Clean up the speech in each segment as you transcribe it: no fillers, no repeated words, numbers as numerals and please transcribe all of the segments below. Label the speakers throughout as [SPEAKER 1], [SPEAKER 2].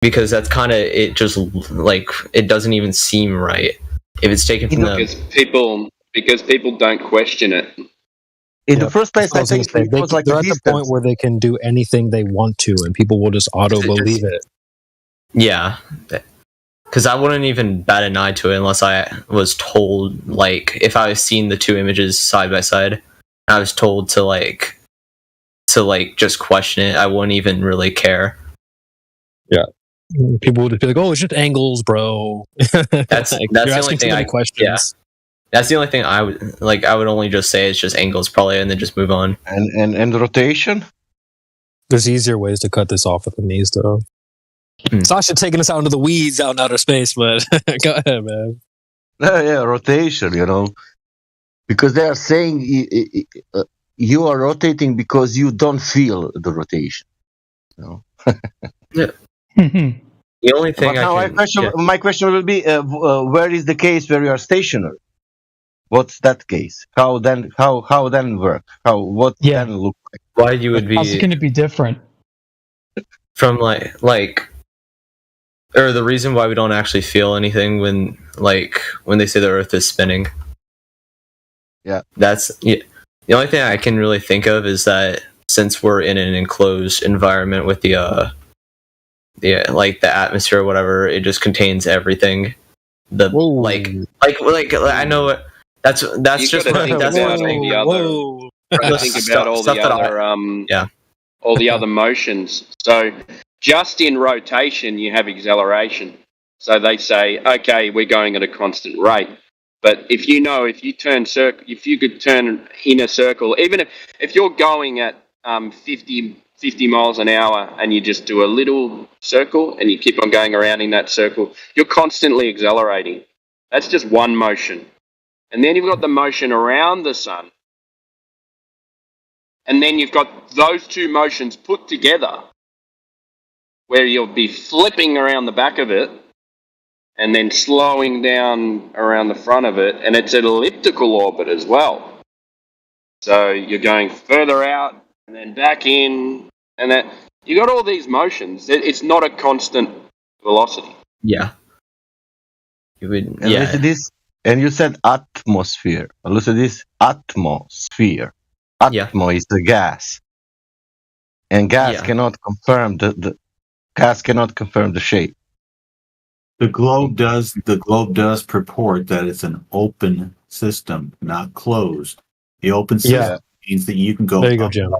[SPEAKER 1] because that's kind of it. Just like it doesn't even seem right if it's taken from
[SPEAKER 2] because people don't question it.
[SPEAKER 3] In the first place, I think it was like
[SPEAKER 4] they're at the point where they can do anything they want to, and people will just auto-believe it.
[SPEAKER 1] Yeah. Because I wouldn't even bat an eye to it unless I was told, like, if I was seeing the two images side by side, I was told to just question it, I wouldn't even really care.
[SPEAKER 4] Yeah. People would just be like, "Oh, it's just angles, bro."
[SPEAKER 1] That's the only thing
[SPEAKER 4] questions.
[SPEAKER 1] Yeah. That's the only thing I would like. I would only just say it's just angles, probably, and then just move on.
[SPEAKER 3] And rotation.
[SPEAKER 4] There's easier ways to cut this off with the knees, though. Sasha taking us out into the weeds out in outer space, but go ahead, man.
[SPEAKER 3] Yeah, rotation. Because they are saying you are rotating because you don't feel the rotation.
[SPEAKER 1] Yeah. The only thing
[SPEAKER 3] my question will be: where is the case where you are stationary? What's that case? How then work? What then look like?
[SPEAKER 1] Why you would be?
[SPEAKER 5] How's it going to be different?
[SPEAKER 1] From like, or the reason why we don't actually feel anything when they say the Earth is spinning.
[SPEAKER 3] Yeah,
[SPEAKER 1] the only thing I can really think of is that since we're in an enclosed environment with the atmosphere or whatever, it just contains everything. I know. That's just what I think. That's what I think.
[SPEAKER 2] Think about all the other motions. So just in rotation, you have acceleration. So they say, okay, we're going at a constant rate. But if you could turn in a circle, even if you're going at 50 miles an hour and you just do a little circle and you keep on going around in that circle, you're constantly accelerating. That's just one motion. And then you've got the motion around the sun. And then you've got those two motions put together where you'll be flipping around the back of it and then slowing down around the front of it. And it's an elliptical orbit as well. So you're going further out and then back in. And then you got all these motions. It's not a constant velocity.
[SPEAKER 1] Yeah.
[SPEAKER 3] Listen to this. And you said atmosphere. Listen to this. Atmosphere. Atmo is the gas. And gas cannot confirm the shape.
[SPEAKER 6] The globe does purport that it's an open system, not closed. The open system means that you can go
[SPEAKER 4] there you go, Jim.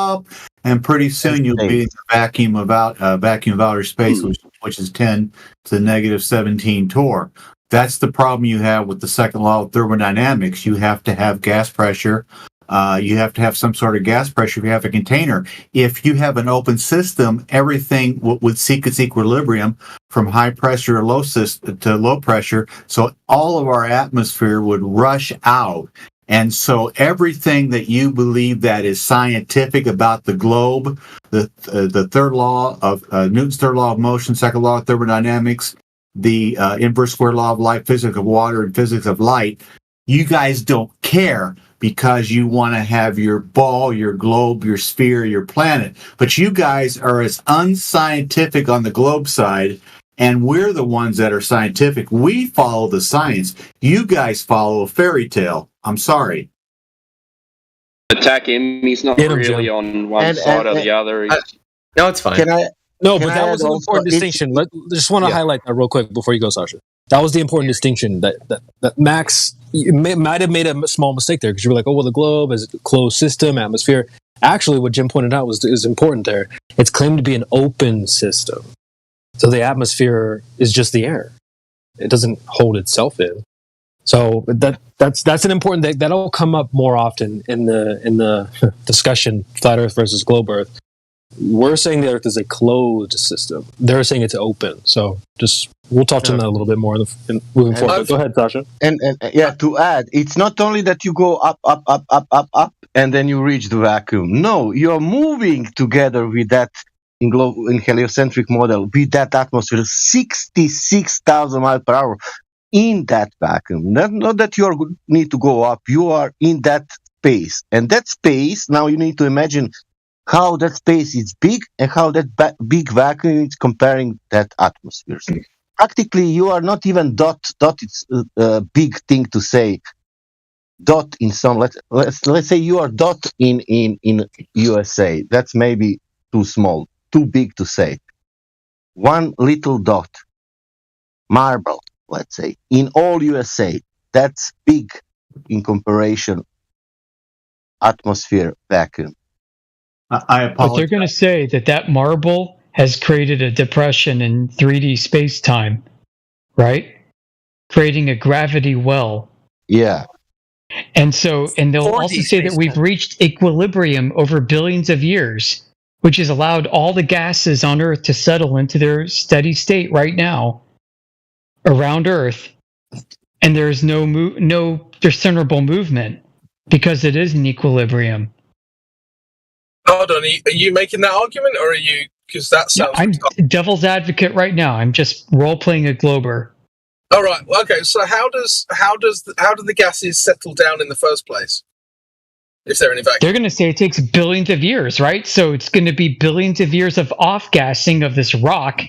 [SPEAKER 6] up, and pretty soon you'll be in the vacuum of outer space, which is 10 to the negative 17 torr. That's the problem you have with the second law of thermodynamics. You have to have gas pressure. You have to have some sort of gas pressure if you have a container. If you have an open system, everything would seek its equilibrium from high pressure to low pressure. So all of our atmosphere would rush out. And so everything that you believe that is scientific about the globe, the third law of Newton's third law of motion, second law of thermodynamics, the inverse square law of light, physics of water, and physics of light, you guys don't care because you want to have your ball, your globe, your sphere, your planet. But you guys are as unscientific on the globe side, and we're the ones that are scientific. We follow the science. You guys follow a fairy tale. I'm sorry.
[SPEAKER 2] Attack him. He's not really on one side or the other.
[SPEAKER 1] No, it's fine.
[SPEAKER 4] But that was an important distinction. Just want to highlight that real quick before you go, Sasha. That was the important distinction that Max might have made a small mistake there because you were like, oh, well, the globe is a closed system, atmosphere. Actually, what Jim pointed out is important there. It's claimed to be an open system. So the atmosphere is just the air. It doesn't hold itself in. So that's an important thing. That'll come up more often in the discussion, flat Earth versus globe Earth. We're saying the Earth is a closed system. They're saying it's open. So we'll talk to them a little bit more moving forward. Go ahead, Sasha.
[SPEAKER 3] And to add, it's not only that you go up, and then you reach the vacuum. No, you're moving together with that in heliocentric model with that atmosphere, 66,000 miles per hour in that vacuum. Not that you need to go up. You are in that space, and that space now you need to imagine how that space is big and how that big vacuum is comparing that atmosphere. So practically, you are not even dot. Dot is a big thing to say. Dot in some let's say you are dot in USA. That's maybe too small, too big to say. One little dot, marble, let's say, in all USA. That's big in comparison. Atmosphere vacuum.
[SPEAKER 6] I apologize.
[SPEAKER 5] But they're going to say that marble has created a depression in 3D space-time, right? Creating a gravity well.
[SPEAKER 3] Yeah.
[SPEAKER 5] And they'll also say that we've reached equilibrium over billions of years, which has allowed all the gases on Earth to settle into their steady state right now around Earth. And there's no discernible movement because it is in equilibrium.
[SPEAKER 7] Hold on, are you making that argument, or are you? Because that sounds.
[SPEAKER 5] I'm devil's advocate right now. I'm just role playing a glober.
[SPEAKER 7] All right. Okay. So how do the gases settle down in the first place? If they're in a vacuum,
[SPEAKER 5] they're going to say it takes billions of years, right? So it's going to be billions of years of off-gassing of this rock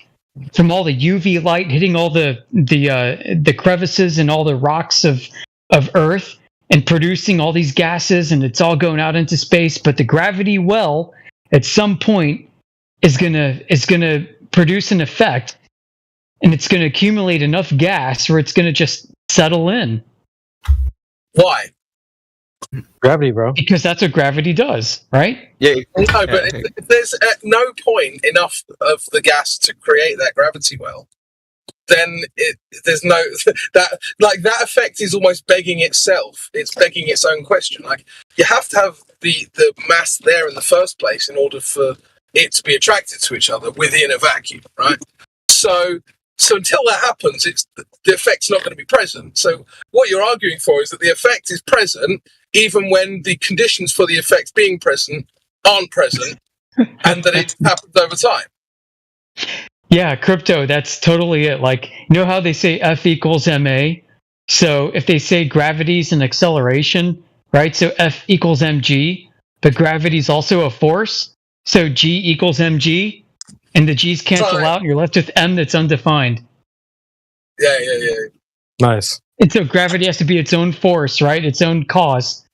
[SPEAKER 5] from all the UV light hitting all the crevices and all the rocks of Earth, and producing all these gases, and it's all going out into space. But the gravity well, at some point, is gonna produce an effect, and it's going to accumulate enough gas where it's going to just settle in.
[SPEAKER 7] Why?
[SPEAKER 4] Gravity, bro.
[SPEAKER 5] Because that's what gravity does, right?
[SPEAKER 1] Yeah.
[SPEAKER 7] No, but if there's at no point enough of the gas to create that gravity well, then there's no that effect is almost begging itself. It's begging its own question. Like, you have to have the mass there in the first place in order for it to be attracted to each other within a vacuum, right? So until that happens, the effect's not going to be present. So what you're arguing for is that the effect is present even when the conditions for the effect being present aren't present, and that it happens over time.
[SPEAKER 5] Yeah, crypto, that's totally it. Like, you know how they say F equals ma? So if they say gravity's an acceleration, right? So F equals mg, but gravity's also a force. So G equals mg, and the G's cancel out, and you're left with m that's undefined.
[SPEAKER 7] Yeah.
[SPEAKER 4] Nice.
[SPEAKER 5] And so gravity has to be its own force, right? Its own cause.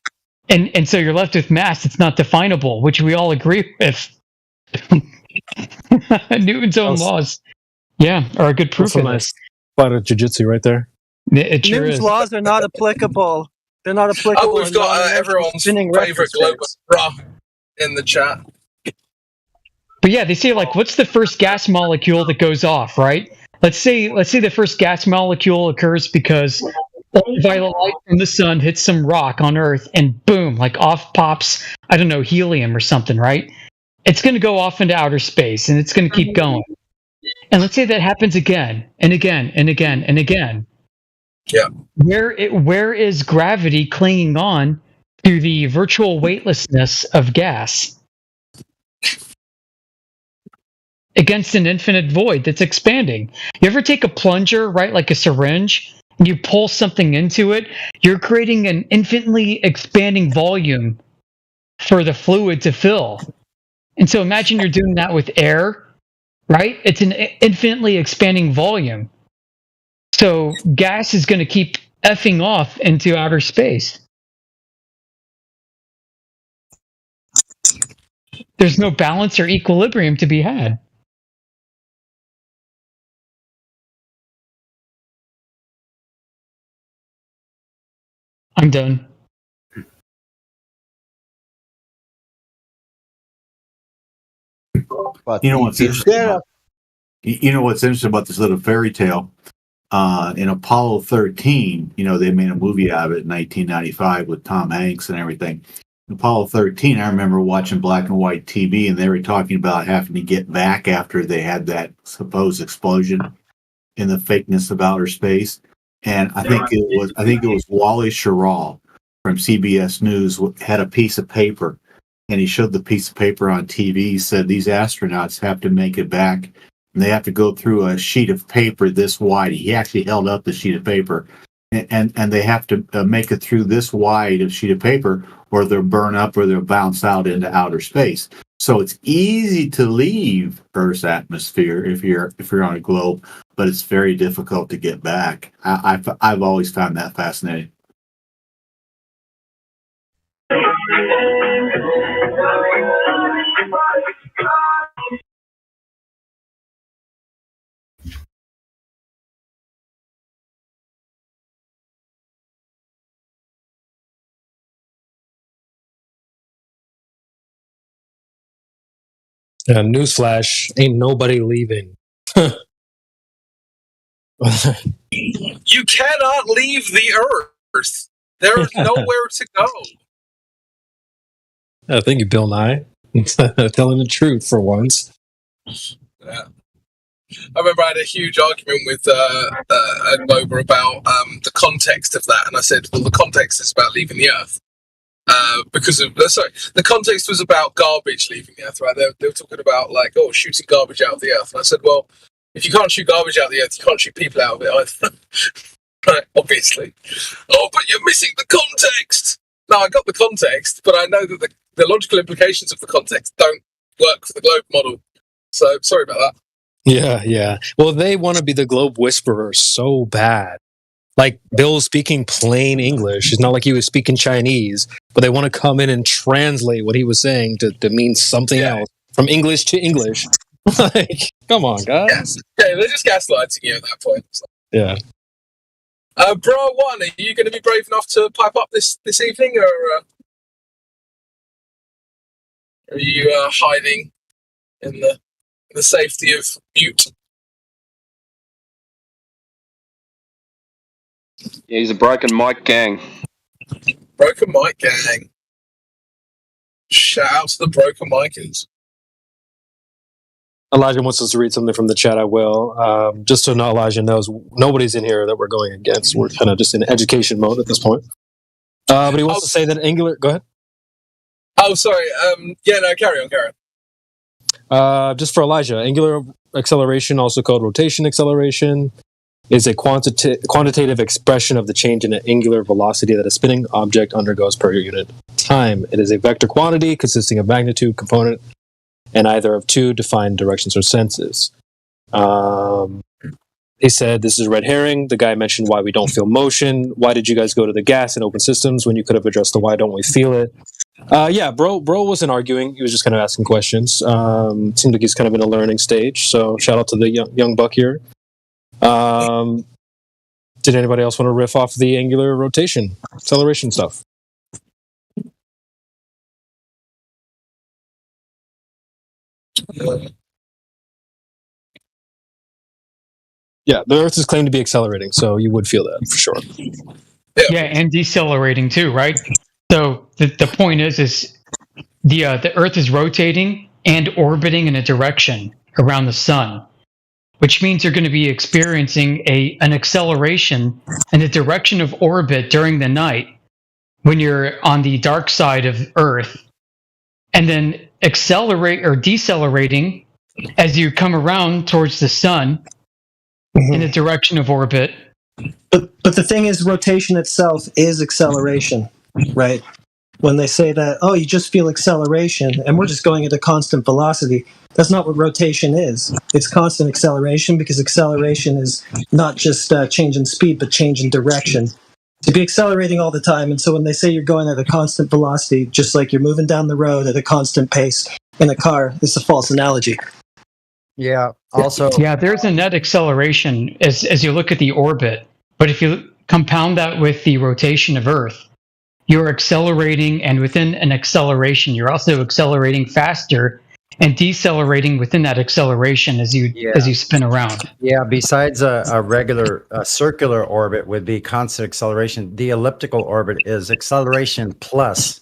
[SPEAKER 5] And so you're left with mass that's not definable, which we all agree with. Newton's own laws, are a good proof of
[SPEAKER 4] nice. A lot of jiu-jitsu right there.
[SPEAKER 5] It sure
[SPEAKER 8] Newton's
[SPEAKER 5] is.
[SPEAKER 8] laws are not applicable. They're not applicable.
[SPEAKER 7] Oh, we've got everyone's favorite global bra in the chat.
[SPEAKER 5] But yeah, they say, like, what's the first gas molecule that goes off, right? Let's say the first gas molecule occurs because ultraviolet light from the sun hits some rock on Earth, and boom, like off pops, I don't know, helium or something, right? It's going to go off into outer space, and it's going to keep going. And let's say that happens again and again and again and again.
[SPEAKER 7] Yeah.
[SPEAKER 5] Where is gravity clinging on to the virtual weightlessness of gas against an infinite void that's expanding? You ever take a plunger, right, like a syringe, and you pull something into it? You're creating an infinitely expanding volume for the fluid to fill. And so imagine you're doing that with air, right? It's an infinitely expanding volume. So gas is going to keep effing off into outer space. There's no balance or equilibrium to be had. I'm done.
[SPEAKER 3] But
[SPEAKER 6] You know what's interesting? You know what's interesting about this little fairy tale? In Apollo 13, they made a movie out of it in 1995 with Tom Hanks and everything. Apollo 13, I remember watching black and white TV, and they were talking about having to get back after they had that supposed explosion in the fakeness of outer space. And I think it was Wally Schirra from CBS News had a piece of paper, and he showed the piece of paper on TV. He said these astronauts have to make it back, and they have to go through a sheet of paper this wide. He actually held up the sheet of paper, and they have to make it through this wide of sheet of paper, or they'll burn up or they'll bounce out into outer space. So it's easy to leave Earth's atmosphere if you're on a globe, but it's very difficult to get back. I've always found that fascinating.
[SPEAKER 4] Newsflash: ain't nobody leaving.
[SPEAKER 7] You cannot leave the Earth. There's nowhere to go.
[SPEAKER 4] Thank you, Bill Nye. Telling the truth for once.
[SPEAKER 7] Yeah. I remember I had a huge argument with a Glober about the context of that, and I said, well, the context is about leaving the Earth. Because of the context was about garbage leaving the Earth, right? They were talking about shooting garbage out of the Earth, and I said, well, if you can't shoot garbage out of the Earth, you can't shoot people out of it either, right? Obviously. Oh, but you're missing the context. No, I got the context, but I know that the logical implications of the context don't work for the globe model. So sorry about that.
[SPEAKER 4] Yeah. Well, they want to be the globe whisperer so bad. Like Bill speaking plain English. It's not like he was speaking Chinese, but they want to come in and translate what he was saying to mean something else from English to English. Like, come on, guys.
[SPEAKER 7] Yeah, they're just gaslighting you at that point. So.
[SPEAKER 4] Yeah.
[SPEAKER 7] Bro One, are you going to be brave enough to pipe up this evening, or are you hiding in the safety of mute?
[SPEAKER 2] Yeah, he's a broken mic gang.
[SPEAKER 7] Broken mic gang. Shout out to the broken micers.
[SPEAKER 4] Elijah wants us to read something from the chat. I will. Just so Elijah knows, nobody's in here that we're going against. We're kind of just in education mode at this point. But he wants to say that Angular... Go ahead.
[SPEAKER 7] Oh, sorry. Carry on.
[SPEAKER 4] Just for Elijah, angular acceleration, also called rotation acceleration, is a quantitative expression of the change in an angular velocity that a spinning object undergoes per unit time. It is a vector quantity consisting of magnitude, component, and either of two defined directions or senses. He said, this is a red herring. The guy mentioned why we don't feel motion. Why did you guys go to the gas in open systems when you could have addressed the why don't we feel it? Bro wasn't arguing. He was just kind of asking questions. Seemed like he's kind of in a learning stage. So shout out to the young buck here. Did anybody else want to riff off the angular rotation acceleration stuff? Yeah, the Earth is claimed to be accelerating, so you would feel that for sure.
[SPEAKER 5] Yeah, and decelerating too, right? So the point is the Earth is rotating and orbiting in a direction around the sun, which means you're going to be experiencing an acceleration in the direction of orbit during the night when you're on the dark side of Earth, and then accelerate or decelerating as you come around towards the sun in the direction of orbit.
[SPEAKER 8] But the thing is, rotation itself is acceleration, right? When they say that, oh, you just feel acceleration, and we're just going at a constant velocity, that's not what rotation is. It's constant acceleration, because acceleration is not just change in speed, but change in direction. To be accelerating all the time, and so when they say you're going at a constant velocity, just like you're moving down the road at a constant pace in a car, it's a false analogy.
[SPEAKER 9] Yeah. Also,
[SPEAKER 5] there's a net acceleration as you look at the orbit, but if you compound that with the rotation of Earth, you're accelerating, and within an acceleration, you're also accelerating faster and decelerating within that acceleration as you spin around.
[SPEAKER 9] Yeah, besides a regular circular orbit would be constant acceleration. The elliptical orbit is acceleration plus.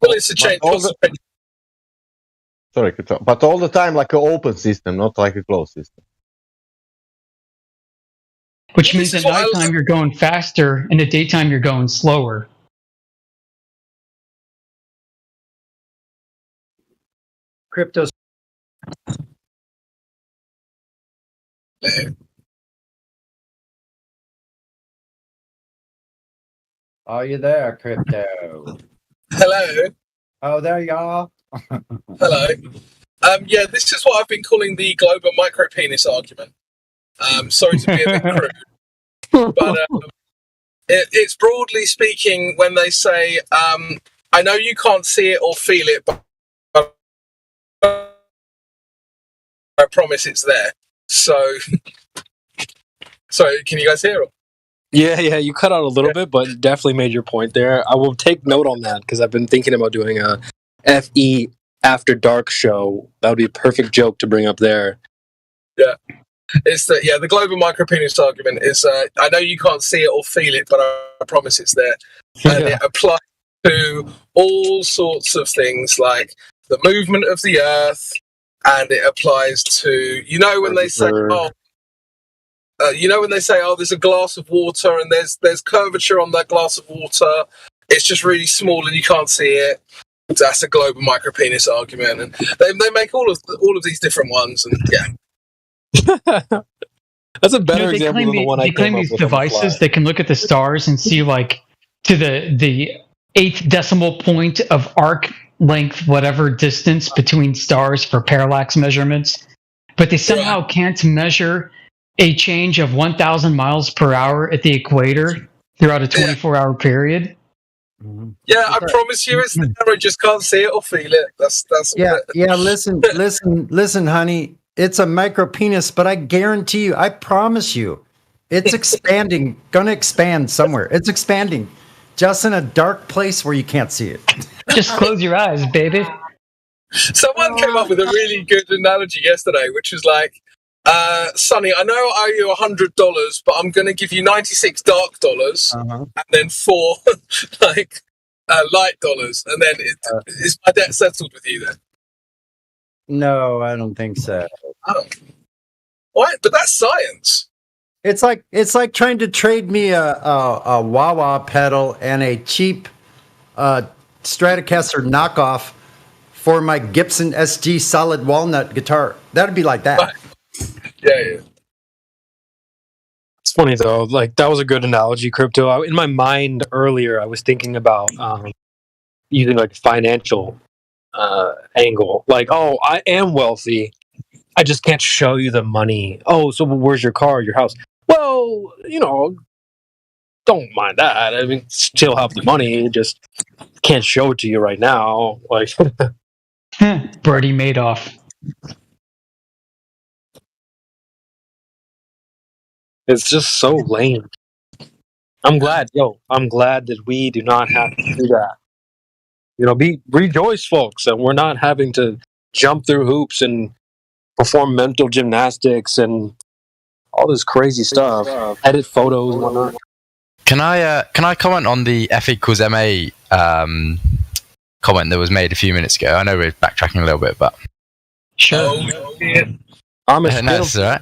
[SPEAKER 7] Well, it's a change.
[SPEAKER 3] Sorry, but all the time like an open system, not like a closed system.
[SPEAKER 5] Which means at nighttime you're going faster, and at daytime you're going slower.
[SPEAKER 9] Cryptos. Are you there, Crypto?
[SPEAKER 7] Hello.
[SPEAKER 9] Oh, there you are.
[SPEAKER 7] Hello. Yeah, this is what I've been calling the global micropenis argument. Sorry to be a bit crude, but it's broadly speaking when they say, I know you can't see it or feel it, but I promise it's there. So, sorry, can you guys hear it?
[SPEAKER 4] Yeah, you cut out a little bit, but definitely made your point there. I will take note on that because I've been thinking about doing a FE After Dark show. That would be a perfect joke to bring up there.
[SPEAKER 7] Yeah. It's the global micropenis argument is I know you can't see it or feel it, but I promise it's there. And it applies to all sorts of things like the movement of the earth, and it applies to, when they say, there's a glass of water and there's curvature on that glass of water. It's just really small and you can't see it. That's a global micropenis argument, and they make all of these different ones, and yeah.
[SPEAKER 4] That's a better example than the one I came up with.
[SPEAKER 5] They claim these devices that can look at the stars and see like to the 8th decimal point of arc length, whatever distance between stars for parallax measurements, but they somehow can't measure a change of 1,000 miles per hour at the equator throughout a 24-hour period.
[SPEAKER 7] Yeah, I promise you it's there. I just can't see it or feel it. That's
[SPEAKER 9] Listen, honey. It's a micropenis, but I guarantee you, I promise you, it's expanding. Gonna expand somewhere. It's expanding, just in a dark place where you can't see it.
[SPEAKER 5] Just close your eyes, baby.
[SPEAKER 7] Someone came up with a really good analogy yesterday, which was like, Sonny, I know I owe you $100, but I'm going to give you 96 dark dollars, and then 4 light dollars, and then is my debt settled with you then?
[SPEAKER 9] No, I don't think so.
[SPEAKER 7] Oh. What? But that's science.
[SPEAKER 9] It's like trying to trade me a wah-wah pedal and a cheap Stratocaster knockoff for my Gibson SG solid walnut guitar. That'd be like that.
[SPEAKER 7] Yeah.
[SPEAKER 4] It's funny though. Like that was a good analogy, Crypto. In my mind earlier, I was thinking about using like financial angle. Like, oh, I am wealthy. I just can't show you the money. Oh, so where's your car, your house? Well, don't mind that. I mean, still have the money. Just can't show it to you right now. Like,
[SPEAKER 5] Bertie Madoff.
[SPEAKER 4] It's just so lame. I'm glad that we do not have to do that. Rejoice, folks, and we're not having to jump through hoops and perform mental gymnastics and all this crazy stuff, edit photos and whatnot.
[SPEAKER 10] Can I comment on the F equals MA comment that was made a few minutes ago? I know we're backtracking a little bit, but
[SPEAKER 5] sure.
[SPEAKER 10] That's all right.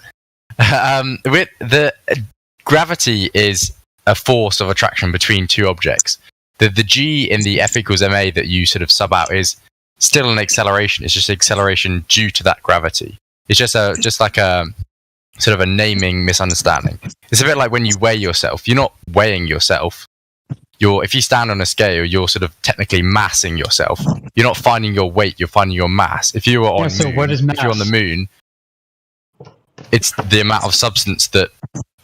[SPEAKER 10] With the gravity is a force of attraction between two objects. The G in the F equals MA that you sort of sub out is still an acceleration. It's just acceleration due to that gravity. It's just like a sort of a naming misunderstanding. It's a bit like when you weigh yourself. You're not weighing yourself. If you stand on a scale, you're sort of technically massing yourself. You're not finding your weight. You're finding your mass. If you were on
[SPEAKER 5] what is mass?
[SPEAKER 10] If you're on the moon, it's the amount of substance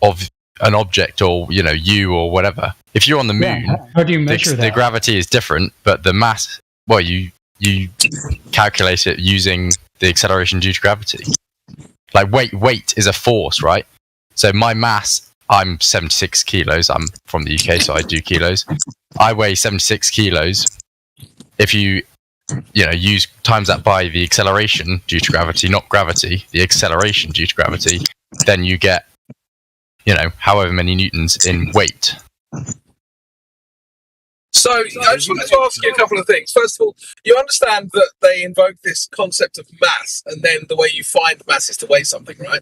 [SPEAKER 10] of an object or you or whatever. If you're on the moon,
[SPEAKER 5] how do you measure that?
[SPEAKER 10] The gravity is different, but the mass, well, you calculate it using the acceleration due to gravity. Like weight is a force, right? So my mass, I'm 76 kilos. I'm from the UK, so I do kilos. I weigh 76 kilos. If you use times that by the acceleration due to gravity, not gravity, the acceleration due to gravity, then you get, however many newtons in weight.
[SPEAKER 7] So I just wanted to ask you a couple of things. First of all, you understand that they invoke this concept of mass, and then the way you find mass is to weigh something, right?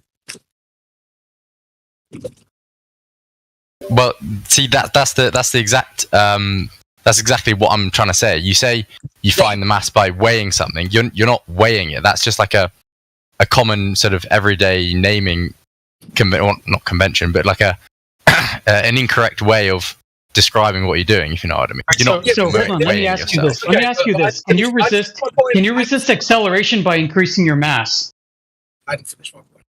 [SPEAKER 10] Well, see that's the exact. That's exactly what I'm trying to say. You say you find the mass by weighing something. You're not weighing it. That's just like a common sort of everyday naming, not convention, but like an incorrect way of describing what you're doing, if you know what I mean. You're not
[SPEAKER 5] hold on, let me ask you this. Let me ask you this. Can you resist acceleration by increasing your mass?
[SPEAKER 7] I didn't finish my point.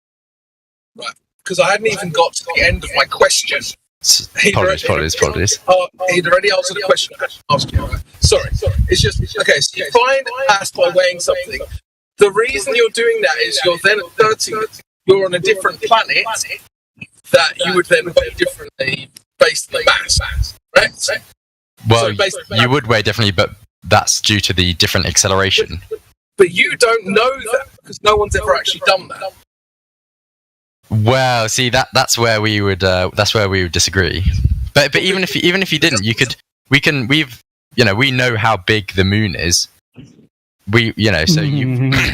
[SPEAKER 7] Right. Because I hadn't even got to the end of my question.
[SPEAKER 10] Apologies.
[SPEAKER 7] He'd already answered the question I asked you. Right? Sorry. It's just, okay, so you find mass by weighing something. The reason you're doing that is you're then asserting you're on a different planet that you would then weigh differently based on the mass, right?
[SPEAKER 10] Well, you would weigh differently, but that's due to the different acceleration.
[SPEAKER 7] But you don't know that because no one's ever actually done that.
[SPEAKER 10] Well, see that's where we would disagree. But even if you didn't, we know how big the moon is.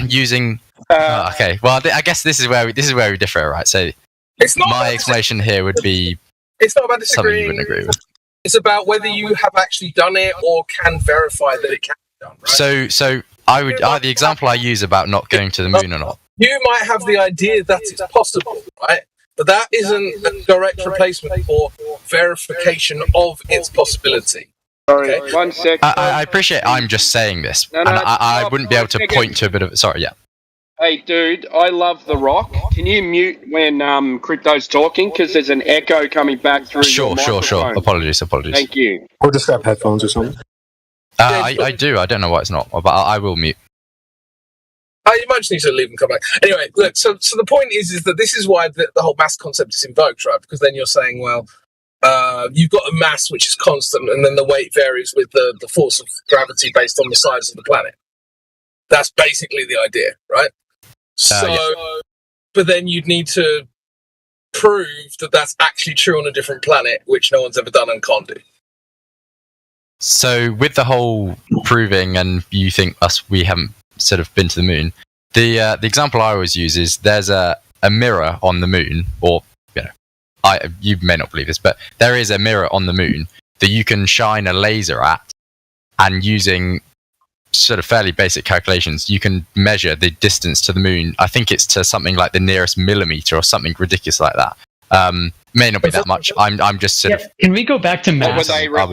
[SPEAKER 10] Using okay. Well, I guess this is where we differ, right? So
[SPEAKER 7] it's not
[SPEAKER 10] my explanation here would be
[SPEAKER 7] it's not about disagreeing.
[SPEAKER 10] Something you wouldn't agree with.
[SPEAKER 7] It's about whether you have actually done it or can verify that it can be done. Right?
[SPEAKER 10] So I would the example I use about not going to the moon or not.
[SPEAKER 7] You might have the idea that it's possible, right? But that isn't a direct replacement for verification of its possibility.
[SPEAKER 2] Sorry,
[SPEAKER 7] okay?
[SPEAKER 2] 1 sec.
[SPEAKER 10] I appreciate I'm just saying this. And I wouldn't be able to point to a bit of... Sorry, yeah.
[SPEAKER 2] Hey, dude, I love The Rock. Can you mute when Crypto's talking? Because there's an echo coming back through your microphone.
[SPEAKER 10] Sure. Apologies.
[SPEAKER 2] Thank you.
[SPEAKER 4] Or just grab headphones or something.
[SPEAKER 10] I do. I don't know why it's not, but I will mute.
[SPEAKER 7] You might just need to leave and come back. Anyway, look, so the point is that this is why the whole mass concept is invoked, right? Because then you're saying, well, you've got a mass which is constant, and then the weight varies with the force of gravity based on the size of the planet. That's basically the idea, right? So, yeah. But then you'd need to prove that that's actually true on a different planet, which no one's ever done and can't do.
[SPEAKER 10] So with the whole proving, and you think we haven't sort of been to the moon, the example I always use is there's a mirror on the moon, or you may not believe this, but there is a mirror on the moon that you can shine a laser at, and using sort of fairly basic calculations, you can measure the distance to the moon. I think it's to something like the nearest millimeter or something ridiculous like that. May not be that much. I'm just sort of...
[SPEAKER 5] Can we go back to mass?
[SPEAKER 2] What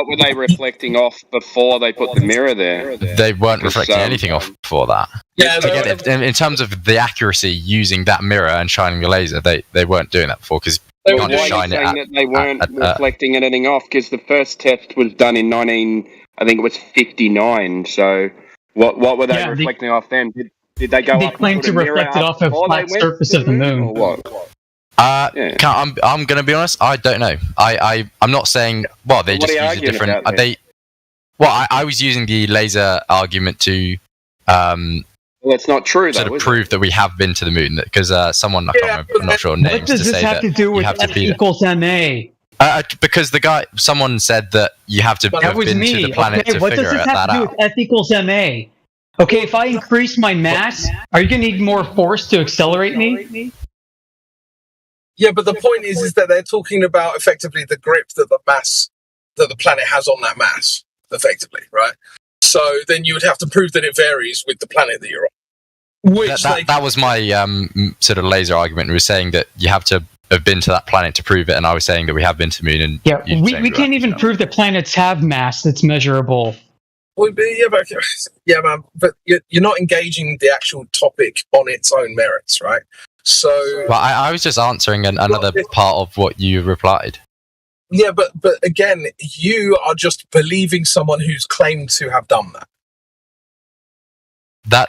[SPEAKER 2] were they reflecting off before they put the mirror there?
[SPEAKER 10] They weren't reflecting anything off before that.
[SPEAKER 7] Yeah,
[SPEAKER 10] in terms of the accuracy using that mirror and shining the laser, they weren't doing that before, because you can't just shine it at...
[SPEAKER 2] that they weren't reflecting anything off, because the first test was done in 1959. So what were they reflecting off then? Did they go?
[SPEAKER 5] They claimed to reflect it off a flat surface of the moon.
[SPEAKER 2] Or what?
[SPEAKER 10] I'm going to be honest. I don't know. I'm not saying. Well, they just use a different. I was using the laser argument to.
[SPEAKER 2] Well, it's not true.
[SPEAKER 10] Sort of prove that we have been to the moon. Because someone, I can't remember, I'm not sure names.
[SPEAKER 5] What does this have to do with F equals ma?
[SPEAKER 10] Because someone said that you have to have been to the planet to figure that out. What does this have to do with
[SPEAKER 5] F equals ma? Okay, if I increase my mass, are you going to need more force to accelerate me?
[SPEAKER 7] Yeah, but the point is that they're talking about effectively the grip that the planet has on that mass, effectively, right? So then you would have to prove that it varies with the planet that you're on.
[SPEAKER 10] That was my sort of laser argument. We were saying that you have to have been to that planet to prove it, and I was saying that we have been to the moon. And
[SPEAKER 5] we can't even prove that planets have mass that's measurable.
[SPEAKER 7] Well, man, but you're not engaging the actual topic on its own merits, right? So,
[SPEAKER 10] well, I was just answering another part of what you replied.
[SPEAKER 7] Yeah, but again, you are just believing someone who's claimed to have done that.
[SPEAKER 10] I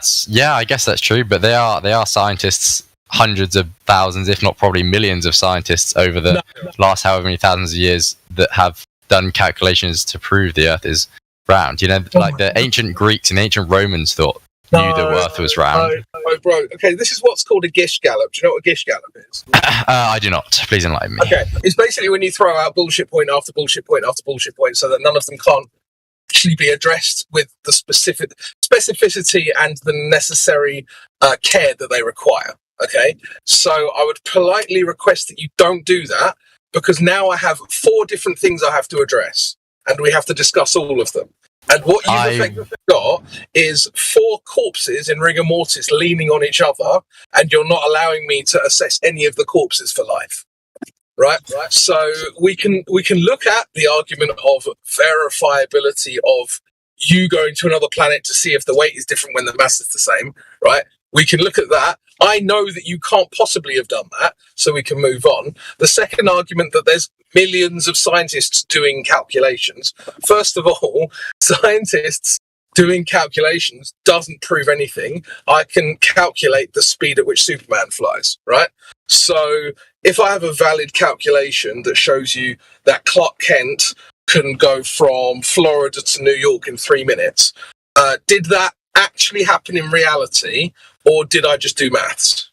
[SPEAKER 10] guess that's true, but they are scientists, hundreds of thousands, if not probably millions of scientists over the last however many thousands of years that have done calculations to prove the Earth is round. Like the ancient Greeks and ancient Romans knew the Earth was round.
[SPEAKER 7] No, bro. Okay, this is what's called a Gish Gallop. Do you know what a Gish Gallop is?
[SPEAKER 10] I do not. Please enlighten me.
[SPEAKER 7] Okay, it's basically when you throw out bullshit point after bullshit point after bullshit point, so that none of them can't actually be addressed with the specificity and the necessary care that they require. Okay, so I would politely request that you don't do that, because now I have 4 different things I have to address, and we have to discuss all of them. And what you've effectively got is 4 corpses in rigor mortis leaning on each other, and you're not allowing me to assess any of the corpses for life. right? So we can look at the argument of verifiability of you going to another planet to see if the weight is different when the mass is the same, right? We can look at that. I know that you can't possibly have done that, so we can move on. The second argument, that there's millions of scientists doing calculations. First of all, scientists doing calculations doesn't prove anything. I can calculate the speed at which Superman flies, right? So if I have a valid calculation that shows you that Clark Kent can go from Florida to New York in 3 minutes, did that actually happen in reality, or did I just do maths?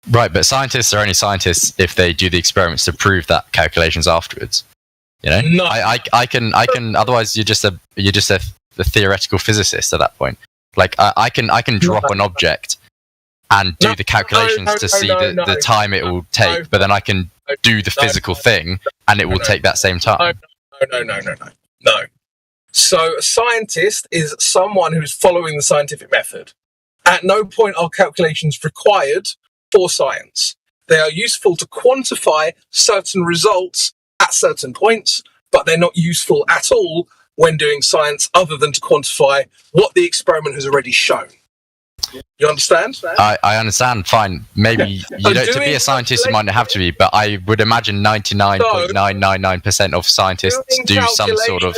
[SPEAKER 10] Right, but scientists are only scientists if they do the experiments to prove that calculations afterwards. You know,
[SPEAKER 7] No.
[SPEAKER 10] I can. Otherwise, you're just a theoretical physicist at that point. Like I can drop an object and do the calculations to see the time it will take, but then I can do the physical thing and it will take that same time.
[SPEAKER 7] No. So a scientist is someone who's following the scientific method. At no point are calculations required for science. They are useful to quantify certain results at certain points, but they're not useful at all when doing science other than to quantify what the experiment has already shown. You understand?
[SPEAKER 10] I understand, fine. Maybe you don't, to be a scientist you might not have to be, but I would imagine 99.999% of scientists do some sort of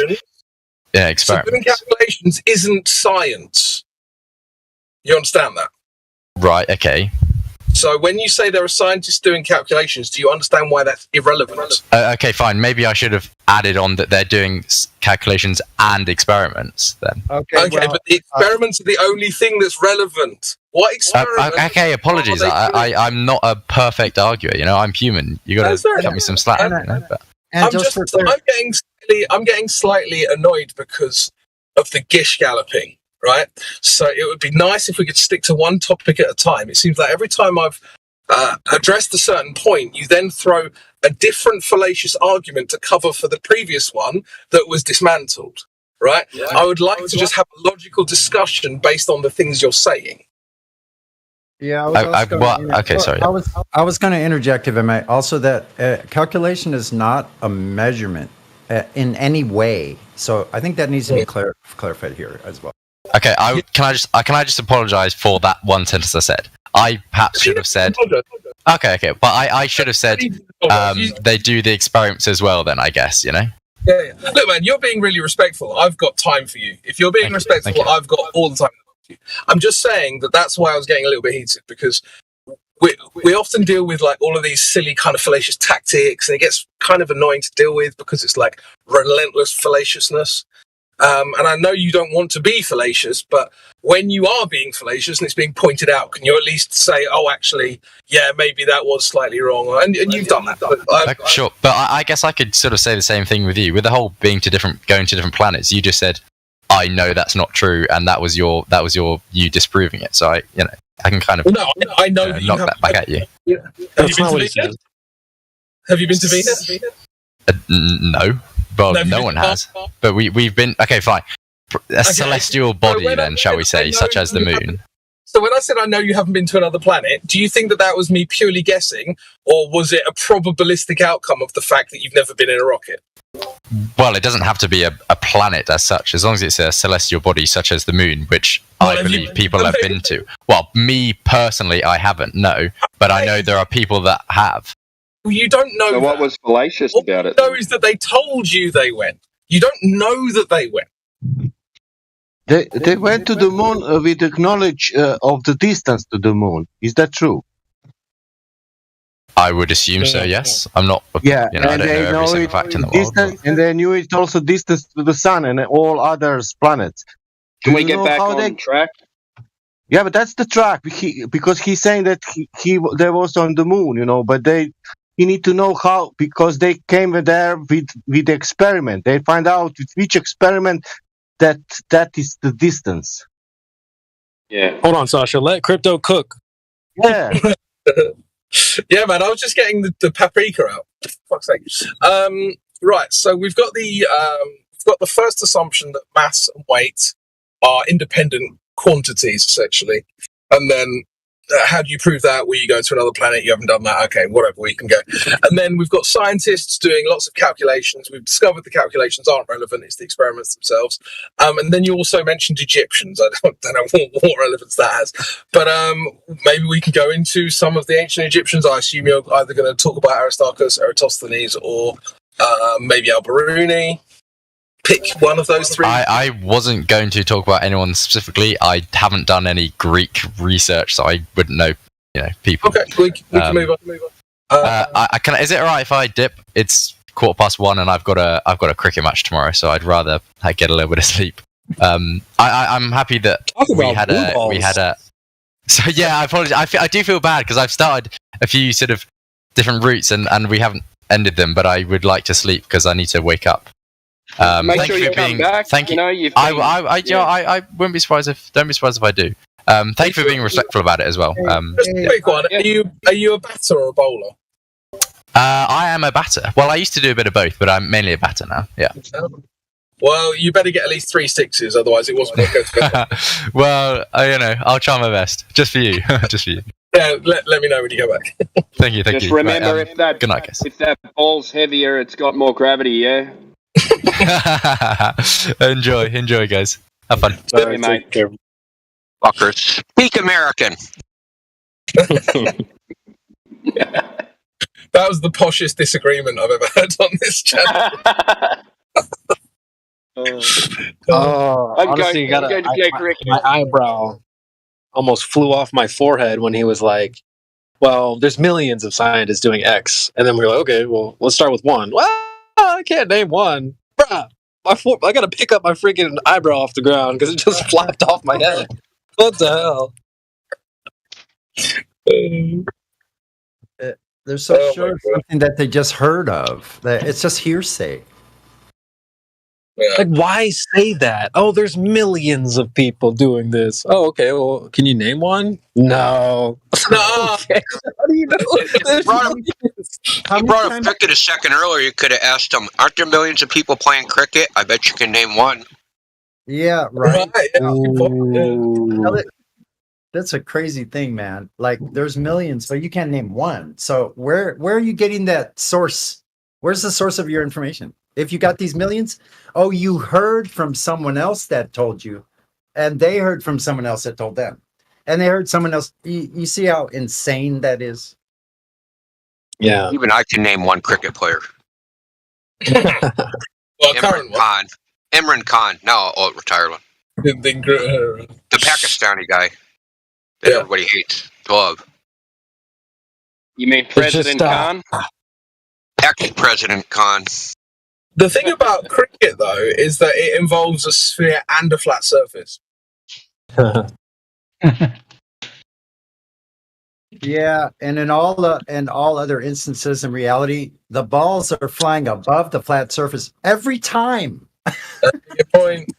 [SPEAKER 10] experiment.
[SPEAKER 7] So doing calculations isn't science. You understand that?
[SPEAKER 10] Right, okay.
[SPEAKER 7] So when you say there are scientists doing calculations, do you understand why that's irrelevant?
[SPEAKER 10] Okay, fine. Maybe I should have added on that they're doing calculations and experiments then.
[SPEAKER 7] Okay, but the experiments are the only thing that's relevant. What experiment?
[SPEAKER 10] Okay, apologies. I'm not a perfect arguer. You know, I'm human. You got to cut me some slack. You know, but.
[SPEAKER 7] I'm getting slightly annoyed because of the Gish Galloping. Right, so it would be nice if we could stick to one topic at a time. It seems like every time I've addressed a certain point, you then throw a different fallacious argument to cover for the previous one that was dismantled. Right? Yeah. I would like to just have a logical discussion based on the things you're saying.
[SPEAKER 9] Yeah.
[SPEAKER 10] Sorry.
[SPEAKER 9] I was going to interject, if I may. Also, that calculation is not a measurement in any way. So I think that needs to be clarified here as well.
[SPEAKER 10] Okay, can I just apologise for that one sentence I said? I perhaps should have said. Okay, but I should have said they do the experiments as well. Then I guess you know.
[SPEAKER 7] Yeah. Look, man, you're being really respectful. I've got time for you. If you're being respectful, I've got all the time for you. I'm just saying that's why I was getting a little bit heated, because we often deal with like all of these silly kind of fallacious tactics, and it gets kind of annoying to deal with because it's like relentless fallaciousness. And I know you don't want to be fallacious, but when you are being fallacious and it's being pointed out, can you at least say, oh, actually, yeah, maybe that was slightly wrong? And you've done that.
[SPEAKER 10] Sure, but I guess I could sort of say the same thing with you. With the whole going to different planets, you just said, I know that's not true, and that was you disproving it. So I can kind of
[SPEAKER 7] I know
[SPEAKER 10] knock that back at you.
[SPEAKER 7] Yeah. Have you been to Venus?
[SPEAKER 10] No. Well, no one has. But we've been... Okay, fine. A celestial body, then, shall we say, such as the moon.
[SPEAKER 7] So when I said I know you haven't been to another planet, do you think that was me purely guessing, or was it a probabilistic outcome of the fact that you've never been in a rocket?
[SPEAKER 10] Well, it doesn't have to be a planet as such, as long as it's a celestial body such as the moon, which I believe people have been to. Well, me personally, I haven't, no. But I know there are people that have.
[SPEAKER 7] You don't know.
[SPEAKER 2] So what was fallacious about it?
[SPEAKER 7] All you know is that they told you they went. You don't know that they went.
[SPEAKER 3] They went to the moon with the knowledge of the distance to the moon. Is that true?
[SPEAKER 10] I would assume so. Yes, I'm not.
[SPEAKER 3] Yeah,
[SPEAKER 10] I don't know every single fact in the world.
[SPEAKER 3] And they knew it also distance to the sun and all other planets.
[SPEAKER 2] Can we get back on track?
[SPEAKER 3] Yeah, but that's the track. Because he's saying that they was on the moon, but you need to know how, because they came there with the experiment. They find out with which experiment that is the distance.
[SPEAKER 2] Yeah.
[SPEAKER 4] Hold on, Sasha. Let crypto cook.
[SPEAKER 3] Yeah.
[SPEAKER 7] Yeah, man. I was just getting the paprika out. For fuck's sake. Right. So we've got the first assumption that mass and weight are independent quantities, essentially, and then how do you prove that? Well, you go to another planet, you haven't done that. Okay, whatever, we can go. And then we've got scientists doing lots of calculations. We've discovered the calculations aren't relevant. It's the experiments themselves. And then you also mentioned Egyptians. I don't know what relevance that has. But maybe we can go into some of the ancient Egyptians. I assume you're either going to talk about Aristarchus, Eratosthenes, or maybe Al-Biruni. Pick one of those three.
[SPEAKER 10] I wasn't going to talk about anyone specifically. I haven't done any Greek research, so I wouldn't know, people.
[SPEAKER 7] Okay, we can move on.
[SPEAKER 10] Is it alright if I dip? It's 1:15 and I've got a cricket match tomorrow, so I'd rather get a little bit of sleep. I'm happy that we had a. So yeah, I apologize. I do feel bad because I've started a few sort of different routes and we haven't ended them, but I would like to sleep because I need to wake up.
[SPEAKER 2] Make sure you come back.
[SPEAKER 10] Thank you. I wouldn't be surprised don't be surprised if I do. Thank you for being respectful about it as well.
[SPEAKER 7] Just a quick one. Are you a batter or a bowler?
[SPEAKER 10] I am a batter. Well, I used to do a bit of both, but I'm mainly a batter now. Yeah.
[SPEAKER 7] Well, you better get at least 3 sixes, otherwise it wasn't going to go.
[SPEAKER 10] Well, I'll try my best, just for you, just for you.
[SPEAKER 7] Yeah, let me know when you go back.
[SPEAKER 10] Thank you.
[SPEAKER 2] Just remember, if that ball's heavier, it's got more gravity. Yeah.
[SPEAKER 10] enjoy, guys. Have fun.
[SPEAKER 2] Sorry, mate.
[SPEAKER 11] Fuckers. Speak American.
[SPEAKER 7] That was the poshest disagreement I've ever heard on this channel.
[SPEAKER 4] Honestly, my eyebrow almost flew off my forehead when he was like, well, there's millions of scientists doing X. And then we were like, okay, well, let's start with one. Well, I can't name one. Bruh, I gotta pick up my freaking eyebrow off the ground because it just flapped off my head. What the hell?
[SPEAKER 9] They're so sure of something that they just heard of. That it's just hearsay.
[SPEAKER 7] Yeah.
[SPEAKER 4] Like, why say that? Oh, there's millions of people doing this. Oh, okay. Well, can you name one? No.
[SPEAKER 7] Okay.
[SPEAKER 4] How do you know?
[SPEAKER 11] You brought up cricket a second earlier. You could have asked them, aren't there millions of people playing cricket? I bet you can name one.
[SPEAKER 9] Yeah, right.
[SPEAKER 7] Yeah.
[SPEAKER 9] That's a crazy thing, man. Like, there's millions, but you can't name one. So where are you getting that source? Where's the source of your information? If you got these millions, you heard from someone else that told you, and they heard from someone else that told them, and they heard someone else. You see how insane that is?
[SPEAKER 4] Yeah.
[SPEAKER 11] Even I can name one cricket player. Imran Khan. No, retired one. The Pakistani guy that everybody hates to love.
[SPEAKER 2] You mean President Khan?
[SPEAKER 11] Ex-President Khan.
[SPEAKER 7] The thing about cricket, though, is that it involves a sphere and a flat surface.
[SPEAKER 9] Yeah, and in all other instances in reality, the balls are flying above the flat surface every time.
[SPEAKER 7] Good point.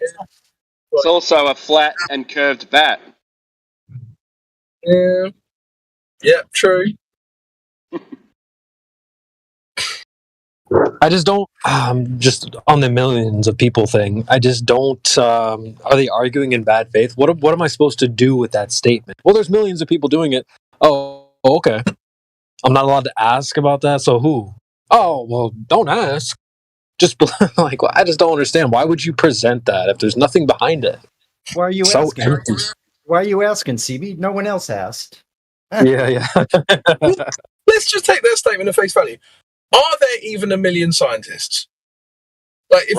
[SPEAKER 2] It's also a flat and curved bat.
[SPEAKER 7] Yeah. Yeah, true.
[SPEAKER 4] I just don't, just on the millions of people thing, I just don't, are they arguing in bad faith? What am I supposed to do with that statement? Well, there's millions of people doing it. Oh, okay. I'm not allowed to ask about that, so who? Oh, well, don't ask. Just, like, I just don't understand. Why would you present that if there's nothing behind it?
[SPEAKER 9] Why are you asking?
[SPEAKER 4] Empty.
[SPEAKER 9] Why are you asking, CB? No one else asked.
[SPEAKER 4] Yeah.
[SPEAKER 7] Let's just take their statement at face value. Are there even a million scientists? Like, if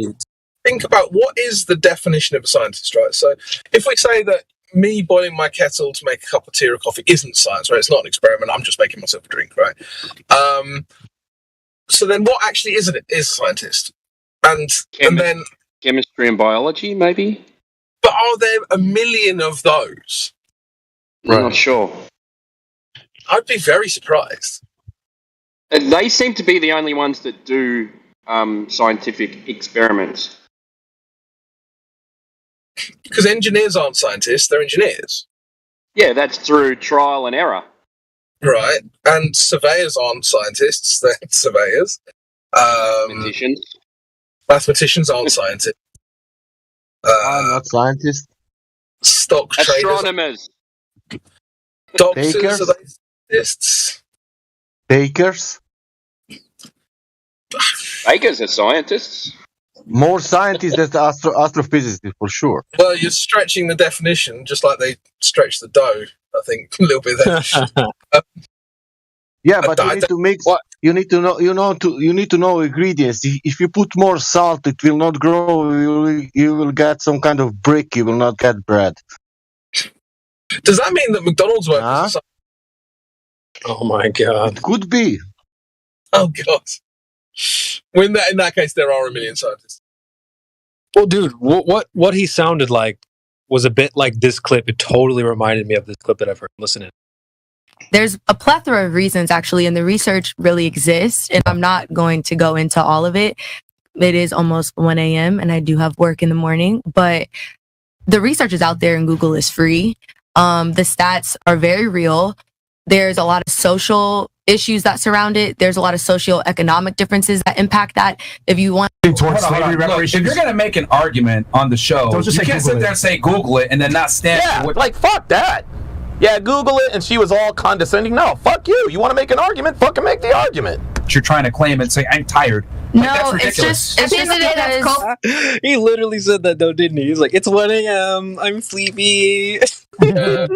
[SPEAKER 7] you think about what is the definition of a scientist, right? So, if we say that me boiling my kettle to make a cup of tea or coffee isn't science, right? It's not an experiment. I'm just making myself a drink, right? So then, what actually is a scientist? And then
[SPEAKER 2] chemistry and biology, maybe.
[SPEAKER 7] But are there a million of those?
[SPEAKER 2] I'm not sure.
[SPEAKER 7] I'd be very surprised.
[SPEAKER 2] They seem to be the only ones that do scientific experiments.
[SPEAKER 7] Because engineers aren't scientists, they're engineers.
[SPEAKER 2] Yeah, that's through trial and error.
[SPEAKER 7] Right. And surveyors aren't scientists, they're surveyors. Mathematicians aren't scientists.
[SPEAKER 3] I'm not scientists.
[SPEAKER 7] Stock traders.
[SPEAKER 2] Astronomers.
[SPEAKER 7] Doctors, are they scientists?
[SPEAKER 3] Bakers?
[SPEAKER 2] Bakers are scientists.
[SPEAKER 3] More scientists than astrophysicists, for sure.
[SPEAKER 7] Well, you're stretching the definition, just like they stretch the dough. I think a little bit there.
[SPEAKER 3] Yeah, but you need to mix. You need to know. You need to know ingredients. If you put more salt, it will not grow. You will get some kind of brick. You will not get bread.
[SPEAKER 7] Does that mean that McDonald's workers?
[SPEAKER 4] Oh my god!
[SPEAKER 3] It could be.
[SPEAKER 7] Oh god! Well, in that case, there are a million scientists.
[SPEAKER 4] Well, dude, what he sounded like was a bit like this clip. It totally reminded me of this clip that I've heard. Listen in.
[SPEAKER 12] There's a plethora of reasons, actually, and the research really exists, and I'm not going to go into all of it. It is almost 1 a.m., and I do have work in the morning, but the research is out there, and Google is free. The stats are very real. There's a lot of social issues that surround it. There's a lot of socioeconomic differences that impact that. If you want
[SPEAKER 13] towards slavery reparations, if you're going to make an argument on the show, you can't sit there and say Google it and then not stand for it.
[SPEAKER 14] Like, fuck that. Yeah, Google it, and she was all condescending. No, fuck you. You want to make an argument? Fucking make the argument.
[SPEAKER 13] You're trying to claim and say, I'm tired.
[SPEAKER 12] No, it's just because...
[SPEAKER 4] He literally said that, though, didn't he? He's like, it's 1 a.m. I'm sleepy.
[SPEAKER 3] Now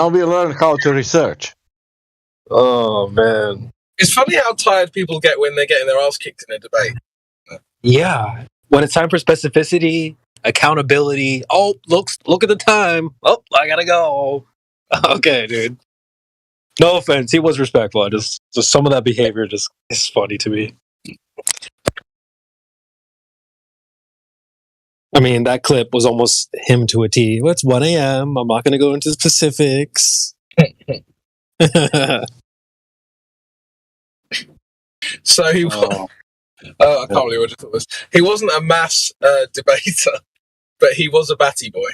[SPEAKER 3] we learn how to research.
[SPEAKER 4] Oh, man.
[SPEAKER 7] It's funny how tired people get when they're getting their ass kicked in a debate.
[SPEAKER 4] Yeah. When it's time for specificity, accountability. Oh, look at the time. Oh, I gotta go. Okay, dude. No offense. He was respectful. Just some of that behavior just is funny to me. I mean, that clip was almost him to a T. Well, it's 1 a.m. I'm not going to go into specifics.
[SPEAKER 7] So he was... I can't believe what I just thought was. He wasn't a mass debater, but he was a batty boy.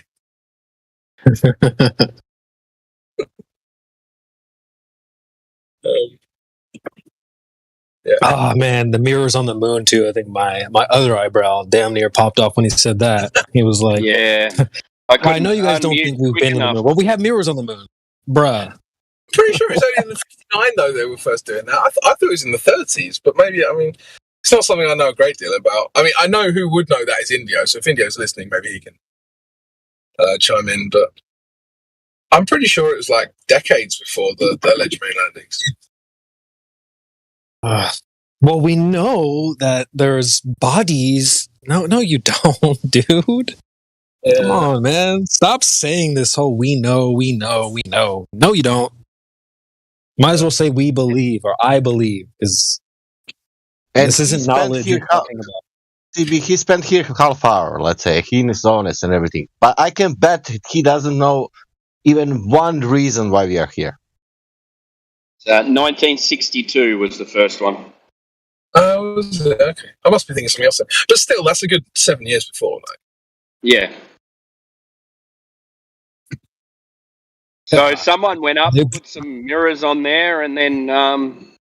[SPEAKER 7] Yeah.
[SPEAKER 4] Oh man, the mirrors on the moon too. I think my other eyebrow damn near popped off when he said that. He was like,
[SPEAKER 2] "Yeah,
[SPEAKER 4] I know you guys don't think we've been in the moon. Well, we have mirrors on the moon, bruh."
[SPEAKER 7] Pretty sure it's only in the 59 though they were first doing that. I thought it was in the 30s, but maybe it's not something I know a great deal about. I mean, I know who would know that is Indio. So if Indio's listening, maybe he can chime in. But I'm pretty sure it was like decades before the alleged moon landings.
[SPEAKER 4] Well, we know that there's bodies. No, you don't, dude. Yeah. Come on, man. Stop saying this whole we know. No, you don't. Might as well say we believe or I believe, because this isn't knowledge you're talking about.
[SPEAKER 3] He spent here half hour, let's say. He is honest and everything. But I can bet he doesn't know even one reason why we are here.
[SPEAKER 2] 1962 was the first one.
[SPEAKER 7] Was it? Okay. I must be thinking something else then. But still, that's a good 7 years before. Like.
[SPEAKER 2] Yeah. So someone went up, put some mirrors on there, and then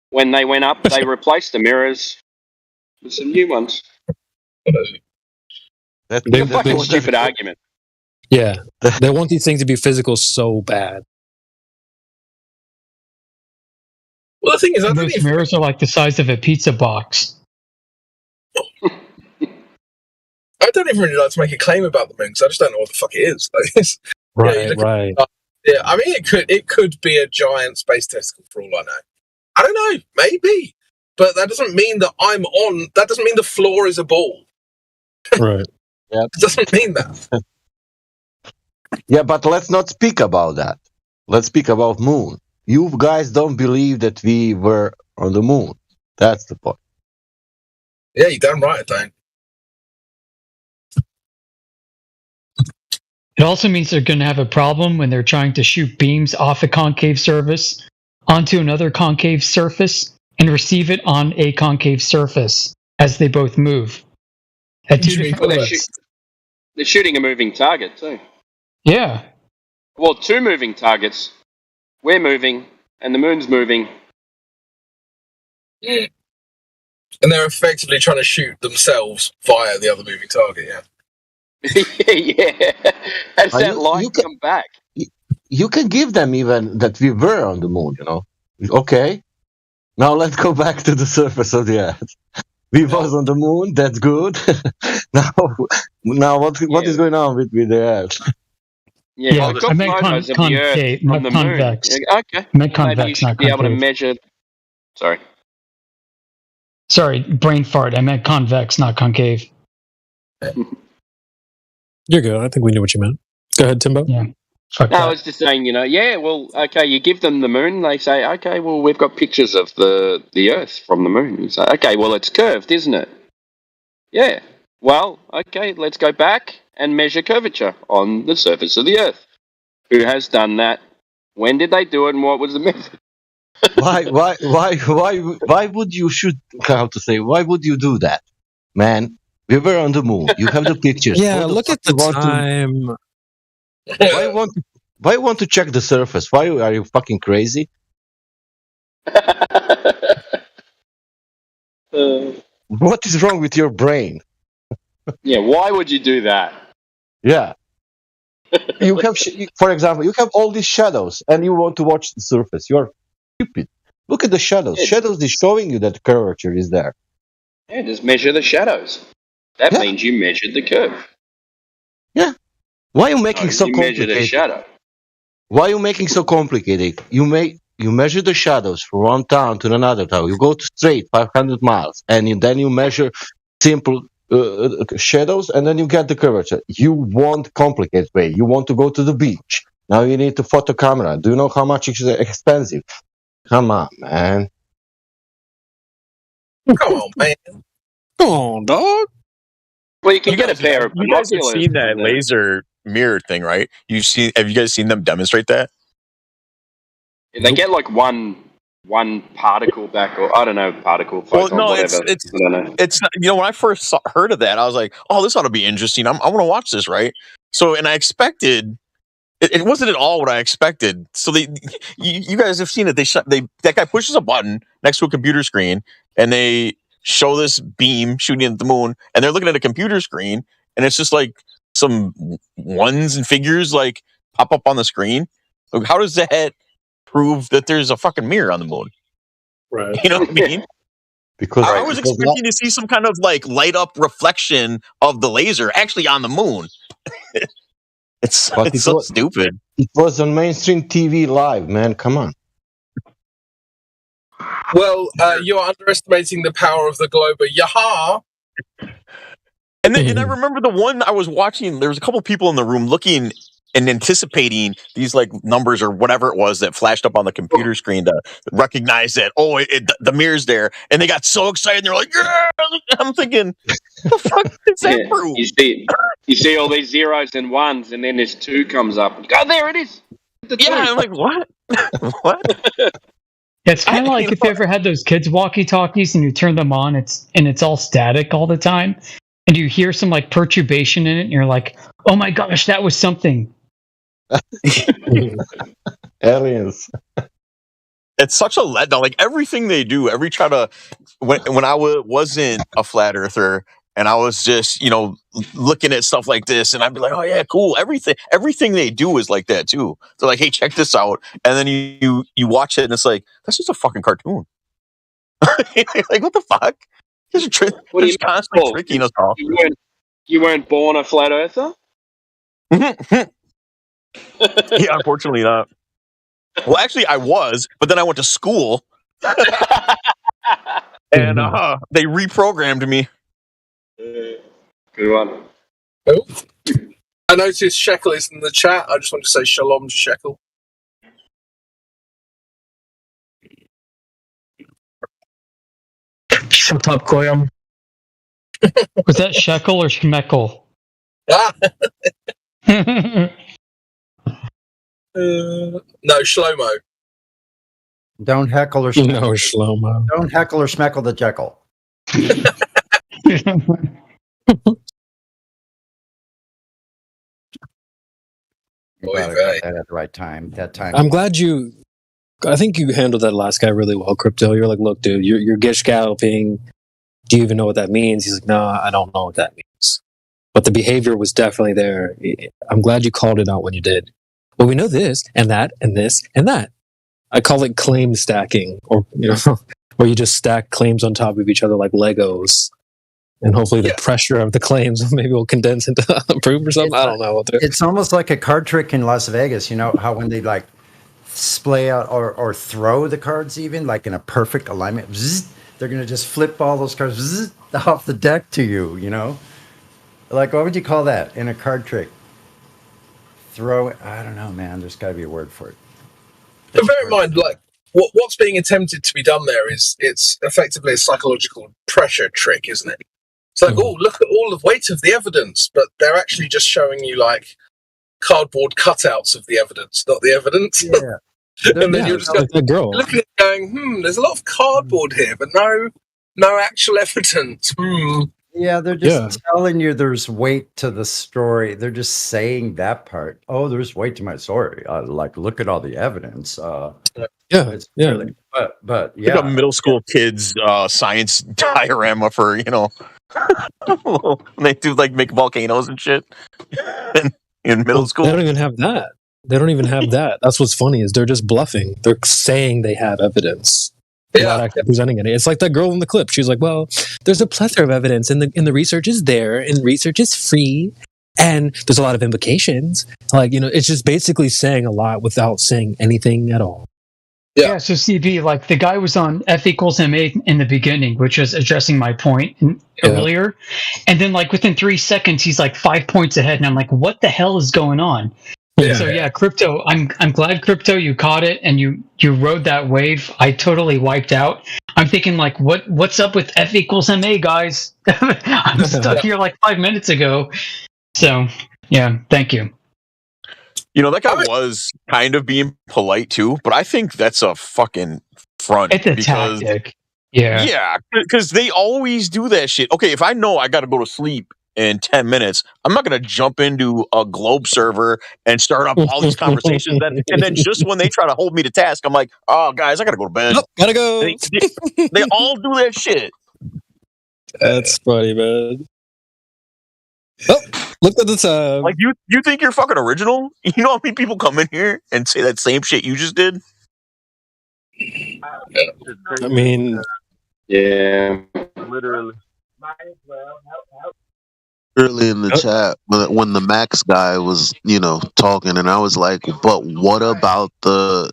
[SPEAKER 2] when they went up, they replaced the mirrors with some new ones. It's a fucking stupid argument.
[SPEAKER 4] Yeah. They want these things to be physical so bad.
[SPEAKER 7] Well, the thing is,
[SPEAKER 5] those mirrors are like the size of a pizza box.
[SPEAKER 7] I don't even really like to make a claim about the moon because I just don't know what the fuck it is. Like,
[SPEAKER 4] right.
[SPEAKER 7] Yeah, I mean, it could be a giant space testicle for all I know. I don't know, maybe, but that doesn't mean that I'm on. That doesn't mean the floor is a ball.
[SPEAKER 4] Right.
[SPEAKER 3] Yeah.
[SPEAKER 7] It doesn't mean that.
[SPEAKER 3] Yeah, but let's not speak about that. Let's speak about moon. You guys don't believe that we were on the moon. That's the point.
[SPEAKER 7] Yeah, you're damn right I don't.
[SPEAKER 5] It also means they're going to have a problem when they're trying to shoot beams off a concave surface onto another concave surface and receive it on a concave surface as they both move. At two different
[SPEAKER 2] they're shooting a moving target too.
[SPEAKER 5] Yeah.
[SPEAKER 2] Well, two moving targets. We're moving, and the moon's moving.
[SPEAKER 7] And they're effectively trying to shoot themselves via the other moving target, yeah.
[SPEAKER 2] Yeah. As that light come back.
[SPEAKER 3] you can give them even that we were on the moon. Okay. Now let's go back to the surface of the Earth. We was on the moon. That's good. now what is going on with the Earth?
[SPEAKER 2] Yeah, I've got photos of the Earth from the moon. Okay, maybe you should be able to measure.
[SPEAKER 5] Sorry, brain fart. I meant convex, not concave.
[SPEAKER 4] You're good. I think we knew what you meant. Go ahead, Timbo.
[SPEAKER 5] Yeah.
[SPEAKER 2] No, I was just saying, okay, you give them the moon, they say, okay, well, we've got pictures of the Earth from the moon. You say, okay, well, it's curved, isn't it? Yeah. Well, okay, let's go back and measure curvature on the surface of the Earth. Who has done that? When did they do it, and what was the method?
[SPEAKER 3] Why would you why would you do that, man? We were on the moon. You have the pictures.
[SPEAKER 4] Yeah, look at the time.
[SPEAKER 3] Why you want to check the surface? Why are you fucking crazy? What is wrong with your brain?
[SPEAKER 2] Yeah, why would you do that?
[SPEAKER 3] Yeah. You have, for example, you have all these shadows, and you want to watch the surface. You're stupid. Look at the shadows.
[SPEAKER 2] Yeah.
[SPEAKER 3] Shadows is showing you that curvature is there.
[SPEAKER 2] Yeah, just measure the shadows. That means you measured the curve.
[SPEAKER 3] Yeah. Why are you making so complicated?
[SPEAKER 2] Measure the shadow.
[SPEAKER 3] Why are you making so complicated? You measure the shadows from one town to another town. You go straight 500 miles, and then you measure simple shadows, and then you get the curvature. You want complicated way. You want to go to the beach. Now you need a photo camera. Do you know how much it's expensive? Come on, man.
[SPEAKER 7] Come on, man.
[SPEAKER 4] Come on, dog.
[SPEAKER 2] Well, you can get a pair of binoculars.
[SPEAKER 14] You guys have seen that laser mirror thing, right? Have you guys seen them demonstrate that?
[SPEAKER 2] They get like one particle back, or I don't know, particle, photon, whatever.
[SPEAKER 14] It's not, when I first heard of that, I was like, oh, this ought to be interesting. I want to watch this, right? So, and I expected, it wasn't at all what I expected. So you guys have seen it. That guy pushes a button next to a computer screen, and they show this beam shooting at the moon, and they're looking at a computer screen, and it's just like some ones and figures like pop up on the screen. Like, how does that prove that there's a fucking mirror on the moon?
[SPEAKER 4] Right.
[SPEAKER 14] You know what I mean?
[SPEAKER 3] Because
[SPEAKER 14] I was expecting to see some kind of like light up reflection of the laser actually on the moon. It's so stupid.
[SPEAKER 3] It was on mainstream TV live, man. Come on.
[SPEAKER 7] Well, you're underestimating the power of the globe. Yaha!
[SPEAKER 14] And I remember the one I was watching, there was a couple people in the room looking and anticipating these like numbers or whatever it was that flashed up on the computer screen to recognize that, the mirror's there. And they got so excited. They're like, yeah! I'm thinking, the fuck is that proof?
[SPEAKER 2] You see all these zeros and ones, and then this 2 comes up. Oh, there it is.
[SPEAKER 14] I'm like, what? What?
[SPEAKER 5] It's kind of like if you ever had those kids walkie-talkies and you turn them on, it's all static all the time, and you hear some like perturbation in it, and you're like, "Oh my gosh, that was something."
[SPEAKER 3] Aliens.
[SPEAKER 14] It's such a letdown. Like everything they do, when I wasn't a flat earther and I was just looking at stuff like this, and I'd be like, oh yeah, cool. Everything they do is like that too. They're like, hey, check this out, and then you watch it, and it's like, that's just a fucking cartoon. Like, what the fuck? They're just constantly tricking us all.
[SPEAKER 2] You weren't born a flat earther?
[SPEAKER 14] Yeah, unfortunately not. Well, actually, I was, but then I went to school, and they reprogrammed me.
[SPEAKER 2] Good one.
[SPEAKER 7] Oh. I noticed Shekel is in the chat. I just want to say shalom to Shekel.
[SPEAKER 15] Shut up, Goyam.
[SPEAKER 5] Was that Shekel or Schmeckle?
[SPEAKER 7] No, Shlomo.
[SPEAKER 9] Don't heckle or schmeckle.
[SPEAKER 4] No, Shlomo.
[SPEAKER 9] Don't heckle or schmeckle the Jekyll. That at the right time.
[SPEAKER 4] I'm glad I think you handled that last guy really well, Crypto. You're like, look, dude, you're Gish Galloping. Do you even know what that means? He's like, no, I don't know what that means. But the behavior was definitely there. I'm glad you called it out when you did. well, we know this and that and this and that. I call it claim stacking, or where you just stack claims on top of each other like Legos, and hopefully the pressure of the claims maybe will condense into a proof or something. I don't know.
[SPEAKER 9] It's almost like a card trick in Las Vegas. You know how when they like splay out or throw the cards even like in a perfect alignment, they're gonna just flip all those cards off the deck to you. You know, like what would you call that in a card trick? Throw. I don't know, man. There's got to be a word for it.
[SPEAKER 7] But bear in mind, like what's being attempted to be done there is it's effectively a psychological pressure trick, isn't it? It's like, oh, look at all the weight of the evidence, but they're actually just showing you like cardboard cutouts of the evidence, not the evidence.
[SPEAKER 9] Yeah.
[SPEAKER 7] And then you're just looking at it going, there's a lot of cardboard here, but no actual evidence.
[SPEAKER 9] Yeah, they're just telling you there's weight to the story. They're just saying that part. Oh, there's weight to my story. Like, look at all the evidence. Really, but yeah,
[SPEAKER 14] like a middle school kids science diorama for when they do like make volcanoes and shit in middle school.
[SPEAKER 4] They don't even have that. That's what's funny is they're just bluffing. They're saying they have evidence. Not actually presenting any. It's like that girl in the clip. She's like, "Well, there's a plethora of evidence, and the research is there, and research is free, and there's a lot of implications." Like, it's just basically saying a lot without saying anything at all.
[SPEAKER 5] Yeah. So CB, like the guy was on F equals MA in the beginning, which was addressing my point earlier, and then like within 3 seconds, he's like 5 points ahead, and I'm like, "What the hell is going on?" So crypto. I'm glad crypto you caught it and you rode that wave. I totally wiped out. I'm thinking like, what's up with F equals MA, guys? I'm stuck here like 5 minutes ago. So yeah, thank you.
[SPEAKER 14] That guy was kind of being polite too, but I think that's a fucking front.
[SPEAKER 5] It's a tactic.
[SPEAKER 14] Yeah, because they always do that shit. Okay, if I know I got to go to sleep in 10 minutes, I'm not going to jump into a Globe server and start up all these conversations. And then just when they try to hold me to task, I'm like, oh, guys, I got to go to bed.
[SPEAKER 4] Nope, gotta go.
[SPEAKER 14] They all do that shit.
[SPEAKER 4] That's funny, man. Oh, look at the time.
[SPEAKER 14] Like, you think you're fucking original? You know how many people come in here and say that same shit you just did?
[SPEAKER 4] I mean...
[SPEAKER 2] Yeah.
[SPEAKER 15] Literally. Early in the chat, when the Max guy was, talking, and I was like, but what about the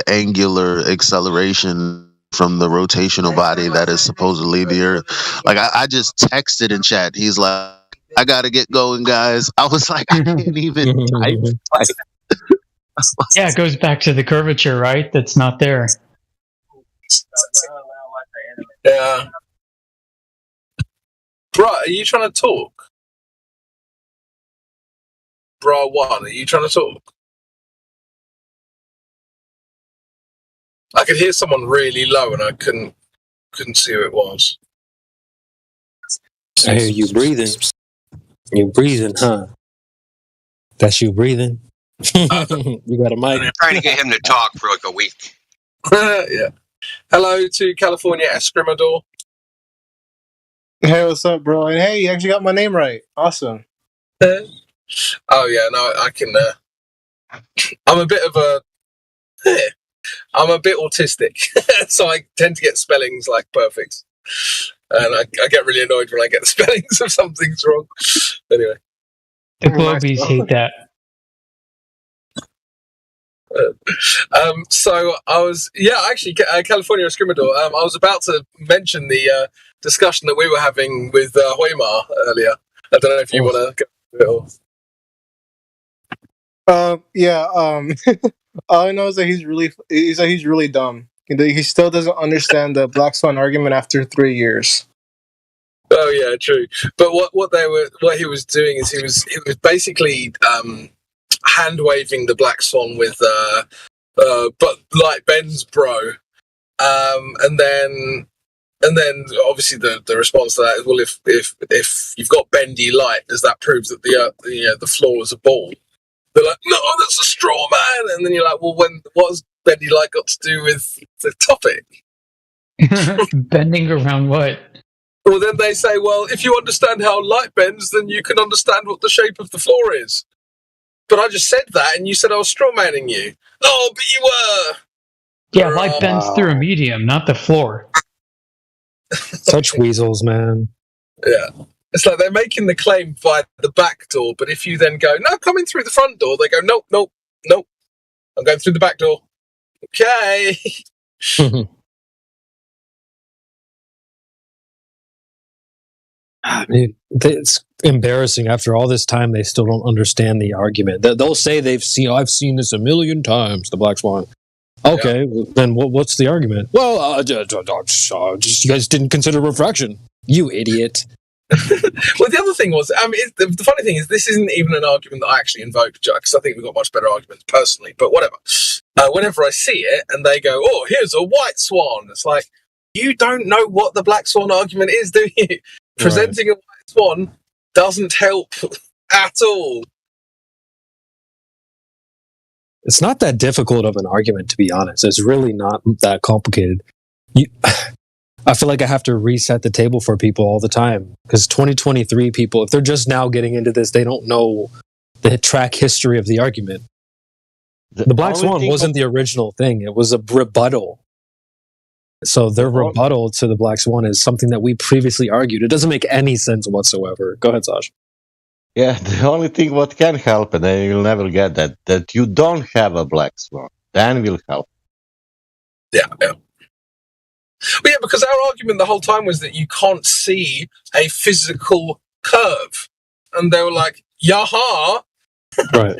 [SPEAKER 15] angular acceleration from the rotational body that is supposedly the Earth? Like, I just texted in chat. He's like, I gotta get going, guys. I was like, I can't even type.
[SPEAKER 5] Yeah, it goes back to the curvature, right? That's not there.
[SPEAKER 7] Yeah. Right, are you trying to talk? Bra 1, are you trying to talk? I could hear someone really low and I couldn't see who it was.
[SPEAKER 4] I hear you breathing. You breathing, huh? That's you breathing? You got a mic?
[SPEAKER 11] I'm trying to get him to talk for like a week.
[SPEAKER 7] Yeah. Hello to California Escrimador.
[SPEAKER 16] Hey, what's up, bro? And hey, you actually got my name right. Awesome.
[SPEAKER 7] Oh yeah, no, I can. I'm a bit autistic, so I tend to get spellings like perfect, and I get really annoyed when I get the spellings of something's wrong. Anyway,
[SPEAKER 5] the Globies hate that.
[SPEAKER 7] So I was, actually, California Escrimador. I was about to mention the discussion that we were having with Hoymar earlier. I don't know if you want to go.
[SPEAKER 16] All I know is that he's really dumb. He still doesn't understand the Black Swan argument after 3 years.
[SPEAKER 7] Oh yeah, true. But what he was doing is he was basically hand waving the Black Swan with but like Ben's bro, and then obviously the response to that is, well, if you've got bendy light, does that prove that the floor is a ball? They're like, no, that's a straw man. And then you're like, well, what has bendy light got to do with the topic?
[SPEAKER 5] Bending around what?
[SPEAKER 7] Well, then they say, well, if you understand how light bends, then you can understand what the shape of the floor is. but I just said that, and you said I was strawmanning you. Oh, but you were.
[SPEAKER 5] Yeah, light bends through a medium, not the floor.
[SPEAKER 4] Such weasels, man.
[SPEAKER 7] Yeah. It's like they're making the claim via the back door, but if you then go, no, come in through the front door, they go, nope, nope, nope. I'm going through the back door. Okay.
[SPEAKER 4] I mean, it's embarrassing. After all this time, they still don't understand the argument. They'll say I've seen this a million times, the Black Swan. Okay, well, then what's the argument? Well, just you guys didn't consider refraction. You idiot.
[SPEAKER 7] Well, the other thing was, the funny thing is, this isn't even an argument that I actually invoked, because I think we've got much better arguments personally, but whatever. Whenever I see it, and they go, oh, here's a white swan, it's like, you don't know what the Black Swan argument is, do you? Right. Presenting a white swan doesn't help at all.
[SPEAKER 4] It's not that difficult of an argument, to be honest. It's really not that complicated. I feel like I have to reset the table for people all the time, because 2023 people, if they're just now getting into this, they don't know the track history of the argument. The Black Swan wasn't the original thing. It was a rebuttal. So their rebuttal to the Black Swan is something that we previously argued. It doesn't make any sense whatsoever. Go ahead, Sash.
[SPEAKER 3] Yeah, the only thing what can help, and you'll never get that you don't have a Black Swan. Then will help.
[SPEAKER 7] Yeah. Well, yeah, because our argument the whole time was that you can't see a physical curve. And they were like, yaha!
[SPEAKER 4] Right.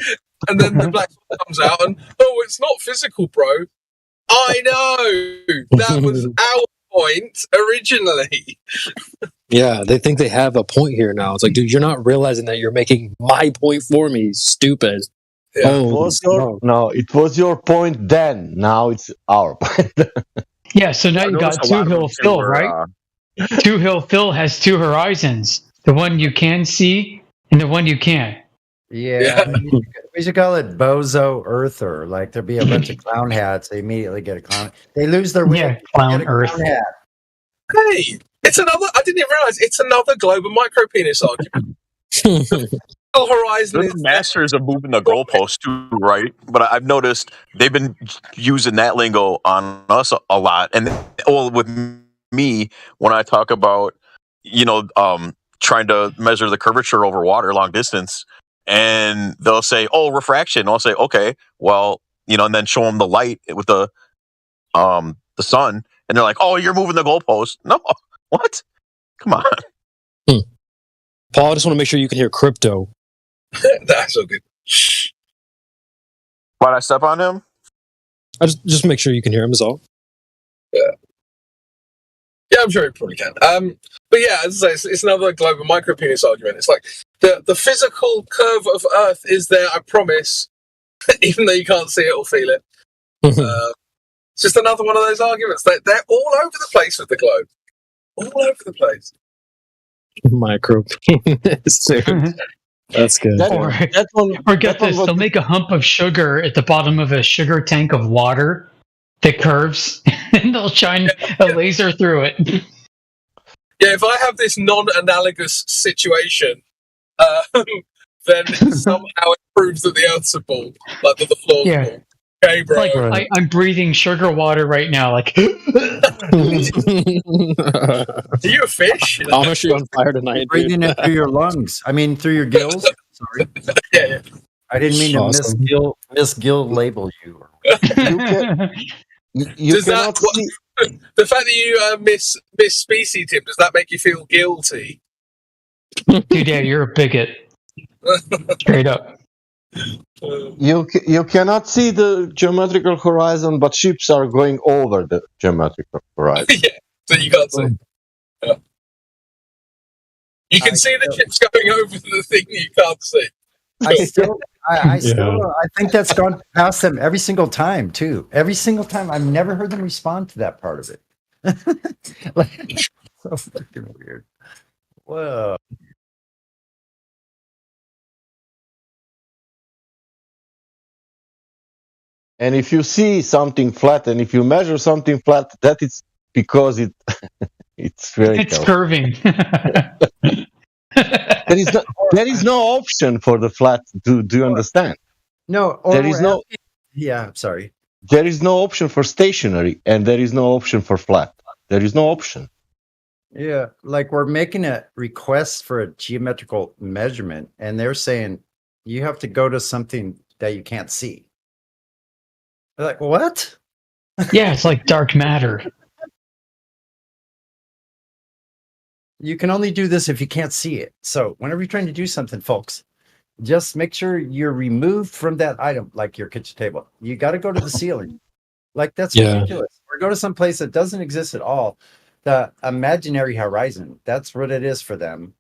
[SPEAKER 7] And then the Black Swan comes out and, oh, it's not physical, bro. I know! That was our point originally.
[SPEAKER 4] Yeah, they think they have a point here now. It's like, dude, you're not realizing that you're making my point for me, stupid.
[SPEAKER 3] Yeah. It was your point then. Now it's our point.
[SPEAKER 5] Yeah, so now you got Two Hill Phil, right? Two Hill Phil has two horizons. The one you can see and the one you can't.
[SPEAKER 9] Yeah. We should call it Bozo Earther. Like there'd be a bunch of clown hats. They immediately get a clown. They lose their wig.
[SPEAKER 5] Yeah, clown Earth.
[SPEAKER 7] Clown hat. Hey, it's another. I didn't even realize it's another global micropenis argument. Horizon
[SPEAKER 14] They're the masters of moving the goalpost too, right? But I've noticed they've been using that lingo on us a lot, and with me when I talk about trying to measure the curvature over water long distance. And they'll say, "Oh, refraction." I'll say, "Okay, well, and then show them the light with the sun, and they're like, "Oh, you're moving the goalpost." No, what? Come on,
[SPEAKER 4] Paul. I just want to make sure you can hear crypto.
[SPEAKER 7] That's so good.
[SPEAKER 14] Why'd I step on him?
[SPEAKER 4] I just make sure you can hear him. Is all.
[SPEAKER 7] Yeah, I'm sure he probably can. But yeah, as I say, it's another global micropenis argument. It's like the physical curve of Earth is there, I promise, even though you can't see it or feel it. It's just another one of those arguments. They're all over the place with the globe. All over the place.
[SPEAKER 4] Micropenis, dude. That's good.
[SPEAKER 5] Or get this, they'll make a hump of sugar at the bottom of a sugar tank of water that curves, and they'll shine a laser through it.
[SPEAKER 7] Yeah, if I have this non-analogous situation, then somehow it proves that the Earth's a ball, like that the floor's a ball. Okay, bro.
[SPEAKER 5] Like I'm breathing sugar water right now. Like,
[SPEAKER 7] are you a fish?
[SPEAKER 4] I'm actually on fire tonight.
[SPEAKER 9] Breathing it through your lungs. I mean, through your gills. Sorry.
[SPEAKER 7] Yeah.
[SPEAKER 9] I didn't mean to misgill label you.
[SPEAKER 7] You cannot see. The fact that you miss species, Tim, does that make you feel guilty?
[SPEAKER 5] Dude, yeah, you're a bigot. Straight up.
[SPEAKER 3] You cannot see the geometrical horizon, but ships are going over the geometrical horizon.
[SPEAKER 7] Yeah, so you can't see. Yeah. You can see the ships going over the thing you can't see.
[SPEAKER 9] I think that's gone past them every single time too. Every single time, I've never heard them respond to that part of it. So fucking weird. Whoa.
[SPEAKER 3] And if you see something flat, and if you measure something flat, that is because it's very
[SPEAKER 5] curving.
[SPEAKER 3] there is no option for the flat. Do you understand?
[SPEAKER 9] No,
[SPEAKER 3] there is no.
[SPEAKER 9] Yeah, sorry.
[SPEAKER 3] There is no option for stationary, and there is no option for flat. There is no option.
[SPEAKER 9] Yeah, like we're making a request for a geometrical measurement, and they're saying you have to go to something that you can't see. They're like, what?
[SPEAKER 5] Yeah, it's like dark matter.
[SPEAKER 9] You can only do this if you can't see it. So whenever you're trying to do something, folks, just make sure you're removed from that item, like your kitchen table. You got to go to the ceiling. Like, that's ridiculous. Or go to some place that doesn't exist at all. The imaginary horizon, that's what it is for them.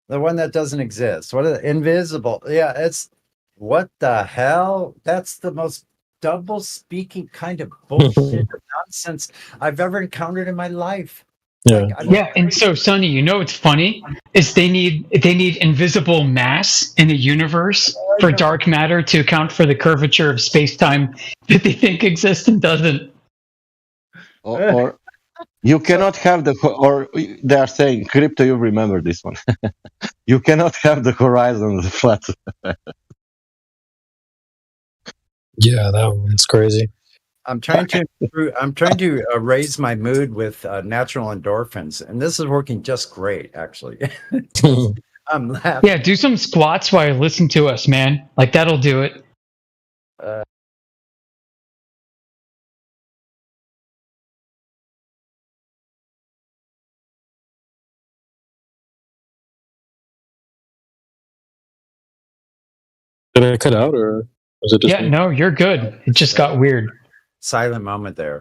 [SPEAKER 9] The one that doesn't exist. What is invisible? Yeah, it's what the hell? That's the most double speaking kind of bullshit nonsense I've ever encountered in my life.
[SPEAKER 5] Yeah, and so Sonny, you know what's funny is they need invisible mass in the universe for dark matter to account for the curvature of space-time that they think exists and doesn't.
[SPEAKER 3] Or you cannot have or they are saying, Crypto, you remember this one. You cannot have the horizon flat.
[SPEAKER 4] Yeah, that one's crazy.
[SPEAKER 9] I'm trying to raise my mood with natural endorphins, and this is working just great, actually. I'm laughing.
[SPEAKER 5] Yeah, do some squats while you listen to us, man. Like, that'll do it.
[SPEAKER 4] Did I cut out, or was it just
[SPEAKER 5] me? No, you're good. It just got weird.
[SPEAKER 9] Silent moment there.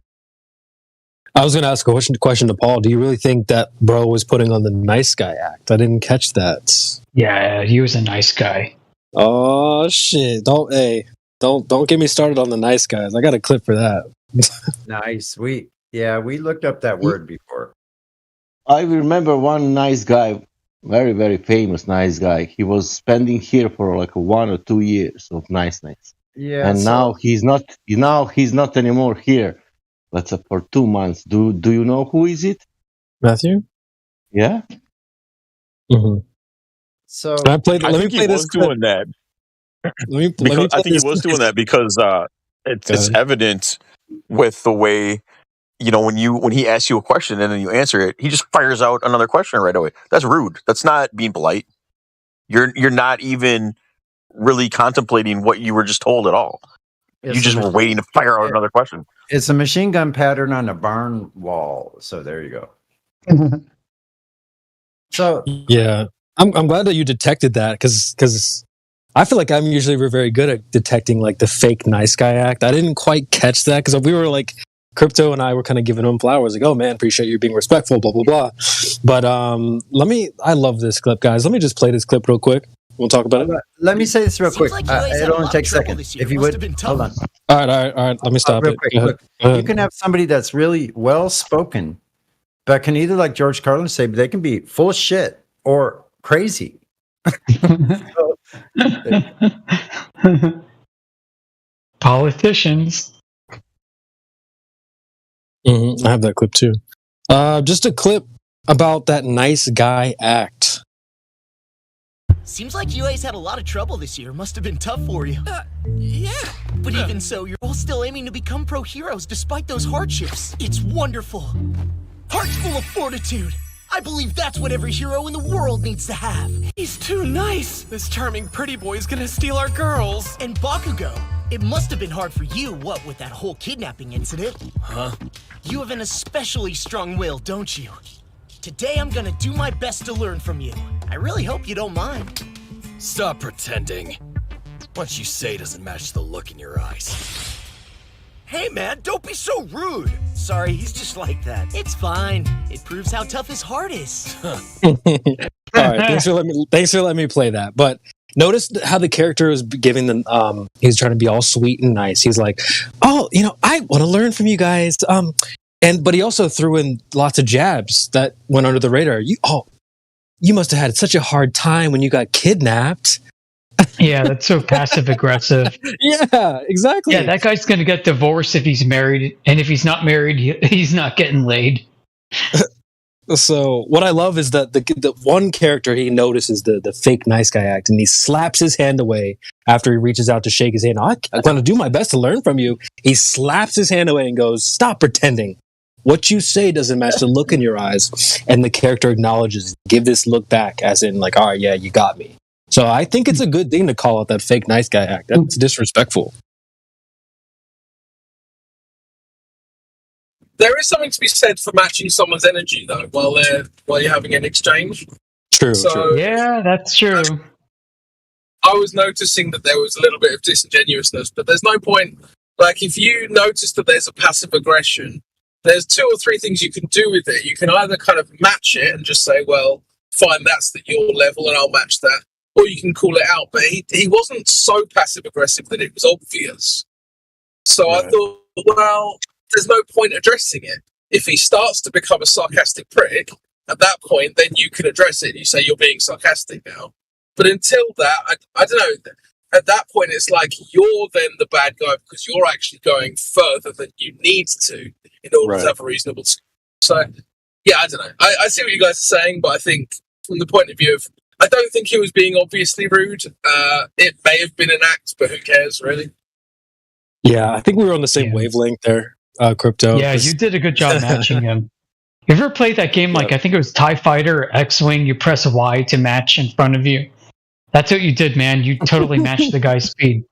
[SPEAKER 4] I was going to ask a question to Paul. Do you really think that bro was putting on the nice guy act? I didn't catch that.
[SPEAKER 5] Yeah, he was a nice guy.
[SPEAKER 4] Oh shit! Don't get me started on the nice guys. I got a clip for that.
[SPEAKER 9] Nice. We looked up that word before.
[SPEAKER 3] I remember one nice guy, very, very famous nice guy. He was spending here for like 1 or 2 years of niceness.
[SPEAKER 9] Yeah.
[SPEAKER 3] And now he's not anymore here. Let's say for 2 months. Do you know who is it?
[SPEAKER 4] Matthew?
[SPEAKER 3] Yeah.
[SPEAKER 4] Mm-hmm.
[SPEAKER 9] So
[SPEAKER 14] I think he was doing that. I think he was doing that because it's evident with the way, you know, when he asks you a question and then you answer it, he just fires out another question right away. That's rude. That's not being polite. You're not even really contemplating what you were just told at all. You just were waiting to fire out another question.
[SPEAKER 9] It's a machine gun pattern on a barn wall. So there you go. So
[SPEAKER 4] yeah, I'm glad that you detected that because I feel like I'm usually very good at detecting like the fake nice guy act. I didn't quite catch that because we were like Crypto and I were kind of giving him flowers like, oh man, appreciate you being respectful, blah blah blah. But I love this clip, guys. Let me just play this clip real quick. We'll talk about it.
[SPEAKER 9] Let me say this real quick. It only takes a second. If you would, hold on.
[SPEAKER 4] All right. Let me stop
[SPEAKER 9] real
[SPEAKER 4] it.
[SPEAKER 9] Quick, look, you can have somebody that's really well spoken, but can either, like George Carlin say, they can be full of shit or crazy.
[SPEAKER 5] Politicians.
[SPEAKER 4] I have that clip too. Just a clip about that nice guy act.
[SPEAKER 17] Seems like UA's had a lot of trouble this year. Must have been tough for you. Yeah. But even so, you're all still aiming to become pro heroes despite those hardships. It's wonderful. Hearts full of fortitude. I believe that's what every hero in the world needs to have.
[SPEAKER 18] He's too nice. This charming pretty boy is gonna steal our girls.
[SPEAKER 17] And Bakugo, it must have been hard for you, what, with that whole kidnapping incident?
[SPEAKER 18] Huh?
[SPEAKER 17] You have an especially strong will, don't you? Today I'm gonna do my best to learn from you. I really hope you don't mind.
[SPEAKER 18] Stop pretending. What you say doesn't match the look in your eyes.
[SPEAKER 17] Hey man, don't be so rude. Sorry, he's just like that. It's fine. It proves how tough his heart is.
[SPEAKER 4] All right, thanks for letting me play that. But notice how the character is giving them. He's trying to be all sweet and nice. He's like, "Oh, I want to learn from you guys." But he also threw in lots of jabs that went under the radar. You must have had such a hard time when you got kidnapped.
[SPEAKER 5] Yeah, that's so passive aggressive.
[SPEAKER 4] Yeah, exactly.
[SPEAKER 5] Yeah, that guy's going to get divorced if he's married, and if he's not married, he's not getting laid.
[SPEAKER 4] So what I love is that the one character, he notices the fake nice guy act, and he slaps his hand away after he reaches out to shake his hand. I'm going to do my best to learn from you. He slaps his hand away and goes, "Stop pretending. What you say doesn't match the look in your eyes." And the character acknowledges, give this look back, as in like, "All right, yeah, you got me." So I think it's a good thing to call out that fake nice guy act. That's disrespectful.
[SPEAKER 7] There is something to be said for matching someone's energy, though, while you're having an exchange.
[SPEAKER 4] True.
[SPEAKER 5] Yeah, that's true.
[SPEAKER 7] I was noticing that there was a little bit of disingenuousness, but there's no point. Like, if you notice that there's a passive aggression, there's 2 or 3 things you can do with it. You can either kind of match it and just say, well, fine, that's at your level and I'll match that. Or you can call it out. But he wasn't so passive aggressive that it was obvious. So I thought, well, there's no point addressing it. If he starts to become a sarcastic prick, at that point, then you can address it. You say you're being sarcastic now. But until that, I don't know. At that point, it's like you're then the bad guy because you're actually going further than you need to in order to have a reasonable. So, yeah, I don't know. I see what you guys are saying, but I think from the point of view of, I don't think he was being obviously rude. It may have been an act, but who cares, really?
[SPEAKER 4] Yeah, I think we were on the same wavelength there, Crypto.
[SPEAKER 5] Yeah, you did a good job matching him. You ever played that game like, I think it was TIE Fighter or X-Wing, you press Y to match in front of you? That's what you did, man. You totally matched the guy's speed.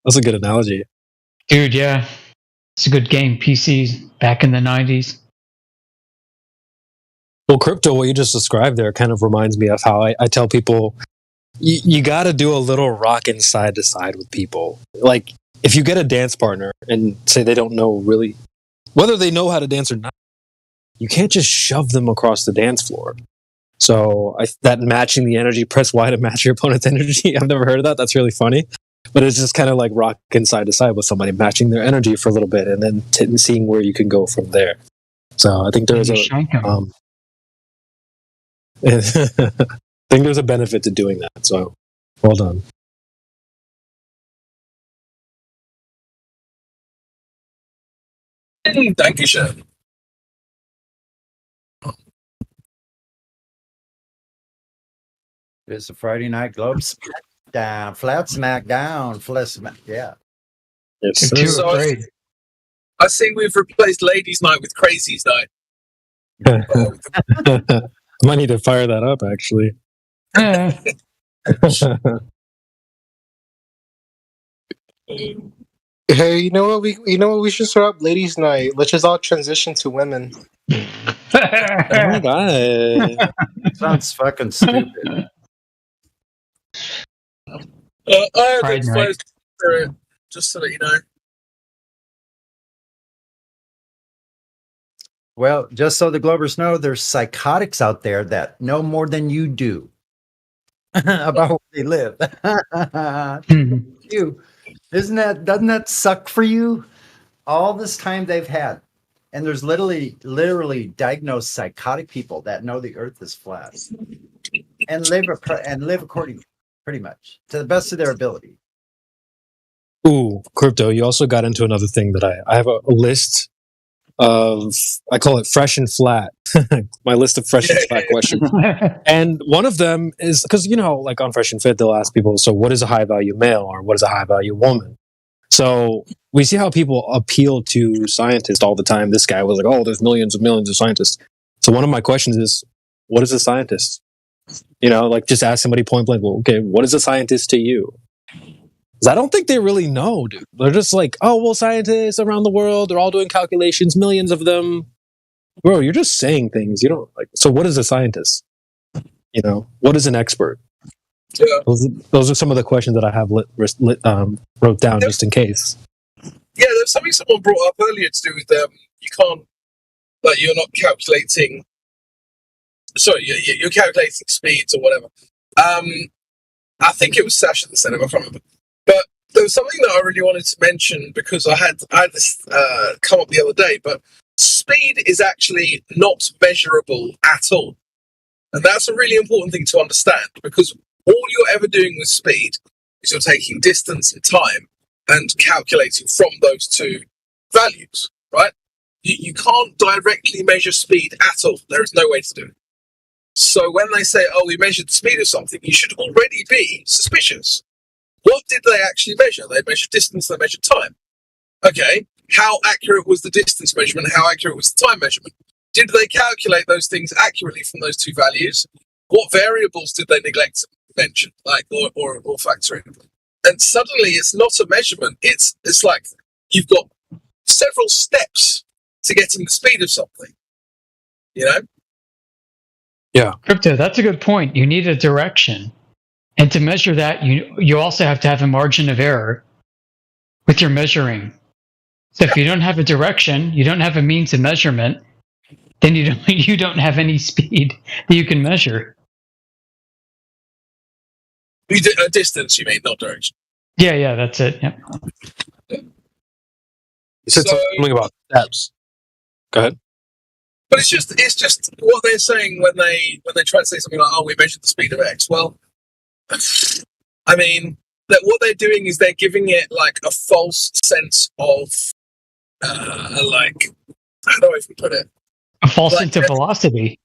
[SPEAKER 4] That's a good analogy.
[SPEAKER 5] Dude, yeah. It's a good game. PCs back in the 90s.
[SPEAKER 4] Well, Crypto, what you just described there kind of reminds me of how I tell people, you got to do a little rocking side to side with people. Like, if you get a dance partner and say they don't know really whether they know how to dance or not, you can't just shove them across the dance floor. So that matching the energy, press Y to match your opponent's energy. I've never heard of that. That's really funny. But it's just kind of like rocking side to side with somebody, matching their energy for a little bit and then seeing where you can go from there. So I think there's I think there's a benefit to doing that. So well done.
[SPEAKER 7] Thank you, sir.
[SPEAKER 9] It's a Friday night globe down, flat smack down, flat smack. Yeah.
[SPEAKER 4] Yes,
[SPEAKER 7] So I see we've replaced ladies' night with crazies night.
[SPEAKER 4] I might need to fire that up, actually.
[SPEAKER 16] Hey, you know what we should start up? Ladies' night. Let's just all transition to women.
[SPEAKER 4] Oh my god.
[SPEAKER 9] Sounds fucking stupid.
[SPEAKER 7] I had exposed for it, just so that you know.
[SPEAKER 9] Well, just so the Globers know, there's psychotics out there that know more than you do about where they live. You. Doesn't that suck for you? All this time they've had. And there's literally diagnosed psychotic people that know the earth is flat and live accordingly, pretty much, to the best of their ability.
[SPEAKER 4] Ooh, Crypto, you also got into another thing that I have a list of, I call it fresh and flat. My list of fresh and flat questions. And one of them is, because, like on Fresh and Fit, they'll ask people, so what is a high value male or what is a high value woman? So we see how people appeal to scientists all the time. This guy was like, oh, there's millions of scientists. So one of my questions is, what is a scientist? Like just ask somebody point blank, well, okay, what is a scientist to you? Because I don't think they really know, dude. They're just like, oh, well, scientists around the world, they're all doing calculations, millions of them. Bro, you're just saying things. You don't like. So what is a scientist? What is an expert?
[SPEAKER 7] Yeah.
[SPEAKER 4] Those are some of the questions that I have wrote down just in case.
[SPEAKER 7] Yeah, there's something someone brought up earlier to do with you can't, like, you're not calculating. Sorry, you're calculating speeds or whatever. I think it was Sasha that said it. I can't remember. But there was something that I really wanted to mention because I had this come up the other day. But speed is actually not measurable at all, and that's a really important thing to understand because all you're ever doing with speed is you're taking distance and time and calculating from those two values, right? You can't directly measure speed at all. There is no way to do it. So when they say, oh, we measured the speed of something, you should already be suspicious. What did they actually measure? They measured distance, they measured time. Okay, how accurate was the distance measurement? How accurate was the time measurement? Did they calculate those things accurately from those two values? What variables did they neglect to mention, or factor in? And suddenly it's not a measurement. It's like you've got several steps to getting the speed of something. You know?
[SPEAKER 4] Yeah.
[SPEAKER 5] Crypto, that's a good point. You need a direction. And to measure that, you also have to have a margin of error with your measuring. So if you don't have a direction, you don't have a means of measurement, then you don't have any speed that you can measure.
[SPEAKER 7] A distance, you mean, not direction.
[SPEAKER 5] Yeah, that's it. Yep.
[SPEAKER 4] You said something about steps. Go ahead.
[SPEAKER 7] But it's just what they're saying when they try to say something like, "Oh, we measured the speed of X." Well, I mean, that what they're doing is they're giving it like a false sense of like, how do I even put it?
[SPEAKER 5] A false sense of velocity.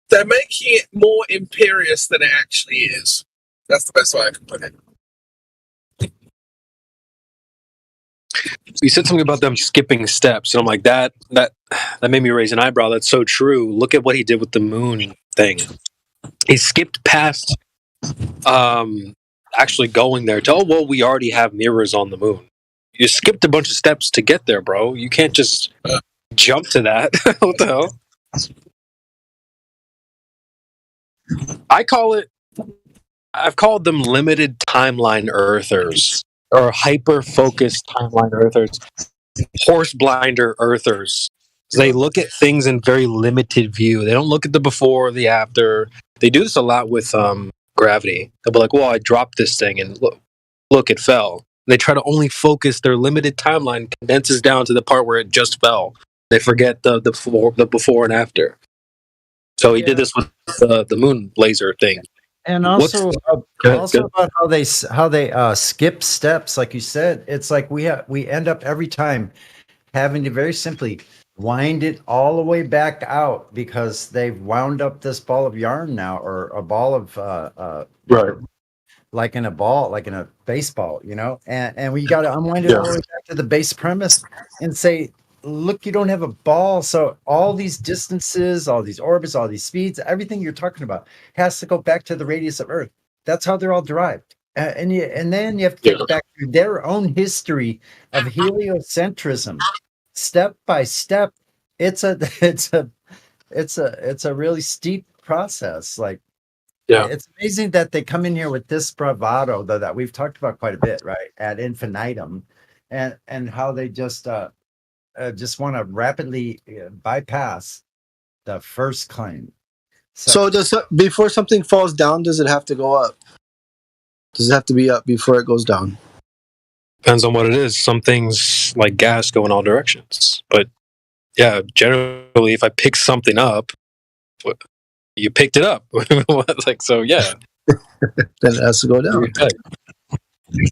[SPEAKER 7] They're making it more imperious than it actually is. That's the best way I can put it.
[SPEAKER 4] You said something about them skipping steps, and I'm like, that made me raise an eyebrow. That's so true. Look at what he did with the moon thing. He skipped past actually going there to, oh, well, we already have mirrors on the moon. You skipped a bunch of steps to get there, bro. You can't just jump to that. What the hell? I've called them limited timeline earthers, or hyper-focused timeline earthers, horse blinder earthers. They look at things in very limited view. They don't look at the before or the after. They do this a lot with gravity. They'll be like, well, I dropped this thing, and look, it fell. They try to only focus their limited timeline, condenses down to the part where it just fell. They forget the before and after. So he did this with the moon laser thing.
[SPEAKER 9] And also about how they skip steps, like you said. It's like we end up every time having to very simply wind it all the way back out because they've wound up this ball of yarn now, or a ball of
[SPEAKER 4] right,
[SPEAKER 9] like in a baseball, you know. And we got to unwind it all the way back to the base premise and say, look, you don't have a ball, so all these distances, all these orbits, all these speeds, everything you're talking about has to go back to the radius of Earth. That's how they're all derived. And then you have to get back to their own history of heliocentrism, step by step. It's a really steep process. Like, it's amazing that they come in here with this bravado that we've talked about quite a bit, right? Ad infinitum, and how they just want to rapidly bypass the first claim.
[SPEAKER 16] So before something falls down, does it have to go up? Does it have to be up before it goes down?
[SPEAKER 4] Depends on what it is. Some things like gas go in all directions. But yeah, generally, if I pick something up, you picked it up. Like, so yeah.
[SPEAKER 16] Then it has to go down.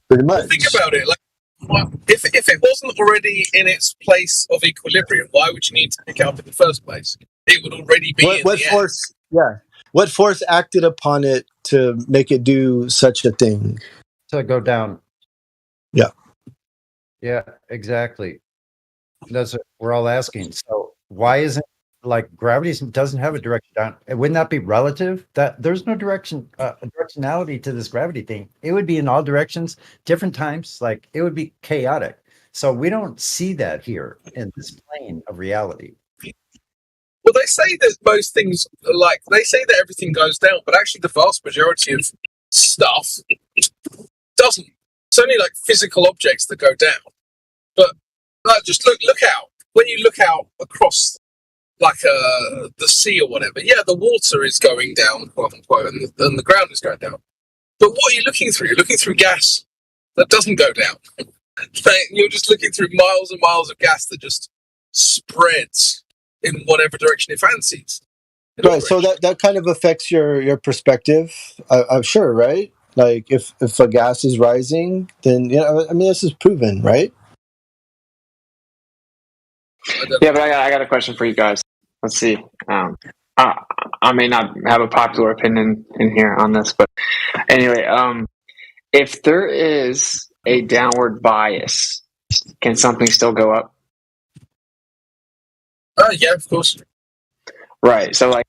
[SPEAKER 16] Pretty much.
[SPEAKER 7] Think about it. Like, if it wasn't already in its place of equilibrium, why would you need to pick it up in the first place? It would already be
[SPEAKER 16] what force? Yeah. What force acted upon it to make it do such a thing?
[SPEAKER 9] To go down.
[SPEAKER 16] Yeah.
[SPEAKER 9] Yeah, exactly. That's what we're all asking. So why isn't, like, gravity doesn't have a direction down? Wouldn't that be relative? That there's no directionality to this gravity thing. It would be in all directions, different times. Like, it would be chaotic. So we don't see that here in this plane of reality.
[SPEAKER 7] Well, they say that most things, like, they say that everything goes down, but actually the vast majority of stuff doesn't. It's only like physical objects that go down. But just look out. When you look out across, like, the sea or whatever, yeah, the water is going down, quote unquote, and the ground is going down. But what are you looking through? You're looking through gas that doesn't go down. You're just looking through miles and miles of gas that just spreads in whatever direction it fancies.
[SPEAKER 16] Right, so that kind of affects your perspective, I'm sure, right? Like, if a gas is rising, then, you know, I mean, this is proven, right?
[SPEAKER 19] Yeah, but I got a question for you guys. Let's see. I may not have a popular opinion in here on this, but anyway, if there is a downward bias, can something still go up?
[SPEAKER 7] Yeah, of course.
[SPEAKER 19] Right. So like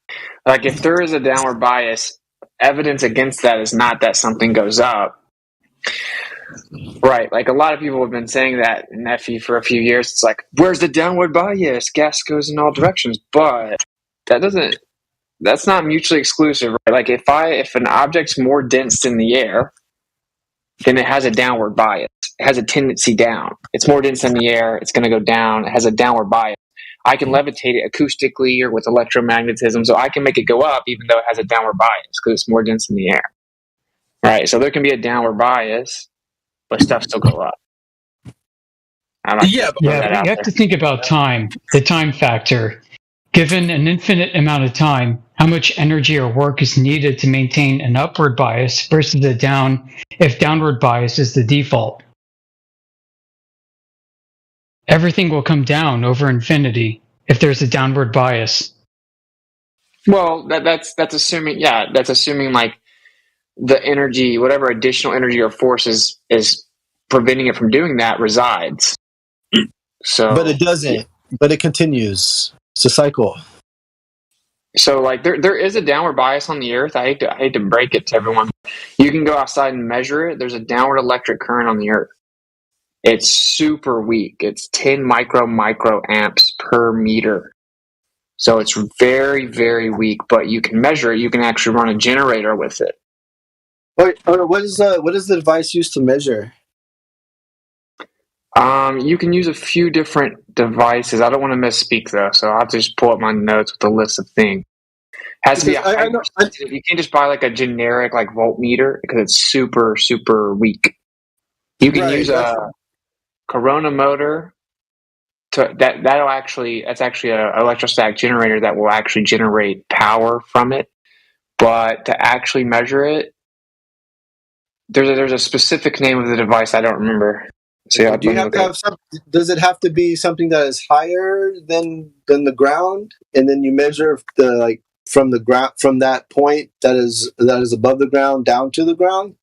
[SPEAKER 19] if there is a downward bias, evidence against that is not that something goes up. Right. Like a lot of people have been saying that in FE for a few years. It's like, where's the downward bias? Gas goes in all directions. But that's not mutually exclusive, right? Like if an object's more dense than the air, then it has a downward bias. It has a tendency down. It's more dense than the air, it's going to go down. It has a downward bias. I can levitate it acoustically or with electromagnetism, so I can make it go up even though it has a downward bias because it's more dense than the air. Right? So there can be a downward bias, but stuff still go up.
[SPEAKER 5] But you have to think about time, the time factor. Given an infinite amount of time, how much energy or work is needed to maintain an upward bias versus a if downward bias is the default? Everything will come down over infinity if there's a downward bias.
[SPEAKER 19] Well, that's assuming, that's assuming like the energy, whatever additional energy or force is preventing it from doing that resides. So,
[SPEAKER 20] but it doesn't. But it continues. It's a cycle.
[SPEAKER 19] So, like, there is a downward bias on the Earth. I hate to break it to everyone. You can go outside and measure it. There's a downward electric current on the Earth. It's super weak. It's 10 microamps per meter. So it's very, very weak. But you can measure it. You can actually run a generator with it.
[SPEAKER 20] Wait, what is the device used to measure?
[SPEAKER 19] You can use a few different devices. I don't want to misspeak though, so I'll just pull up my notes with a list of things. Has to be you can't just buy like a generic like voltmeter because it's super, super weak. You can use a Corona motor that's actually an electrostatic generator that will actually generate power from it. But to actually measure it, there's a specific name of the device I don't remember. So
[SPEAKER 20] do you have to have does it have to be something that is higher than the ground, and then you measure from the ground, from that point that is above the ground down to the ground?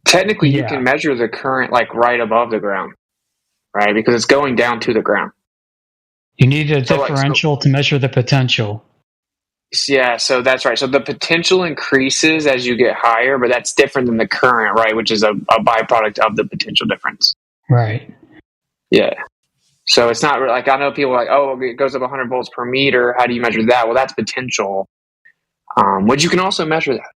[SPEAKER 19] Technically, you can measure the current like right above the ground, right? Because it's going down to the ground.
[SPEAKER 5] You need a differential to measure the potential.
[SPEAKER 19] Yeah, so that's right. So the potential increases as you get higher, but that's different than the current, right? Which is a byproduct of the potential difference.
[SPEAKER 5] Right.
[SPEAKER 19] Yeah. So it's not like, I know people are like, oh, it goes up 100 volts per meter. How do you measure that? Well, that's potential, which you can also measure that.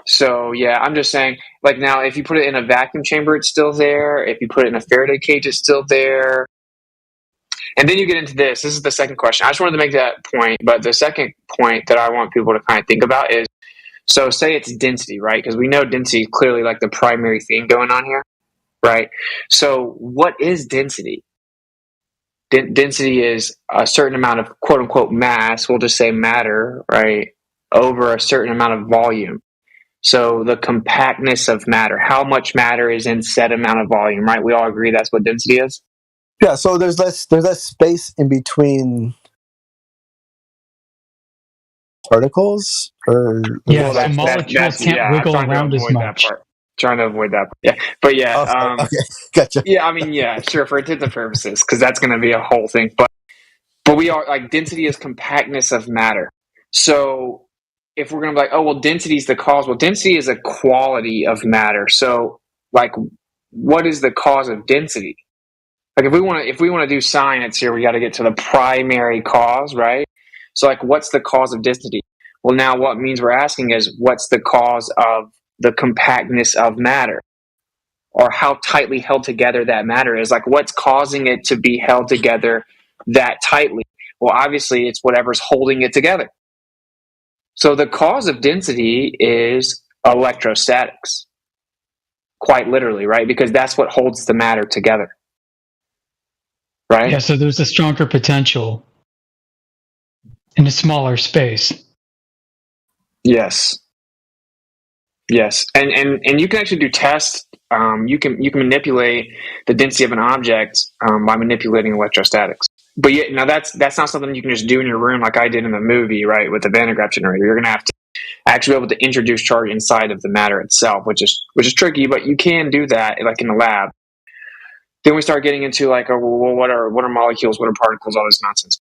[SPEAKER 19] So yeah, I'm just saying, like now, if you put it in a vacuum chamber, it's still there. If you put it in a Faraday cage, it's still there. And then you get into this. This is the second question. I just wanted to make that point, but the second point that I want people to kind of think about is, so say it's density, right? Because we know density is clearly like the primary thing going on here, right? So what is density? Density is a certain amount of quote unquote mass, we'll just say matter, right, over a certain amount of volume. So the compactness of matter, how much matter is in said amount of volume, right? We all agree that's what density is?
[SPEAKER 20] Yeah, so there's less space in between particles, or
[SPEAKER 5] so molecules can't wiggle around as much.
[SPEAKER 19] Trying to avoid that. Yeah, but yeah,
[SPEAKER 20] okay, gotcha.
[SPEAKER 19] Yeah, I mean, yeah, sure, for intents and purposes, because that's going to be a whole thing. But we are like, density is compactness of matter. So if we're going to be like, oh well, density is the cause. Well, density is a quality of matter. So like, what is the cause of density? Like if we want to do science here, we got to get to the primary cause, right? So like, what's the cause of density? Well, now what means we're asking is, what's the cause of the compactness of matter, or how tightly held together that matter is? Like, what's causing it to be held together that tightly? Well, obviously, it's whatever's holding it together. So the cause of density is electrostatics, quite literally, right? Because that's what holds the matter together. Right?
[SPEAKER 5] Yeah, so there's a stronger potential in a smaller space.
[SPEAKER 19] Yes. And you can actually do tests you can manipulate the density of an object by manipulating electrostatics. But yeah, now that's not something you can just do in your room like I did in the movie, right? With the Van de Graaff generator, you're going to have to actually be able to introduce charge inside of the matter itself, which is tricky, but you can do that like in the lab. Then we start getting into like, oh, well, what are molecules, what are particles, all this nonsense.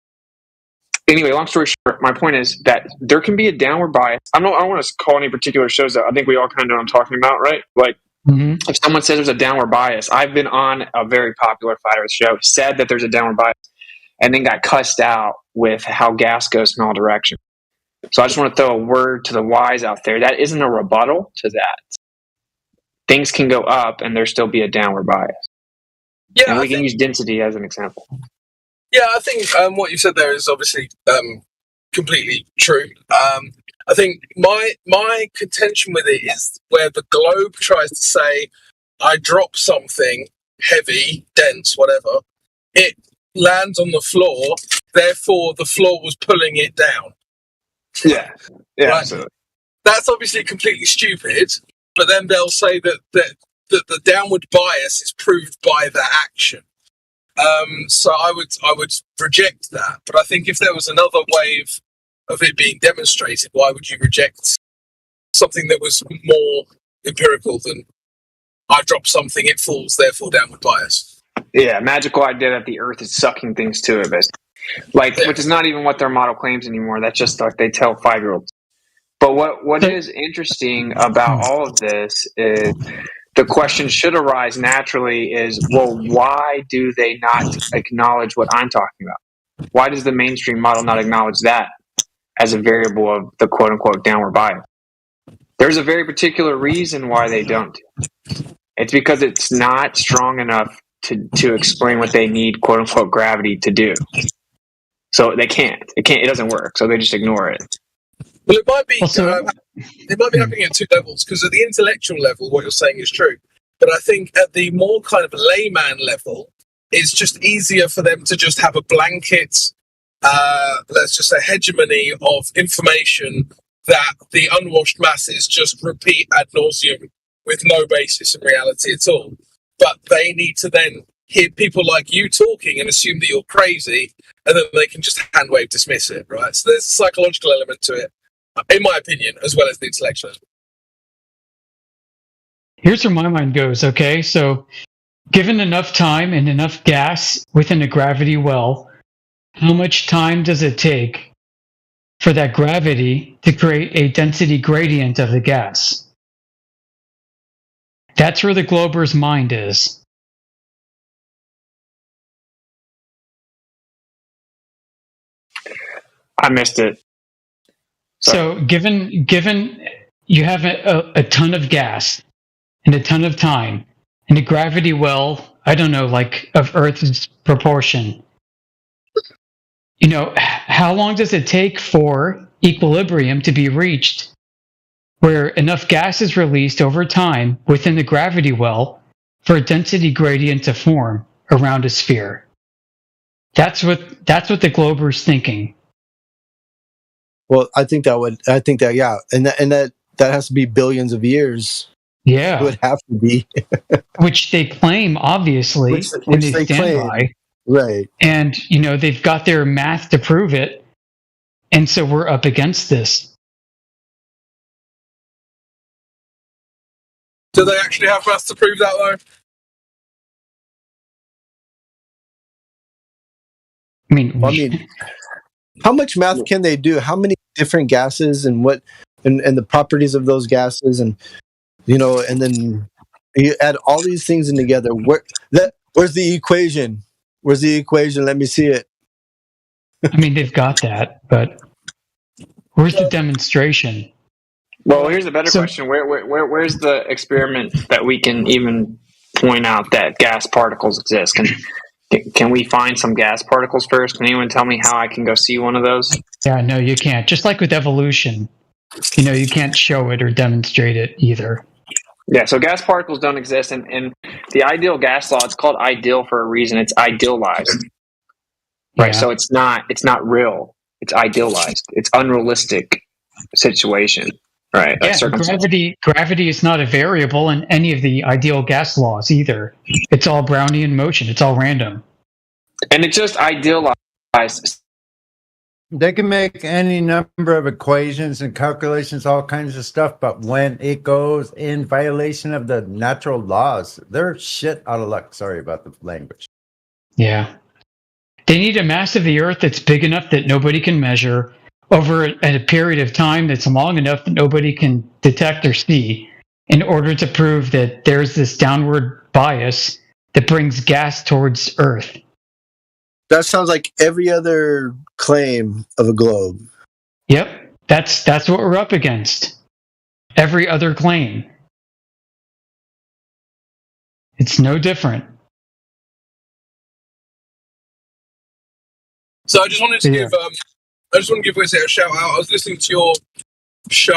[SPEAKER 19] Anyway, long story short, my point is that there can be a downward bias. I don't want to call any particular shows out. I think we all kind of know what I'm talking about, right? Like, if someone says there's a downward bias, I've been on a very popular Flat Earth show, said that there's a downward bias, and then got cussed out with how gas goes in all directions. So I just want to throw a word to the wise out there. That isn't a rebuttal to that. Things can go up and there still be a downward bias. Yeah, and we can use density as an example.
[SPEAKER 7] Yeah, I think what you said there is obviously completely true. I think my contention with it is where the globe tries to say, I drop something heavy, dense, whatever, it lands on the floor, therefore the floor was pulling it down.
[SPEAKER 19] Yeah,
[SPEAKER 7] right?
[SPEAKER 19] Absolutely.
[SPEAKER 7] That's obviously completely stupid, but then they'll say that the downward bias is proved by the action. So I would reject that. But I think if there was another way of it being demonstrated, why would you reject something that was more empirical than I drop something, it falls, therefore downward bias?
[SPEAKER 19] Yeah, magical idea that the Earth is sucking things to it, basically. Like, which is not even what their model claims anymore. That's just like they tell 5-year-olds. But what is interesting about all of this is the question should arise naturally is, well, why do they not acknowledge what I'm talking about? Why does the mainstream model not acknowledge that as a variable of the quote-unquote downward bias? There's a very particular reason why they don't. It's because it's not strong enough to explain what they need quote-unquote gravity to do. So they can't. It doesn't work. So they just ignore it.
[SPEAKER 7] Well, it might be happening at two levels, because at the intellectual level, what you're saying is true. But I think at the more kind of layman level, it's just easier for them to just have a blanket, let's just say, hegemony of information that the unwashed masses just repeat ad nauseum with no basis in reality at all. But they need to then hear people like you talking and assume that you're crazy, and then they can just hand-wave dismiss it, right? So there's a psychological element to it, in my opinion, as well as the intellectual.
[SPEAKER 5] Here's where my mind goes, okay? So, given enough time and enough gas within a gravity well, how much time does it take for that gravity to create a density gradient of the gas? That's where the Glober's mind is.
[SPEAKER 19] I missed it.
[SPEAKER 5] So given you have a ton of gas and a ton of time and a gravity well, I don't know, like of Earth's proportion, how long does it take for equilibrium to be reached where enough gas is released over time within the gravity well for a density gradient to form around a sphere? That's what the Glober's thinking.
[SPEAKER 20] Well, I think that yeah, and that has to be billions of years.
[SPEAKER 5] Yeah,
[SPEAKER 20] it would have to be.
[SPEAKER 5] Which they claim, obviously,
[SPEAKER 20] which
[SPEAKER 5] and they stand
[SPEAKER 20] claim,
[SPEAKER 5] by.
[SPEAKER 20] Right.
[SPEAKER 5] And they've got their math to prove it, and so we're up against this.
[SPEAKER 7] Do they actually have math to prove that, though?
[SPEAKER 5] I mean,
[SPEAKER 20] how much math can they do? How many different gases and what, and the properties of those gases, and and then you add all these things in together. Where's the equation? Where's the equation? Let me see it.
[SPEAKER 5] I mean, they've got that, but where's the demonstration?
[SPEAKER 19] Well, here's a better question. Where's the experiment that we can even point out that gas particles exist? Can we find some gas particles first? Can anyone tell me how I can go see one of those?
[SPEAKER 5] Yeah, no, you can't. Just like with evolution, you can't show it or demonstrate it either.
[SPEAKER 19] Yeah, so gas particles don't exist, and the ideal gas law, it's called ideal for a reason. It's idealized, right?
[SPEAKER 5] Yeah.
[SPEAKER 19] So it's not real. It's idealized. It's unrealistic situation. Right.
[SPEAKER 5] Yeah, gravity is not a variable in any of the ideal gas laws either. It's all Brownian motion. It's all random.
[SPEAKER 19] And it's just idealized.
[SPEAKER 9] They can make any number of equations and calculations, all kinds of stuff, but when it goes in violation of the natural laws, they're shit out of luck. Sorry about the language.
[SPEAKER 5] Yeah. They need a mass of the Earth that's big enough that nobody can measure over a period of time that's long enough that nobody can detect or see in order to prove that there's this downward bias that brings gas towards Earth.
[SPEAKER 20] That sounds like every other claim of a globe.
[SPEAKER 5] Yep, that's what we're up against. Every other claim. It's no different.
[SPEAKER 7] So I just wanted to give Wesley a shout out. I was listening to your show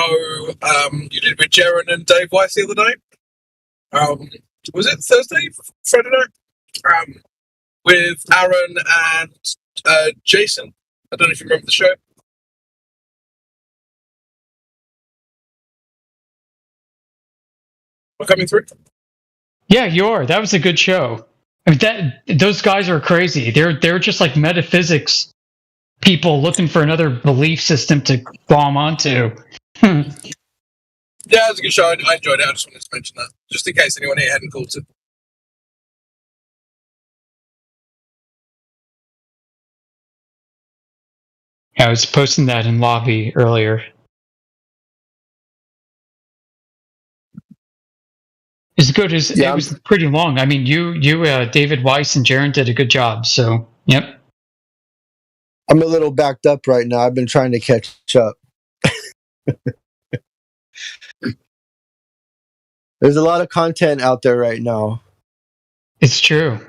[SPEAKER 7] you did with Jaron and Dave Weiss the other day. Was it Thursday, Friday night? With Aaron and Jason. I don't know if you remember the show. Am I coming through?
[SPEAKER 5] Yeah, you are. That was a good show. I mean, those guys are crazy. They're just like metaphysics people looking for another belief system to glom onto.
[SPEAKER 7] Yeah, it was a good show. I enjoyed it. I just wanted to mention that, just in case anyone here hadn't caught it.
[SPEAKER 5] I was posting that in lobby earlier. As good as it was pretty long. I mean, you, David Weiss and Jaron did a good job. So, yep.
[SPEAKER 20] I'm a little backed up right now. I've been trying to catch up. There's a lot of content out there right now.
[SPEAKER 5] It's true.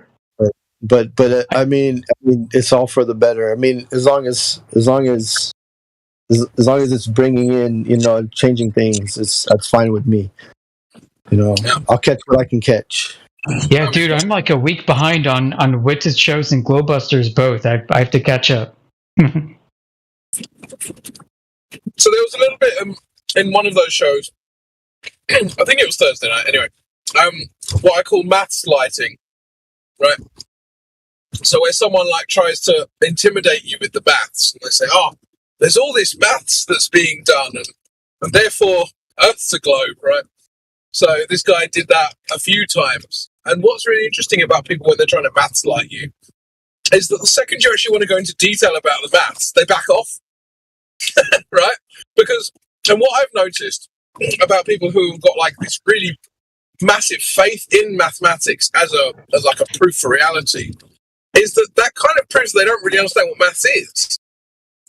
[SPEAKER 20] But I mean, it's all for the better. I mean, as long as it's bringing in, changing things, that's fine with me. I'll catch what I can catch.
[SPEAKER 5] Yeah, dude, I'm like a week behind on Witted shows and Glowbusters both. I have to catch up.
[SPEAKER 7] So there was a little bit in one of those shows. I think it was Thursday night. Anyway, what I call maths lighting, right? So where someone tries to intimidate you with the maths, and they say, "Oh, there's all this maths that's being done, and therefore Earth's a globe," right? So this guy did that a few times. And what's really interesting about people when they're trying to maths light you is that the second you actually want to go into detail about the maths, they back off, right? And what I've noticed about people who've got this really massive faith in mathematics as a proof for reality is that kind of proves they don't really understand what maths is.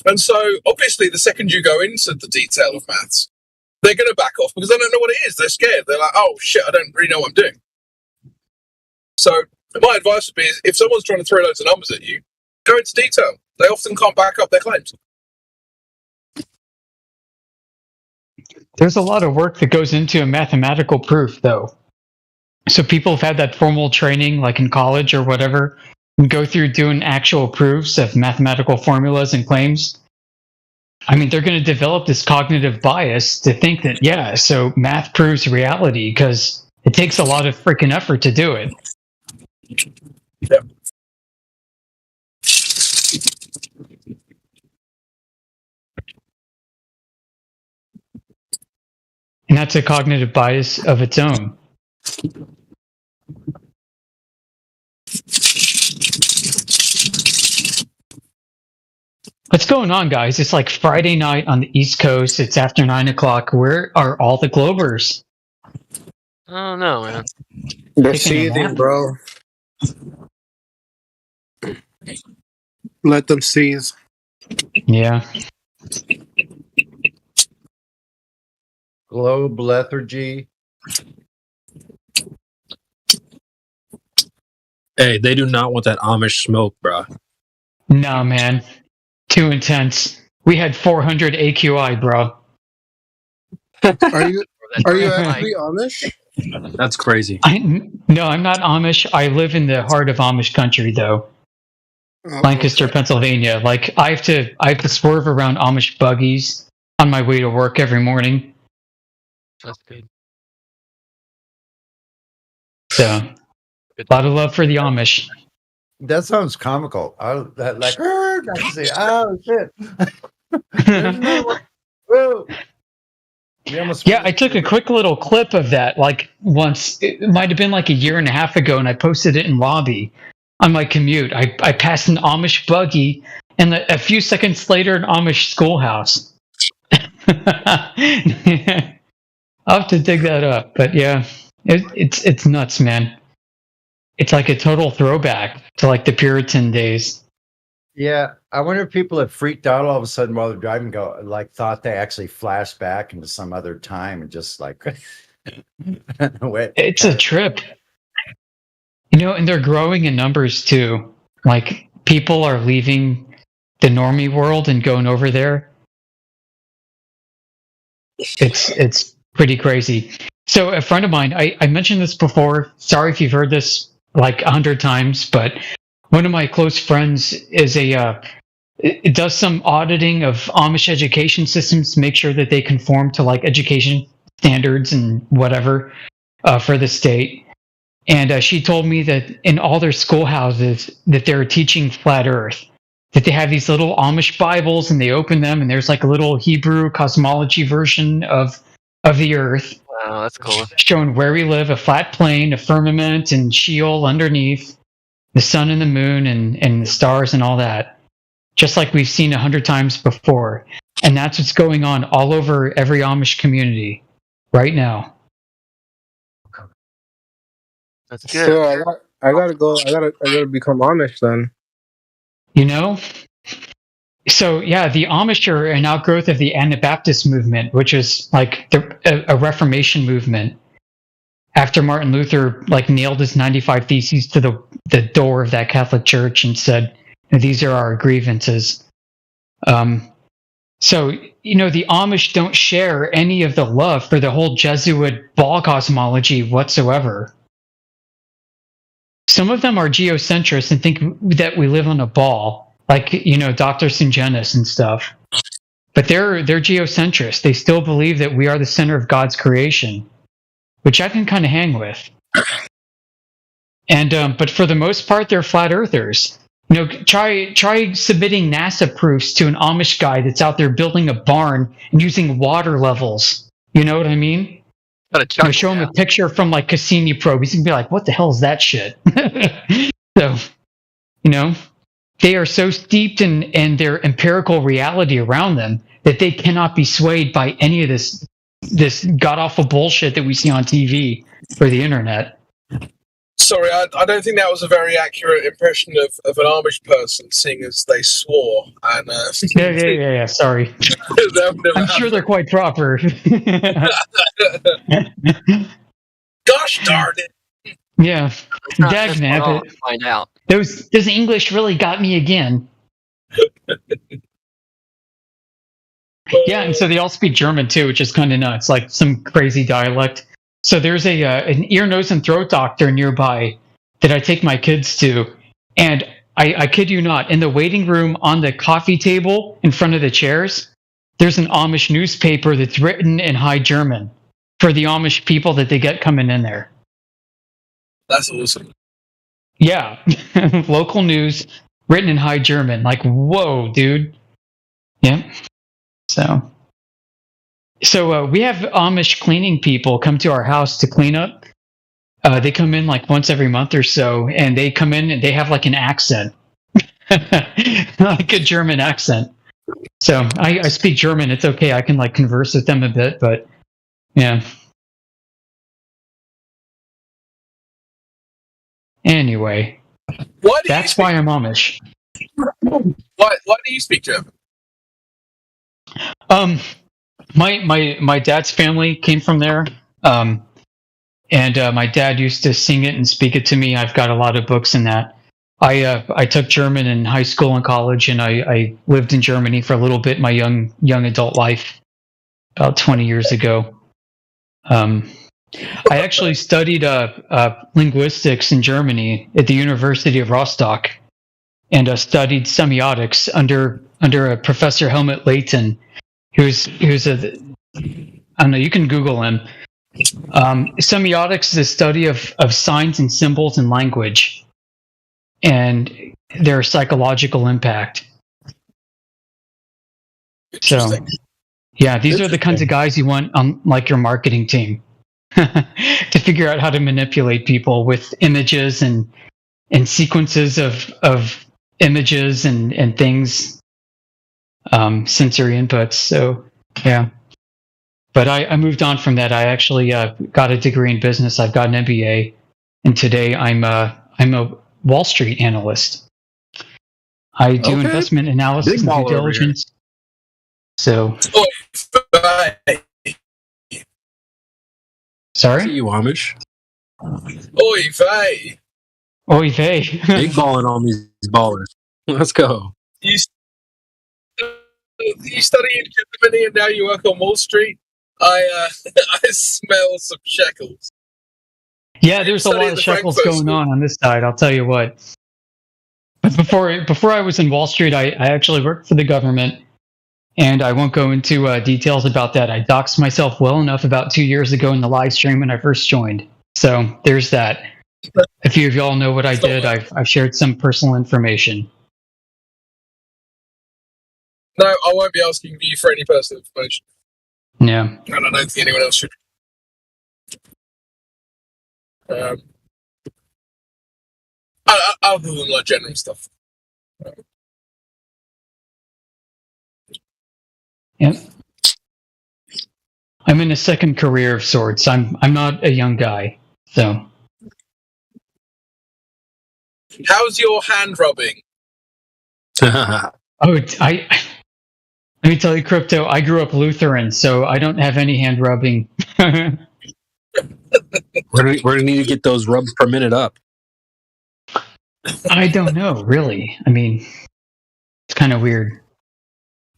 [SPEAKER 7] And so, obviously, the second you go into the detail of maths, they're going to back off because they don't know what it is. They're scared. They're like, oh, shit, I don't really know what I'm doing. So my advice would be if someone's trying to throw loads of numbers at you, go into detail. They often can't back up their claims.
[SPEAKER 5] There's a lot of work that goes into a mathematical proof, though. So people have had that formal training, like in college or whatever, and go through doing actual proofs of mathematical formulas and claims. I mean, they're going to develop this cognitive bias to think that, so math proves reality because it takes a lot of freaking effort to do it.
[SPEAKER 7] Yep.
[SPEAKER 5] And that's a cognitive bias of its own. What's going on, guys? It's like Friday night on the East Coast. It's after 9:00. Where are all the Globers?
[SPEAKER 21] I don't know, man.
[SPEAKER 16] They're seething, bro. Let them seethe.
[SPEAKER 5] Yeah.
[SPEAKER 9] Globe lethargy.
[SPEAKER 4] Hey, they do not want that Amish smoke, bro.
[SPEAKER 5] No, man. Too intense. We had 400 AQI, bro.
[SPEAKER 16] Are you actually Amish?
[SPEAKER 4] That's crazy.
[SPEAKER 5] No, I'm not Amish. I live in the heart of Amish country, though. Lancaster, Pennsylvania. I have to swerve around Amish buggies on my way to work every morning.
[SPEAKER 21] That's good.
[SPEAKER 5] So, a lot of love for the Amish.
[SPEAKER 9] That sounds comical. I say, oh shit. There's another one. Whoa.
[SPEAKER 5] Yeah, I took a quick little clip of that, like once. It might have been like a year and a half ago, and I posted it in lobby on my commute. I passed an Amish buggy, and a few seconds later, an Amish schoolhouse. I'll have to dig that up, but yeah, it's nuts, man. It's like a total throwback to like the Puritan days.
[SPEAKER 9] Yeah, I wonder if people have freaked out all of a sudden while they're driving, thought they actually flashed back into some other time and just like
[SPEAKER 5] It's a trip. And they're growing in numbers too. Like people are leaving the normie world and going over there. It's pretty crazy. So a friend of mine, I mentioned this before. Sorry if you've heard this like 100 times, but one of my close friends is it does some auditing of Amish education systems to make sure that they conform to like education standards and whatever for the state. And she told me that in all their schoolhouses that they're teaching flat Earth, that they have these little Amish Bibles and they open them and there's like a little Hebrew cosmology version of the Earth.
[SPEAKER 21] Wow, that's cool.
[SPEAKER 5] Showing where we live, a flat plane, a firmament, and Sheol underneath, the sun and the moon and the stars and all that. Just like we've seen 100 times before. And that's what's going on all over every Amish community right now.
[SPEAKER 21] That's good.
[SPEAKER 16] So I gotta go. I gotta become Amish then.
[SPEAKER 5] So yeah, the Amish are an outgrowth of the Anabaptist movement, which is like a Reformation movement. After Martin Luther like nailed his 95 Theses to the door of that Catholic Church and said, "These are our grievances." So the Amish don't share any of the love for the whole Jesuit ball cosmology whatsoever. Some of them are geocentrists and think that we live on a ball, like Dr. Sungenis and stuff. But they're geocentrists. They still believe that we are the center of God's creation, which I can kind of hang with. And but for the most part, they're flat earthers. Try submitting NASA proofs to an Amish guy that's out there building a barn and using water levels. You know what I mean? Show him a picture from like Cassini probe. He's gonna be like, "What the hell is that shit?" So, they are so steeped in their empirical reality around them that they cannot be swayed by any of this god awful bullshit that we see on TV or the internet.
[SPEAKER 7] Sorry, I don't think that was a very accurate impression of an Amish person, seeing as they swore. And
[SPEAKER 5] yeah. Sorry, I'm sure they're quite proper.
[SPEAKER 7] Gosh darn it!
[SPEAKER 5] Yeah, dagnabbit.
[SPEAKER 21] Find out.
[SPEAKER 5] Those English really got me again. Yeah, and so they all speak German too, which is kind of nuts, like some crazy dialect. So there's an ear, nose, and throat doctor nearby that I take my kids to, and I kid you not, in the waiting room on the coffee table in front of the chairs, there's an Amish newspaper that's written in High German for the Amish people that they get coming in there.
[SPEAKER 7] That's awesome.
[SPEAKER 5] Yeah, local news written in High German. Like, whoa, dude. Yeah. So we have Amish cleaning people come to our house to clean up. They come in like once every month or so, and they come in and they have like an accent, like a German accent. So I speak German. It's okay. I can like converse with them a bit, but yeah. Anyway, that's why I'm Amish.
[SPEAKER 7] Why do you speak German?
[SPEAKER 5] My dad's family came from there, and my dad used to sing it and speak it to me. I've got a lot of books in that. I took German in high school and college, and I lived in Germany for a little bit in my young adult life, about 20 years ago. I actually studied linguistics in Germany at the University of Rostock, and studied semiotics under Professor Helmut Leighton, who's I don't know. You can Google him. Semiotics is the study of signs and symbols in language and their psychological impact. So, yeah, these are the kinds of guys you want on like your marketing team to figure out how to manipulate people with images and sequences of images and things, sensory inputs. So, yeah. But I moved on from that. I actually got a degree in business. I've got an MBA, and today I'm a Wall Street analyst. I do investment analysis and due diligence. So, sorry,
[SPEAKER 4] you Amish.
[SPEAKER 7] Oy vey.
[SPEAKER 5] Oy vey.
[SPEAKER 4] Big balling on these ballers. Let's go.
[SPEAKER 7] You study in Germany and now you work on Wall Street. I smell some shekels.
[SPEAKER 5] Yeah, there's a lot of shekels going on this side. I'll tell you what. But before I was in Wall Street, I actually worked for the government, and I won't go into details about that. I doxed myself well enough about 2 years ago in the live stream when I first joined. So there's that. A few of y'all know what I did. I've shared some personal information.
[SPEAKER 7] No, I won't be asking you for any personal information.
[SPEAKER 5] Yeah.
[SPEAKER 7] And I don't think anyone else should. Other than like general stuff.
[SPEAKER 5] Yep. I'm in a second career of sorts. I'm not a young guy, so.
[SPEAKER 7] How's your hand rubbing?
[SPEAKER 5] Let me tell you, Crypto, I grew up Lutheran, so I don't have any hand rubbing.
[SPEAKER 4] Where do we need to get those rubs per minute up?
[SPEAKER 5] I don't know, really. I mean, it's kind of weird.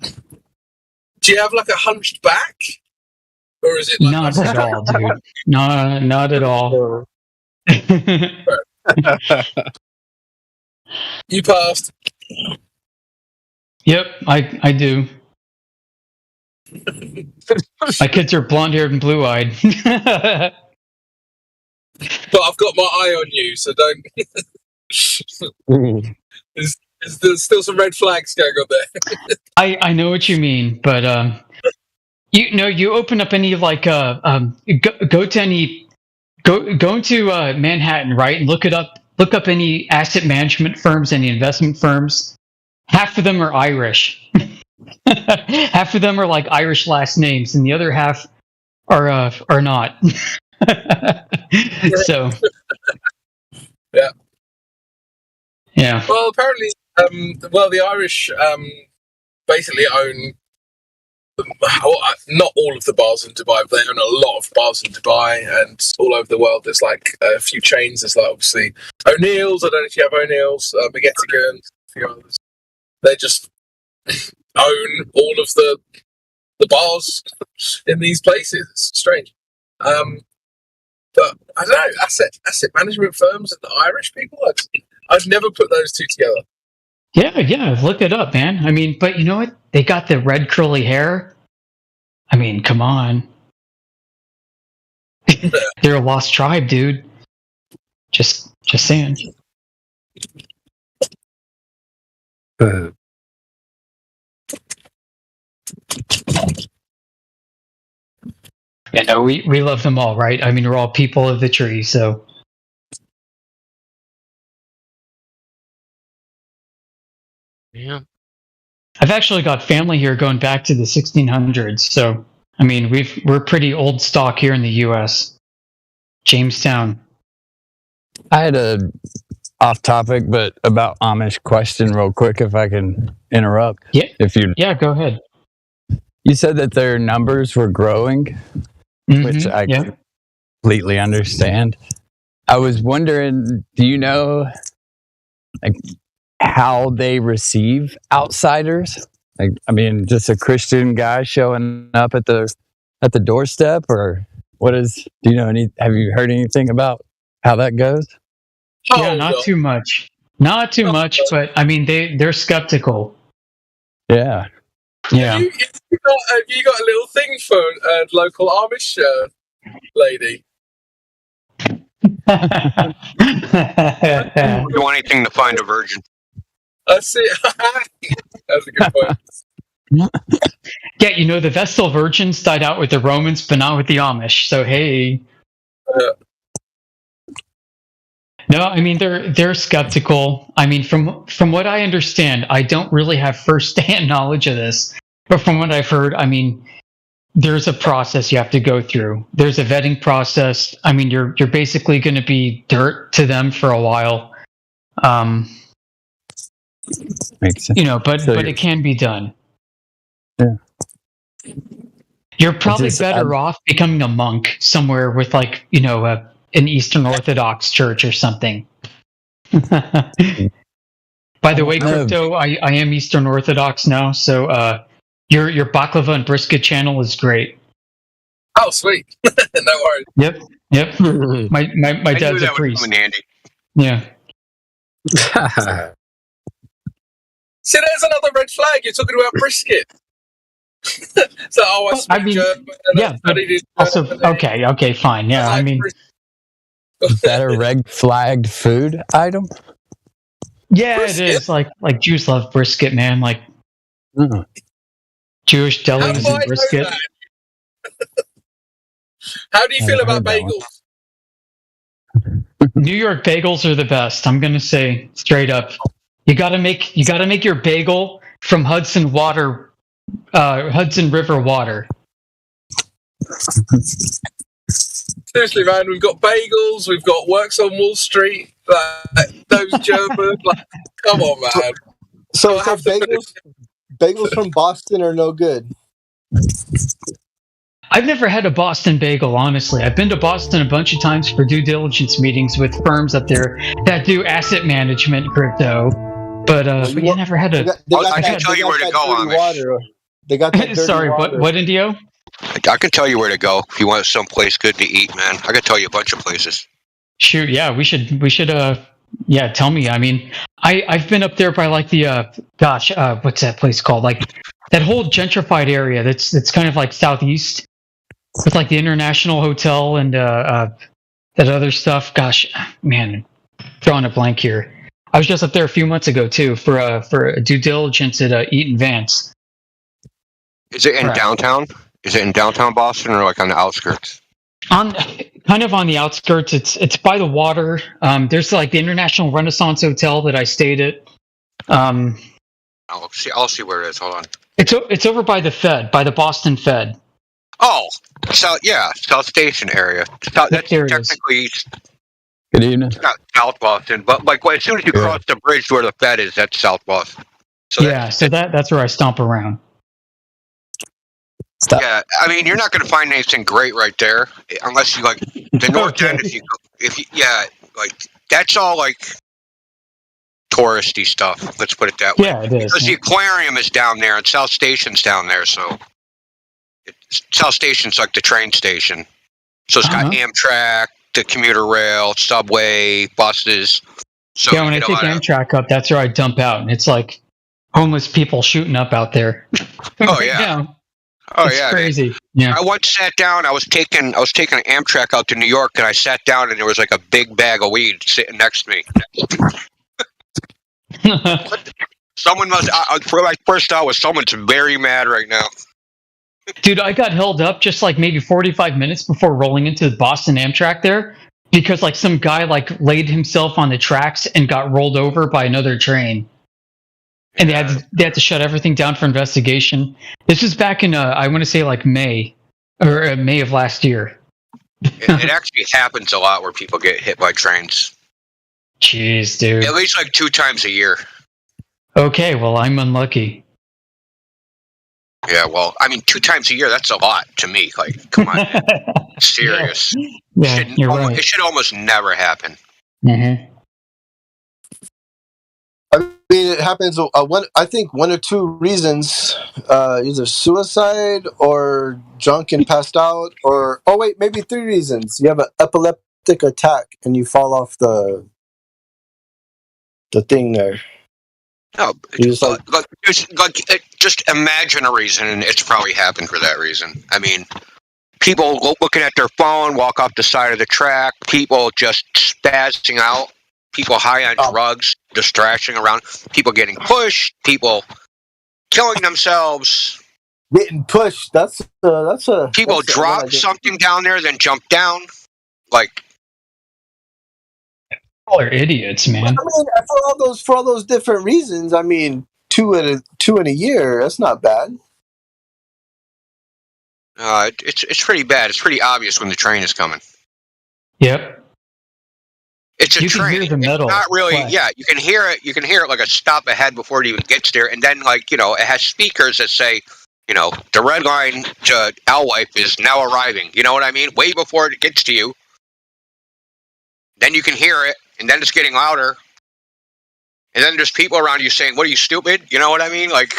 [SPEAKER 7] Do you have like a hunched back? Or is it like
[SPEAKER 5] not at all, dude. No, not at all.
[SPEAKER 7] You passed.
[SPEAKER 5] Yep, I do. My kids are blonde-haired and blue-eyed.
[SPEAKER 7] But I've got my eye on you, so don't. There's still some red flags going on there.
[SPEAKER 5] I know what you mean, but you open up any like go to Manhattan, right, and look up any asset management firms, any investment firms. Half of them are Irish. Half of them are like Irish last names, and the other half are not. So, yeah.
[SPEAKER 7] Well, apparently, the Irish basically own not all of the bars in Dubai, but they own a lot of bars in Dubai and all over the world. There's like a few chains. There's like obviously O'Neill's. I don't know if you have O'Neill's, Begettigan, a few others. They just own all of the bars in these places. It's strange. But I don't know, asset management firms and the Irish people, I've never put those two together.
[SPEAKER 5] Yeah, look it up, man. I mean, but you know what? They got the red curly hair. I mean, come on. They're a lost tribe, dude. Just saying. Yeah, no, we love them all, right? I mean, we're all people of the tree, so.
[SPEAKER 11] Yeah.
[SPEAKER 5] I've actually got family here going back to the 1600s, so I mean, we're pretty old stock here in the U.S. Jamestown.
[SPEAKER 1] I had a off-topic but about Amish question, real quick, if I can interrupt.
[SPEAKER 5] Yeah, go ahead.
[SPEAKER 1] You said that their numbers were growing, which I completely understand. I was wondering, do you know, like, how they receive outsiders? Like, I mean, just a Christian guy showing up at the doorstep, or what is? Do you know any? Have you heard anything about how that goes?
[SPEAKER 5] Yeah, not too much. Not too much, but I mean, they're skeptical.
[SPEAKER 1] Yeah.
[SPEAKER 5] Yeah.
[SPEAKER 7] Have you got a little thing for a local Amish lady?
[SPEAKER 11] Do anything to find a virgin.
[SPEAKER 7] I see. That's a good point.
[SPEAKER 5] Yeah, you know, the Vestal virgins died out with the Romans, but not with the Amish. So hey. No, I mean they're skeptical. I mean, from what I understand, I don't really have firsthand knowledge of this, but from what I've heard, I mean, there's a process you have to go through. There's a vetting process. I mean, you're basically going to be dirt to them for a while.
[SPEAKER 1] Makes sense.
[SPEAKER 5] You know, but it can be done.
[SPEAKER 1] Yeah.
[SPEAKER 5] You're probably better off becoming a monk somewhere with, like, you know, an Eastern Orthodox church or something. By the way, Crypto, I am Eastern Orthodox now, so your baklava and brisket channel is great.
[SPEAKER 7] Oh, sweet. No worries.
[SPEAKER 5] Yep. My dad's a priest. Yeah.
[SPEAKER 7] See, there's another red flag. You're talking about brisket. So, I speak German.
[SPEAKER 5] Yeah, but also, okay, fine. Yeah, I mean,
[SPEAKER 1] is that a red flagged food item?
[SPEAKER 5] Yeah, brisket? It is. Like Jews love brisket, man. Like Jewish delis and brisket.
[SPEAKER 7] How do you feel about bagels?
[SPEAKER 5] New York bagels are the best. I'm gonna say straight up. You gotta make your bagel from Hudson River water.
[SPEAKER 7] Seriously, man, we've got bagels, we've got Works on Wall Street, those German. Come on, man.
[SPEAKER 20] So bagels from Boston are no good.
[SPEAKER 5] I've never had a Boston bagel, honestly. I've been to Boston a bunch of times for due diligence meetings with firms up there that do asset management crypto, but you never had a.
[SPEAKER 11] I can tell you where to go, Amish.
[SPEAKER 20] They got that
[SPEAKER 5] Sorry,
[SPEAKER 20] water.
[SPEAKER 5] what, Indio?
[SPEAKER 11] I can tell you where to go if you want someplace good to eat, man. I can tell you a bunch of places.
[SPEAKER 5] Shoot, yeah, we should. Yeah, tell me. I mean, I've been up there by like the what's that place called? Like that whole gentrified area. That's kind of like southeast, with like the International Hotel and that other stuff. Gosh, man, drawing a blank here. I was just up there a few months ago too for a due diligence at Eaton Vance.
[SPEAKER 11] Is it in downtown? Is it in downtown Boston or like on the outskirts?
[SPEAKER 5] Kind of on the outskirts. It's by the water. There's like the International Renaissance Hotel that I stayed at.
[SPEAKER 11] I'll see where it is. Hold on.
[SPEAKER 5] It's over by the Fed, by the Boston Fed.
[SPEAKER 11] Oh, South Station area. That's technically
[SPEAKER 1] Good evening.
[SPEAKER 11] not South Boston, but like as soon as you cross the bridge where the Fed is, that's South Boston. So
[SPEAKER 5] that's where I stomp around.
[SPEAKER 11] Yeah, I mean, you're not going to find anything great right there unless you like the North End. If you like that's all like touristy stuff. Let's put it that way.
[SPEAKER 5] Yeah, it is.
[SPEAKER 11] Because the aquarium is down there and South Station's down there, so South Station's like the train station. So it's got Amtrak, the commuter rail, subway, buses. So
[SPEAKER 5] yeah, when I take Amtrak up, that's where I dump out, and it's like homeless people shooting up out there.
[SPEAKER 11] Oh yeah. Oh
[SPEAKER 5] it's
[SPEAKER 11] yeah,
[SPEAKER 5] crazy.
[SPEAKER 11] Man.
[SPEAKER 5] Yeah.
[SPEAKER 11] I once sat down. I was taking an Amtrak out to New York, and I sat down, and there was like a big bag of weed sitting next to me. Someone must. For like first thought was someone's very mad right now.
[SPEAKER 5] Dude, I got held up just like maybe 45 minutes before rolling into the Boston Amtrak there because like some guy like laid himself on the tracks and got rolled over by another train. And they had to shut everything down for investigation. This was back in I want to say like May of last year.
[SPEAKER 11] It actually happens a lot where people get hit by trains.
[SPEAKER 5] Jeez, dude.
[SPEAKER 11] At least like 2 times a year.
[SPEAKER 5] Okay, well I'm unlucky.
[SPEAKER 11] Yeah, well, I mean 2 times a year, that's a lot to me. Like, come on, man. Serious.
[SPEAKER 5] Yeah, you're right.
[SPEAKER 11] It should almost never happen.
[SPEAKER 5] Mm-hmm.
[SPEAKER 20] I mean, it happens. I think 1 or 2 reasons: either suicide or drunk and passed out, or maybe 3 reasons. You have an epileptic attack and you fall off the thing there.
[SPEAKER 11] No,
[SPEAKER 20] Just
[SPEAKER 11] just imagine a reason, and it's probably happened for that reason. I mean, people looking at their phone, walk off the side of the track, people just spazzing out, people high on drugs, just thrashing around, people getting pushed, people killing themselves.
[SPEAKER 20] Getting pushed. That's a
[SPEAKER 11] people drop something down there, then jump down. Like,
[SPEAKER 5] all are idiots, man.
[SPEAKER 20] I mean, for all those different reasons. I mean, two in a year. That's not bad.
[SPEAKER 11] It's pretty bad. It's pretty obvious when the train is coming.
[SPEAKER 5] Yep.
[SPEAKER 11] It's a
[SPEAKER 5] you
[SPEAKER 11] train.
[SPEAKER 5] Can hear the metal.
[SPEAKER 11] It's not really.
[SPEAKER 5] Flash.
[SPEAKER 11] Yeah, you can hear it. You can hear it like a stop ahead before it even gets there, and then it has speakers that say, the red line to Alewife is now arriving. You know what I mean? Way before it gets to you. Then you can hear it, and then it's getting louder. And then there's people around you saying, "What are you, stupid?" You know what I mean? Like,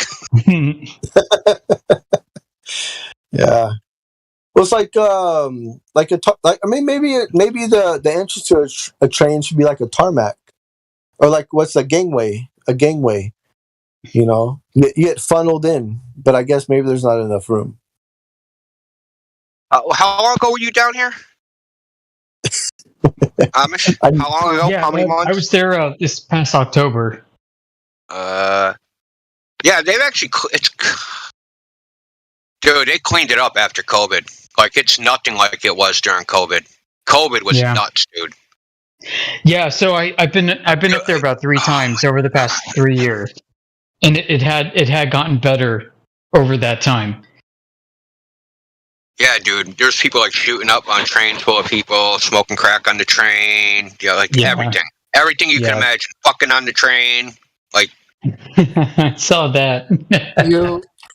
[SPEAKER 20] yeah. Well, it's maybe the entrance to a train should be like a tarmac, or like what's a gangway? A gangway. You get funneled in, but I guess maybe there's not enough room.
[SPEAKER 11] how long ago were you down here? Amish? How long ago?
[SPEAKER 5] Yeah,
[SPEAKER 11] how many months?
[SPEAKER 5] I was there this past October.
[SPEAKER 11] Yeah, they've actually dude, they cleaned it up after COVID. Like, it's nothing like it was during COVID. COVID was nuts, dude.
[SPEAKER 5] Yeah, so I've been up there about 3 times over the past 3 years, and it had gotten better over that time.
[SPEAKER 11] Yeah, dude. There's people shooting up on trains full of people, smoking crack on the train. Everything. Everything you can imagine. Fucking on the train. Like,
[SPEAKER 5] I saw that.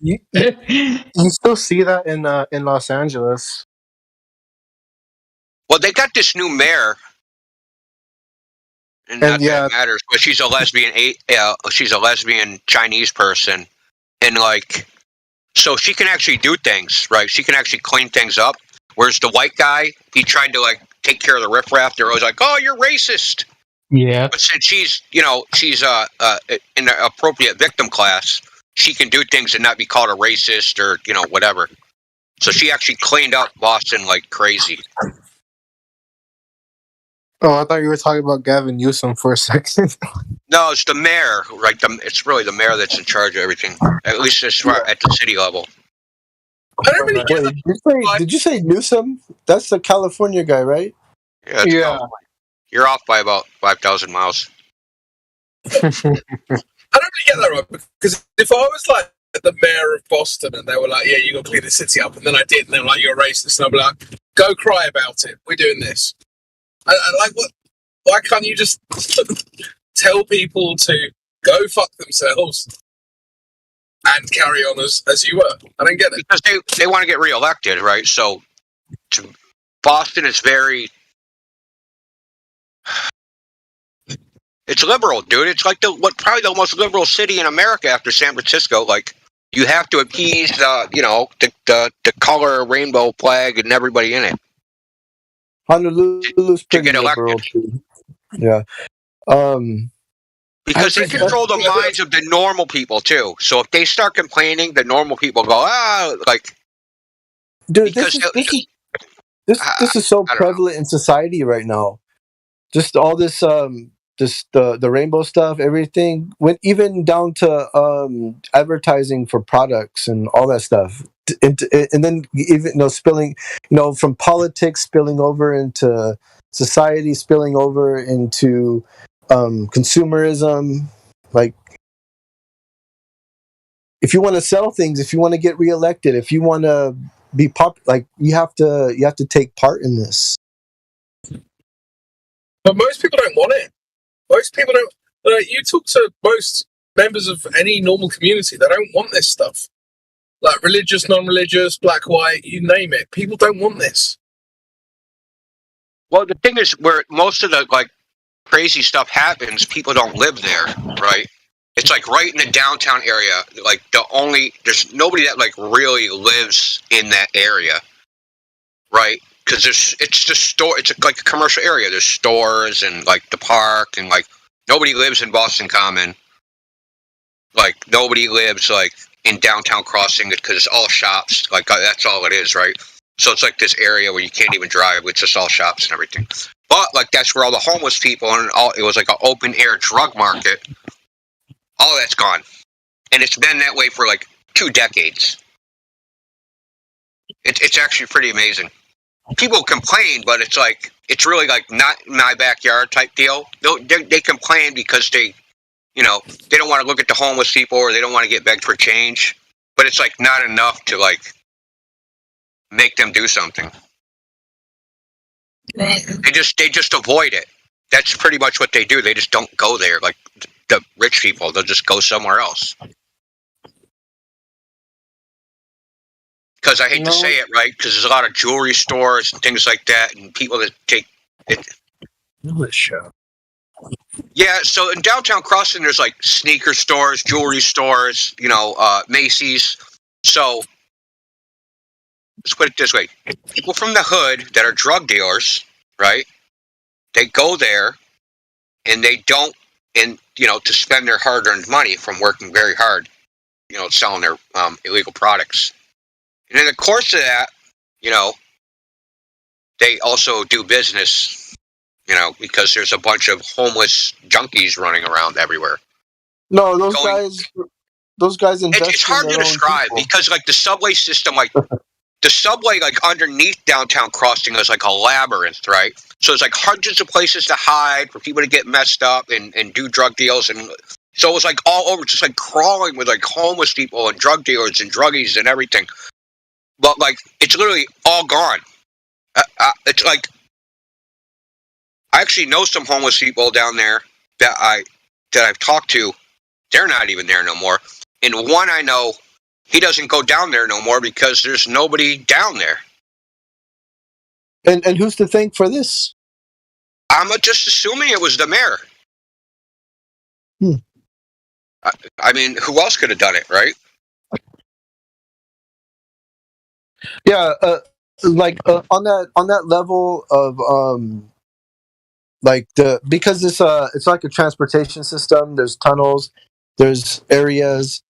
[SPEAKER 16] you still see that in Los Angeles.
[SPEAKER 11] Well, they got this new mayor, and not that it matters, but she's a lesbian. She's a lesbian Chinese person, and so she can actually do things, right? She can actually clean things up. Whereas the white guy, he tried to take care of the riffraff. They're always like, "Oh, you're racist."
[SPEAKER 5] Yeah.
[SPEAKER 11] But since she's in the appropriate victim class, she can do things and not be called a racist or whatever. So she actually cleaned up Boston like crazy.
[SPEAKER 16] Oh, I thought you were talking about Gavin Newsom for a second.
[SPEAKER 11] No, it's the mayor, right? It's really the mayor that's in charge of everything, at least at the city level.
[SPEAKER 20] I don't really did you say Newsom? That's the California guy, right?
[SPEAKER 11] Yeah. You're off by about 5,000 miles.
[SPEAKER 7] I don't really get that, right? Because if I was the mayor of Boston and they were like, "Yeah, you got to clean the city up," and then I did, and they were like, "You're a racist," and I'd be like, "Go cry about it. We're doing this." I what? Why can't you just tell people to go fuck themselves and carry on as you were? I don't get it.
[SPEAKER 11] Because they want to get reelected, right? So Boston is very... It's liberal, dude. It's like probably the most liberal city in America after San Francisco. Like, you have to appease the color rainbow flag and everybody in it.
[SPEAKER 20] Honolulu's pretty
[SPEAKER 11] get
[SPEAKER 20] liberal too. Yeah.
[SPEAKER 11] Because they control the minds of the normal people too. So if they start complaining, the normal people go,
[SPEAKER 20] dude, this is so prevalent in society right now. Just all this the rainbow stuff, everything went even down to advertising for products and all that stuff. And then even spilling, from politics spilling over into society, spilling over into consumerism. Like, if you want to sell things, if you want to get reelected, if you want to be you have to take part in this.
[SPEAKER 7] But most people don't want it. Most people don't. You talk to most members of any normal community, they don't want this stuff. Like religious, non-religious, black, white, you name it. People don't want this.
[SPEAKER 11] Well, the thing is, where most of the crazy stuff happens, people don't live there, right? It's right in the downtown area. There's nobody that really lives in that area, right? Because it's just store. It's like a commercial area. There's stores and the park and nobody lives in Boston Common. Like nobody lives like in downtown Crossing because it's all shops. Like that's all it is, right? So it's like this area where you can't even drive. It's just all shops and everything. But like that's where all the homeless people and all. It was like an open air drug market. All that's gone, and it's been that way for like 2 decades. It's actually pretty amazing. People complain, but it's like it's really like not my backyard type deal. They complain because they don't want to look at the homeless people or they don't want to get begged for change. But it's like not enough to like make them do something. They just avoid it. That's pretty much what they do. They just don't go there. Like the rich people, they'll just go somewhere else. Because I hate to say it, right? Because there's a lot of jewelry stores and things like that, and people that take it. Yeah, so in downtown Crossing, there's like sneaker stores, jewelry stores, Macy's. So let's put it this way: people from the hood that are drug dealers, right? They go there, and they don't, to spend their hard-earned money from working very hard, selling their illegal products. And in the course of that, they also do business, because there's a bunch of homeless junkies running around everywhere.
[SPEAKER 20] No, those guys invest.
[SPEAKER 11] It's hard to describe because, like, the subway system, like, the subway, like, underneath downtown Crossing is like a labyrinth, right? So it's like hundreds of places to hide for people to get messed up and do drug deals. And so it was like all over, just like crawling with like homeless people and drug dealers and druggies and everything. But like, it's literally all gone. It's like, I actually know some homeless people down there that I've talked to. They're not even there no more. And one I know, he doesn't go down there no more because there's nobody down there.
[SPEAKER 20] And who's to thank for this?
[SPEAKER 11] I'm just assuming it was the mayor. I mean, who else could have done it, right?
[SPEAKER 20] Yeah, on that level of because it's like a transportation system. There's tunnels, there's areas.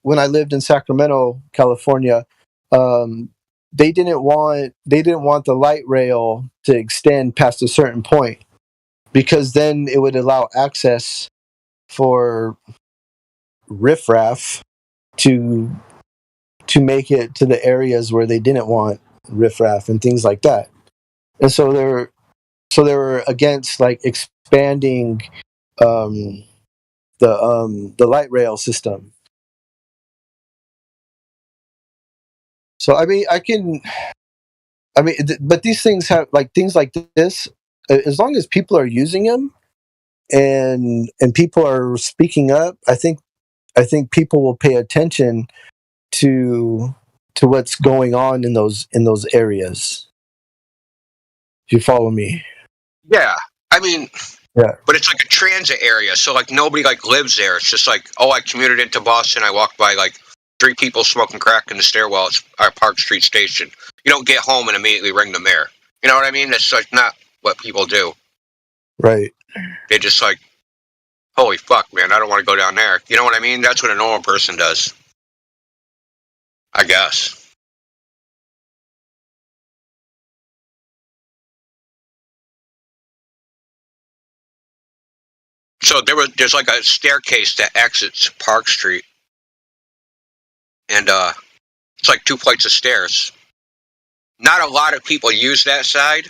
[SPEAKER 20] When I lived in Sacramento, California, they didn't want the light rail to extend past a certain point because then it would allow access for riffraff to make it to the areas where they didn't want riffraff and things like that. And so they were against like expanding the light rail system. So but these things have like things like this. As long as people are using them and people are speaking up, I think people will pay attention to what's going on in those areas. If you follow me.
[SPEAKER 11] Yeah, I mean,
[SPEAKER 20] yeah.
[SPEAKER 11] But it's like a transit area, so like nobody like lives there. It's just like, oh, I commuted into Boston. I walked by like 3 people smoking crack in the stairwell at our Park Street station. You don't get home and immediately ring the mayor. You know what I mean? That's like not what people do.
[SPEAKER 20] Right.
[SPEAKER 11] They just like, holy fuck, man, I don't want to go down there. You know what I mean? That's what a normal person does. I guess. So there's like a staircase that exits Park Street. And it's like 2 flights of stairs. Not a lot of people use that side.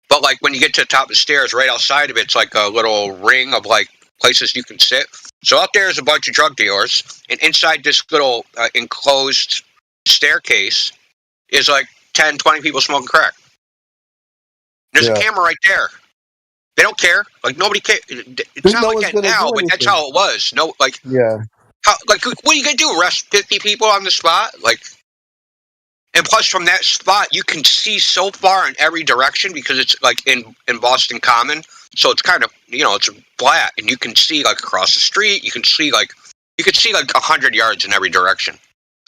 [SPEAKER 11] But like when you get to the top of the stairs, right outside of it's like a little ring of like places you can sit. So out there is a bunch of drug dealers. And inside this little enclosed staircase is like 10, 20 people smoking crack. There's a camera right there. They don't care. Like nobody cares. It's not like that now, but that's how it was. No, like how, like what are you gonna do? Arrest 50 people on the spot? Like, and plus from that spot you can see so far in every direction because it's like in Boston Common, so it's kind of it's flat and you can see like across the street. You can see like 100 yards in every direction.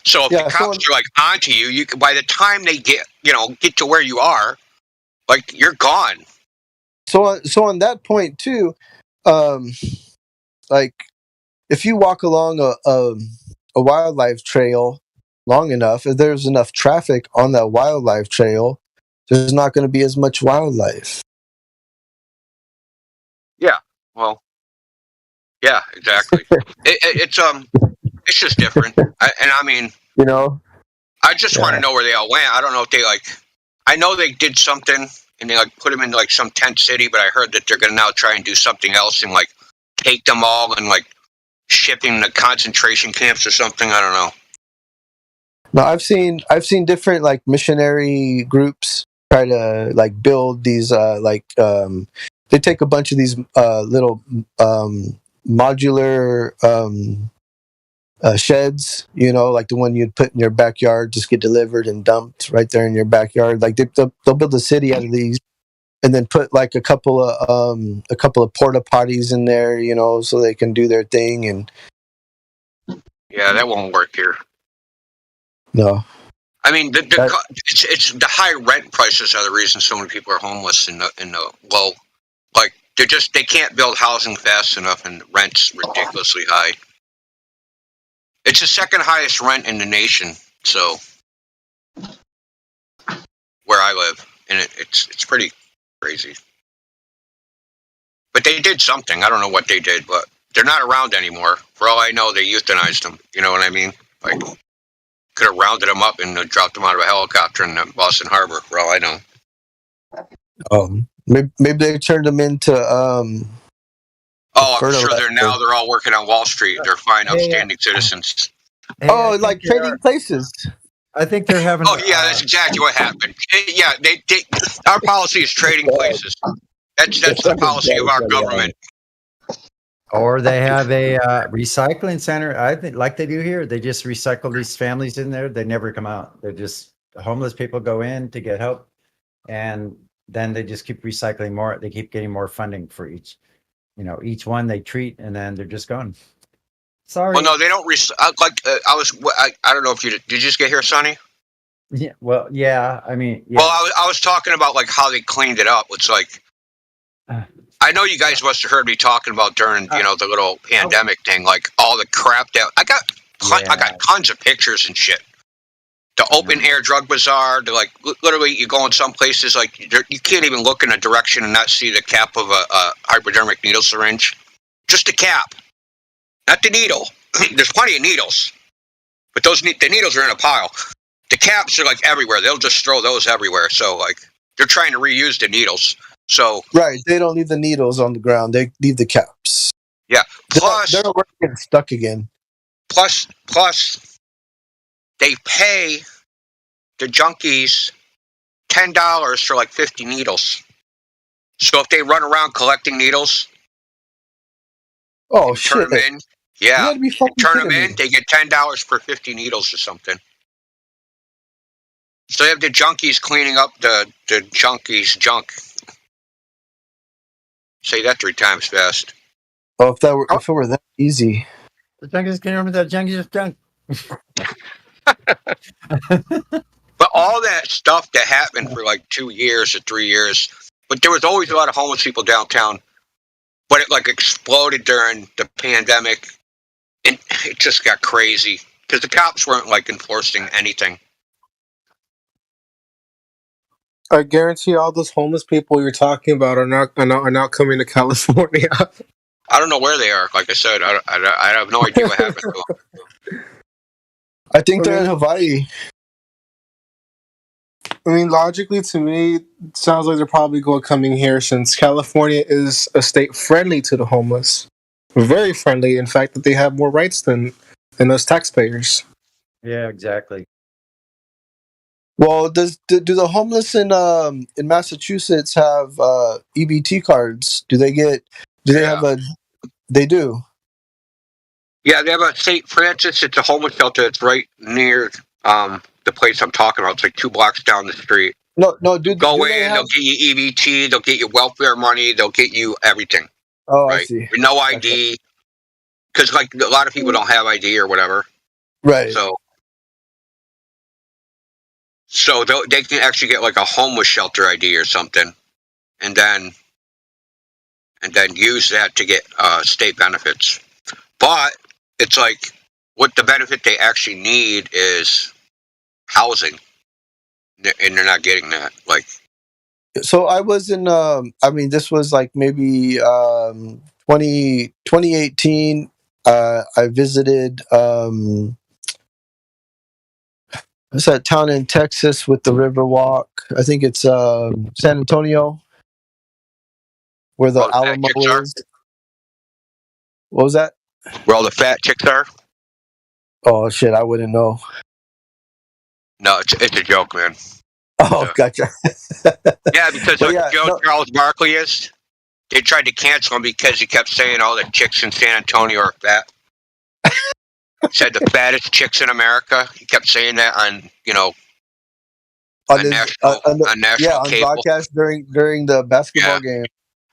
[SPEAKER 11] So if the cops are like onto you, you can, by the time they get to where you are, like you're gone.
[SPEAKER 20] so on that point too, like if you walk along a wildlife trail long enough, if there's enough traffic on that wildlife trail, there's not going to be as much wildlife.
[SPEAKER 11] Yeah. Well. Yeah. Exactly. It's just different. I mean,
[SPEAKER 20] you know,
[SPEAKER 11] I just want to know where they all went. I don't know if they like. I know they did something and they like put them in like some tent city, but I heard that they're going to now try and do something else and like take them all and like ship them to concentration camps or something. I don't know.
[SPEAKER 20] No, I've seen different like missionary groups try to like build these they take a bunch of these little modular sheds, you know, like the one you'd put in your backyard, just get delivered and dumped right there in your backyard. Like they'll build a city out of these, and then put like a couple of porta potties in there, you know, so they can do their thing. And
[SPEAKER 11] yeah, that won't work here.
[SPEAKER 20] No,
[SPEAKER 11] I mean it's the high rent prices are the reason so many people are homeless in the low. Like they can't build housing fast enough, and rent's ridiculously high. It's the second highest rent in the nation, so where I live, and it's pretty crazy. But they did something. I don't know what they did, but they're not around anymore. For all I know, they euthanized them. You know what I mean? Like, could have rounded them up and dropped them out of a helicopter in Boston Harbor. For all I know.
[SPEAKER 20] Maybe they turned them into.
[SPEAKER 11] I'm sure they're all working on Wall Street. They're fine, outstanding citizens.
[SPEAKER 20] Hey, like trading places.
[SPEAKER 9] I think they're having.
[SPEAKER 11] Oh yeah, that's exactly what happened. Yeah, they our policy is trading places. That's the policy of our government.
[SPEAKER 9] Or they have a recycling center. I think, like they do here, they just recycle these families in there. They never come out. They're just homeless people go in to get help, and then they just keep recycling more. They keep getting more funding for each one they treat, and then they're just gone. Sorry.
[SPEAKER 11] Well, no, they don't. I don't know if did you just get here, Sonny?
[SPEAKER 9] Yeah. Well, yeah. I mean, yeah.
[SPEAKER 11] Well, I was talking about like how they cleaned it up. It's like. I know you guys must have heard me talking about during the little pandemic thing, like all the crap that I got tons of pictures and shit. The open air drug bazaar, like literally you go in some places like you can't even look in a direction and not see the cap of a hypodermic needle syringe, just the cap, not the needle. There's plenty of needles, but the needles are in a pile. The caps are like everywhere. They'll just throw those everywhere. So like they're trying to reuse the needles. So
[SPEAKER 20] right, they don't leave the needles on the ground; they leave the caps.
[SPEAKER 11] Yeah. Plus,
[SPEAKER 20] they're not getting stuck again.
[SPEAKER 11] Plus, they pay the junkies $10 for like 50 needles. So if they run around collecting needles, turn them in. Yeah, turn them in. They get $10 per 50 needles or something. So they have the junkies cleaning up the junkies' junk. Say that 3 times fast.
[SPEAKER 20] Oh, if it were that easy.
[SPEAKER 9] The junkies can remember that junkies junk.
[SPEAKER 11] But all that stuff that happened for like 2 years or 3 years, but there was always a lot of homeless people downtown. But it like exploded during the pandemic, and it just got crazy because the cops weren't like enforcing anything.
[SPEAKER 16] I guarantee all those homeless people you're talking about are not coming to California.
[SPEAKER 11] I don't know where they are. Like I said, I have no idea what happened to them.
[SPEAKER 20] I think they're in Hawaii.
[SPEAKER 16] I mean, logically, to me, it sounds like they're probably coming here since California is a state friendly to the homeless. Very friendly, in fact, that they have more rights than us taxpayers.
[SPEAKER 9] Yeah, exactly.
[SPEAKER 20] Well, do the homeless in Massachusetts have EBT cards? Do they have a? They do.
[SPEAKER 11] Yeah, they have a St. Francis. It's a homeless shelter. It's right near the place I'm talking about. It's like 2 blocks down the street.
[SPEAKER 20] No.
[SPEAKER 11] Go in. They'll get you EBT. They'll get you welfare money. They'll get you everything.
[SPEAKER 20] Oh,
[SPEAKER 11] right?
[SPEAKER 20] I see.
[SPEAKER 11] With no ID, because like a lot of people don't have ID or whatever.
[SPEAKER 20] Right.
[SPEAKER 11] So they can actually get like a homeless shelter ID or something, and then and then use that to get state benefits. But it's like what the benefit they actually need is housing, and they're not getting that. Like,
[SPEAKER 20] So I was in. I mean, this was like maybe 2018. I visited. What's that town in Texas with the river walk? I think it's San Antonio, where the Alamo is. What was that?
[SPEAKER 11] Where all the fat chicks are?
[SPEAKER 20] Oh shit, I wouldn't know.
[SPEAKER 11] No, it's a joke, man.
[SPEAKER 20] Oh, gotcha.
[SPEAKER 11] Yeah, because Charles Barkley is. They tried to cancel him because he kept saying all the chicks in San Antonio are fat. Said the fattest chicks in America. He kept saying that on national cable
[SPEAKER 20] broadcast during the basketball game.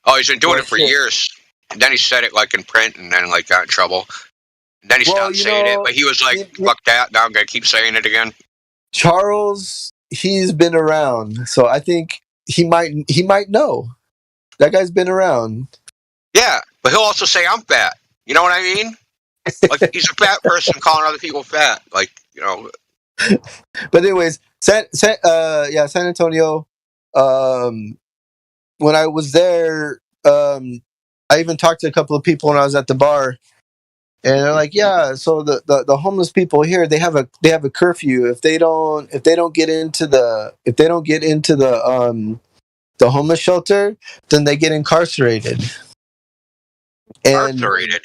[SPEAKER 11] Oh, he's been doing it for years. And then he said it like in print, and then like got in trouble. And then he stopped saying it, but he was like, "Fuck that! Now I'm gonna keep saying it again."
[SPEAKER 20] Charles, he's been around, so I think he might know. That guy's been around.
[SPEAKER 11] Yeah, but he'll also say I'm fat. You know what I mean? Like he's a fat person calling other people fat. Like
[SPEAKER 20] But anyways, San Antonio. When I was there, I even talked to a couple of people when I was at the bar, and they're like, "Yeah, so the homeless people here, they have a curfew. If they don't get into the homeless shelter, then they get incarcerated."
[SPEAKER 11] Incarcerated.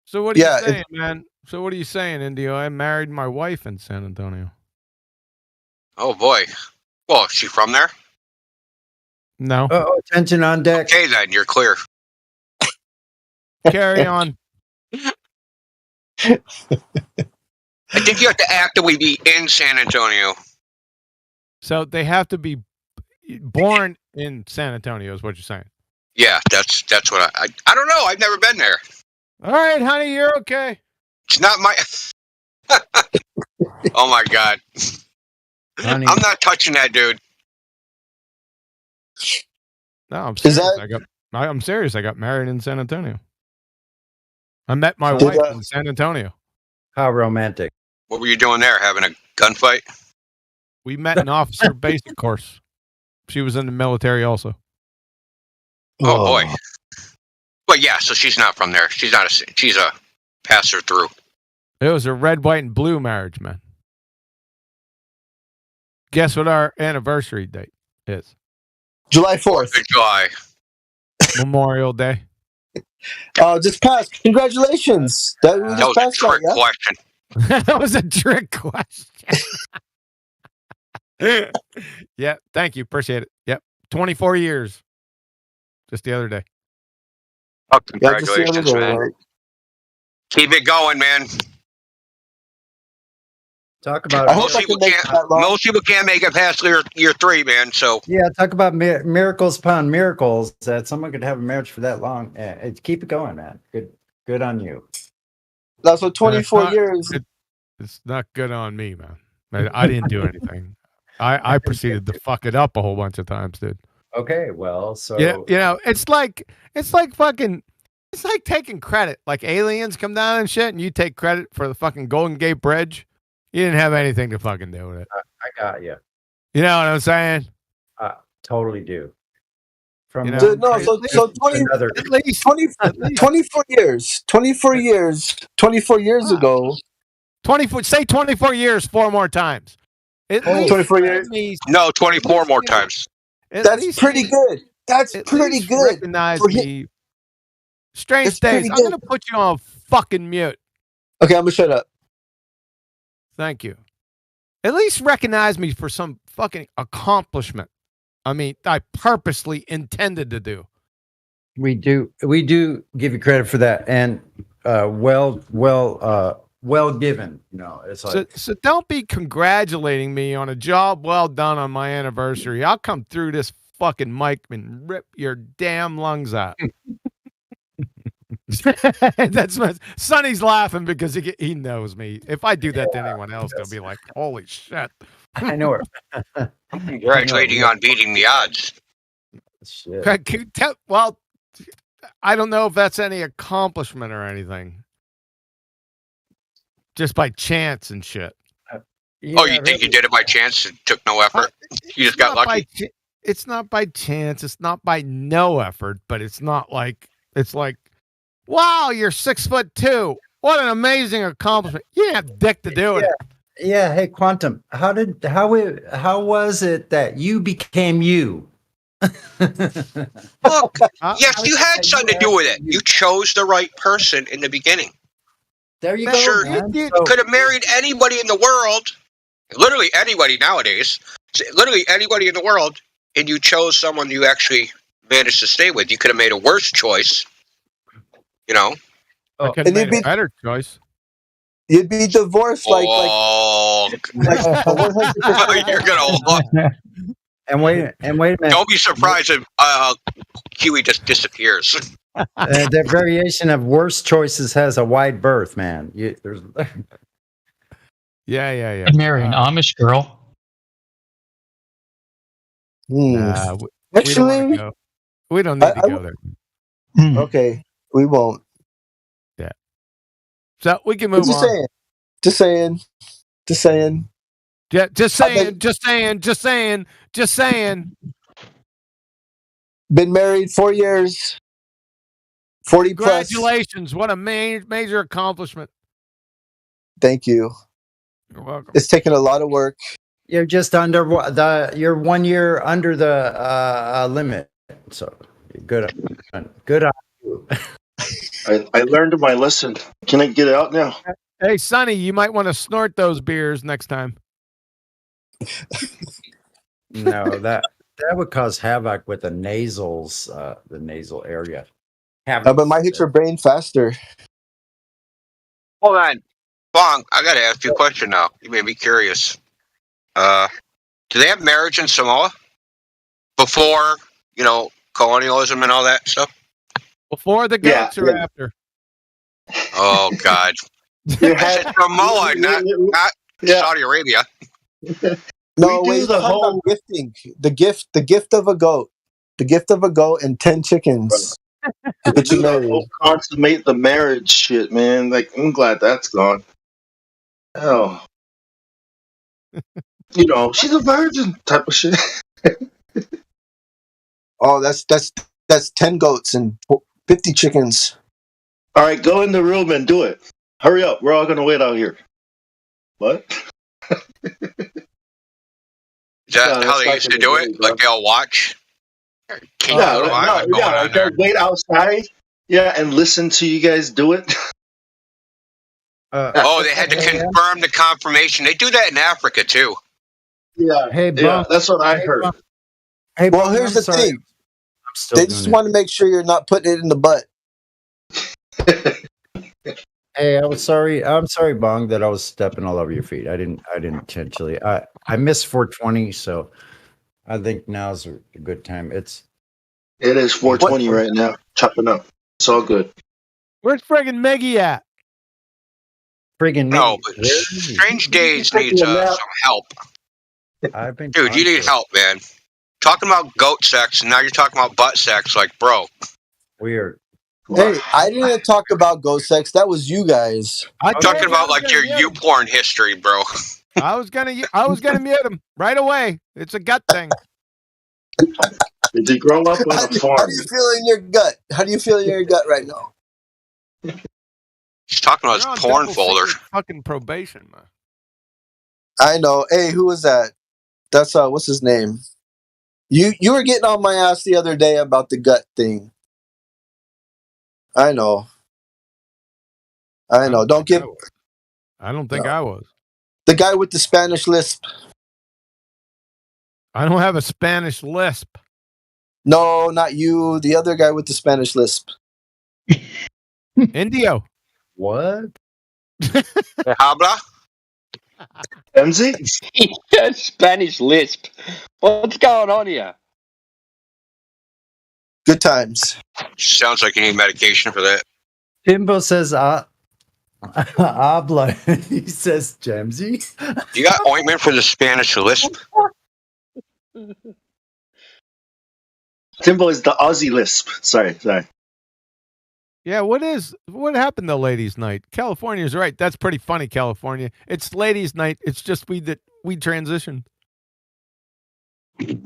[SPEAKER 6] So what are you saying, man? So what are you saying, Indio? I married my wife in San Antonio.
[SPEAKER 11] Oh boy. Well, is she from there?
[SPEAKER 6] No.
[SPEAKER 9] Attention on deck.
[SPEAKER 11] Okay, then you're clear.
[SPEAKER 6] Carry on.
[SPEAKER 11] I think you have to actively be in San Antonio.
[SPEAKER 6] So they have to be born in San Antonio, is what you're saying?
[SPEAKER 11] Yeah, that's what I don't know. I've never been there.
[SPEAKER 6] All right, honey, you're okay.
[SPEAKER 11] It's not my. Oh my god.
[SPEAKER 9] Honey.
[SPEAKER 11] I'm not touching that dude.
[SPEAKER 6] No, I'm serious. I'm serious. I got married in San Antonio. I met my wife in San Antonio.
[SPEAKER 9] How romantic.
[SPEAKER 11] What were you doing there? Having a gunfight?
[SPEAKER 6] We met in officer basic course. She was in the military also.
[SPEAKER 11] Oh boy. Well, yeah. So she's not from there. She's a passer through.
[SPEAKER 6] It was a red, white, and blue marriage, man. Guess what our anniversary date is?
[SPEAKER 20] July 4th.
[SPEAKER 11] July.
[SPEAKER 6] Memorial Day.
[SPEAKER 20] Just passed. Congratulations. That was
[SPEAKER 11] a trick question.
[SPEAKER 6] That was a trick question. Yeah, thank you. Appreciate it. Yep. 24 years. Just the other day.
[SPEAKER 11] Oh, congratulations, man. Right? Keep it going, man.
[SPEAKER 9] Talk about
[SPEAKER 11] most people can't make it past year 3, man. So
[SPEAKER 9] yeah, talk about miracles upon miracles that someone could have a marriage for that long. Keep it going, man. Good on you.
[SPEAKER 20] That's what 24 years.
[SPEAKER 6] It's not good on me, man. I didn't do anything. I proceeded to fuck it up a whole bunch of times, dude.
[SPEAKER 9] Okay, well, so
[SPEAKER 6] yeah, it's like taking credit. Like aliens come down and shit, and you take credit for the fucking Golden Gate Bridge. You didn't have anything to fucking do with it.
[SPEAKER 9] I got you.
[SPEAKER 6] You know what I'm saying?
[SPEAKER 9] Totally do.
[SPEAKER 20] From so 20, at least 24 years. 24 years ago.
[SPEAKER 6] 24 years 4 more times.
[SPEAKER 20] 24 years.
[SPEAKER 11] No, 24 more times.
[SPEAKER 20] That's pretty good. That's pretty good.
[SPEAKER 6] Recognize me. Strange days. I'm gonna put you on fucking mute.
[SPEAKER 20] Okay, I'm gonna shut up.
[SPEAKER 6] Thank you. At least recognize me for some fucking accomplishment. I mean, I purposely intended to do.
[SPEAKER 9] We do give you credit for that, and well given. You know, it's like
[SPEAKER 6] so don't be congratulating me on a job well done on my anniversary. I'll come through this fucking mic and rip your damn lungs out. That's my Sonny's laughing because he knows me. If I do that to anyone else, they'll be like, "Holy shit!"
[SPEAKER 9] I know it.
[SPEAKER 11] I'm congratulating you on beating the odds.
[SPEAKER 9] Shit.
[SPEAKER 6] Well, I don't know if that's any accomplishment or anything. Just by chance and shit.
[SPEAKER 11] Yeah, you think you did it by chance and took no effort? You just got lucky?
[SPEAKER 6] It's not by chance. It's not by no effort, but it's not like, it's like, wow, you're 6'2". What an amazing accomplishment. You didn't have dick to do it.
[SPEAKER 9] Yeah. Hey, Quantum, how was it that you became you?
[SPEAKER 11] Look, yes, you had something to do with it. You chose the right person in the beginning.
[SPEAKER 9] There you
[SPEAKER 11] go. Sure,
[SPEAKER 9] man.
[SPEAKER 11] you could have married anybody in the world, literally anybody nowadays, literally anybody in the world, and you chose someone you actually managed to stay with. You could have made a worse choice, you know.
[SPEAKER 6] I could have made a better choice.
[SPEAKER 20] You'd be divorced like
[SPEAKER 11] you're gonna look.
[SPEAKER 9] And wait a minute.
[SPEAKER 11] Don't be surprised if Huey just disappears.
[SPEAKER 9] The variation of worst choices has a wide berth, man.
[SPEAKER 6] Yeah.
[SPEAKER 5] I'd marry an Amish girl.
[SPEAKER 20] Actually,
[SPEAKER 6] we don't need to go there.
[SPEAKER 20] Okay, we won't.
[SPEAKER 6] Yeah. So we can move
[SPEAKER 20] Just
[SPEAKER 6] on.
[SPEAKER 20] Just saying.
[SPEAKER 6] Yeah, just saying.
[SPEAKER 20] Been married 4 years. 40 plus.
[SPEAKER 6] Congratulations! What a major accomplishment.
[SPEAKER 20] Thank you.
[SPEAKER 6] You're welcome.
[SPEAKER 20] It's taken a lot of work.
[SPEAKER 9] You're just under you're 1 year under the limit, so good on you.
[SPEAKER 14] I learned my lesson. Can I get out now?
[SPEAKER 6] Hey, Sonny, you might want to snort those beers next time.
[SPEAKER 9] No, that would cause havoc with the nasal area.
[SPEAKER 20] But it might hit your brain faster.
[SPEAKER 11] Hold on. Bong, I got to ask you a question now. You made me curious. Do they have marriage in Samoa? Before, colonialism and all that stuff?
[SPEAKER 6] Before the goats or after?
[SPEAKER 11] Oh, God. I said Samoa, not Saudi Arabia.
[SPEAKER 20] No, wait, the whole gifting. The gift of a goat. The gift of a goat and 10 chickens.
[SPEAKER 14] But you know, consummate the marriage shit, man. Like, I'm glad that's gone. Oh. She's a virgin type of shit.
[SPEAKER 20] Oh, that's 10 goats and 50 chickens.
[SPEAKER 14] All right, go in the room and do it. Hurry up. We're all going to wait out here. What?
[SPEAKER 11] Is that how they used to do it? Like they'll watch?
[SPEAKER 14] Wait outside. Yeah, and listen to you guys do it.
[SPEAKER 11] They had to confirm the confirmation. They do that in Africa too.
[SPEAKER 14] Yeah, that's what I heard.
[SPEAKER 9] Hey,
[SPEAKER 20] well, here's the thing. They just want to make sure you're not putting it in the butt.
[SPEAKER 9] Hey, I'm sorry, Bong, that I was stepping all over your feet. I didn't intentionally. I missed 420, so I think now's a good time. It
[SPEAKER 14] is 420 right now. Chopping up. It's all good.
[SPEAKER 6] Where's friggin' Meggie at?
[SPEAKER 11] No, but Strange Days needs some help. Dude, you need help, man. Talking about goat sex, and now you're talking about butt sex. Like, bro.
[SPEAKER 9] Weird.
[SPEAKER 20] Hey, I didn't talk about goat sex. That was you guys.
[SPEAKER 11] I'm talking about like your U-porn history, bro.
[SPEAKER 6] I was gonna mute him right away. It's a gut thing.
[SPEAKER 14] Did you grow up on a farm?
[SPEAKER 20] How do you feel in your gut? How do you feel in your gut right now?
[SPEAKER 11] He's talking about his porn folder.
[SPEAKER 6] Fucking probation, man.
[SPEAKER 20] I know. Hey, who was that? That's what's his name? You were getting on my ass the other day about the gut thing. I know. Don't give.
[SPEAKER 6] I don't think I was.
[SPEAKER 20] The guy with the Spanish lisp.
[SPEAKER 6] I don't have a Spanish lisp.
[SPEAKER 20] No, not you. The other guy with the Spanish lisp.
[SPEAKER 6] Indio.
[SPEAKER 9] What?
[SPEAKER 11] Habla?
[SPEAKER 14] MZ?
[SPEAKER 2] Spanish lisp. What's going on here?
[SPEAKER 20] Good times.
[SPEAKER 11] Sounds like you need medication for that.
[SPEAKER 9] Timbo says, habla. He says, Jamesy.
[SPEAKER 11] You got ointment for the Spanish lisp?
[SPEAKER 14] Timbo is the Aussie lisp. Sorry.
[SPEAKER 6] Yeah, what happened to ladies' night? California's right. That's pretty funny, California. It's ladies' night. It's just we transitioned.
[SPEAKER 20] It's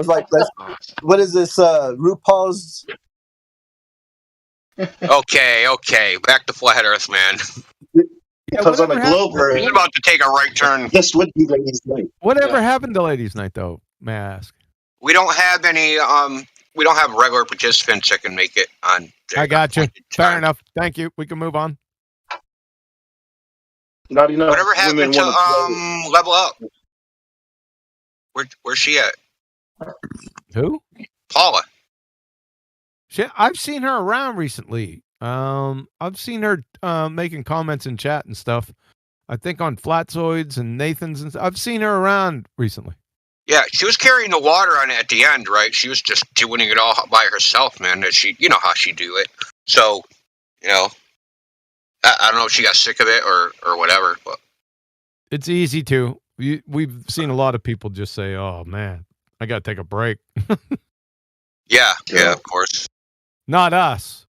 [SPEAKER 20] like what is this? RuPaul's.
[SPEAKER 11] Okay. Back to Flat Earth, man.
[SPEAKER 20] Because on a globe,
[SPEAKER 11] he's about to take a right turn.
[SPEAKER 20] This would be ladies' night.
[SPEAKER 6] Whatever happened to ladies' night, though? May I ask?
[SPEAKER 11] We don't have any. We don't have regular participants that can make it on.
[SPEAKER 6] I got you. Fair enough. Thank you. We can move on.
[SPEAKER 20] Not enough.
[SPEAKER 11] Whatever happened to level up? Where's she at?
[SPEAKER 6] Who?
[SPEAKER 11] Paula.
[SPEAKER 6] I've seen her around recently. I've seen her making comments in chat and stuff. I think on Flatzoids and Nathan's and stuff. I've seen her around recently.
[SPEAKER 11] Yeah, she was carrying the water on it at the end, right? She was just doing it all by herself, man. You know how she do it. So, I don't know if she got sick of it or whatever, but
[SPEAKER 6] it's easy to. We've seen a lot of people just say, "Oh man, I got to take a break."
[SPEAKER 11] yeah, of course.
[SPEAKER 6] Not us.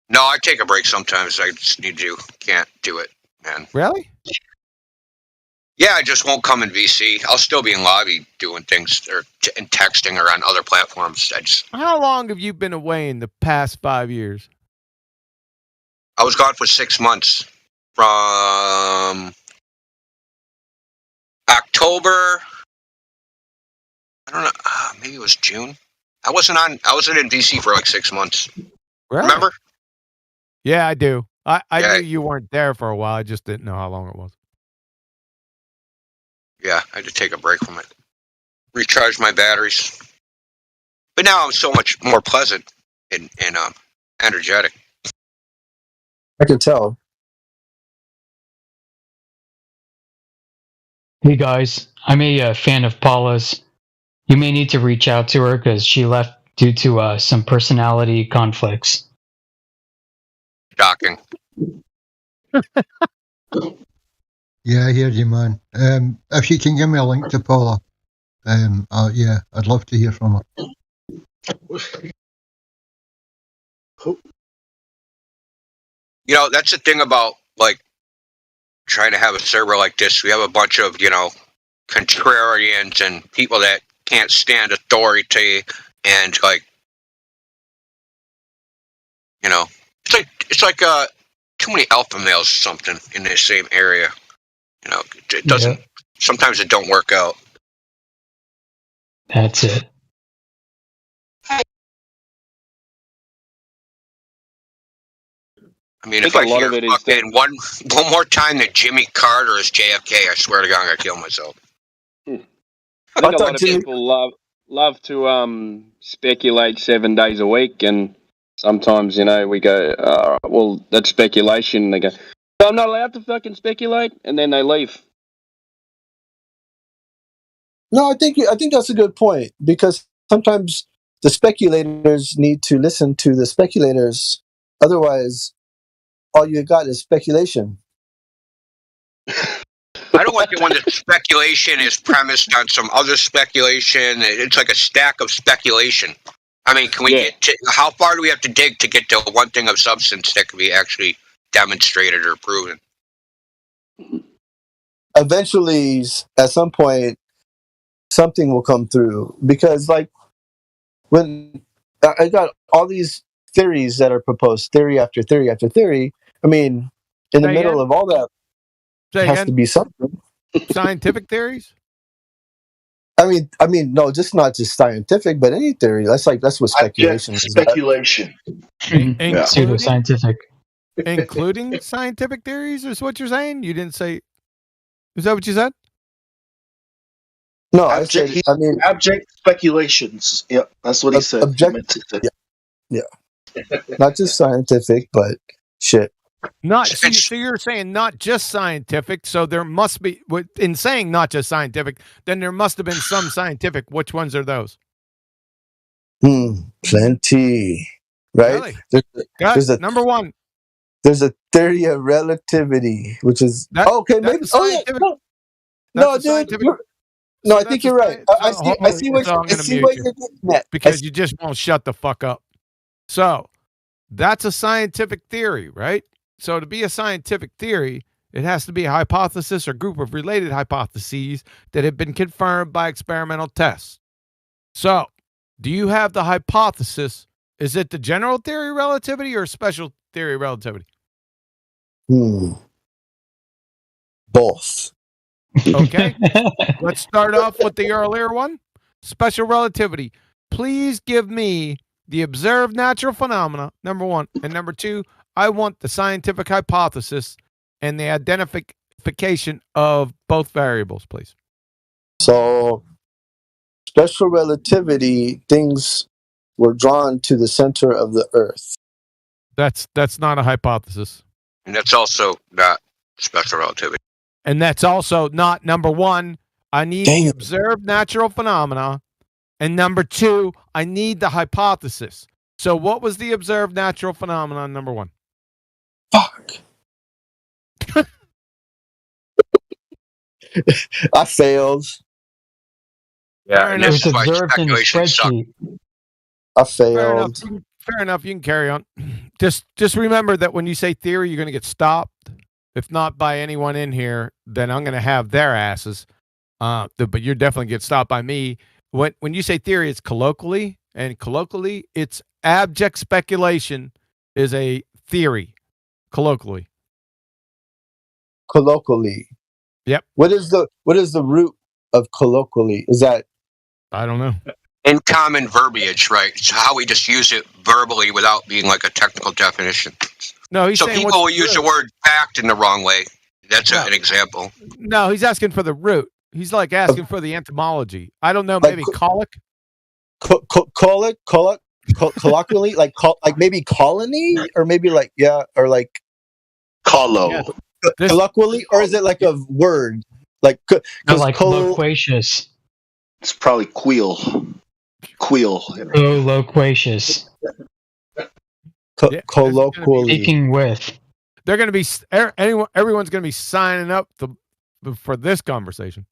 [SPEAKER 11] No, I take a break sometimes. I just can't do it, man.
[SPEAKER 6] Really?
[SPEAKER 11] Yeah, I just won't come in VC. I'll still be in lobby doing things and texting or on other platforms.
[SPEAKER 6] How long have you been away in the past 5 years?
[SPEAKER 11] I was gone for 6 months from October. I don't know. Maybe it was June. I wasn't in VC for like 6 months.
[SPEAKER 6] Really?
[SPEAKER 11] Remember?
[SPEAKER 6] Yeah, I do. I knew you weren't there for a while. I just didn't know how long it was.
[SPEAKER 11] Yeah, I had to take a break from it. Recharge my batteries. But now I'm so much more pleasant and energetic.
[SPEAKER 20] I can tell.
[SPEAKER 5] Hey guys, I'm a fan of Paula's. You may need to reach out to her because she left due to some personality conflicts.
[SPEAKER 11] Shocking.
[SPEAKER 8] Yeah, I hear you, man. If you can give me a link to Paula, I'd love to hear from her.
[SPEAKER 11] That's the thing about like trying to have a server like this. We have a bunch of contrarians and people that can't stand authority, and it's like too many alpha males or something in the same area. It doesn't. Yeah. Sometimes it don't work out.
[SPEAKER 5] That's it.
[SPEAKER 11] I mean, if I hear fucking one more time that Jimmy Carter is JFK, I swear to God, I'm gonna kill myself.
[SPEAKER 2] I think a lot of people love to speculate 7 days a week, and sometimes we go, well, that's speculation. And they go, so I'm not allowed to fucking speculate, and then they leave.
[SPEAKER 20] No, I think that's a good point, because sometimes the speculators need to listen to the speculators. Otherwise, all you got is speculation.
[SPEAKER 11] I don't like it when the speculation is premised on some other speculation. It's like a stack of speculation. I mean, can we get to, how far do we have to dig to get to one thing of substance that can be actually demonstrated or proven?
[SPEAKER 20] Eventually, at some point, something will come through, because when I got all these theories that are proposed, theory after theory after theory, I mean, in the middle of all that has to be something.
[SPEAKER 6] Scientific theories?
[SPEAKER 20] I mean, no, not just scientific, but any theory. That's what speculation is.
[SPEAKER 22] Speculation.
[SPEAKER 5] Pseudoscientific.
[SPEAKER 6] Including scientific theories is what you're saying? You didn't say... Is that what you said?
[SPEAKER 20] No,
[SPEAKER 22] abject speculations. Yep, that's what he said.
[SPEAKER 20] Yeah. Not just scientific, but shit.
[SPEAKER 6] So you're saying not just scientific, so there must be, in saying not just scientific, then there must have been some scientific. Which ones are those?
[SPEAKER 20] Plenty. Right?
[SPEAKER 6] Really? Number one.
[SPEAKER 20] There's a theory of relativity, which is... maybe... No, dude. No, I think you're right. I see what you're getting at.
[SPEAKER 6] Because you just won't shut the fuck up. So that's a scientific theory, right? So to be a scientific theory, it has to be a hypothesis or group of related hypotheses that have been confirmed by experimental tests. So, do you have the hypothesis? Is it the general theory of relativity or special theory of relativity?
[SPEAKER 20] Both.
[SPEAKER 6] Okay. Let's start off with the earlier one. Special relativity. Please give me the observed natural phenomena, number one. And number two, I want the scientific hypothesis and the identification of both variables, please.
[SPEAKER 20] So, special relativity, things were drawn to the center of the Earth.
[SPEAKER 6] That's not a hypothesis.
[SPEAKER 11] And that's also not special relativity.
[SPEAKER 6] And that's also not number one. I need the observed natural phenomena. And number two, I need the hypothesis. So what was the observed natural phenomenon, number one?
[SPEAKER 20] Fuck. I failed.
[SPEAKER 11] Yeah, and this is why speculation sucks.
[SPEAKER 20] I failed.
[SPEAKER 6] Fair enough. You can carry on. Just remember that when you say theory, you're going to get stopped. If not by anyone in here, then I'm going to have their asses. But you're definitely get stopped by me. When you say theory, it's colloquially, and colloquially, it's abject speculation is a theory. Colloquially.
[SPEAKER 20] Colloquially.
[SPEAKER 6] Yep.
[SPEAKER 20] What is the root of colloquially? Is that?
[SPEAKER 6] I don't know.
[SPEAKER 11] In common verbiage, right? It's how we just use it verbally without being like a technical definition.
[SPEAKER 6] No, he's
[SPEAKER 11] so
[SPEAKER 6] saying
[SPEAKER 11] people will use the word fact in the wrong way. That's an example.
[SPEAKER 6] No, he's asking for the root. He's like asking for the etymology. I don't know, maybe colic?
[SPEAKER 20] Colloquially, like maybe colony, or maybe
[SPEAKER 22] Colo.
[SPEAKER 6] Yeah.
[SPEAKER 20] Colloquially, or is it like a word? Like
[SPEAKER 5] loquacious.
[SPEAKER 22] It's probably queel.
[SPEAKER 5] Oh, loquacious.
[SPEAKER 20] Colloquially.
[SPEAKER 5] Speaking with.
[SPEAKER 6] They're going to be everyone's going to be signing up for this conversation.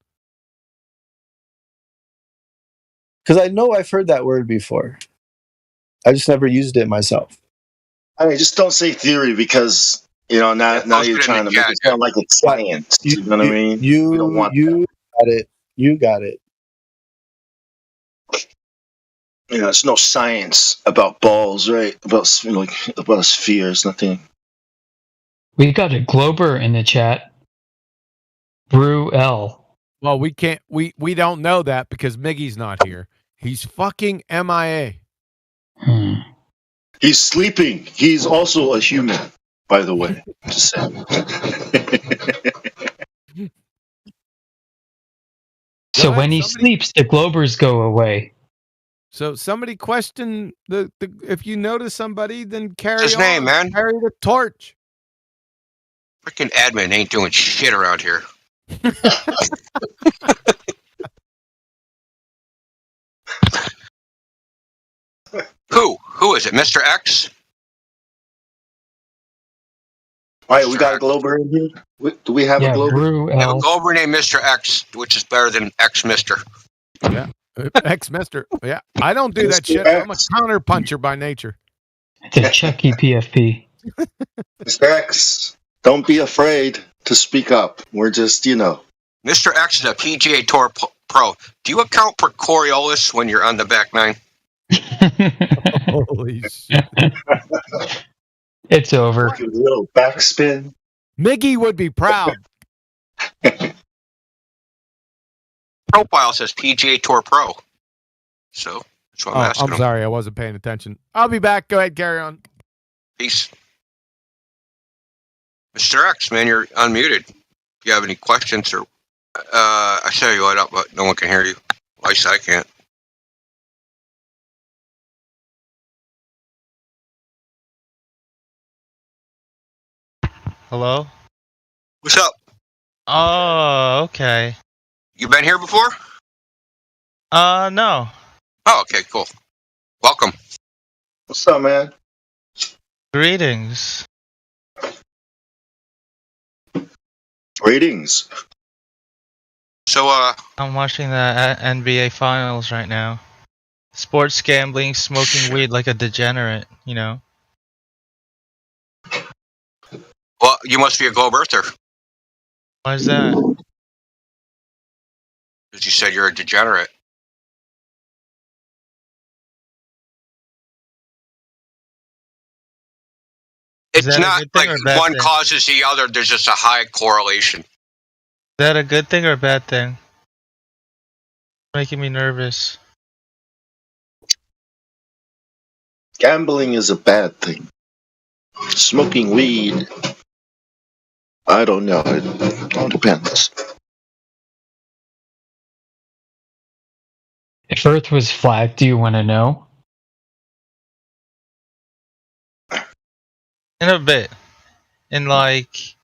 [SPEAKER 20] Because I know I've heard that word before. I just never used it myself.
[SPEAKER 22] I mean, just don't say theory because now you're trying to make it sound like it's science. You know what I mean?
[SPEAKER 20] You got it. You got it.
[SPEAKER 22] There's no science about balls, right? About spheres, nothing.
[SPEAKER 5] We got a Glober in the chat. Brew L.
[SPEAKER 6] Well, we can't. We don't know that because Miggy's not here. He's fucking MIA.
[SPEAKER 22] He's sleeping. He's also a human, by the way. Just saying.
[SPEAKER 5] So when he sleeps, the Globers go away.
[SPEAKER 6] So somebody question the if you notice somebody, then carry
[SPEAKER 11] What's his name, man?
[SPEAKER 6] Carry the torch.
[SPEAKER 11] Freaking admin ain't doing shit around here. Who is it? Mr. X?
[SPEAKER 22] All right, we got a Glober in here. Do we have a Glober?
[SPEAKER 11] We have a Glober named Mr. X, which is better than X Mister.
[SPEAKER 6] Yeah. X Mister. Yeah. I don't do that shit. I'm a counter puncher by nature.
[SPEAKER 5] It's a Chucky PFP.
[SPEAKER 22] Mr. X, don't be afraid to speak up. We're just,
[SPEAKER 11] Mr. X is a PGA Tour pro. Do you account for Coriolis when you're on the back nine?
[SPEAKER 6] Holy shit.
[SPEAKER 5] It's over.
[SPEAKER 22] A little backspin.
[SPEAKER 6] Miggy would be proud.
[SPEAKER 11] Profile says PGA Tour Pro. So that's what I'm asking.
[SPEAKER 6] I'm sorry, I wasn't paying attention. I'll be back. Go ahead, carry on.
[SPEAKER 11] Peace. Mr. X, man, you're unmuted. If you have any questions or I tell you what up, but no one can hear you. At least I can't.
[SPEAKER 10] Hello?
[SPEAKER 11] What's up?
[SPEAKER 10] Oh, okay.
[SPEAKER 11] You been here before?
[SPEAKER 10] No.
[SPEAKER 11] Oh, okay, cool. Welcome.
[SPEAKER 22] What's up, man?
[SPEAKER 10] Greetings.
[SPEAKER 22] Greetings.
[SPEAKER 11] So,
[SPEAKER 10] I'm watching the NBA Finals right now. sports gambling, smoking weed like a degenerate, you know?
[SPEAKER 11] Well, you must be a globe earther.
[SPEAKER 10] Why is that?
[SPEAKER 11] Because you said you're a degenerate.
[SPEAKER 10] Is
[SPEAKER 11] It's
[SPEAKER 10] that a
[SPEAKER 11] not
[SPEAKER 10] good thing
[SPEAKER 11] like
[SPEAKER 10] or a bad
[SPEAKER 11] one
[SPEAKER 10] thing?
[SPEAKER 11] causes the other. There's just a high correlation.
[SPEAKER 10] Is that a good thing or a bad thing? Making me nervous.
[SPEAKER 22] Gambling is a bad thing. Smoking weed, I don't know. It all depends.
[SPEAKER 5] If Earth was flat, do you want to know?
[SPEAKER 10] In a bit. In like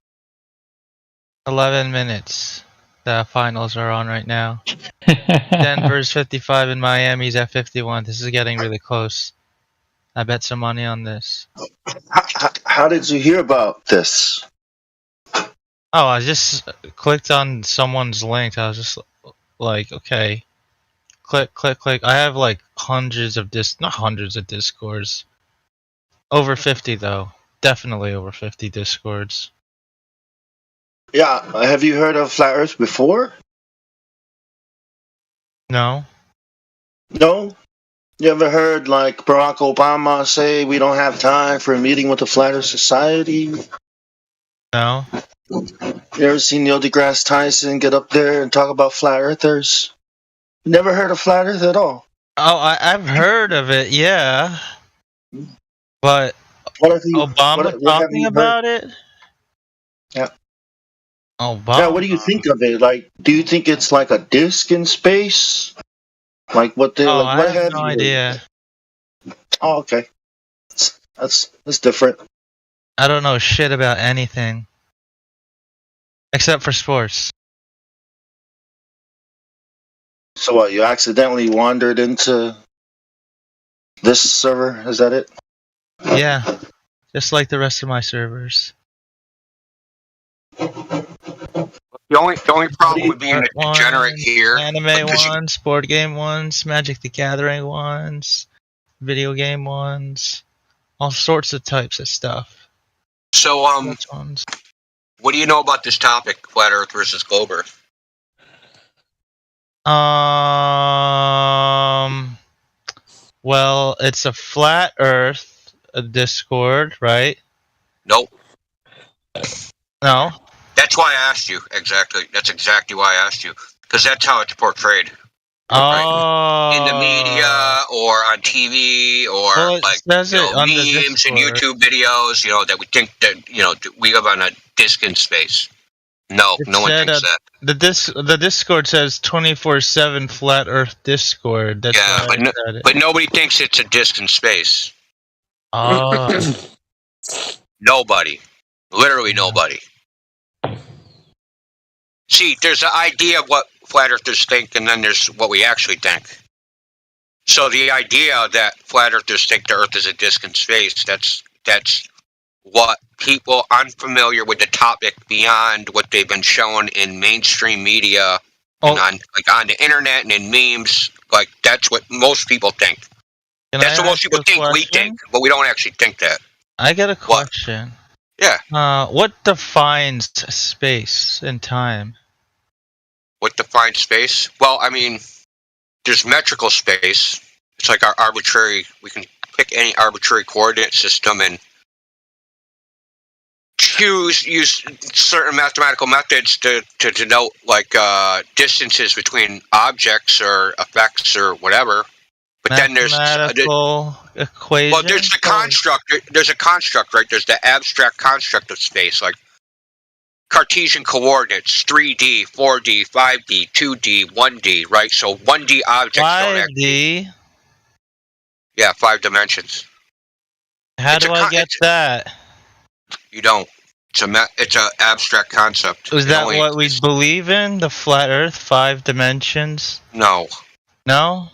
[SPEAKER 10] 11 minutes. The finals are on right now. Denver's 55 and Miami's at 51. This is getting really close. I bet some money on this.
[SPEAKER 22] How did you hear about this?
[SPEAKER 10] Oh, I just clicked on someone's link. I was just like, okay. Click, click, click. I have like hundreds of not hundreds of discords. Over 50 though. Definitely over 50 discords.
[SPEAKER 22] Yeah, have you heard of Flat Earth before?
[SPEAKER 10] No.
[SPEAKER 22] No? You ever heard like Barack Obama say we don't have time for a meeting with the Flat Earth Society?
[SPEAKER 10] No.
[SPEAKER 22] You ever seen Neil deGrasse Tyson get up there and talk about flat earthers? You never heard of Flat Earth at all?
[SPEAKER 10] Oh, I've heard of it, yeah. But Obama talking about it?
[SPEAKER 22] Yeah.
[SPEAKER 10] Obama.
[SPEAKER 22] Yeah, what do you think of it? Like, do you think it's like a disc in space? Like what they like? What
[SPEAKER 10] I have no idea.
[SPEAKER 22] Oh, okay. That's different.
[SPEAKER 10] I don't know shit about anything. Except for sports.
[SPEAKER 22] So what, you accidentally wandered into this server? Is that it?
[SPEAKER 10] Yeah. Just like the rest of my servers.
[SPEAKER 11] The only problem with being a degenerate here,
[SPEAKER 10] anime ones, board game ones, Magic the Gathering ones, video game ones, all sorts of types of stuff.
[SPEAKER 11] So what do you know about this topic, flat Earth versus globe Earth?
[SPEAKER 10] Well, it's a flat Earth, a Discord, right?
[SPEAKER 11] Nope.
[SPEAKER 10] No.
[SPEAKER 11] That's why I asked you. Exactly. That's exactly why I asked you. Because that's how it's portrayed.
[SPEAKER 10] Oh.
[SPEAKER 11] Right? In the media or on TV or memes and YouTube videos, that we think that, we live on a disc in space. No one thinks that.
[SPEAKER 10] The Discord says 24/7 flat Earth Discord. That's
[SPEAKER 11] but nobody thinks it's a disc in space.
[SPEAKER 10] Oh.
[SPEAKER 11] Nobody. Literally nobody. See, there's the idea of what flat earthers think, and then there's what we actually think. So the idea that flat earthers think the Earth is a disc in space, that's what people unfamiliar with the topic beyond what they've been shown in mainstream media and on the internet and in memes, like that's what most people think. That's what most people think we think, but we don't actually think that.
[SPEAKER 10] I got a question.
[SPEAKER 11] Yeah.
[SPEAKER 10] What defines space and time?
[SPEAKER 11] What defines space? Well, I mean, there's metrical space. It's like our arbitrary. We can pick any arbitrary coordinate system and use certain mathematical methods to denote like distances between objects or effects or whatever. But then there's
[SPEAKER 10] equation.
[SPEAKER 11] Well, there's the construct. There's a construct, right? There's the abstract construct of space, like Cartesian coordinates, 3D, 4D, 5D, 2D, 1D, right? So 1D objects don't actually...
[SPEAKER 10] 5D?
[SPEAKER 11] Yeah, 5 dimensions.
[SPEAKER 10] How do I get that?
[SPEAKER 11] You don't. It's a abstract concept.
[SPEAKER 10] Is that what we believe in? The flat Earth, 5 dimensions?
[SPEAKER 11] No.
[SPEAKER 10] No?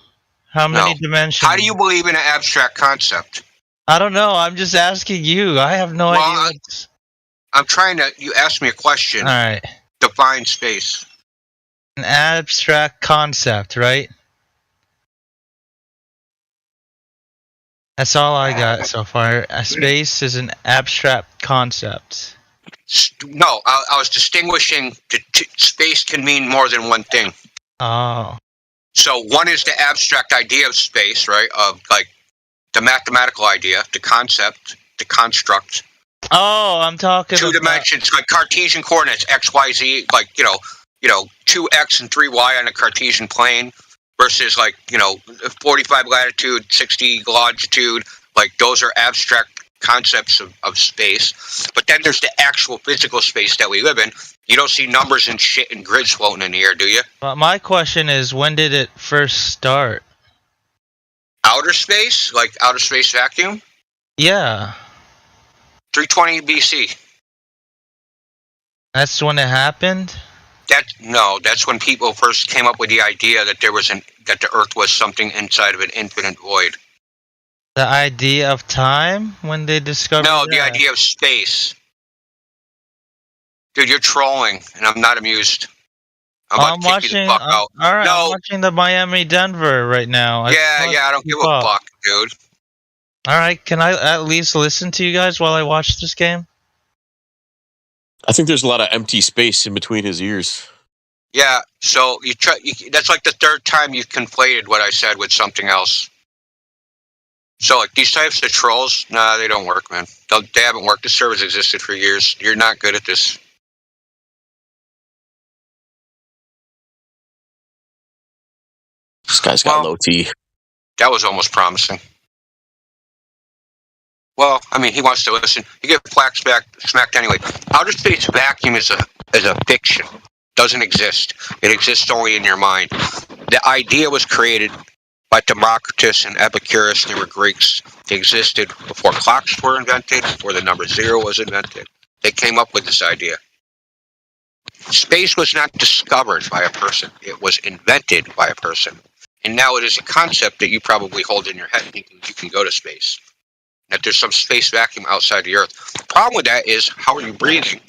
[SPEAKER 10] How many dimensions?
[SPEAKER 11] How do you believe in an abstract concept?
[SPEAKER 10] I don't know. I'm just asking you. I have no idea.
[SPEAKER 11] I'm trying to... You asked me a question.
[SPEAKER 10] All right.
[SPEAKER 11] Define space.
[SPEAKER 10] An abstract concept, right? That's all I got so far. Space is an abstract concept.
[SPEAKER 11] No, I was distinguishing. Space can mean more than one thing.
[SPEAKER 10] Oh.
[SPEAKER 11] So one is the abstract idea of space, right? Of like the mathematical idea, the concept, the construct.
[SPEAKER 10] Oh, I'm talking
[SPEAKER 11] two dimensions, like Cartesian coordinates, x, y, z, like 2x and 3y on a Cartesian plane, versus 45 latitude, 60 longitude. Like those are abstract concepts of space. But then there's the actual physical space that we live in. You don't see numbers and shit and grids floating in the air, do you?
[SPEAKER 10] But my question is, when did it first start?
[SPEAKER 11] Outer space, like outer space vacuum.
[SPEAKER 10] Yeah.
[SPEAKER 11] 320 BC.
[SPEAKER 10] That's when it happened?
[SPEAKER 11] That's when people first came up with the idea that that the Earth was something inside of an infinite void.
[SPEAKER 10] The idea of time when they discovered
[SPEAKER 11] No, the idea of space. Dude, you're trolling, and I'm not amused. I'm
[SPEAKER 10] watching.
[SPEAKER 11] You the fuck out.
[SPEAKER 10] Alright, I'm watching the Miami Denver right now.
[SPEAKER 11] I don't give a fuck, dude.
[SPEAKER 10] Alright, can I at least listen to you guys while I watch this game?
[SPEAKER 14] I think there's a lot of empty space in between his ears.
[SPEAKER 11] Yeah, so that's like the third time you've conflated what I said with something else. So like these types of trolls, nah, they don't work, man. They haven't worked. The server's existed for years. You're not good at this.
[SPEAKER 14] This guy's got low T.
[SPEAKER 11] That was almost promising. Well, I mean, he wants to listen. You get smacked anyway. Outer space vacuum is a fiction. Doesn't exist. It exists only in your mind. The idea was created by Democritus and Epicurus. They were Greeks. They existed before clocks were invented, before the number 0 was invented. They came up with this idea. Space was not discovered by a person. It was invented by a person. And now it is a concept that you probably hold in your head, thinking you can go to space. That there's some space vacuum outside the Earth. The problem with that is, how are you breathing?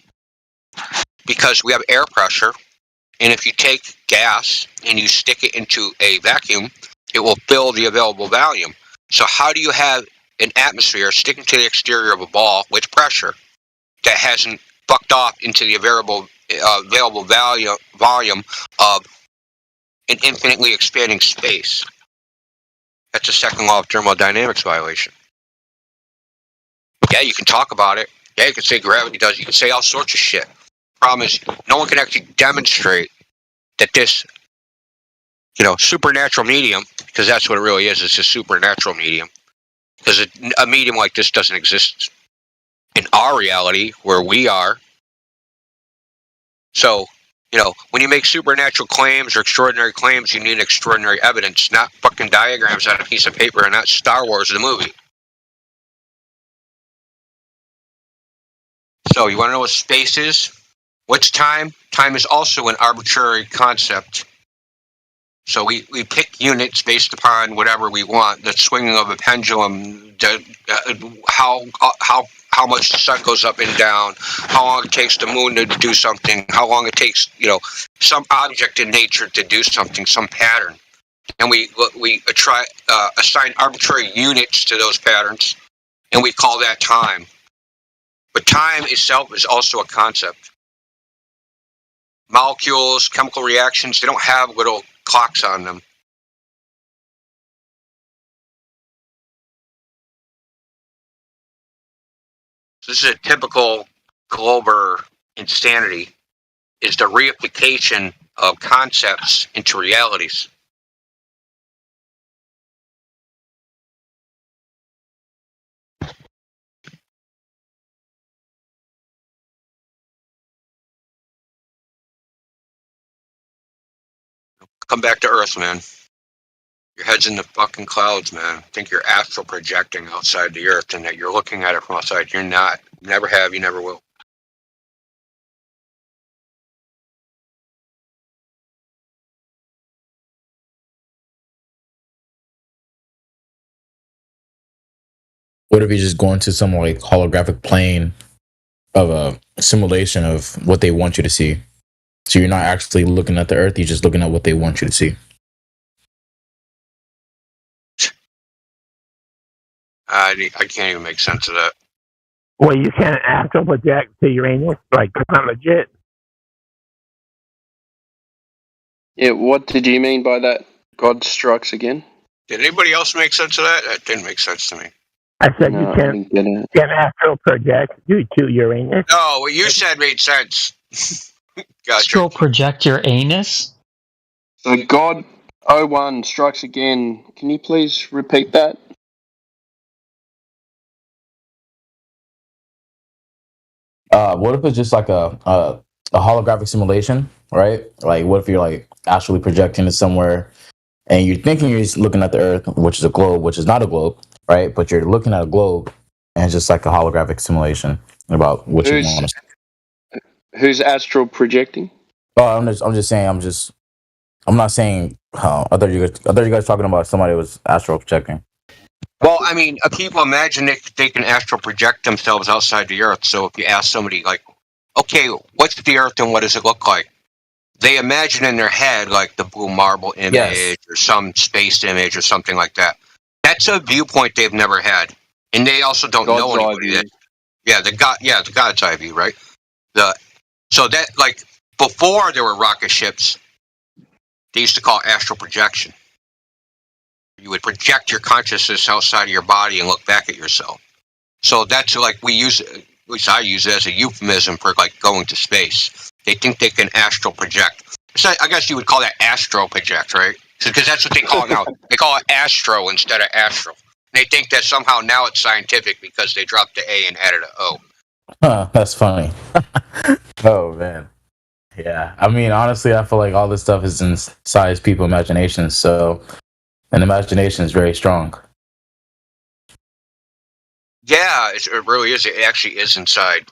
[SPEAKER 11] Because we have air pressure, and if you take gas and you stick it into a vacuum, it will fill the available volume. So how do you have an atmosphere sticking to the exterior of a ball with pressure that hasn't fucked off into the available volume of an infinitely expanding space? That's a second law of thermodynamics violation. Yeah, you can talk about it. Yeah, you can say gravity does. You can say all sorts of shit. Problem is, no one can actually demonstrate that this, supernatural medium, because that's what it really is. It's a supernatural medium. Because a medium like this doesn't exist in our reality where we are. So, when you make supernatural claims or extraordinary claims, you need extraordinary evidence, not fucking diagrams on a piece of paper and not Star Wars the movie. So, you want to know what space is? What's time? Time is also an arbitrary concept. So we pick units based upon whatever we want. The swinging of a pendulum, how much the sun goes up and down, how long it takes the moon to do something, how long it takes some object in nature to do something, some pattern, and we assign arbitrary units to those patterns, and we call that time. But time itself is also a concept. Molecules, chemical reactions, they don't have little clocks on them. So this is a typical Glober insanity, is the reification of concepts into realities. Come back to Earth, man. Your head's in the fucking clouds, man. Think you're astral projecting outside the Earth and that you're looking at it from outside. You're not. You never have, you never will.
[SPEAKER 12] What if you just go into some like holographic plane of a simulation of what they want you to see? So you're not actually looking at the Earth, you're just looking at what they want you to see.
[SPEAKER 11] I can't even make sense of that.
[SPEAKER 13] Well, you can't astral project to Uranus. Like, it's not legit.
[SPEAKER 2] Yeah, what did you mean by that? God strikes again?
[SPEAKER 11] Did anybody else make sense of that? That didn't make sense to me.
[SPEAKER 13] I said
[SPEAKER 2] No,
[SPEAKER 13] you
[SPEAKER 2] I
[SPEAKER 13] can't
[SPEAKER 2] didn't get it.
[SPEAKER 13] astral project due to Uranus.
[SPEAKER 11] No, what you said made sense. Gotcha.
[SPEAKER 5] Astral project your anus?
[SPEAKER 2] So God 01 strikes again. Can you please repeat that?
[SPEAKER 12] What if it's just like a holographic simulation, right? Like, what if you're like actually projecting it somewhere, and you're thinking you're just looking at the Earth, which is a globe, which is not a globe, right? But you're looking at a globe, and it's just like a holographic simulation about what you want.
[SPEAKER 2] Who's astral projecting?
[SPEAKER 12] Oh, I'm just saying. I'm not saying. I thought you guys talking about somebody who was astral projecting.
[SPEAKER 11] Well, I mean, people imagine they can astral project themselves outside the Earth. So if you ask somebody, like, okay, what's the Earth and what does it look like? They imagine in their head, like, the blue marble image or some space image or something like that. That's a viewpoint they've never had. And they also don't know anybody that. Yeah, the God's eye view, right? So that, like, before there were rocket ships, they used to call it astral projection. You would project your consciousness outside of your body and look back at yourself. So that's like we use it, at least I use it as a euphemism for like going to space. They think they can astral project. So I guess you would call that astro project, right? Because that's what they call it now. They call it astro instead of astral. And they think that somehow now it's scientific because they dropped the A and added an O.
[SPEAKER 12] Huh, that's funny. Oh man. Yeah. I mean, honestly, I feel like all this stuff is inside people's imaginations. So an imagination is very strong.
[SPEAKER 11] Yeah, it really is. It actually is inside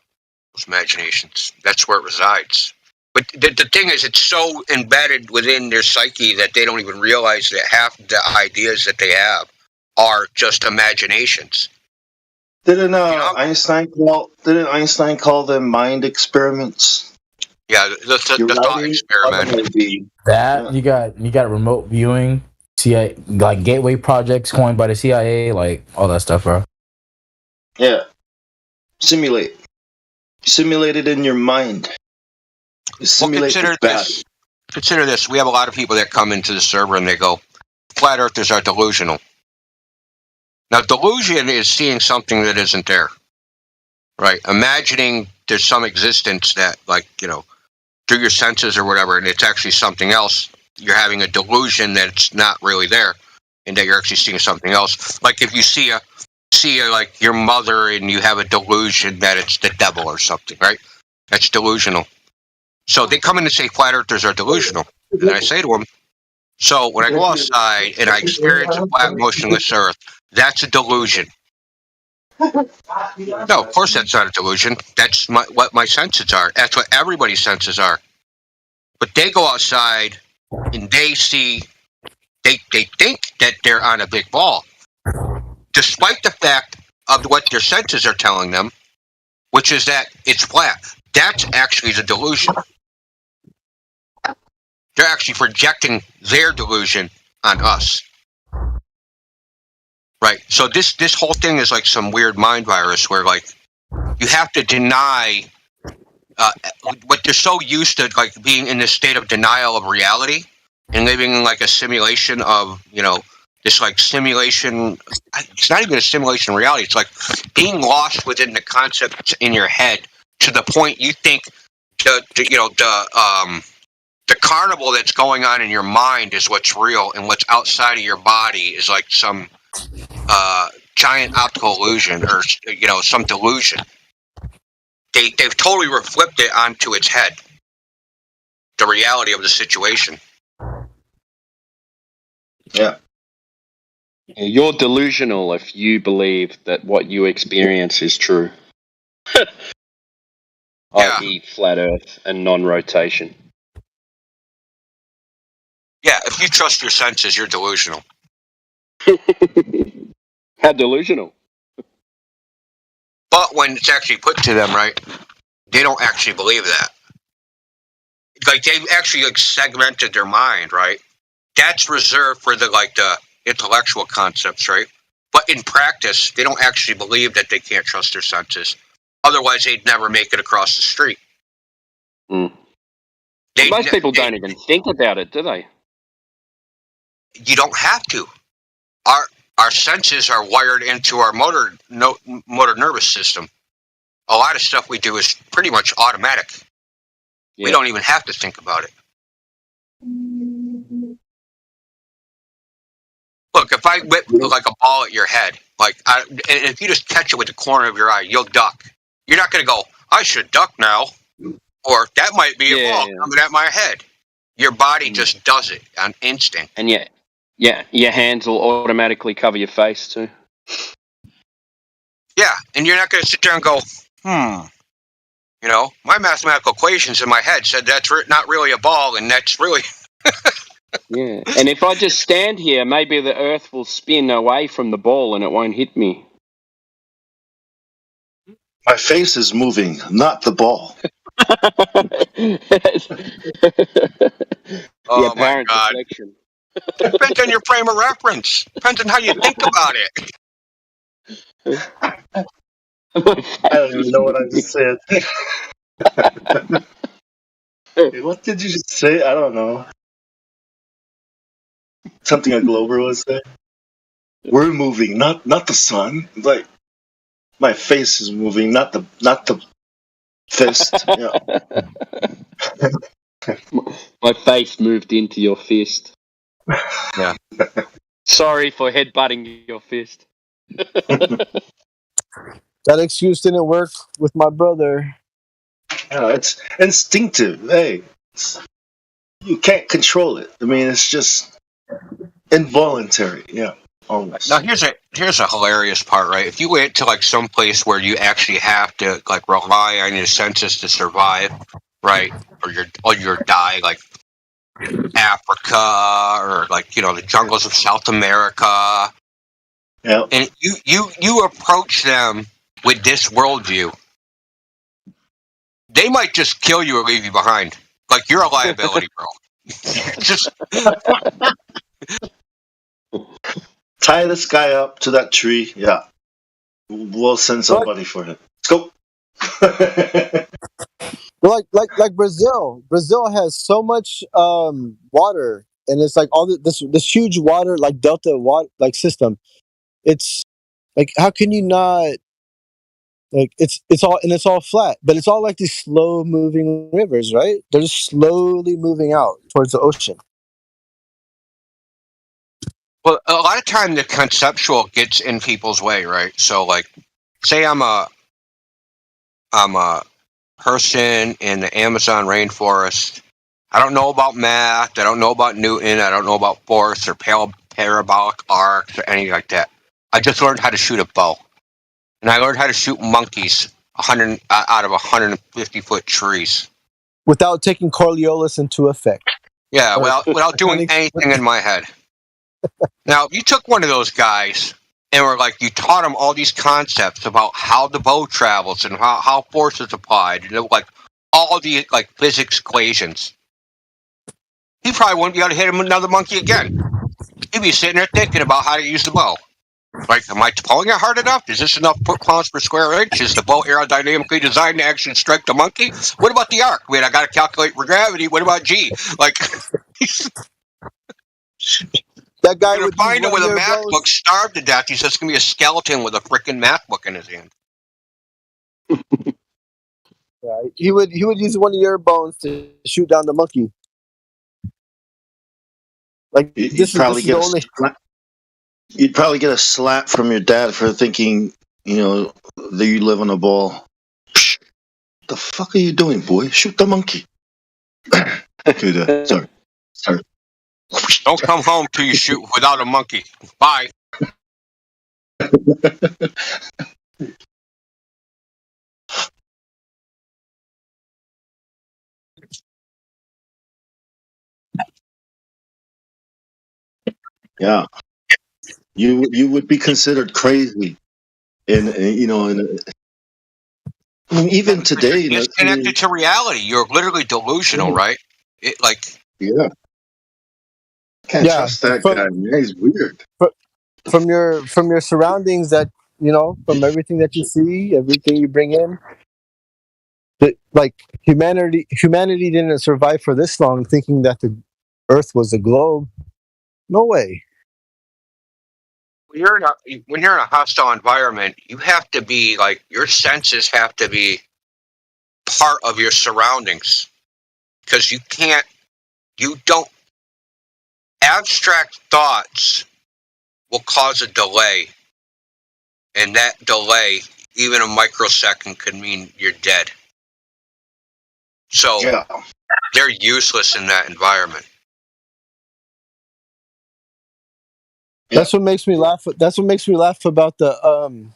[SPEAKER 11] those imaginations. That's where it resides. But the thing is, it's so embedded within their psyche that they don't even realize that half the ideas that they have are just imaginations.
[SPEAKER 22] Didn't Einstein call them mind experiments?
[SPEAKER 11] Yeah, the thought experiment.
[SPEAKER 12] That you got remote viewing, CIA, like gateway projects coined by the CIA, like all that stuff, bro.
[SPEAKER 22] Yeah, simulate it in your mind.
[SPEAKER 11] Well, consider this. We have a lot of people that come into the server and they go, "Flat Earthers are delusional." Now, delusion is seeing something that isn't there, right? Imagining there's some existence that, like, you know, through your senses or whatever, and it's actually something else. You're having a delusion that it's not really there, and that you're actually seeing something else. Like if you see like your mother, and you have a delusion that it's the devil or something, right? That's delusional. So they come in and say flat earthers are delusional, and I say to them, so when I go outside and I experience a flat, motionless Earth, that's a delusion. No, of course that's not a delusion. That's what my senses are. That's what everybody's senses are. But they go outside and they think that they're on a big ball, despite the fact of what their senses are telling them, which is that it's flat. That's actually the delusion. They're actually projecting their delusion on us. Right. So this whole thing is like some weird mind virus where, like, you have to deny what they're so used to, like being in this state of denial of reality and living in like a simulation of, you know, this like simulation. It's not even a simulation of reality. It's like being lost within the concepts in your head to the point you think the carnival that's going on in your mind is what's real, and what's outside of your body is like some giant optical illusion, or, you know, some delusion. They've totally flipped it onto its head, the reality of the situation.
[SPEAKER 22] Yeah.
[SPEAKER 2] You're delusional if you believe that what you experience is true. I.e. flat Earth and non-rotation.
[SPEAKER 11] Yeah, if you trust your senses, you're delusional.
[SPEAKER 2] How delusional?
[SPEAKER 11] But when it's actually put to them, right, they don't actually believe that. Like, they've actually like segmented their mind, right? That's reserved for the intellectual concepts, right? But in practice, they don't actually believe that they can't trust their senses. Otherwise, they'd never make it across the street.
[SPEAKER 2] Most people don't even think about it, do they?
[SPEAKER 11] You don't have to. Our senses are wired into our motor nervous system. A lot of stuff we do is pretty much automatic. Yeah. We don't even have to think about it. Look, if I whip like a ball at your head, and if you just catch it with the corner of your eye, you'll duck. You're not going to go, I should duck now, or that might be a ball coming at my head. Your body just does it on instinct.
[SPEAKER 2] And your hands will automatically cover your face too.
[SPEAKER 11] Yeah, and you're not going to sit there and go, You know, my mathematical equations in my head said that's not really a ball, and that's really...
[SPEAKER 2] Yeah, and if I just stand here, maybe the Earth will spin away from the ball and it won't hit me.
[SPEAKER 22] My face is moving, not the ball.
[SPEAKER 11] Oh my God. Depends on your frame of reference. Depends on how you think about it.
[SPEAKER 22] I don't even know what I just said. What did you just say? I don't know. Something a Glover was saying. We're moving, not the sun. Like my face is moving, not the fist. Yeah.
[SPEAKER 2] My face moved into your fist.
[SPEAKER 11] Yeah.
[SPEAKER 2] Sorry for headbutting your fist.
[SPEAKER 20] That excuse didn't work with my brother.
[SPEAKER 22] Yeah, it's instinctive. Hey, you can't control it. I mean, it's just involuntary. Yeah, almost.
[SPEAKER 11] Now here's a hilarious part, right? If you went to like some place where you actually have to like rely on your senses to survive, right, or you're die, like Africa or like the jungles of South America.
[SPEAKER 22] Yeah.
[SPEAKER 11] And you approach them with this worldview, they might just kill you or leave you behind. Like you're a liability, bro. Just
[SPEAKER 22] tie this guy up to that tree. Yeah, we'll send somebody for him. Let's go.
[SPEAKER 20] like Brazil. Brazil has so much water, and it's like all this huge water, like delta water like system. It's like, how can you not, like, it's all flat, but it's all like these slow moving rivers, right? They're just slowly moving out towards the ocean.
[SPEAKER 11] Well, a lot of time the conceptual gets in people's way, right? So like, say I'm a person in the Amazon rainforest. I don't know about math. I don't know about Newton. I don't know about force or parabolic arcs or anything like that. I just learned how to shoot a bow. And I learned how to shoot monkeys out of 150-foot trees.
[SPEAKER 20] Without taking Coriolis into effect.
[SPEAKER 11] Yeah, without doing anything in my head. Now, if you took one of those guys and were like, you taught him all these concepts about how the bow travels and how force is applied, and like all the like physics equations, he probably wouldn't be able to hit him another monkey again. He'd be sitting there thinking about how to use the bow. Like, am I pulling it hard enough? Is this enough pounds per square inch? Is the bow aerodynamically designed to actually strike the monkey? What about the arc? Wait, I got to calculate for gravity. What about G? Like,
[SPEAKER 20] that guy
[SPEAKER 11] would find him with a math book, starved to death. He's just going to be a skeleton with a freaking math book in his hand.
[SPEAKER 20] Yeah, he would use one of your bones to shoot down the monkey. Like,
[SPEAKER 22] you'd probably get a slap from your dad for thinking, that you live on a ball. Psh, the fuck are you doing, boy? Shoot the monkey. Okay, Dad. Sorry.
[SPEAKER 11] Don't come home till you shoot without a monkey. Bye.
[SPEAKER 22] Yeah. You would be considered crazy, and even today,
[SPEAKER 11] you're disconnected to reality. You're literally delusional, right?
[SPEAKER 22] Yeah. Can't trust that guy. Man. He's weird.
[SPEAKER 20] from your surroundings, that from everything that you see, everything you bring in, that like humanity didn't survive for this long thinking that the Earth was a globe. No way.
[SPEAKER 11] When you're in a hostile environment, you have to be like, your senses have to be part of your surroundings, because you don't, abstract thoughts will cause a delay, and that delay, even a microsecond, could mean you're dead. So they're useless in that environment.
[SPEAKER 20] That's what makes me laugh. That's what makes me laugh about the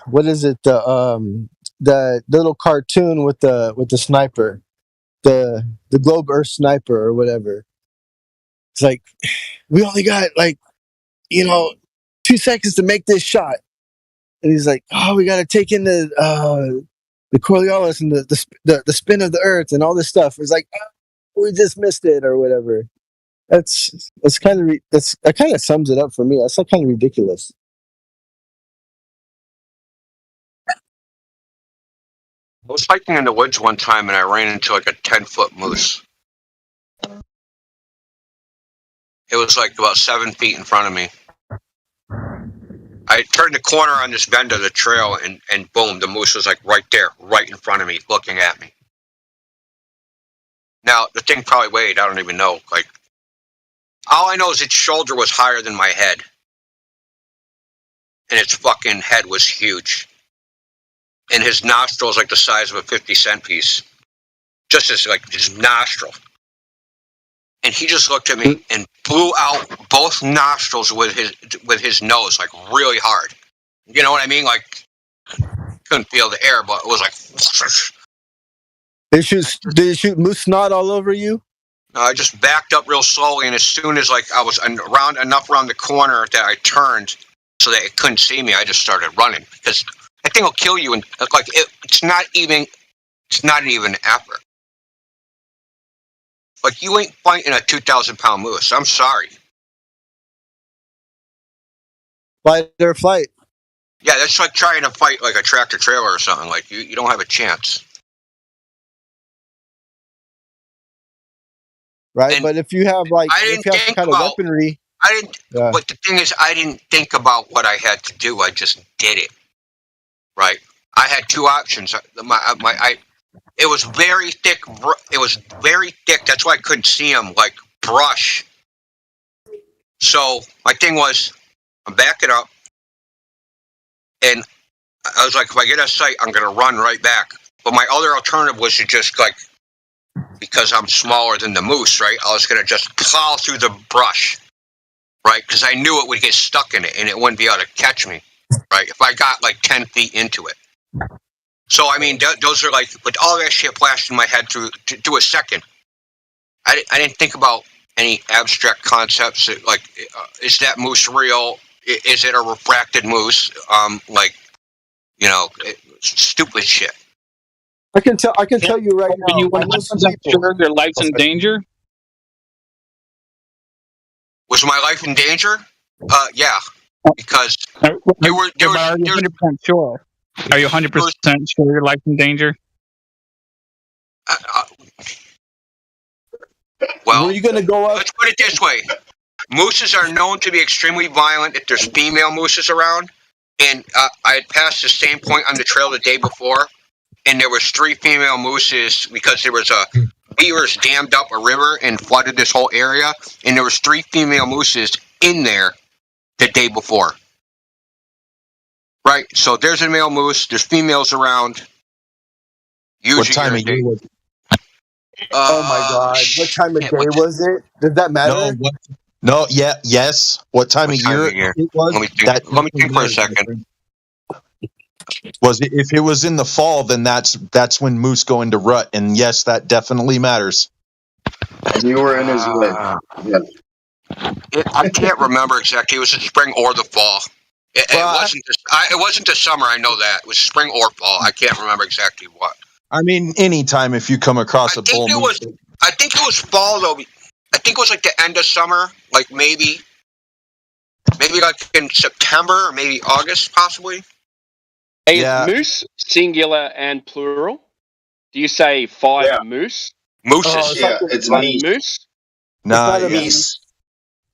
[SPEAKER 20] what is it, the little cartoon with the sniper, the globe Earth sniper or whatever. It's like, we only got 2 seconds to make this shot, and he's like, oh, we got to take in the Coriolis and the spin of the Earth and all this stuff. It's like, oh, we just missed it or whatever. That kind of sums it up for me. That's kind of ridiculous.
[SPEAKER 11] I was hiking in the woods one time and I ran into like a 10-foot moose. It was like about 7 feet in front of me. I turned the corner on this bend of the trail and boom, the moose was like right there, right in front of me, looking at me. Now, the thing probably weighed, I don't even know. Like, all I know is its shoulder was higher than my head. And its fucking head was huge. And his nostrils like the size of a 50-cent piece. Just as like his nostril. And he just looked at me and blew out both nostrils with his nose, like really hard. You know what I mean? Like, couldn't feel the air, but it was like.
[SPEAKER 20] Did it shoot moose snot all over you?
[SPEAKER 11] I just backed up real slowly, and as soon as like I was around the corner that I turned so that it couldn't see me, I just started running, because that thing will kill you, and like it's not even an effort. Like, you ain't fighting a 2,000-pound moose. I'm sorry.
[SPEAKER 20] Fight or flight.
[SPEAKER 11] Yeah, that's like trying to fight like a tractor trailer or something. Like, you don't have a chance.
[SPEAKER 20] Right,
[SPEAKER 11] And
[SPEAKER 20] but if you have some kind of weaponry,
[SPEAKER 11] But the thing is, I didn't think about what I had to do. I just did it. Right. I had two options. It was very thick. That's why I couldn't see him. Like brush. So my thing was, I'm backing up, and I was like, if I get a sight, I'm gonna run right back. But my other alternative was to just because I'm smaller than the moose, right? I was going to just plow through the brush, right? Because I knew it would get stuck in it and it wouldn't be able to catch me, right? If I got like 10 feet into it. So, I mean, those are but all that shit flashed in my head through a second. I didn't think about any abstract concepts. Is that moose real? Is it a refracted moose? Stupid shit.
[SPEAKER 20] I can tell you right now.
[SPEAKER 3] When you 100% sure your life's in danger?
[SPEAKER 11] Was my life in danger? Yeah, because
[SPEAKER 3] Are you 100% sure? Are you 100% sure your life's in danger?
[SPEAKER 11] Well,
[SPEAKER 20] were you going to go up?
[SPEAKER 11] Let's put it this way: mooses are known to be extremely violent if there's female mooses around. And I had passed the same point on the trail the day before. And there was 3 female mooses because there was beavers dammed up a river and flooded this whole area, and there was 3 female mooses in there the day before. Right, so there's a male moose. There's females around. Usually
[SPEAKER 14] what time of year was it?
[SPEAKER 20] Oh my God! What time of day was it? Did that matter?
[SPEAKER 14] No. Yes. What time of year it was?
[SPEAKER 11] Let me think for a second.
[SPEAKER 14] Was it, if it was in the fall, then that's when moose go into rut, and yes, that definitely matters.
[SPEAKER 22] And you were in his way.
[SPEAKER 11] I can't remember exactly. It was the spring or the fall. It wasn't the summer. I know that it was spring or fall. I can't remember exactly what.
[SPEAKER 14] I mean, anytime if you come across a bull moose.
[SPEAKER 11] I think it was fall though. I think it was like the end of summer, like maybe maybe like in September or maybe August, possibly.
[SPEAKER 2] Is moose singular and plural? Do you say 5 moose?
[SPEAKER 11] Mooses.
[SPEAKER 20] Yeah, it's meese.
[SPEAKER 2] Moose?
[SPEAKER 15] Nah,
[SPEAKER 20] It's not a
[SPEAKER 15] meese.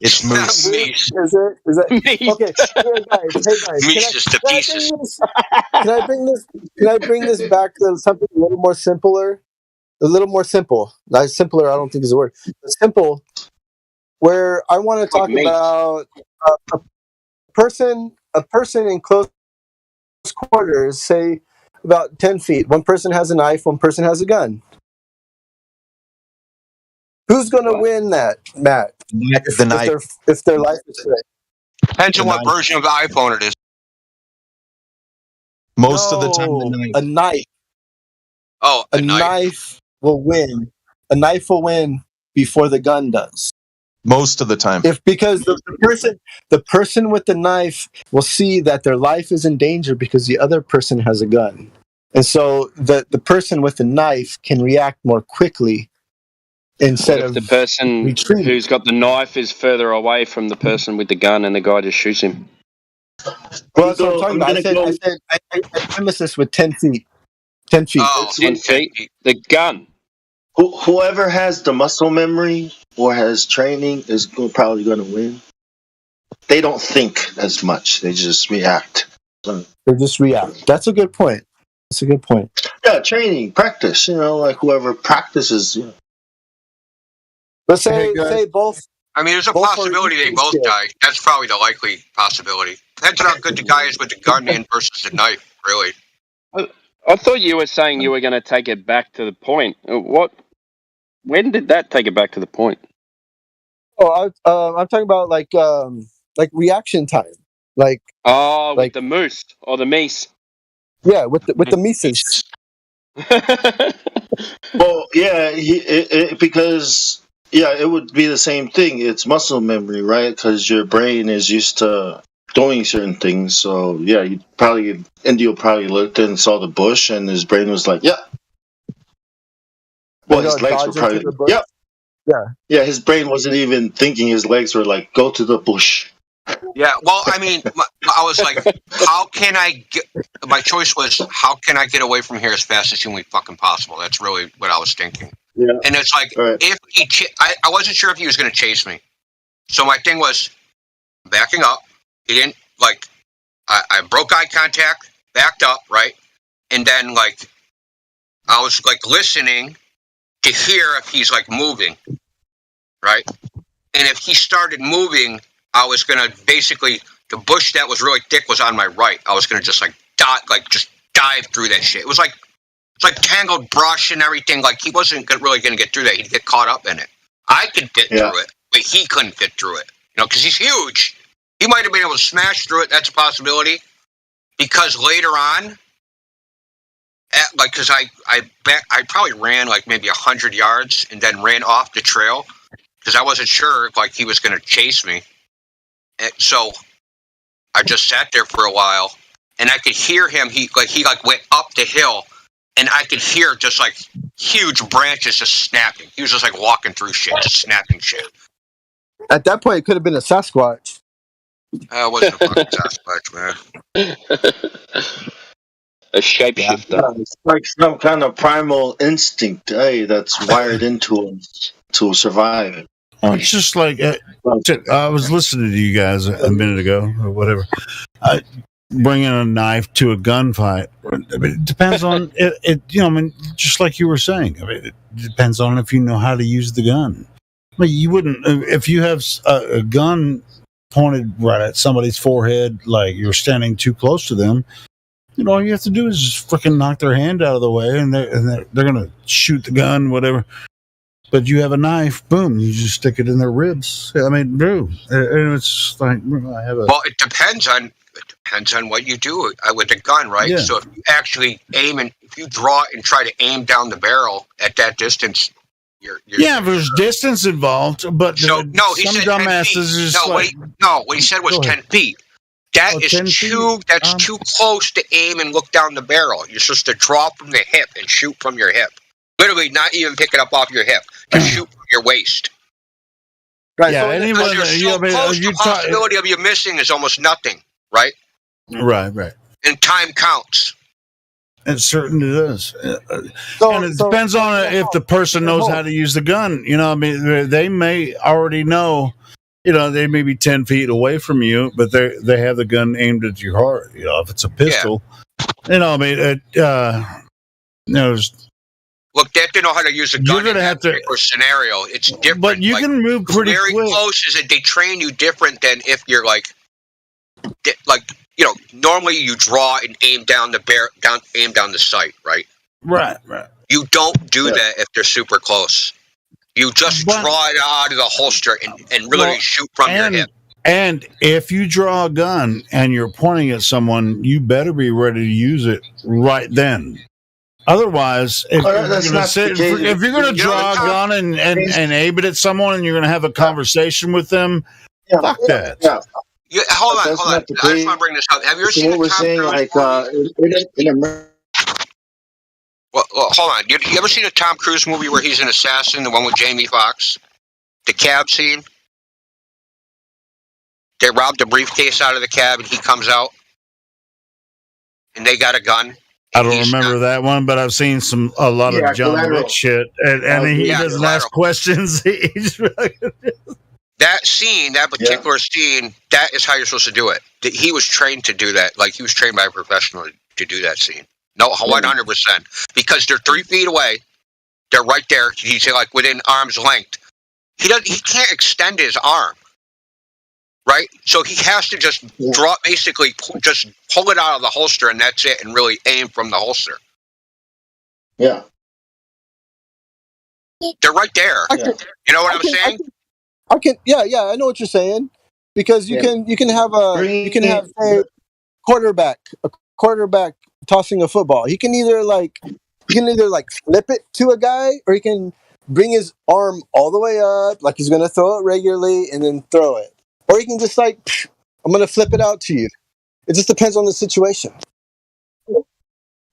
[SPEAKER 15] It's moose.
[SPEAKER 11] Meese.
[SPEAKER 20] Is it? Is that okay? Hey guys.
[SPEAKER 11] Meese is the pieces.
[SPEAKER 20] Can I bring this? Can I bring this back to something a little more simpler? A little more simple. Not simpler. I don't think is a word. But simple. Where I want to talk about a person in close quarters, say about 10 feet. One person has a knife. One person has a gun. Who's going to win that, Matt?
[SPEAKER 15] The knife.
[SPEAKER 20] If their life is threatened.
[SPEAKER 11] Depends on what version of the iPhone it is.
[SPEAKER 15] Most of the time, the knife.
[SPEAKER 20] A knife.
[SPEAKER 11] Oh,
[SPEAKER 20] a knife will win. A knife will win before the gun does.
[SPEAKER 15] Most of the time.
[SPEAKER 20] Because the person with the knife will see that their life is in danger because the other person has a gun. And so the person with the knife can react more quickly instead of
[SPEAKER 2] the person who's got the knife is further away from the person with the gun and the guy just shoots him.
[SPEAKER 20] Well, that's what I'm talking about. I premise this with 10 feet. 10 feet.
[SPEAKER 11] Oh,
[SPEAKER 2] 10 feet. The gun.
[SPEAKER 22] Whoever has the muscle memory or has training is probably going to win. They don't think as much. They just react.
[SPEAKER 20] They just react. That's a good point. That's a good point.
[SPEAKER 22] Yeah, training, practice. Like whoever practices.
[SPEAKER 20] Let's say both.
[SPEAKER 11] I mean, there's a possibility they both die. That's probably the likely possibility. Depends on how good the guy is with the gun and versus the knife, really.
[SPEAKER 2] I thought you were saying you were going to take it back to the point. When did that take it back to the point?
[SPEAKER 20] Oh, I'm talking about like reaction time, like
[SPEAKER 2] with the moose or the meese.
[SPEAKER 20] Yeah, with the Mises.
[SPEAKER 22] Well, yeah, because it would be the same thing. It's muscle memory, right? Because your brain is used to doing certain things. So yeah, Indio probably looked and saw the bush, and his brain was like, "Yeah." Well, his legs were probably, "Yep." Yeah, his brain wasn't even thinking. His legs were like, "Go to the bush."
[SPEAKER 11] Yeah, well, I mean, I was like, how can I get... My choice was, how can I get away from here as fast as humanly fucking possible? That's really what I was thinking.
[SPEAKER 22] Yeah.
[SPEAKER 11] And it's like, if he... I wasn't sure if he was going to chase me. So my thing was, backing up. He didn't, like... I broke eye contact, backed up, right? And then, like, I was, like, listening to hear if he's, like, moving, right? And if he started moving... I was gonna basically, the bush that was really thick was on my right. I was gonna just just dive through that shit. It's like tangled brush and everything. Like he wasn't really gonna get through that. He'd get caught up in it. I could get through it, but he couldn't get through it. Because he's huge. He might have been able to smash through it. That's a possibility. Because later on, because I probably ran like maybe 100 yards and then ran off the trail because I wasn't sure like he was gonna chase me. And so I just sat there for a while, and I could hear him. He went up the hill, and I could hear just like huge branches just snapping. He was just like walking through shit, just snapping shit.
[SPEAKER 20] At that point, it could have been a Sasquatch.
[SPEAKER 11] It wasn't a fucking Sasquatch, man.
[SPEAKER 2] A shapeshifter.
[SPEAKER 22] Yeah, it's like some kind of primal instinct, that's wired into us to survive.
[SPEAKER 18] It's just like I was listening to you guys a minute ago or whatever. Bringing a knife to a gunfight. I mean, it depends on it. I mean, just like you were saying. I mean, it depends on if you know how to use the gun. I mean, you wouldn't if you have a gun pointed right at somebody's forehead, like you're standing too close to them. All you have to do is just freaking knock their hand out of the way, and they're gonna shoot the gun, whatever. But you have a knife, boom, you just stick it in their ribs. I mean, bro, and it's like I have a.
[SPEAKER 11] Well, it depends on what you do with the gun, right?
[SPEAKER 18] Yeah.
[SPEAKER 11] So if you actually aim and if you draw it and try to aim down the barrel at that distance, you're
[SPEAKER 18] there's distance involved, but
[SPEAKER 11] so no, he said
[SPEAKER 18] dumbasses is
[SPEAKER 11] what he said was 10 feet. That is
[SPEAKER 18] 10
[SPEAKER 11] too.
[SPEAKER 18] feet.
[SPEAKER 11] That's too close to aim and look down the barrel. You're supposed to draw from the hip and shoot from your hip. Literally, not even pick it up off your hip. Just shoot from your waist.
[SPEAKER 20] Right.
[SPEAKER 18] Yeah,
[SPEAKER 20] So
[SPEAKER 18] anyone.
[SPEAKER 11] Because you're so close, the possibility of you missing is almost nothing, right?
[SPEAKER 18] Right.
[SPEAKER 11] And time counts.
[SPEAKER 18] It certainly does. And it depends on if the person knows how to use the gun. You know, I mean, they may already know. You know, they may be 10 feet away from you, but they have the gun aimed at your heart. You know, if it's a pistol, you know, I mean,
[SPEAKER 11] Look, they have to know how to use a gun in that particular scenario. It's different.
[SPEAKER 18] But you can move pretty
[SPEAKER 11] very
[SPEAKER 18] quick.
[SPEAKER 11] Close is that they train you different than if you're like, you know, normally you draw and aim down aim down the sight, right?
[SPEAKER 18] Right.
[SPEAKER 11] You don't do that if they're super close. You just draw it out of the holster and really shoot from your hip.
[SPEAKER 18] And if you draw a gun and you're pointing at someone, you better be ready to use it right then. Otherwise, if you're going to draw a gun and aim it at someone and you're going to have a conversation with them, fuck that.
[SPEAKER 11] Yeah, hold on. I just want to bring this up. Have you ever seen the Tom Cruise movie? Well, hold on. You ever seen a Tom Cruise movie where he's an assassin, the one with Jamie Foxx? The cab scene? They robbed a briefcase out of the cab and he comes out and they got a gun.
[SPEAKER 18] I don't remember that one, but I've seen a lot of John Wick shit, and he doesn't ask questions.
[SPEAKER 11] That scene, that particular scene, that is how you're supposed to do it. He was trained to do that. Like, he was trained by a professional to do that scene. No, 100%. Because they're 3 feet away. They're right there. He's like within arm's length. He can't extend his arm. Right? So he has to just basically just pull it out of the holster and that's it, and really aim from the holster.
[SPEAKER 20] Yeah.
[SPEAKER 11] They're right there. You know what I'm saying?
[SPEAKER 17] I know what you're saying, because you can have a quarterback tossing a football. He can either flip it to a guy, or he can bring his arm all the way up like he's gonna throw it regularly and then throw it, or he can just I'm gonna flip it out to you. It just depends on the situation.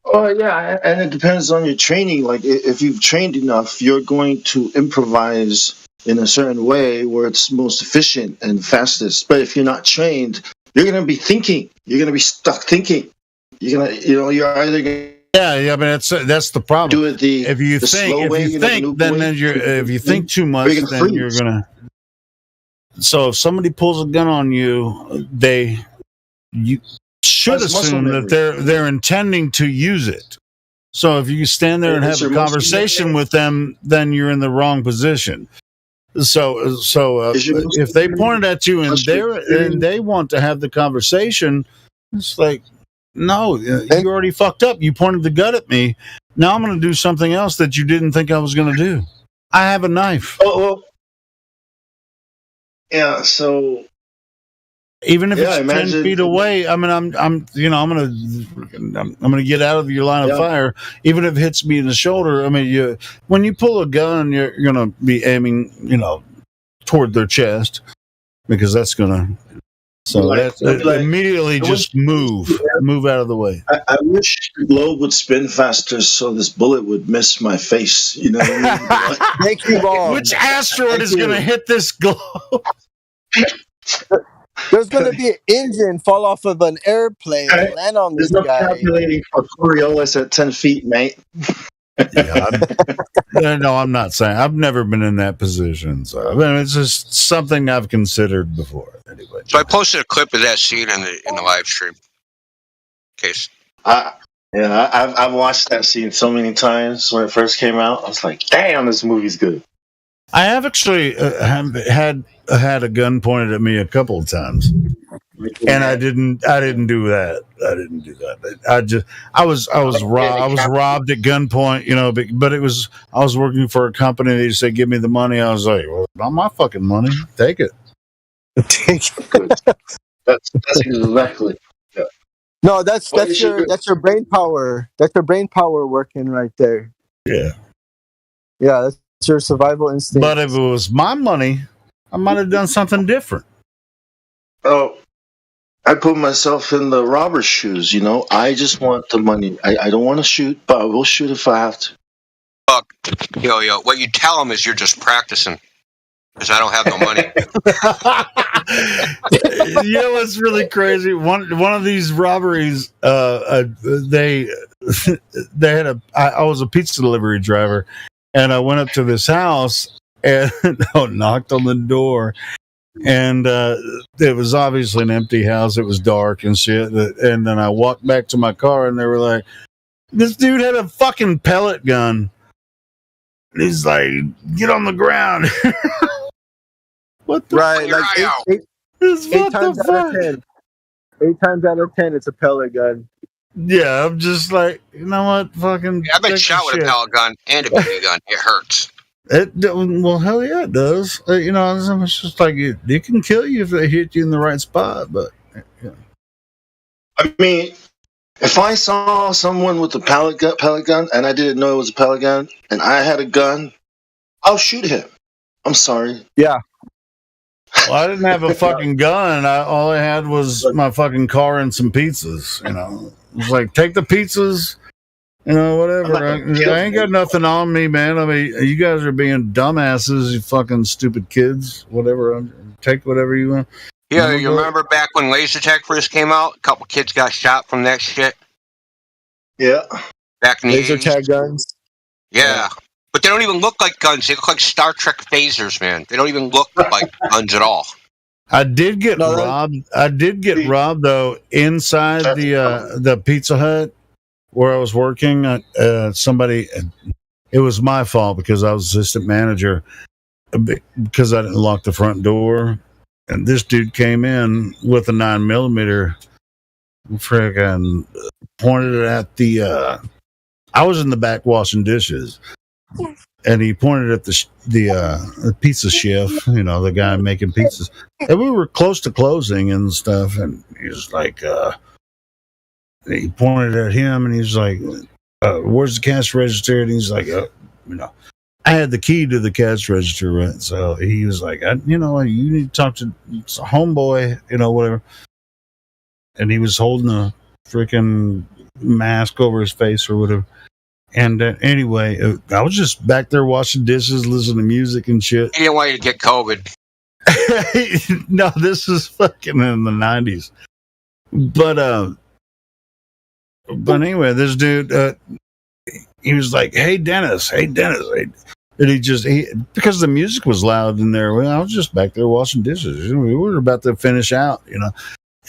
[SPEAKER 20] Oh yeah, and it depends on your training. Like, if you've trained enough, you're going to improvise in a certain way where it's most efficient and fastest. But if you're not trained, you're going to be thinking. You're going to be stuck thinking. You're either going
[SPEAKER 18] I mean, that's the problem. If you think too much, then you're gonna. So if somebody pulls a gun on you, you should assume that they're intending to use it. So if you stand there and have a conversation with them, then you're in the wrong position. So if they pointed at you and they want to have the conversation, it's like, no, you already fucked up. You pointed the gun at me. Now I'm going to do something else that you didn't think I was going to do. I have a knife.
[SPEAKER 20] Yeah. So
[SPEAKER 18] even if it's 10 feet away, I mean, I'm going to get out of your line of fire. Even if it hits me in the shoulder, I mean, when you pull a gun, you're going to be aiming, toward their chest, because that's going to. So immediately just move out of the way.
[SPEAKER 20] I wish the globe would spin faster so this bullet would miss my face. You know what I mean?
[SPEAKER 17] Thank you, Bob.
[SPEAKER 18] Which asteroid is going to hit this globe?
[SPEAKER 17] There's going to be an engine fall off of an airplane and land on this guy.
[SPEAKER 20] Calculating for Coriolis at 10 feet, mate.
[SPEAKER 18] No, I'm not saying. I've never been in that position. So I mean, it's just something I've considered before. Anyway,
[SPEAKER 11] so I posted a clip of that scene in the live stream. Case.
[SPEAKER 20] I've watched that scene so many times when it first came out. I was like, damn, this movie's good.
[SPEAKER 18] I have actually had a gun pointed at me a couple of times, and I didn't do that. I was robbed at gunpoint, but I was working for a company. They said, give me the money. I was like, well, not my fucking money. Take it.
[SPEAKER 20] That's exactly. Yeah.
[SPEAKER 17] No, that's your brain power. That's your brain power working right there.
[SPEAKER 18] Yeah.
[SPEAKER 17] Yeah, that's your survival instinct.
[SPEAKER 18] But if it was my money, I might have done something different.
[SPEAKER 20] Oh, I put myself in the robber's shoes. I just want the money. I don't want to shoot, but I will shoot if I have to.
[SPEAKER 11] Yo, what you tell them is you're just practicing. because I don't have no money.
[SPEAKER 18] You know what's really crazy? One of these robberies, they had I was a pizza delivery driver, and I went up to this house and knocked on the door, and it was obviously an empty house. It was dark and shit. And then I walked back to my car, and they were like, "This dude had a fucking pellet gun." And he's like, "Get on the ground." What the
[SPEAKER 17] right? Like eight times out of 10. 8 times out of 10, it's a pellet gun.
[SPEAKER 18] Yeah, I'm just like, you know what? Fucking.
[SPEAKER 11] I've been shot with a pellet gun and a BB gun. It hurts.
[SPEAKER 18] Well, hell yeah, it does. You know, it's just like it can kill you if they hit you in the right spot. But yeah.
[SPEAKER 22] I mean, if I saw someone with a pellet gun, and I didn't know it was a pellet gun, and I had a gun, I'll shoot him. I'm sorry.
[SPEAKER 17] Yeah.
[SPEAKER 18] Well, I didn't have a fucking gun. All I had was my fucking car and some pizzas. You know, it was like, take the pizzas. You know, whatever. I ain't got nothing on me, man. I mean, you guys are being dumbasses, you fucking stupid kids. Whatever. Take whatever you want.
[SPEAKER 11] Yeah, you remember back when laser tag first came out? A couple kids got shot from that shit.
[SPEAKER 22] Yeah.
[SPEAKER 11] Back in the
[SPEAKER 17] laser
[SPEAKER 11] 80s.
[SPEAKER 17] tag guns.
[SPEAKER 11] Yeah. But they don't even look like guns. They look like Star Trek phasers, man. They don't even look like guns at all.
[SPEAKER 18] I did get robbed. I did get robbed though inside the Pizza Hut where I was working. Somebody, it was my fault because I was assistant manager because I didn't lock the front door, and this dude came in with a 9mm, friggin' pointed it at the. I was in the back washing dishes. And he pointed at the pizza chef, you know, the guy making pizzas. And we were close to closing and stuff. And he was like, he pointed at him and he's like, where's the cash register? And he's like, you know, I had the key to the cash register, right? So he was like, you know, you need to talk to homeboy, you know, whatever. And he was holding a freaking mask over his face or whatever. And anyway, I was just back there washing dishes, listening to music and shit.
[SPEAKER 11] He didn't want you to get COVID.
[SPEAKER 18] No, this is fucking in the 90s. But anyway, this dude, he was like, hey, Dennis. And because the music was loud in there, well, I was just back there washing dishes. We were about to finish out, you know.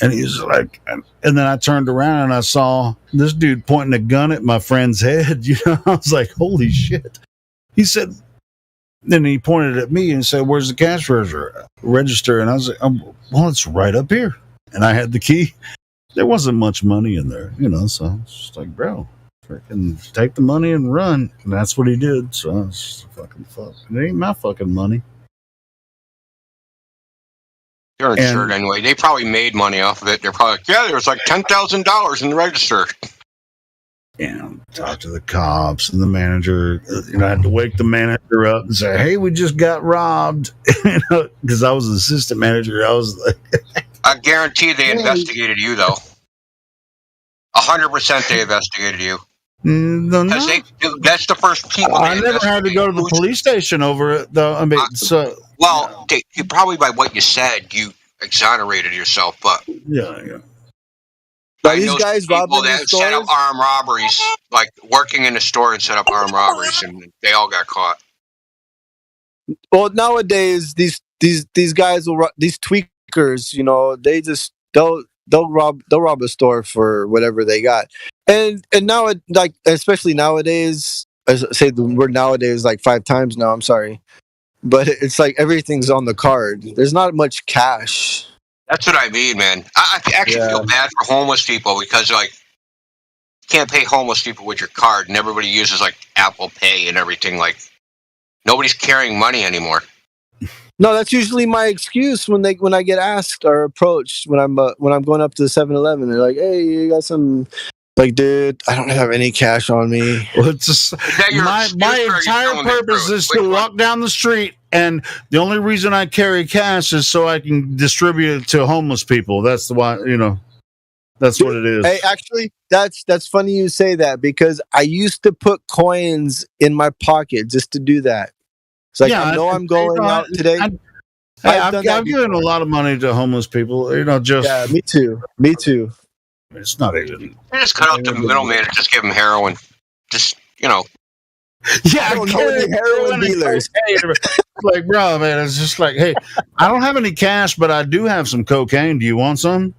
[SPEAKER 18] And he's like, and then I turned around and I saw this dude pointing a gun at my friend's head. You know, I was like, holy shit. He said, then he pointed at me and said, where's the cash register? And I was like, well, it's right up here. And I had the key. There wasn't much money in there, you know, so it's just like, bro, freaking take the money and run. And that's what he did. So it's fucking fuck. It ain't my fucking money.
[SPEAKER 11] They're insured anyway. They probably made money off of it. They're probably like, yeah, there was like $10,000 in the register.
[SPEAKER 18] Yeah, talk to the cops and the manager. You know, I had to wake the manager up and say, hey, we just got robbed. You know, because I was the assistant manager. I was like,
[SPEAKER 11] I guarantee they investigated you, though. 100% they investigated you.
[SPEAKER 18] No.
[SPEAKER 11] That's the first people.
[SPEAKER 18] I never had to go to the police station over it, though. I mean,
[SPEAKER 11] well, you probably by what you said, you exonerated yourself, but
[SPEAKER 18] yeah.
[SPEAKER 17] Are these guys robbing
[SPEAKER 11] that set up armed robberies, like working in a store and set up armed robberies, and they all got caught.
[SPEAKER 17] Well, nowadays these guys these tweakers, you know, they'll rob a store for whatever they got, and now like especially nowadays, I say the word nowadays like 5 times now. I'm sorry, but it's like everything's on the card. There's not much cash.
[SPEAKER 11] That's what I mean, man. I actually feel bad for homeless people because like you can't pay homeless people with your card, and everybody uses like Apple Pay and everything. Like nobody's carrying money anymore.
[SPEAKER 17] No, that's usually my excuse when I get asked or approached when I'm going up to the 7-Eleven. They're like, "Hey, you got some?" Like, dude, I don't have any cash on me.
[SPEAKER 18] Well, it's just my entire purpose is to walk down the street, and the only reason I carry cash is so I can distribute it to homeless people. That's the why, you know. That's what it is.
[SPEAKER 17] Hey, actually, that's funny you say that because I used to put coins in my pocket just to do that. It's like, I know I'm going out today.
[SPEAKER 18] I've given a lot of money to homeless people. Just
[SPEAKER 17] yeah, me too. Me too.
[SPEAKER 18] It's not even.
[SPEAKER 11] You just cut out the middleman and just give them heroin. Just
[SPEAKER 18] Yeah,
[SPEAKER 17] I don't know any heroin dealers.
[SPEAKER 18] Like, bro, man, it's just like, hey, I don't have any cash, but I do have some cocaine. Do you want some?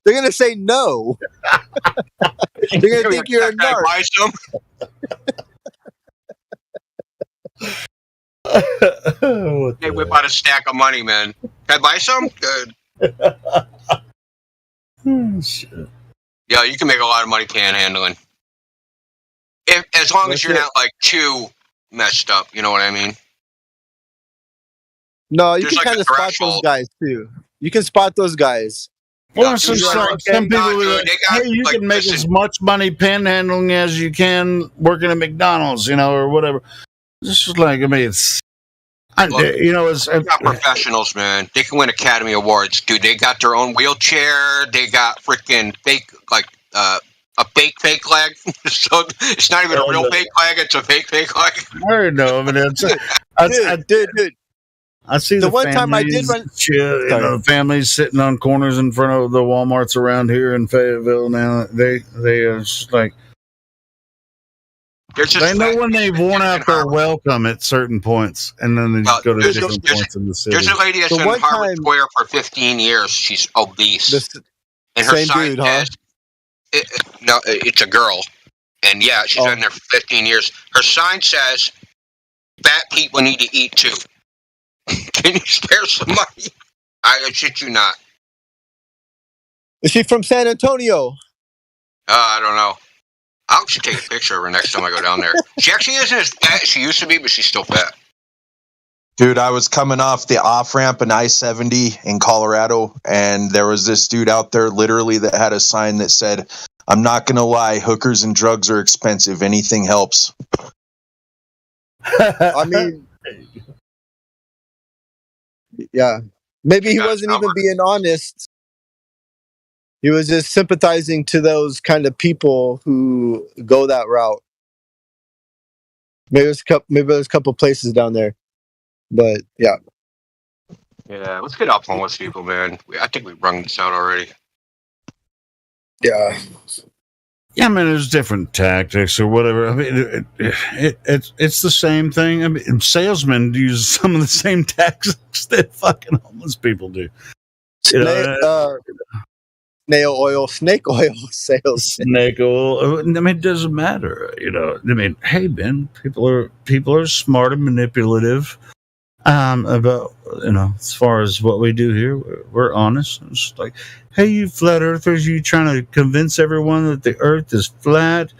[SPEAKER 17] They're gonna say no. They're gonna think you're a narc.
[SPEAKER 11] Buy some. They whip out a stack of money, man. Can I buy some? Good.
[SPEAKER 18] Shit.
[SPEAKER 11] Yeah, you can make a lot of money panhandling. As long as you're not like too messed up, you know what I mean?
[SPEAKER 17] No, you can kind of spot those guys too. You can spot those guys.
[SPEAKER 18] Well, some people are like, hey, you can make as much money panhandling as you can working at McDonald's, or whatever. This is like, I mean, it's
[SPEAKER 11] professionals, man. They can win Academy Awards, dude. They got their own wheelchair. They got freaking fake, a fake leg. So it's not even a real fake leg. It's a fake leg.
[SPEAKER 18] I know. I mean,
[SPEAKER 17] dude.
[SPEAKER 18] I see
[SPEAKER 17] the one time I did run.
[SPEAKER 18] The families sitting on corners in front of the Walmarts around here in Fayetteville. Now they are just like. They know when they've worn out their welcome at certain points, and then they just go to different points in the city.
[SPEAKER 11] There's a lady that's in Harvard Square for 15 years. She's obese. And her sign says, no, it's a girl. And yeah, she's been there for 15 years. Her sign says, fat people need to eat too. Can you spare some money? I shit you not.
[SPEAKER 17] Is she from San Antonio?
[SPEAKER 11] I don't know. I'll actually take a picture of her next time I go down there. She actually isn't as fat as she used to be, but she's still fat.
[SPEAKER 15] Dude, I was coming off the off-ramp in I-70 in Colorado, and there was this dude out there literally that had a sign that said, I'm not going to lie, hookers and drugs are expensive. Anything helps.
[SPEAKER 17] I mean, yeah. Maybe he wasn't even being honest. He was just sympathizing to those kind of people who go that route. Maybe there's a couple places down there. But yeah.
[SPEAKER 11] Yeah, let's get up homeless people, man. I think we've rung this out already.
[SPEAKER 17] Yeah.
[SPEAKER 18] Yeah, I mean, there's different tactics or whatever. I mean, it's the same thing. I mean, salesmen use some of the same tactics that fucking homeless people do.
[SPEAKER 17] Snake oil sales.
[SPEAKER 18] Snake oil. I mean, it doesn't matter. I mean, hey, Ben, people are smart and manipulative. About as far as what we do here, we're honest. It's like, hey, you flat earthers, you trying to convince everyone that the earth is flat?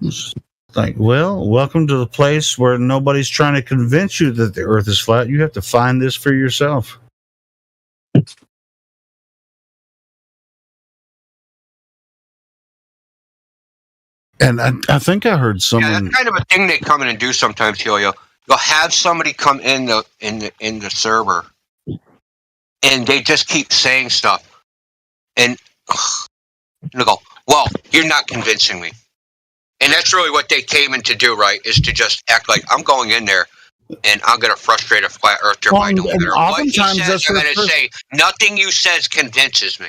[SPEAKER 18] It's like, well, welcome to the place where nobody's trying to convince you that the earth is flat. You have to find this for yourself. And I think I heard someone.
[SPEAKER 11] Yeah, that's kind of a thing they come in and do sometimes, Helio. You'll have somebody come in the server, and they just keep saying stuff, and they go, "Well, you're not convincing me," and that's really what they came in to do, right? Is to just act like I'm going in there, and I'm going to frustrate a flat earther by doing what he says. I'm going to say nothing you says convinces me,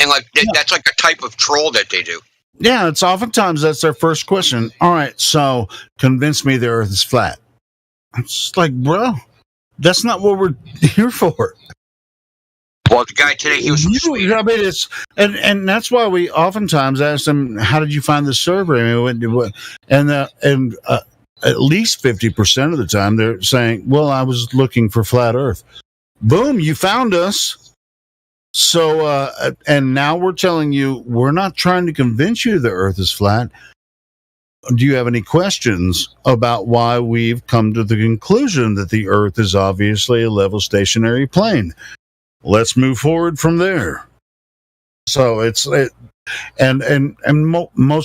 [SPEAKER 11] and that's like a type of troll that they do.
[SPEAKER 18] Yeah, it's oftentimes that's their first question. All right, so convince me the earth is flat. It's like, bro, that's not what we're here for.
[SPEAKER 11] Well, the guy today, he was from Sweden.
[SPEAKER 18] I mean, it's and that's why we oftentimes ask them, "How did you find the server?" I mean, and at least 50% of the time they're saying, "Well, I was looking for flat Earth." Boom, you found us. So, and now we're telling you we're not trying to convince you the Earth is flat. Do you have any questions about why we've come to the conclusion that the Earth is obviously a level stationary plane? Let's move forward from there. So most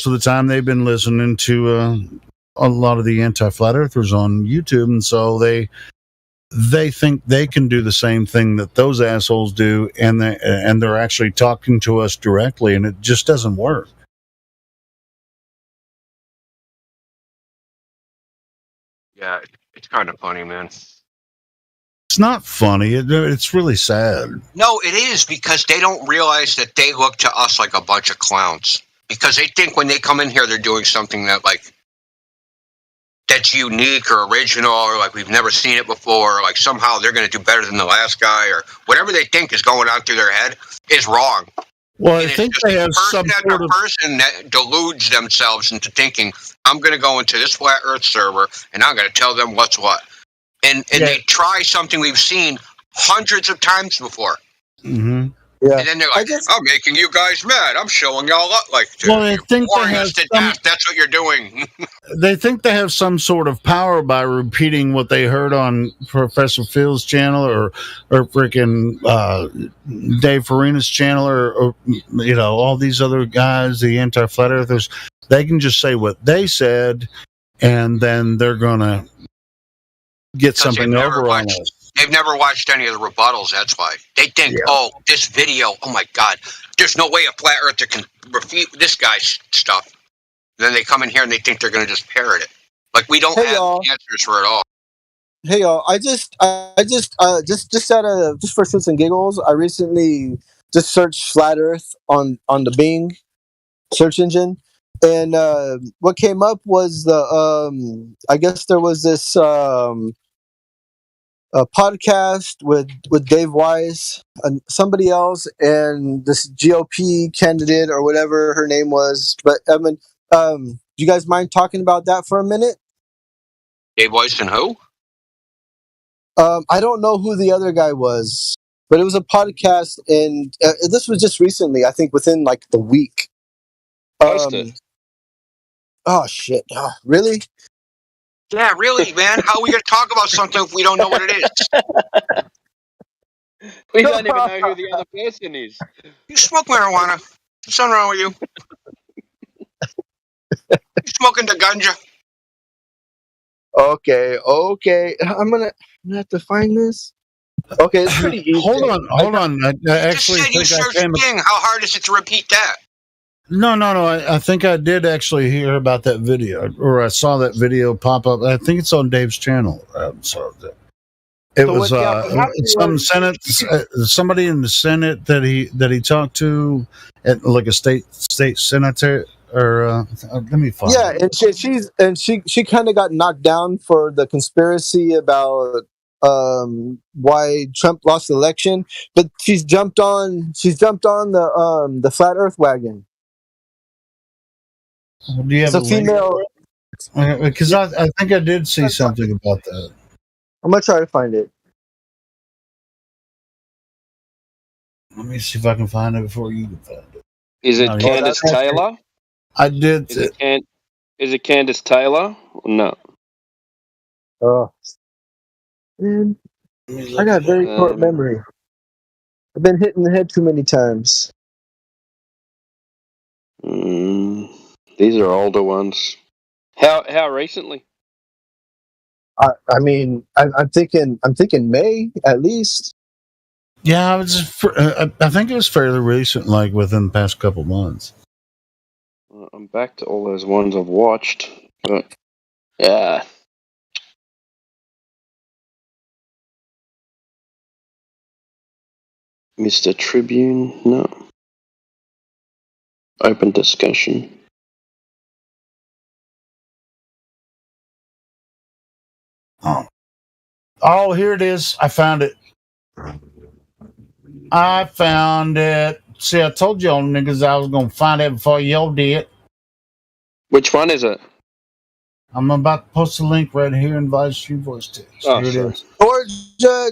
[SPEAKER 18] of the time they've been listening to a lot of the anti-flat earthers on YouTube, and so they think they can do the same thing that those assholes do, and they're actually talking to us directly, and it just doesn't work.
[SPEAKER 11] Yeah, it's kind of funny, man.
[SPEAKER 18] It's not funny. It's really sad.
[SPEAKER 11] No, it is because they don't realize that they look to us like a bunch of clowns. Because they think when they come in here, they're doing something that that's unique or original, or like we've never seen it before. Or like somehow they're going to do better than the last guy, or whatever they think is going on through their head is wrong.
[SPEAKER 18] Well, I think they have some sort of
[SPEAKER 11] person that deludes themselves into thinking, I'm going to go into this flat Earth server and I'm going to tell them what's what. And they try something we've seen hundreds of times before.
[SPEAKER 18] Mm-hmm.
[SPEAKER 17] Yeah.
[SPEAKER 11] And then they're like, I'm making you guys mad. I'm showing y'all up
[SPEAKER 18] Well, I think they have
[SPEAKER 11] death. That's what you're doing.
[SPEAKER 18] They think they have some sort of power by repeating what they heard on Professor Phil's channel or freaking Dave Farina's channel or all these other guys, the anti-flat earthers. They can just say what they said, and then they're gonna get something over on us.
[SPEAKER 11] They've never watched any of the rebuttals. That's why they think, this video. Oh my God, there's no way a flat earther can refute this guy's stuff. Then they come in here and they think they're going to just parrot it. Like we don't have answers for it all.
[SPEAKER 17] Hey y'all, just for shits and giggles, I recently just searched flat Earth on the Bing search engine, and what came up was I guess there was this a podcast with Dave Weiss and somebody else, and this GOP candidate or whatever her name was. But I mean, do you guys mind talking about that for a minute?
[SPEAKER 11] Dave Weiss and who?
[SPEAKER 17] I don't know who the other guy was, but it was a podcast, and this was just recently. I think within like the week. Oh shit! Oh, really?
[SPEAKER 11] Yeah, really, man. How are we going to talk about something if we don't know what it is?
[SPEAKER 2] We don't even know who the other person is.
[SPEAKER 11] You smoke marijuana. What's something wrong with you? You smoking the ganja?
[SPEAKER 17] Okay. I'm gonna have to find this. Okay, it's pretty easy.
[SPEAKER 18] Hold on. I actually
[SPEAKER 11] just said you searched Bing. How hard is it to repeat that?
[SPEAKER 18] No. I think I did actually hear about that video, or I saw that video pop up. I think it's on Dave's channel. Somebody in the Senate that he talked to, at like a state senator, or let me find.
[SPEAKER 17] Yeah, and she kind of got knocked down for the conspiracy about why Trump lost the election, but she's jumped on the flat Earth wagon.
[SPEAKER 18] Do you have
[SPEAKER 17] it's a female?
[SPEAKER 18] Because I think I did see something about that.
[SPEAKER 17] I'm gonna try to find it.
[SPEAKER 18] Let me see if I can find it before you can find it.
[SPEAKER 2] Is it Candace Taylor?
[SPEAKER 18] I did.
[SPEAKER 2] Is it Candace Taylor? Or no.
[SPEAKER 17] Oh, man, I got very short memory. I've been hit in the head too many times.
[SPEAKER 2] These are older ones. How recently?
[SPEAKER 17] I mean, I'm thinking May at least.
[SPEAKER 18] Yeah, I think it was fairly recent, like within the past couple months.
[SPEAKER 2] I'm back to all those ones I've watched, but yeah. Mr. Tribune, no. Open discussion.
[SPEAKER 18] Oh, here it is. I found it. See, I told y'all niggas I was gonna find it before y'all did.
[SPEAKER 2] Which one is it?
[SPEAKER 18] I'm about to post a link right here in Vice Voice text.
[SPEAKER 2] Oh,
[SPEAKER 18] here
[SPEAKER 2] sure.
[SPEAKER 18] it is.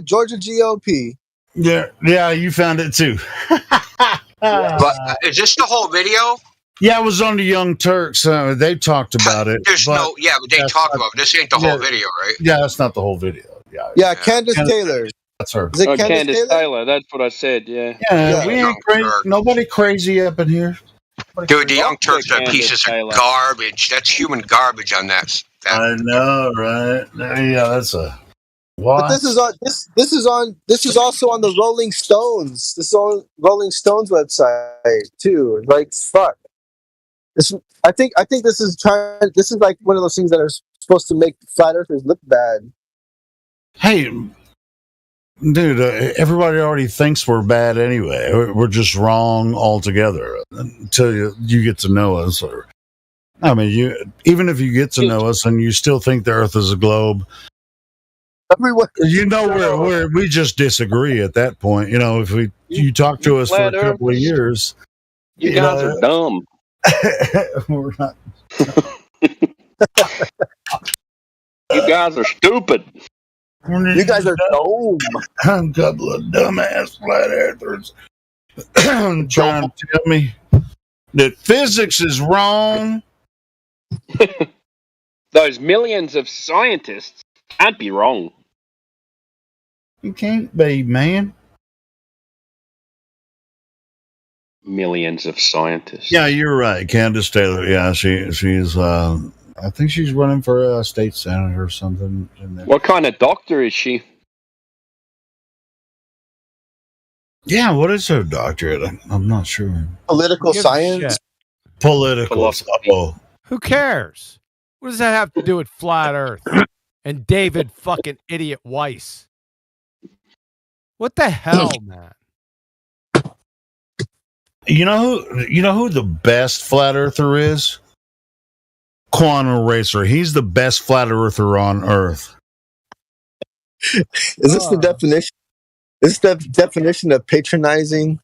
[SPEAKER 17] Georgia GOP.
[SPEAKER 18] Yeah, you found it too.
[SPEAKER 11] But is this the whole video?
[SPEAKER 18] Yeah, it was on the Young Turks. They talked about it.
[SPEAKER 11] But they talk about it. This ain't the whole video, right?
[SPEAKER 18] Yeah, that's not the whole video.
[SPEAKER 17] Yeah, Candace Taylor.
[SPEAKER 18] That's her.
[SPEAKER 17] Is it
[SPEAKER 2] Candace Taylor? That's what I said. Yeah.
[SPEAKER 18] Yeah, we ain't crazy. Nobody crazy up in here.
[SPEAKER 11] Dude, the Young Turks are pieces of garbage. That's human garbage on that.
[SPEAKER 18] I know, right? Yeah, that's a. What?
[SPEAKER 17] But this is also on the Rolling Stones. This is on Rolling Stones website too. Like fuck. I think this is like one of those things that are supposed to make flat earthers look bad.
[SPEAKER 18] Hey, dude, everybody already thinks we're bad anyway. We're just wrong altogether until you get to know us. Or, I mean, even if you get to know us and you still think the Earth is a globe,
[SPEAKER 17] everyone,
[SPEAKER 18] we just disagree at that point. You know, if you talk to us for a couple of years,
[SPEAKER 2] you guys are dumb.
[SPEAKER 18] We're not.
[SPEAKER 2] You guys are stupid.
[SPEAKER 17] You guys are dumb.
[SPEAKER 18] A couple of dumbass flat earthers trying to tell me that physics is wrong.
[SPEAKER 2] Those millions of scientists can't be wrong.
[SPEAKER 18] You can't be, man.
[SPEAKER 2] Millions of scientists.
[SPEAKER 18] Yeah, you're right. Candace Taylor. Yeah, she's. I think she's running for a state senator or something.
[SPEAKER 2] What kind of doctor is she?
[SPEAKER 18] Yeah, what is her doctorate? I'm not sure.
[SPEAKER 17] Political science.
[SPEAKER 18] Political. Oh.
[SPEAKER 6] Who cares? What does that have to do with flat Earth and David fucking idiot Weiss? What the hell, man?
[SPEAKER 18] You know who the best flat earther is? Quantum Racer. He's the best flat earther on Earth.
[SPEAKER 17] Is this the definition? Is the definition of patronizing?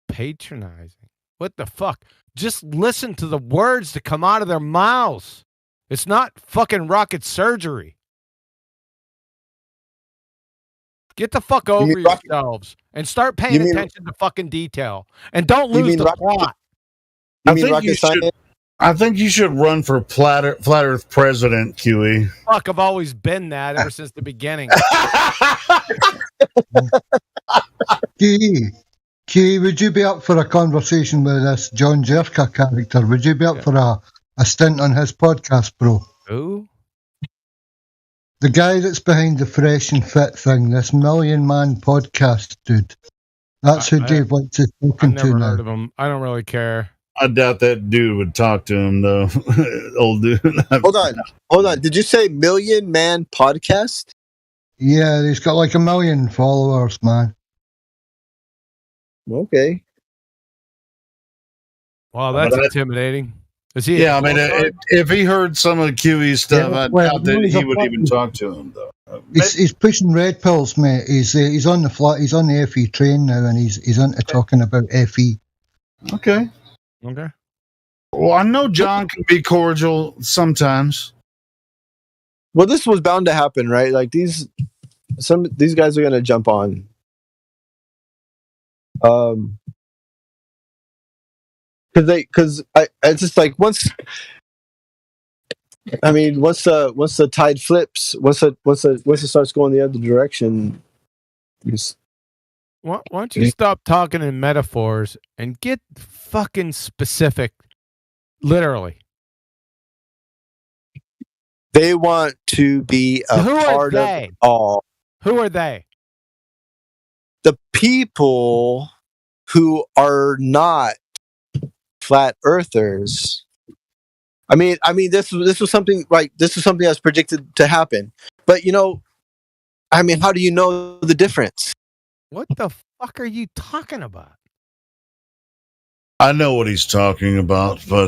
[SPEAKER 6] Patronizing? What the fuck? Just listen to the words that come out of their mouths. It's not fucking rocket surgery. Get the fuck over yourselves and start paying attention to fucking detail. And don't lose the plot.
[SPEAKER 18] I think you should run for flat Earth president, QE.
[SPEAKER 6] Fuck, I've always been that ever since the beginning.
[SPEAKER 8] QE, would you be up for a conversation with this John Jerka character? Would you be up for a stint on his podcast, bro?
[SPEAKER 6] Who?
[SPEAKER 8] The guy that's behind the Fresh and Fit thing, this Million Man podcast dude. That's who Dave likes to talking to now.
[SPEAKER 6] I've never heard of him. I don't really care.
[SPEAKER 18] I doubt that dude would talk to him, though. Old dude.
[SPEAKER 17] Hold on. Did you say Million Man podcast?
[SPEAKER 8] Yeah, he's got like 1 million followers, man.
[SPEAKER 17] Okay.
[SPEAKER 6] Wow, that's intimidating. Is he?
[SPEAKER 18] Yeah, I mean, if he heard some of the QE stuff, I doubt that he would even talk to him, though.
[SPEAKER 8] He's pushing red pills, mate. He's on the He's on the FE train now, and he's into talking about FE.
[SPEAKER 18] Okay. Well, I know John can be cordial sometimes.
[SPEAKER 17] Well, this was bound to happen, right? Like these guys are gonna jump on. Because it's just like once the tide flips, once it starts going the other direction,
[SPEAKER 6] why don't you stop talking in metaphors and get fucking specific? Literally,
[SPEAKER 17] they want to be a part of it all.
[SPEAKER 6] Who are they?
[SPEAKER 17] The people who are not flat earthers. I mean, this was something like this was something that's predicted to happen. But how do you know the difference?
[SPEAKER 6] What the fuck are you talking about?
[SPEAKER 18] I know what he's talking about, but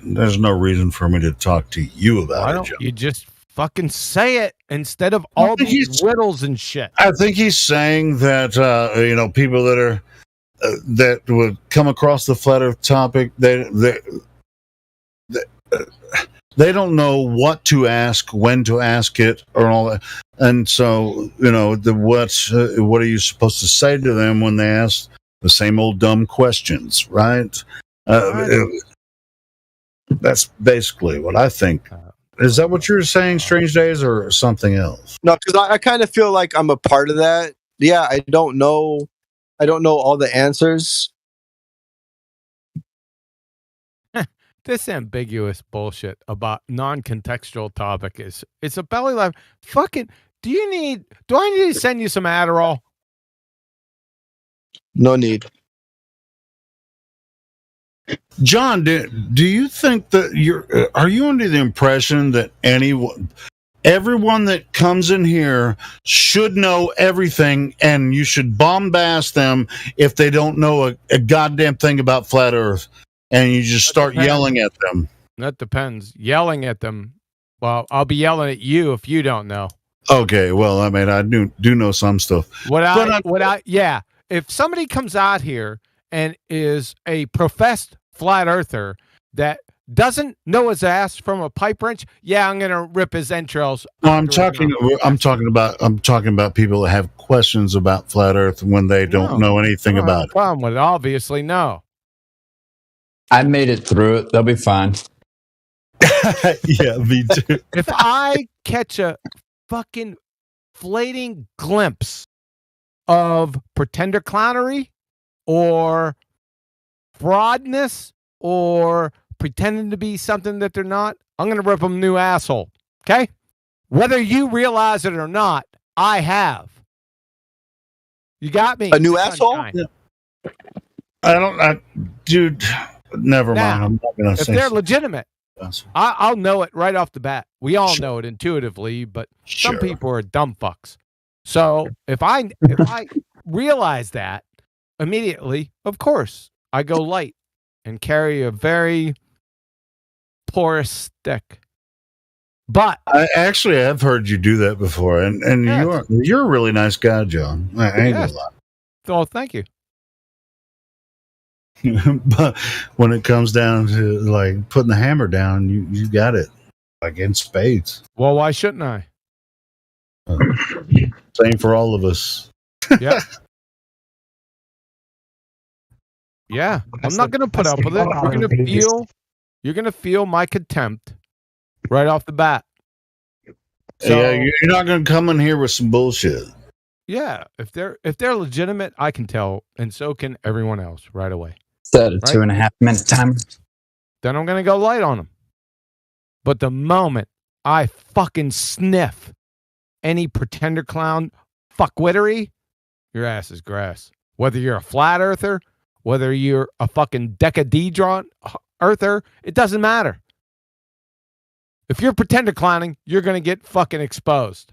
[SPEAKER 18] there's no reason for me to talk to you about
[SPEAKER 6] Why
[SPEAKER 18] it.
[SPEAKER 6] Don't you just fucking say it instead of all these riddles and shit?
[SPEAKER 18] I think he's saying that people that are that would come across the flat Earth topic, they don't know what to ask, when to ask it, or all that. And so, what are you supposed to say to them when they ask the same old dumb questions, right? That's basically what I think. Is that what you're saying, Strange Days, or something else?
[SPEAKER 17] No, because I kind of feel like I'm a part of that. Yeah, I don't know all the answers.
[SPEAKER 6] This ambiguous bullshit about non-contextual topic it's a belly laugh. Fucking, do I need to send you some Adderall?
[SPEAKER 17] No need.
[SPEAKER 18] John, do you think that are you under the impression that everyone that comes in here should know everything, and you should bombast them if they don't know a goddamn thing about flat Earth, and you just start yelling at them?
[SPEAKER 6] That depends. Yelling at them. Well, I'll be yelling at you if you don't know.
[SPEAKER 18] Okay, well, I mean, I do know some stuff.
[SPEAKER 6] Yeah. If somebody comes out here and is a professed flat earther that doesn't know his ass from a pipe wrench, yeah, I'm gonna rip his entrails.
[SPEAKER 18] No, I'm talking about people that have questions about flat Earth when they don't know anything about it.
[SPEAKER 6] Problem with it, obviously, no.
[SPEAKER 1] I made it through it. They'll be fine.
[SPEAKER 18] Yeah, me too.
[SPEAKER 6] If I catch a fucking flating glimpse of pretender clownery or fraudness or pretending to be something that they're not, I'm going to rip them a new asshole. Okay? Whether you realize it or not, I have. You got me.
[SPEAKER 17] A new asshole?
[SPEAKER 18] Yeah. Dude, never mind. I'm not going to say
[SPEAKER 6] if they're legitimate, I'll know it right off the bat. We all know it intuitively, but some people are dumb fucks. So if I realize that immediately, of course, I go light and carry a very porous stick. But
[SPEAKER 18] I have heard you do that before, and you're a really nice guy, John. I ain't gonna lie.
[SPEAKER 6] Oh, thank you.
[SPEAKER 18] But when it comes down to like putting the hammer down, you got it, like in spades.
[SPEAKER 6] Well, why shouldn't I?
[SPEAKER 18] Same for all of us.
[SPEAKER 6] Yeah. Yeah, I'm not going to put up with it. You're going to feel my contempt right off the bat. So,
[SPEAKER 18] yeah, you're not going to come in here with some bullshit.
[SPEAKER 6] Yeah, if they're legitimate, I can tell, and so can everyone else right away.
[SPEAKER 1] Set a 2.5 minute timer.
[SPEAKER 6] Then I'm going to go light on them. But the moment I fucking sniff any pretender clown fuckwittery, your ass is grass. Whether you're a flat earther, whether you're a fucking decadedron earther, it doesn't matter. If you're pretender clowning, you're going to get fucking exposed.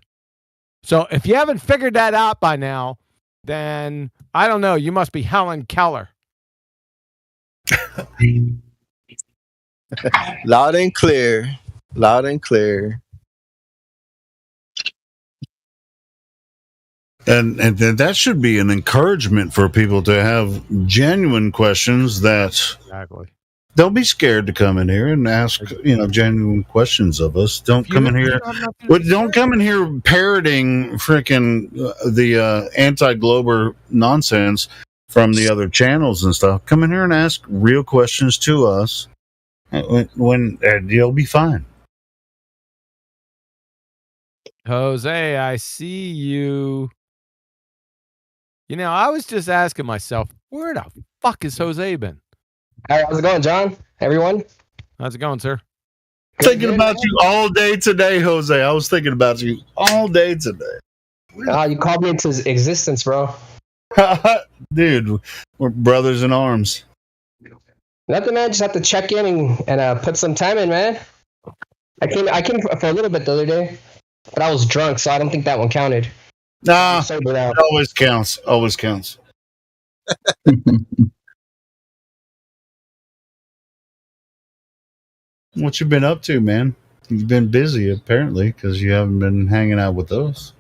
[SPEAKER 6] So if you haven't figured that out by now, then I don't know. You must be Helen Keller.
[SPEAKER 17] Loud and clear. Loud and clear.
[SPEAKER 18] And that should be an encouragement for people to have genuine questions that they'll be scared to come in here and ask, genuine questions of us. Don't come in here parroting freaking the anti-glober nonsense from the other channels and stuff. Come in here and ask real questions to us. When you'll be fine.
[SPEAKER 6] Jose, I see you. I was just asking myself, where the fuck has Jose been?
[SPEAKER 19] Hey, how's it going, John? Everyone?
[SPEAKER 6] How's it going, sir?
[SPEAKER 18] Thinking about you all day today, Jose. I was thinking about you all day today.
[SPEAKER 19] You called me into existence, bro.
[SPEAKER 18] Dude, we're brothers in arms.
[SPEAKER 19] Nothing, man. Just have to check in and put some time in, man. I came for a little bit the other day, but I was drunk, so I don't think that one counted.
[SPEAKER 18] Nah, it always counts. Always counts. What you been up to, man? You've been busy, apparently, because you haven't been hanging out with us.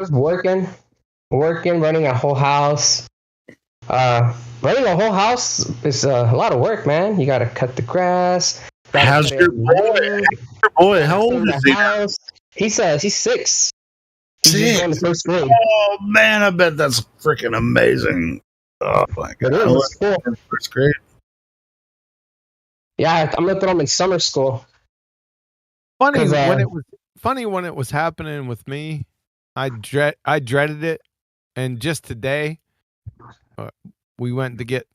[SPEAKER 19] Just working, running a whole house. Running a whole house is a lot of work, man. You got to cut the grass.
[SPEAKER 18] How's your boy? How old is he?
[SPEAKER 19] He's 6. He's going to first grade.
[SPEAKER 18] Oh man, I bet that's freaking amazing. Oh my god!
[SPEAKER 19] It is. Cool.
[SPEAKER 18] First grade.
[SPEAKER 19] Yeah, I'm gonna throw him in summer school.
[SPEAKER 6] Funny when it was happening with me. I dreaded it, and just today, we went to get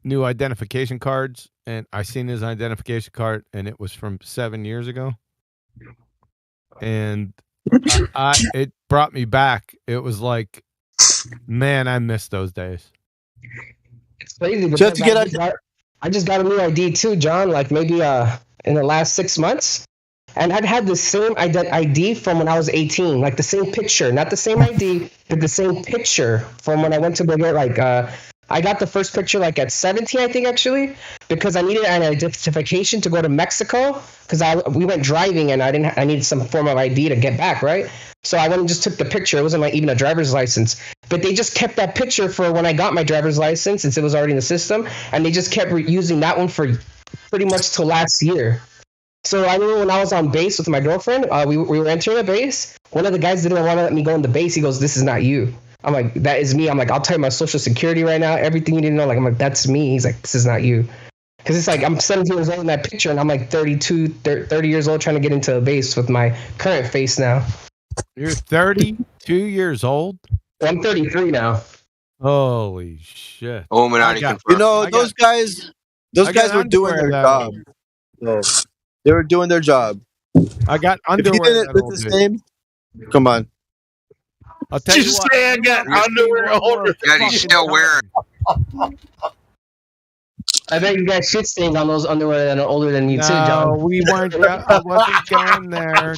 [SPEAKER 6] new identification cards, and I seen his identification card, and it was from 7 years ago. and it brought me back. It was like, man, I miss those days.
[SPEAKER 19] It's crazy because I just got a new ID too, John. Like maybe in the last 6 months, and I'd had the same ID from when I was 18, like the same picture, not the same ID, but the same picture from when I went to go get like I got the first picture like at 17, I think actually, because I needed an identification to go to Mexico because we went driving and I needed some form of ID to get back, right? So I went and just took the picture. It wasn't like even a driver's license, but they just kept that picture for when I got my driver's license since it was already in the system, and they just kept using that one for pretty much till last year. So I remember when I was on base with my girlfriend, we were entering a base. One of the guys didn't want to let me go in the base. He goes, "This is not you." I'm like, "That is me." I'm like, "I'll tell you my social security right now, everything you need to know." Like, I'm like, "That's me." He's like, "This is not you." Because it's like I'm 17 years old in that picture, and I'm like 30 years old trying to get into a base with my current face now.
[SPEAKER 6] You're 32 years old?
[SPEAKER 19] I'm 33 now.
[SPEAKER 6] Holy shit.
[SPEAKER 11] Illuminati confirmed.
[SPEAKER 17] You know, those guys were doing their job. So they were doing their job.
[SPEAKER 6] I got underwear.
[SPEAKER 17] If you didn't look the same, come on.
[SPEAKER 6] I'll tell you what.
[SPEAKER 18] Say I got underwear older.
[SPEAKER 11] Yeah, he's still wearing.
[SPEAKER 19] I bet you got shit stains on those underwear that are older than you too, John.
[SPEAKER 6] No, we weren't. I wasn't going there.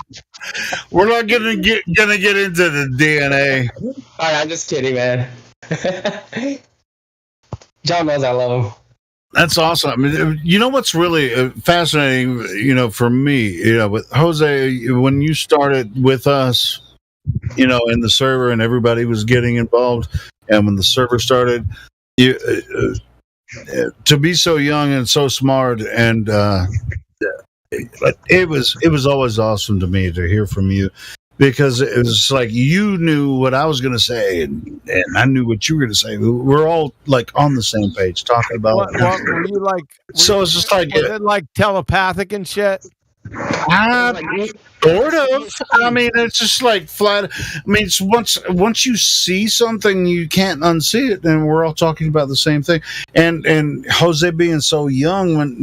[SPEAKER 18] We're not gonna get into the DNA.
[SPEAKER 19] All right, I'm just kidding, man. John knows I love him.
[SPEAKER 18] That's awesome. I mean, you know what's really fascinating, for me, with Jose, when you started with us, in the server and everybody was getting involved, and when the server started, you to be so young and so smart, and it was always awesome to me to hear from you, because it was like you knew what I was going to say, and I knew what you were going to say. We're all like on the same page talking about
[SPEAKER 6] what were you like?
[SPEAKER 18] So it's just like,
[SPEAKER 6] was it like telepathic and shit?
[SPEAKER 18] Sort of. I mean, it's just like flat. I mean, it's once you see something, you can't unsee it, and we're all talking about the same thing. And Jose being so young when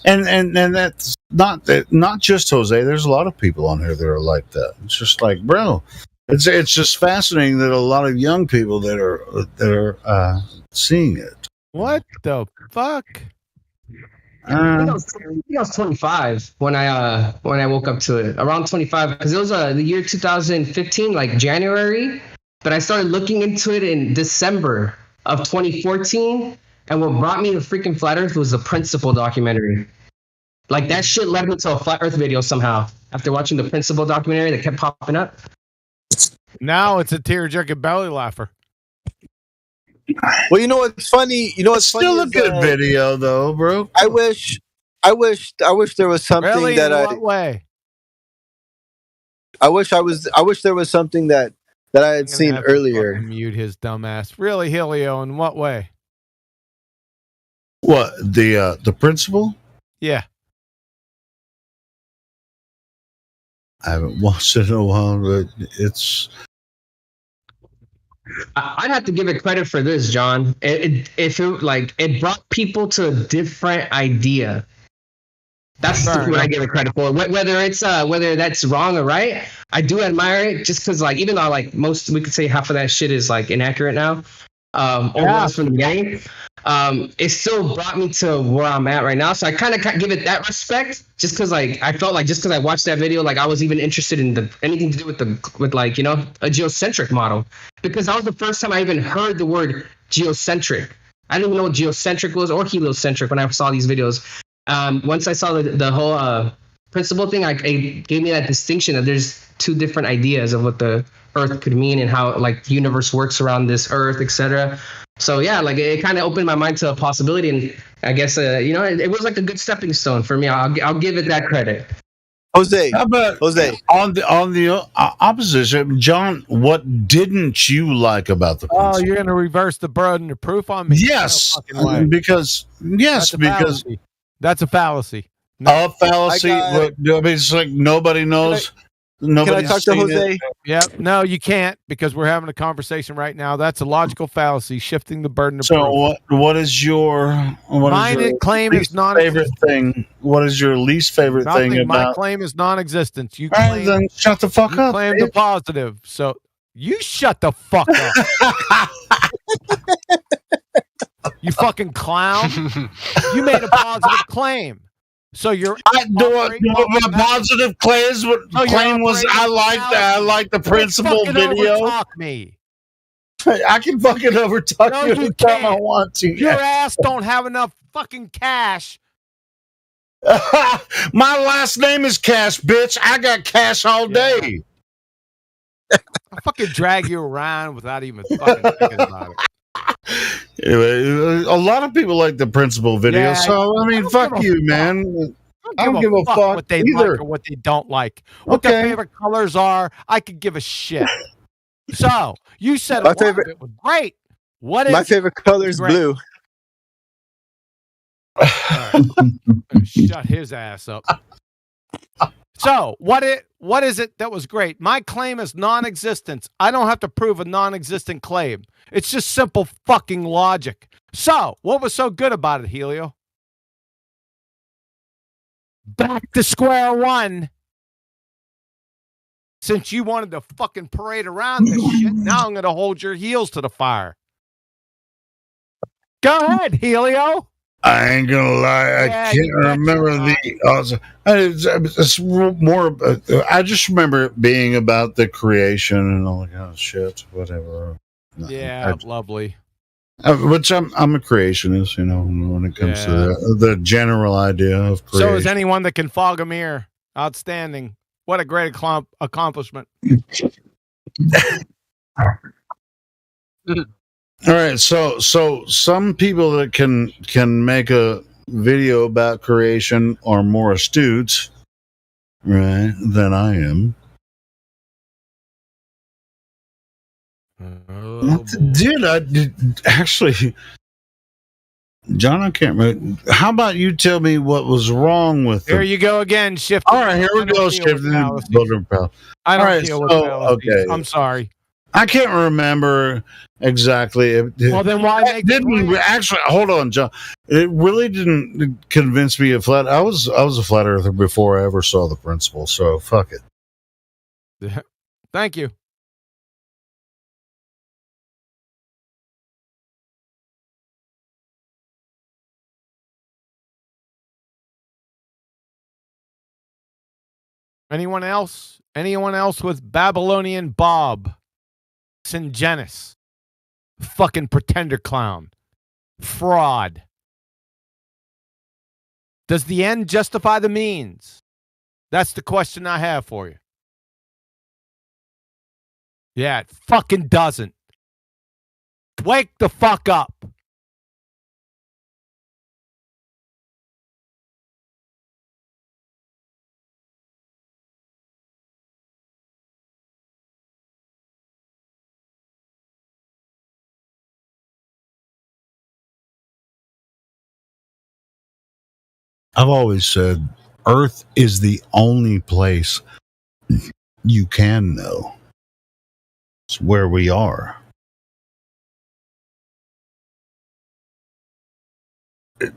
[SPEAKER 18] and that's not just Jose. There's a lot of people on here that are like that. It's just like, bro, it's just fascinating that a lot of young people that are seeing it.
[SPEAKER 6] What the fuck?
[SPEAKER 19] I think I was 25 when I woke up to it. Around 25, because it was the year 2015, like January. But I started looking into it in December of 2014, and what brought me to freaking Flat Earth was the Principle documentary. Like that shit led me to a Flat Earth video somehow. After watching the Principle documentary that kept popping up.
[SPEAKER 6] Now it's a tear-jerking belly laugher.
[SPEAKER 17] Well, you know what's funny?
[SPEAKER 18] Still a good video, though, bro.
[SPEAKER 17] I wish there was something
[SPEAKER 6] really?
[SPEAKER 17] that
[SPEAKER 6] In what way?
[SPEAKER 17] I wish there was something that I had seen earlier.
[SPEAKER 6] Mute his dumbass. Really, Helio? In what way?
[SPEAKER 18] What, the Principle?
[SPEAKER 6] Yeah.
[SPEAKER 18] I haven't watched it in a while, but it's.
[SPEAKER 19] I'd have to give it credit for this, John. It brought people to a different idea. That's what I give it credit for. Whether that's wrong or right, I do admire it. Just because, like, even though like we could say half of that shit is like inaccurate now, from the beginning, it still brought me to where I'm at right now. So I kind of give it that respect, just because like I felt like just because I watched that video, like I was even interested in anything to do with like a geocentric model, because that was the first time I even heard the word geocentric. I didn't even know what geocentric was or heliocentric when I saw these videos. Once I saw the whole Principle thing, it gave me that distinction that there's two different ideas of what the Earth could mean and how like the universe works around this Earth, etc. So yeah, like it kind of opened my mind to a possibility, and I guess it was like a good stepping stone for me. I'll give it that credit.
[SPEAKER 17] Jose,
[SPEAKER 18] how about
[SPEAKER 17] Jose?
[SPEAKER 18] On the opposition, John, what didn't you like about the Principle?
[SPEAKER 6] Oh, you're going to reverse the burden of proof on me?
[SPEAKER 18] Yes,
[SPEAKER 6] no
[SPEAKER 18] because
[SPEAKER 6] that's a fallacy.
[SPEAKER 18] No. A fallacy. I mean, it's like nobody knows. Nobody's
[SPEAKER 17] Can I talk to
[SPEAKER 18] seen
[SPEAKER 17] Jose?
[SPEAKER 18] it.
[SPEAKER 6] Yep. No, you can't because we're having a conversation right now. That's a logical fallacy, shifting the burden of
[SPEAKER 18] So
[SPEAKER 6] proof.
[SPEAKER 18] what is your
[SPEAKER 6] Mine claim is
[SPEAKER 18] least favorite thing? What is your least favorite thing
[SPEAKER 6] Nothing. My
[SPEAKER 18] about?
[SPEAKER 6] claim is non-existence. You
[SPEAKER 18] All right,
[SPEAKER 6] claim.
[SPEAKER 18] then shut the fuck
[SPEAKER 6] you
[SPEAKER 18] up.
[SPEAKER 6] claim the positive. So you shut the fuck up. You fucking clown. You made a positive claim. So you're
[SPEAKER 18] my positive claim was I like the principal video.
[SPEAKER 6] Overtalk me.
[SPEAKER 18] I can fucking overtalk
[SPEAKER 6] No,
[SPEAKER 18] you
[SPEAKER 6] you
[SPEAKER 18] anytime I
[SPEAKER 6] can't.
[SPEAKER 18] want to.
[SPEAKER 6] Your ass don't have enough fucking cash.
[SPEAKER 18] My last name is Cash, bitch. I got cash all day.
[SPEAKER 6] I'll fucking drag you around without even fucking thinking about it.
[SPEAKER 18] Anyway, a lot of people like the principal video,
[SPEAKER 6] Yeah,
[SPEAKER 18] so I mean, fuck you, man. I don't give a fuck
[SPEAKER 6] what they
[SPEAKER 18] either.
[SPEAKER 6] like or what they don't like. What their favorite colors are, I could give a shit. So you said
[SPEAKER 17] My
[SPEAKER 6] a lot of it was great. What is
[SPEAKER 17] My favorite color is
[SPEAKER 6] great?
[SPEAKER 17] blue.
[SPEAKER 6] Shut his ass up. So what is it that was great? My claim is non-existence. I don't have to prove a non-existent claim. It's just simple fucking logic. So what was so good about it, Helio? Back to square one. Since you wanted to fucking parade around this shit, now I'm going to hold your heels to the fire. Go ahead, Helio.
[SPEAKER 18] I ain't gonna lie, I can't remember it's more. I just remember it being about the creation and all that kind of shit. Whatever.
[SPEAKER 6] Yeah, lovely.
[SPEAKER 18] Which I'm a creationist, you know, when it comes to the general idea of creation.
[SPEAKER 6] So is anyone that can fog a mirror. Outstanding. What a great accomplishment.
[SPEAKER 18] All right, so some people that can make a video about creation are more astute, right, than I am. Dude, I did actually, John. I can't remember. How about you tell me what was wrong with
[SPEAKER 6] Here you go again, shifting.
[SPEAKER 18] All right, here we go, shifting.
[SPEAKER 6] I don't deal with fallacies.
[SPEAKER 18] Okay.
[SPEAKER 6] I'm sorry.
[SPEAKER 18] I can't remember exactly.
[SPEAKER 6] Well, then why make
[SPEAKER 18] didn't actually? Hold on, John. It really didn't convince me of flat. I was a flat earther before I ever saw the principle. So fuck it.
[SPEAKER 6] Thank you. Anyone else? Anyone else with Babylonian Bob? Syngenis. Fucking pretender clown. Fraud. Does the end justify the means? That's the question I have for you. Yeah, it fucking doesn't. Wake the fuck up.
[SPEAKER 18] I've always said Earth is the only place you can know. It's where we are.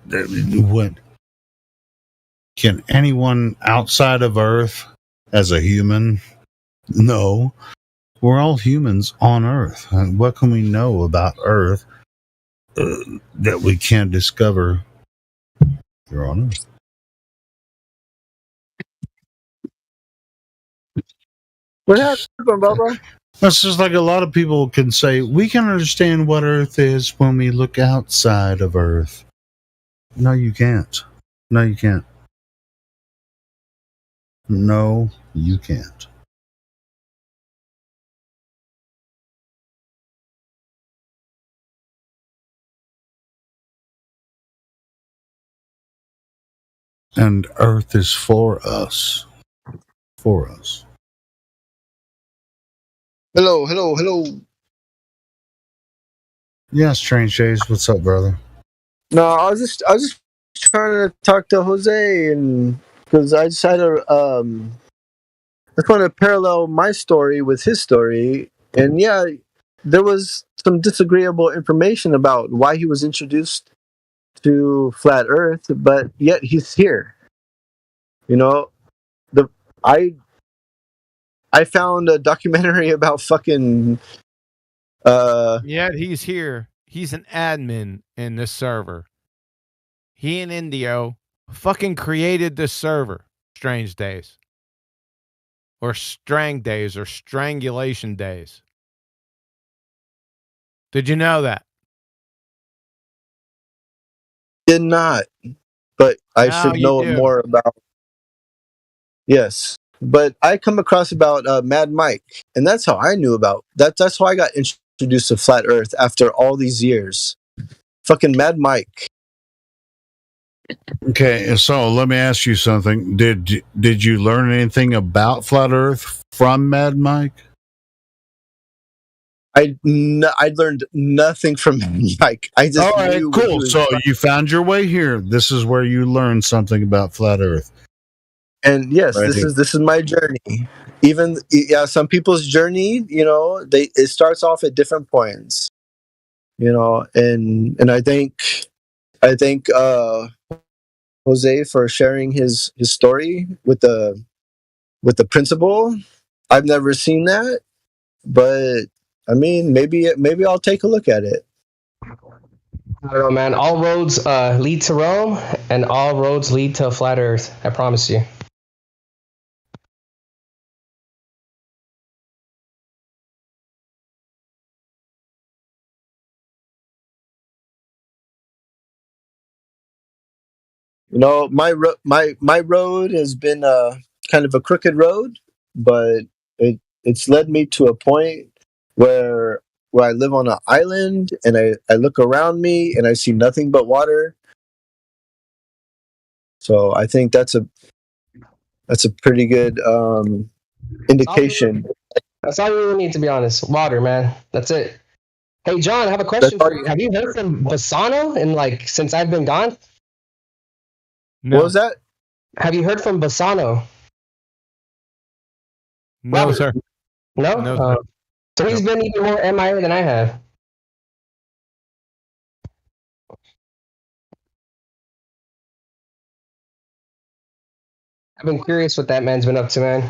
[SPEAKER 18] What can anyone outside of Earth as a human know? We're all humans on Earth. What can we know about Earth that we can't discover here on Earth?
[SPEAKER 17] What happened, Bubba?
[SPEAKER 18] That's just like a lot of people can say, we can understand what Earth is when we look outside of Earth. No, you can't. No, you can't. No, you can't. And Earth is for us. For us.
[SPEAKER 17] Hello, hello, hello.
[SPEAKER 18] Yeah, Strange Days. What's up, brother?
[SPEAKER 17] No, I was just trying to talk to Jose, and because I just had a just want to parallel my story with his story. And yeah, there was some disagreeable information about why he was introduced to flat Earth, but yet he's here. You know, the I I found a documentary about fucking
[SPEAKER 6] Yet he's here. He's an admin in this server. He and Indio fucking created this server. Strange Days. Or Strang Days or Strangulation Days. Did you know that?
[SPEAKER 17] did not, but I
[SPEAKER 6] Now
[SPEAKER 17] should
[SPEAKER 6] you
[SPEAKER 17] know
[SPEAKER 6] do.
[SPEAKER 17] more about. Yes, but I come across about Mad Mike, and that's how I knew about that. That's how I got introduced to flat Earth after all these years. Fucking Mad Mike.
[SPEAKER 18] Okay, so let me ask you something. Did you learn anything about flat Earth from Mad Mike?
[SPEAKER 17] I learned nothing from Mike. I just
[SPEAKER 18] All right,
[SPEAKER 17] knew what he
[SPEAKER 18] cool.
[SPEAKER 17] was
[SPEAKER 18] So
[SPEAKER 17] trying-
[SPEAKER 18] you found your way here. This is where you learned something about flat Earth.
[SPEAKER 17] And yes,
[SPEAKER 18] Right
[SPEAKER 17] this
[SPEAKER 18] here.
[SPEAKER 17] is my journey. Even some people's journey, it starts off at different points. And I thank Jose for sharing his story with the principal. I've never seen that, but I mean, maybe I'll take a look at it.
[SPEAKER 19] I don't know, man. All roads lead to Rome, and all roads lead to flat Earth. I promise you.
[SPEAKER 17] My road has been kind of a crooked road, but it's led me to a point where I live on an island, and I look around me and I see nothing but water. So I think that's a pretty good indication.
[SPEAKER 19] That's all you really need, to be honest. Water, man. That's it. Hey, John, I have a question for you. Have you heard from Bassano since I've been gone?
[SPEAKER 6] No.
[SPEAKER 17] What was that?
[SPEAKER 19] Have you heard from Bassano?
[SPEAKER 6] No,
[SPEAKER 19] Robert?
[SPEAKER 6] sir.
[SPEAKER 19] No?
[SPEAKER 6] No, sir.
[SPEAKER 19] So he's been even more MIA than I have. I've been curious what that man's been up to, man.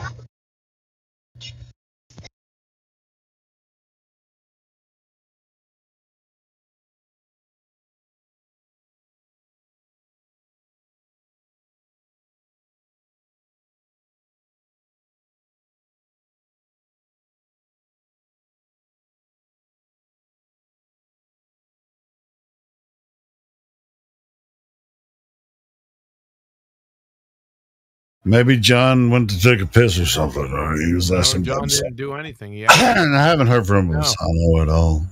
[SPEAKER 18] Maybe John went to take a piss or something, or he was
[SPEAKER 6] No,
[SPEAKER 18] asking
[SPEAKER 6] John
[SPEAKER 18] about something.
[SPEAKER 6] didn't do anything yet.
[SPEAKER 18] I haven't heard from
[SPEAKER 6] No.
[SPEAKER 18] Bassano at all.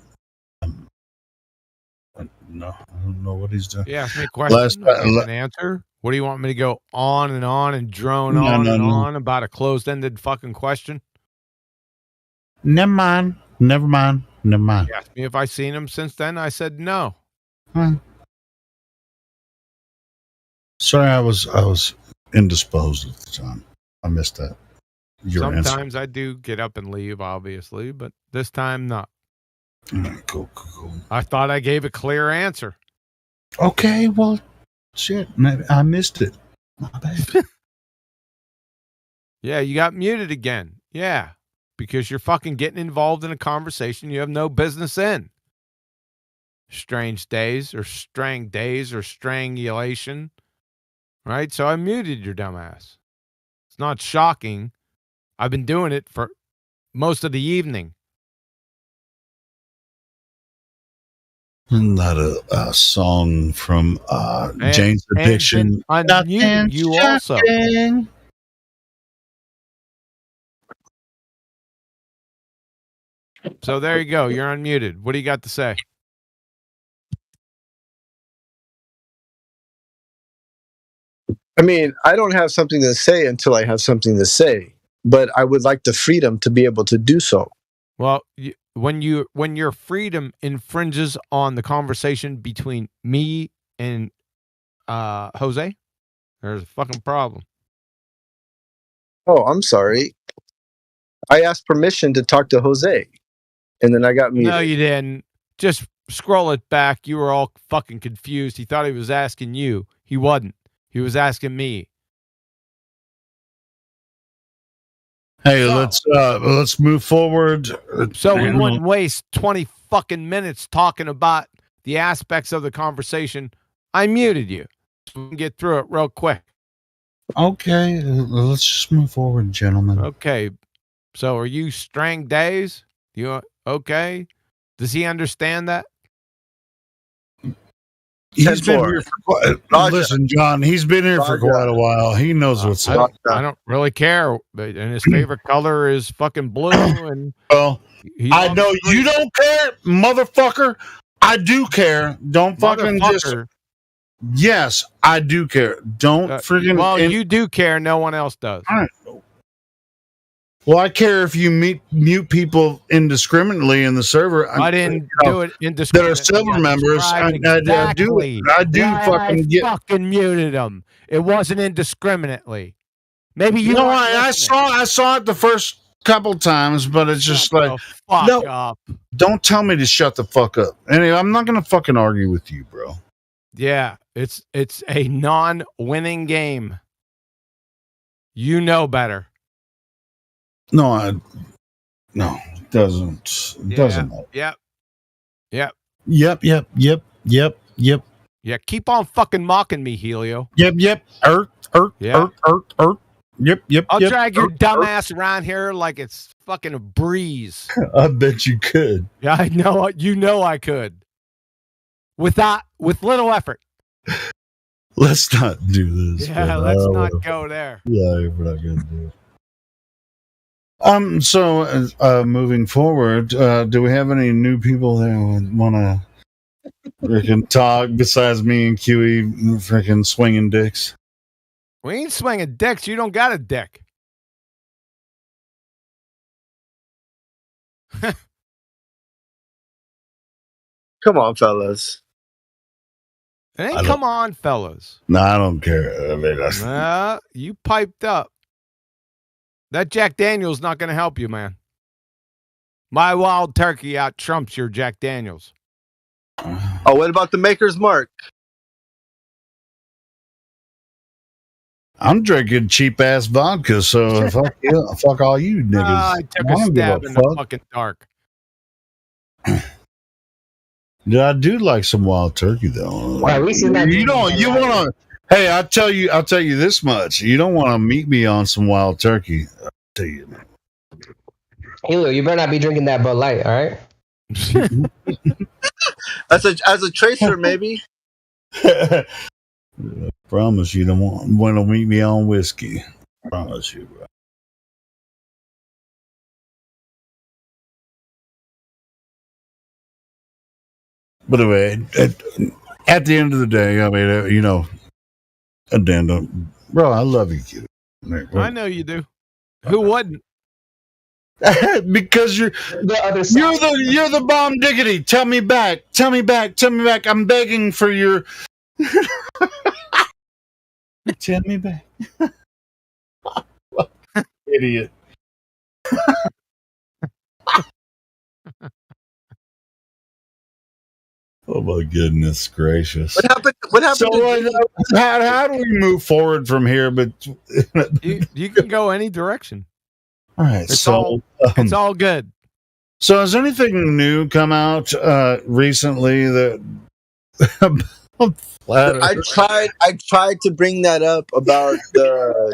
[SPEAKER 18] No, I don't know what he's doing.
[SPEAKER 6] Yeah, ask me a question. I gave an answer. What do you want me to go on and drone on on about a closed-ended fucking question?
[SPEAKER 18] Never mind.
[SPEAKER 6] You asked me if I seen him since then. I said no.
[SPEAKER 18] Sorry, I was indisposed at the time. I missed that. Your answer.
[SPEAKER 6] Sometimes I do get up and leave, obviously, but this time not.
[SPEAKER 18] All right, cool.
[SPEAKER 6] I thought I gave a clear answer.
[SPEAKER 18] Okay, well, shit, maybe I missed it. My bad.
[SPEAKER 6] Yeah, you got muted again. Yeah, because you're fucking getting involved in a conversation you have no business in. Strange days or strangulation. Right? So I muted your dumbass. It's not shocking. I've been doing it for most of the evening.
[SPEAKER 18] Isn't that a song from Jane's Addiction?
[SPEAKER 6] And unmute you also. So there you go. You're unmuted. What do you got to say?
[SPEAKER 17] I mean, I don't have something to say until I have something to say, but I would like the freedom to be able to do so.
[SPEAKER 6] Well, when your freedom infringes on the conversation between me and Jose, there's a fucking problem.
[SPEAKER 17] Oh, I'm sorry. I asked permission to talk to Jose, and then I got muted.
[SPEAKER 6] No, you didn't. Just scroll it back. You were all fucking confused. He thought he was asking you. He wasn't. He was asking me.
[SPEAKER 18] Hey, let's move forward.
[SPEAKER 6] So we wouldn't waste 20 fucking minutes talking about the aspects of the conversation. I muted you. So we can get through it real quick.
[SPEAKER 18] Okay, let's just move forward, gentlemen.
[SPEAKER 6] Okay. So are you Strang Days? You okay? Does he understand that?
[SPEAKER 18] He's been here for listen, John, he's been here for quite a while. He knows what's up.
[SPEAKER 6] I don't really care. And his favorite color is fucking blue. And
[SPEAKER 18] well, I know you don't care, motherfucker. I do care. Don't fucking just. Yes, I do care. Don't freaking.
[SPEAKER 6] Well, you do care. No one else does.
[SPEAKER 18] All right. Well, I care if you mute people indiscriminately in the server.
[SPEAKER 6] I didn't do it indiscriminately.
[SPEAKER 18] That are server members.
[SPEAKER 6] Exactly.
[SPEAKER 18] I do fucking get.
[SPEAKER 6] Fucking muted them. It wasn't indiscriminately. Maybe you.
[SPEAKER 18] No, I saw it the first couple times, but it's just like
[SPEAKER 6] up.
[SPEAKER 18] Don't tell me to shut the fuck up. Anyway, I'm not gonna fucking argue with you, bro.
[SPEAKER 6] Yeah, it's a non-winning game. You know better.
[SPEAKER 18] No, it doesn't. It doesn't.
[SPEAKER 6] Yep.
[SPEAKER 18] Yep.
[SPEAKER 6] Yeah, keep on fucking mocking me, Helio.
[SPEAKER 18] Yep. Yep.
[SPEAKER 6] I'll drag your dumb ass around here like it's fucking a breeze.
[SPEAKER 18] I bet you could.
[SPEAKER 6] Yeah, I know. You know I could. With little effort.
[SPEAKER 18] Let's not do this.
[SPEAKER 6] Yeah, let's not go there.
[SPEAKER 18] Yeah, we're not gonna do it. So moving forward, do we have any new people that would want to freaking talk besides me and QE freaking swinging dicks?
[SPEAKER 6] We ain't swinging dicks. You don't got a dick.
[SPEAKER 17] Come on, fellas.
[SPEAKER 6] It ain't come on, fellas.
[SPEAKER 18] No, I don't care. I mean,
[SPEAKER 6] you piped up. That Jack Daniels not going to help you, man. My wild turkey out trumps your Jack Daniels.
[SPEAKER 17] Oh, what about the Maker's Mark?
[SPEAKER 18] I'm drinking cheap ass vodka, so fuck all you niggas.
[SPEAKER 6] I took a stab in the fucking dark.
[SPEAKER 18] Yeah, I do like some wild turkey though.
[SPEAKER 19] Well, we seen that.
[SPEAKER 18] You want to? Hey, I'll tell you this much. You don't want to meet me on some wild turkey. I'll tell you, man.
[SPEAKER 19] Helio, you better not be drinking that Bud Light, all right?
[SPEAKER 17] As a tracer, maybe.
[SPEAKER 18] I promise you don't want to meet me on whiskey. I promise you, bro. But anyway, at the end of the day, I mean, addendum, bro, I love you,
[SPEAKER 6] I know you do. Who wouldn't?
[SPEAKER 18] Because you're
[SPEAKER 19] the other side.
[SPEAKER 18] You're the bomb diggity. Tell me back. I'm begging for your. Tell me back. Idiot. Oh my goodness gracious!
[SPEAKER 17] What happened?
[SPEAKER 18] So, how do we move forward from here? But
[SPEAKER 6] you can go any direction.
[SPEAKER 18] All right,
[SPEAKER 6] it's all good.
[SPEAKER 18] So, has anything new come out recently that?
[SPEAKER 17] I tried to bring that up about the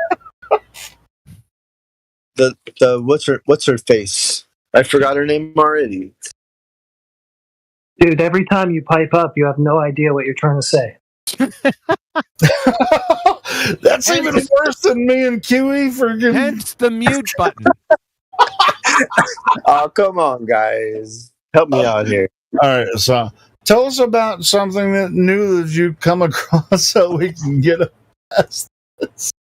[SPEAKER 17] what's her face? I forgot her name already.
[SPEAKER 4] Dude, every time you pipe up, you have no idea what you're trying to say.
[SPEAKER 18] That's even worse than me and QE freaking.
[SPEAKER 6] Hence the mute button.
[SPEAKER 17] Oh, come on, guys. Help me out here.
[SPEAKER 18] All right, so tell us about something that new that you come across so we can get past this.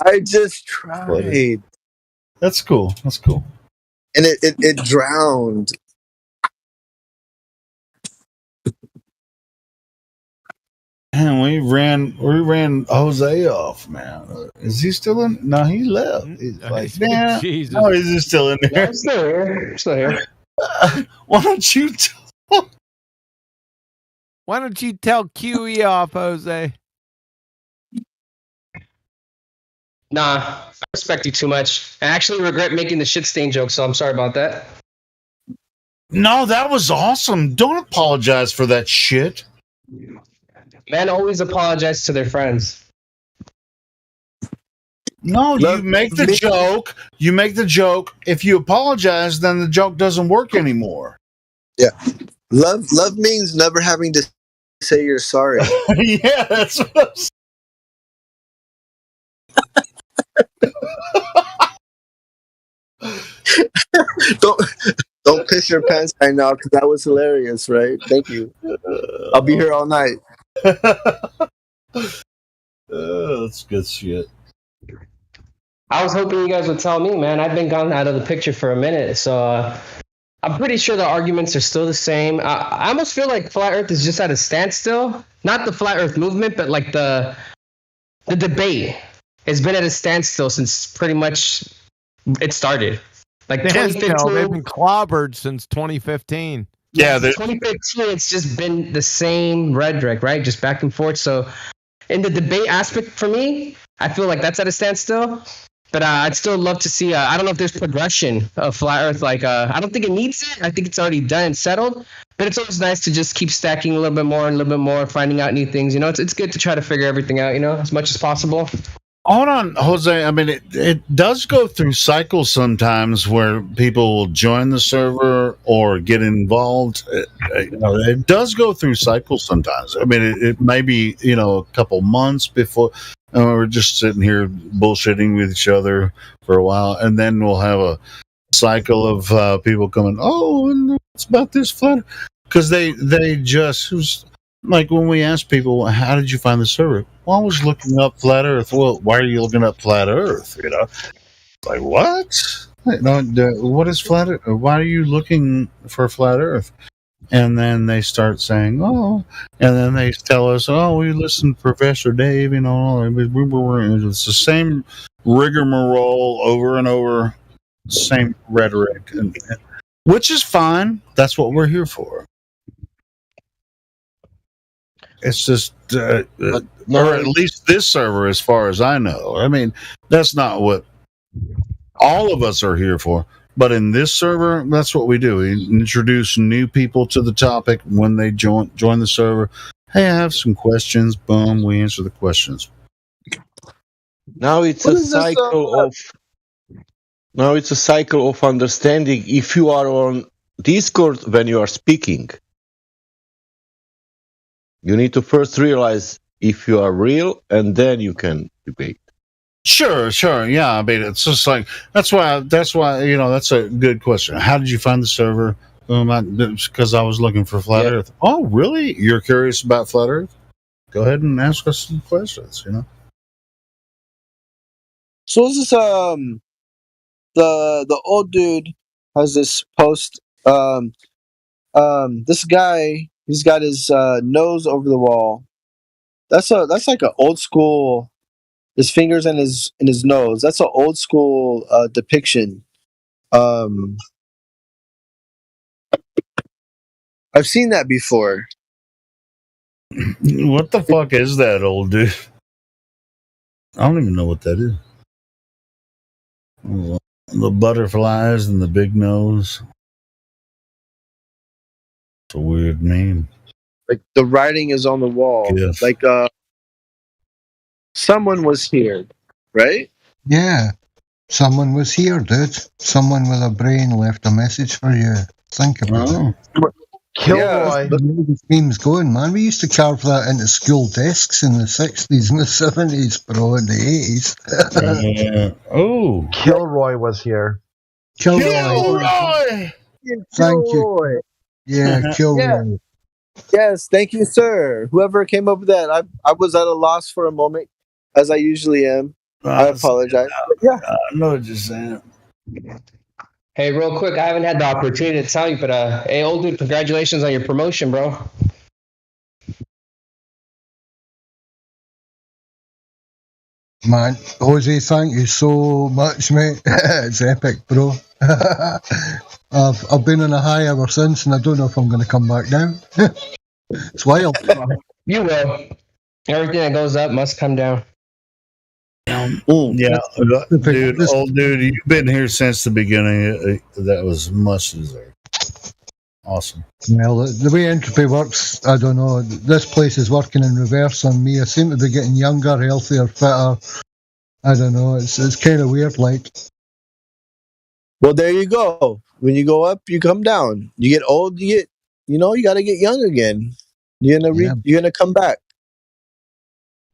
[SPEAKER 17] I just tried.
[SPEAKER 18] That's cool.
[SPEAKER 17] And it drowned.
[SPEAKER 18] Man, we ran Jose off, man. Is he still in? No, he left. He's like, man,
[SPEAKER 6] Jesus.
[SPEAKER 18] oh, is he still in
[SPEAKER 19] No,
[SPEAKER 18] there?
[SPEAKER 19] I'm still here. Still here.
[SPEAKER 18] Why don't you
[SPEAKER 6] Why don't you tell QE off, Jose?
[SPEAKER 19] Nah, I respect you too much. I actually regret making the shit stain joke, so I'm sorry about that.
[SPEAKER 18] No, that was awesome. Don't apologize for that shit.
[SPEAKER 19] Men always apologize to their friends.
[SPEAKER 18] No, you make the joke. You make the joke. If you apologize, then the joke doesn't work anymore.
[SPEAKER 17] Yeah. Love means never having to say you're sorry.
[SPEAKER 18] Yeah, that's what I'm saying.
[SPEAKER 17] Don't piss your pants right now because that was hilarious, right? Thank you. I'll be here all night.
[SPEAKER 18] That's good shit.
[SPEAKER 19] I was hoping you guys would tell me, man. I've been gone out of the picture for a minute, so I'm pretty sure the arguments are still the same. I almost feel like flat Earth is just at a standstill. Not the flat Earth movement, but like the debate has been at a standstill since pretty much it started. Like 2015,
[SPEAKER 6] they've been clobbered since 2015.
[SPEAKER 19] Yeah, 2015, it's just been the same rhetoric, right? Just back and forth. So, in the debate aspect for me, I feel like that's at a standstill. But I'd still love to see. I don't know if there's progression of flat Earth. Like, I don't think it needs it. I think it's already done and settled. But it's always nice to just keep stacking a little bit more and a little bit more, finding out new things. You know, it's good to try to figure everything out. You know, as much as possible.
[SPEAKER 18] Hold on, Jose. I mean, it does go through cycles sometimes where people will join the server or get involved. It does go through cycles sometimes. I mean, it may be, a couple months before we're just sitting here bullshitting with each other for a while, and then we'll have a cycle of people coming, oh, and it's about this flat. Because they just... Like when we ask people, how did you find the server? Well, I was looking up flat Earth. Well, why are you looking up flat Earth? Like what? What is flat Earth? Why are you looking for flat Earth? And then they start saying, oh, and then they tell us, oh, we listened to Professor Dave, it's the same rigmarole over and over, same rhetoric, which is fine. That's what we're here for. It's just, or at least this server, as far as I know. I mean, that's not what all of us are here for. But in this server, that's what we do. We introduce new people to the topic when they join the server. Hey, I have some questions. Boom, we answer the questions.
[SPEAKER 7] Now it's a cycle of understanding. If you are on Discord when you are speaking, you need to first realize if you are real, and then you can debate.
[SPEAKER 18] Sure, yeah. I mean, it's just like that's why. That's a good question. How did you find the server? Because I was looking for flat Earth. Oh, really? You're curious about flat Earth? Go ahead and ask us some questions.
[SPEAKER 17] So is this the old dude has this post. This guy, he's got his nose over the wall. That's like an old school. His fingers in his nose. That's an old school depiction. I've seen that before.
[SPEAKER 18] What the fuck is that, old dude? I don't even know what that is. The butterflies and the big nose. It's a weird name.
[SPEAKER 17] Like the writing is on the wall.
[SPEAKER 18] Yes.
[SPEAKER 17] Like someone was here, right?
[SPEAKER 8] Yeah. Someone was here, dude. Someone with a brain left a message for you. Think about it.
[SPEAKER 17] Kilroy.
[SPEAKER 8] The meme's going, man. We used to carve that into school desks in the 60s and the 70s, bro, in the 80s.
[SPEAKER 18] Oh.
[SPEAKER 21] Kilroy was here.
[SPEAKER 8] Kilroy! Thank you. Yeah, Kilroy.
[SPEAKER 17] Yeah. Yes, thank you, sir. Whoever came up with that, I was at a loss for a moment, as I usually am. I apologize. But yeah.
[SPEAKER 18] I know what you're saying.
[SPEAKER 19] Hey, real quick, I haven't had the opportunity to tell you, but hey, old dude, congratulations on your promotion, bro.
[SPEAKER 8] Man, Jose, thank you so much, mate. It's epic, bro. I've been on a high ever since, and I don't know if I'm going to come back down. It's wild.
[SPEAKER 19] You will. Everything that goes up must come down.
[SPEAKER 18] Yeah, dude, old dude, you've been here since the beginning. That was much deserved. Awesome.
[SPEAKER 8] Well, the way entropy works, I don't know. This place is working in reverse on me. I seem to be getting younger, healthier, fitter. I don't know. It's kind of weird, like.
[SPEAKER 17] Well, there you go. When you go up, you come down. You get old, you got to get young again. You're gonna come back.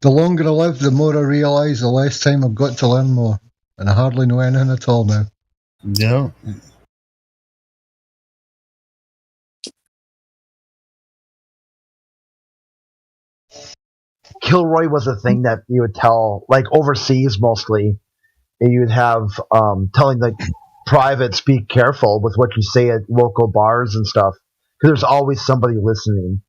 [SPEAKER 8] The longer I live, the more I realise the less time I've got to learn more, and I hardly know anything at all now.
[SPEAKER 18] Yeah.
[SPEAKER 16] Kilroy was a thing that you would tell, like overseas mostly. You'd have telling the privates, be careful with what you say at local bars and stuff, because there's always somebody listening.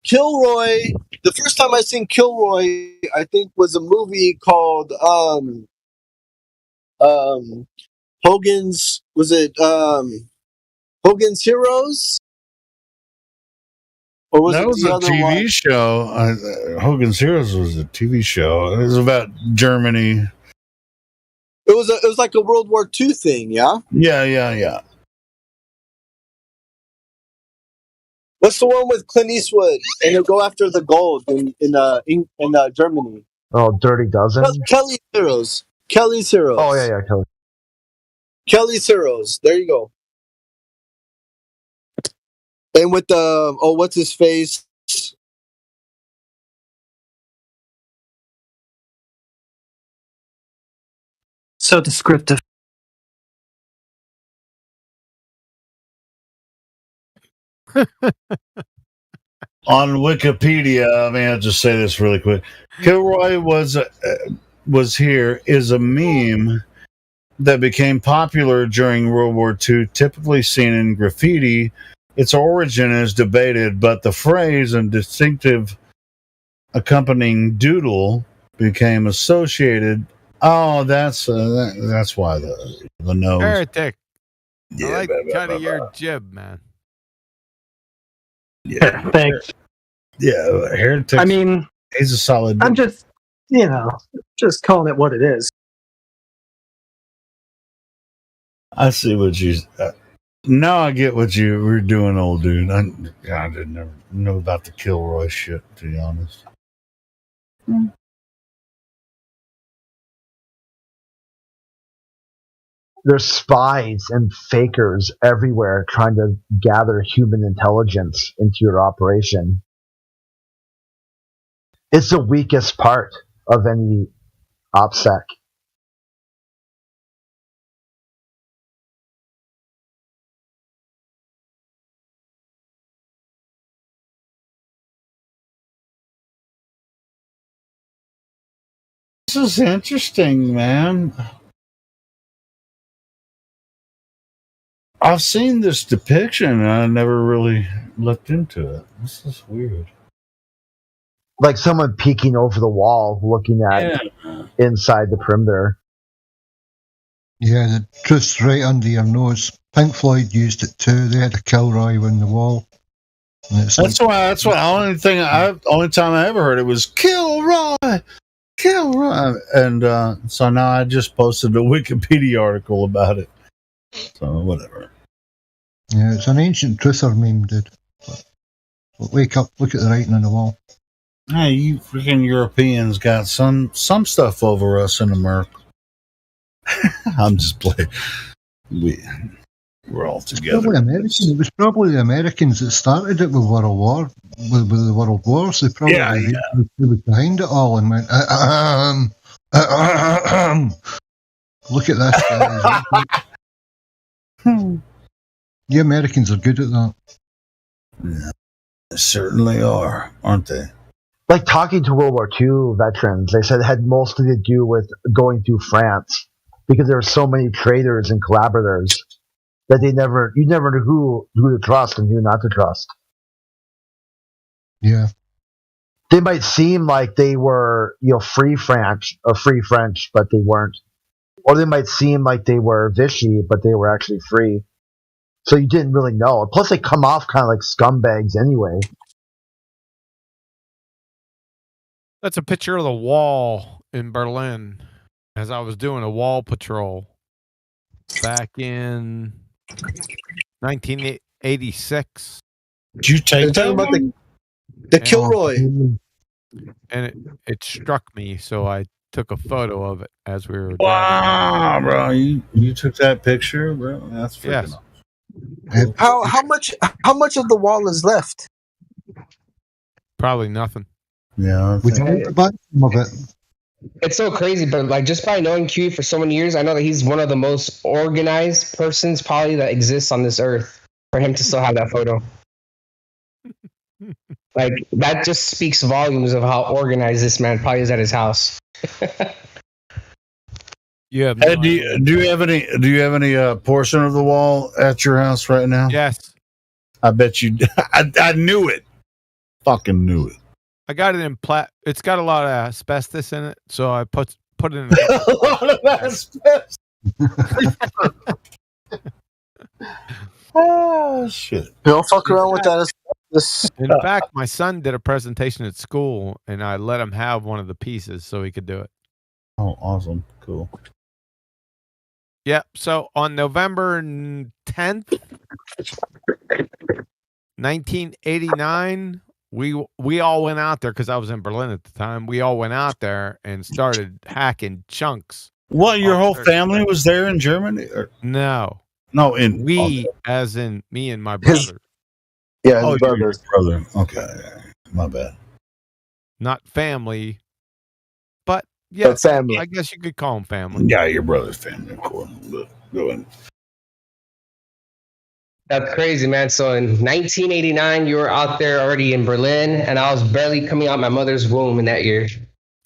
[SPEAKER 17] Kilroy. The first time I seen Kilroy, I think, was a movie called Hogan's. Was it Hogan's Heroes? Or was
[SPEAKER 18] That
[SPEAKER 17] it
[SPEAKER 18] was
[SPEAKER 17] the
[SPEAKER 18] a
[SPEAKER 17] other
[SPEAKER 18] TV
[SPEAKER 17] one?
[SPEAKER 18] show. Hogan's Heroes was a TV show. It was about Germany.
[SPEAKER 17] It was like a World War II thing, yeah.
[SPEAKER 18] Yeah.
[SPEAKER 17] What's the one with Clint Eastwood and he'll go after the gold in Germany?
[SPEAKER 16] Oh, Dirty Dozen.
[SPEAKER 17] Kelly's Heroes. Kelly's Heroes.
[SPEAKER 16] Oh yeah, Kelly.
[SPEAKER 17] Kelly's Heroes. There you go. And with the what's his face?
[SPEAKER 4] So descriptive.
[SPEAKER 18] On Wikipedia, I mean, I'll just say this really quick. Kilroy was here is a meme that became popular during World War II, typically seen in graffiti. Its origin is debated, but the phrase and distinctive accompanying doodle became associated. Oh, that's why the nose.
[SPEAKER 6] Heretic.
[SPEAKER 18] Yeah,
[SPEAKER 6] I like cut of your jib, man.
[SPEAKER 18] Yeah,
[SPEAKER 4] thanks.
[SPEAKER 18] Yeah, heretic.
[SPEAKER 4] I mean,
[SPEAKER 18] he's a solid.
[SPEAKER 4] I'm just calling it what it is.
[SPEAKER 18] I see what you. Now I get what you were doing, old dude. I didn't never know about the Kilroy shit, to be honest.
[SPEAKER 16] There's spies and fakers everywhere trying to gather human intelligence into your operation. It's the weakest part of any OPSEC.
[SPEAKER 18] This is interesting, man. I've seen this depiction and I never really looked into it. This is weird.
[SPEAKER 16] Like someone peeking over the wall, looking at inside the perimeter.
[SPEAKER 8] Yeah, the truth's right under your nose. Pink Floyd used it too. They had a Kilroy on the wall.
[SPEAKER 18] That's why the only time I ever heard it was Kilroy, and so now I just posted a Wikipedia article about it. So whatever.
[SPEAKER 8] Yeah, it's an ancient truther meme, dude. But wake up, look at the writing on the wall.
[SPEAKER 18] Hey, you freaking Europeans got some stuff over us in America. I'm just playing. We're all together.
[SPEAKER 8] It was probably the Americans that started it with World War, with the World Wars. They probably they were behind it all and went, look at this, guys. The Americans are good at that.
[SPEAKER 18] Yeah, they certainly are, aren't they?
[SPEAKER 16] Like talking to World War II veterans, they said it had mostly to do with going through France because there were so many traitors and collaborators that you never knew who to trust and who not to trust.
[SPEAKER 8] Yeah.
[SPEAKER 16] They might seem like they were, free French, but they weren't. Or they might seem like they were Vichy, but they were actually free. So you didn't really know. Plus, they come off kind of like scumbags anyway.
[SPEAKER 6] That's a picture of the wall in Berlin as I was doing a wall patrol back in 1986.
[SPEAKER 18] Did you take
[SPEAKER 17] talking
[SPEAKER 18] that
[SPEAKER 17] about
[SPEAKER 18] one?
[SPEAKER 17] the Kilroy.
[SPEAKER 6] And it struck me, so I took a photo of it as we were driving.
[SPEAKER 18] Wow, bro! You took that picture, bro? That's freaking awesome.
[SPEAKER 17] How much of the wall is left?
[SPEAKER 6] Probably nothing.
[SPEAKER 18] Yeah,
[SPEAKER 8] we talked about some of it.
[SPEAKER 19] It's so crazy, but like just by knowing Q for so many years, I know that he's one of the most organized persons probably that exists on this earth. For him to still have that photo, like that just speaks volumes of how organized this man probably is at his house.
[SPEAKER 6] Yeah.
[SPEAKER 18] Hey, do you have any portion of the wall at your house right now?
[SPEAKER 6] Yes.
[SPEAKER 18] I bet you. I knew it. Fucking knew it.
[SPEAKER 6] I got it in It's got a lot of asbestos in it, so I put it in
[SPEAKER 18] a lot of asbestos. Oh shit!
[SPEAKER 17] Don't fuck around with that.
[SPEAKER 6] In fact, my son did a presentation at school, and I let him have one of the pieces so he could do it.
[SPEAKER 18] Oh, awesome! Cool.
[SPEAKER 6] Yep. So on November 10th, 1989, we all went out there because I was in Berlin at the time. We all went out there and started hacking chunks.
[SPEAKER 18] What? Your whole family was there in Germany? Or?
[SPEAKER 6] No.
[SPEAKER 18] No,
[SPEAKER 6] as in me and my brother.
[SPEAKER 17] His brother.
[SPEAKER 18] Brother. Okay, my bad.
[SPEAKER 6] Not family, but yeah,
[SPEAKER 17] family.
[SPEAKER 6] I guess you could call them family.
[SPEAKER 18] Yeah, your brother's family, of course. Go ahead.
[SPEAKER 19] That's crazy, man. So in 1989, you were out there already in Berlin, and I was barely coming out my mother's womb in that year.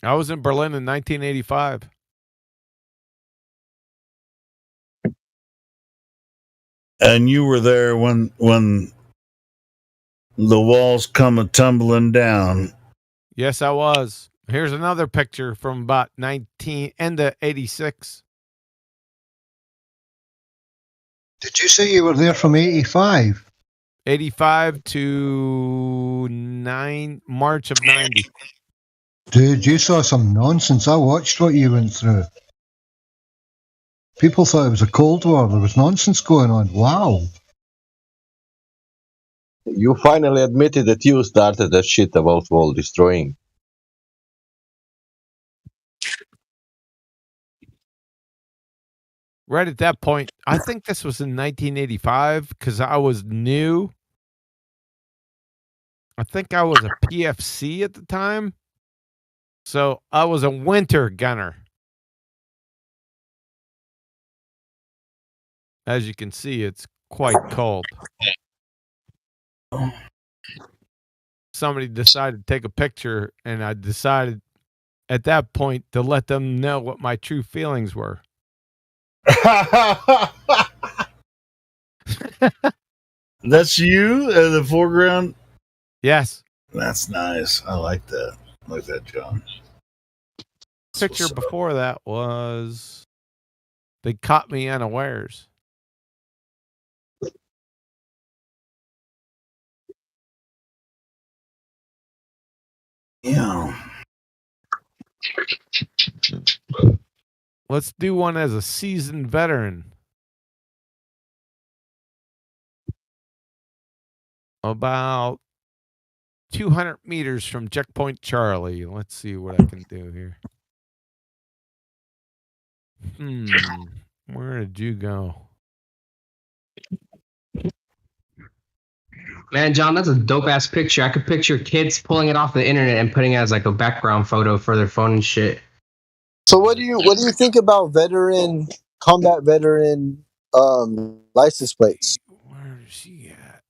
[SPEAKER 6] I was in Berlin in 1985.
[SPEAKER 18] And you were there when the walls come a tumbling down.
[SPEAKER 6] Yes, I was. Here's another picture from about end of 86.
[SPEAKER 8] Did you say you were there from 85?
[SPEAKER 6] 85 to March of 90.
[SPEAKER 8] Dude, you saw some nonsense. I watched what you went through. People thought it was a Cold War. There was nonsense going on. Wow.
[SPEAKER 7] You finally admitted that you started that shit about wall destroying.
[SPEAKER 6] Right at that point, I think this was in 1985 because I was new. I think I was a PFC at the time. So I was a winter gunner. As you can see, it's quite cold. Somebody decided to take a picture, and I decided at that point to let them know what my true feelings were.
[SPEAKER 18] That's you in the foreground?
[SPEAKER 6] Yes.
[SPEAKER 18] That's nice. I like that. I like that, John.
[SPEAKER 6] Picture before that was they caught me unawares.
[SPEAKER 18] Yeah.
[SPEAKER 6] Let's do one as a seasoned veteran. About 200 meters from checkpoint Charlie. Let's see what I can do here. Where did you go?
[SPEAKER 19] Man, John, that's a dope ass picture. I could picture kids pulling it off the internet and putting it as like a background photo for their phone and shit.
[SPEAKER 17] So what do you think about combat veteran license plates?
[SPEAKER 6] Where is she at?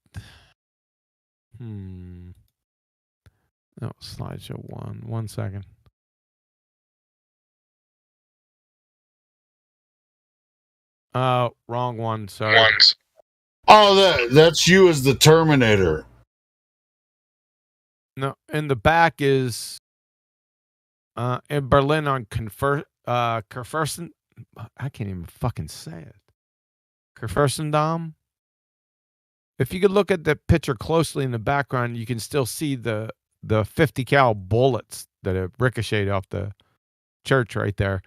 [SPEAKER 6] No, slideshow 1. 1 second. Wrong one. Sorry.
[SPEAKER 18] Oh, that's you as the Terminator.
[SPEAKER 6] No, in the back is in Berlin on Kurfürsten. I can't even fucking say it. Kurfürstendamm. If you could look at the picture closely in the background, you can still see the 50 cal bullets that have ricocheted off the church right there.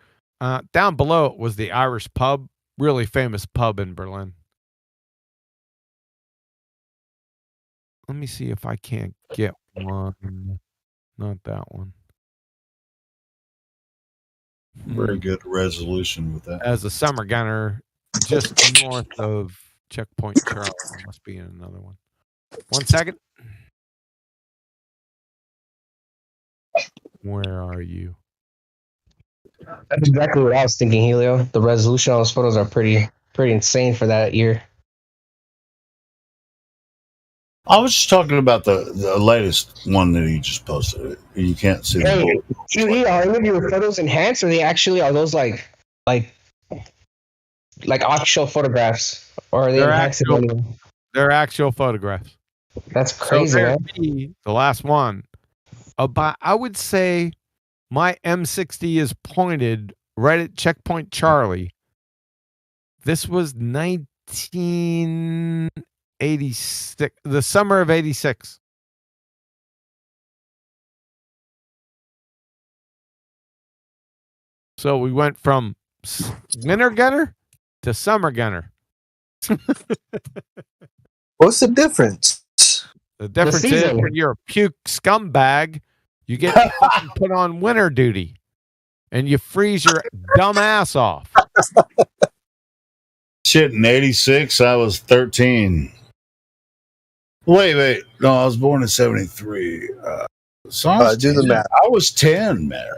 [SPEAKER 6] Down below it was the Irish pub, really famous pub in Berlin. Let me see if I can't get one. Not that one.
[SPEAKER 18] Very good resolution with that.
[SPEAKER 6] As a summer gunner, just north of Checkpoint Charlie. Must be in another one. 1 second. Where are you?
[SPEAKER 19] That's exactly what I was thinking, Helio. The resolution on those photos are pretty insane for that year.
[SPEAKER 18] I was just talking about the latest one that he just posted. You can't see the bullet.
[SPEAKER 19] QE, are any of your photos enhanced, or are those like actual photographs, or are they enhanced?
[SPEAKER 6] They're actual photographs.
[SPEAKER 19] That's crazy, man.
[SPEAKER 6] The last one. I would say my M60 is pointed right at Checkpoint Charlie. This was 1986, the summer of 86. So we went from winter gunner to summer gunner.
[SPEAKER 17] What's the difference?
[SPEAKER 6] The difference is when you're a puke scumbag, you get fucking put on winter duty and you freeze your dumb ass off.
[SPEAKER 18] Shit, in 86, I was 13. Wait. No, I was born in 73. So I was
[SPEAKER 17] do the math.
[SPEAKER 18] I was 10, man.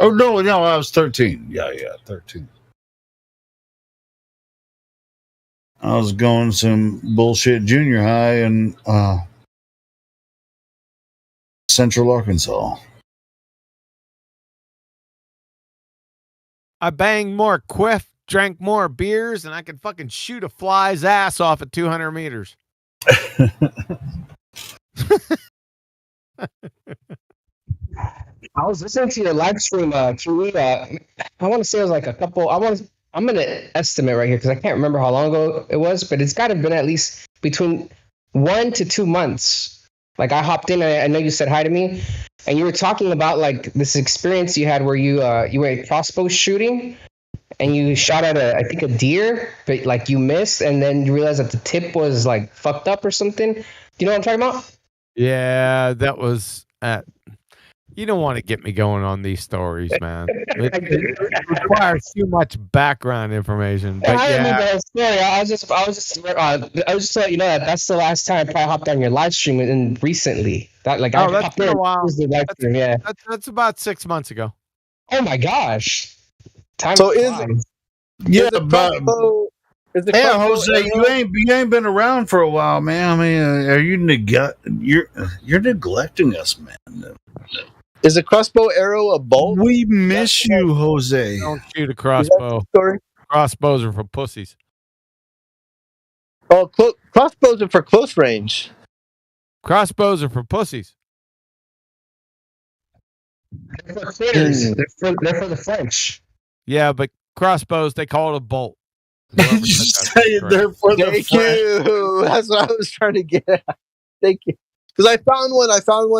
[SPEAKER 18] Oh, no, I was 13. Yeah, 13. I was going some bullshit junior high in Central Arkansas.
[SPEAKER 6] I banged more quiff, drank more beers, and I could fucking shoot a fly's ass off at 200 meters.
[SPEAKER 19] I was listening to your live stream, QE. I want to say it was like a couple. I'm gonna estimate right here because I can't remember how long ago it was, but it's got to have been at least between 1 to 2 months. Like I hopped in, I know you said hi to me, and you were talking about like this experience you had where you were crossbow shooting, and you shot at I think a deer, but like you missed, and then you realized that the tip was like fucked up or something. Do you know what I'm talking about?
[SPEAKER 6] Yeah, that was at. You don't want to get me going on these stories, man. It requires too much background information. But
[SPEAKER 19] I remember that story. I was just to let you know that that's the last time I probably hopped on your live stream and recently. That like
[SPEAKER 6] that's been a while.
[SPEAKER 19] Yeah,
[SPEAKER 6] that's about 6 months ago.
[SPEAKER 19] Oh my gosh! Time
[SPEAKER 17] so
[SPEAKER 19] flies.
[SPEAKER 18] Yeah, Jose, you ain't been around for a while, man. I mean, are you you're neglecting us, man?
[SPEAKER 17] Is a crossbow arrow a bolt?
[SPEAKER 18] We miss you, Jose.
[SPEAKER 6] Don't shoot a crossbow. Crossbows are for pussies.
[SPEAKER 17] Oh, crossbows are for close range.
[SPEAKER 6] Crossbows are for pussies.
[SPEAKER 19] They're for critters. They're for the French.
[SPEAKER 6] Yeah, but crossbows, they call it a bolt.
[SPEAKER 18] You say they're for the
[SPEAKER 17] Thank you. That's what I was trying to get at. Thank you. Because I found one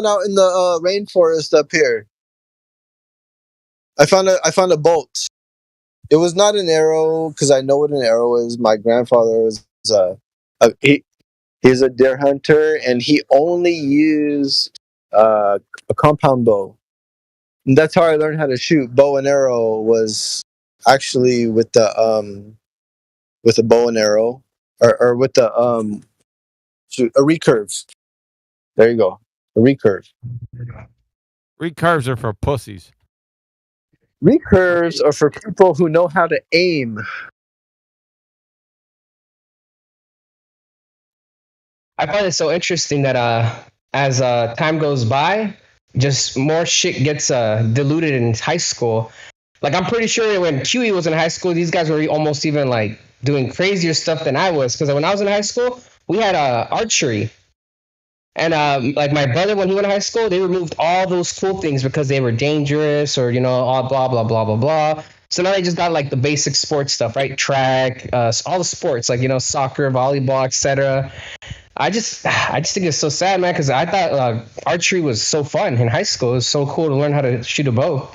[SPEAKER 17] out in the rainforest up here. I found a bolt. It was not an arrow because I know what an arrow is. My grandfather was he's a deer hunter, and he only used a compound bow. And that's how I learned how to shoot. Bow and arrow was actually with the bow and arrow, or with the a recurve. There you go, a recurve.
[SPEAKER 6] Recurves are for pussies.
[SPEAKER 17] Recurves are for people who know how to aim.
[SPEAKER 19] I find it so interesting that as time goes by, just more shit gets diluted in high school. Like I'm pretty sure when QE was in high school, these guys were almost even like doing crazier stuff than I was. Because when I was in high school, we had archery. And like my brother, when he went to high school, they removed all those cool things because they were dangerous or all blah blah blah blah blah. So now they just got like the basic sports stuff, right? Track, all the sports like soccer, volleyball, etc. I just think it's so sad, man, because I thought archery was so fun in high school. It was so cool to learn how to shoot a bow.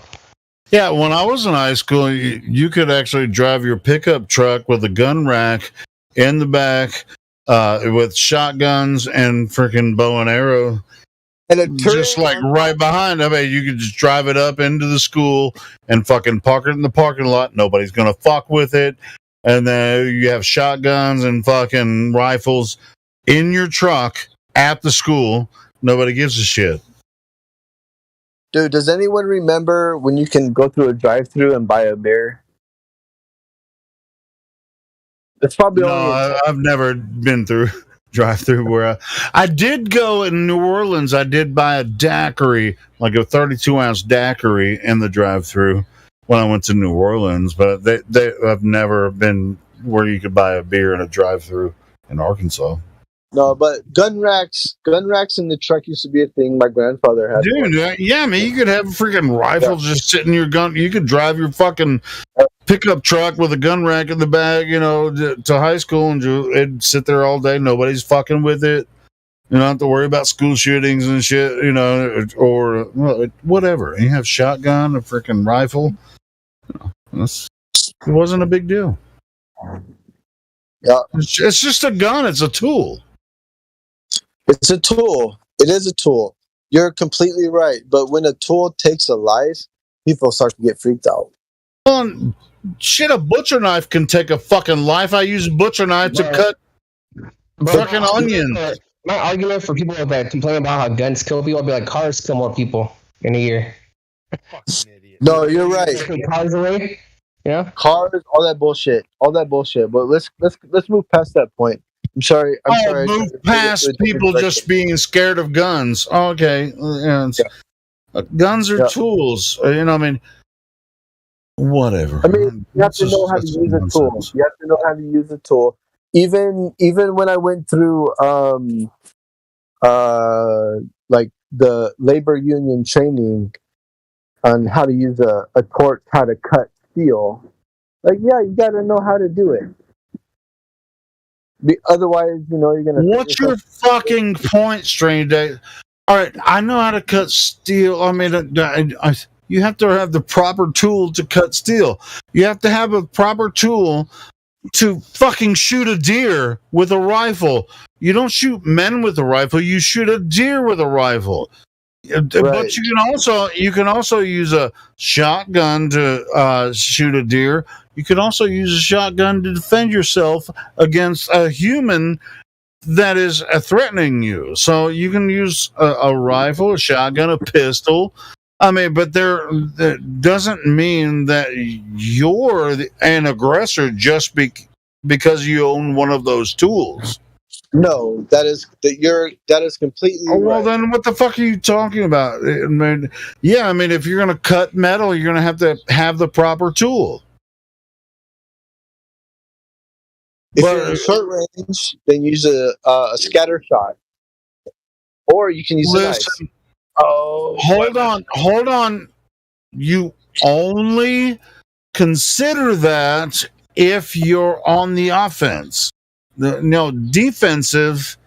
[SPEAKER 18] Yeah, when I was in high school, you could actually drive your pickup truck with a gun rack in the back with shotguns and freaking bow and arrow.
[SPEAKER 17] And
[SPEAKER 18] just like right behind. I mean, you could just drive it up into the school and fucking park it in the parking lot. Nobody's going to fuck with it. And then you have shotguns and fucking rifles in your truck at the school. Nobody gives a shit.
[SPEAKER 17] Dude, does anyone remember when you can go through a drive-thru and buy a beer? It's probably
[SPEAKER 18] I've never been through drive-through where I did go in New Orleans. I did buy a daiquiri, like a 32-ounce daiquiri in the drive-through when I went to New Orleans. But I've never been where you could buy a beer in a drive-through in Arkansas.
[SPEAKER 17] No, but gun racks in the truck used to be a thing. My grandfather had.
[SPEAKER 18] Dude, yeah, man, you could have a freaking rifle just sitting in your gun. You could drive your fucking pickup truck with a gun rack in the back, to high school, and it'd sit there all day. Nobody's fucking with it. You don't have to worry about school shootings and shit, or whatever. You have shotgun, a freaking rifle. It wasn't a big deal.
[SPEAKER 17] Yeah,
[SPEAKER 18] it's just a gun. It's a tool.
[SPEAKER 17] It's a tool. It is a tool. You're completely right. But when a tool takes a life, people start to get freaked out.
[SPEAKER 18] Well, shit, a butcher knife can take a fucking life. I use a butcher knife to cut fucking onions.
[SPEAKER 19] My argument for people that complain about how guns kill people, I'd be like, cars kill more people in a year.
[SPEAKER 17] No, you're right.
[SPEAKER 19] Cars away. Yeah.
[SPEAKER 17] Cars, all that bullshit. But let's move past that point. I'm sorry.
[SPEAKER 18] Move past people just being scared of guns. Okay. Guns are tools. Whatever.
[SPEAKER 17] I mean, you have to know how to use a tool. You have to know how to use a tool. Even when I went through like the labor union training on how to use a torch, how to cut steel. Like, yeah, you got to know how to do it. Otherwise, you're gonna.
[SPEAKER 18] What's your fucking point, Strange Day? All right, I know how to cut steel. I mean, you have to have the proper tool to cut steel. You have to have a proper tool to fucking shoot a deer with a rifle. You don't shoot men with a rifle. You shoot a deer with a rifle. Right. But you can also use a shotgun to shoot a deer. You can also use a shotgun to defend yourself against a human that is threatening you. So you can use a rifle, a shotgun, a pistol. I mean, but that doesn't mean that you're an aggressor just because you own one of those tools.
[SPEAKER 17] No, that is completely.
[SPEAKER 18] Oh, well,
[SPEAKER 17] right.
[SPEAKER 18] Then what the fuck are you talking about? I mean, if you're going to cut metal, you're going to have the proper tool.
[SPEAKER 17] If you're in short range, then use a scatter shot, or you can use a knife.
[SPEAKER 18] Oh, hold on. You only consider that if you're on the offense. Defensive,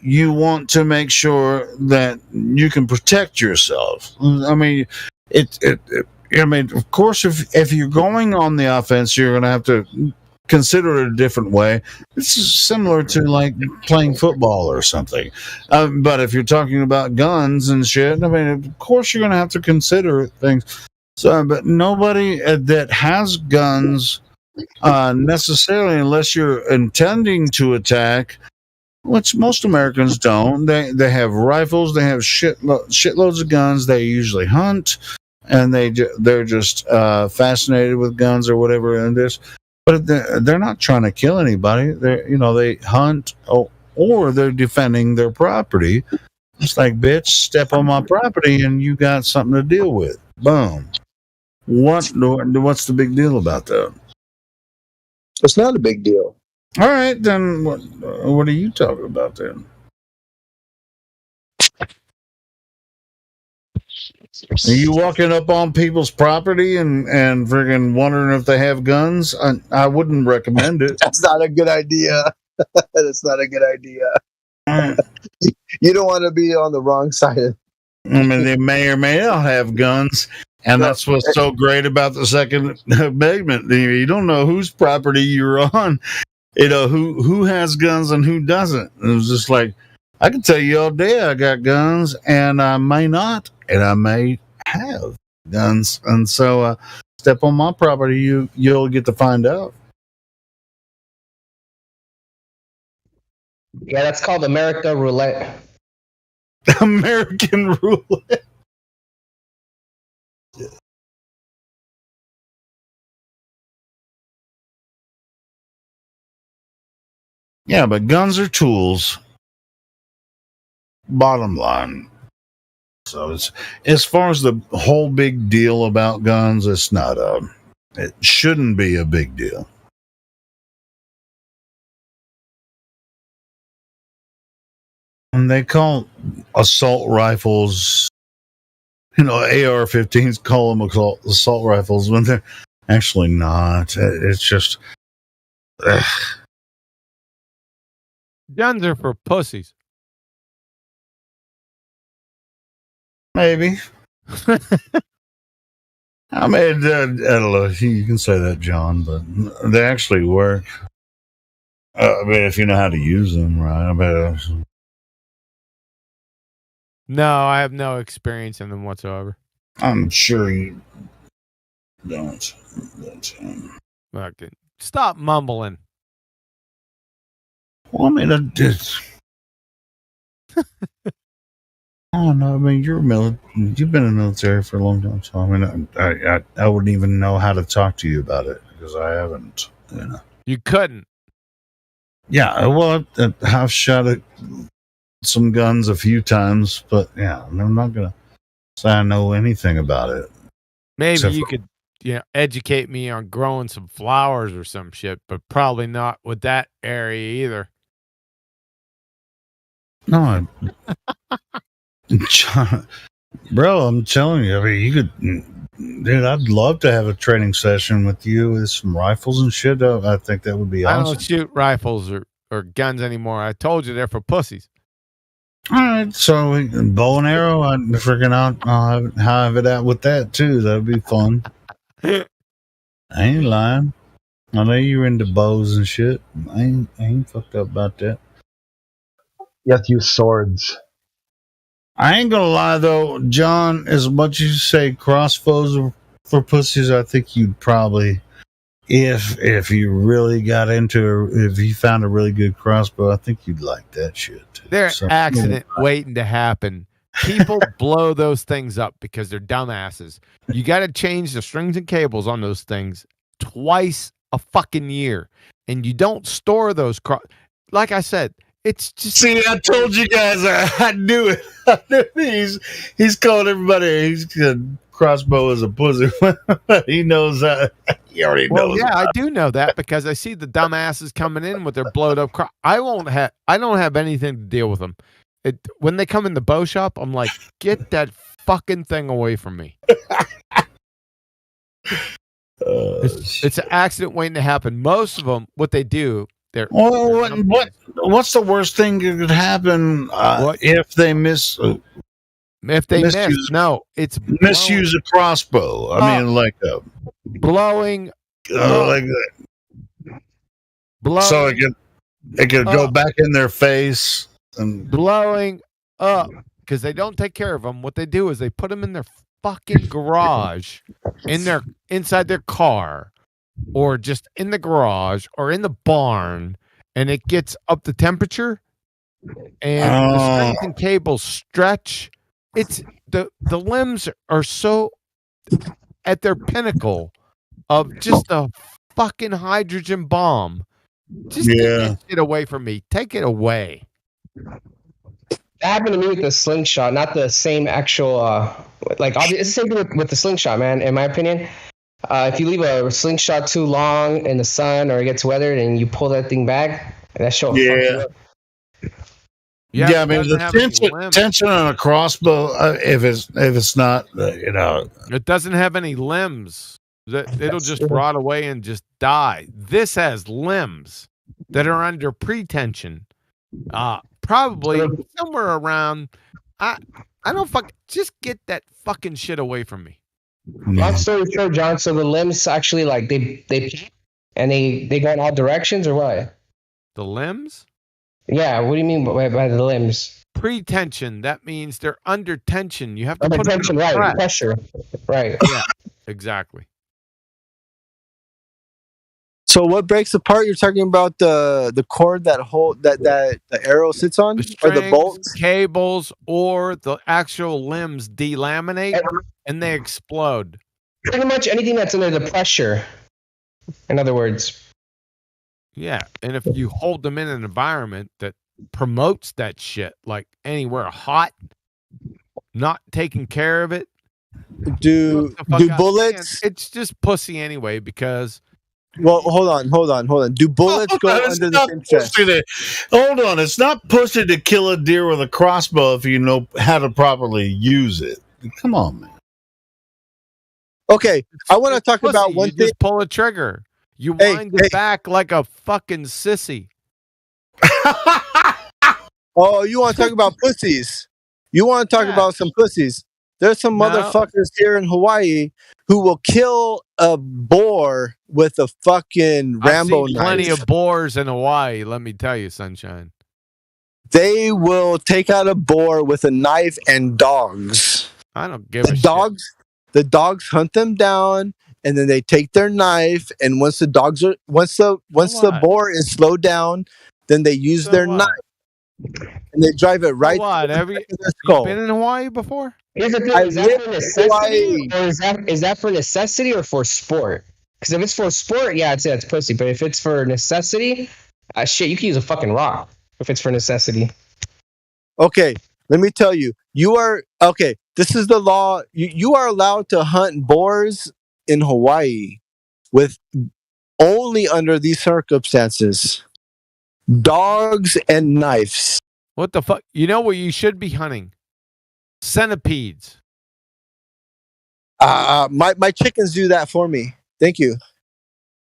[SPEAKER 18] you want to make sure that you can protect yourself. I mean, of course, if you're going on the offense, you're going to have to consider it a different way. This is similar to like playing football or something. But if you're talking about guns and shit, I mean, of course, you're going to have to consider things. So, but nobody that has guns necessarily, unless you're intending to attack, which most Americans don't. They have rifles. They have shitloads of guns. They usually hunt, and they're just fascinated with guns or whatever. And but they're not trying to kill anybody. They hunt or they're defending their property. It's like, bitch, step on my property and you got something to deal with. Boom. What's the big deal about that?
[SPEAKER 17] It's not a big deal.
[SPEAKER 18] All right, then what are you talking about then? Are you walking up on people's property and friggin' wondering if they have guns? I wouldn't recommend it.
[SPEAKER 17] That's not a good idea. That's not a good idea. You don't want to be on the wrong side of.
[SPEAKER 18] I mean, they may or may not have guns, and that's what's so great about the Second Amendment. You don't know whose property you're on. You know who has guns and who doesn't. It was just like, I can tell you all day I got guns, and I may not, and I may have guns, and so step on my property, you'll get to find out.
[SPEAKER 19] Yeah, that's called America Roulette.
[SPEAKER 18] American Roulette. Yeah, but guns are tools. Bottom line. So it's, as far as the whole big deal about guns, it's not it shouldn't be a big deal. And they call assault rifles, AR-15s, call them assault rifles when they're actually not. It's just,
[SPEAKER 6] Guns are for pussies.
[SPEAKER 18] maybe. I mean, I don't know. You can say that, John, but they actually work. I mean, if you know how to use them, right? I mean,
[SPEAKER 6] No, I have no experience in them whatsoever.
[SPEAKER 18] I'm sure you don't.
[SPEAKER 6] Okay. Stop mumbling.
[SPEAKER 18] Well, I mean, I don't know. I mean, you've been in the military for a long time, so I mean, I wouldn't even know how to talk to you about it because I haven't.
[SPEAKER 6] You couldn't.
[SPEAKER 18] Yeah, well, I've shot at some guns a few times, but yeah, I'm not gonna say I know anything about it.
[SPEAKER 6] Maybe you could, educate me on growing some flowers or some shit, but probably not with that area either.
[SPEAKER 18] No, John, bro, I'm telling you, I mean, you could, dude, I'd love to have a training session with you with some rifles and shit. I think that would be awesome.
[SPEAKER 6] I don't shoot rifles or guns anymore. I told you they're for pussies.
[SPEAKER 18] All right, so bow and arrow, I'll have it out with that too. That'd be fun. I ain't lying. I know you're into bows and shit. I ain't fucked up about that.
[SPEAKER 16] You have to use swords.
[SPEAKER 18] I ain't gonna lie though, John, as much as you say crossbows are for pussies, I think you'd probably, if you really got into if you found a really good crossbow, I think you'd like that shit too.
[SPEAKER 6] They're accident waiting to happen. People blow those things up because they're dumbasses. You got to change the strings and cables on those things twice a fucking year, and you don't store those. Like I said, it's just.
[SPEAKER 18] See, I told you guys, I knew it. I knew he's calling everybody. He's crossbow as a pussy. He knows that. He already knows.
[SPEAKER 6] Yeah, I do know that because I see the dumbasses coming in with their blowed up. I don't have anything to deal with them. When they come in the bow shop, I'm like, get that fucking thing away from me. It's an accident waiting to happen. Most of them, what they do, they're.
[SPEAKER 18] What's the worst thing that could happen if they miss?
[SPEAKER 6] If they miss, no, it's
[SPEAKER 18] misuse a crossbow. I mean, like
[SPEAKER 6] blowing,
[SPEAKER 18] like that.
[SPEAKER 6] Blowing,
[SPEAKER 18] so it could go back in their face and
[SPEAKER 6] blowing up because they don't take care of them. What they do is they put them in their fucking garage, inside their car, or just in the garage or in the barn, and it gets up the temperature, and the strings and cables stretch. It's the limbs are so at their pinnacle of just a fucking hydrogen bomb. Just take that shit away from me. Take it away.
[SPEAKER 19] That happened to me with the slingshot, not the same actual it's the same thing with the slingshot, man, in my opinion. If you leave a slingshot too long in the sun or it gets weathered and you pull that thing back, that shit will fuck you up.
[SPEAKER 18] Yeah, I mean the tension on a crossbow, if it's not,
[SPEAKER 6] it doesn't have any limbs. It'll just rot away and just die. This has limbs that are under pretension. Probably somewhere around. I don't just get that fucking shit away from me.
[SPEAKER 19] Long story short, John. So the limbs actually like they and they go in all directions or what?
[SPEAKER 6] The limbs?
[SPEAKER 19] Yeah. What do you mean by the limbs?
[SPEAKER 6] Pretension. That means they're under tension. You have to
[SPEAKER 19] Under
[SPEAKER 6] put
[SPEAKER 19] tension,
[SPEAKER 6] them
[SPEAKER 19] right? Pressure, right?
[SPEAKER 6] Yeah, exactly.
[SPEAKER 17] So what breaks apart? You're talking about the cord that the arrow sits on, or the bolts,
[SPEAKER 6] cables, or the actual limbs delaminate and they explode.
[SPEAKER 19] Pretty much anything that's under the pressure. In other words.
[SPEAKER 6] Yeah, and if you hold them in an environment that promotes that shit, like anywhere hot, not taking care of it.
[SPEAKER 17] Do bullets?
[SPEAKER 6] It's just pussy anyway because.
[SPEAKER 17] Well, hold on. Do bullets go under the same chest?
[SPEAKER 18] Hold on, it's not pussy to kill a deer with a crossbow if you know how to properly use it. Come on, man.
[SPEAKER 17] Okay, I want to talk about one
[SPEAKER 6] thing.
[SPEAKER 17] thing.
[SPEAKER 6] Just pull a trigger. You wind it back like a fucking sissy.
[SPEAKER 17] Oh, you want to talk about pussies? You want to talk about some pussies? There's some motherfuckers here in Hawaii who will kill a boar with a fucking Rambo knife.
[SPEAKER 6] Plenty of boars in Hawaii, let me tell you, sunshine.
[SPEAKER 17] They will take out a boar with a knife and dogs.
[SPEAKER 6] I don't give a
[SPEAKER 17] shit. The dogs hunt them down, and then they take their knife. And once the boar is slowed down, then they use their knife and they drive it right
[SPEAKER 6] through
[SPEAKER 17] their skull.
[SPEAKER 6] You been in Hawaii before?
[SPEAKER 19] Here's the thing: is that for necessity, or is that for necessity or for sport? Because if it's for sport, yeah, it's pussy. But if it's for necessity, shit, you can use a fucking rock. If it's for necessity.
[SPEAKER 17] Okay, let me tell you. This is the law. You are allowed to hunt boars in Hawaii with only under these circumstances. Dogs and knives.
[SPEAKER 6] What the fuck? You know what you should be hunting? Centipedes.
[SPEAKER 17] My chickens do that for me. Thank you.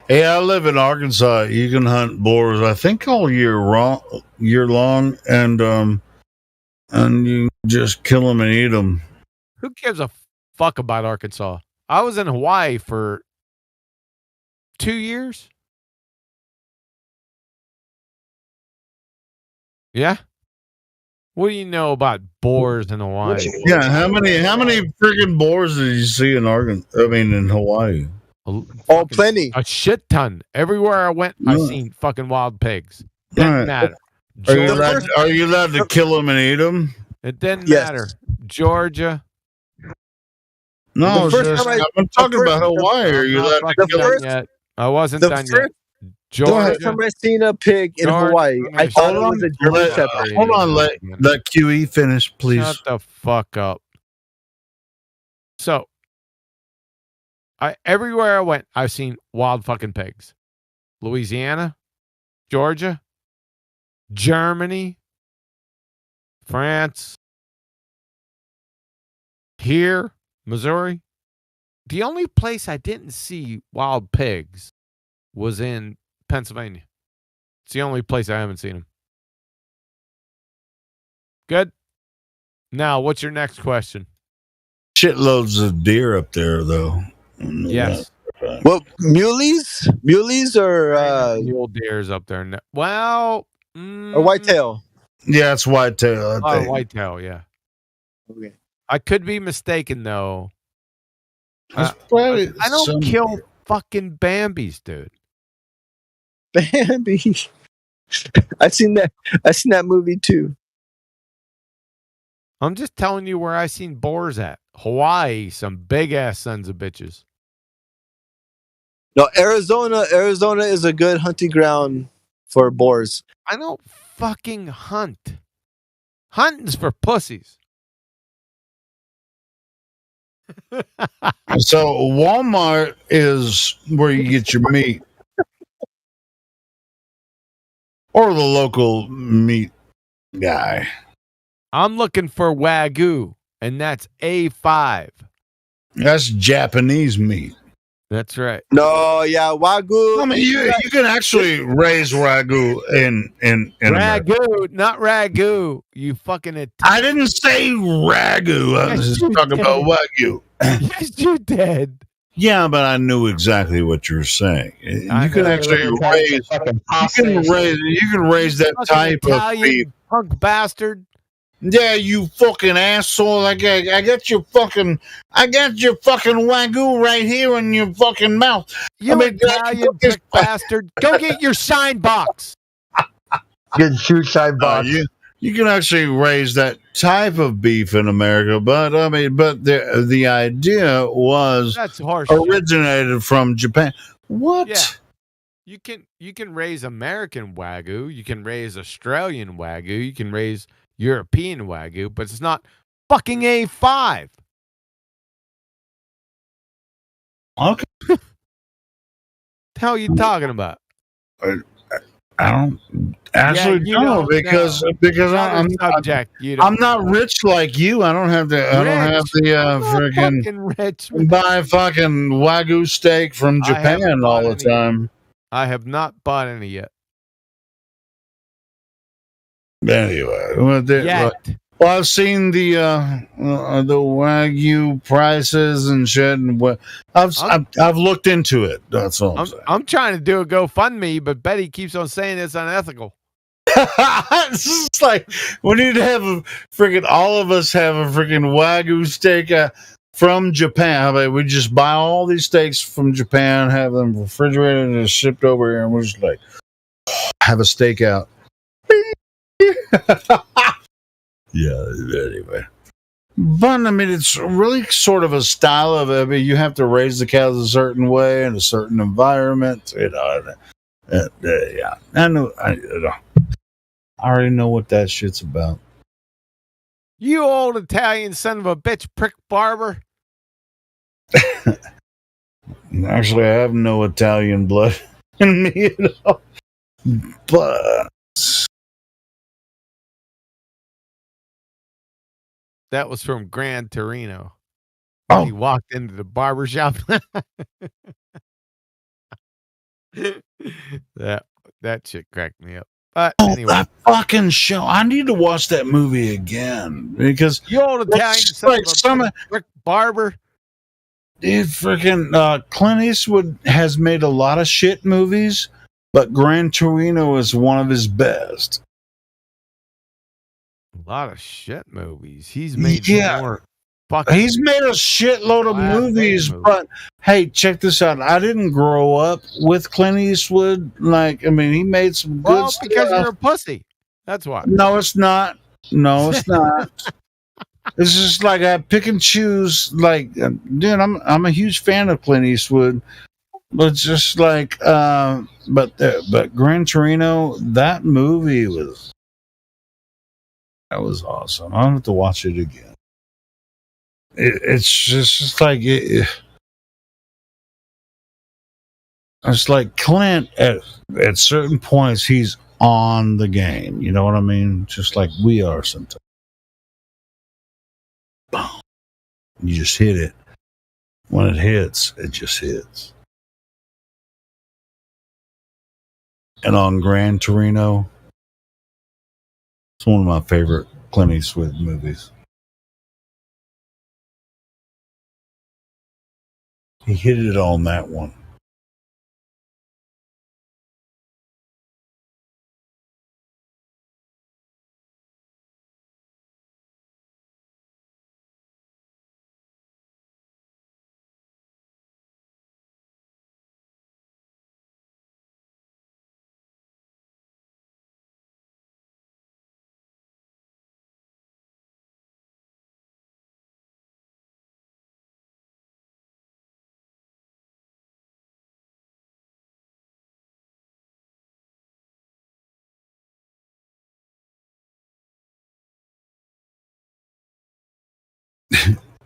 [SPEAKER 18] Hey, I live in Arkansas. You can hunt boars, I think, all year long, and you just kill them and eat them.
[SPEAKER 6] Who gives a fuck about Arkansas? I was in Hawaii for 2 years. Yeah. What do you know about boars in Hawaii?
[SPEAKER 18] Yeah, how many freaking boars did you see in in Hawaii?
[SPEAKER 17] Plenty.
[SPEAKER 6] A shit ton. Everywhere I went, I seen fucking wild pigs. Didn't matter.
[SPEAKER 18] Are you allowed to kill them and eat them?
[SPEAKER 6] It didn't matter. Georgia.
[SPEAKER 18] No, I'm talking about Hawaii. Are you allowed to kill them
[SPEAKER 6] yet? I wasn't done yet.
[SPEAKER 17] The first time I seen a pig in Hawaii, I thought it was a German Shepherd.
[SPEAKER 18] Hold on, let QE finish, please.
[SPEAKER 6] Shut the fuck up. So, everywhere I went, I've seen wild fucking pigs. Louisiana, Georgia, Germany, France, here, Missouri. The only place I didn't see wild pigs was in Pennsylvania. It's the only place I haven't seen them. Good. Now, what's your next question?
[SPEAKER 18] Shitloads of deer up there, though.
[SPEAKER 6] Yes.
[SPEAKER 17] Well, muleys or
[SPEAKER 6] mule deers up there. Well,
[SPEAKER 17] or whitetail.
[SPEAKER 18] Yeah, it's whitetail.
[SPEAKER 6] Oh, whitetail. Yeah.
[SPEAKER 17] Okay.
[SPEAKER 6] I could be mistaken though.
[SPEAKER 18] I
[SPEAKER 6] don't kill fucking Bambis, dude.
[SPEAKER 17] Bambi. I've seen that movie too.
[SPEAKER 6] I'm just telling you where I seen boars at. Hawaii, some big ass sons of bitches.
[SPEAKER 17] No, Arizona is a good hunting ground for boars.
[SPEAKER 6] I don't fucking hunt. Hunting's for pussies.
[SPEAKER 18] So Walmart is where you get your meat. Or the local meat guy.
[SPEAKER 6] I'm looking for Wagyu, and that's A5.
[SPEAKER 18] That's Japanese meat.
[SPEAKER 6] That's right.
[SPEAKER 17] No, yeah, Wagyu.
[SPEAKER 18] I mean, you can actually raise Wagyu in America.
[SPEAKER 6] Ragu, not ragu. You fucking Italian.
[SPEAKER 18] I didn't say ragu. I was just talking about Wagyu.
[SPEAKER 6] Yes, you did.
[SPEAKER 18] Yeah, but I knew exactly what you were saying. You can actually raise. You can raise that type
[SPEAKER 6] Italian
[SPEAKER 18] of beef.
[SPEAKER 6] punk bastard.
[SPEAKER 18] Yeah, you fucking asshole! I got your fucking Wagyu right here in your fucking mouth.
[SPEAKER 6] You Italian prick bastard! Go get your shine box.
[SPEAKER 16] Get shoe shine box.
[SPEAKER 18] You can actually raise that type of beef in America, but I mean, but the idea was
[SPEAKER 6] That's harsh.
[SPEAKER 18] Originated from Japan. What?
[SPEAKER 6] Yeah. You can raise American Wagyu. You can raise Australian Wagyu. You can raise European Wagyu, but it's not fucking A5.
[SPEAKER 18] Okay.
[SPEAKER 6] The hell are you talking about?
[SPEAKER 18] I don't actually know because I'm not rich like you. I don't have the freaking
[SPEAKER 6] rich.
[SPEAKER 18] Buy fucking Wagyu steak from Japan all the time.
[SPEAKER 6] I have not bought any yet.
[SPEAKER 18] Anyway, well, I've seen the Wagyu prices and shit, and I've looked into it. That's all.
[SPEAKER 6] I'm trying to do a GoFundMe, but Betty keeps on saying it's unethical.
[SPEAKER 18] It's just like we need to have all of us have a freaking Wagyu steak from Japan. I mean, we just buy all these steaks from Japan, have them refrigerated and shipped over here, and we're just like have a steak out. Yeah, anyway. But I mean, it's really sort of a style of it. I mean, you have to raise the cows a certain way in a certain environment. Yeah, I know. I already know what that shit's about.
[SPEAKER 6] You old Italian son of a bitch, prick barber.
[SPEAKER 18] Actually, I have no Italian blood in me at all. But
[SPEAKER 6] that was from Gran Torino.
[SPEAKER 18] Oh.
[SPEAKER 6] He walked into the barber shop. that shit cracked me up. But anyway,
[SPEAKER 18] that fucking show. I need to watch that movie again because
[SPEAKER 6] you old Italian son of a prick barber.
[SPEAKER 18] Dude, freaking Clint Eastwood has made a lot of shit movies, but Gran Torino is one of his best.
[SPEAKER 6] A lot of shit movies. He's made more.
[SPEAKER 18] He's made a shitload of movies, but hey, check this out. I didn't grow up with Clint Eastwood. Like, I mean, he made some good stuff.
[SPEAKER 6] Because you're a pussy. That's why.
[SPEAKER 18] No, it's not. No, it's not. It's just like I pick and choose. Like, dude, I'm a huge fan of Clint Eastwood, but just like, but Gran Torino, that movie was awesome. I have to watch it again. It's just like it's like Clint at certain points he's on the game. You know what I mean? Just like we are sometimes. Boom. You just hit it. When it hits, it just hits. And on Gran Torino, it's one of my favorite Clint Eastwood movies. He hit it on that one.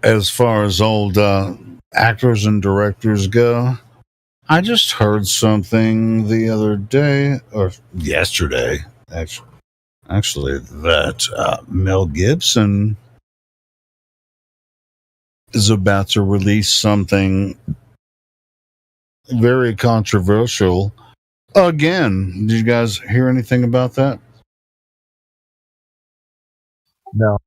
[SPEAKER 18] As far as old actors and directors go, I just heard something the other day, or yesterday, actually. actually, that Mel Gibson is about to release something very controversial again. Did you guys hear anything about that?
[SPEAKER 16] No.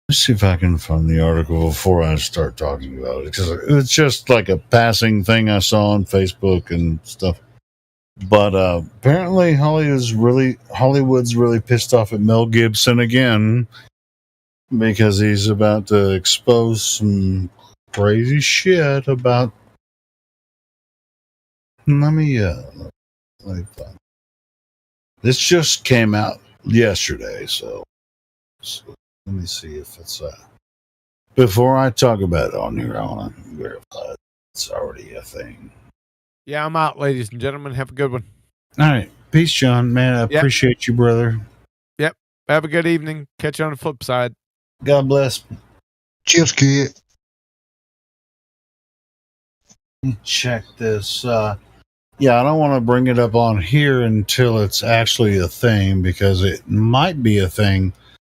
[SPEAKER 18] Let's see if I can find the article before I start talking about it, because it's just like a passing thing I saw on Facebook and stuff. But apparently, Hollywood's really pissed off at Mel Gibson again because he's about to expose some crazy shit about. Let me find. This just came out yesterday, so let me see if it's before I talk about it on here, I want to verify it's already a thing.
[SPEAKER 6] Yeah, I'm out, ladies and gentlemen. Have a good one.
[SPEAKER 18] All right. Peace, John. Man, I appreciate you, brother.
[SPEAKER 6] Yep. Have a good evening. Catch you on the flip side.
[SPEAKER 18] God bless.
[SPEAKER 8] Cheers, Kate.
[SPEAKER 18] Check this. Yeah, I don't want to bring it up on here until it's actually a thing, because it might be a thing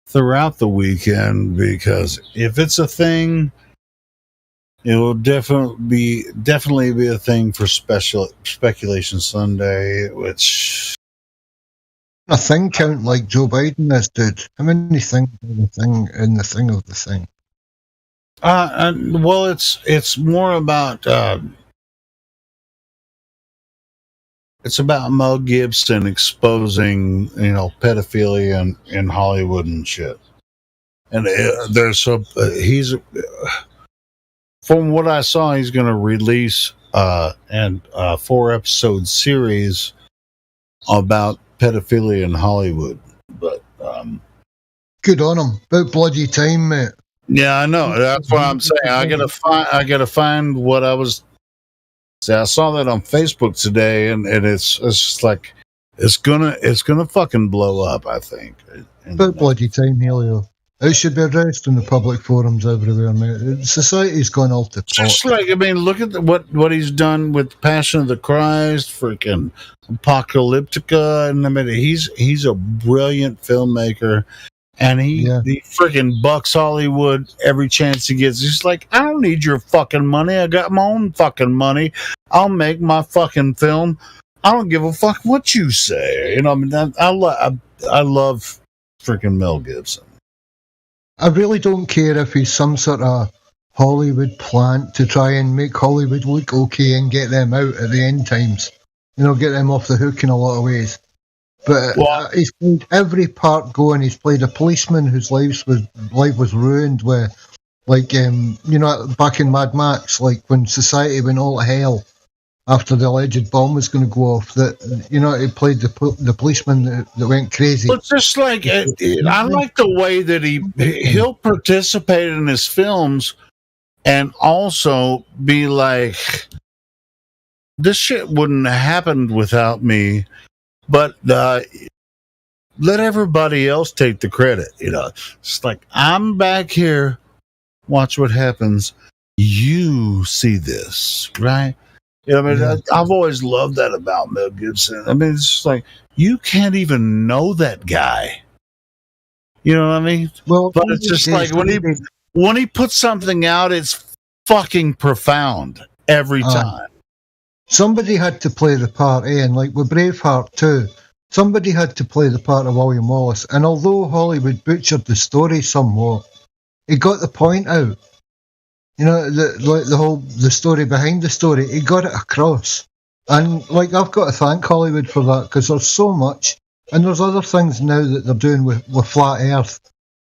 [SPEAKER 18] throughout the weekend, because if it's a thing, it will definitely be a thing for Speculation Sunday, which
[SPEAKER 8] A thing count like Joe Biden is, dude. How many things are the thing in the thing of the thing?
[SPEAKER 18] Well, it's more about it's about Mel Gibson exposing, pedophilia in Hollywood and shit. And he's from what I saw, he's going to release a 4-episode series about pedophilia in Hollywood. But
[SPEAKER 8] good on him. About bloody time, mate.
[SPEAKER 18] Yeah, I know. That's what I'm saying. I gotta find what I was. See, I saw that on Facebook today, and it's just like it's gonna fucking blow up, I think.
[SPEAKER 8] About bloody time, Helio. It should be addressed in the public forums everywhere, mate. Society's gone off the pot.
[SPEAKER 18] Just like, I mean, look at what he's done with Passion of the Christ, freaking Apocalyptica, and I mean, he's a brilliant filmmaker, and he freaking bucks Hollywood every chance he gets. He's like, I don't need your fucking money. I got my own fucking money. I'll make my fucking film. I don't give a fuck what you say. I mean, I love freaking Mel Gibson.
[SPEAKER 8] I really don't care if he's some sort of Hollywood plant to try and make Hollywood look okay and get them out at the end times. Get them off the hook in a lot of ways. But he's played every part going. He's played a policeman whose life was ruined with, like, back in Mad Max, like when society went all to hell after the alleged bomb was going to go off. That he played the policeman that went crazy.
[SPEAKER 18] Well, it's just like I like the way that he'll participate in his films and also be like, this shit wouldn't have happened without me, but let everybody else take the credit. It's like, I'm back here, watch what happens. You see this, right? I've always loved that about Mel Gibson. I mean, it's just like, you can't even know that guy. You know what I mean?
[SPEAKER 8] Well,
[SPEAKER 18] but it's just like when he puts something out, it's fucking profound every time.
[SPEAKER 8] Somebody had to play the part, and like with Braveheart too, somebody had to play the part of William Wallace. And although Hollywood butchered the story somewhat, it got the point out. The story behind the story, he got it across. And, like, I've got to thank Hollywood for that, because there's so much. And there's other things now that they're doing with Flat Earth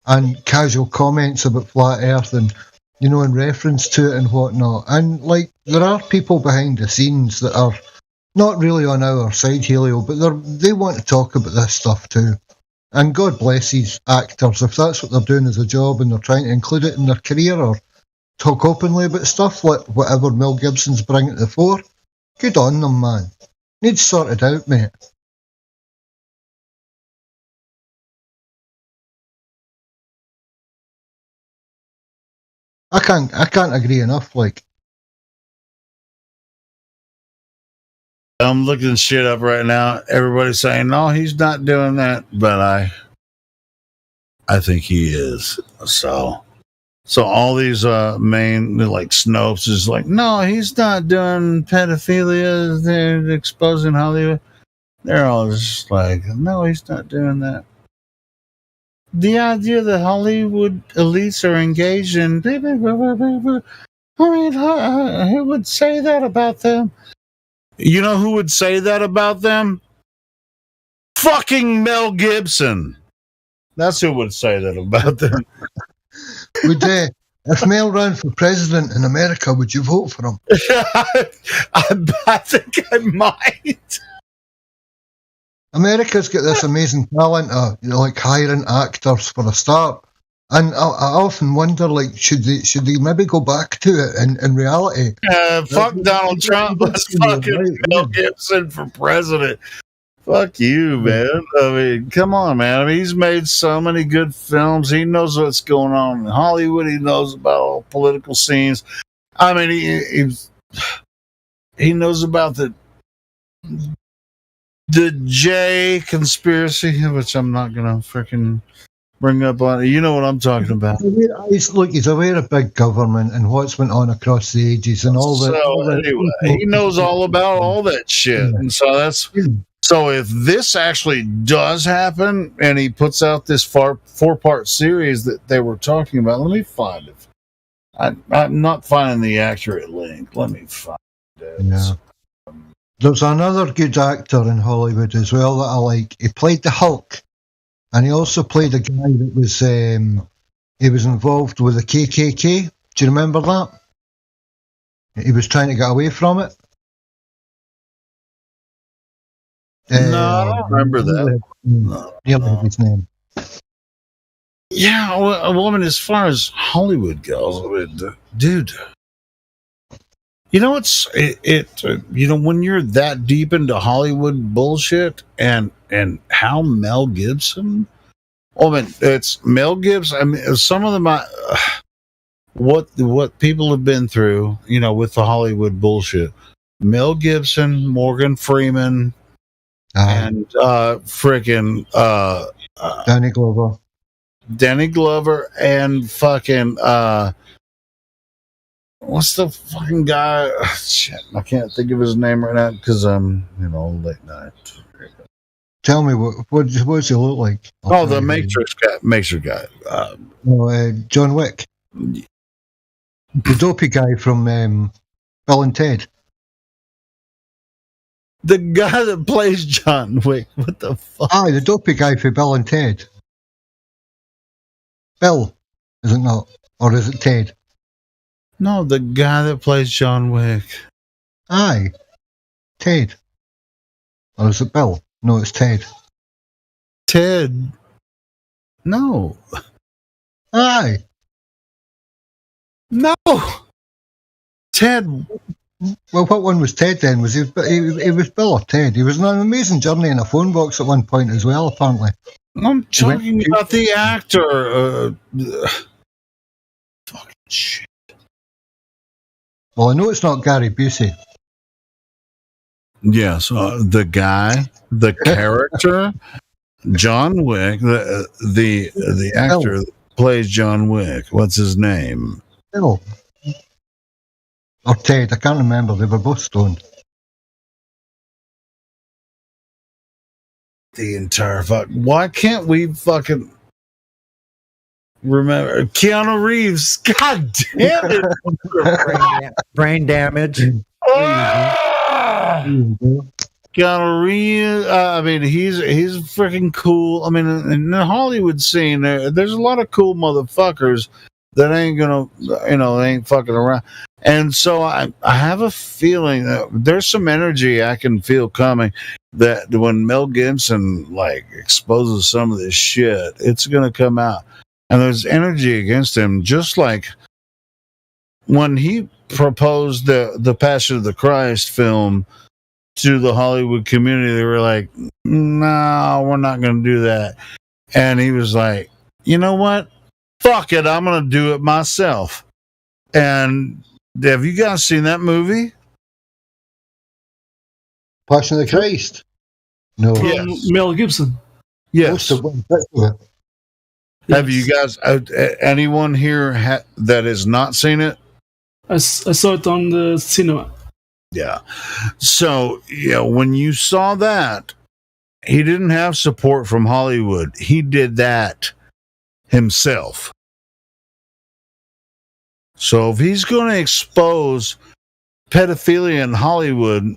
[SPEAKER 8] and casual comments about Flat Earth and, in reference to it and whatnot. And, like, there are people behind the scenes that are not really on our side, Helio, but they want to talk about this stuff too. And God bless these actors if that's what they're doing as a job and they're trying to include it in their career or talk openly about stuff like whatever Mel Gibson's bringing to the fore. Good on them, man. Needs sorted out, mate. I can't agree enough. Like,
[SPEAKER 18] I'm looking shit up right now. Everybody's saying no, he's not doing that, but I think he is. So all these main like Snopes is like, no, he's not doing pedophilia. They're exposing Hollywood. They're all just like, no, he's not doing that. The idea that Hollywood elites are engaged in, I mean, who would say that about them? You know who would say that about them? Fucking Mel Gibson. That's who would say that about them.
[SPEAKER 8] Would if Mel ran for president in America, would you vote for him?
[SPEAKER 18] I think I might.
[SPEAKER 8] America's got this amazing talent of like hiring actors for a start, and I often wonder, like, should they maybe go back to it in reality?
[SPEAKER 18] Fuck Donald Trump. Let's fucking Mel Gibson for president. Fuck you, man. I mean, come on, man. I mean, he's made so many good films. He knows what's going on in Hollywood. He knows about all political scenes. I mean, he knows about the J conspiracy, which I'm not gonna freaking bring up on. You know what I'm talking about.
[SPEAKER 8] He's aware of big government and what's went on across the ages and all that.
[SPEAKER 18] Anyway, he knows all about all that shit, and so that's. So if this actually does happen, and he puts out this 4-part series that they were talking about, let me find it. I'm not finding the accurate link. Let me find it.
[SPEAKER 8] Yeah. There's another good actor in Hollywood as well that I like. He played the Hulk, and he also played a guy that was he was involved with the KKK. Do you remember that? He was trying to get away from it.
[SPEAKER 18] No, I don't remember that.
[SPEAKER 8] His name.
[SPEAKER 18] Yeah, well, I mean, as far as Hollywood goes, I mean, dude. You know, you know, when you're that deep into Hollywood bullshit and how Mel Gibson, I mean, it's Mel Gibson. I mean, some of them, what people have been through, you know, with the Hollywood bullshit. Mel Gibson, Morgan Freeman, and freaking Danny Glover, and fucking what's the fucking guy? Shit, I can't think of his name right now because I'm, late night.
[SPEAKER 8] Tell me what does he look like?
[SPEAKER 18] The Matrix guy.
[SPEAKER 8] John Wick. The dopey guy from Bill and Ted.
[SPEAKER 18] The guy that plays John Wick. What the fuck?
[SPEAKER 8] The dopey guy for Bill and Ted. Bill, is it not? Or is it Ted?
[SPEAKER 18] No, the guy that plays John Wick.
[SPEAKER 8] Aye. Ted. Or is it Bill? No, it's Ted.
[SPEAKER 18] Ted. No.
[SPEAKER 8] Aye.
[SPEAKER 18] No. Ted.
[SPEAKER 8] Well, what one was Ted then? Was he was Bill or Ted? He was on an amazing journey in a phone box at one point as well, apparently.
[SPEAKER 18] I'm talking about the actor. Fucking shit.
[SPEAKER 8] Well, I know it's not Gary Busey.
[SPEAKER 18] Yes, the guy, the character, John Wick, the actor that plays John Wick. What's his name?
[SPEAKER 8] Bill. Or Ted, I can't remember. They were both stoned.
[SPEAKER 18] The entire fuck. Why can't we fucking remember Keanu Reeves? God damn it!
[SPEAKER 9] Brain damage.
[SPEAKER 18] Keanu Reeves. I mean, he's freaking cool. I mean, in the Hollywood scene, there's a lot of cool motherfuckers that ain't gonna, they ain't fucking around. And so I have a feeling that there's some energy I can feel coming that when Mel Gibson exposes some of this shit, it's gonna come out. And there's energy against him, just like when he proposed the Passion of the Christ film to the Hollywood community. They were like, no, we're not going to do that. And he was like, you know what? Fuck it. I'm going to do it myself. And have you guys seen that movie?
[SPEAKER 8] Passion of the Christ. No.
[SPEAKER 9] From Mel Gibson.
[SPEAKER 18] Yes. Have you guys, anyone here that has not seen it?
[SPEAKER 9] I saw it on the cinema.
[SPEAKER 18] Yeah. So, when you saw that, he didn't have support from Hollywood. He did that himself. So if he's going to expose pedophilia in Hollywood,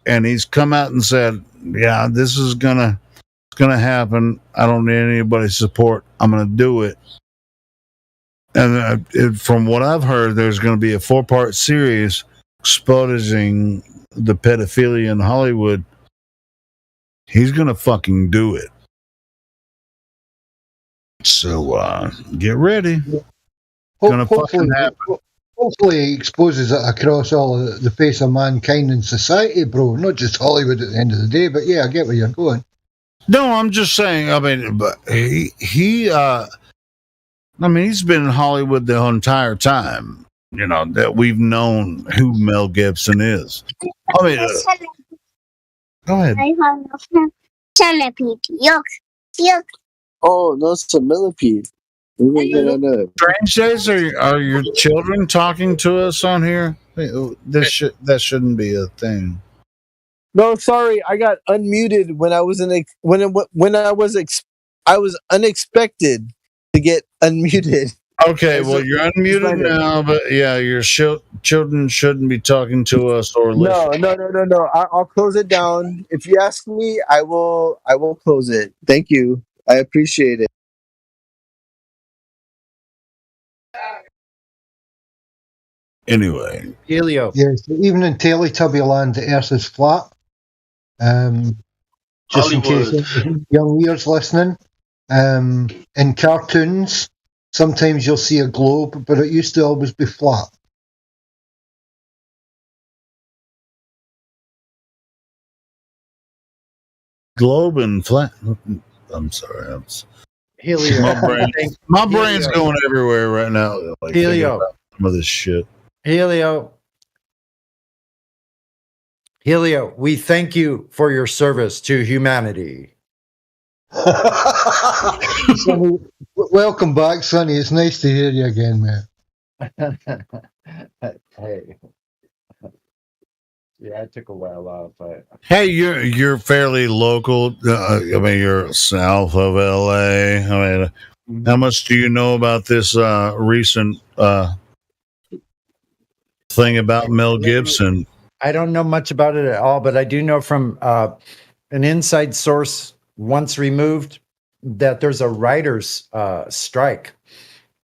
[SPEAKER 18] and he's come out and said, yeah, this is gonna happen, I don't need anybody's support, I'm gonna do it. And from what I've heard, there's going to be a 4-part series exposing the pedophilia in Hollywood. He's going to fucking do it. So get ready.
[SPEAKER 8] Hopefully he exposes it across all of the face of mankind and society, bro. Not just Hollywood at the end of the day, but yeah, I get where you're going.
[SPEAKER 18] No, I'm just saying, but he's been in Hollywood the entire time, that we've known who Mel Gibson is. Go ahead.
[SPEAKER 17] Oh, no, it's a millipede.
[SPEAKER 18] Strange days, are your children talking to us on here? That shouldn't be a thing.
[SPEAKER 17] No, sorry, I got unmuted when I was I was unexpected to get unmuted.
[SPEAKER 18] Okay, well, you're unmuted now, but yeah, your children shouldn't be talking to us or listening.
[SPEAKER 17] No. I'll close it down. If you ask me, I will close it. Thank you. I appreciate it.
[SPEAKER 18] Anyway.
[SPEAKER 21] Helio.
[SPEAKER 8] Yes, even in Teletubby land, the earth is flat. Just in case young ears listening. In cartoons, sometimes you'll see a globe, but it used to always be flat.
[SPEAKER 18] Globe and flat. I'm sorry.
[SPEAKER 21] Helio.
[SPEAKER 18] My brain's going everywhere right now.
[SPEAKER 21] Helio.
[SPEAKER 18] Some of this shit.
[SPEAKER 21] Helio, we thank you for your service to humanity.
[SPEAKER 8] Sonny, welcome back, Sonny. It's nice to hear you again, man.
[SPEAKER 21] Hey. Yeah, it took a while off, but
[SPEAKER 18] Hey, you're fairly local. You're south of LA. How much do you know about this recent thing about Mel Gibson?
[SPEAKER 21] I don't know much about it at all, but I do know from an inside source once removed that there's a writer's strike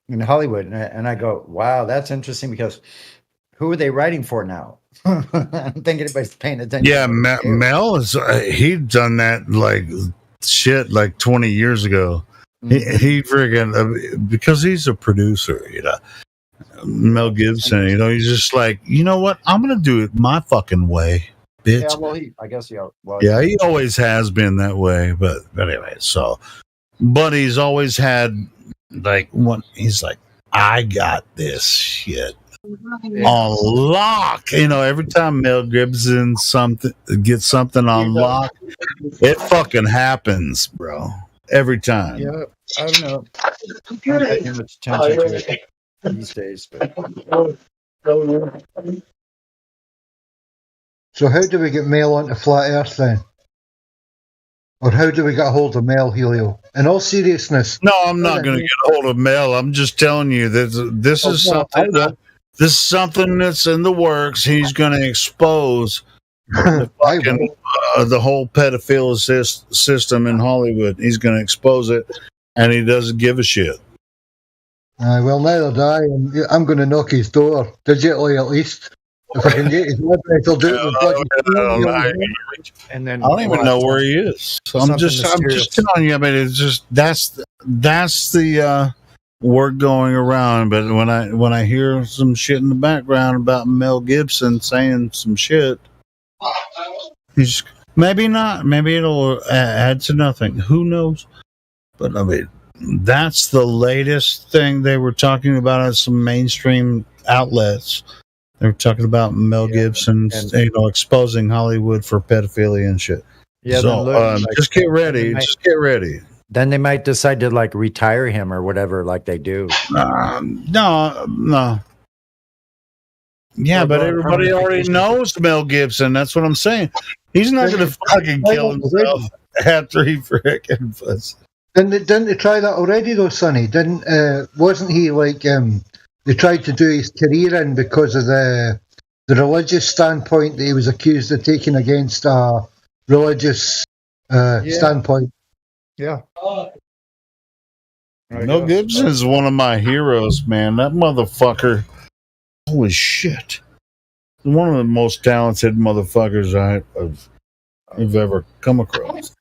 [SPEAKER 21] in Hollywood. And I go, wow, that's interesting, because who are they writing for now? I don't think anybody's paying attention.
[SPEAKER 18] Yeah, Mel is he'd done that like 20 years ago. He friggin' because he's a producer, Mel Gibson, he's just like, you know what? I'm gonna do it my fucking way, bitch.
[SPEAKER 21] Yeah, well, I guess he
[SPEAKER 18] always has been that way. But anyway, but he's always had like one. He's like, I got this shit on lock. Every time Mel Gibson gets something on lock, it fucking happens, bro. Every time.
[SPEAKER 21] Yeah, I don't know. I don't pay too much attention to it these days, but.
[SPEAKER 8] So how do we get Mel onto Flat Earth then? Or how do we get a hold of Mel, Helio? In all seriousness.
[SPEAKER 18] No, I'm not going to get a hold of Mel. I'm just telling you that this is something. This is something that's in the works. He's going to expose the whole pedophilia system in Hollywood. He's going to expose it, and he doesn't give a shit.
[SPEAKER 8] Well, neither do I. I'm going to knock his door, digitally at least. If I can get his address, I'll do it.
[SPEAKER 21] And then
[SPEAKER 18] I don't even know where he is. So I'm just telling you. It's just that's the word going around. But when I hear some shit in the background about Mel Gibson saying some shit, he's maybe not. Maybe it'll add to nothing. Who knows? But that's the latest thing they were talking about on some mainstream outlets. They were talking about Mel Gibson, exposing Hollywood for pedophilia and shit.
[SPEAKER 21] Yeah,
[SPEAKER 18] So just get ready. Just get ready.
[SPEAKER 21] Then they might decide to like retire him or whatever, like they do.
[SPEAKER 18] No. Yeah, but everybody already knows Mel Gibson. That's what I'm saying. He's not going to fucking kill himself after he frickin' was.
[SPEAKER 8] Didn't they try that already though, Sonny? Wasn't he like they tried to do his career in because of the religious standpoint that he was accused of taking against a religious standpoint?
[SPEAKER 21] Yeah.
[SPEAKER 18] Mel Gibson is one of my heroes, man. That motherfucker. Holy shit. One of the most talented motherfuckers I've ever come across.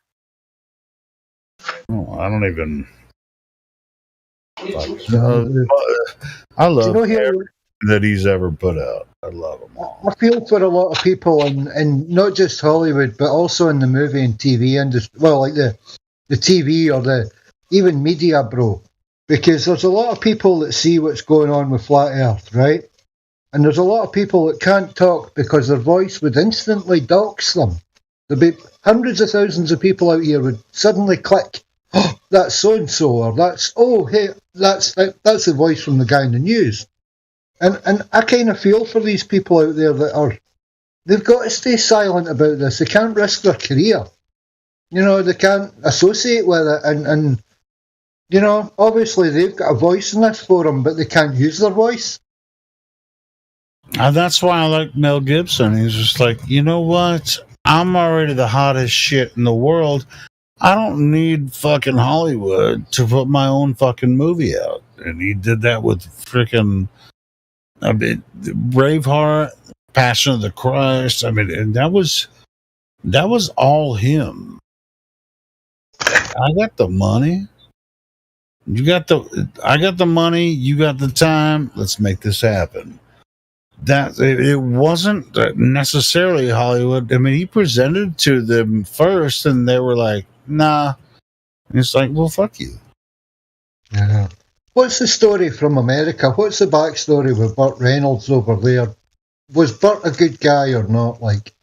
[SPEAKER 18] Oh, I don't even. I love everything that he's ever put out. I love him.
[SPEAKER 8] I feel for a lot of people, and not just Hollywood, but also in the movie and TV industry. Well, like the TV or the even media, bro. Because there's a lot of people that see what's going on with Flat Earth, right? And there's a lot of people that can't talk because their voice would instantly dox them. There'd be hundreds of thousands of people out here would suddenly click, oh, that's so-and-so, or that's the voice from the guy in the news. And I kind of feel for these people out there they've got to stay silent about this. They can't risk their career. They can't associate with it. And obviously they've got a voice in this forum, but they can't use their voice.
[SPEAKER 18] And that's why I like Mel Gibson. He's just like, you know what? I'm already the hottest shit in the world. I don't need fucking Hollywood to put my own fucking movie out. And he did that with freaking Braveheart, Passion of the Christ. And that was all him. I got the money. I got the money. You got the time. Let's make this happen. That it wasn't necessarily Hollywood. He presented to them first, and they were like, "Nah." And it's like, well, fuck you.
[SPEAKER 8] Yeah. What's the story from America? What's the backstory with Burt Reynolds over there? Was Burt a good guy or not? Like,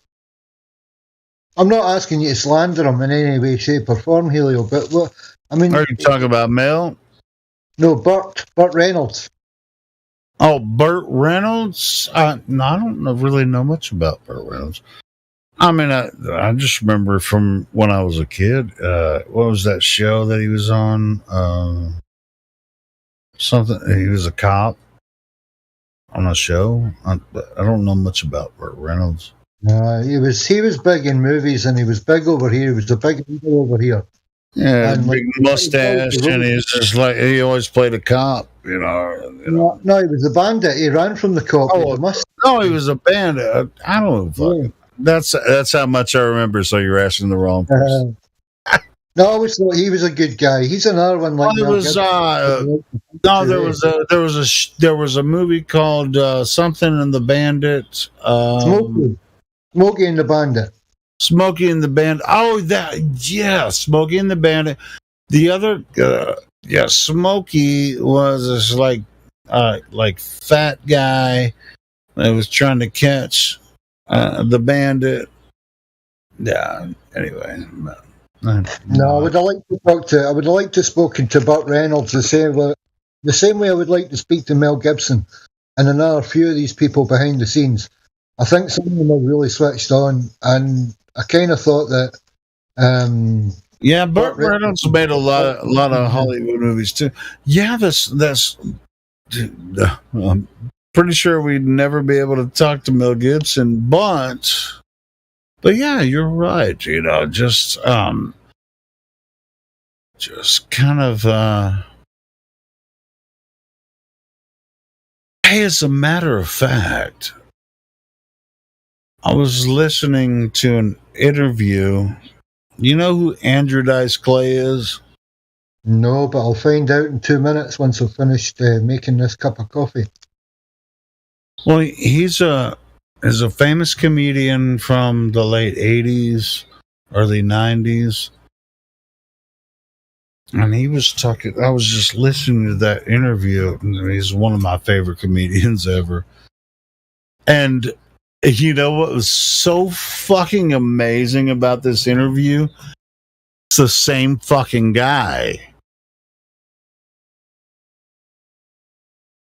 [SPEAKER 8] I'm not asking you to slander him in any way, shape, or form, Helio. But are
[SPEAKER 18] you talking about Mel?
[SPEAKER 8] No, Burt Reynolds.
[SPEAKER 18] Oh, Burt Reynolds? No, I don't really know much about Burt Reynolds. I just remember from when I was a kid. What was that show that he was on? Something. He was a cop on a show. I don't know much about Burt Reynolds.
[SPEAKER 8] He was big in movies, and he was big over here. He was a big leader over here.
[SPEAKER 18] Yeah, and big mustache, and he's just like he always played a cop,
[SPEAKER 8] No, he was a bandit. He ran from the cop.
[SPEAKER 18] No, he was a bandit. I don't know. Yeah. That's how much I remember. So you're asking the wrong person.
[SPEAKER 8] No, I always thought he was a good guy. He's another one like.
[SPEAKER 18] There was a movie called Something in the Bandit.
[SPEAKER 8] Smokey and the Bandit.
[SPEAKER 18] Smokey and the Bandit. Oh, Smokey and the Bandit. The other, Smokey was this like fat guy that was trying to catch the bandit. Yeah. Anyway.
[SPEAKER 8] No, I would have liked to spoken to Burt Reynolds the same way I would like to speak to Mel Gibson and another few of these people behind the scenes. I think some of them are really switched on, and I kind of thought that.
[SPEAKER 18] Burt Reynolds made a lot of Hollywood movies too. Yeah, that's. I'm pretty sure we'd never be able to talk to Mel Gibson, but yeah, you're right. Just kind of. Hey, as a matter of fact, I was listening to an interview. You know who Andrew Dice Clay is?
[SPEAKER 8] No, but I'll find out in 2 minutes once I've finished making this cup of coffee.
[SPEAKER 18] Well, he's a famous comedian from the late 80s, early 90s. And he was talking, I was just listening to that interview. He's one of my favorite comedians ever. And you know what was so fucking amazing about this interview? It's the same fucking guy.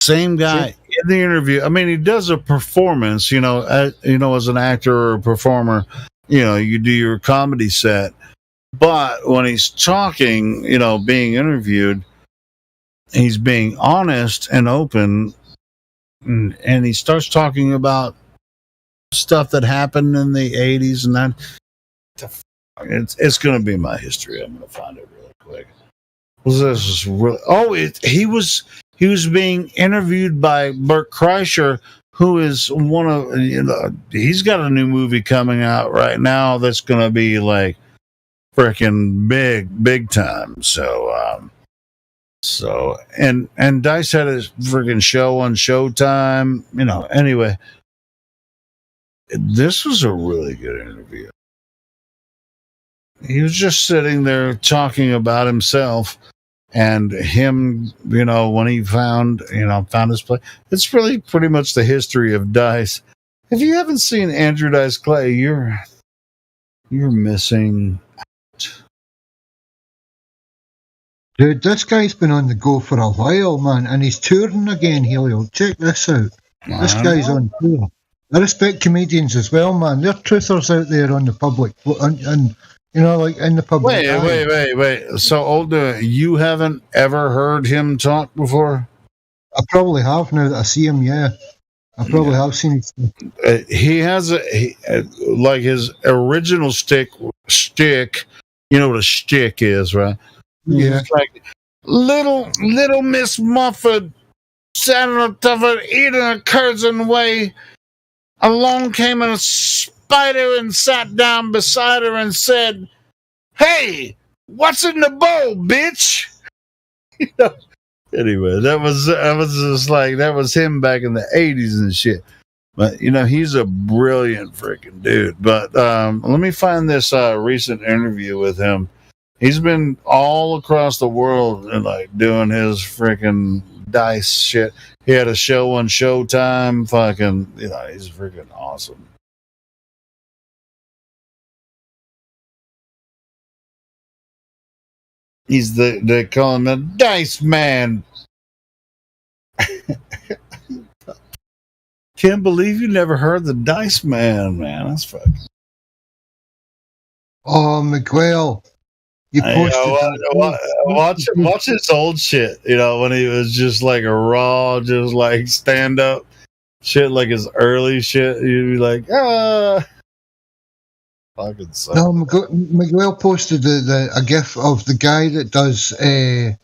[SPEAKER 18] Same guy in the interview. I mean, he does a performance, as an actor or a performer, you do your comedy set. But when he's talking, being interviewed, he's being honest and open, and he starts talking about stuff that happened in the 80s and that. It's going to be my history. I'm going to find it really quick. This is really, he was being interviewed by Bert Kreischer, who is one of, he's got a new movie coming out right now that's going to be like freaking big time. So and Dice had his freaking show on Showtime, anyway. This was a really good interview. He was just sitting there talking about himself and him, when he found his place. It's really pretty much the history of Dice. If you haven't seen Andrew Dice Clay, you're missing out.
[SPEAKER 8] Dude, this guy's been on the go for a while, man, and he's touring again, Helio. Check this out. This guy's on tour. I respect comedians as well, man. They're truthers out there on the public, and like in the public.
[SPEAKER 18] Wait. So, older, you haven't ever heard him talk before?
[SPEAKER 8] I probably have now that I see him. Yeah, I probably have seen his stuff.
[SPEAKER 18] He has like his original shtick. You know what a shtick is, right?
[SPEAKER 8] Yeah.
[SPEAKER 18] It's like little Miss Muffet sat on a tuffet eating a curzon way. Along came a spider and sat down beside her and said, "Hey, what's in the bowl, bitch?" Anyway, that was just like, that was him back in the 80s and shit. But he's a brilliant freaking dude. But let me find this recent interview with him. He's been all across the world and like doing his freaking Dice shit. He had a show on Showtime. Fucking, he's freaking awesome. They call him the Dice Man. Can't believe you never heard the Dice Man, man. That's fucking.
[SPEAKER 8] Oh, Miguel. You posted
[SPEAKER 18] watch his old shit, when he was just like a raw, just like stand up shit, like his early shit. You'd be like, fucking suck.
[SPEAKER 8] No, Miguel posted a gif of the guy that does the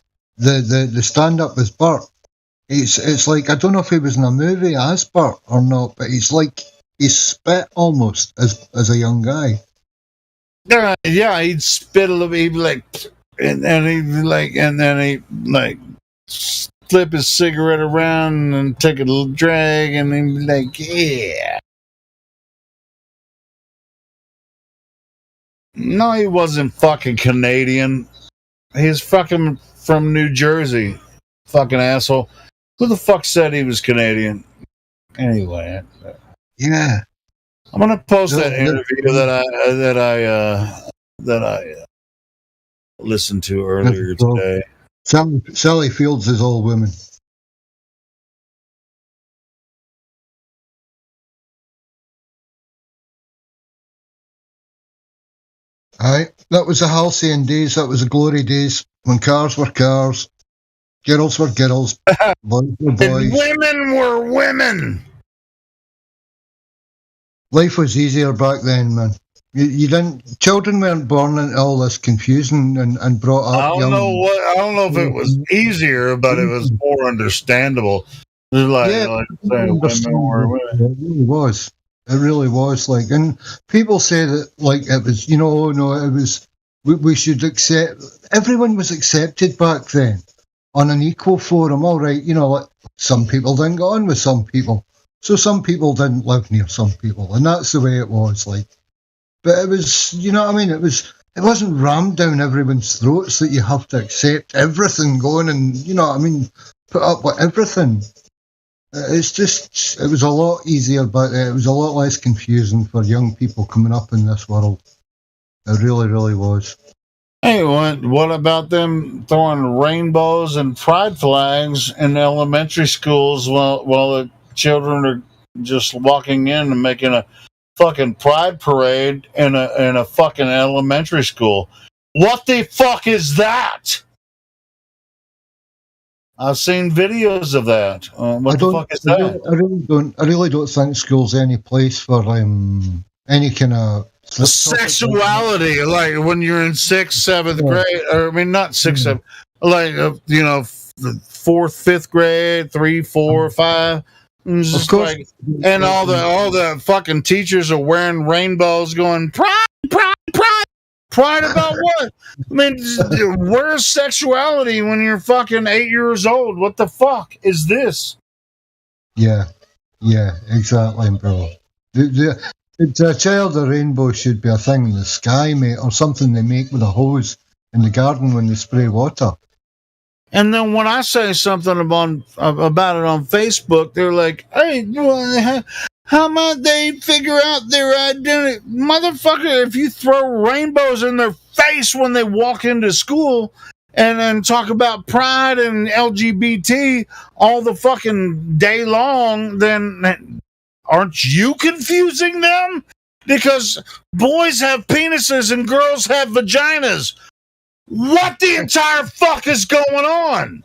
[SPEAKER 8] stand up with Bert. It's like, I don't know if he was in a movie as Bert or not, but he's spit almost as a young guy.
[SPEAKER 18] Yeah, he'd spit a little bit, he'd be like, and then he'd flip his cigarette around and take a little drag, and he'd be like, yeah. No, he wasn't fucking Canadian. He's fucking from New Jersey. Fucking asshole. Who the fuck said he was Canadian? Anyway.
[SPEAKER 8] Yeah.
[SPEAKER 18] I'm gonna post that interview that I listened to earlier today.
[SPEAKER 8] Sally Fields is all women. Aye, that was the halcyon days. That was the glory days when cars were cars, girls were girls, boys were boys.
[SPEAKER 18] And women were women.
[SPEAKER 8] Life was easier back then, man. Children weren't born into all this confusion and brought up.
[SPEAKER 18] I don't know if it was easier, but it was more understandable. It really
[SPEAKER 8] was. It really was. Like, and people say that, like, it was, it was. We should accept. Everyone was accepted back then on an equal forum. All right, like some people didn't get on with some people. So some people didn't live near some people, and that's the way it was. Like, but it was, it wasn't rammed down everyone's throats that you have to accept everything going, and put up with everything. It's just, it was a lot easier, but it was a lot less confusing for young people coming up in this world. It really, really was.
[SPEAKER 18] Hey, what about them throwing rainbows and pride flags in elementary schools while the children are just walking in and making a fucking pride parade in a fucking elementary school? What the fuck is that? I've seen videos of that. What the fuck is that?
[SPEAKER 8] I really don't think school's any place for any kind of
[SPEAKER 18] Sexuality, like when you're in 6th, 7th grade, or I mean, not 6th, 7th, like you know, 4th, 5th grade, 3, 4, 5. Just like, and all the fucking teachers are wearing rainbows, going pride, pride, pride. Pride about what? I mean, where's sexuality when you're fucking 8 years old? What the fuck is this?
[SPEAKER 8] Yeah, exactly, bro. The child of rainbow should be a thing in the sky, mate, or something they make with a hose in the garden when they spray water.
[SPEAKER 18] And then when I say something about it on Facebook, they're like, "Hey, how might they figure out their identity?" Motherfucker, if you throw rainbows in their face when they walk into school and then talk about pride and LGBT all the fucking day long, then aren't you confusing them? Because boys have penises and girls have vaginas. What the entire fuck is going on?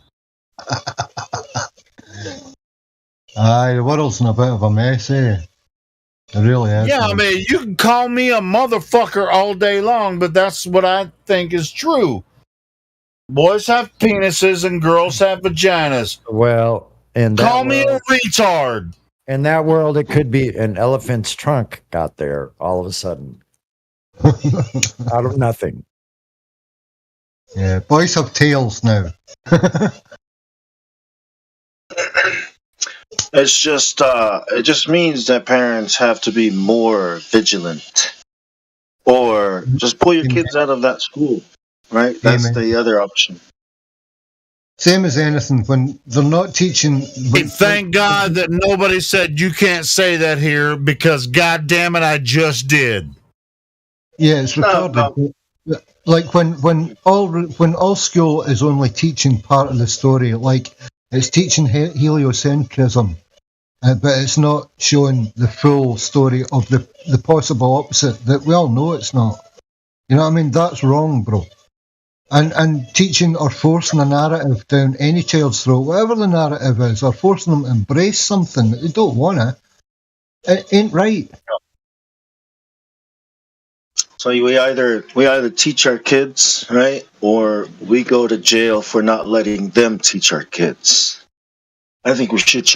[SPEAKER 8] Aye, the world's in a bit of a mess, eh? It really is.
[SPEAKER 18] Yeah, I mean, you can call me a motherfucker all day long, but that's what I think is true. Boys have penises and girls have vaginas.
[SPEAKER 21] Well, and
[SPEAKER 18] call me a retard.
[SPEAKER 21] In that world, it could be an elephant's trunk got there all of a sudden. Out of nothing.
[SPEAKER 8] Yeah, boys have tails now.
[SPEAKER 22] It's just it just means that parents have to be more vigilant, or just pull your kids out of that school, right? That's the other option.
[SPEAKER 8] Same as anything, when they're not teaching.
[SPEAKER 18] Thank God that nobody said you can't say that here, because God damn it, I just did.
[SPEAKER 8] Yeah, it's recorded. Like when all school is only teaching part of the story, like it's teaching heliocentrism, but it's not showing the full story of the possible opposite that we all know it's not. You know what I mean? That's wrong, bro. And teaching or forcing a narrative down any child's throat, whatever the narrative is, or forcing them to embrace something that they don't want to, it ain't right.
[SPEAKER 22] So we either teach our kids, right, or we go to jail for not letting them teach our kids. I think we should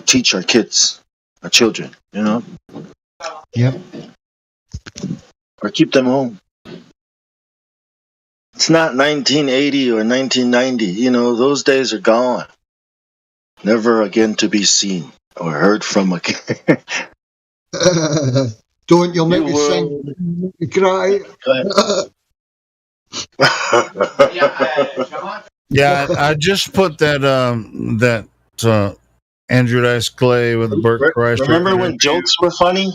[SPEAKER 22] teach our kids, our children, you know?
[SPEAKER 8] Yep.
[SPEAKER 22] Or keep them home. It's not 1980 or 1990. You know, those days are gone. Never again to be seen or heard from again.
[SPEAKER 8] Don't, you'll make me sing, cry.
[SPEAKER 18] Yeah, I just put that Andrew Dice Clay with the Burt Kreischer.
[SPEAKER 22] Remember when jokes were funny?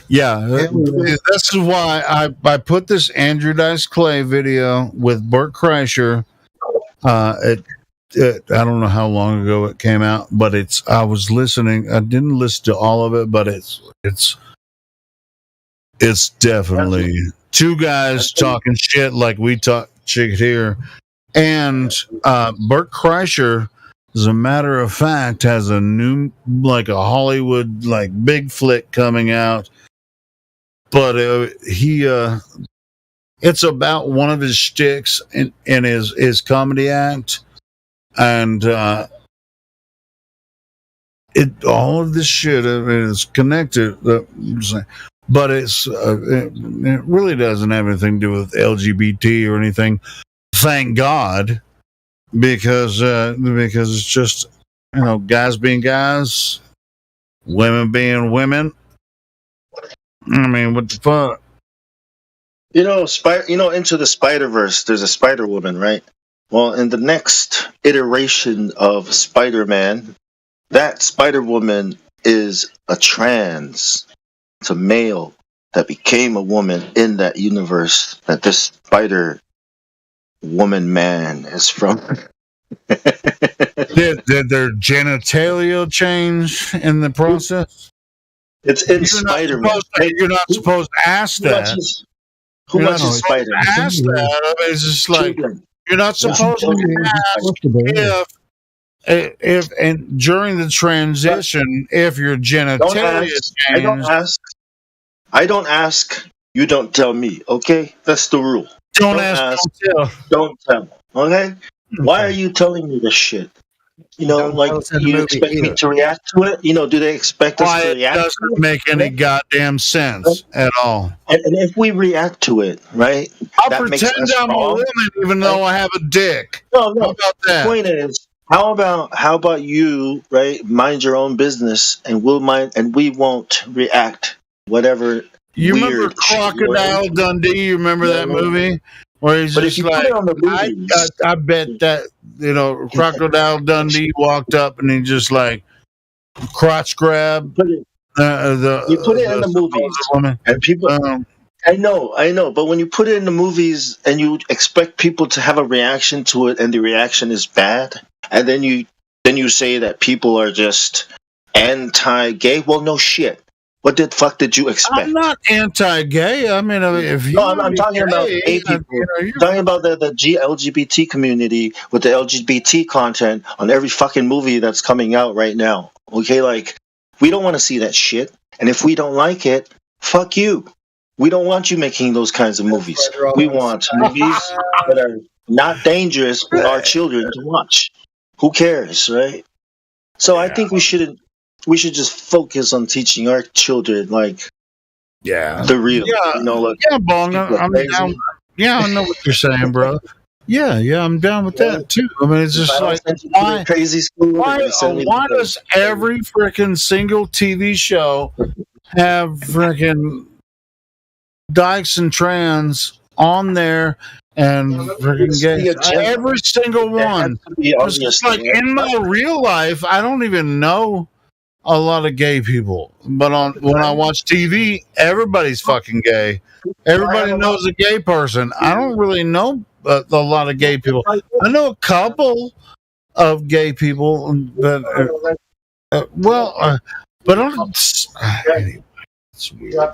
[SPEAKER 18] Yeah, this is why I put this Andrew Dice Clay video with Burt Kreischer. I don't know how long ago it came out, but I was listening. I didn't listen to all of it, but it's definitely two guys talking shit like we talk shit here. And Burt Kreischer, as a matter of fact, has a new, like a Hollywood, like big flick coming out. But it's about one of his shticks in his comedy act. And all of this shit is connected. But it really doesn't have anything to do with LGBT or anything. Thank God, because it's just, you know, guys being guys, women being women. I mean, what the fuck?
[SPEAKER 22] You know, Into the Spider-Verse, there's a Spider-Woman, right? Well, in the next iteration of Spider-Man, that Spider Woman is a trans. It's a male that became a woman in that universe that this Spider Woman man is from.
[SPEAKER 18] Did their genitalia change in the process?
[SPEAKER 22] It's in Spider-Man.
[SPEAKER 18] You're not supposed to ask that.
[SPEAKER 22] Who watches Spider-Man?
[SPEAKER 18] Ask that. I mean, it's just like you're not supposed to ask if and during the transition if your genitalia changed.
[SPEAKER 22] I don't ask. You don't tell me. Okay, that's the rule.
[SPEAKER 18] Don't ask.
[SPEAKER 22] Don't tell. Okay. Why are you telling me this shit? You know, like you expect me to react to it. You know, do they expect us to react?
[SPEAKER 18] It doesn't make any goddamn sense at all.
[SPEAKER 22] And if we react to it, right?
[SPEAKER 18] I'll pretend I'm a woman even though I have a dick.
[SPEAKER 22] No.
[SPEAKER 18] How about that?
[SPEAKER 22] The point is, how about you, right? Mind your own business, and we won't react. Whatever.
[SPEAKER 18] You remember Crocodile Dundee? You remember that movie? Where he's just like, I bet that, Crocodile Dundee walked up and he just like crotch grabbed
[SPEAKER 22] you put it in the movies,
[SPEAKER 18] woman.
[SPEAKER 22] And people. I know, but when you put it in the movies and you expect people to have a reaction to it, and the reaction is bad, and then you say that people are just anti-gay. Well, no shit. What the fuck did you expect?
[SPEAKER 18] I'm not anti-gay. I mean, if you
[SPEAKER 22] I'm talking about gay people. I'm talking about the LGBT community with the LGBT content on every fucking movie that's coming out right now. Okay, like, we don't want to see that shit. And if we don't like it, fuck you. We don't want you making those kinds of movies. We want movies that are not dangerous for our children to watch. Who cares, right? So I think we should just focus on teaching our children, like, the real.
[SPEAKER 18] Bong. I'm down. Yeah, I know what you're saying, bro. Yeah, I'm down with that too. I mean, it's just like, why does every freaking single TV show have freaking dykes and trans on there and freaking gay? Every single one. It's like, in my real life, I don't even know a lot of gay people, but when I watch TV, everybody's fucking gay. Everybody knows a gay person. I don't really know a lot of gay people. I know a couple of gay people, but anyway, it's weird.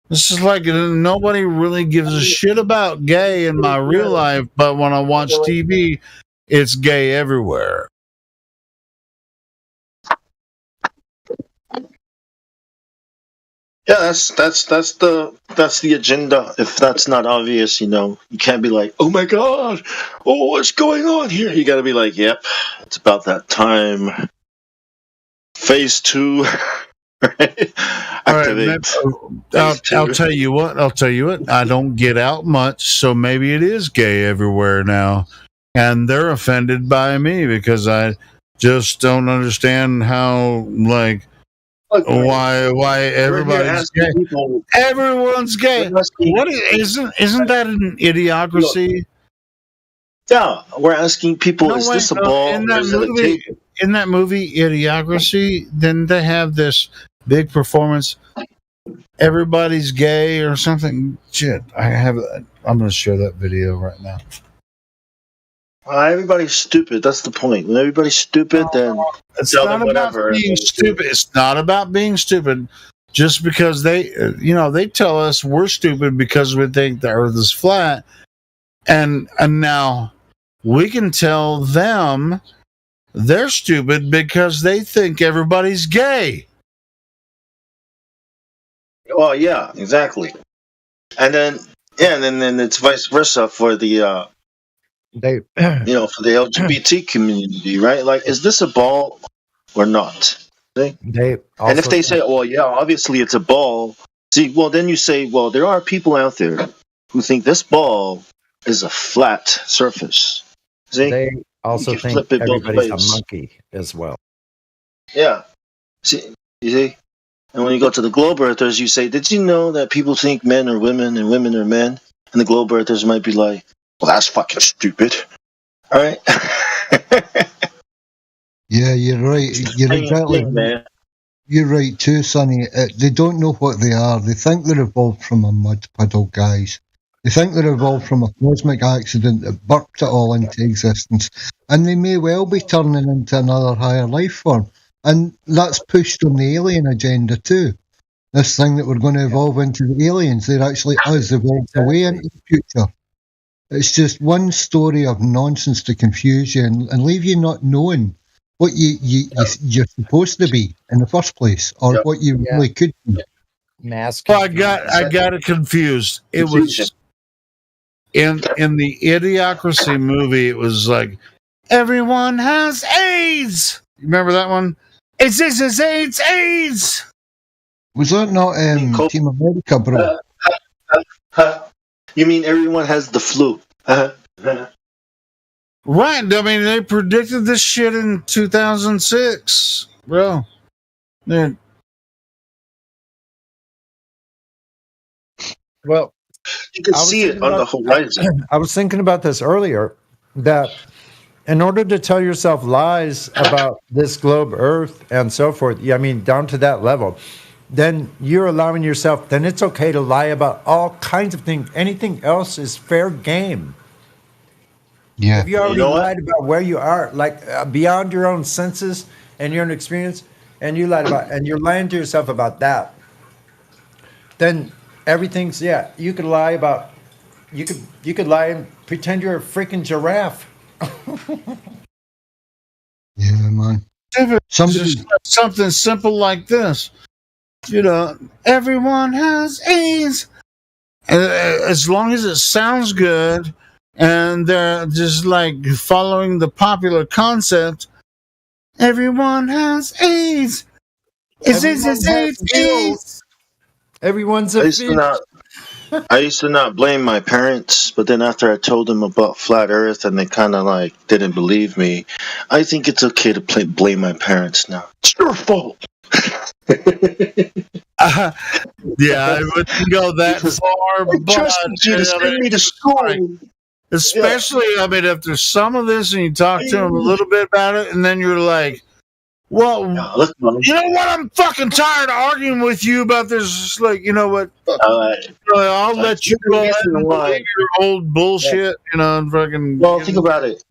[SPEAKER 18] This is like, nobody really gives a shit about gay in my real life, but when I watch TV, it's gay everywhere.
[SPEAKER 22] Yeah, that's the agenda. If that's not obvious, you can't be like, oh my god, what's going on here? You got to be like, yep, it's about that time. Phase 2. Right? Activate.
[SPEAKER 18] I'll tell you what. I don't get out much, so maybe it is gay everywhere now, and they're offended by me because I just don't understand how, like, why everybody's gay. Everyone's gay. What isn't that an idiocracy?
[SPEAKER 22] Yeah, we're asking people, is this a ball?
[SPEAKER 18] In that movie, Idiocracy, then they have this big performance. Everybody's gay or something. Shit, I'm going to share that video right now.
[SPEAKER 22] Everybody's stupid. That's the point. When everybody's stupid, then
[SPEAKER 18] it's not about being stupid. It's not about being stupid. Just because they tell us we're stupid because we think the Earth is flat, and now we can tell them they're stupid because they think everybody's gay.
[SPEAKER 22] Well, yeah, exactly. And then it's vice versa for the for the LGBT community, right? Like, is this a ball or not? See? And if they say, well, yeah, obviously it's a ball. See, well, then you say, well, there are people out there who think this ball is a flat surface. See?
[SPEAKER 21] They also think everybody's a monkey as well.
[SPEAKER 22] Yeah. See, you see? And when you go to the globe earthers, you say, did you know that people think men are women and women are men? And the globe earthers might be like, well, that's fucking stupid. All right?
[SPEAKER 8] Yeah, you're right. You're exactly right. You're right too, Sonny. They don't know what they are. They think they're evolved from a mud puddle, guys. They think they're evolved from a cosmic accident that burped it all into existence. And they may well be turning into another higher life form. And that's pushed on the alien agenda too. This thing that we're going to evolve into the aliens, they're actually us evolved away into the future. It's just one story of nonsense to confuse you and leave you not knowing what you're supposed to be in the first place, or what you really could be.
[SPEAKER 21] Mask.
[SPEAKER 18] Well, I got it confused. It was in the Idiocracy movie. It was like everyone has AIDS. You remember that one? It's AIDS.
[SPEAKER 8] Was that not Team America, bro?
[SPEAKER 22] You mean everyone has the flu?
[SPEAKER 18] Right. I mean, they predicted this shit in 2006, bro. Man.
[SPEAKER 21] Well,
[SPEAKER 22] you can see it on the horizon.
[SPEAKER 21] I was thinking about this earlier, that in order to tell yourself lies about this globe Earth and so forth, I mean, down to that level, then you're allowing yourself, then it's okay to lie about all kinds of things. Anything else is fair game.
[SPEAKER 8] Yeah.
[SPEAKER 21] If you already lied about where you are, like beyond your own senses and your own experience, and you lied about, and you're lying to yourself about that, then everything's, you could lie about, you could lie and pretend you're a freaking giraffe.
[SPEAKER 8] Yeah, man.
[SPEAKER 18] Something simple like this. Everyone has AIDS. As long as it sounds good and they're just like following the popular concept, everyone has AIDS. It's AIDS.
[SPEAKER 21] Everyone's
[SPEAKER 22] I used to not blame my parents, but then after I told them about flat Earth and they kind of like didn't believe me, I think it's okay to blame my parents now. It's your fault.
[SPEAKER 18] Yeah, I wouldn't go that far, but
[SPEAKER 22] you to send me to school.
[SPEAKER 18] Especially, I mean, if there's some of this and you talk to them a little bit about it, and then you're like, well, you know what? I'm fucking tired of arguing with you about this. It's like, you know what? I'll let you go ahead and believe your old bullshit, and fucking.
[SPEAKER 22] Well, think about it.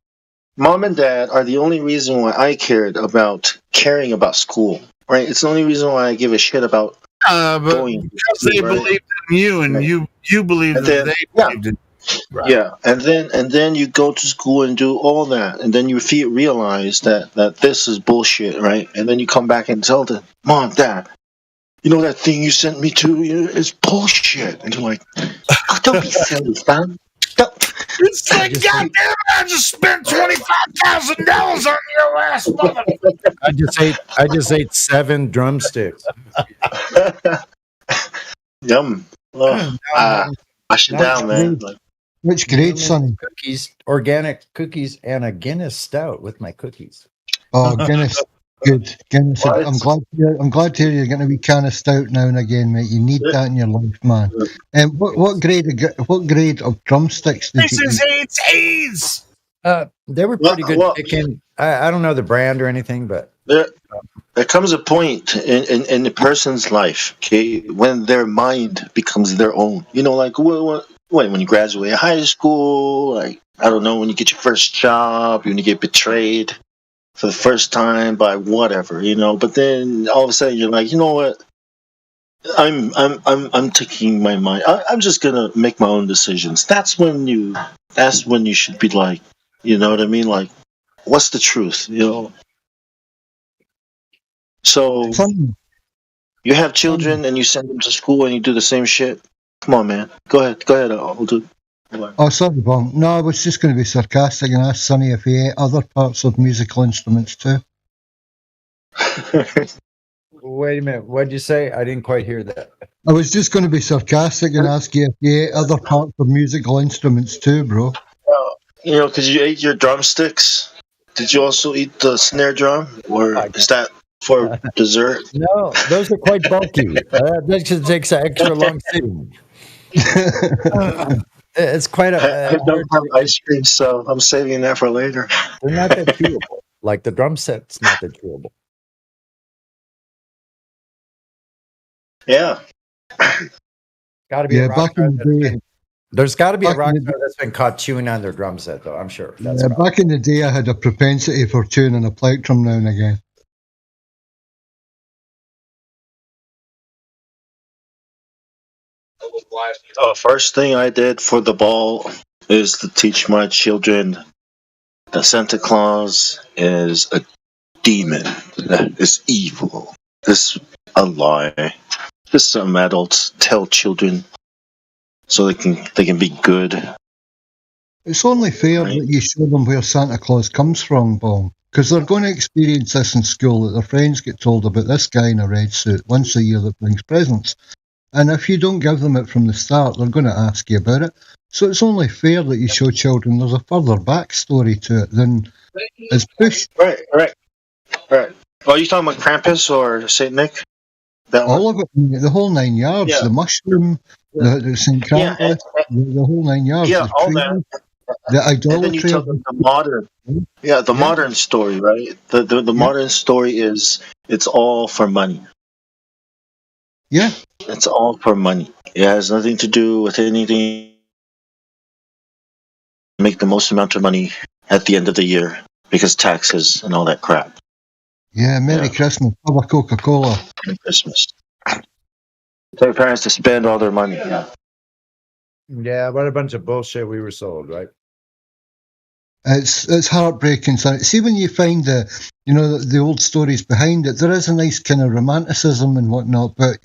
[SPEAKER 22] Mom and Dad are the only reason why I caring about school, right? It's the only reason why I give a shit about going.
[SPEAKER 18] Because they believed in you, and you believed that they believed in you. Right.
[SPEAKER 22] Yeah, and then you go to school and do all that, and then you realize that this is bullshit, right? And then you come back and tell them, Mom, Dad, that thing you sent me to is bullshit. And you're like, don't be silly, son.
[SPEAKER 18] It's like, goddamn, I just spent $25,000 on your ass, motherfucker.
[SPEAKER 21] I just ate 7 drumsticks.
[SPEAKER 22] Yum. Wash it down, man.
[SPEAKER 8] Which grade, Sonny?
[SPEAKER 21] Cookies, organic cookies, and a Guinness Stout with my cookies.
[SPEAKER 8] Oh, Guinness, good. Guinness. I'm glad to hear you're going to be can of stout now and again, mate. You need that in your life, man. And what grade of drumsticks did you eat?
[SPEAKER 18] It's AIDS.
[SPEAKER 21] They were pretty good chicken. I don't know the brand or anything, but
[SPEAKER 22] there comes a point in the person's life, okay, when their mind becomes their own. Like when you graduate high school, like, I don't know, when you get your first job, when you get betrayed for the first time by whatever, but then all of a sudden you're like, you know what? I'm taking my mind. I'm just gonna make my own decisions. That's when you should be like, you know what I mean? Like, what's the truth? So you have children and you send them to school and you do the same shit. Come on, man. Go ahead. I'll do.
[SPEAKER 8] Oh, sorry, Bon. No, I was just going to be sarcastic and ask Sonny if he ate other parts of musical instruments too.
[SPEAKER 21] Wait a minute. What did you say? I didn't quite hear that.
[SPEAKER 8] I was just going to be sarcastic and ask you if you ate other parts of musical instruments too, bro.
[SPEAKER 22] Because you ate your drumsticks. Did you also eat the snare drum, or is that for dessert?
[SPEAKER 21] No, those are quite bulky. That just takes an extra long sitting. It's quite
[SPEAKER 22] I don't have ice cream, so I'm saving that for later.
[SPEAKER 21] They're not that chewable. Like the drum set's not that chewable.
[SPEAKER 22] Yeah.
[SPEAKER 21] Got to be a rock
[SPEAKER 8] back
[SPEAKER 21] star
[SPEAKER 8] in the day.
[SPEAKER 21] There's got to be a
[SPEAKER 8] Back in
[SPEAKER 21] rock
[SPEAKER 8] the
[SPEAKER 21] star that's been caught chewing on their drum set, though. I'm sure. That's
[SPEAKER 8] Yeah, back in the day, I had a propensity for tuning a plectrum now and again.
[SPEAKER 22] First thing I did for the ball is to teach my children that Santa Claus is a demon, that is evil. This is a lie. This some adults tell children so they can be good.
[SPEAKER 8] It's only fair that you show them where Santa Claus comes from, Bong, because they're going to experience this in school, that their friends get told about this guy in a red suit once a year that brings presents. And if you don't give them it from the start, they're going to ask you about it. So it's only fair that you show children there's a further backstory to it than is pushed.
[SPEAKER 22] Right. Are you talking about Krampus or Saint Nick? That
[SPEAKER 8] All
[SPEAKER 22] one?
[SPEAKER 8] of it, the whole 9 yards,
[SPEAKER 22] Yeah.
[SPEAKER 8] the mushroom, the St.
[SPEAKER 22] Yeah,
[SPEAKER 8] Krampus, the whole 9 yards,
[SPEAKER 22] Yeah,
[SPEAKER 8] the
[SPEAKER 22] all
[SPEAKER 8] tree,
[SPEAKER 22] that.
[SPEAKER 8] the
[SPEAKER 22] And then you
[SPEAKER 8] idolatry
[SPEAKER 22] tell
[SPEAKER 8] of
[SPEAKER 22] them the modern. Yeah, the modern story, right? The modern story is it's all for money.
[SPEAKER 8] Yeah.
[SPEAKER 22] It's all for money. It has nothing to do with anything. Make the most amount of money at the end of the year because taxes and all that crap.
[SPEAKER 8] Yeah, Merry Christmas, have a Coca-Cola.
[SPEAKER 22] Merry Christmas. Tell your parents to spend all their money.
[SPEAKER 21] Yeah, what a bunch of bullshit we were sold, right?
[SPEAKER 8] It's heartbreaking. So see, when you find the old stories behind it, there is a nice kind of romanticism and whatnot, but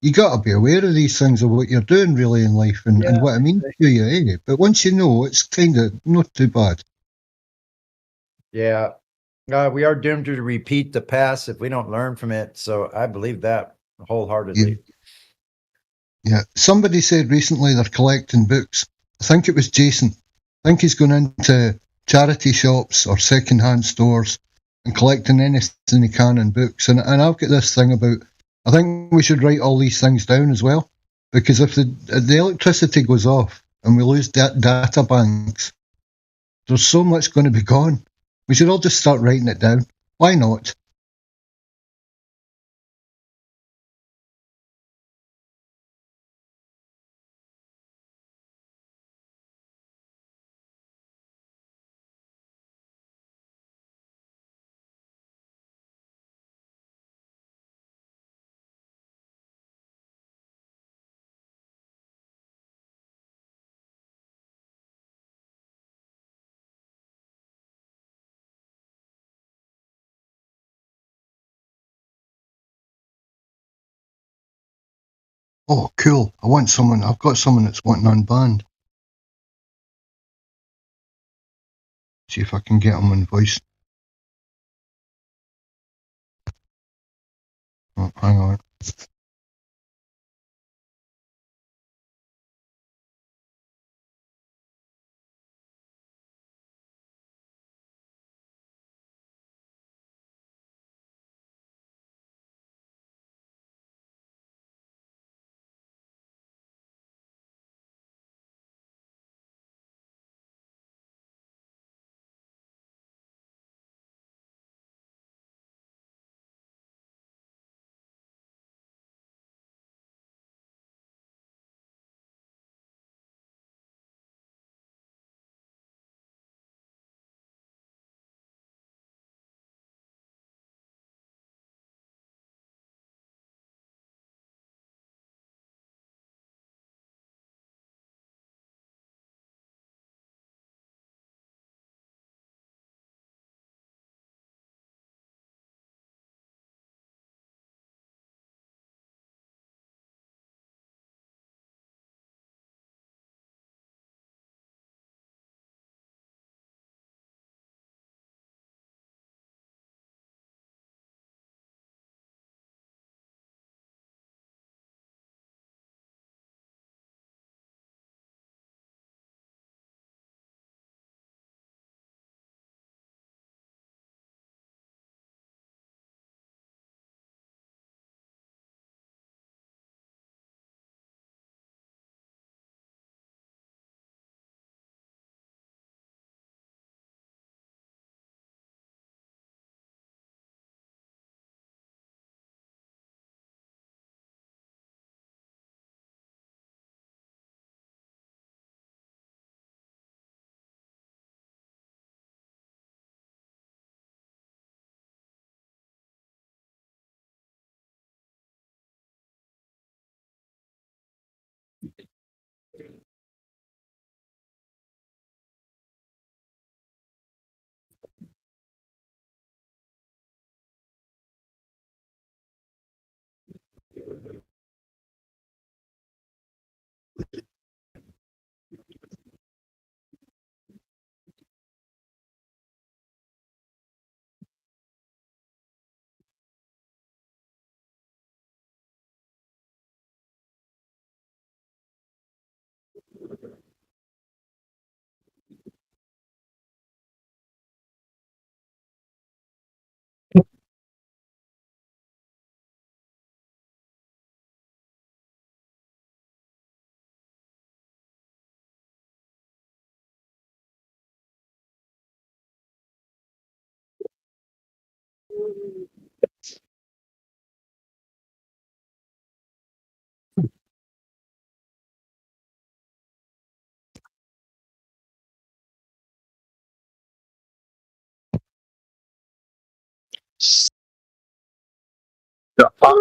[SPEAKER 8] you got to be aware of these things, of what you're doing really in life and what it means to you. Eh? But once you know, it's kind of not too bad.
[SPEAKER 21] Yeah. We are doomed to repeat the past if we don't learn from it. So I believe that wholeheartedly.
[SPEAKER 8] Yeah. Somebody said recently they're collecting books. I think it was Jason. I think he's going into charity shops or second-hand stores and collecting anything he can in books. And I've got this thing about, I think we should write all these things down as well, because if the electricity goes off and we lose data banks, there's so much going to be gone. We should all just start writing it down. Why not? Oh, cool. I've got someone that's wanting unbanned. See if I can get him on voice. Oh, hang on.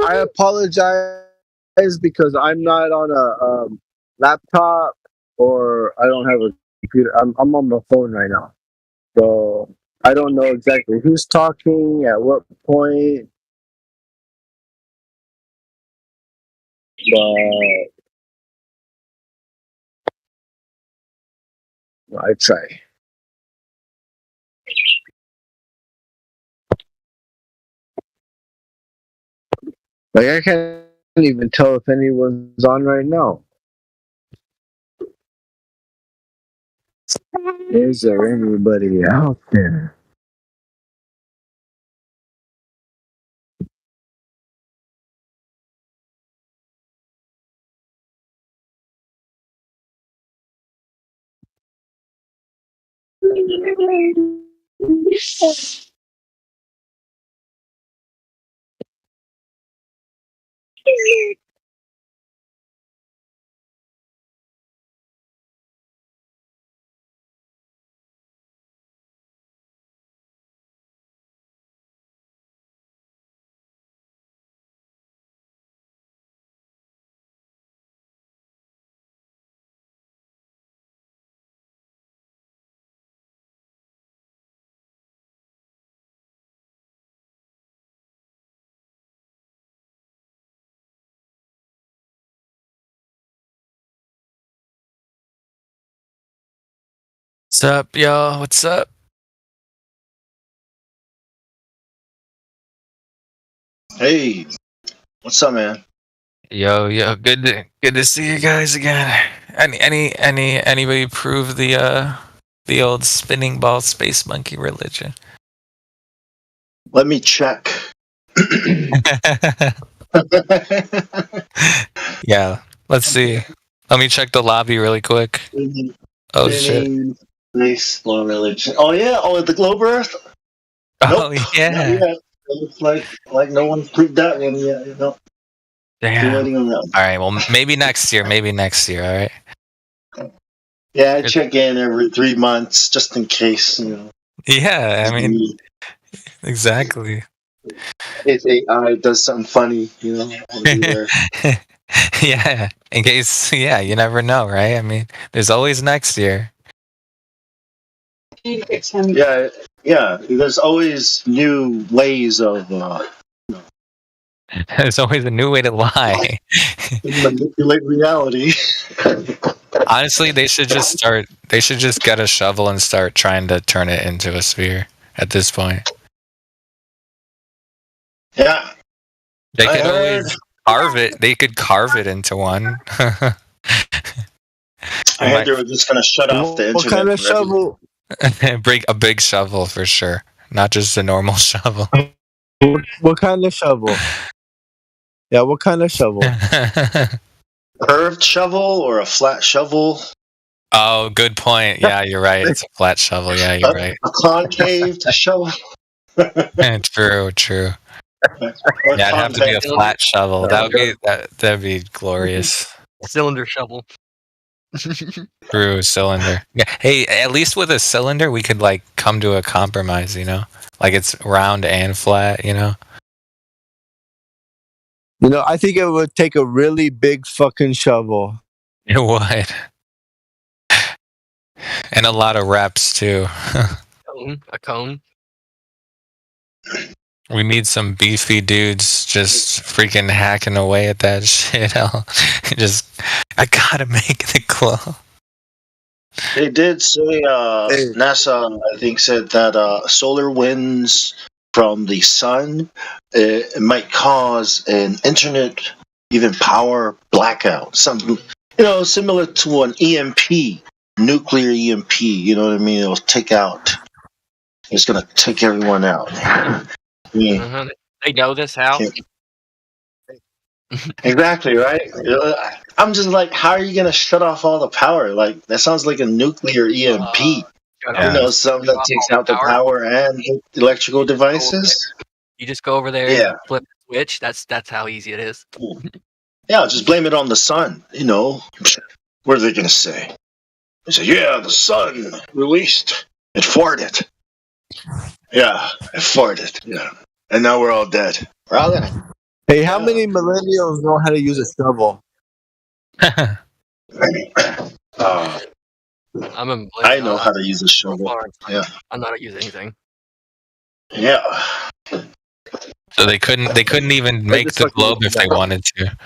[SPEAKER 20] I apologize because I'm not on a laptop or I don't have a computer. I'm on my phone right now, so I don't know exactly who's talking at what point. But I try. Like I can't even tell if anyone's on right now. Is there anybody out there?
[SPEAKER 10] What's up, y'all? What's up?
[SPEAKER 22] Hey, what's up, man?
[SPEAKER 10] Yo, good to see you guys again. Anybody prove the old spinning ball space monkey religion?
[SPEAKER 22] Let me check.
[SPEAKER 10] Yeah, let's see. Let me check the lobby really quick. Oh shit.
[SPEAKER 22] Space religion. Oh yeah. Oh, the globe Earth.
[SPEAKER 10] Oh
[SPEAKER 22] Nope.
[SPEAKER 10] yeah.
[SPEAKER 22] Not yet. It looks like no one's proved that one yet. You know.
[SPEAKER 10] Damn.
[SPEAKER 22] Still waiting on that one.
[SPEAKER 10] All right. Well, maybe next year. Maybe next year. All right.
[SPEAKER 22] Yeah, I check in every 3 months just in case. You know.
[SPEAKER 10] Yeah, I mean, exactly.
[SPEAKER 22] If AI does something funny, you know, I'll be there.
[SPEAKER 10] Yeah, in case. Yeah, you never know, right? I mean, there's always next year.
[SPEAKER 22] Yeah, yeah. There's always new ways of
[SPEAKER 10] There's always a new way to lie.
[SPEAKER 22] manipulate reality.
[SPEAKER 10] Honestly, they should just start. They should just get a shovel and start trying to turn it into a sphere. At this point,
[SPEAKER 22] Yeah,
[SPEAKER 10] they could always carve it. They could carve it into one.
[SPEAKER 22] I heard they were just gonna shut off the internet.
[SPEAKER 20] What kind of shovel?
[SPEAKER 10] Bring a big shovel for sure, not just a normal shovel.
[SPEAKER 20] What kind of shovel? Yeah, what kind of shovel?
[SPEAKER 22] Curved shovel or a flat shovel?
[SPEAKER 10] Oh, good point. Yeah, you're right. It's a flat shovel. Yeah, you're right.
[SPEAKER 22] A concave shovel.
[SPEAKER 10] True. Yeah, it'd have to be a flat shovel. That'd be glorious.
[SPEAKER 13] Cylinder shovel.
[SPEAKER 10] True cylinder. Yeah. Hey, at least with a cylinder, we could like come to a compromise. You know, like it's round and flat. You know.
[SPEAKER 20] You know, I think it would take a really big fucking shovel.
[SPEAKER 10] It would. And a lot of reps too.
[SPEAKER 5] A cone.
[SPEAKER 10] We need some beefy dudes just freaking hacking away at that shit. I gotta make the glow.
[SPEAKER 22] They did say NASA, I think, said that solar winds from the sun it might cause an internet, even power blackout. Something similar to an EMP, nuclear EMP. You know what I mean? It'll take out. It's gonna take everyone out.
[SPEAKER 5] Uh-huh. They know this, Hal.
[SPEAKER 22] Exactly, right? I'm just like, how are you going to shut off all the power? Like, that sounds like a nuclear EMP. Something that takes out the power and electrical devices.
[SPEAKER 5] You just go over there and flip the switch. That's how easy it is.
[SPEAKER 22] Yeah, just blame it on the sun. What are they going to say? They say, yeah, the sun released. It farted. Yeah, it farted. Yeah. And now we're all dead. We're all gonna.
[SPEAKER 17] Hey, how many millennials know how to use a shovel?
[SPEAKER 22] I know how to use a shovel. Yeah.
[SPEAKER 5] I'm not use anything.
[SPEAKER 22] Yeah.
[SPEAKER 10] So they couldn't even make the globe if they wanted to.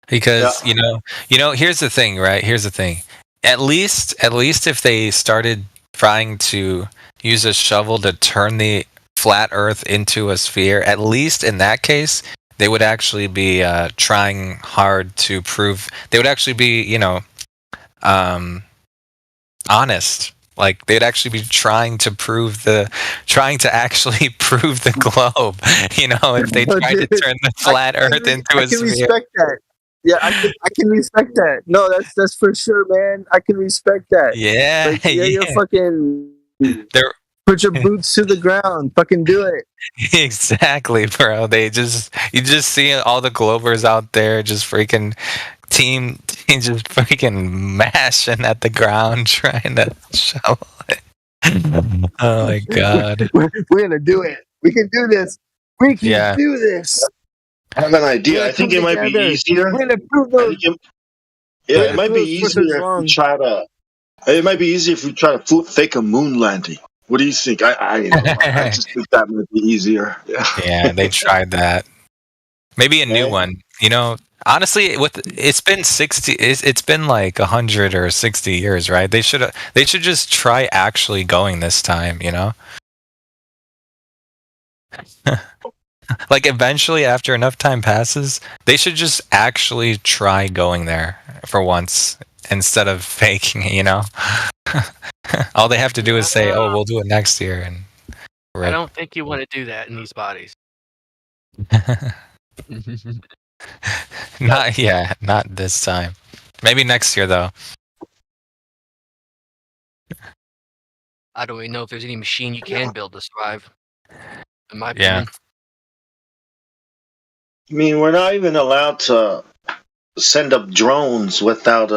[SPEAKER 10] Because here's the thing, right? Here's the thing. At least if they started trying to use a shovel to turn the flat Earth into a sphere, at least in that case, they would actually be trying hard to prove. They would actually be, honest. Like they'd actually be trying to actually prove the globe. If they tried to turn the flat Earth into a sphere.
[SPEAKER 17] I can respect that. Yeah, I can respect that. No, that's for sure, man. I can respect that.
[SPEAKER 10] Yeah,
[SPEAKER 17] like, you're fucking. Put your boots to the ground. Fucking do it.
[SPEAKER 10] Exactly, bro. You just see all the Globers out there just freaking just freaking mashing at the ground trying to shovel it. Oh my god.
[SPEAKER 17] We're gonna do it. We can do this. We can do this.
[SPEAKER 22] I have an idea. I think it might be easier.
[SPEAKER 17] We're gonna prove those.
[SPEAKER 22] It might be easier if we try to. It might be easier if we try to fake a moon landing. What do you think? I just think that might be easier.
[SPEAKER 10] Yeah, they tried that. Maybe a new one. Honestly, it's been 60. It's been like 100 or 60 years, right? They should just try actually going this time. Like eventually, after enough time passes, they should just actually try going there for once instead of faking. All they have to do is say, "Oh, we'll do it next year." And
[SPEAKER 5] I don't think you want to do that in these bodies.
[SPEAKER 10] Not this time. Maybe next year though.
[SPEAKER 5] I don't even know if there's any machine you can build to survive. In my opinion.
[SPEAKER 22] I mean, we're not even allowed to send up drones without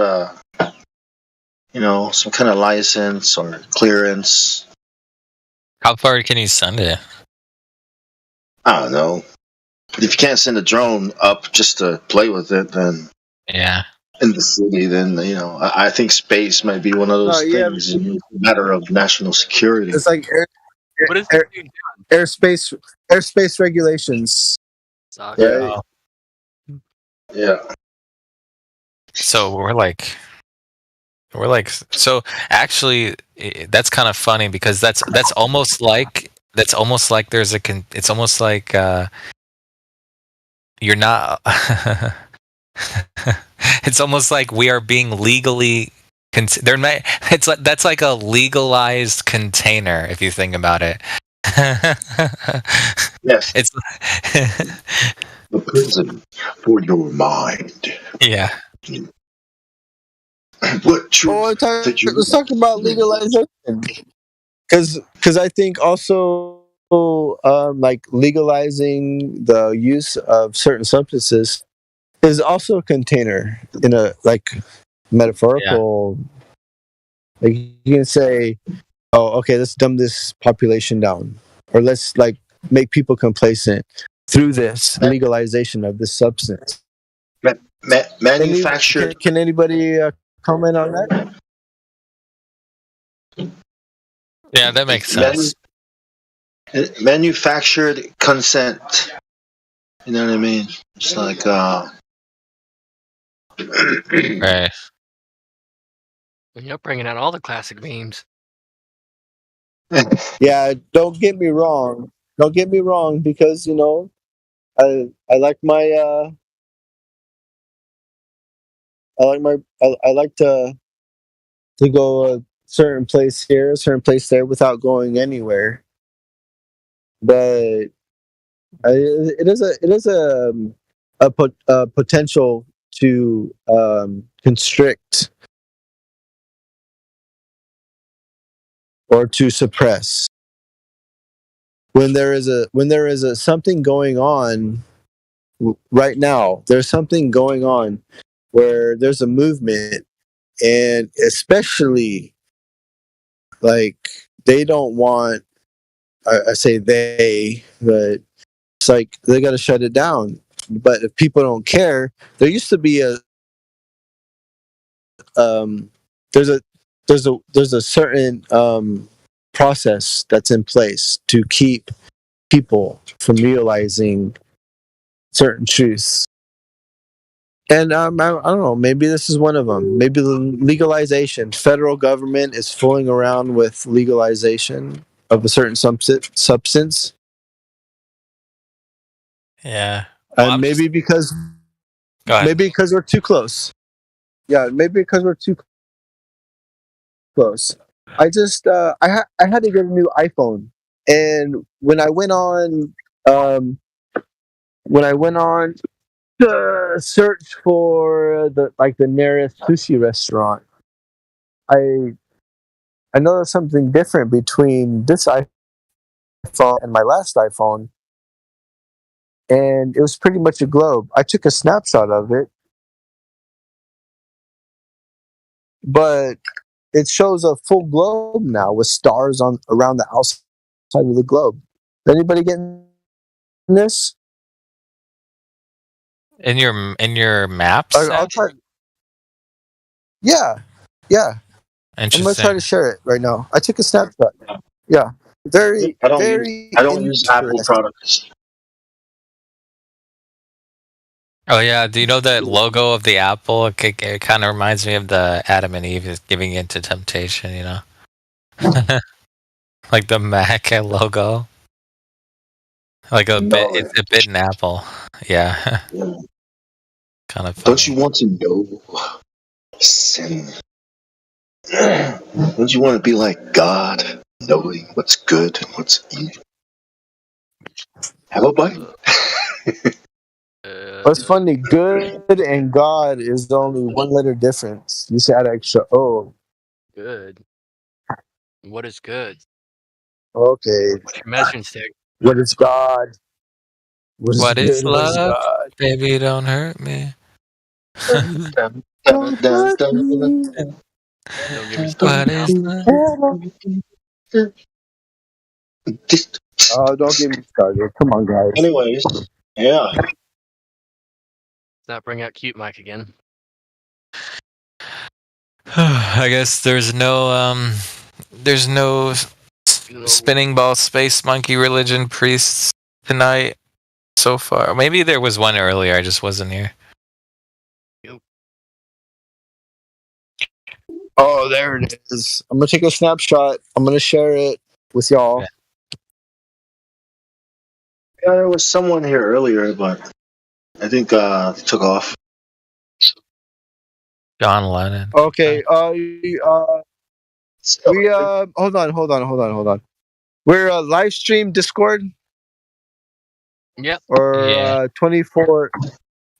[SPEAKER 22] some kind of license or clearance.
[SPEAKER 10] How far can you send it?
[SPEAKER 22] I don't know. But if you can't send a drone up just to play with it, then in the city, then I think space might be one of those things. It's a matter of national security.
[SPEAKER 17] It's like airspace regulations.
[SPEAKER 22] Right? Yeah.
[SPEAKER 10] So we're like so actually that's kind of funny because that's almost like there's it's almost like you're not it's almost like we are being legally that's like a legalized container if you think about it.
[SPEAKER 22] Yes.
[SPEAKER 10] It's
[SPEAKER 22] a prison for your mind.
[SPEAKER 10] Yeah.
[SPEAKER 22] Let's
[SPEAKER 17] talk about legalization, because I think also like legalizing the use of certain substances is also a container in a metaphorical. Like you can say, "Oh, okay, let's dumb this population down," or let's make people complacent, through this legalization of this substance.
[SPEAKER 22] Manufactured.
[SPEAKER 17] Can anybody comment on that?
[SPEAKER 10] Yeah, that makes sense.
[SPEAKER 22] Manufactured consent. You know what I mean? It's like
[SPEAKER 10] Right.
[SPEAKER 5] You're bringing out all the classic memes.
[SPEAKER 17] Yeah, don't get me wrong. Don't get me wrong, because I like my I like to go a certain place here, a certain place there without going anywhere. But it is a potential to constrict or to suppress when there is a something going on right now. There's something going on where there's a movement, and especially like they don't want. I say they, but it's like they got to shut it down. But if people don't care, there used to be a there's a certain process that's in place to keep people from realizing certain truths. And I don't know, maybe this is one of them. Maybe the legalization. Federal government is fooling around with legalization of a certain substance.
[SPEAKER 10] Yeah.
[SPEAKER 17] And maybe because we're too close. Yeah, maybe because we're too close. I just I had to get a new iPhone, and when I went on to search for the nearest sushi restaurant, I noticed something different between this iPhone and my last iPhone, and it was pretty much a globe. I took a snapshot of it, but it shows a full globe now with stars on around the outside of the globe. Anybody getting this?
[SPEAKER 10] In your maps?
[SPEAKER 17] I'll try. Yeah. I'm gonna try to
[SPEAKER 10] Interesting.
[SPEAKER 17] share it right now. I took a snapshot. Yeah, very,
[SPEAKER 22] I
[SPEAKER 17] very
[SPEAKER 22] don't use Apple
[SPEAKER 17] interesting.
[SPEAKER 22] products.
[SPEAKER 10] Oh yeah, do you know that logo of the apple? It kind of reminds me of the Adam and Eve is giving in to temptation, you know? Like the Mac logo. Like it's a bitten apple. Yeah. Kind of funny.
[SPEAKER 22] Don't you want to know sin? Don't you want to be like God, knowing what's good and what's evil? Have a bite.
[SPEAKER 17] What's funny? Good and God is only one letter difference. You should add extra O.
[SPEAKER 5] Good. What is good?
[SPEAKER 17] Okay.
[SPEAKER 5] What's your measuring stick?
[SPEAKER 17] What is God?
[SPEAKER 10] What is
[SPEAKER 17] good? What is
[SPEAKER 10] love?
[SPEAKER 17] God?
[SPEAKER 10] Baby, don't hurt me.
[SPEAKER 17] Don't hurt me.
[SPEAKER 5] Don't get me
[SPEAKER 10] What
[SPEAKER 5] started now.
[SPEAKER 10] is love?
[SPEAKER 17] Oh, don't get me started. Come on, guys.
[SPEAKER 22] Anyways, yeah.
[SPEAKER 5] Not bring out cute Mike again.
[SPEAKER 10] I guess there's no spinning ball space monkey religion priests tonight so far. Maybe there was one earlier, I just wasn't here.
[SPEAKER 17] Oh, there it is. I'm gonna take a snapshot. I'm gonna share it with y'all.
[SPEAKER 22] Yeah, there was someone here earlier, but I think they took off.
[SPEAKER 10] John Lennon.
[SPEAKER 17] Okay. We hold on. We're live stream Discord.
[SPEAKER 5] Yep.
[SPEAKER 17] Or 24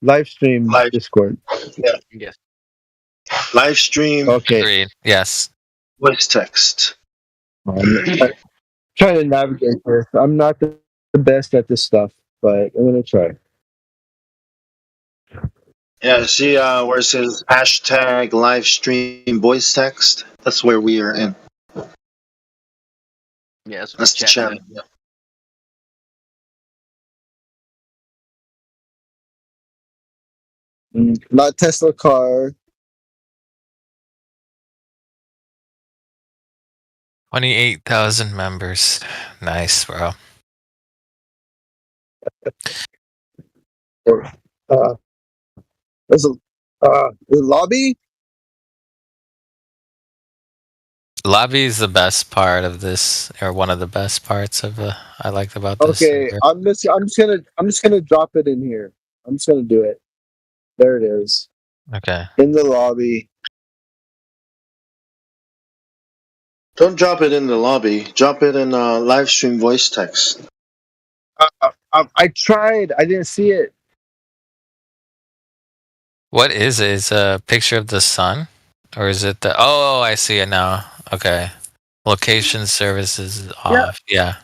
[SPEAKER 17] live stream Discord.
[SPEAKER 22] Yeah.
[SPEAKER 5] Yes.
[SPEAKER 22] Live stream.
[SPEAKER 17] Okay.
[SPEAKER 10] Agreed. Yes.
[SPEAKER 22] Voice text.
[SPEAKER 17] I'm trying to navigate this. I'm not the best at this stuff, but I'm gonna try.
[SPEAKER 22] Yeah, see where it says hashtag live stream voice text? That's where we are in.
[SPEAKER 5] Yeah,
[SPEAKER 22] That's the channel. Yeah.
[SPEAKER 17] Not Tesla car.
[SPEAKER 10] 28,000 members. Nice, bro.
[SPEAKER 17] There's a the lobby.
[SPEAKER 10] Lobby is the best part of this, or one of the best parts of I liked about this.
[SPEAKER 17] Okay,
[SPEAKER 10] server.
[SPEAKER 17] I'm just gonna drop it in here. I'm just gonna do it. There it is.
[SPEAKER 10] Okay.
[SPEAKER 17] In the lobby.
[SPEAKER 22] Don't drop it in the lobby. Drop it in live stream voice text.
[SPEAKER 17] I tried. I didn't see it.
[SPEAKER 10] What is it? Is a picture of the sun, or is it the? Oh, I see it now. Okay. Location services is off. Yeah.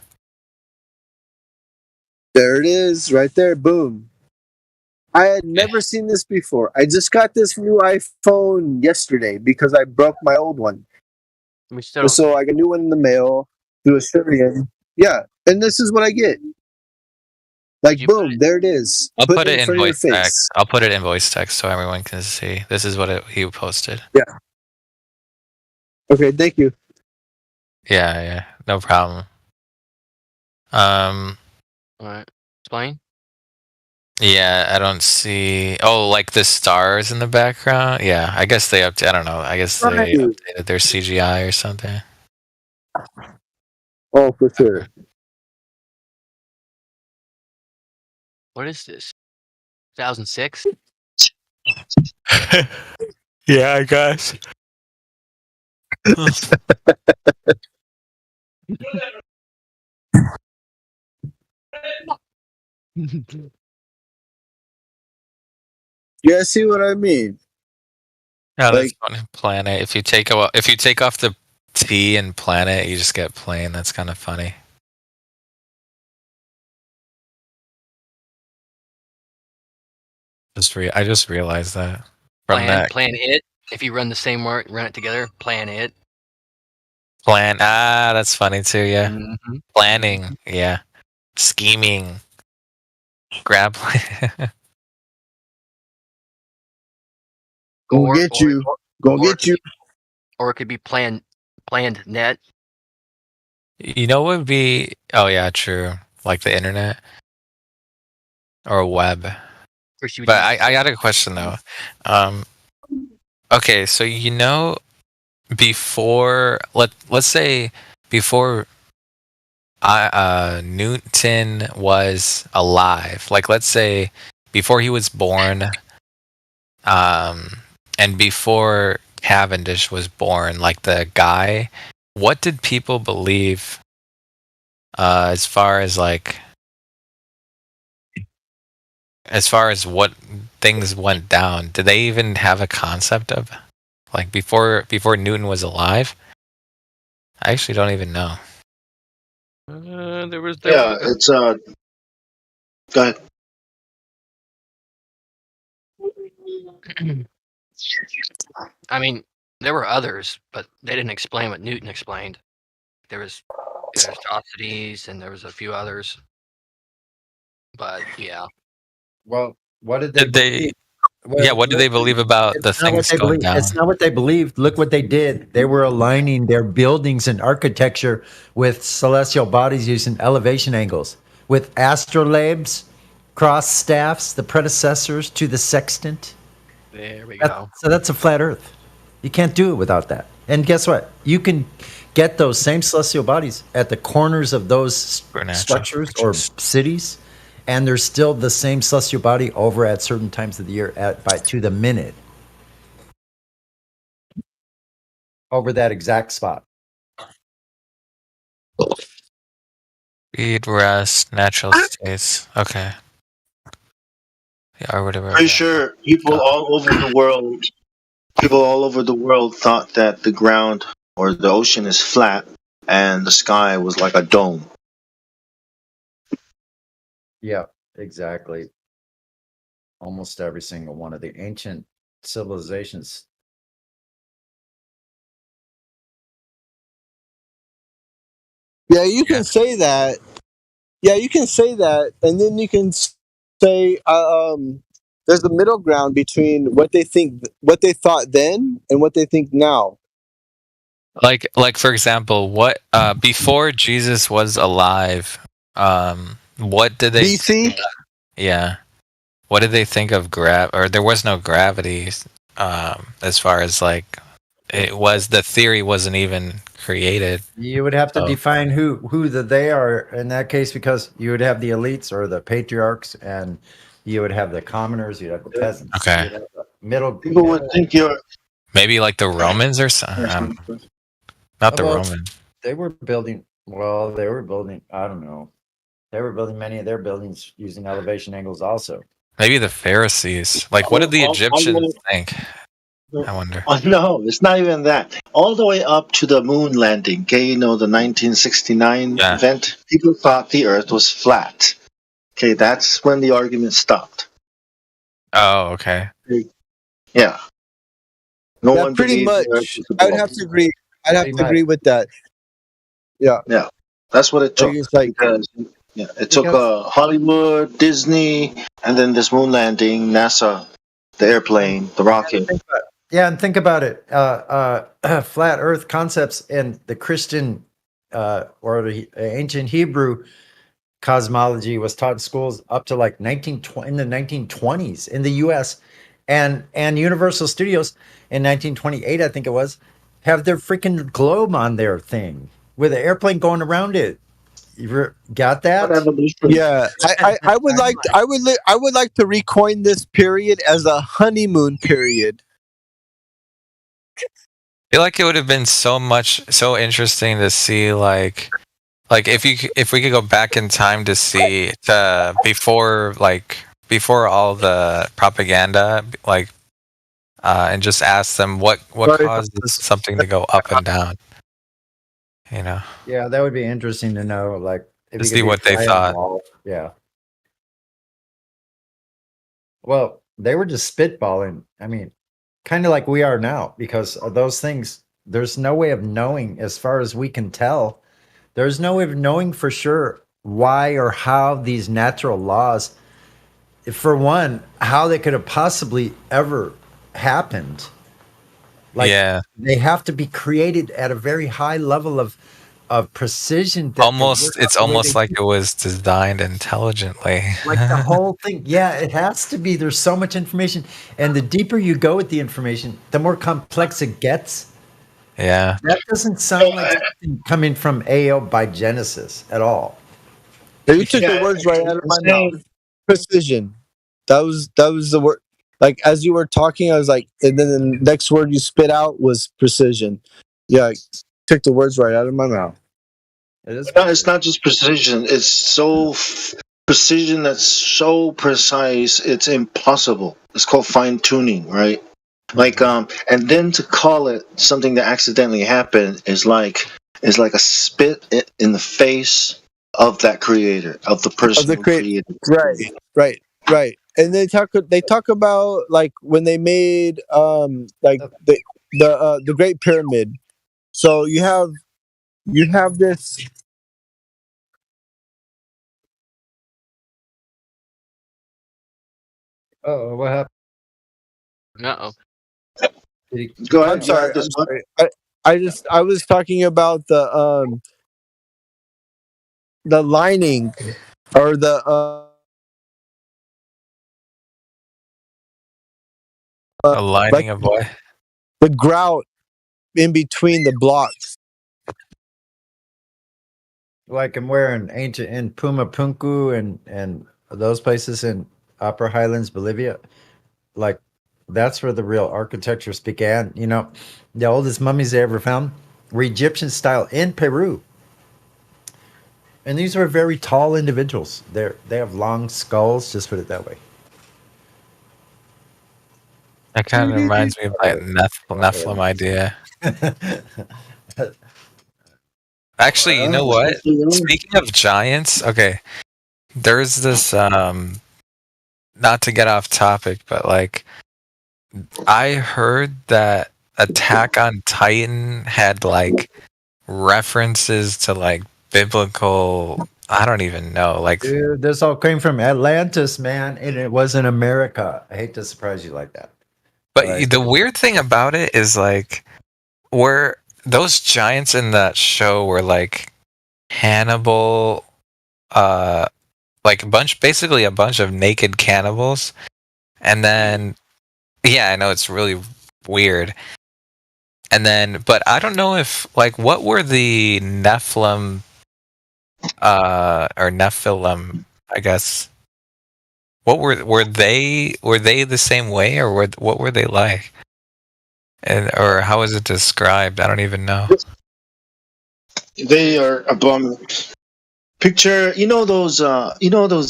[SPEAKER 17] There it is, right there. Boom. I had never seen this before. I just got this new iPhone yesterday because I broke my old one. So I got a new one in the mail through a Syrian. Yeah, and this is what I get. Like, boom, there it is.
[SPEAKER 10] I'll put it in
[SPEAKER 17] front of your
[SPEAKER 10] voice
[SPEAKER 17] face.
[SPEAKER 10] text. I'll put it in voice text so everyone can see. This is what he posted.
[SPEAKER 17] Yeah. Okay, thank you.
[SPEAKER 10] Yeah, no problem.
[SPEAKER 5] All right, explain.
[SPEAKER 10] Yeah, I don't see. Oh, like the stars in the background. Yeah, I guess they I don't know. I guess they updated their CGI or something.
[SPEAKER 17] Oh, for sure.
[SPEAKER 5] What is this? 2006.
[SPEAKER 10] Yeah, I guess.
[SPEAKER 17] You guys see what I mean?
[SPEAKER 10] Oh, that's funny. Planet. If you take off the T in planet, you just get plane. That's kind of funny. I just realized that from that
[SPEAKER 5] Plan it. If you run the same work, run it together. Plan it.
[SPEAKER 10] plan. Ah, that's funny too. Yeah,
[SPEAKER 5] Mm-hmm.
[SPEAKER 10] Planning. Yeah, scheming. Grab.
[SPEAKER 17] Go get you. Go get you.
[SPEAKER 5] Or it could be planned net.
[SPEAKER 10] You know what would be? Oh yeah, true. Like the internet or web. But I got a question though. Okay, so before let's say before Newton was alive, like let's say before he was born, and before Cavendish was born, like the guy, what did people believe as far as what things went down? Did they even have a concept of like before Newton was alive? I actually don't even know.
[SPEAKER 5] There was
[SPEAKER 22] it's go ahead.
[SPEAKER 5] I mean, there were others, but they didn't explain what Newton explained. There's Aristophanes, and there was a few others. But yeah.
[SPEAKER 21] Well, what did they believe?
[SPEAKER 10] Yeah, what did they believe about the things going down?
[SPEAKER 21] It's not what they believed. Look what they did. They were aligning their buildings and architecture with celestial bodies using elevation angles, with astrolabes, cross staffs, the predecessors to the sextant.
[SPEAKER 5] There we go.
[SPEAKER 21] So that's a flat Earth. You can't do it without that. And guess what? You can get those same celestial bodies at the corners of those structures or cities, and there's still the same celestial body over at certain times of the year to the minute over that exact spot.
[SPEAKER 10] Speed, rest, natural states. Okay. Yeah, or whatever.
[SPEAKER 22] Pretty sure people all over the world thought that the ground or the ocean is flat and the sky was like a dome.
[SPEAKER 21] Yeah, exactly. Almost every single one of the ancient civilizations.
[SPEAKER 17] Yeah, you can say that. Yeah, you can say that, and then you can say,
[SPEAKER 20] there's a middle ground between what they thought then and what they think now.
[SPEAKER 10] Like for example, what before Jesus was alive, what did they
[SPEAKER 20] BC?
[SPEAKER 10] Yeah. What did they think of or there was no gravity, as far as like the theory wasn't even created.
[SPEAKER 21] You would have to
[SPEAKER 10] So-
[SPEAKER 21] define who the they are in that case, because you would have the elites or the patriarchs, and you would have the commoners, you'd have the peasants.
[SPEAKER 10] Okay.
[SPEAKER 21] You'd have the middle.
[SPEAKER 22] People would think you're.
[SPEAKER 10] Maybe like the Romans or something. Not the
[SPEAKER 21] Well,
[SPEAKER 10] Romans.
[SPEAKER 21] They were building. Well, they were building. I don't know. They were building many of their buildings using elevation angles, also.
[SPEAKER 10] Maybe the Pharisees. Like, what did the Egyptians think? I wonder.
[SPEAKER 22] Oh, no, it's not even that. All the way up to the moon landing, okay, you know, the 1969 event, people thought the Earth was flat. Okay, that's when the argument stopped.
[SPEAKER 10] Oh, okay.
[SPEAKER 22] Yeah. No
[SPEAKER 20] Yeah,
[SPEAKER 22] one
[SPEAKER 20] pretty
[SPEAKER 22] believed the Earth
[SPEAKER 20] much.
[SPEAKER 22] was a
[SPEAKER 20] I would
[SPEAKER 22] ball.
[SPEAKER 20] have to agree. I'd have
[SPEAKER 22] Pretty
[SPEAKER 20] to agree with that. Yeah.
[SPEAKER 22] Yeah, that's what it took.
[SPEAKER 20] It's like,
[SPEAKER 22] because, it took Hollywood, Disney, and then this moon landing, NASA, the airplane, the rocket.
[SPEAKER 21] Yeah, and think about it. Flat Earth concepts and the Christian or the ancient Hebrew cosmology was taught in schools up to like in the 1920s in the U.S. and Universal Studios in 1928, I think it was, have their freaking globe on their thing with an airplane going around it. You got that?
[SPEAKER 20] yeah, I would like to recoin this period as a honeymoon period.
[SPEAKER 10] I feel like it would have been so interesting to see like if we could go back in time to see before all the propaganda, and just ask them what causes something to go up and down. You know.
[SPEAKER 21] Yeah, that would be interesting to know. Like, if
[SPEAKER 10] To
[SPEAKER 21] you could
[SPEAKER 10] see
[SPEAKER 21] be
[SPEAKER 10] what they
[SPEAKER 21] fly on
[SPEAKER 10] thought.
[SPEAKER 21] the wall. Yeah. Well, they were just spitballing. I mean, kind of like we are now, because of those things. There's no way of knowing, as far as we can tell. There's no way of knowing for sure why or how these natural laws, for one, how they could have possibly ever happened. Like, they have to be created at a very high level of precision. That
[SPEAKER 10] It's almost like it was designed intelligently.
[SPEAKER 21] like the whole thing. Yeah, it has to be. There's so much information, and the deeper you go with the information, the more complex it gets.
[SPEAKER 10] Yeah.
[SPEAKER 21] That doesn't sound like something coming from AO by Genesis at all.
[SPEAKER 20] You took the words right out of my mouth. Precision. That was the word. Like, as you were talking, I was like, and then the next word you spit out was precision. Yeah, I took the words right out of my mouth.
[SPEAKER 22] It's not just precision. It's so precision that's so precise. It's impossible. It's called fine tuning, right? Like, and then to call it something that accidentally happened is like a spit in the face of that creator, of the person who created.
[SPEAKER 20] Right. And they talk about like when they made the Great Pyramid. So you have this.
[SPEAKER 21] Oh, what happened?
[SPEAKER 5] Uh-oh.
[SPEAKER 22] Go ahead.
[SPEAKER 20] I'm sorry. I was talking about the lining or the
[SPEAKER 10] A lining of what?
[SPEAKER 20] the grout in between the blocks.
[SPEAKER 21] Like I'm wearing ancient in Pumapunku and those places in Upper Highlands, Bolivia. Like, that's where the real architectures began. You know, the oldest mummies they ever found were Egyptian style in Peru. And these were very tall individuals. They have long skulls, just put it that way.
[SPEAKER 10] That kind of reminds me of like Nephilim idea. Actually, you know what? Speaking of giants, okay, there's this not to get off topic, but like I heard that Attack on Titan had like references to like biblical I don't even know. Like,
[SPEAKER 21] dude, this all came from Atlantis, man, and it wasn't America. I hate to surprise you like that.
[SPEAKER 10] but the weird thing about it is like, were those giants in that show were like Hannibal, like basically a bunch of naked cannibals, and then yeah, I know it's really weird. And then, but I don't know if like what were the Nephilim, or Nephilim, I guess. What were they the same way, or what were they like? And or how is it described? I don't even know.
[SPEAKER 22] They are abominable. Picture, you know those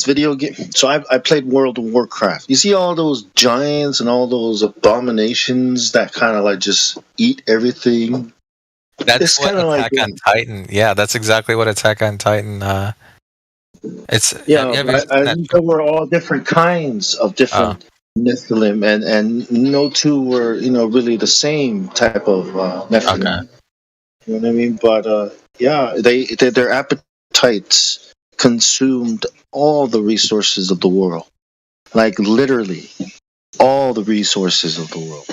[SPEAKER 22] video games. So I played World of Warcraft. You see all those giants and all those abominations that kind of like just eat everything.
[SPEAKER 10] That's
[SPEAKER 22] It's
[SPEAKER 10] what
[SPEAKER 22] kind of like
[SPEAKER 10] Attack on Titan. Yeah, that's exactly what Attack on Titan. It's
[SPEAKER 22] yeah.
[SPEAKER 10] have you ever seen that?
[SPEAKER 22] There were all different kinds of different Nephilim, and no two were really the same type of Nephilim. You know what I mean? But yeah, their appetites consumed all the resources of the world, like literally all the resources of the world,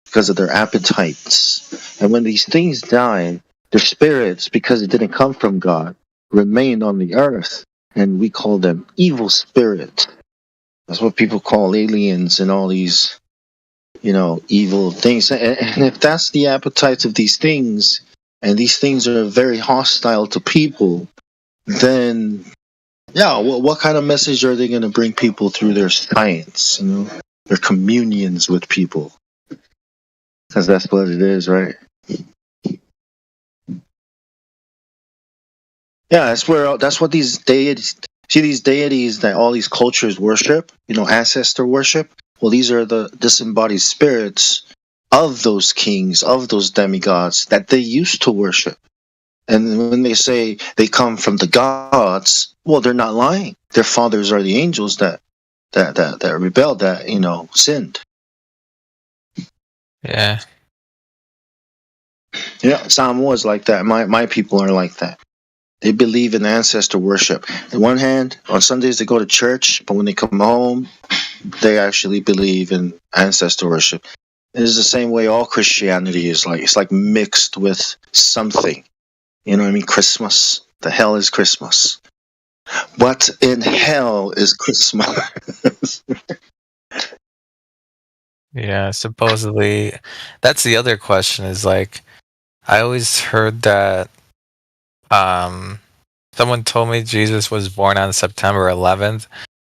[SPEAKER 22] because of their appetites. And when these things die, their spirits, because it didn't come from God, remained on the earth, and we call them evil spirits. That's what people call aliens and all these, evil things. And if that's the appetites of these things, and these things are very hostile to people, then yeah, what kind of message are they going to bring people through their science, their communions with people? Because that's what it is, right? Yeah, that's what these deities. See, these deities that all these cultures worship, ancestor worship. Well, these are the disembodied spirits of those kings, of those demigods that they used to worship. And when they say they come from the gods, well, they're not lying. Their fathers are the angels that rebelled, that sinned.
[SPEAKER 10] Yeah.
[SPEAKER 22] Yeah, Samoa is like that. My people are like that. They believe in ancestor worship. On one hand, on Sundays they go to church, but when they come home, they actually believe in ancestor worship. It is the same way all Christianity is like. It's like mixed with something. You know what I mean? Christmas. The hell is Christmas. What in hell is Christmas?
[SPEAKER 10] Yeah, supposedly that's the other question is like I always heard that someone told me Jesus was born on September 11th,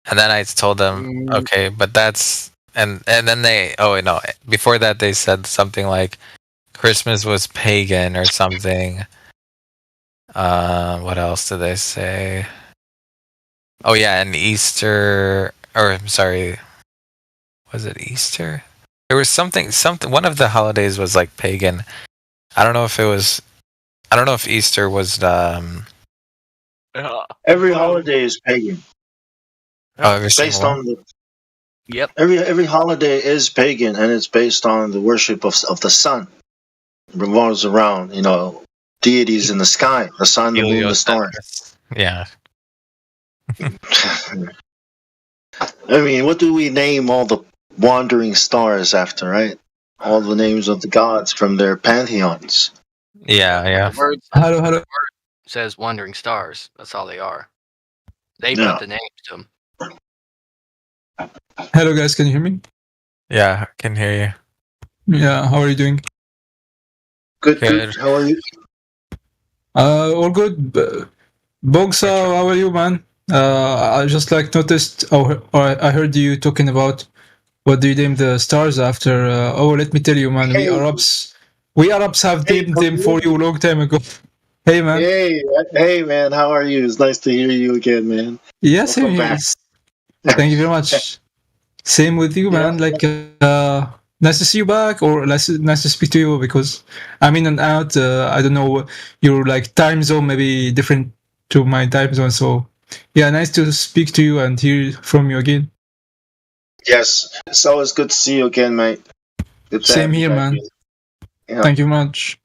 [SPEAKER 10] and then I told them okay, but that's and then before that they said something like Christmas was pagan or something. What else did they say? Oh yeah, and Easter, or I'm sorry, was it Easter? There was something. One of the holidays was like pagan. I don't know if Easter was.
[SPEAKER 22] Every holiday is pagan.
[SPEAKER 10] Every
[SPEAKER 22] Based
[SPEAKER 10] single
[SPEAKER 22] on
[SPEAKER 10] one.
[SPEAKER 22] the.
[SPEAKER 5] Yep.
[SPEAKER 22] Every holiday is pagan, and it's based on the worship of the sun. It revolves around deities in the sky, the sun, the moon, the stars.
[SPEAKER 10] Yeah.
[SPEAKER 22] I mean, what do we name all the wandering stars after, right? All the names of the gods from their pantheons.
[SPEAKER 10] Yeah.
[SPEAKER 5] The word,
[SPEAKER 9] Hello.
[SPEAKER 5] the word says wandering stars. That's all they are. They
[SPEAKER 22] Yeah.
[SPEAKER 5] put the names to them.
[SPEAKER 9] Hello, guys. Can you hear me?
[SPEAKER 10] Yeah, I can hear you.
[SPEAKER 9] Yeah. How are you doing?
[SPEAKER 22] Good. How are you?
[SPEAKER 9] All good. Bogsa, how are you, man? I just noticed, or I heard you talking about what do you name the stars after. Let me tell you, man. We Arabs have named them for you a long time ago. Hey, man.
[SPEAKER 22] Hey, man. How are you? It's nice to hear you again, man.
[SPEAKER 9] Yes,
[SPEAKER 22] Welcome back.
[SPEAKER 9] Thank you very much. Same with you, man. Nice to see you back, or nice to speak to you, because I'm in and out. I don't know, your time zone may be different to my time zone, so yeah, nice to speak to you and hear from you again.
[SPEAKER 22] Yes, it's always good to see you again, mate.
[SPEAKER 9] Same here, man.
[SPEAKER 22] Yeah.
[SPEAKER 9] Thank you much.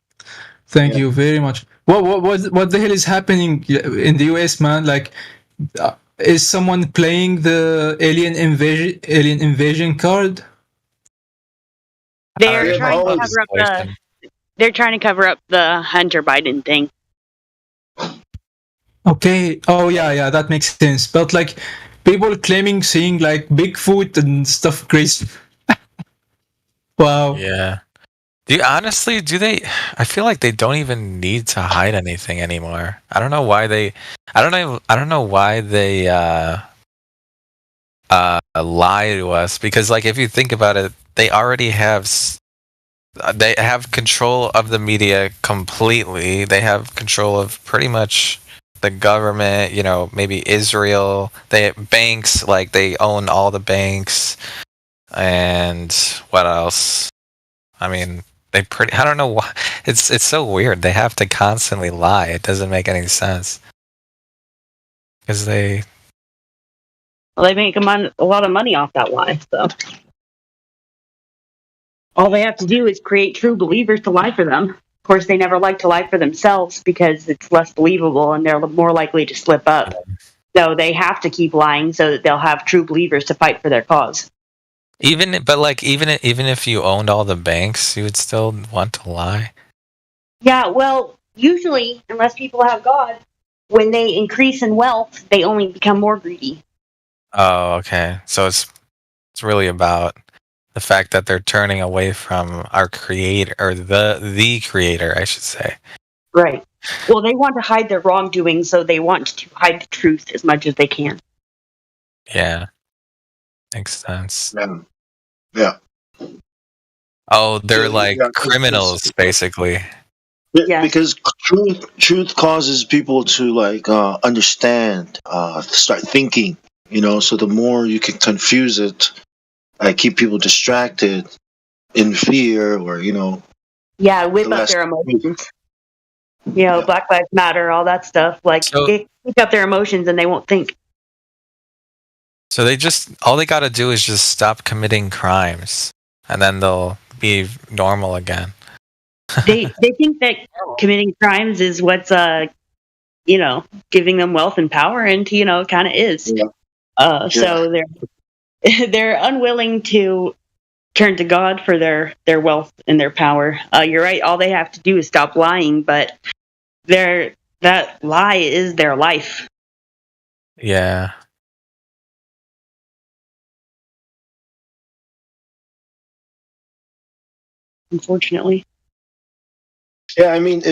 [SPEAKER 9] Thank you very much. What the hell is happening in the US, man? Like, is someone playing the alien invasion card?
[SPEAKER 12] They're trying to cover up They're trying to cover up the Hunter Biden thing.
[SPEAKER 9] Okay. Oh yeah, that makes sense. But like, people claiming seeing like Bigfoot and stuff crazy. Wow.
[SPEAKER 10] Yeah. Do they? I feel like they don't even need to hide anything anymore. I don't know why they. I don't know why they lie to us, because like if you think about it, they already have. They have control of the media completely. They have control of pretty much the government. You know, maybe Israel. They banks, like they own all the banks, and what else? I mean. I don't know why. It's so weird. They have to constantly lie. It doesn't make any sense. Because they
[SPEAKER 12] make a lot of money off that lie. So all they have to do is create true believers to lie for them. Of course, they never like to lie for themselves because it's less believable and they're more likely to slip up. So they have to keep lying so that they'll have true believers to fight for their cause.
[SPEAKER 10] even if you owned all the banks, you would still want to lie.
[SPEAKER 12] Yeah, well, usually, unless people have God, when they increase in wealth, they only become more greedy.
[SPEAKER 10] Oh, okay. So it's really about the fact that they're turning away from our creator, or the creator, I should say.
[SPEAKER 12] Right. Well, they want to hide their wrongdoing, so they want to hide the truth as much as they can.
[SPEAKER 10] Yeah. Makes sense.
[SPEAKER 22] Yeah.
[SPEAKER 10] Oh, they're like criminals, basically.
[SPEAKER 22] Yeah, because truth causes people to like understand, start thinking. You know, so the more you can confuse it, keep people distracted, in fear, or
[SPEAKER 12] Yeah, whip up their emotions. Black Lives Matter, all that stuff. Like, they whip up their emotions and they won't think.
[SPEAKER 10] So all they got to do is just stop committing crimes, and then they'll be normal again.
[SPEAKER 12] They think that committing crimes is what's giving them wealth and power, and it kind of is. Yeah. So they're unwilling to turn to God for their wealth and their power. You're right. All they have to do is stop lying, but that lie is their life.
[SPEAKER 10] Yeah.
[SPEAKER 12] Unfortunately.
[SPEAKER 22] Yeah, I mean,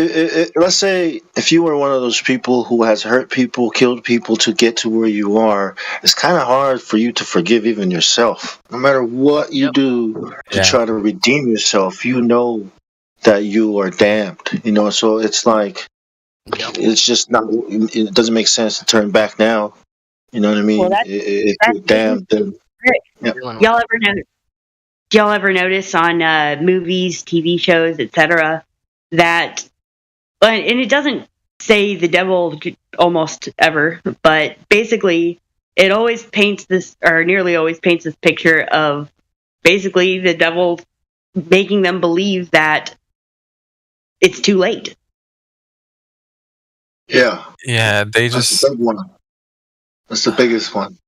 [SPEAKER 22] let's say if you were one of those people who has hurt people, killed people to get to where you are, it's kind of hard for you to forgive even yourself. No matter what you do to try to redeem yourself, you know that you are damned. So it's like, it's just not. It doesn't make sense to turn back now. You know what I mean?
[SPEAKER 12] Well,
[SPEAKER 22] if you're damned, then
[SPEAKER 12] y'all ever notice on movies, TV shows, etc., that, and it doesn't say the devil almost ever, but basically it always paints this, or nearly always paints this picture of basically the devil making them believe that it's too late.
[SPEAKER 22] Yeah.
[SPEAKER 10] Yeah, they
[SPEAKER 22] That's
[SPEAKER 10] just.
[SPEAKER 22] the big one. That's the biggest one.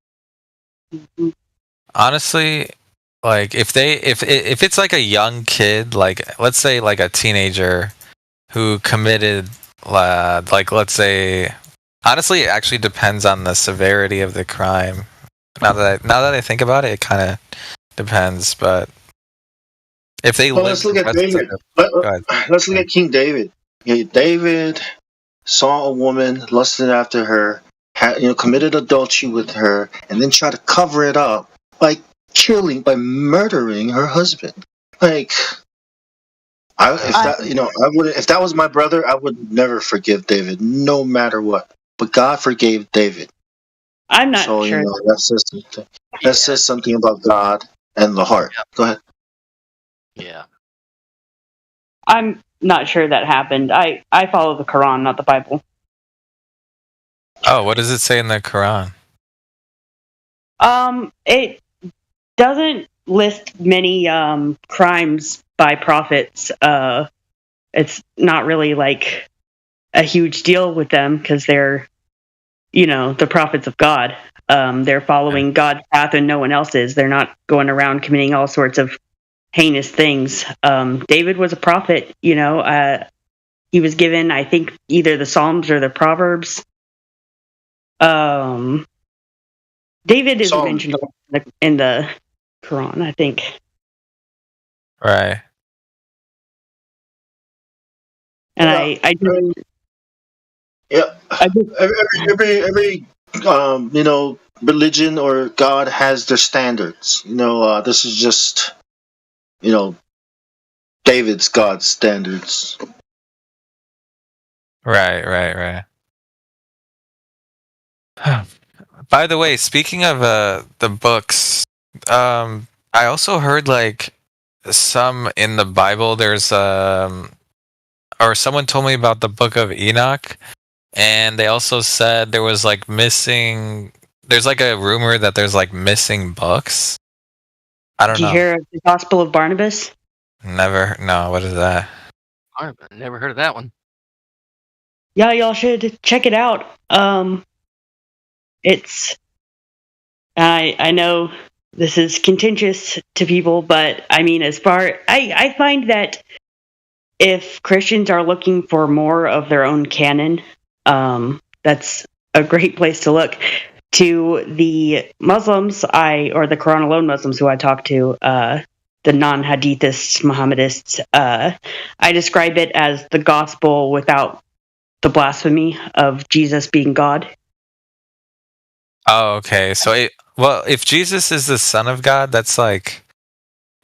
[SPEAKER 10] Honestly, like if it's like a young kid, like let's say like a teenager who committed, like let's say, honestly, it actually depends on the severity of the crime. Now that I think about it, it kind of depends. But if they
[SPEAKER 22] let's look at David. Let's look at King David. Yeah, David saw a woman, lusted after her, committed adultery with her, and then tried to cover it up by murdering her husband. Like, if that was my brother, I would never forgive David, no matter what. But God forgave David.
[SPEAKER 12] I'm not sure.
[SPEAKER 22] That says something about God and the heart. Go ahead.
[SPEAKER 5] Yeah.
[SPEAKER 12] I'm not sure that happened. I follow the Quran, not the Bible.
[SPEAKER 10] Oh, what does it say in the Quran?
[SPEAKER 12] It doesn't list many crimes by prophets. it's not really like a huge deal with them because they're, the prophets of God. They're following God's path and no one else's. They're not going around committing all sorts of heinous things. David was a prophet, he was given, I think, either the Psalms or the Proverbs. David is mentioned in the Quran, I think.
[SPEAKER 10] Right.
[SPEAKER 12] And I just,
[SPEAKER 22] yeah. Every religion or God has their standards. This is just David's God's standards.
[SPEAKER 10] Right. By the way, speaking of the books, I also heard like some in the Bible. There's or someone told me about the book of Enoch, and they also said there was like missing. There's like a rumor that there's like missing books. I don't know.
[SPEAKER 12] Did you hear of the Gospel of Barnabas?
[SPEAKER 10] Never. No. What is that?
[SPEAKER 5] I never heard of that one.
[SPEAKER 12] Yeah, y'all should check it out. It's I know this is contentious to people, but I mean, I find that if Christians are looking for more of their own canon, that's a great place to look. To the Muslims, or the Quran alone Muslims who I talk to, the non-Hadithists, Mohammedists, I describe it as the gospel without the blasphemy of Jesus being God.
[SPEAKER 10] Oh, okay. So, if Jesus is the Son of God, that's like,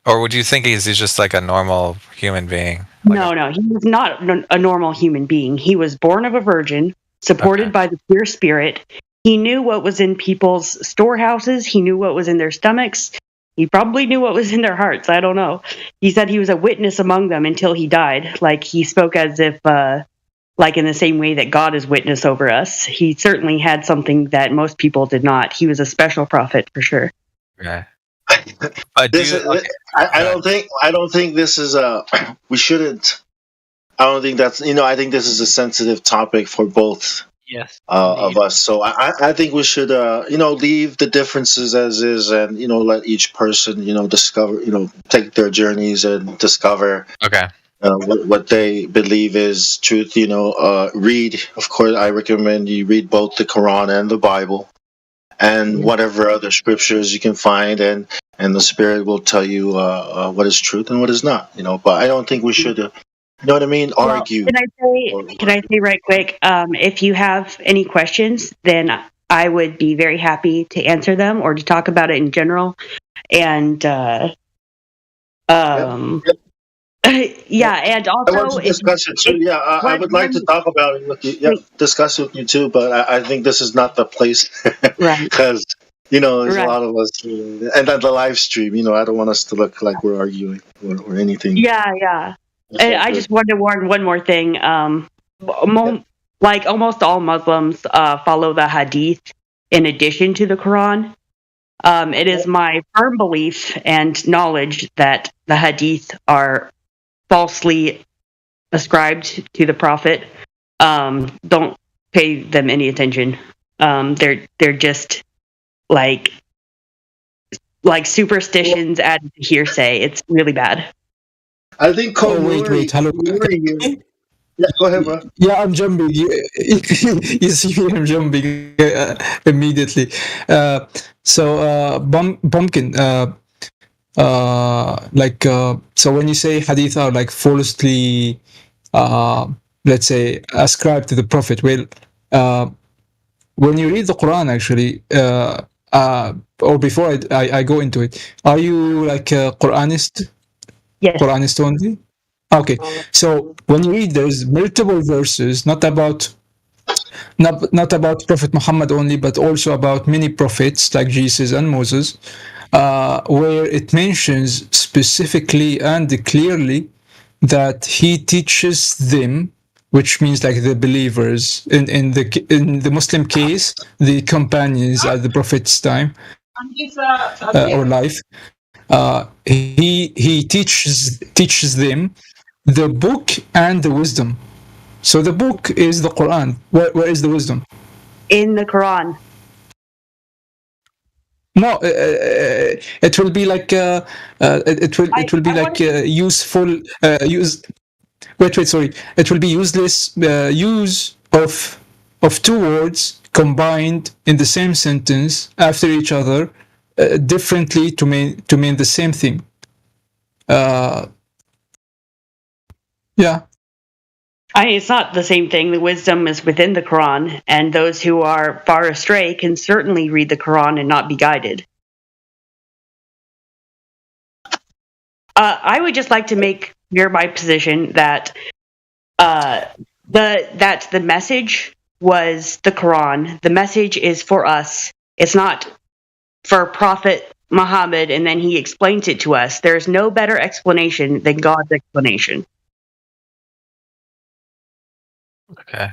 [SPEAKER 10] or would you think he's just like a normal human being?
[SPEAKER 12] No, he was not a normal human being. He was born of a virgin, supported by the pure spirit. He knew what was in people's storehouses. He knew what was in their stomachs. He probably knew what was in their hearts. I don't know. He said he was a witness among them until he died. Like, he spoke as if, like in the same way that God is witness over us. He certainly had something that most people did not. He was a special prophet for sure.
[SPEAKER 10] Yeah.
[SPEAKER 22] I don't think this is we shouldn't. I don't think that's I think this is a sensitive topic for both of us. So I think we should leave the differences as is, and let each person discover take their journeys and discover what they believe is truth. Read. Of course, I recommend you read both the Quran and the Bible, and whatever other scriptures you can find, and the Spirit will tell you what is truth and what is not. But I don't think we should. You know what I mean? Argue.
[SPEAKER 12] Can I say right quick? If you have any questions, then I would be very happy to answer them or to talk about it in general. And and also
[SPEAKER 22] I want to discuss it too. I would like to talk about it with you. Yeah, discuss it with you too. But I think this is not the place, because there's a lot of us, and the live stream. I don't want us to look like we're arguing or anything.
[SPEAKER 12] Yeah. And I just wanted to warn one more thing. Like almost all Muslims follow the Hadith in addition to the Quran. It is my firm belief and knowledge that the Hadith are falsely ascribed to the Prophet. Don't pay them any attention. They're just like superstitions added to hearsay. It's really bad.
[SPEAKER 22] I think.
[SPEAKER 9] Wait. Hello.
[SPEAKER 22] Yeah, go ahead, bro.
[SPEAKER 9] Yeah, I'm jumping. You see me, I'm jumping immediately. So, Pumpkin, so when you say hadith are like falsely, let's say, ascribed to the Prophet, well, when you read the Quran, actually, or before I go into it, are you like a Quranist?
[SPEAKER 12] Yes.
[SPEAKER 9] Quranist only? Okay, so when you read, there's multiple verses, not about Prophet Muhammad only, but also about many prophets like Jesus and Moses, where it mentions specifically and clearly that he teaches them, which means like the believers in the Muslim case, the companions at the Prophet's time or life. He teaches them the book and the wisdom. So the book is the Quran. Where is the wisdom?
[SPEAKER 12] In the Quran.
[SPEAKER 9] No, it will be like it will be like useful use. Wait, sorry. It will be useless use of two words combined in the same sentence after each other, differently to mean the same thing. Yeah.
[SPEAKER 12] It's not the same thing. The wisdom is within the Quran, and those who are far astray can certainly read the Quran and not be guided. I would just like to make clear my position that the message was the Quran. The message is for us. It's not for Prophet Muhammad, and then he explains it to us. There's no better explanation than God's explanation.
[SPEAKER 10] Okay.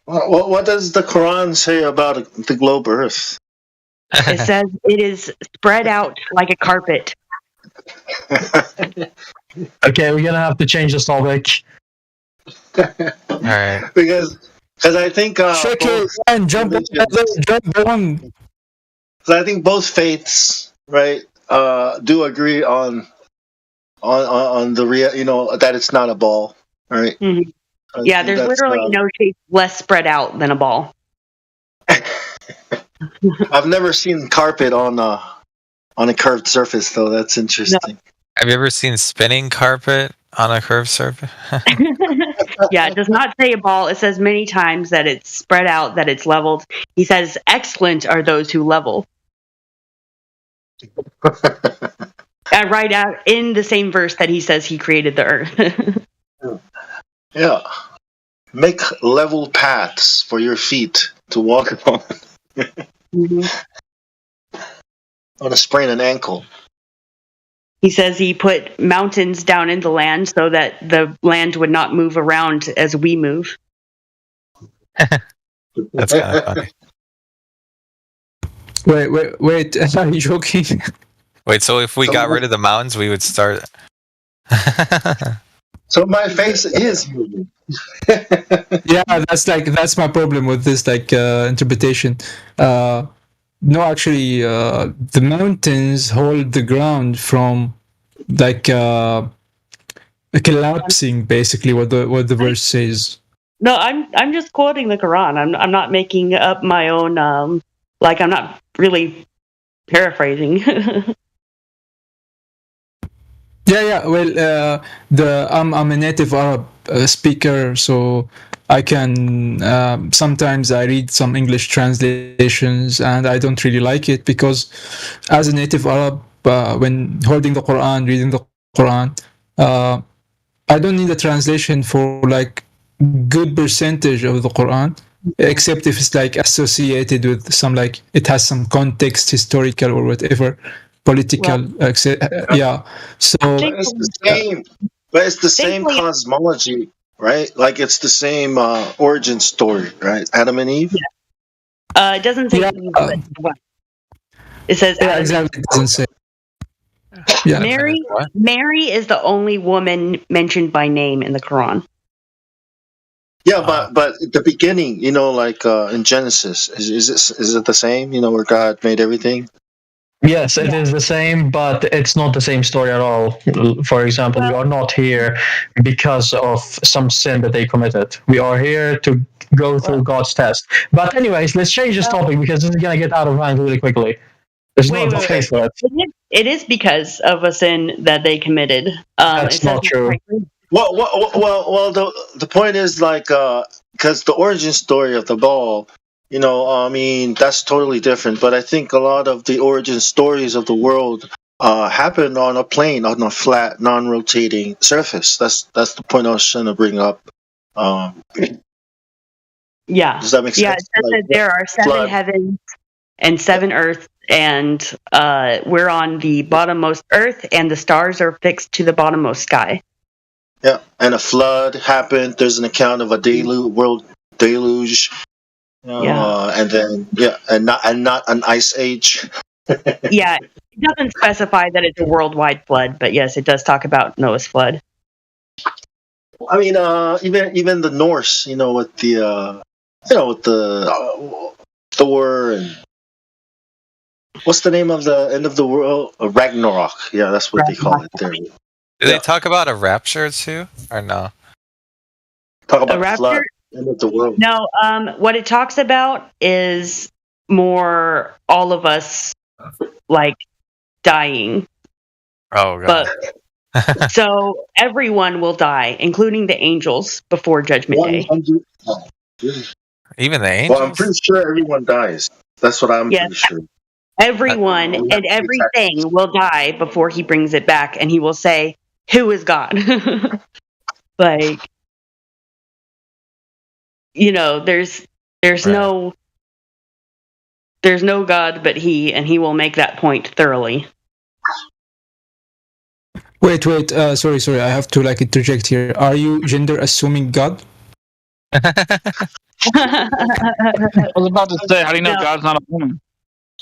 [SPEAKER 22] What does the Quran say about the globe Earth?
[SPEAKER 12] It says it is spread out like a carpet.
[SPEAKER 4] Okay, we're gonna have to change this topic.
[SPEAKER 10] All right.
[SPEAKER 22] Because I think
[SPEAKER 9] Shake it and jump on.
[SPEAKER 22] So I think both faiths, right, do agree on the real, that it's not a ball, right?
[SPEAKER 12] Mm-hmm. Yeah, there's literally no shape less spread out than a ball.
[SPEAKER 22] I've never seen carpet on a curved surface, though. That's interesting.
[SPEAKER 10] No. Have you ever seen spinning carpet on a curved surface?
[SPEAKER 12] Yeah, it does not say a ball. It says many times that it's spread out, that it's leveled. He says, excellent are those who level. Right out in the same verse that he says he created the earth.
[SPEAKER 22] Yeah. Make level paths for your feet to walk on.
[SPEAKER 12] Mm-hmm.
[SPEAKER 22] On a sprain an ankle.
[SPEAKER 12] He says he put mountains down in the land so that the land would not move around as we move.
[SPEAKER 10] That's kind of funny.
[SPEAKER 9] Wait, are you joking?
[SPEAKER 10] Wait, so if we got rid of the mountains, we would start.
[SPEAKER 22] So my face is moving.
[SPEAKER 9] Yeah, that's my problem with this interpretation. No, actually, the mountains hold the ground from collapsing. Basically, what the verse says.
[SPEAKER 12] No, I'm just quoting the Quran. I'm not making up my own. I'm not really paraphrasing.
[SPEAKER 9] Yeah. Well, I'm a native Arab speaker, so I can sometimes I read some English translations, and I don't really like it because, as a native Arab, when holding the Quran, reading the Quran, I don't need a translation for good percentage of the Quran, except if it's associated with some it has some context, historical or whatever. Political, yeah. So
[SPEAKER 22] it's the same, but it's the same cosmology, right? Like it's the same origin story, right? Adam and Eve.
[SPEAKER 12] Yeah. It doesn't say Eve, but it says Adam.
[SPEAKER 9] Exactly. It doesn't say. Yeah.
[SPEAKER 12] Mary is the only woman mentioned by name in the Quran.
[SPEAKER 22] Yeah, but at the beginning, in Genesis, is it the same? Where God made everything.
[SPEAKER 4] Yes, it is the same, but it's not the same story at all. For example, we are not here because of some sin that they committed. We are here to go through God's test. But anyways, let's change this topic because this is going to get out of hand really quickly. There's no space for it.
[SPEAKER 12] It is because of a sin that they committed.
[SPEAKER 4] That's not true.
[SPEAKER 22] Well, the point is because the origin story of the ball, that's totally different. But I think a lot of the origin stories of the world happen on a plane, on a flat, non-rotating surface. That's the point I was trying to bring up.
[SPEAKER 12] Yeah.
[SPEAKER 22] Does that make sense?
[SPEAKER 12] Yeah, it says that there are 7 heavens and 7 earths, and we're on the bottommost earth, and the stars are fixed to the bottommost sky.
[SPEAKER 22] Yeah, and a flood happened. There's an account of a world deluge. And then and not an ice age.
[SPEAKER 12] Yeah, it doesn't specify that it's a worldwide flood, but yes, it does talk about Noah's flood.
[SPEAKER 22] I mean, even the Norse, with the Thor and what's the name of the end of the world? Ragnarok. Yeah, that's what they call it there.
[SPEAKER 10] Do they talk about a rapture too, or no?
[SPEAKER 22] Talk about
[SPEAKER 12] A
[SPEAKER 22] the
[SPEAKER 12] rapture?
[SPEAKER 22] flood, end of the world.
[SPEAKER 12] No, what it talks about is more all of us like dying.
[SPEAKER 10] Oh god.
[SPEAKER 12] So everyone will die, including the angels, before Judgment Day.
[SPEAKER 10] Even the angels?
[SPEAKER 22] Well, I'm pretty sure everyone dies. That's what I'm
[SPEAKER 12] Yes.
[SPEAKER 22] pretty sure.
[SPEAKER 12] Everyone and everything will die before he brings it back, and he will say, "Who is God?" Like, there's no God but he, and he will make that point thoroughly.
[SPEAKER 9] Wait. Sorry. I have to interject here. Are you gender assuming God?
[SPEAKER 3] I was about to say, how do you know
[SPEAKER 12] No.
[SPEAKER 3] God's not a woman?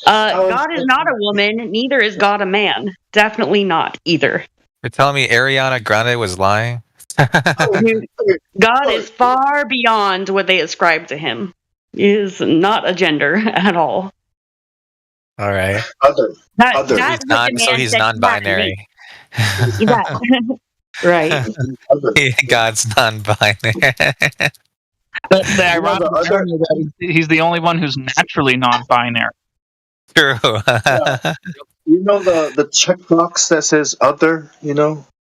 [SPEAKER 12] God is not a woman, neither is God a man. Definitely not either.
[SPEAKER 10] You're telling me Ariana Grande was lying?
[SPEAKER 12] God is far beyond what they ascribe to him. He is not a gender at all.
[SPEAKER 10] All right.
[SPEAKER 22] Other.
[SPEAKER 10] So he's non-binary.
[SPEAKER 12] Yeah. Right.
[SPEAKER 10] God's non-binary.
[SPEAKER 3] The ironic irony that he's the only one who's naturally non-binary.
[SPEAKER 10] True.
[SPEAKER 22] You know the checkbox that says other,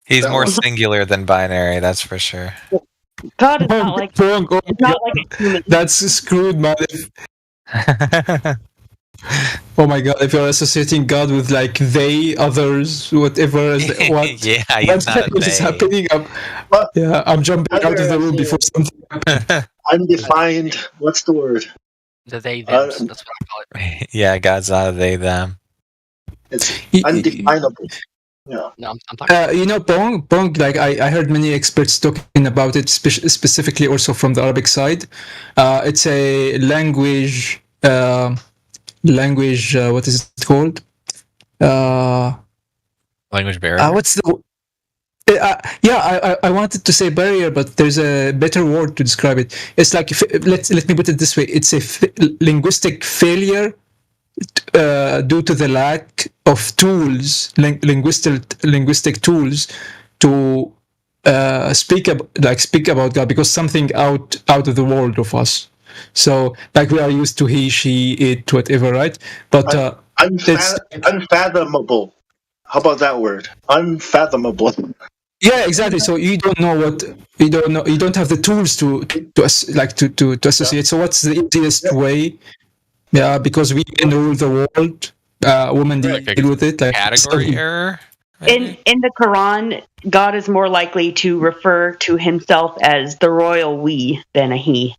[SPEAKER 10] He's
[SPEAKER 22] That
[SPEAKER 10] more
[SPEAKER 22] one?
[SPEAKER 10] singular than binary, that's for sure.
[SPEAKER 12] God is not like a human.
[SPEAKER 9] That's screwed, man. Oh my god, if you're associating God with they, others, whatever, what?
[SPEAKER 10] Yeah, he's not a
[SPEAKER 9] what is
[SPEAKER 10] they.
[SPEAKER 9] happening? I'm jumping out of the room before something happens.
[SPEAKER 22] Undefined. What's the word?
[SPEAKER 5] The they thems. That's what I call it.
[SPEAKER 10] Yeah, God's not a they them.
[SPEAKER 22] It's undefinable. Yeah.
[SPEAKER 5] No, I'm talking.
[SPEAKER 9] Pong. I heard many experts talking about it, specifically also from the Arabic side. It's a language. What is it called?
[SPEAKER 10] Language barrier.
[SPEAKER 9] What's the? I wanted to say barrier, but there's a better word to describe it. It's like let me put it this way: it's a linguistic failure due to the lack of tools, linguistic tools, to speak about God, because something out of the world of us. So we are used to he, she, it, whatever, right? But
[SPEAKER 22] unfathomable. How about that word? Unfathomable.
[SPEAKER 9] Yeah, exactly. So you don't know you don't have the tools to associate. So what's the easiest way? Yeah, because we can rule the world. Women deal with it.
[SPEAKER 10] Category error.
[SPEAKER 12] In the Quran, God is more likely to refer to himself as the royal we than a he.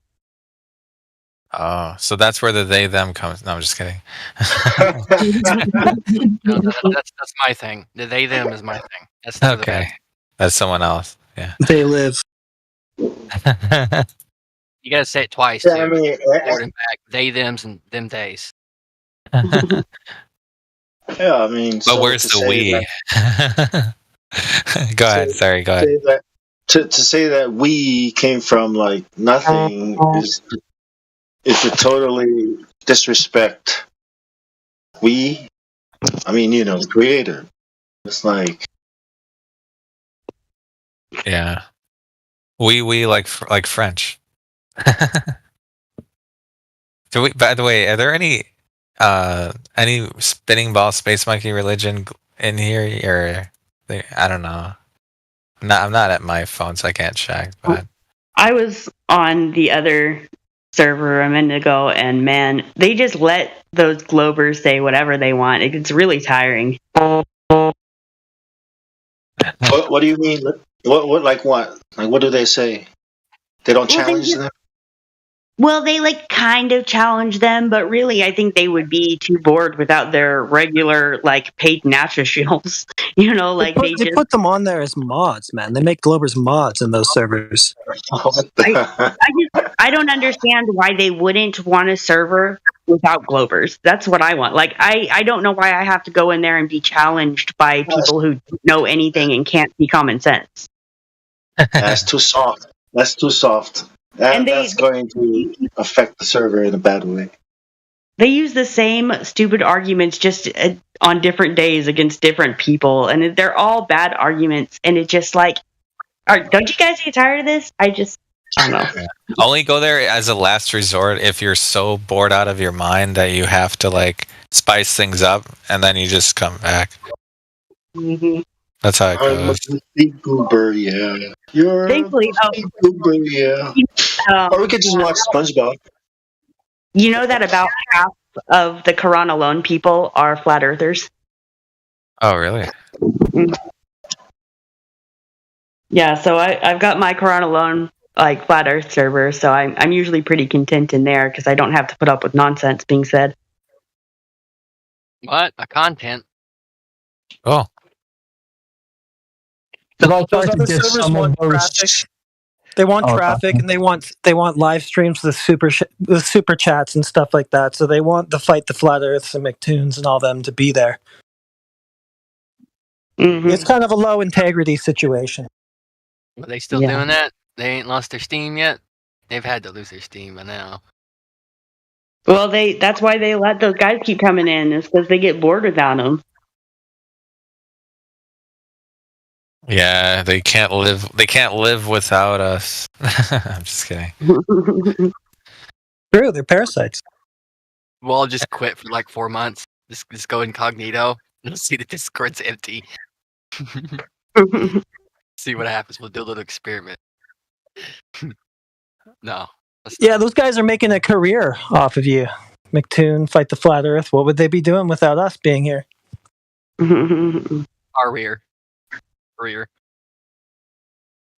[SPEAKER 10] Oh, so that's where the they them comes. No, I'm just kidding.
[SPEAKER 5] No, that's my thing. The they them is my thing. That's not
[SPEAKER 10] okay. That's someone else. Yeah.
[SPEAKER 17] They live.
[SPEAKER 5] You gotta say it twice too. Forward and back. They thems and them theys.
[SPEAKER 22] Yeah, I mean.
[SPEAKER 10] But where's the we? Go ahead. Sorry. Go ahead.
[SPEAKER 22] To say that we came from nothing is to totally disrespect we. I mean, the creator. It's like.
[SPEAKER 10] Yeah. We like French. By the way, are there any spinning ball space monkey religion in here, or I don't know. I'm not at my phone, so I can't check. But
[SPEAKER 12] I was on the other server a minute ago, and man, they just let those Globers say whatever they want. It's really tiring.
[SPEAKER 22] What do you mean? What? Like what do they say? They don't challenge them?
[SPEAKER 12] Well, they kind of challenge them, but really I think they would be too bored without their regular paid Natra shields.
[SPEAKER 13] They put them on there as mods, man. They make Globers mods in those servers.
[SPEAKER 12] I don't understand why they wouldn't want a server without Globers. That's what I want. I don't know why I have to go in there and be challenged by people who don't know anything and can't see common sense.
[SPEAKER 22] That's too soft. That's too soft. That's going to affect the server in a bad way.
[SPEAKER 12] They use the same stupid arguments just on different days against different people, and they're all bad arguments. And it's just like, don't you guys get tired of this? I don't know.
[SPEAKER 10] Yeah. Only go there as a last resort if you're so bored out of your mind that you have to like spice things up, and then you just come back.
[SPEAKER 12] Mm-hmm.
[SPEAKER 10] That's how it goes.
[SPEAKER 22] I'm a big goober, yeah. You're
[SPEAKER 12] Thankfully,
[SPEAKER 22] a big goober, yeah. Or we could just watch SpongeBob.
[SPEAKER 12] You know that about half of the Quran alone people are flat earthers?
[SPEAKER 10] Oh, really?
[SPEAKER 12] Yeah, so I've got my Quran alone like flat earth server, so I'm usually pretty content in there because I don't have to put up with nonsense being said.
[SPEAKER 5] What? A content?
[SPEAKER 10] Oh.
[SPEAKER 4] Those
[SPEAKER 13] other servers want traffic. They want traffic, and they want live streams with super chats and stuff like that. So they want the Fight the Flat Earths and McToons and all them to be there.
[SPEAKER 12] Mm-hmm.
[SPEAKER 13] It's kind of a low integrity situation.
[SPEAKER 5] Are they still doing that? They ain't lost their steam yet? They've had to lose their steam by now.
[SPEAKER 12] Well, that's why they let those guys keep coming in, is because they get bored without them.
[SPEAKER 10] Yeah, they can't live. They can't live without us. I'm just kidding.
[SPEAKER 13] True, they're parasites.
[SPEAKER 5] We'll all just quit for like 4 months. Just go incognito. You'll see the Discord's empty. See what happens. We'll do a little experiment. No.
[SPEAKER 13] Yeah, those guys are making a career off of you. McToon, Fight the Flat Earth. What would they be doing without us being here?
[SPEAKER 5] Our rear.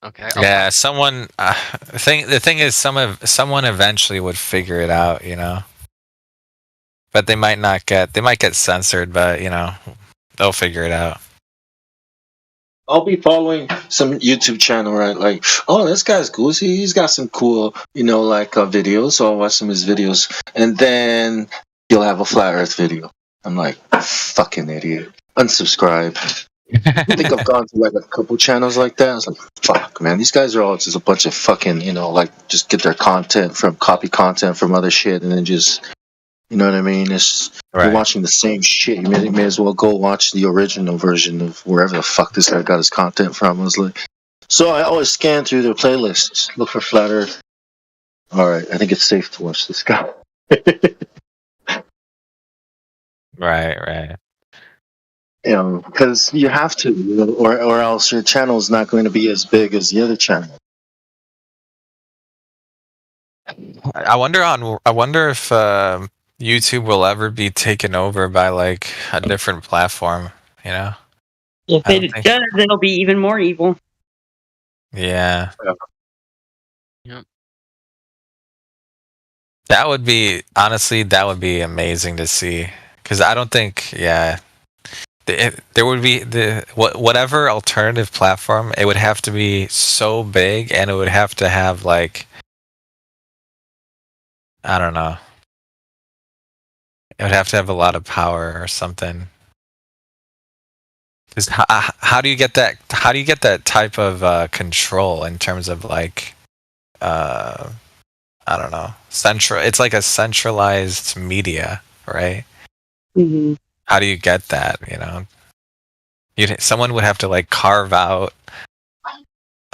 [SPEAKER 5] Okay.
[SPEAKER 10] Yeah, someone. The thing is, someone eventually would figure it out, you know. But they might not get. They might get censored, but you know, they'll figure it out.
[SPEAKER 22] I'll be following some YouTube channel, right? Like, oh, this guy's cool. He's got some cool, videos. So I'll watch some of his videos, and then he'll have a flat Earth video. I'm like, fucking idiot. Unsubscribe. I think I've gone to like a couple channels like that. I was like, fuck, man, these guys are all just a bunch of fucking, just get their copy content from other shit, and then just, you know what I mean? You're watching the same shit. You may as well go watch the original version of wherever the fuck this guy got his content from. I was like, so I always scan through their playlists, look for Flat Earth. All right, I think it's safe to watch this guy.
[SPEAKER 10] Right.
[SPEAKER 22] Because you have to, or else your channel is not going to be as big as the other channel.
[SPEAKER 10] I wonder if YouTube will ever be taken over by like a different platform. You know.
[SPEAKER 12] If it does, it'll be even more evil.
[SPEAKER 10] Yeah.
[SPEAKER 5] Yep.
[SPEAKER 10] That would be amazing to see. Because I don't think, there would be whatever alternative platform. It would have to be so big, and it would have to have like, I don't know. It would have to have a lot of power or something. Because how do you get that? How do you get that type of control in terms of like, I don't know, central? It's like a centralized media, right?
[SPEAKER 12] Mm-hmm.
[SPEAKER 10] How do you get that? You know, someone would have to like carve out.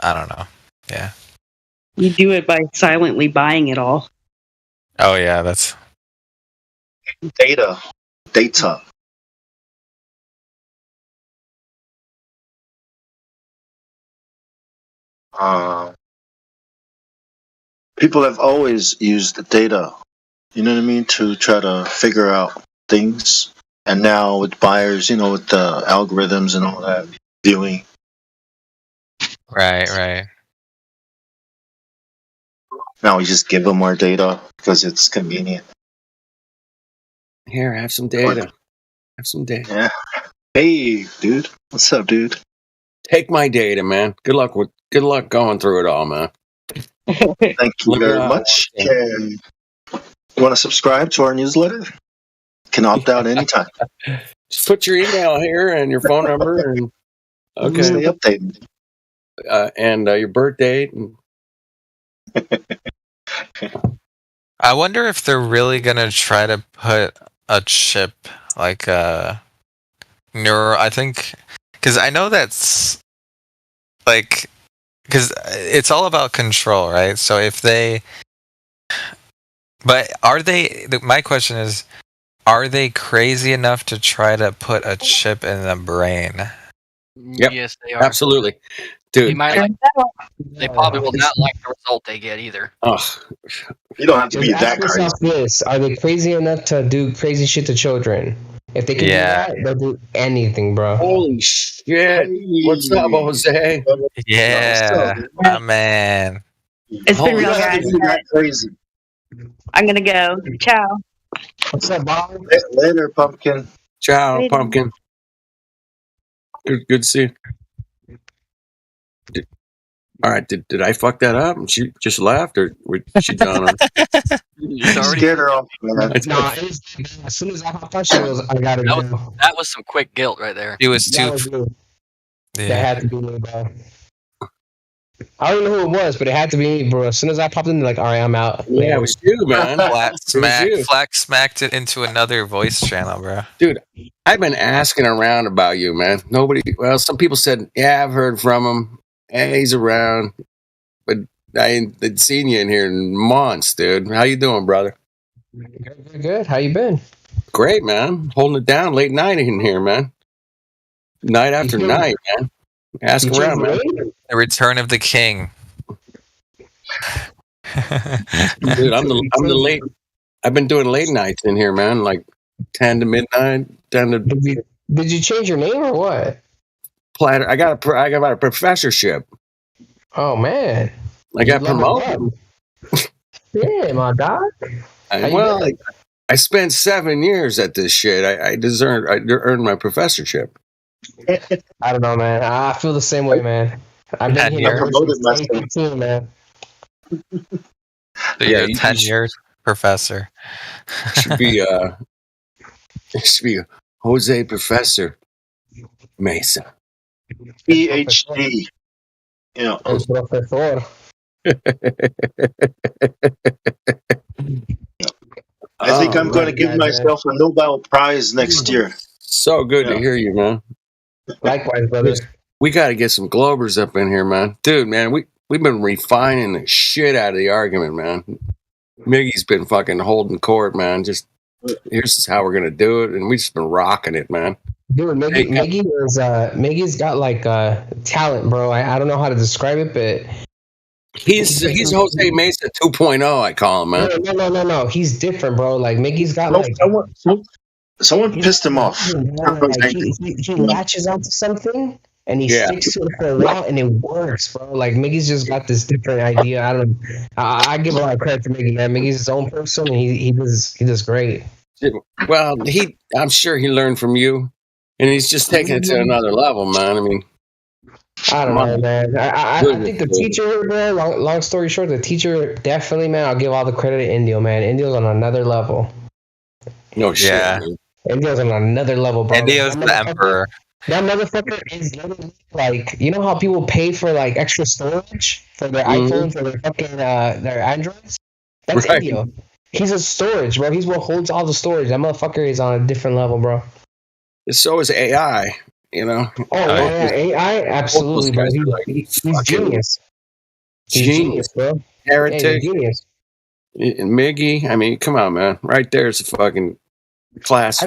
[SPEAKER 10] I don't know. Yeah.
[SPEAKER 12] You do it by silently buying it all.
[SPEAKER 10] Oh yeah, that's
[SPEAKER 22] data. People have always used the data, you know what I mean, to try to figure out things. And now with buyers, with the algorithms and all that viewing.
[SPEAKER 10] Right.
[SPEAKER 22] Now we just give them more data because it's convenient.
[SPEAKER 14] Here, have some data.
[SPEAKER 22] Yeah. Hey, dude. What's up, dude?
[SPEAKER 14] Take my data, man. Good luck going through it all, man.
[SPEAKER 22] Thank you very much. You want to subscribe to our newsletter? Can opt out anytime.
[SPEAKER 14] Just put your email here and your phone number, and okay.
[SPEAKER 22] Stay updated.
[SPEAKER 14] and your birth date.
[SPEAKER 10] I wonder if they're really gonna try to put a chip like a neuro. I think because I know that's like because it's all about control, right? So if they, but are they? My question is, are they crazy enough to try to put a chip in the brain?
[SPEAKER 14] Yep.
[SPEAKER 5] Yes, they are.
[SPEAKER 14] Absolutely,
[SPEAKER 5] They
[SPEAKER 14] dude.
[SPEAKER 5] might. They probably will not like the result they get either.
[SPEAKER 14] Oh,
[SPEAKER 22] you don't have to
[SPEAKER 19] Just
[SPEAKER 22] be
[SPEAKER 19] ask
[SPEAKER 22] that crazy.
[SPEAKER 19] yourself this: are they crazy enough to do crazy shit to children? If they can do that, they'll do anything, bro.
[SPEAKER 14] Holy shit! What's up, Jose?
[SPEAKER 10] Yeah, my man.
[SPEAKER 12] It's been real, guys.
[SPEAKER 22] That crazy.
[SPEAKER 12] I'm gonna go. Ciao.
[SPEAKER 19] What's up, Bob?
[SPEAKER 22] Later, pumpkin.
[SPEAKER 14] Ciao,
[SPEAKER 12] Later.
[SPEAKER 14] pumpkin. Good to see you. All right, did I fuck that up? She just left, or she gone?
[SPEAKER 22] Scared her off, man.
[SPEAKER 19] Nah, as soon as I hopped on, she goes, "I gotta go."
[SPEAKER 5] That was some quick guilt right there.
[SPEAKER 10] It was
[SPEAKER 19] That
[SPEAKER 10] too.
[SPEAKER 19] was me.
[SPEAKER 10] Yeah.
[SPEAKER 19] That had to be me, bro. I don't know who it was, but it had to be me, bro. As soon as I popped in, like, all right, I'm out.
[SPEAKER 14] Yeah, it was you, man.
[SPEAKER 10] Flat smacked it into another voice channel, bro.
[SPEAKER 14] Dude, I've been asking around about you, man. Nobody. Well, some people said, "Yeah, I've heard from him. Hey, he's around," but I ain't seen you in here in months, dude. How you doing, brother?
[SPEAKER 19] Good. How you been?
[SPEAKER 14] Great, man. Holding it down late night in here, man. Night after night, man. Ask around, man.
[SPEAKER 10] The Return of the King.
[SPEAKER 14] Dude, I'm the late. I've been doing late nights in here, man. Like 10 to midnight. 10 to.
[SPEAKER 19] Did you change your name or what?
[SPEAKER 14] Platter. I got a professorship.
[SPEAKER 19] Oh man,
[SPEAKER 14] I got promoted.
[SPEAKER 19] Yeah, my dog.
[SPEAKER 14] I spent 7 years at this shit. I earned my professorship.
[SPEAKER 19] I don't know, man. I feel the same way, man. I've been here since 2015, man.
[SPEAKER 10] So you're 10 years professor.
[SPEAKER 14] Should be Jose Professor Mesa.
[SPEAKER 22] PhD. Yeah.
[SPEAKER 19] El profesor.
[SPEAKER 22] I think I'm going to give myself a Nobel Prize next year.
[SPEAKER 14] So good to hear you, man.
[SPEAKER 19] Likewise, brother.
[SPEAKER 14] We got to get some Globers up in here, man. Dude, man, we've been refining the shit out of the argument, man. Miggy's been fucking holding court, man. Just here's how we're gonna do it, and we've just been rocking it, man.
[SPEAKER 19] Dude, Miggy's got like talent, bro. I don't know how to describe it, but
[SPEAKER 14] he's Jose Mesa 2.0. I call him, man.
[SPEAKER 19] No. He's different, bro. Like Miggy's got like
[SPEAKER 22] someone pissed him off.
[SPEAKER 19] Like, he latches onto something and he sticks to it for a while, and it works, bro. Like Miggy's just got this different idea. I give a lot of credit to Miggy, man. Miggy's his own person, and he does great.
[SPEAKER 14] Well, I'm sure he learned from you, and he's just taking it to another level, man. I mean,
[SPEAKER 19] I don't know, man. I think the teacher, man. Long story short, the teacher definitely, man. I'll give all the credit to Indio, man. Indio's on another level.
[SPEAKER 14] No shit.
[SPEAKER 10] Yeah.
[SPEAKER 19] Indio's on another level, bro.
[SPEAKER 10] Indio's the emperor.
[SPEAKER 19] That motherfucker is literally like, you know how people pay for like extra storage for their iPhones or their fucking their Androids? That's Indio. He's a storage, bro. He's what holds all the storage. That motherfucker is on a different level, bro.
[SPEAKER 14] So is AI, you know.
[SPEAKER 19] AI, absolutely, bro. He's genius. He's genius, bro.
[SPEAKER 14] Heretic.
[SPEAKER 19] Yeah, genius.
[SPEAKER 14] And Miggy, I mean, come on, man. Right there's a fucking class.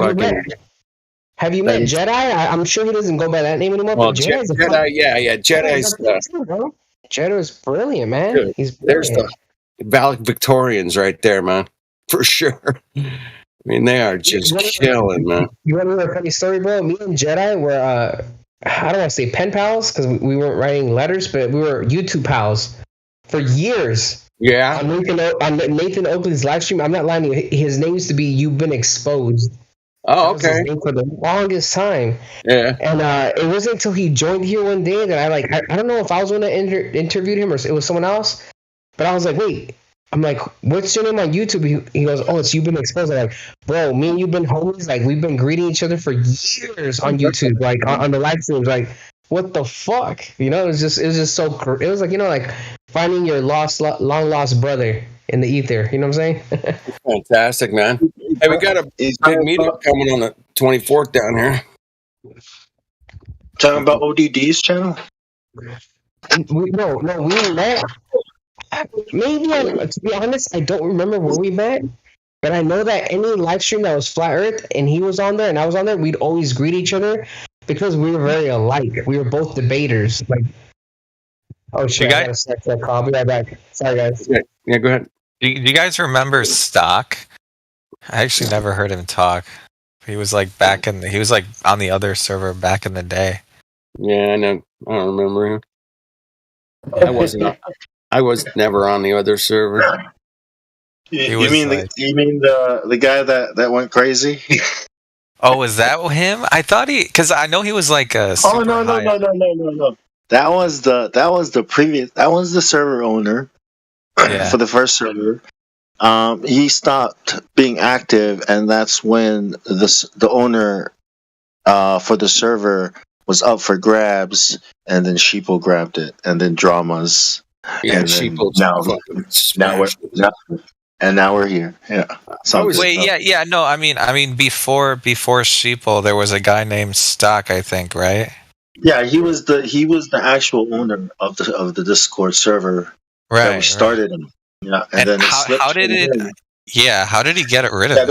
[SPEAKER 19] Have you met Jedi? I'm sure he doesn't go by that name anymore.
[SPEAKER 14] Well,
[SPEAKER 19] but Jedi's
[SPEAKER 14] Jedi's
[SPEAKER 19] Jedi's brilliant, man.
[SPEAKER 14] Dude,
[SPEAKER 19] He's brilliant.
[SPEAKER 14] There's the Valedictorians right there, man. For sure. I mean, they are just killing, man.
[SPEAKER 19] You want to know a funny story, bro? Me and Jedi were, I don't want to say pen pals because we weren't writing letters, but we were YouTube pals for years.
[SPEAKER 14] Yeah.
[SPEAKER 19] On Nathan Oakley's live stream, I'm not lying to you. His name used to be You've Been Exposed.
[SPEAKER 14] Oh,
[SPEAKER 19] okay. For the longest time.
[SPEAKER 14] Yeah.
[SPEAKER 19] And it wasn't until he joined here one day that I don't know if I was the one that interviewed him or it was someone else, but I was like, wait. I'm like, what's your name on YouTube? He goes, oh, it's You've Been Exposed. I'm like, bro, me and you've been homies. Like, we've been greeting each other for years on YouTube, like on the live streams. Like, what the fuck? You know, it was just so. It was like, you know, like finding your long lost brother in the ether. You know what I'm saying?
[SPEAKER 14] Fantastic, man. Hey, we got a big meetup coming on the 24th down here.
[SPEAKER 22] Talking about ODD's channel?
[SPEAKER 19] We met. Maybe to be honest, I don't remember where we met. But I know that any live stream that was Flat Earth and he was on there and I was on there, we'd always greet each other because we were very alike. We were both debaters. Like, oh shit, I gotta set that call. Be right back. Sorry, guys.
[SPEAKER 14] Yeah, go ahead.
[SPEAKER 10] Do you guys remember Stock? I actually never heard him talk. He was like he was like on the other server back in the day.
[SPEAKER 14] Yeah, I know. I don't remember him. I was never on the other server.
[SPEAKER 22] You mean the guy that went crazy?
[SPEAKER 10] Oh, was that him? I thought because I know he was like a.
[SPEAKER 22] Oh no. That was the server owner for the first server. He stopped being active, and that's when the owner for the server was up for grabs, and then Sheeple grabbed it, and then dramas.
[SPEAKER 14] Yeah,
[SPEAKER 22] and
[SPEAKER 14] Sheeple
[SPEAKER 22] now we're here. Yeah.
[SPEAKER 10] No. I mean, before Sheeple, there was a guy named Stock, I think, right?
[SPEAKER 22] Yeah, he was the actual owner of the Discord server that we started in. Yeah, and then
[SPEAKER 10] how did it? Yeah, how did he get rid of it?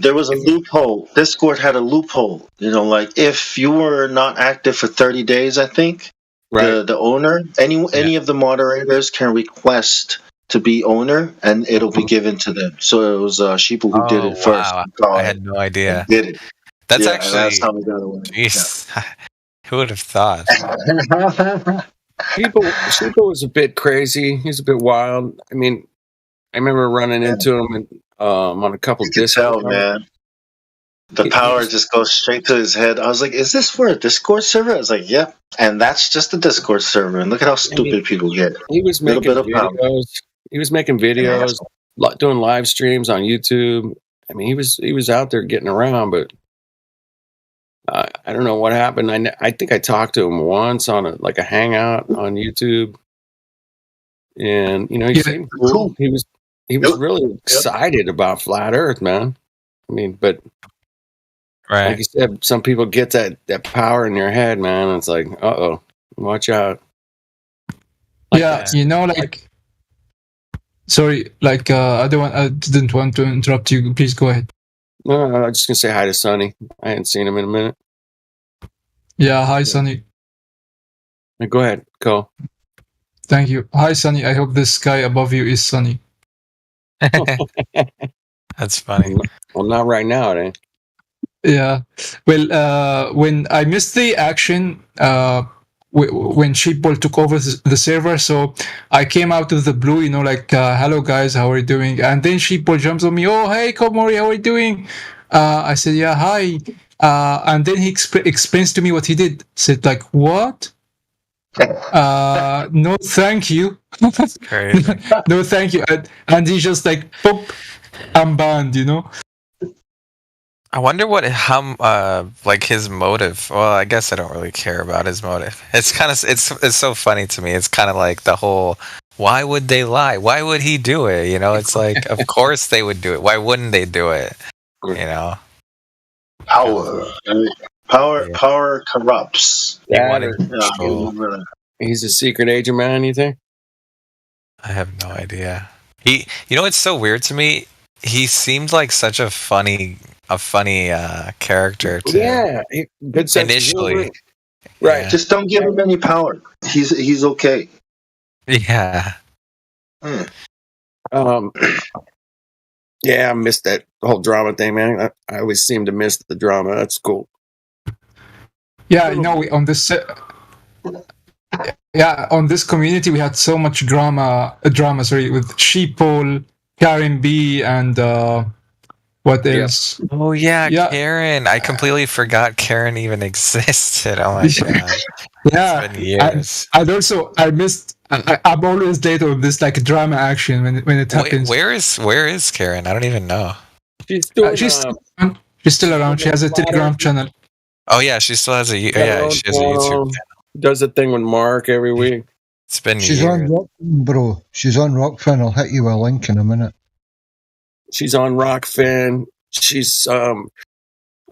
[SPEAKER 22] There was a loophole. Discord had a loophole. You know, like if you were not active for 30 days, I think the owner, any of the moderators can request to be owner, and it'll be given to them. So it was Sheeple who did it first.
[SPEAKER 10] Wow. I had no idea.
[SPEAKER 22] Did it?
[SPEAKER 10] That's
[SPEAKER 22] that's how we got away.
[SPEAKER 10] Jeez, who would have thought?
[SPEAKER 14] Sheeple was a bit crazy. He's a bit wild. I mean, I remember running into him on a couple of Discord.
[SPEAKER 22] Man, the power just goes straight to his head. I was like, "Is this for a Discord server?" I was like, "Yep." And that's just a Discord server. And look at how stupid people get.
[SPEAKER 14] He was making videos. He was making videos, doing live streams on YouTube. I mean, he was out there getting around, but I don't know what happened. I think I talked to him once on a hangout on YouTube, and you know, he seemed cool. He was really excited about Flat Earth, man. I mean, but like you said, some people get that power in your head, man. It's like, watch out.
[SPEAKER 9] You know, like. Sorry, I didn't want to interrupt you. Please go ahead.
[SPEAKER 14] No, I'm just gonna say hi to Sonny. I hadn't seen him in a minute.
[SPEAKER 9] Yeah, hi, Sonny.
[SPEAKER 14] Go ahead, Cole.
[SPEAKER 9] Thank you. Hi, Sonny. I hope this guy above you is Sonny.
[SPEAKER 10] That's funny.
[SPEAKER 14] Well, not right now, it ain't.
[SPEAKER 9] Yeah. Well, when I missed the action, when Sheeple took over the server, so I came out of the blue, you know, like, hello guys, how are you doing? And then Sheeple jumps on me, oh, hey, Komori, how are you doing? I said, yeah, hi. And then he explains to me what he did. Said, like, what? No, thank you. No, thank you. And he just like, pop, I'm banned, you know?
[SPEAKER 10] I wonder like his motive. Well, I guess I don't really care about his motive. It's kind of it's so funny to me. It's kind of like the whole, why would they lie? Why would he do it? You know, it's like, of course they would do it. Why wouldn't they do it? You know,
[SPEAKER 22] power corrupts.
[SPEAKER 14] He's a secret agent, man. You think?
[SPEAKER 10] I have no idea. You know, it's so weird to me. He seemed like such a funny character too.
[SPEAKER 22] Yeah,
[SPEAKER 10] good initially.
[SPEAKER 22] Right. Yeah. Just don't give him any power. He's okay.
[SPEAKER 10] Yeah.
[SPEAKER 14] Yeah, I missed that whole drama thing, man. I always seem to miss the drama. That's cool.
[SPEAKER 9] Yeah, you know, on this community we had so much drama with Sheeple, Karen B, and what else?
[SPEAKER 10] Oh yeah, Karen. I completely forgot Karen even existed. Oh my god.
[SPEAKER 9] Yeah.
[SPEAKER 10] It's been years.
[SPEAKER 9] I missed. I'm always late on this like drama action when it happens.
[SPEAKER 10] Where is Karen? I don't even know.
[SPEAKER 14] She's still
[SPEAKER 9] she's still around. She has a Telegram channel.
[SPEAKER 10] Oh yeah, she still has a she has a YouTube channel.
[SPEAKER 14] Does a thing with Mark every week.
[SPEAKER 10] It's been
[SPEAKER 8] She's on Rockfin, bro. She's on Rockfin. I'll hit you with a link in a minute.
[SPEAKER 14] She's on Rockfin. She's I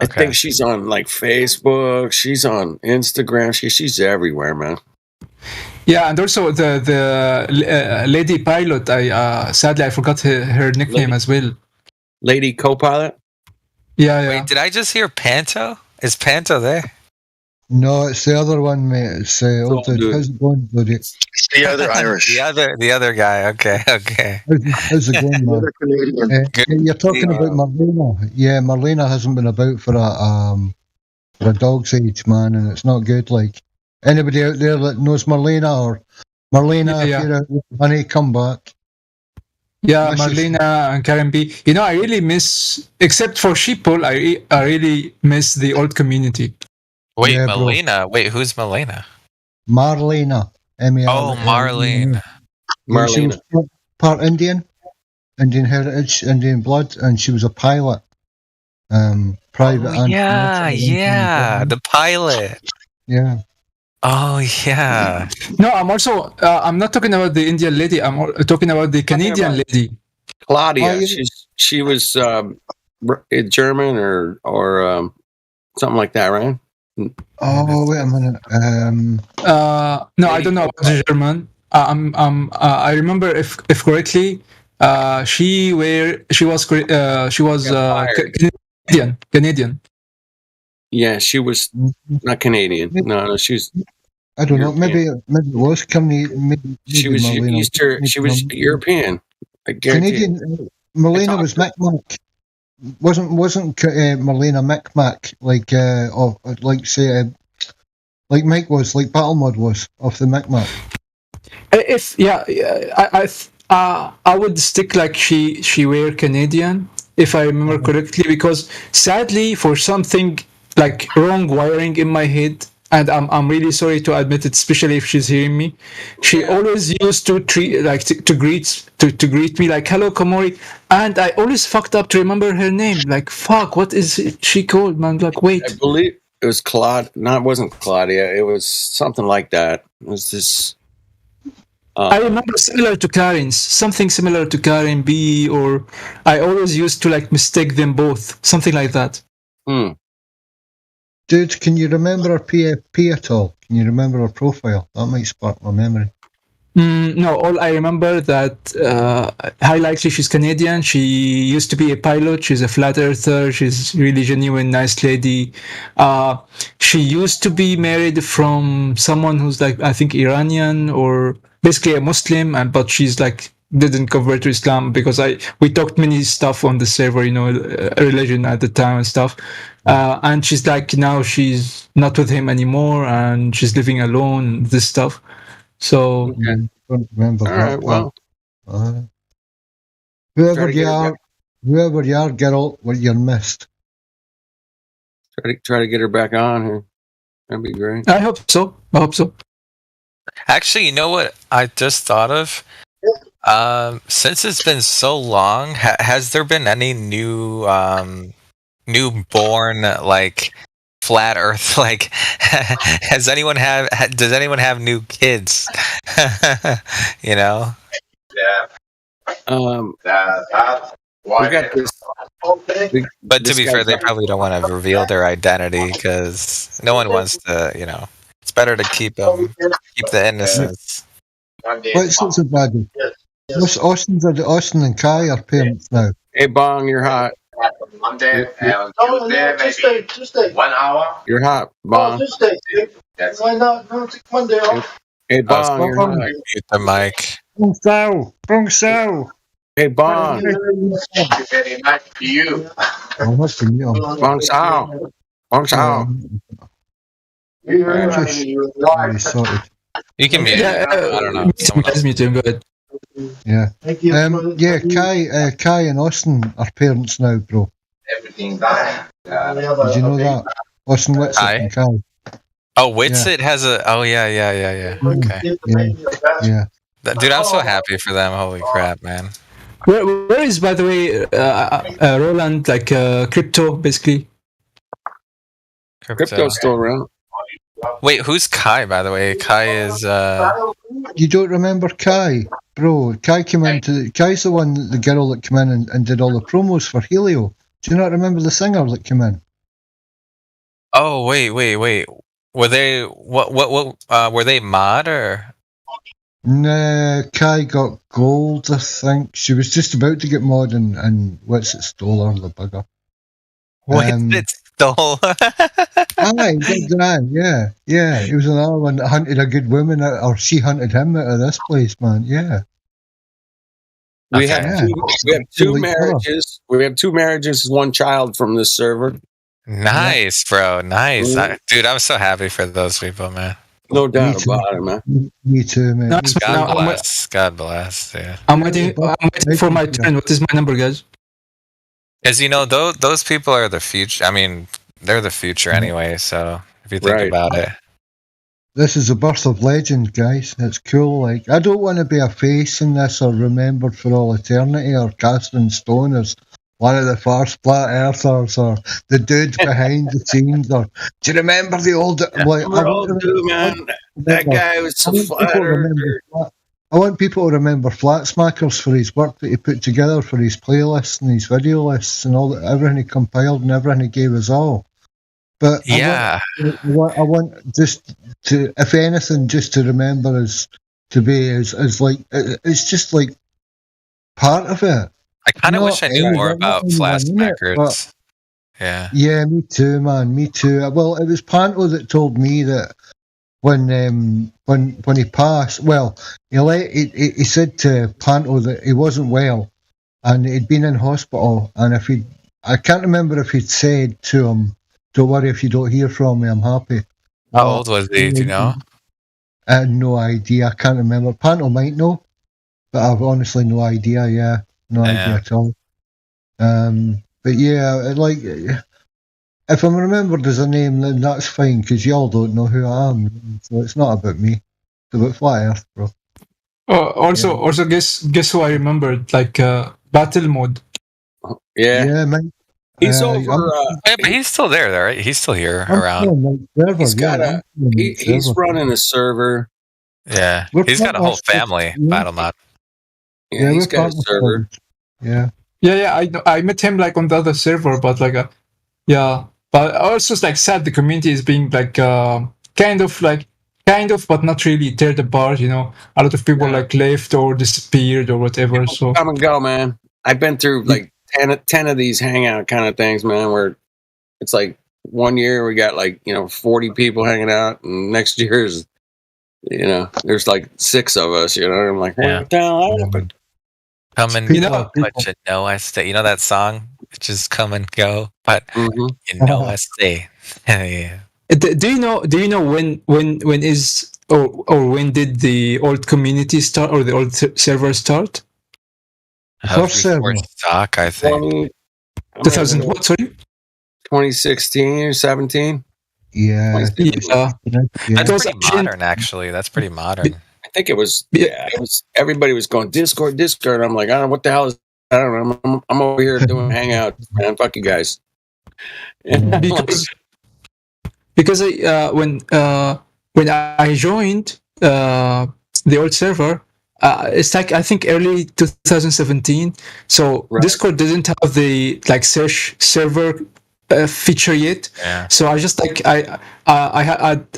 [SPEAKER 14] think she's on like Facebook. She's on Instagram. She's everywhere, man.
[SPEAKER 9] Yeah, and also the lady pilot. I sadly I forgot her nickname as well.
[SPEAKER 14] Lady co-pilot.
[SPEAKER 9] Yeah.
[SPEAKER 10] Wait, did I just hear Panto? Is Panto there?
[SPEAKER 8] No, it's the other one, mate. It's old dude. How's it going, buddy?
[SPEAKER 22] The other Irish.
[SPEAKER 10] the other guy. Okay.
[SPEAKER 8] How's it going, man? You're talking about Marlena. Yeah, Marlena hasn't been about for a dog's age, man, and it's not good. Like anybody out there that knows Marlena or Marlena, if you're out there, honey, come back.
[SPEAKER 9] Yeah, Marlena and Karen B. You know, I really miss, except for sheeple, I really miss the old community.
[SPEAKER 10] Wait, yeah, Marlena. Wait, who's Marlena?
[SPEAKER 8] Marlena.
[SPEAKER 10] Oh, Marlena.
[SPEAKER 8] She was part Indian heritage, Indian blood, and she was a pilot. Private.
[SPEAKER 10] Oh, yeah, the pilot.
[SPEAKER 8] Yeah.
[SPEAKER 10] Oh yeah.
[SPEAKER 9] No, I'm also. I'm not talking about the Indian lady. I'm talking about the Canadian lady.
[SPEAKER 14] Claudia. She was German or something like that, right?
[SPEAKER 8] Oh wait a minute.
[SPEAKER 9] No, I don't know about the German. I remember if correctly, she was Canadian.
[SPEAKER 14] Yeah, she was not Canadian. No, she was.
[SPEAKER 8] I don't know. Maybe it was Canadian.
[SPEAKER 14] She was Eastern. She was European. I guarantee.
[SPEAKER 8] Canadian. Marlena was Micmac. Wasn't Marlena Micmac like Mike was, like Battle Mod was of the Micmac?
[SPEAKER 9] I would stick like she were Canadian if I remember correctly, because sadly for something like wrong wiring in my head, and I'm really sorry to admit it, especially if she's hearing me. She always used to treat like to greet me like hello Komori, and I always fucked up to remember her name. Like fuck, what is she called, man? Like wait,
[SPEAKER 14] I believe it was Claude. No, it wasn't Claudia. It was something like that. It was this.
[SPEAKER 9] I remember similar to Karen's, something similar to Karen B, or I always used to like mistake them both, something like that.
[SPEAKER 8] Dude, can you remember her PFP at all? Can you remember her profile? That might spark my memory.
[SPEAKER 9] No, all I remember that high likely she's Canadian. She used to be a pilot. She's a flat earther. She's really genuine, nice lady. She used to be married from someone who's like, I think Iranian or basically a Muslim, but she's like didn't convert to Islam because we talked many stuff on the server, religion at the time and stuff. And she's like now she's not with him anymore and she's living alone. This stuff. So
[SPEAKER 8] I don't remember that.
[SPEAKER 14] Well,
[SPEAKER 8] whoever you are, girl, what you're missed.
[SPEAKER 14] Try to get her back on here. That'd be great.
[SPEAKER 9] I hope so.
[SPEAKER 10] Actually, you know what I just thought of? Since it's been so long, has there been any newborn like flat Earth? Like, does anyone have new kids?
[SPEAKER 2] Yeah.
[SPEAKER 14] We got this.
[SPEAKER 10] But to be fair, they probably don't want to reveal their identity because no one wants to. It's better to keep the innocence.
[SPEAKER 8] What's so bad? Austin and Kai are parents now.
[SPEAKER 14] Hey, Bong, you're hot.
[SPEAKER 2] Monday and Tuesday, Tuesday. 1 hour.
[SPEAKER 14] You're hot, Bong.
[SPEAKER 2] Tuesday. Why not? No, take Monday off.
[SPEAKER 14] Hey, Bong, you're hot.
[SPEAKER 10] Mute the mic.
[SPEAKER 8] Bong Sao.
[SPEAKER 14] Hey, Bong.
[SPEAKER 2] Very nice to you.
[SPEAKER 14] Bong Sao. Bong Sao.
[SPEAKER 10] You can mute. I don't know.
[SPEAKER 9] Let's mute him. Go ahead.
[SPEAKER 8] Yeah. Kai and Austin are parents now, bro.
[SPEAKER 2] Everything done.
[SPEAKER 8] Did you know that? Austin Whitsitt and Kai.
[SPEAKER 10] Oh, Whitsitt has a. Oh yeah. Okay.
[SPEAKER 8] Yeah.
[SPEAKER 10] Dude, I'm so happy for them. Holy crap, man.
[SPEAKER 9] Where is, by the way, Roland, like crypto, basically?
[SPEAKER 14] Crypto's still around.
[SPEAKER 10] Wait, who's Kai, by the way? Kai is
[SPEAKER 8] You don't remember Kai, bro? Kai came into. Kai's the one, the girl that came in and did all the promos for Helio. Do you not remember the singer that came in?
[SPEAKER 10] Oh, wait. Were they what were they mod or?
[SPEAKER 8] Nah, Kai got gold, I think. She was just about to get mod and what's it stole her, the bugger.
[SPEAKER 10] It stole?
[SPEAKER 8] Aye, big grand, yeah. He was another one that hunted a good woman out, or she hunted him out of this place, man. Yeah.
[SPEAKER 14] We have two marriages. We have 2 marriages, 1 child from this server.
[SPEAKER 10] Nice, bro. Nice. Dude, I'm so happy for those people, man.
[SPEAKER 14] No doubt about it, man.
[SPEAKER 8] Me too, man.
[SPEAKER 9] Nice, man.
[SPEAKER 10] God bless. Yeah.
[SPEAKER 9] I'm waiting for my turn. What is my number, guys?
[SPEAKER 10] As you know, those people are the future. I mean, they're the future anyway. So if you think about it,
[SPEAKER 8] This is the birth of legend, guys. It's cool. Like, I don't want to be a face in this or remembered for all eternity or cast in stone as one of the first flat earthers or the dude behind the scenes. Or do you remember the old? Like,
[SPEAKER 14] That guy was so flattered.
[SPEAKER 8] I want people to remember Flat Smackers for his work that he put together for his playlists and his video lists and all that, everything he compiled and everything he gave us all. But
[SPEAKER 10] yeah,
[SPEAKER 8] I want just to, if anything, just to remember as to be as like it's just like part of it.
[SPEAKER 10] I kind of wish I knew more about Flat Smackers. Yeah.
[SPEAKER 8] Yeah, me too, man. Me too. Well, it was Panto that told me that when he passed. Well, he said to Panto that he wasn't well and he'd been in hospital, and I can't remember if he'd said to him, "Don't worry if you don't hear from me, I'm happy."
[SPEAKER 10] How old was he? Do you know?
[SPEAKER 8] I had no idea. I can't remember. Panto might know, but I've honestly no idea. Yeah, no idea at all. But yeah, like, if I'm remembered as a name, then that's fine, because y'all don't know who I am. So it's not about me. It's about Flat Earth, bro.
[SPEAKER 9] Also, guess who I remembered? Like battle mode.
[SPEAKER 14] Yeah,
[SPEAKER 8] man.
[SPEAKER 14] He's over.
[SPEAKER 10] Yeah, but he's still there, right? He's still here around.
[SPEAKER 14] He's got he's running a server.
[SPEAKER 10] Yeah, he's got a whole family. Battle mod.
[SPEAKER 14] Yeah, he's got a server.
[SPEAKER 8] Yeah.
[SPEAKER 9] I met him like on the other server, but like, but also it's like sad. The community is being like kind of, but not really teared apart. You know, a lot of people like left or disappeared or whatever. So
[SPEAKER 14] Come and go, man. I've been through like 10 of these hangout kind of things, man, where it's like 1 year we got like 40 people hanging out, and next year is there's like 6 of us. I'm like, what the hell happened?
[SPEAKER 10] Come and go, but you know I stay. You know that song? Just come and go, but you know I stay. Yeah.
[SPEAKER 9] Do you know when is or when did the old community start or the old server start?
[SPEAKER 8] First server
[SPEAKER 10] stock, I think.
[SPEAKER 9] 2000 what? Sorry,
[SPEAKER 14] 2016 or 17.
[SPEAKER 8] Yeah.
[SPEAKER 10] That's pretty modern, actually. That's pretty modern.
[SPEAKER 14] I think it was. Yeah, it was. Everybody was going Discord. I'm like, I don't know what the hell is. I don't know. I'm over here doing hangouts, man. Fuck you guys.
[SPEAKER 9] Because when I joined the old server, it's like I think early 2017. So Discord didn't have the like search server feature yet.
[SPEAKER 10] Yeah.
[SPEAKER 9] So I just like I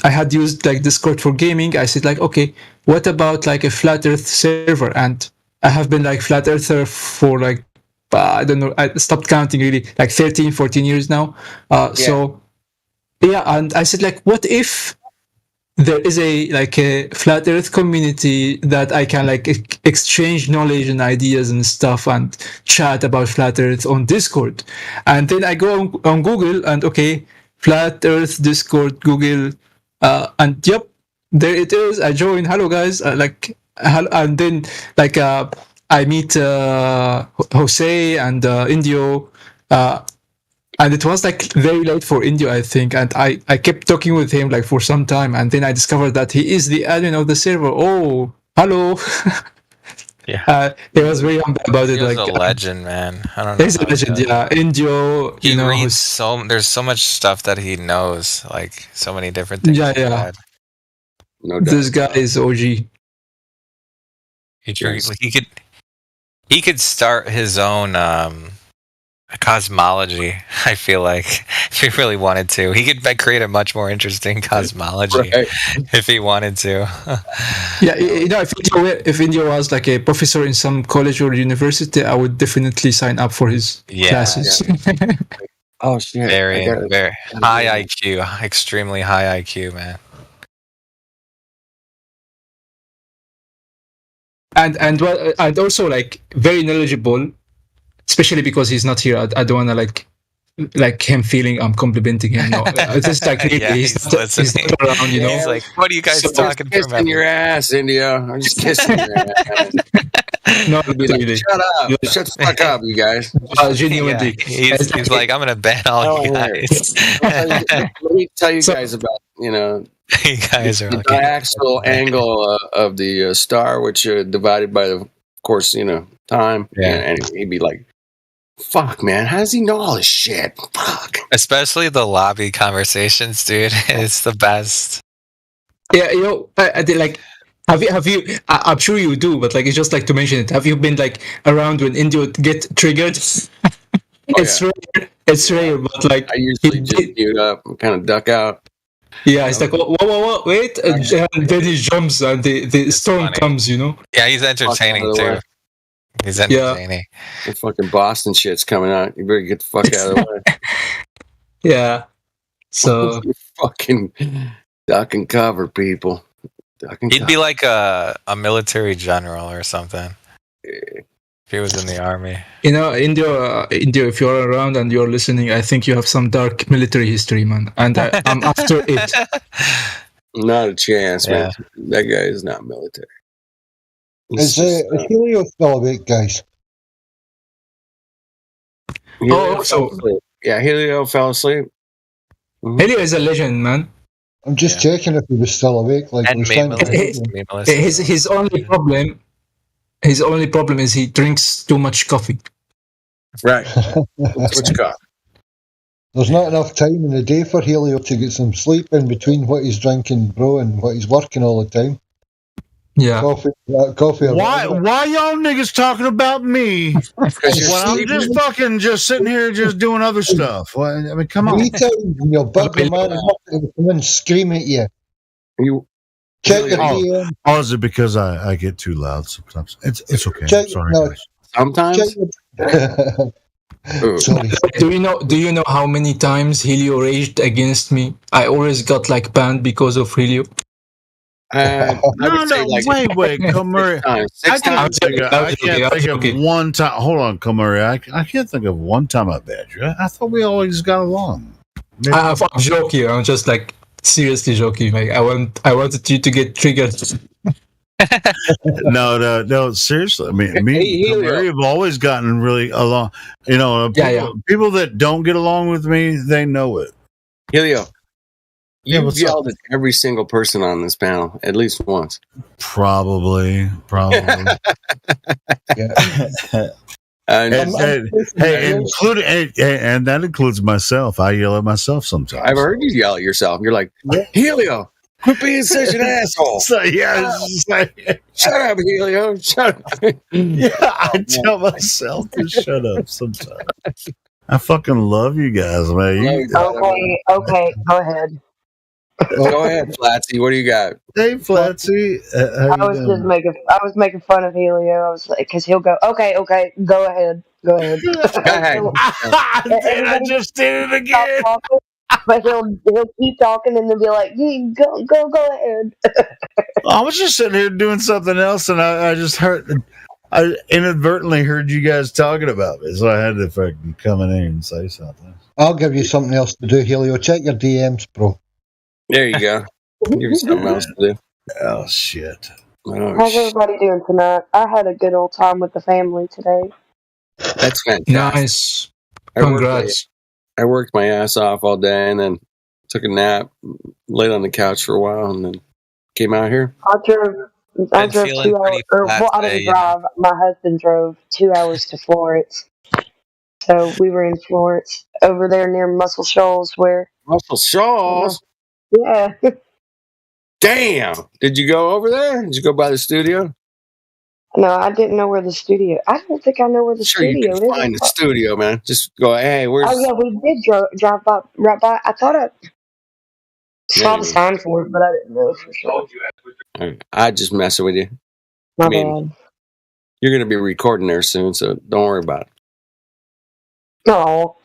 [SPEAKER 9] had used like Discord for gaming. I said like, okay, what about like a flat Earth server? And I have been like flat earther for like I don't know. I stopped counting really, like 13, 14 years now. So yeah, and I said like, what if there is a flat Earth community that I can like exchange knowledge and ideas and stuff and chat about flat Earth on Discord. And then I go on Google and okay, flat Earth Discord, Google, and yep, there it is. I join. Hello guys, and then like I meet Jose and Indio. And it was like very late for Indio, I think. And I kept talking with him like for some time. And then I discovered that he is the admin of the server. Oh, hello.
[SPEAKER 10] Yeah.
[SPEAKER 9] He was very humble about it.
[SPEAKER 10] He was
[SPEAKER 9] Like
[SPEAKER 10] a legend, man. I don't know.
[SPEAKER 9] he's a legend. Yeah, Indio.
[SPEAKER 10] He reads
[SPEAKER 9] who's
[SPEAKER 10] there's so much stuff that he knows, like so many different things.
[SPEAKER 9] yeah,
[SPEAKER 10] he's
[SPEAKER 9] yeah.
[SPEAKER 10] read.
[SPEAKER 14] No
[SPEAKER 9] This guy is OG.
[SPEAKER 10] He could start his own cosmology. I feel like if he really wanted to, he could create a much more interesting cosmology if he wanted to.
[SPEAKER 9] Yeah, if Indio was like a professor in some college or university, I would definitely sign up for his classes.
[SPEAKER 14] Oh shit!
[SPEAKER 10] Very high IQ, extremely high IQ, man.
[SPEAKER 9] And also like very knowledgeable, especially because he's not here. I don't wanna like him feeling I'm complimenting him. No, just like
[SPEAKER 10] Yeah,
[SPEAKER 9] he's not around.
[SPEAKER 10] He's like, what are you guys talking
[SPEAKER 14] kissing
[SPEAKER 10] about?
[SPEAKER 14] your ass, India. I'm just kissing your ass.
[SPEAKER 9] No,
[SPEAKER 14] really. Shut up! Shut the fuck up, you guys.
[SPEAKER 9] Genuinely,
[SPEAKER 10] he's like, I'm gonna ban all you guys.
[SPEAKER 14] Let me tell you guys about
[SPEAKER 10] you guys are
[SPEAKER 14] the diaxial angle of the star, which divided by the, of course, time.
[SPEAKER 10] Yeah.
[SPEAKER 14] And he'd be like, "Fuck, man, how does he know all this shit? Fuck."
[SPEAKER 10] Especially the lobby conversations, dude. It's the best.
[SPEAKER 9] Yeah, I did like. Have you? I'm sure you do, but like it's just like to mention it. Have you been like around when Indio get triggered? It's rare. It's rare, but like
[SPEAKER 14] I usually just mute up and kind of duck out.
[SPEAKER 9] Yeah, it's like whoa, wait, and then he jumps and the storm comes.
[SPEAKER 10] Yeah, he's entertaining too. He's entertaining.
[SPEAKER 14] The fucking Boston shit's coming out. You better get the fuck out of the way.
[SPEAKER 9] Yeah. So
[SPEAKER 14] you fucking duck and cover, people.
[SPEAKER 10] He'd be like a military general or something. If he was in the army.
[SPEAKER 9] India, if you're around and you're listening, I think you have some dark military history, man. And I'm after it.
[SPEAKER 14] Not a chance, man. That guy is not military.
[SPEAKER 8] Is Helio still awake, guys?
[SPEAKER 14] Helio fell asleep.
[SPEAKER 9] Helio is a legend, man.
[SPEAKER 8] I'm just checking if he was still awake. Like
[SPEAKER 9] his only problem. His only problem is he drinks too much coffee.
[SPEAKER 14] Right. That's what you got.
[SPEAKER 8] There's not enough time in the day for Helio to get some sleep in between what he's drinking, bro, and what he's working all the time.
[SPEAKER 9] Yeah.
[SPEAKER 8] Coffee.
[SPEAKER 18] Why y'all niggas talking about me when I'm just sitting here just doing other stuff? I mean, come on.
[SPEAKER 8] 3 times and your bucket man will come and scream at you. Check your DM.
[SPEAKER 18] Oh, is it because I get too loud sometimes? It's okay.
[SPEAKER 8] Check,
[SPEAKER 18] sorry,
[SPEAKER 8] no,
[SPEAKER 18] guys.
[SPEAKER 14] Sometimes.
[SPEAKER 8] Sorry.
[SPEAKER 9] Do you know how many times Helio raged against me? I always got like banned because of Helio.
[SPEAKER 18] Wait, Comrie. I can't think of one time. Hold on, Comrie. I can't think of one time I banned you. I thought we always got along.
[SPEAKER 9] I'm joking. I'm just like seriously joking. Like I wanted you to get triggered.
[SPEAKER 18] No, seriously. I mean, me and Comrie have always gotten really along. People that don't get along with me, they know it.
[SPEAKER 14] Helio. You've yelled at every single person on this panel at least once.
[SPEAKER 18] Probably.
[SPEAKER 14] And
[SPEAKER 18] that includes myself. I yell at myself sometimes.
[SPEAKER 14] I've heard you yell at yourself. You're like, Helio, quit being such an asshole. Shut up, Helio. Shut up.
[SPEAKER 18] Yeah, I tell myself to shut up sometimes. I fucking love you guys, man.
[SPEAKER 1] Okay, go ahead.
[SPEAKER 14] Go ahead, Flatsy. What do you got?
[SPEAKER 18] Hey, Flatsy.
[SPEAKER 1] I was making fun of Helio. I was like, because he'll go, okay, go ahead.
[SPEAKER 18] I just did it again.
[SPEAKER 1] But he'll keep talking and then be like, go ahead.
[SPEAKER 18] I was just sitting here doing something else, and I just I inadvertently heard you guys talking about me, so I had to fucking come in here and say something.
[SPEAKER 8] I'll give you something else to do, Helio. Check your DMs, bro.
[SPEAKER 14] There you go. Give you something else to do.
[SPEAKER 18] Oh, shit.
[SPEAKER 1] How's everybody doing tonight? I had a good old time with the family today.
[SPEAKER 14] That's fantastic.
[SPEAKER 9] Nice. Congrats.
[SPEAKER 14] I worked my ass off all day and then took a nap, laid on the couch for a while, and then came out here.
[SPEAKER 1] I
[SPEAKER 10] Been
[SPEAKER 1] drove
[SPEAKER 10] feeling
[SPEAKER 1] 2 hours.
[SPEAKER 10] pretty
[SPEAKER 1] Or
[SPEAKER 10] flat
[SPEAKER 1] well, I
[SPEAKER 10] today,
[SPEAKER 1] didn't
[SPEAKER 10] you know.
[SPEAKER 1] drive. My husband drove 2 hours to Florence. So we were in Florence, over there near Muscle Shoals, where.
[SPEAKER 14] Muscle Shoals.
[SPEAKER 1] Yeah.
[SPEAKER 14] Damn. Did you go over there? Did you go by the studio?
[SPEAKER 1] No, I didn't know where the studio. I don't think I know where the
[SPEAKER 14] Sure, you can
[SPEAKER 1] studio is.
[SPEAKER 14] find the studio, man. Just go. Hey,
[SPEAKER 1] Oh
[SPEAKER 14] where's?
[SPEAKER 1] yeah, we did drive by right by. I thought I saw the
[SPEAKER 14] Anyway,
[SPEAKER 1] sign for it, but I didn't know for sure.
[SPEAKER 14] I just messing with you.
[SPEAKER 1] My
[SPEAKER 14] I mean,
[SPEAKER 1] bad.
[SPEAKER 14] you're gonna be recording there soon, so don't worry about it.
[SPEAKER 1] No.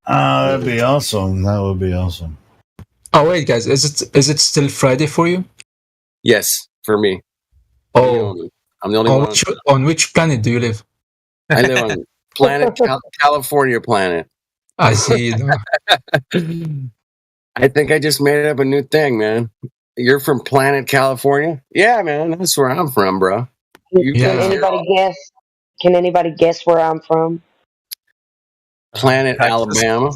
[SPEAKER 18] That'd be awesome. That would be awesome.
[SPEAKER 9] Oh wait, guys, is it still Friday for you?
[SPEAKER 14] Yes, for me.
[SPEAKER 9] Oh,
[SPEAKER 14] I'm the only one.
[SPEAKER 9] On which planet do you live?
[SPEAKER 14] I live on planet California planet.
[SPEAKER 9] I see.
[SPEAKER 14] I think I just made up a new thing, man. You're from planet California? Yeah, man. That's where I'm from, bro.
[SPEAKER 1] Can anybody guess? Can anybody guess where I'm from?
[SPEAKER 14] Planet Alabama.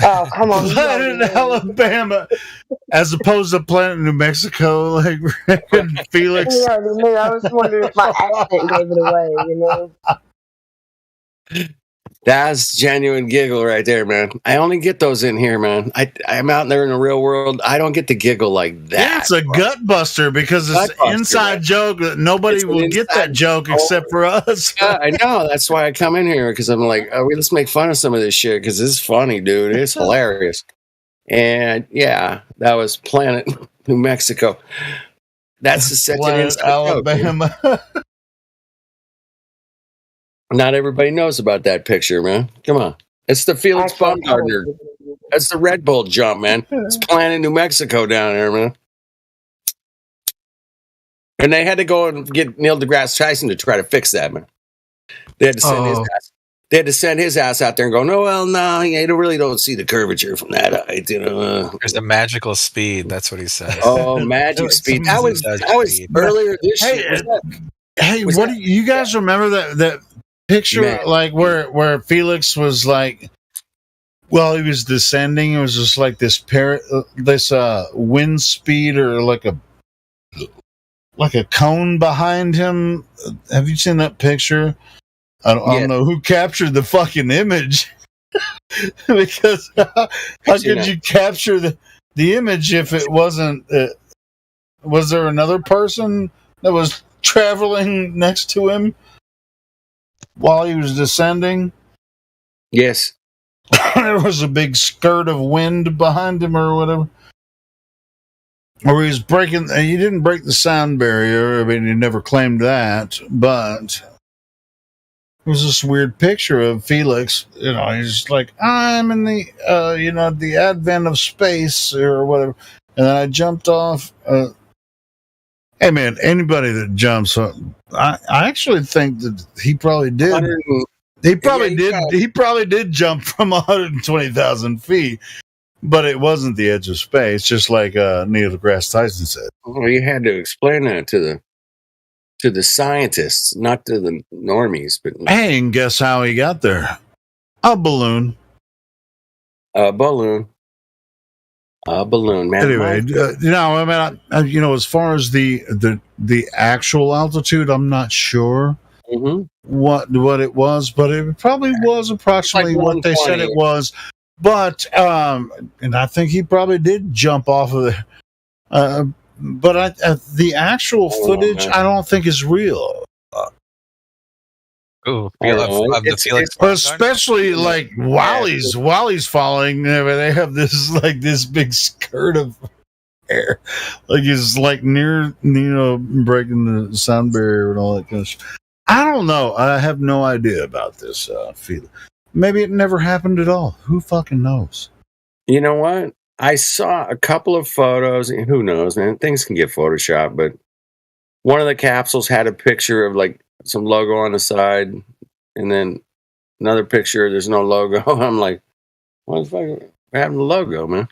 [SPEAKER 1] Oh, come on.
[SPEAKER 18] Planet Alabama, as opposed to Planet New Mexico, like Felix.
[SPEAKER 1] You already knew. I was wondering if my accent gave it away, you know?
[SPEAKER 14] That's genuine giggle right there, man. I only get those in here, man. I'm out there in the real world. I don't get to giggle like that.
[SPEAKER 18] Yeah, it's a gut buster because it's an inside joke that nobody will get that joke except for us.
[SPEAKER 14] Yeah, I know. That's why I come in here because I'm like, let's make fun of some of this shit because it's funny, dude. It's hilarious. And yeah, that was Planet New Mexico. That's such an
[SPEAKER 18] Planet
[SPEAKER 14] inside
[SPEAKER 18] Alabama.
[SPEAKER 14] joke. Not everybody knows about that picture, man. Come on. It's the Felix Baumgartner. That's the Red Bull jump, man. It's Planet New Mexico down there, man. And they had to go and get Neil deGrasse Tyson to try to fix that, man. They had to send his ass. They had to send his ass out there and go, no, you really don't see the curvature from that height, you know.
[SPEAKER 10] There's a magical speed. That's what he says.
[SPEAKER 14] Oh, magic speed. That was earlier this year.
[SPEAKER 18] Hey, what do you guys remember that picture, like where Felix was like, while he was descending, it was just like this wind speed or like a cone behind him. Have you seen that picture? I don't know who captured the fucking image because how could you capture the image if it wasn't? Was there another person that was traveling next to him while he was descending?
[SPEAKER 14] Yes.
[SPEAKER 18] There was a big skirt of wind behind him or whatever. Or he was breaking. He didn't break the sound barrier. I mean, he never claimed that. But it was this weird picture of Felix. You know, he's like, I'm in the, the advent of space or whatever. And then I jumped off. Hey, man, anybody that jumps, I actually think that he probably did. He probably did jump from 120,000 feet, but it wasn't the edge of space, just like Neil deGrasse Tyson said.
[SPEAKER 14] Well, you had to explain that to the scientists, not to the normies. But
[SPEAKER 18] hey, and guess how he got there? A balloon.
[SPEAKER 14] A balloon, man.
[SPEAKER 18] Anyway, as far as the actual altitude, I'm not sure. What it was, but it probably was approximately
[SPEAKER 14] like
[SPEAKER 18] what they said it was. But and I think he probably did jump off of the. But the actual footage, I don't think is real. Especially like while he's falling, they have this big skirt of air, like he's like near breaking the sound barrier and all that kind of stuff. I don't know. I have no idea about this feeling. Maybe it never happened at all. Who fucking knows?
[SPEAKER 14] You know what? I saw a couple of photos, and who knows, man? Things can get photoshopped, but one of the capsules had a picture of like some logo on the side, and then another picture, there's no logo. I'm like, what the fuck happened to the logo, man?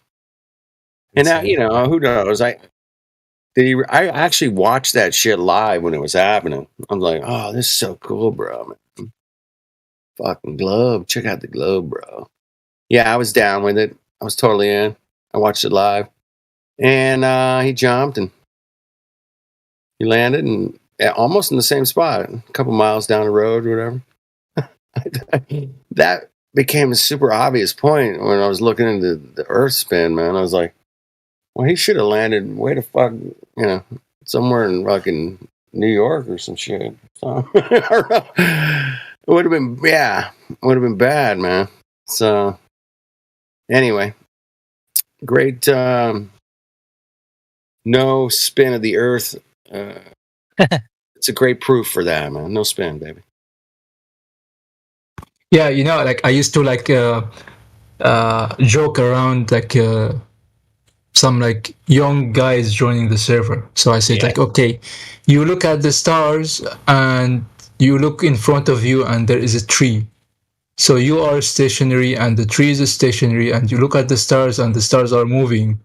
[SPEAKER 14] And now, who knows? I actually watched that shit live when it was happening. I'm like, oh, this is so cool, bro, man. Fucking globe. Check out the globe, bro. Yeah, I was down with it. I was totally in. I watched it live. And he jumped, and He landed and almost in the same spot, a couple miles down the road or whatever. That became a super obvious point when I was looking into the Earth spin, man. I was like, well, he should have landed way the fuck, somewhere in fucking New York or some shit. So, it would have been, would have been bad, man. So, anyway, great no spin of the Earth. It's a great proof for that, man. No spin, baby.
[SPEAKER 9] Yeah, like I used to like joke around like some like young guys joining the server. So I said like, okay, you look at the stars and you look in front of you and there is a tree. So you are stationary and the tree is stationary, and you look at the stars and the stars are moving.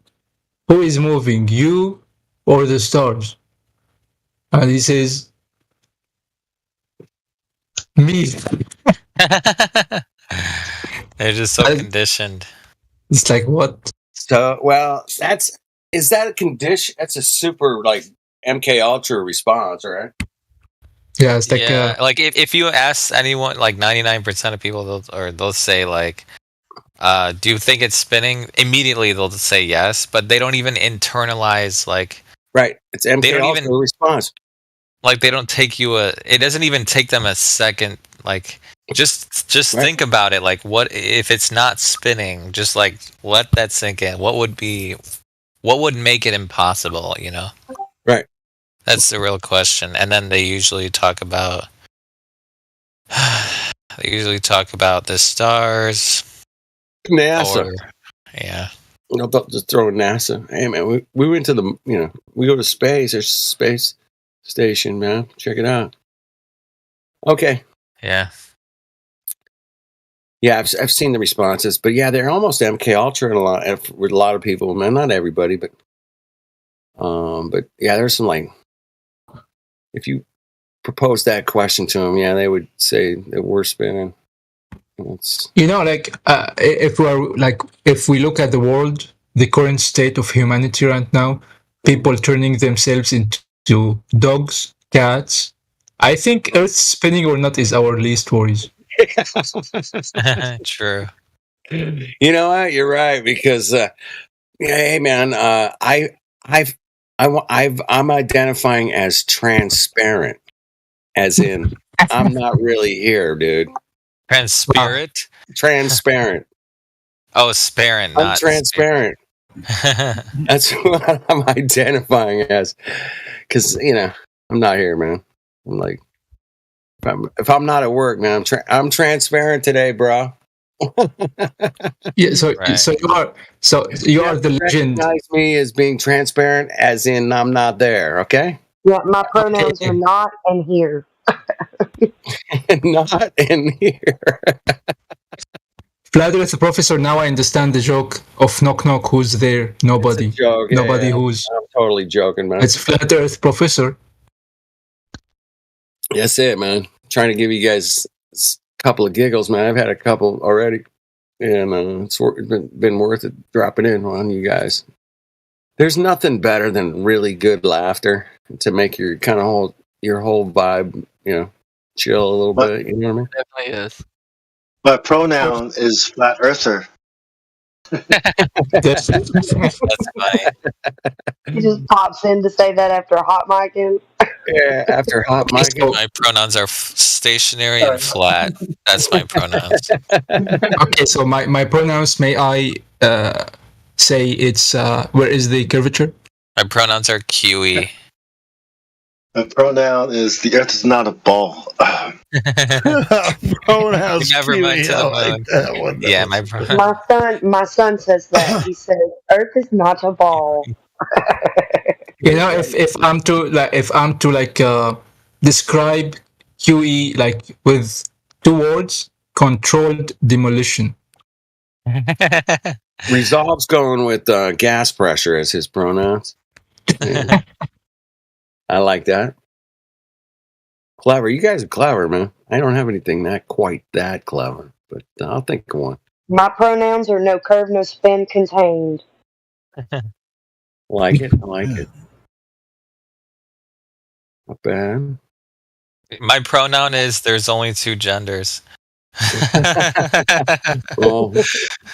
[SPEAKER 9] Who is moving, you or the stars? And he says, me.
[SPEAKER 10] They're just so conditioned.
[SPEAKER 9] It's like, what?
[SPEAKER 14] So, well, is that a condition? That's a super like MK Ultra response, right?
[SPEAKER 9] Yeah, it's like
[SPEAKER 10] like if you ask anyone, like 99% of people, they'll say like, do you think it's spinning? Immediately they'll say yes, but they don't even internalize like.
[SPEAKER 14] Right, it's MK Ultra response.
[SPEAKER 10] Like they don't take it doesn't even take them a second. Like just think about it. Like what if it's not spinning? Just like let that sink in. What would make it impossible?
[SPEAKER 14] Right.
[SPEAKER 10] That's the real question. And then they usually talk about the stars.
[SPEAKER 14] NASA.
[SPEAKER 10] Yeah.
[SPEAKER 14] Just throw in NASA. Hey man, we went to we go to space. There's a space station, man. Check it out. Okay.
[SPEAKER 10] Yeah.
[SPEAKER 14] Yeah, I've seen the responses, but yeah, they're almost MK Ultra with a lot of people, man. Not everybody, but yeah, there's some like, if you propose that question to them, yeah, they would say that we're spinning.
[SPEAKER 9] Like if we look at the world, the current state of humanity right now, people turning themselves into dogs, cats. I think Earth spinning or not is our least worries.
[SPEAKER 10] True.
[SPEAKER 14] You know what? You're right, because hey man, I'm identifying as transparent, as in I'm not really here, dude.
[SPEAKER 10] Transparent.
[SPEAKER 14] Transparent.
[SPEAKER 10] Oh, sparent.
[SPEAKER 14] I'm transparent. That's what I'm identifying as, because I'm not here, man. I'm like, if I'm not at work, man, I'm transparent today, bro.
[SPEAKER 9] Yeah, so you are the legend.
[SPEAKER 14] Recognize me as being transparent, as in I'm not there. Okay.
[SPEAKER 1] Yeah, my pronouns are not and here.
[SPEAKER 14] Not in here.
[SPEAKER 9] Flat Earth Professor, now I understand the joke of knock knock, who's there? Nobody.
[SPEAKER 14] It's a joke.
[SPEAKER 9] Nobody
[SPEAKER 14] yeah.
[SPEAKER 9] who's.
[SPEAKER 14] I'm totally joking, man.
[SPEAKER 9] It's Flat Earth Professor.
[SPEAKER 14] That's it, man. Trying to give you guys a couple of giggles, man. I've had a couple already, and it's been worth it dropping in on you guys. There's nothing better than really good laughter to make your kind of your whole vibe, chill a little bit. You know what I mean?
[SPEAKER 5] Definitely is.
[SPEAKER 22] My pronoun is flat earther.
[SPEAKER 10] That's funny.
[SPEAKER 1] He just pops in to say that after a hot mic in.
[SPEAKER 14] Yeah, after hot mic.
[SPEAKER 10] My pronouns are stationary and flat. That's my pronouns.
[SPEAKER 9] Okay, so my pronouns, may I say it's where is the curvature?
[SPEAKER 10] My pronouns are QE.
[SPEAKER 22] My pronoun is the earth is not a ball.
[SPEAKER 18] Pronouns.
[SPEAKER 10] Never mind to the moon.
[SPEAKER 18] That one.
[SPEAKER 10] Yeah,
[SPEAKER 1] My son says that. He says, "Earth is not a ball."
[SPEAKER 9] If I'm to describe QE like with 2 words, controlled demolition.
[SPEAKER 14] Resolve's going with gas pressure as his pronouns. Yeah. I like that. Clever. You guys are clever, man. I don't have anything quite that clever, but I'll think of one.
[SPEAKER 1] My pronouns are no curve, no spin contained.
[SPEAKER 14] Like it. I like it. Not bad.
[SPEAKER 10] My pronoun is there's only two genders.
[SPEAKER 14] Well,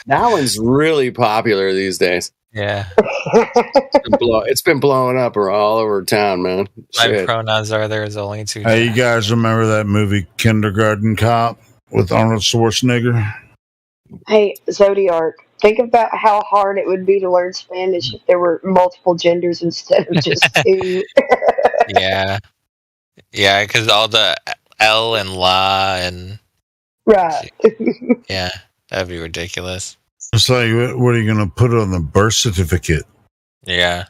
[SPEAKER 14] that one's really popular these days.
[SPEAKER 10] Yeah.
[SPEAKER 14] It's been blowing up all over town, man.
[SPEAKER 10] My
[SPEAKER 14] Shit.
[SPEAKER 10] pronouns are there's only two
[SPEAKER 18] Hey,
[SPEAKER 10] genders.
[SPEAKER 18] you guys remember that movie Kindergarten Cop with Arnold Schwarzenegger?
[SPEAKER 1] Hey, Zodiac, think about how hard it would be to learn Spanish if there were multiple genders instead of just two.
[SPEAKER 10] Yeah. Yeah, because all the L and La and
[SPEAKER 1] Right.
[SPEAKER 10] yeah, that'd be ridiculous.
[SPEAKER 18] It's like, what are you going to put on the birth certificate?
[SPEAKER 10] Yeah.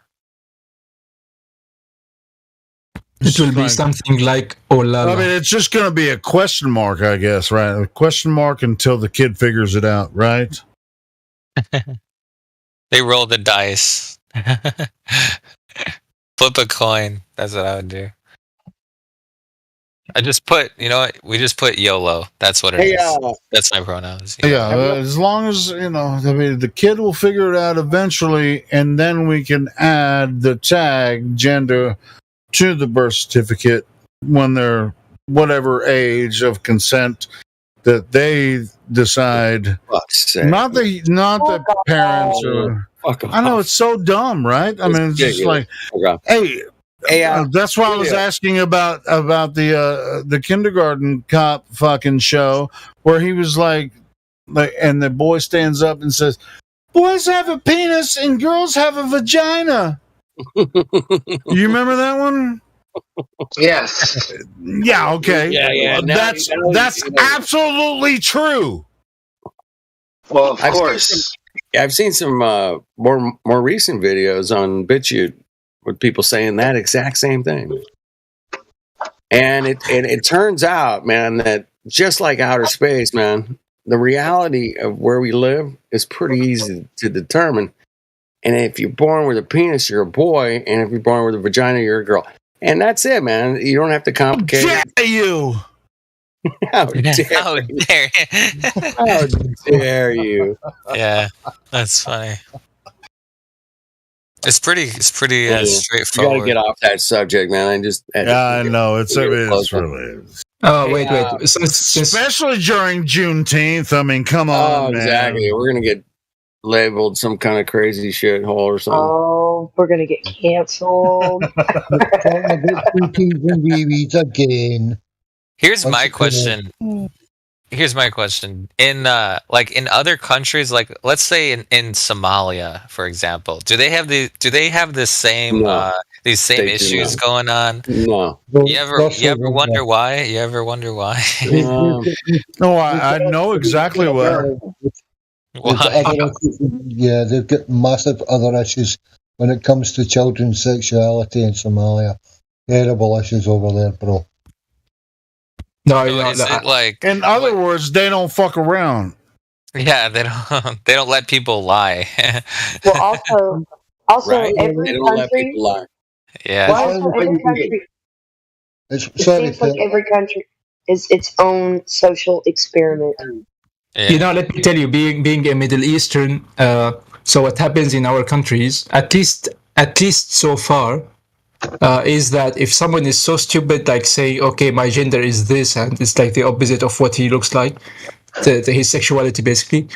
[SPEAKER 9] It will be something like "Oh la la."
[SPEAKER 18] I mean, it's just going to be a question mark, I guess, right? A question mark until the kid figures it out, right?
[SPEAKER 10] They roll the dice. Flip a coin. That's what I would do. I just put, you know what? We just put YOLO. That's what it is. That's my pronouns.
[SPEAKER 18] Yeah, as long as, I mean, the kid will figure it out eventually, and then we can add the tag gender to the birth certificate when they're whatever age of consent that they decide. Not the parents or. I know it's so dumb, right? I mean, it's just like, hey. That's why I was asking about the Kindergarten Cop fucking show where he was like, and the boy stands up and says, "Boys have a penis and girls have a vagina." You remember that one?
[SPEAKER 22] Yes.
[SPEAKER 18] Yeah. Okay.
[SPEAKER 14] Yeah.
[SPEAKER 18] That's absolutely true.
[SPEAKER 22] Well, of course.
[SPEAKER 14] I've seen some more recent videos on BitChute with people saying that exact same thing. And it turns out, man, that just like outer space, man, the reality of where we live is pretty easy to determine. And if you're born with a penis, you're a boy, and if you're born with a vagina, you're a girl. And that's it, man. You don't have to complicate it.
[SPEAKER 18] How dare you?
[SPEAKER 14] How dare you? How dare you?
[SPEAKER 10] Yeah, that's funny. It's pretty
[SPEAKER 14] You
[SPEAKER 10] straightforward.
[SPEAKER 14] got to get off that subject, man.
[SPEAKER 18] I know it's really.
[SPEAKER 9] Oh wait.
[SPEAKER 18] Especially during Juneteenth. I mean, come on, man.
[SPEAKER 14] Exactly. We're gonna get labeled some kind of crazy shithole or something.
[SPEAKER 1] Oh, we're gonna get canceled.
[SPEAKER 8] Again.
[SPEAKER 10] Here's my question. In in other countries, like let's say in Somalia, for example, do they have the same these same
[SPEAKER 14] They do
[SPEAKER 10] issues
[SPEAKER 14] not.
[SPEAKER 10] going on?
[SPEAKER 14] No.
[SPEAKER 10] You ever wonder why? You ever wonder why?
[SPEAKER 18] No, I know exactly why.
[SPEAKER 8] Yeah, they've got massive other issues when it comes to children's sexuality in Somalia. Terrible issues over there, bro.
[SPEAKER 10] No, is it like?
[SPEAKER 18] In other words, they don't fuck around.
[SPEAKER 10] Yeah, they don't let people lie.
[SPEAKER 1] Well, also
[SPEAKER 14] Right?
[SPEAKER 1] every
[SPEAKER 14] They don't let
[SPEAKER 1] country.
[SPEAKER 14] people lie.
[SPEAKER 10] Yeah.
[SPEAKER 1] Well, also every country. It seems like every country is its own social experiment.
[SPEAKER 10] Yeah.
[SPEAKER 9] You know, let me tell you, being a Middle Eastern, so what happens in our countries, at least so far, is that if someone is so stupid, like say, okay, my gender is this, and it's like the opposite of what he looks like, his sexuality basically,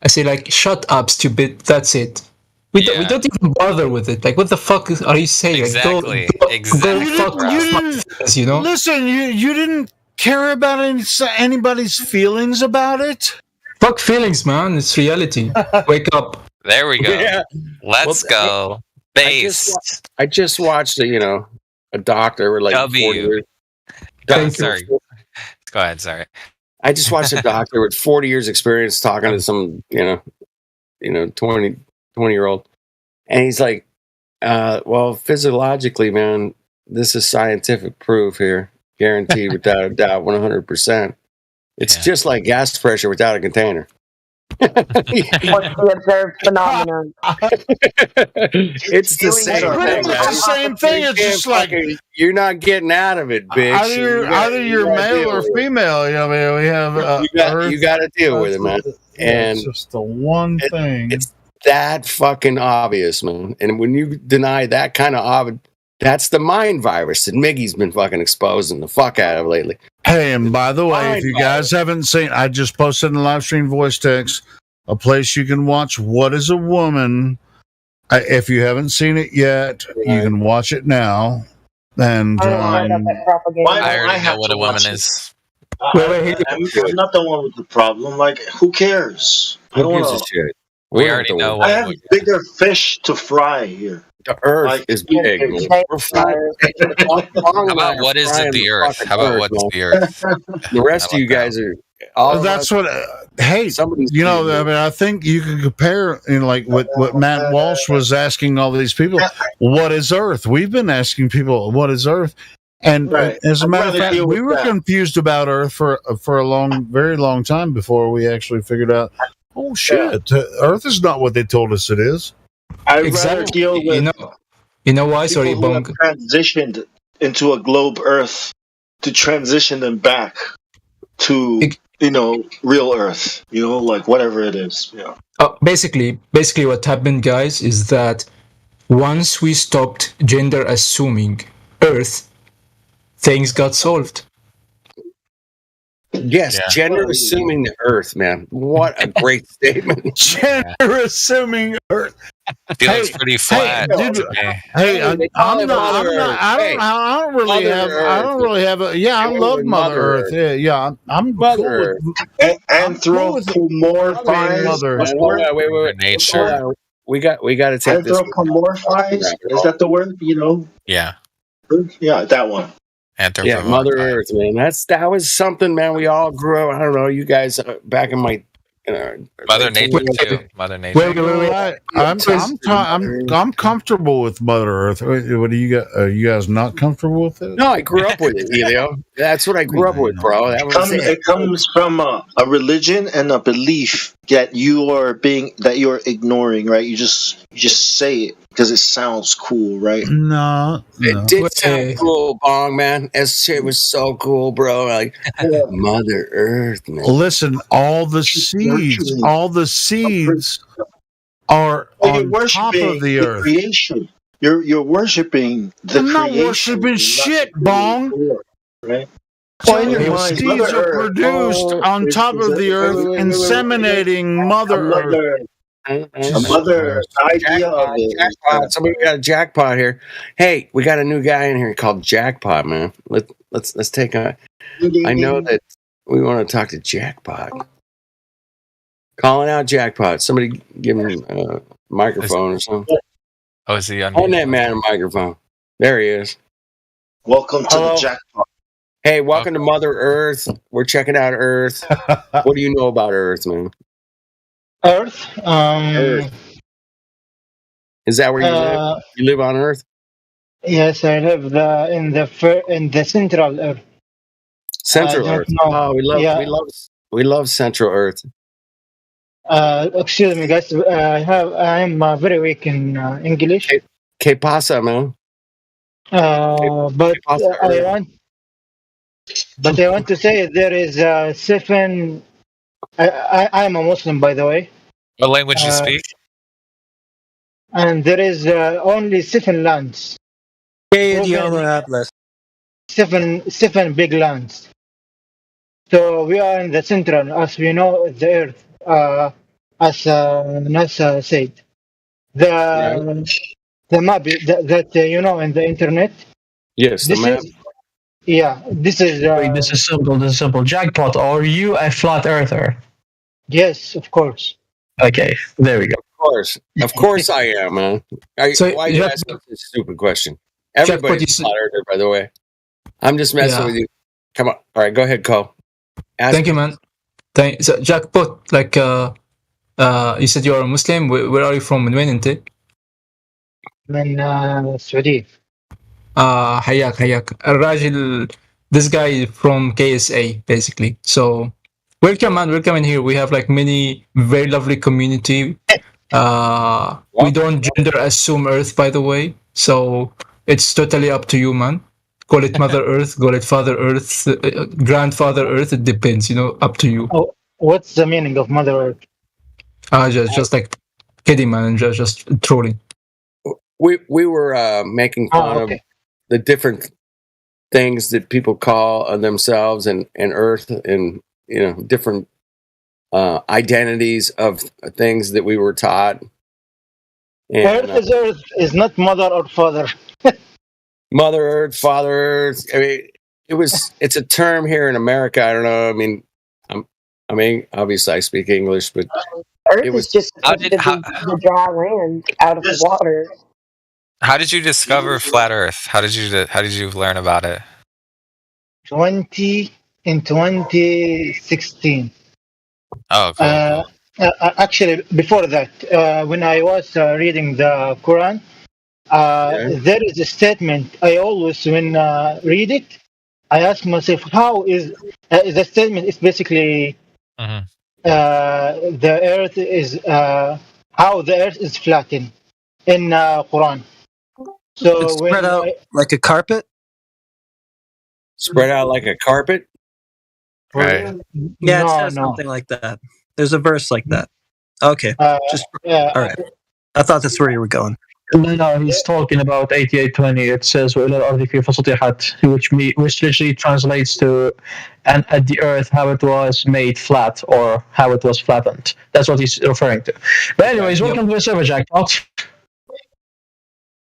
[SPEAKER 9] I say like, shut up, stupid. That's it. We don't even bother with it. Like, what the fuck are you saying?
[SPEAKER 10] Exactly.
[SPEAKER 9] Like, go fuck off, you know.
[SPEAKER 18] Listen, you didn't care about anybody's feelings about it.
[SPEAKER 9] Fuck feelings, man. It's reality. Wake up.
[SPEAKER 10] There we go.
[SPEAKER 14] Yeah.
[SPEAKER 10] Let's go. Based.
[SPEAKER 14] I just watched a doctor with like 40 years.
[SPEAKER 10] Sorry. Go ahead. Sorry.
[SPEAKER 14] I just watched a doctor with 40 years experience talking to some 20-year-old, and he's like, well, physiologically, man, this is scientific proof here, guaranteed without a doubt, 100%. It's just like gas pressure without a container.
[SPEAKER 1] What's the observed phenomenon?
[SPEAKER 14] It's the same thing.
[SPEAKER 18] It's the same thing. It's just like
[SPEAKER 14] you're not getting out of it, bitch.
[SPEAKER 18] Either you're male or female. I mean, we have
[SPEAKER 14] you got to deal with it, man. And
[SPEAKER 18] it's just the one thing.
[SPEAKER 14] It's that fucking obvious, man. And when you deny that kind of That's the mind virus that Miggy's been fucking exposing the fuck out of lately.
[SPEAKER 18] Hey, and by the way, if you guys haven't seen, I just posted in the live stream voice text a place you can watch What is a Woman. If you haven't seen it yet, you can watch it now. And
[SPEAKER 10] I already know what a woman is.
[SPEAKER 22] I'm not the one with the problem. Like, who cares? I don't
[SPEAKER 14] Who gives a
[SPEAKER 22] want
[SPEAKER 14] shit?
[SPEAKER 10] We already know
[SPEAKER 22] I have
[SPEAKER 10] what
[SPEAKER 22] bigger fish to fry here.
[SPEAKER 14] The Earth is big. Man. We're frying.
[SPEAKER 10] How about what is it, the Earth? How about what's the Earth?
[SPEAKER 14] The rest of you guys are. All
[SPEAKER 18] that's what. Hey, you know, I mean, I think you can compare, you know, like what Matt Walsh was asking all these people. What is Earth? We've been asking people, what is Earth? And as a matter of fact, we were confused about Earth for a very long time before we actually figured out. Oh shit! Earth is not what they told us it is.
[SPEAKER 22] I'd rather deal with
[SPEAKER 9] you know why?
[SPEAKER 22] people
[SPEAKER 9] Sorry,
[SPEAKER 22] who
[SPEAKER 9] Bong.
[SPEAKER 22] have transitioned into a globe Earth to transition them back to real Earth. You know, like whatever it is. Yeah.
[SPEAKER 9] Basically, what happened, guys, is that once we stopped gender assuming Earth, things got solved.
[SPEAKER 14] Yes, gender assuming the Earth, man. What a great statement.
[SPEAKER 18] Gender assuming Earth.
[SPEAKER 10] Feels pretty flat.
[SPEAKER 18] I don't really have a. Yeah, I love Mother Earth. Yeah, I'm
[SPEAKER 22] Mother
[SPEAKER 18] cool
[SPEAKER 22] with anthropomorphize.
[SPEAKER 14] Wait.
[SPEAKER 10] Nature.
[SPEAKER 14] We got to take this.
[SPEAKER 22] Anthropomorphize. Is that the word? You know.
[SPEAKER 10] Yeah.
[SPEAKER 22] Yeah, that one.
[SPEAKER 14] Yeah, Mother Earth, man. That was something, man. We all grew up. I don't know, you guys back in my
[SPEAKER 10] Mother Nature too. Mother Nature.
[SPEAKER 18] I'm comfortable with Mother Earth. What do you got? Are you guys not comfortable with it?
[SPEAKER 14] No, I grew up with it. You know, that's what I grew up with, bro.
[SPEAKER 22] It comes from a religion and a belief that you're ignoring, right? You just say it because it sounds cool, right?
[SPEAKER 18] No.
[SPEAKER 14] It did sound cool, Bong, man. That shit was so cool, bro. Like Mother Earth, man.
[SPEAKER 18] Listen, all the seeds are on top of the earth.
[SPEAKER 22] Creation. You're worshiping the creation.
[SPEAKER 18] I'm not worshiping shit, Bong.
[SPEAKER 22] Right?
[SPEAKER 18] Seeds are produced on top of the earth, inseminating Mother Earth.
[SPEAKER 22] Another idea of it.
[SPEAKER 14] Jackpot. Somebody got a jackpot here. Hey, we got a new guy in here called Jackpot, man. Let's take a. I know that we want to talk to Jackpot. Calling out Jackpot. Somebody give him a microphone or something.
[SPEAKER 10] Oh, is he on?
[SPEAKER 14] Hand that man a microphone. There he is.
[SPEAKER 22] Welcome to the Jackpot.
[SPEAKER 14] Hey, welcome to Mother Earth. We're checking out Earth. What do you know about Earth, man?
[SPEAKER 11] Earth.
[SPEAKER 14] Earth. Is that where you live? You live on Earth?
[SPEAKER 11] Yes, I live in the central Earth.
[SPEAKER 14] Central Earth. Oh, we love Central Earth.
[SPEAKER 11] Excuse me, guys. I am very weak in English.
[SPEAKER 14] Que pasa, man?
[SPEAKER 11] But I want to say there is 7. I am a Muslim, by the way.
[SPEAKER 10] What language you speak?
[SPEAKER 11] And there is only 7 lands. Seven big lands. So we are in the central, as we know, the Earth, as NASA said. The map that you know in the internet.
[SPEAKER 14] Yes, the map.
[SPEAKER 11] This is.
[SPEAKER 4] This is simple. Jackpot, are you a flat earther?
[SPEAKER 11] Yes, of course.
[SPEAKER 4] Okay, there we go.
[SPEAKER 14] Of course I am, man. Why you ask such a stupid question? Everybody's a flat earther, by the way. I'm just messing with you. Come on. All right, go ahead, Cole.
[SPEAKER 9] Thank you, man. So, Jackpot, like you said you are a Muslim. Where are you from? من وين أنت؟
[SPEAKER 11] من السعودية.
[SPEAKER 9] حياك الراجل. This guy from KSA, basically. So welcome, man. Welcome in here. We have like many very lovely community. We don't gender assume Earth, by the way. So it's totally up to you, man. Call it Mother Earth, call it Father Earth, Grandfather Earth. It depends, up to you.
[SPEAKER 11] Oh, what's the meaning of Mother Earth?
[SPEAKER 9] Just like kidding, man. Just trolling.
[SPEAKER 14] We were making fun of the different things that people call themselves and Earth, and different identities of things that we were taught. And
[SPEAKER 11] Earth is not mother or father.
[SPEAKER 14] Mother Earth, Father Earth. I mean, it's a term here in America. I don't know. I mean, obviously I speak English, but
[SPEAKER 1] Earth
[SPEAKER 14] it was
[SPEAKER 1] is just supposed to be the dry land out of the water.
[SPEAKER 10] How did you discover flat Earth? How did you learn about it?
[SPEAKER 11] 2016.
[SPEAKER 10] Oh, cool.
[SPEAKER 11] Actually, before that, when I was reading the Quran, there is a statement I always, when read it, I ask myself, how is the statement is basically the earth is how the earth is flattened in Quran. So
[SPEAKER 13] It's spread out like a carpet.
[SPEAKER 14] Spread out like a carpet.
[SPEAKER 10] Right.
[SPEAKER 13] Yeah, it
[SPEAKER 11] No,
[SPEAKER 13] says
[SPEAKER 11] no.
[SPEAKER 13] something like that. There's a verse like that. Okay.
[SPEAKER 11] Yeah.
[SPEAKER 13] All right. I thought that's where you were going.
[SPEAKER 4] No, he's talking about 88:20. It says وإلى الأرض كيف سطحت, which literally translates to and at the earth how it was made flat or how it was flattened. That's what he's referring to. But anyways, welcome to the server, Jackpot.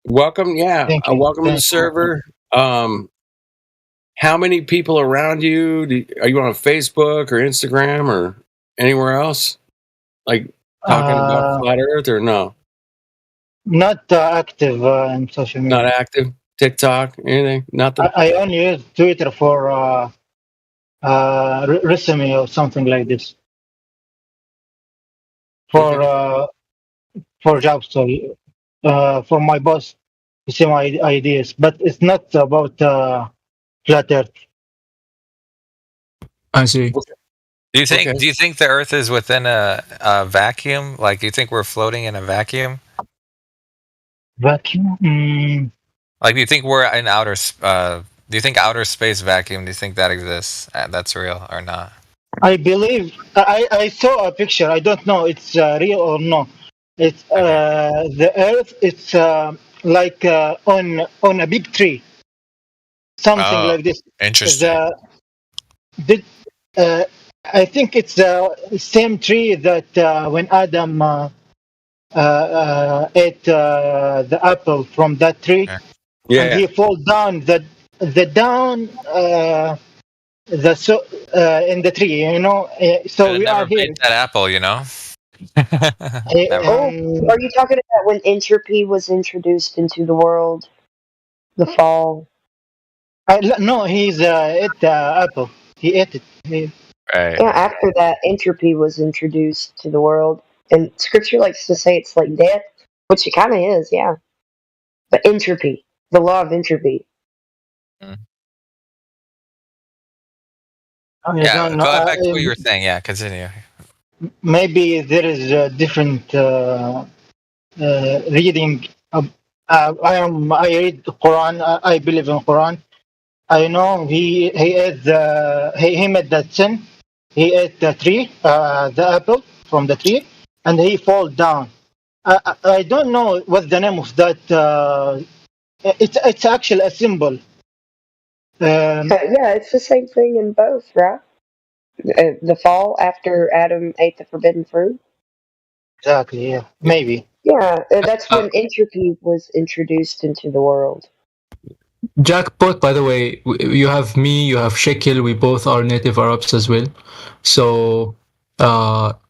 [SPEAKER 14] Welcome, welcome to the
[SPEAKER 11] Thank
[SPEAKER 14] server. How many people around you? Are you on Facebook or Instagram or anywhere else? Like talking about flat Earth or no?
[SPEAKER 11] Not active in social media.
[SPEAKER 14] Not active. TikTok, anything? Nothing.
[SPEAKER 11] I only use Twitter for resume or something like this. For jobs, sorry. For my boss to see my ideas, but it's not about flat Earth.
[SPEAKER 9] I see.
[SPEAKER 10] Do you think the Earth is within a vacuum? Like, do you think we're floating in a vacuum?
[SPEAKER 11] Vacuum?
[SPEAKER 10] Like, do you think we're in outer? Do you think outer space vacuum? Do you think that exists? That's real or not?
[SPEAKER 11] I believe I saw a picture. I don't know it's real or no. It's the Earth. It's like on a big tree, something like this.
[SPEAKER 10] Interesting.
[SPEAKER 11] I think it's the same tree that when Adam ate the apple from that tree, and he fall down. The down in the tree, so we are here.
[SPEAKER 10] That apple,
[SPEAKER 1] Are you talking about when entropy was introduced into the world? The fall?
[SPEAKER 11] No, he's ate the apple. He ate it.
[SPEAKER 10] Right.
[SPEAKER 1] Yeah, after that, entropy was introduced to the world. And scripture likes to say it's like death, which it kind of is, yeah. But entropy, the law of entropy.
[SPEAKER 10] Yeah, go back to what you were saying. Yeah, continue.
[SPEAKER 11] Maybe there is a different reading. I read the Quran. I believe in Quran. I know he ate he made that sin. He ate the tree, the apple from the tree, and he fall down. I don't know what's the name of that. It's actually a symbol.
[SPEAKER 1] Yeah, it's the same thing in both, right? The fall after Adam ate the forbidden fruit.
[SPEAKER 11] Exactly. Yeah. Maybe.
[SPEAKER 1] Yeah, that's when entropy was introduced into the world.
[SPEAKER 9] Jackpot, by the way, you have me, you have Shekel, we both are native Arabs as well. So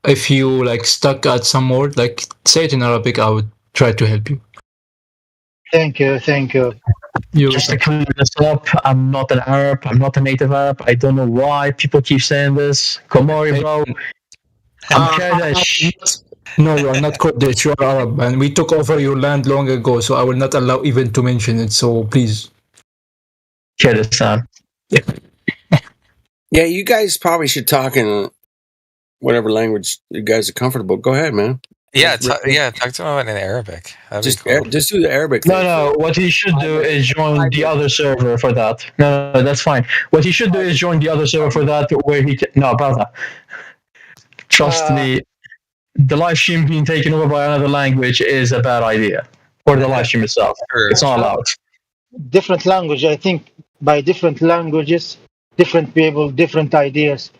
[SPEAKER 9] if you stuck at some word, say it in Arabic, I would try to help you.
[SPEAKER 11] Thank you.
[SPEAKER 4] Just to clear this up, I'm not an Arab. I'm not a native Arab. I don't know why people keep saying this. Komori, bro. I'm Kurdish.
[SPEAKER 9] No, you are not Kurdish. You are Arab, and we took over your land long ago. So I will not allow even to mention it. So please.
[SPEAKER 4] Kurdistan.
[SPEAKER 14] Yeah, you guys probably should talk in whatever language you guys are comfortable. Go ahead, man.
[SPEAKER 10] Yeah, talk to him about in Arabic.
[SPEAKER 14] Just do the Arabic thing.
[SPEAKER 4] No. What he should do is join the other server for that. No, that's fine. What he should do is join the other server for that, where he can. No, brother. Trust me, the live stream being taken over by another language is a bad idea for the live stream itself. It's not allowed.
[SPEAKER 11] different language. I think by different languages, different people, different ideas.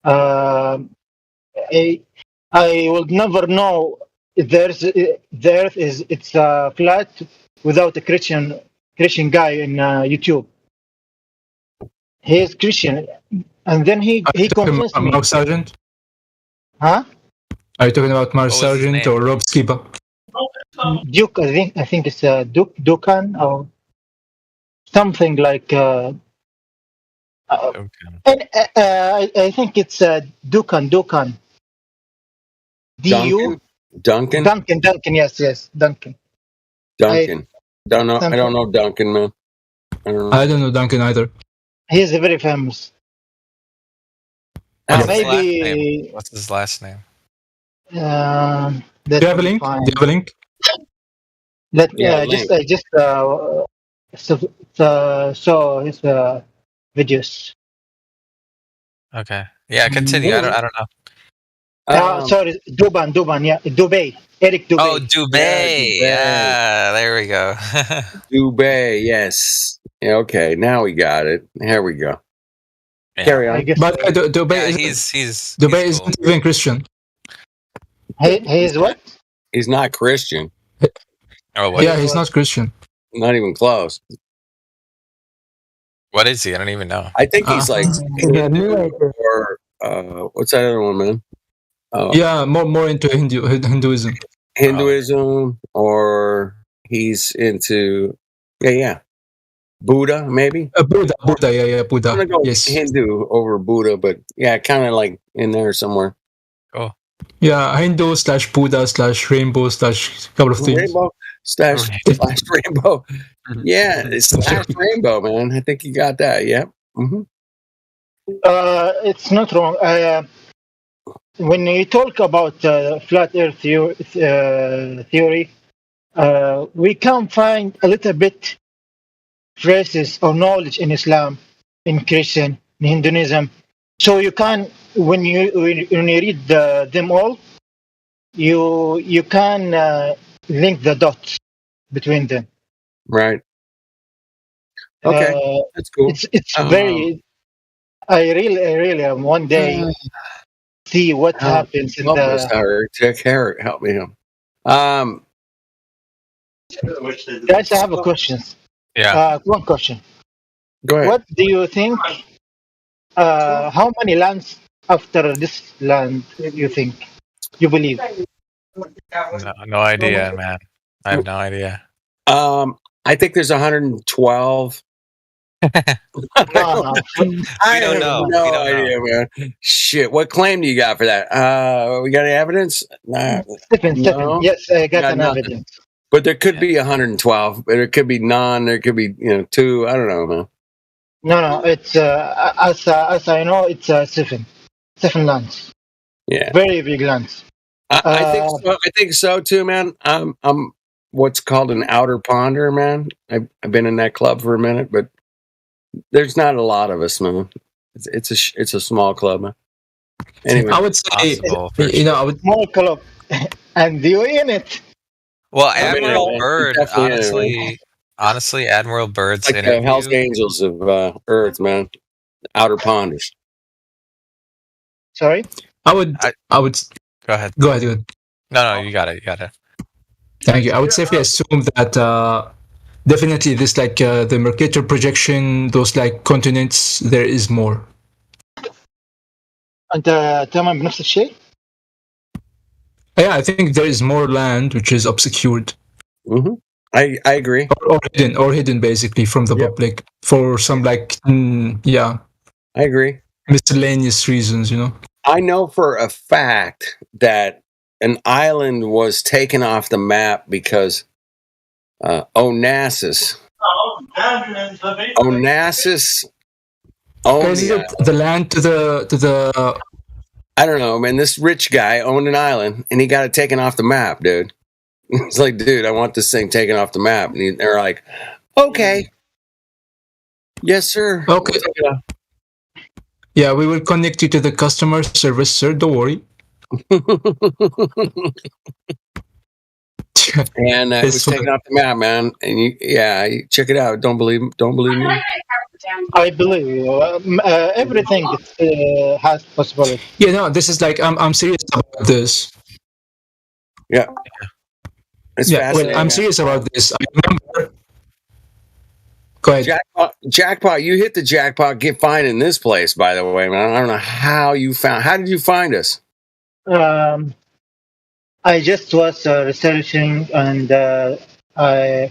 [SPEAKER 11] Uh, I will never know if the Earth is it's flat without a Christian guy in YouTube. He is Christian, and then he convinced me.
[SPEAKER 9] Mark Sargent?
[SPEAKER 11] Huh?
[SPEAKER 9] Are you talking about Mark Sargent or Rob Skiba?
[SPEAKER 11] Duke, I think it's Dukan or something like. And I think it's Dukan.
[SPEAKER 14] Duncan? Duncan?
[SPEAKER 11] Duncan. Yes, Duncan.
[SPEAKER 14] Duncan. I don't know Duncan, man.
[SPEAKER 9] I don't know Duncan either.
[SPEAKER 11] He is very famous. Maybe.
[SPEAKER 10] What's his last name?
[SPEAKER 9] Do you have a link? Do you have a link?
[SPEAKER 11] I just saw his videos.
[SPEAKER 10] Okay. Yeah, continue. I don't know.
[SPEAKER 11] Sorry, Duban. Yeah, Dubai. Eric Dubai.
[SPEAKER 10] Oh, Dubai. Yeah, there we go.
[SPEAKER 14] Dubai, yes. Yeah, okay, now we got it. Here we go.
[SPEAKER 10] Yeah.
[SPEAKER 14] Carry on.
[SPEAKER 9] But Dubai isn't even Christian.
[SPEAKER 11] He is what?
[SPEAKER 14] He's not Christian.
[SPEAKER 10] Oh,
[SPEAKER 9] yeah, he's not Christian.
[SPEAKER 14] Not even close.
[SPEAKER 10] What is he? I don't even know.
[SPEAKER 14] I think he's like Hindu or what's that other one, man?
[SPEAKER 9] Yeah, more into Hinduism.
[SPEAKER 14] Hinduism, or he's into Buddha, maybe.
[SPEAKER 9] Buddha, yeah, Buddha.
[SPEAKER 14] I'm gonna go
[SPEAKER 9] yes,
[SPEAKER 14] Hindu over Buddha, but yeah, kind of like in there somewhere.
[SPEAKER 10] Oh,
[SPEAKER 9] yeah, Hindu / Buddha / rainbow / couple of things.
[SPEAKER 14] Rainbow slash rainbow. Yeah, it's slash rainbow, man. I think you got that. Yeah. Mm-hmm.
[SPEAKER 11] It's not wrong. When you talk about flat Earth theory, we can find a little bit phrases or knowledge in Islam, in Christian, in Hinduism. So you can, when you read them all, you can link the dots between them.
[SPEAKER 14] Right. Okay, that's cool.
[SPEAKER 11] It's very. I really one day see what happens in
[SPEAKER 14] the. Help me him.
[SPEAKER 11] Guys, I have a question.
[SPEAKER 10] Yeah.
[SPEAKER 11] One question.
[SPEAKER 14] Go ahead.
[SPEAKER 11] What do you think? How many lands after this land you think? You believe?
[SPEAKER 10] No idea, man. I have no idea.
[SPEAKER 14] I think there's 112. I
[SPEAKER 10] don't know.
[SPEAKER 14] No idea, man. Shit, what claim do you got for that? We got any evidence?
[SPEAKER 11] Stephen. Yes, I got an evidence.
[SPEAKER 14] But there could be 112. But there could be none. There could be 2. I don't know, man.
[SPEAKER 11] No. It's as I know, it's 7 lands.
[SPEAKER 14] Yeah,
[SPEAKER 11] very big lands.
[SPEAKER 14] I think so. I think so too, man. I'm what's called an outer ponder, man. I've been in that club for a minute, but there's not a lot of us, man. It's a small club, man. Anyway,
[SPEAKER 9] I would say I would
[SPEAKER 11] small club, and you in it.
[SPEAKER 10] Well, Admiral Byrd, honestly, Admiral Byrd's
[SPEAKER 14] like the Hell's Angels of Earth, man. Outer ponders.
[SPEAKER 11] Sorry,
[SPEAKER 9] I would.
[SPEAKER 10] Go ahead.
[SPEAKER 9] Go ahead.
[SPEAKER 10] No, you got it.
[SPEAKER 9] Thank you. I would safely assume that definitely this the Mercator projection, those continents, there is more.
[SPEAKER 11] أنت تمام بنفس الشيء؟
[SPEAKER 9] Yeah, I think there is more land which is obscured.
[SPEAKER 14] Mm-hmm. I agree.
[SPEAKER 9] Or hidden basically from the public for some
[SPEAKER 14] I agree.
[SPEAKER 9] Miscellaneous reasons,
[SPEAKER 14] I know for a fact that an island was taken off the map because Onassis.
[SPEAKER 9] Is it the land to the
[SPEAKER 14] I don't know, man. This rich guy owned an island and he got it taken off the map, dude. It's like, dude, I want this thing taken off the map. And they're like, okay. Yes, sir.
[SPEAKER 9] Okay. Yeah, we will connect you to the customer service, sir. Don't worry.
[SPEAKER 14] And it was taken off the map, man. And you check it out. Don't believe me?
[SPEAKER 11] I believe everything has possibility.
[SPEAKER 9] Yeah, no, this is like I'm serious about this.
[SPEAKER 14] Yeah. It's fascinating.
[SPEAKER 9] I'm serious about this. I remember. Go ahead.
[SPEAKER 14] Jackpot, you hit the jackpot. Get finding this place, by the way, man. I don't know how you found. How did you find us?
[SPEAKER 11] I just was researching, and I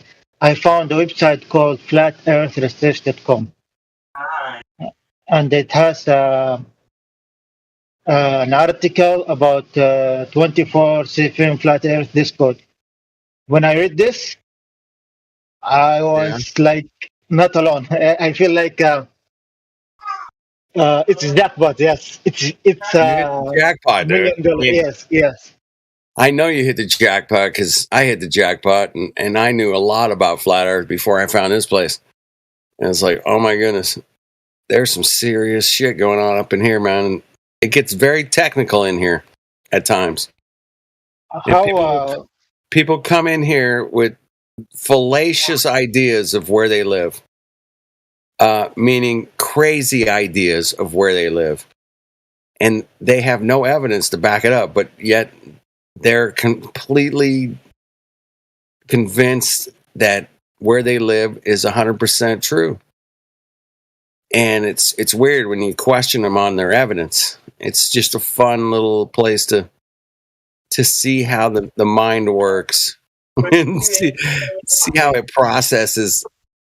[SPEAKER 11] found a website called flatearthresearch.com, and it has an article about 24/7 flat Earth Discord. When I read this, I was like not alone. I feel like it's jackpot. Yes, it's
[SPEAKER 14] You hit the jackpot, dude.
[SPEAKER 11] $1 million. Yes.
[SPEAKER 14] I know you hit the jackpot because I hit the jackpot, and I knew a lot about flat Earth before I found this place. And it's like, oh my goodness, there's some serious shit going on up in here, man. It gets very technical in here at times. People come in here with fallacious ideas of where they live, meaning crazy ideas of where they live. And they have no evidence to back it up, but yet they're completely convinced that where they live is 100% true. And it's weird when you question them on their evidence. It's just a fun little place to see how the mind works and see how it processes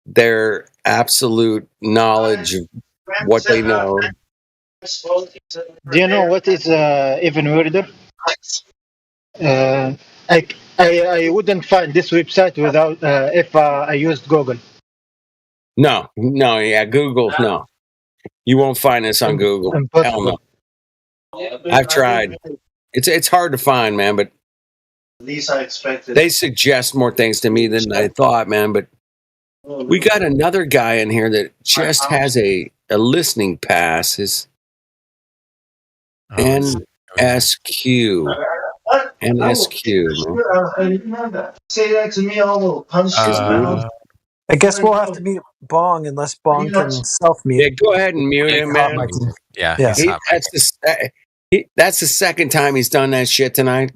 [SPEAKER 14] their absolute knowledge of what they know.
[SPEAKER 11] Do you know what is even weirder? I wouldn't find this website without if I used Google.
[SPEAKER 14] No, Google, no. You won't find this on Google. Hell no. I've tried. It's hard to find, man, but
[SPEAKER 22] At least I expected.
[SPEAKER 14] they suggest more things to me than I thought, man. But we got another guy in here that just has a listening pass. His NSQ. NSQ, man.
[SPEAKER 22] Say that to me, I will punch his mouth.
[SPEAKER 13] I guess we'll have to mute Bong unless Bong can self-mute.
[SPEAKER 14] Yeah, go ahead and mute him, man. That's the second time he's done that shit tonight.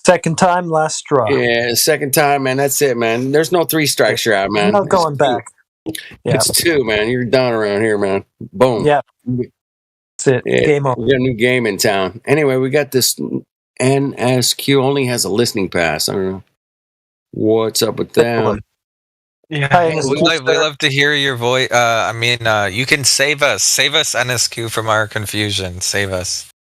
[SPEAKER 13] Second time, last straw.
[SPEAKER 14] Yeah, second time, man. That's it, man. There's no 3 strikes you're out, man.
[SPEAKER 13] I'm not going back. Yeah.
[SPEAKER 14] It's 2, man. You're done around here, man. Boom.
[SPEAKER 13] Yeah. That's it.
[SPEAKER 14] Yeah,
[SPEAKER 13] Game over.
[SPEAKER 14] We got a new game in town. Anyway, we got this NSQ only has a listening pass. I don't know what's up with that.
[SPEAKER 10] Yeah, we love to hear your voice. You can save us, NSQ, from our confusion. Save us.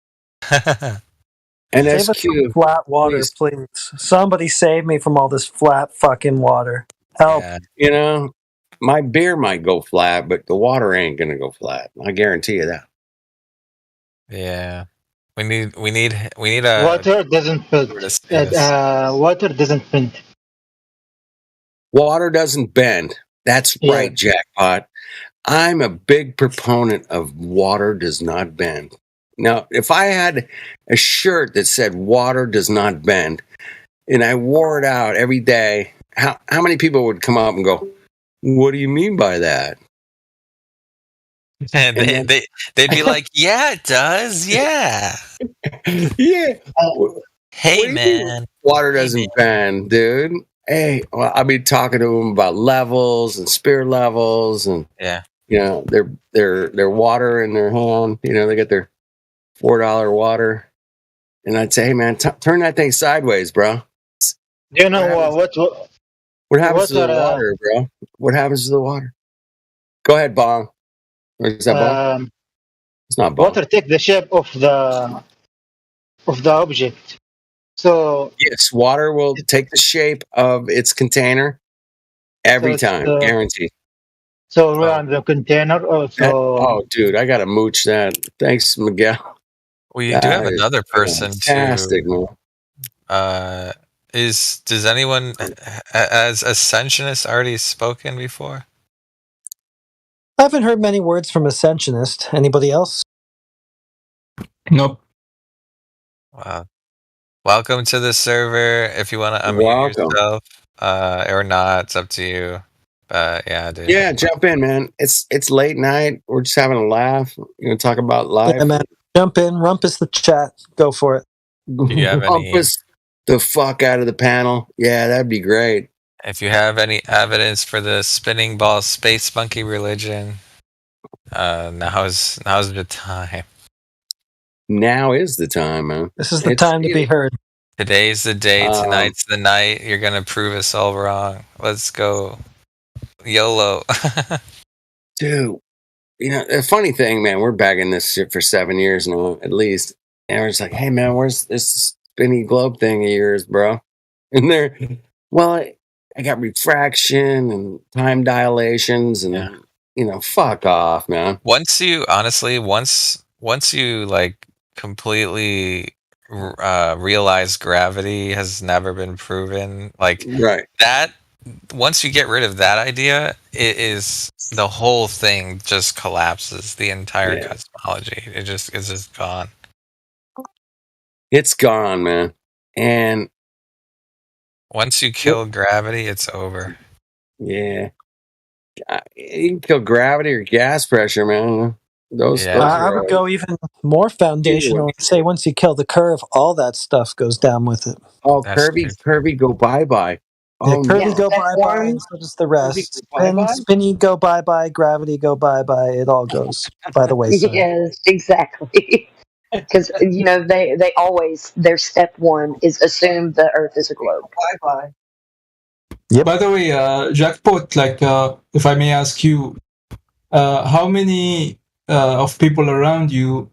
[SPEAKER 13] Save us from flat water, please. Somebody save me from all this flat fucking water. Help.
[SPEAKER 14] Yeah. You know, my beer might go flat, but the water ain't gonna go flat. I guarantee you that.
[SPEAKER 10] Yeah, we need a
[SPEAKER 11] water doesn't bend. Water doesn't bend.
[SPEAKER 14] Water doesn't bend. That's right, Jackpot. I'm a big proponent of water does not bend. Now, if I had a shirt that said water does not bend and I wore it out every day, how many people would come up and go, what do you mean by that?
[SPEAKER 10] And they'd be like, yeah, it does. Yeah.
[SPEAKER 14] Yeah.
[SPEAKER 10] Hey, man.
[SPEAKER 14] Water doesn't bend, dude. Hey, well, I'll be talking to them about levels and spirit levels, and you know, their water in their hand. You know, they get their $4 water, and I'd say, hey, man, turn that thing sideways, bro.
[SPEAKER 11] You know
[SPEAKER 14] what happens to the water, bro? What happens to the water? Go ahead, Bong. Or is that Bong? It's not Bong.
[SPEAKER 11] Water take the shape of the object. So
[SPEAKER 14] yes, water will take the shape of its container every time, guaranteed.
[SPEAKER 11] So around the container also.
[SPEAKER 14] Oh, dude, I gotta mooch that. Thanks, Miguel.
[SPEAKER 10] We do have another person
[SPEAKER 14] fantastic,
[SPEAKER 10] too. Does anyone as Ascensionist already spoken before?
[SPEAKER 13] I haven't heard many words from Ascensionist. Anybody else?
[SPEAKER 9] Nope.
[SPEAKER 10] Wow. welcome to the server. If you want to unmute
[SPEAKER 14] Welcome.
[SPEAKER 10] yourself, or not, it's up to you. Yeah, dude.
[SPEAKER 14] Yeah, jump in, man. It's late night. We're just having a laugh. You know, talk about life.
[SPEAKER 13] Yeah, man. Jump in, rumpus the chat. Go for it.
[SPEAKER 10] Do you have any?
[SPEAKER 14] Rumpus the fuck out of the panel. Yeah, that'd be great.
[SPEAKER 10] If you have any evidence for the spinning ball space monkey religion, now's the time.
[SPEAKER 14] Now is the time, man.
[SPEAKER 13] This is the time to be heard.
[SPEAKER 10] Today's the day. Tonight's the night. You're gonna prove us all wrong. Let's go, YOLO.
[SPEAKER 14] Dude, you know, the funny thing, man, we're bagging this shit for 7 years now, at least. And we're just like, hey, man, where's this spinny globe thing of yours, bro? And they're, well, I got refraction and time dilations and, you know, fuck off, man.
[SPEAKER 10] Once you like completely realize gravity has never been proven, like
[SPEAKER 14] right.
[SPEAKER 10] that. Once you get rid of that idea, it is the whole thing just collapses. The entire cosmology, it's just gone.
[SPEAKER 14] It's gone, man. And
[SPEAKER 10] once you kill gravity, it's over.
[SPEAKER 14] Yeah. You can kill gravity or gas pressure, man. Those
[SPEAKER 13] I would go even more foundational and say once you kill the curve, all that stuff goes down with it.
[SPEAKER 14] Oh, Curvy, go bye-bye.
[SPEAKER 13] Yeah,
[SPEAKER 14] Oh,
[SPEAKER 13] curvy
[SPEAKER 14] no.
[SPEAKER 13] go bye-bye, and so does the rest.
[SPEAKER 14] bye-bye?
[SPEAKER 13] Spinny go bye-bye, gravity go bye-bye. It all goes by the wayside.
[SPEAKER 1] Yes, exactly. Because, you know, they always, their step one is assume the Earth is a globe.
[SPEAKER 14] Bye-bye.
[SPEAKER 13] Yep.
[SPEAKER 9] By the way, Jackpot, like, if I may ask you, how many of people around you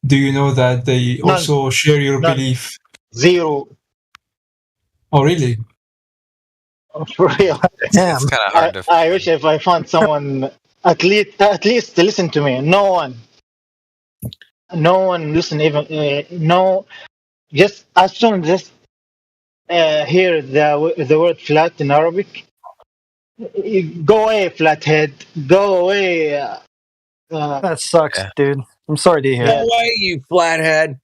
[SPEAKER 9] do you know that they
[SPEAKER 11] None.
[SPEAKER 9] also share your
[SPEAKER 11] None.
[SPEAKER 9] belief?
[SPEAKER 11] 0.
[SPEAKER 9] Oh, really?
[SPEAKER 11] For real.
[SPEAKER 13] Damn.
[SPEAKER 10] It's kind of hard to.
[SPEAKER 11] I wish if I found someone at least to listen to me. No one listen even. No, just as soon as just hear the word flat in Arabic, go away, flathead. Go away.
[SPEAKER 13] That sucks, dude. I'm sorry to hear.
[SPEAKER 14] Go away, you flathead.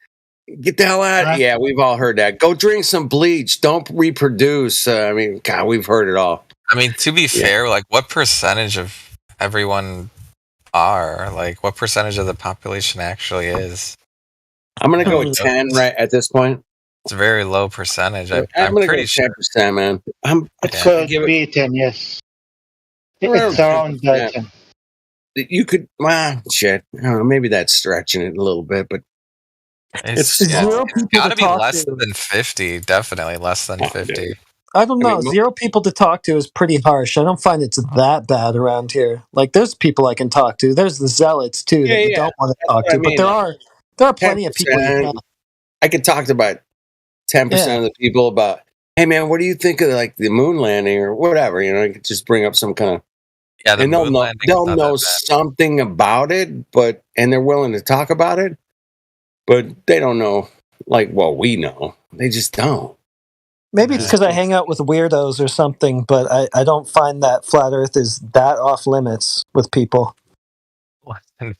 [SPEAKER 14] Get the hell out. Yeah, we've all heard that. Go drink some bleach. Don't reproduce. I mean, God, we've heard it all.
[SPEAKER 10] I mean, to be fair, like, what percentage of everyone are? Like, what percentage of the population actually is?
[SPEAKER 14] I'm going to go with 10 right at this point.
[SPEAKER 10] It's a very low percentage. I'm
[SPEAKER 14] going to
[SPEAKER 10] pretty
[SPEAKER 14] go
[SPEAKER 10] sure.
[SPEAKER 14] 10%, man.
[SPEAKER 11] It could be 10, yes. It's around 10.
[SPEAKER 14] You could, well, shit. I don't know. Maybe that's stretching it a little bit, but
[SPEAKER 10] It's gotta be less than 50. Definitely less than 50.
[SPEAKER 13] I don't know. 0 people to talk to is pretty harsh. I don't find it's that bad around here. Like, there's people I can talk to. There's the zealots too that you don't want to talk to. But there are plenty of people you can.
[SPEAKER 14] I could talk to about 10% of the people about, hey man, what do you think of like the moon landing or whatever? You know, I could just bring up some kind of, and they'll know something about it, and they're willing to talk about it, but they don't know like what we know. They just don't.
[SPEAKER 13] Maybe it's because I hang out with weirdos or something, but I don't find that flat Earth is that off limits with people.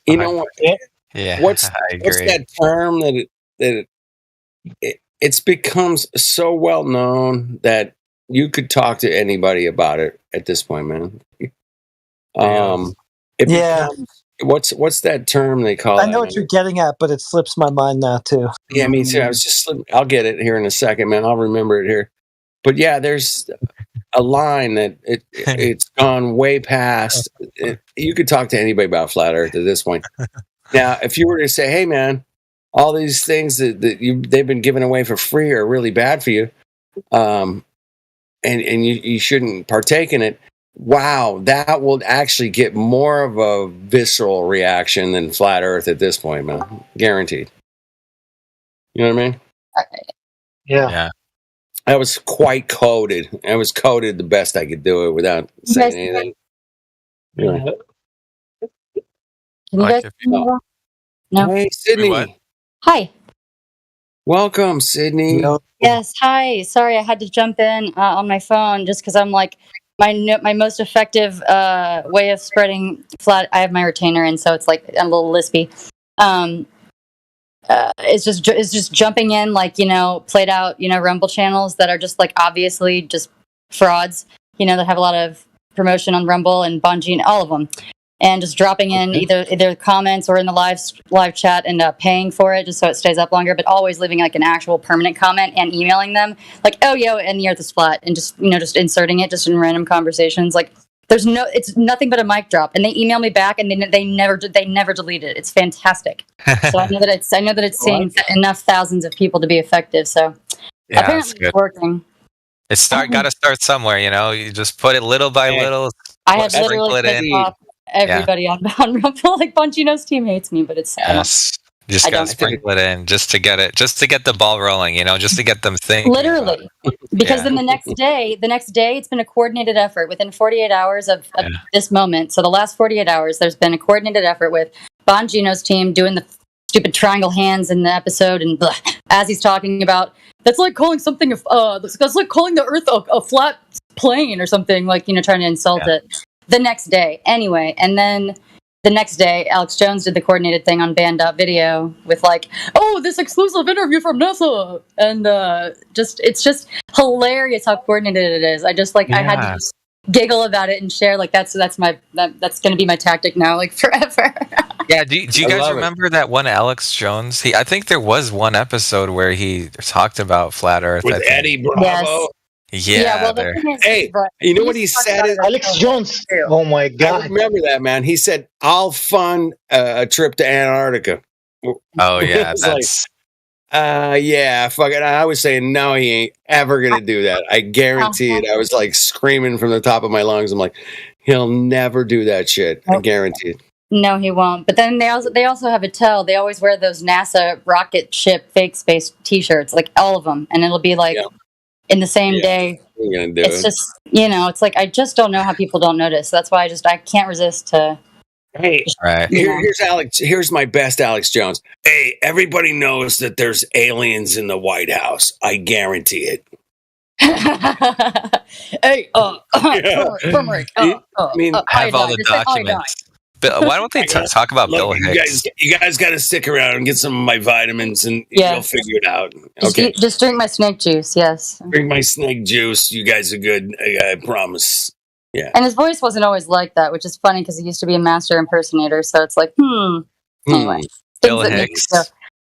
[SPEAKER 14] You know what?
[SPEAKER 10] Yeah,
[SPEAKER 14] what's
[SPEAKER 10] I agree.
[SPEAKER 14] What's that term it's becomes so well known that you could talk to anybody about it at this point, man. It becomes, what's that term they call it?
[SPEAKER 13] I know what you're getting at, but it slips my mind now too.
[SPEAKER 14] Yeah, me too. I'll get it here in a second, man. I'll remember it here. But yeah, there's a line that it's gone way past. You could talk to anybody about flat Earth at this point. Now, if you were to say, "Hey, man, all these things that they've been giving away for free are really bad for you, and you shouldn't partake in it," wow, that will actually get more of a visceral reaction than flat Earth at this point, man. Guaranteed. You know what I mean?
[SPEAKER 11] Yeah.
[SPEAKER 14] I was quite coded. I was coded the best I could do it without saying anything.
[SPEAKER 7] Can you guys hear me well? No.
[SPEAKER 14] Hey, Sydney.
[SPEAKER 7] Hi.
[SPEAKER 14] Welcome, Sydney.
[SPEAKER 7] Yes. Hi. Sorry, I had to jump in on my phone just because I'm like my most effective way of spreading flat. I have my retainer, and so it's like a little lispy. is just jumping in, like, played out, Rumble channels that are just like obviously just frauds, that have a lot of promotion on Rumble and Bongino, all of them, and just dropping in either comments or in the live chat and paying for it just so it stays up longer, but always leaving like an actual permanent comment and emailing them like, oh yo, and the earth is flat, and just just inserting it just in random conversations. Like it's nothing but a mic drop, and they email me back, and they never delete it. It's fantastic. So I know that it's seeing enough thousands of people to be effective. So apparently it's working.
[SPEAKER 10] Got to start somewhere, You just put it little by little.
[SPEAKER 7] I have literally pissed off everybody on Rumble. Like Bongino's team hates me, but it's
[SPEAKER 10] Just gotta sprinkle it in just to get the ball rolling, just to get them thinking.
[SPEAKER 7] Literally, because then the next day, it's been a coordinated effort within 48 hours of this moment. So the last 48 hours, there's been a coordinated effort with Bongino's team doing the stupid triangle hands in the episode, and blah, as he's talking about, that's like calling something that's like calling the Earth a flat plane or something, like trying to insult it. The next day, anyway, and then. The next day, Alex Jones did the coordinated thing on Band.video with like, oh, this exclusive interview from NASA. And it's just hilarious how coordinated it is. I just I had to just giggle about it and share, like that's going to be my tactic now, like forever.
[SPEAKER 10] Yeah, do you guys remember that one Alex Jones? I think there was one episode where he talked about flat Earth.
[SPEAKER 14] With Eddie Bravo.
[SPEAKER 10] Yes. Yeah,
[SPEAKER 14] well, hey, you know what he said?
[SPEAKER 11] Alex Jones. Oh my God!
[SPEAKER 14] I remember that, man. He said, "I'll fund a trip to Antarctica."
[SPEAKER 10] Oh yeah,
[SPEAKER 14] that's. Yeah, fuck it. I was saying, no, he ain't ever gonna do that. I guarantee it. I was like screaming from the top of my lungs. I'm like, he'll never do that shit. I guarantee it.
[SPEAKER 7] No, he won't. But then they also have a tell. They always wear those NASA rocket ship fake space T-shirts, like all of them, and it'll be like. Yeah. In the same day, it's just it's like I just don't know how people don't notice. That's why I can't resist to.
[SPEAKER 14] Hey, here's Alex. Here's my best Alex Jones. Hey, everybody knows that there's aliens in the White House. I guarantee it.
[SPEAKER 7] Hey, turmeric.
[SPEAKER 10] I have all the documents. But why don't they talk about Bill Hicks?
[SPEAKER 14] You guys got to stick around and get some of my vitamins, and you'll figure it out. Okay.
[SPEAKER 7] Just drink my snake juice. Yes.
[SPEAKER 14] Drink my snake juice. You guys are good. I promise. Yeah.
[SPEAKER 7] And his voice wasn't always like that, which is funny because he used to be a master impersonator. So it's like, Anyway,
[SPEAKER 10] Bill Hicks.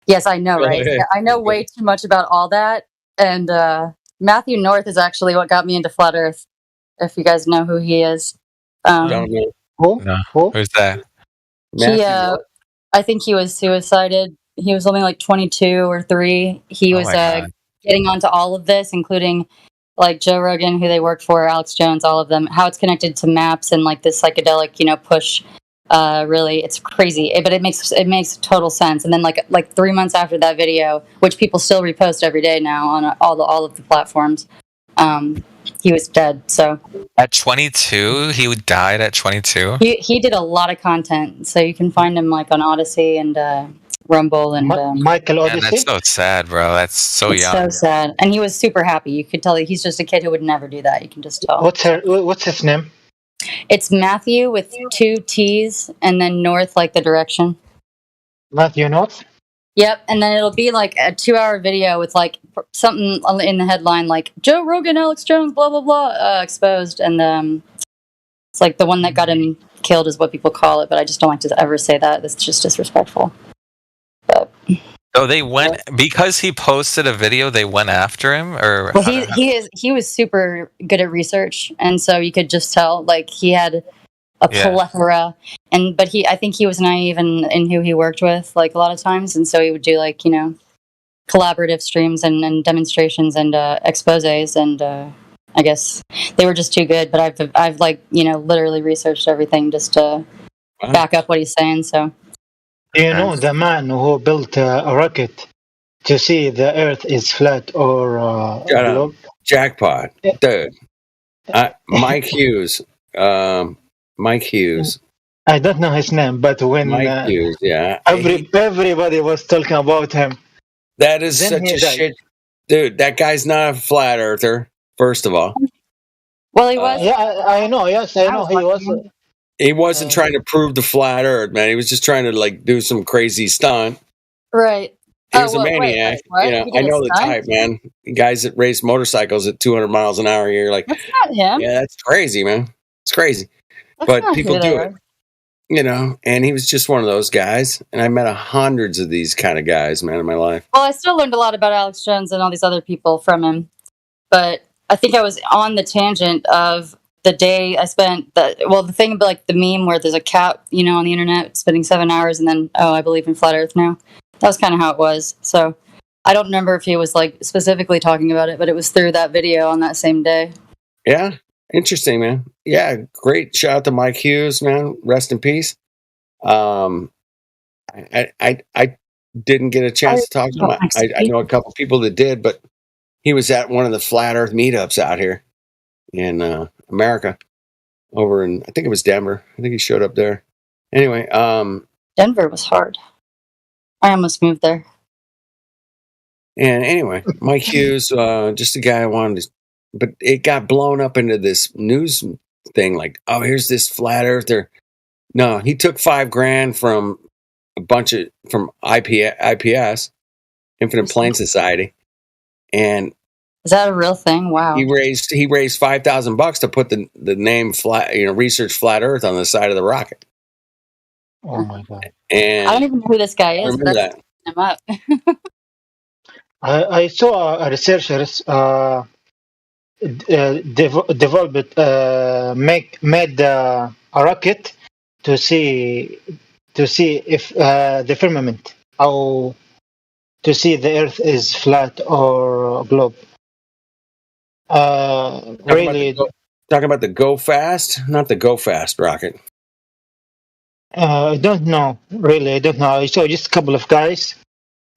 [SPEAKER 7] Yes, I know, right? Yeah, I know way too much about all that. And Matthew North is actually what got me into Flat Earth. If you guys know who he is.
[SPEAKER 14] Don't know.
[SPEAKER 10] Who's that?
[SPEAKER 7] I think he was suicided. He was only like 22 or 3. He was getting onto all of this, including like Joe Rogan, who they worked for, Alex Jones, all of them. How it's connected to maps and like this psychedelic, push. Really, it's crazy, but it makes total sense. And then like 3 months after that video, which people still repost every day now on all of the platforms. He was dead. So
[SPEAKER 10] at 22, he died at 22.
[SPEAKER 7] He did a lot of content, so you can find him like on Odyssey and Rumble and
[SPEAKER 11] Michael Odyssey.
[SPEAKER 10] Man, that's so sad, bro. That's so young.
[SPEAKER 7] So sad, and he was super happy. You could tell he's just a kid who would never do that. You can just tell.
[SPEAKER 11] What's his name?
[SPEAKER 7] It's Matthew with 2 T's and then North, like the direction.
[SPEAKER 11] Matthew North.
[SPEAKER 7] Yep, and then it'll be like a 2-hour video with like something in the headline like Joe Rogan, Alex Jones, blah blah blah, exposed, and it's like the one that got him killed is what people call it, but I just don't like to ever say that. That's just disrespectful. But
[SPEAKER 10] so they went because he posted a video. They went after him, or
[SPEAKER 7] well, he was super good at research, and so you could just tell like he had a plethora, but I think he was naive in who he worked with, like a lot of times, and so he would do like collaborative streams and demonstrations and exposés, and I guess they were just too good. But I've like literally researched everything just to back up what he's saying. So
[SPEAKER 11] the man who built a rocket to see the Earth is flat or globe?
[SPEAKER 14] Jackpot, dude. Mike Hughes. Mike Hughes.
[SPEAKER 11] I don't know his name, but when
[SPEAKER 14] Mike Hughes,
[SPEAKER 11] everybody was talking about him.
[SPEAKER 14] That is such a shit, dude. That guy's not a flat earther. First of all,
[SPEAKER 7] well, he was.
[SPEAKER 11] I know. Yes, I know. He was.
[SPEAKER 14] He wasn't trying to prove the flat Earth, man. He was just trying to like do some crazy stunt.
[SPEAKER 7] Right.
[SPEAKER 14] He was a
[SPEAKER 7] Wait,
[SPEAKER 14] maniac.
[SPEAKER 7] what?
[SPEAKER 14] You know,
[SPEAKER 7] He
[SPEAKER 14] I
[SPEAKER 7] did a
[SPEAKER 14] know the
[SPEAKER 7] stunt?
[SPEAKER 14] type, man. Guys that race motorcycles at 200 miles an hour. You're like,
[SPEAKER 7] That's not him.
[SPEAKER 14] yeah, that's crazy, man. It's crazy.
[SPEAKER 7] That's
[SPEAKER 14] But
[SPEAKER 7] not
[SPEAKER 14] people
[SPEAKER 7] who they
[SPEAKER 14] do
[SPEAKER 7] are.
[SPEAKER 14] it. You know, and he was just one of those guys. And I met hundreds of these kind of guys, man, in my life.
[SPEAKER 7] Well, I still learned a lot about Alex Jones and all these other people from him. But I think I was on the tangent of the day I spent. The thing about like the meme where there's a cat, you know, on the internet spending 7 hours, and then I believe in flat Earth now. That was kind of how it was. So I don't remember if he was like specifically talking about it, but it was through that video on that same day.
[SPEAKER 14] Yeah. Interesting, man. Yeah. Great. Shout out to Mike Hughes, man. Rest in peace. I didn't get a chance to talk to him. I know a couple people that did, but he was at one of the flat Earth meetups out here in America, over in, I think it was Denver. I think he showed up there. Anyway,
[SPEAKER 7] Denver was hard. I almost moved there.
[SPEAKER 14] And anyway, Mike Hughes, just a guy I wanted to, but it got blown up into this news thing like, oh, here's this flat earther. No, he took $5,000 from from IPS, Infinite Plane Society, and
[SPEAKER 7] is that a real thing? Wow.
[SPEAKER 14] He raised $5,000 to put the name research flat Earth on the side of the rocket.
[SPEAKER 11] Oh my god!
[SPEAKER 14] And
[SPEAKER 7] I don't even know who this guy is.
[SPEAKER 14] I remember that.
[SPEAKER 7] Him up.
[SPEAKER 11] I saw a researchers developed made a rocket to see if the firmament, or to see the Earth is flat or globe. Really,
[SPEAKER 14] talking about the Go Fast, not the Go Fast rocket.
[SPEAKER 11] I don't know. Really, I don't know. I saw just a couple of guys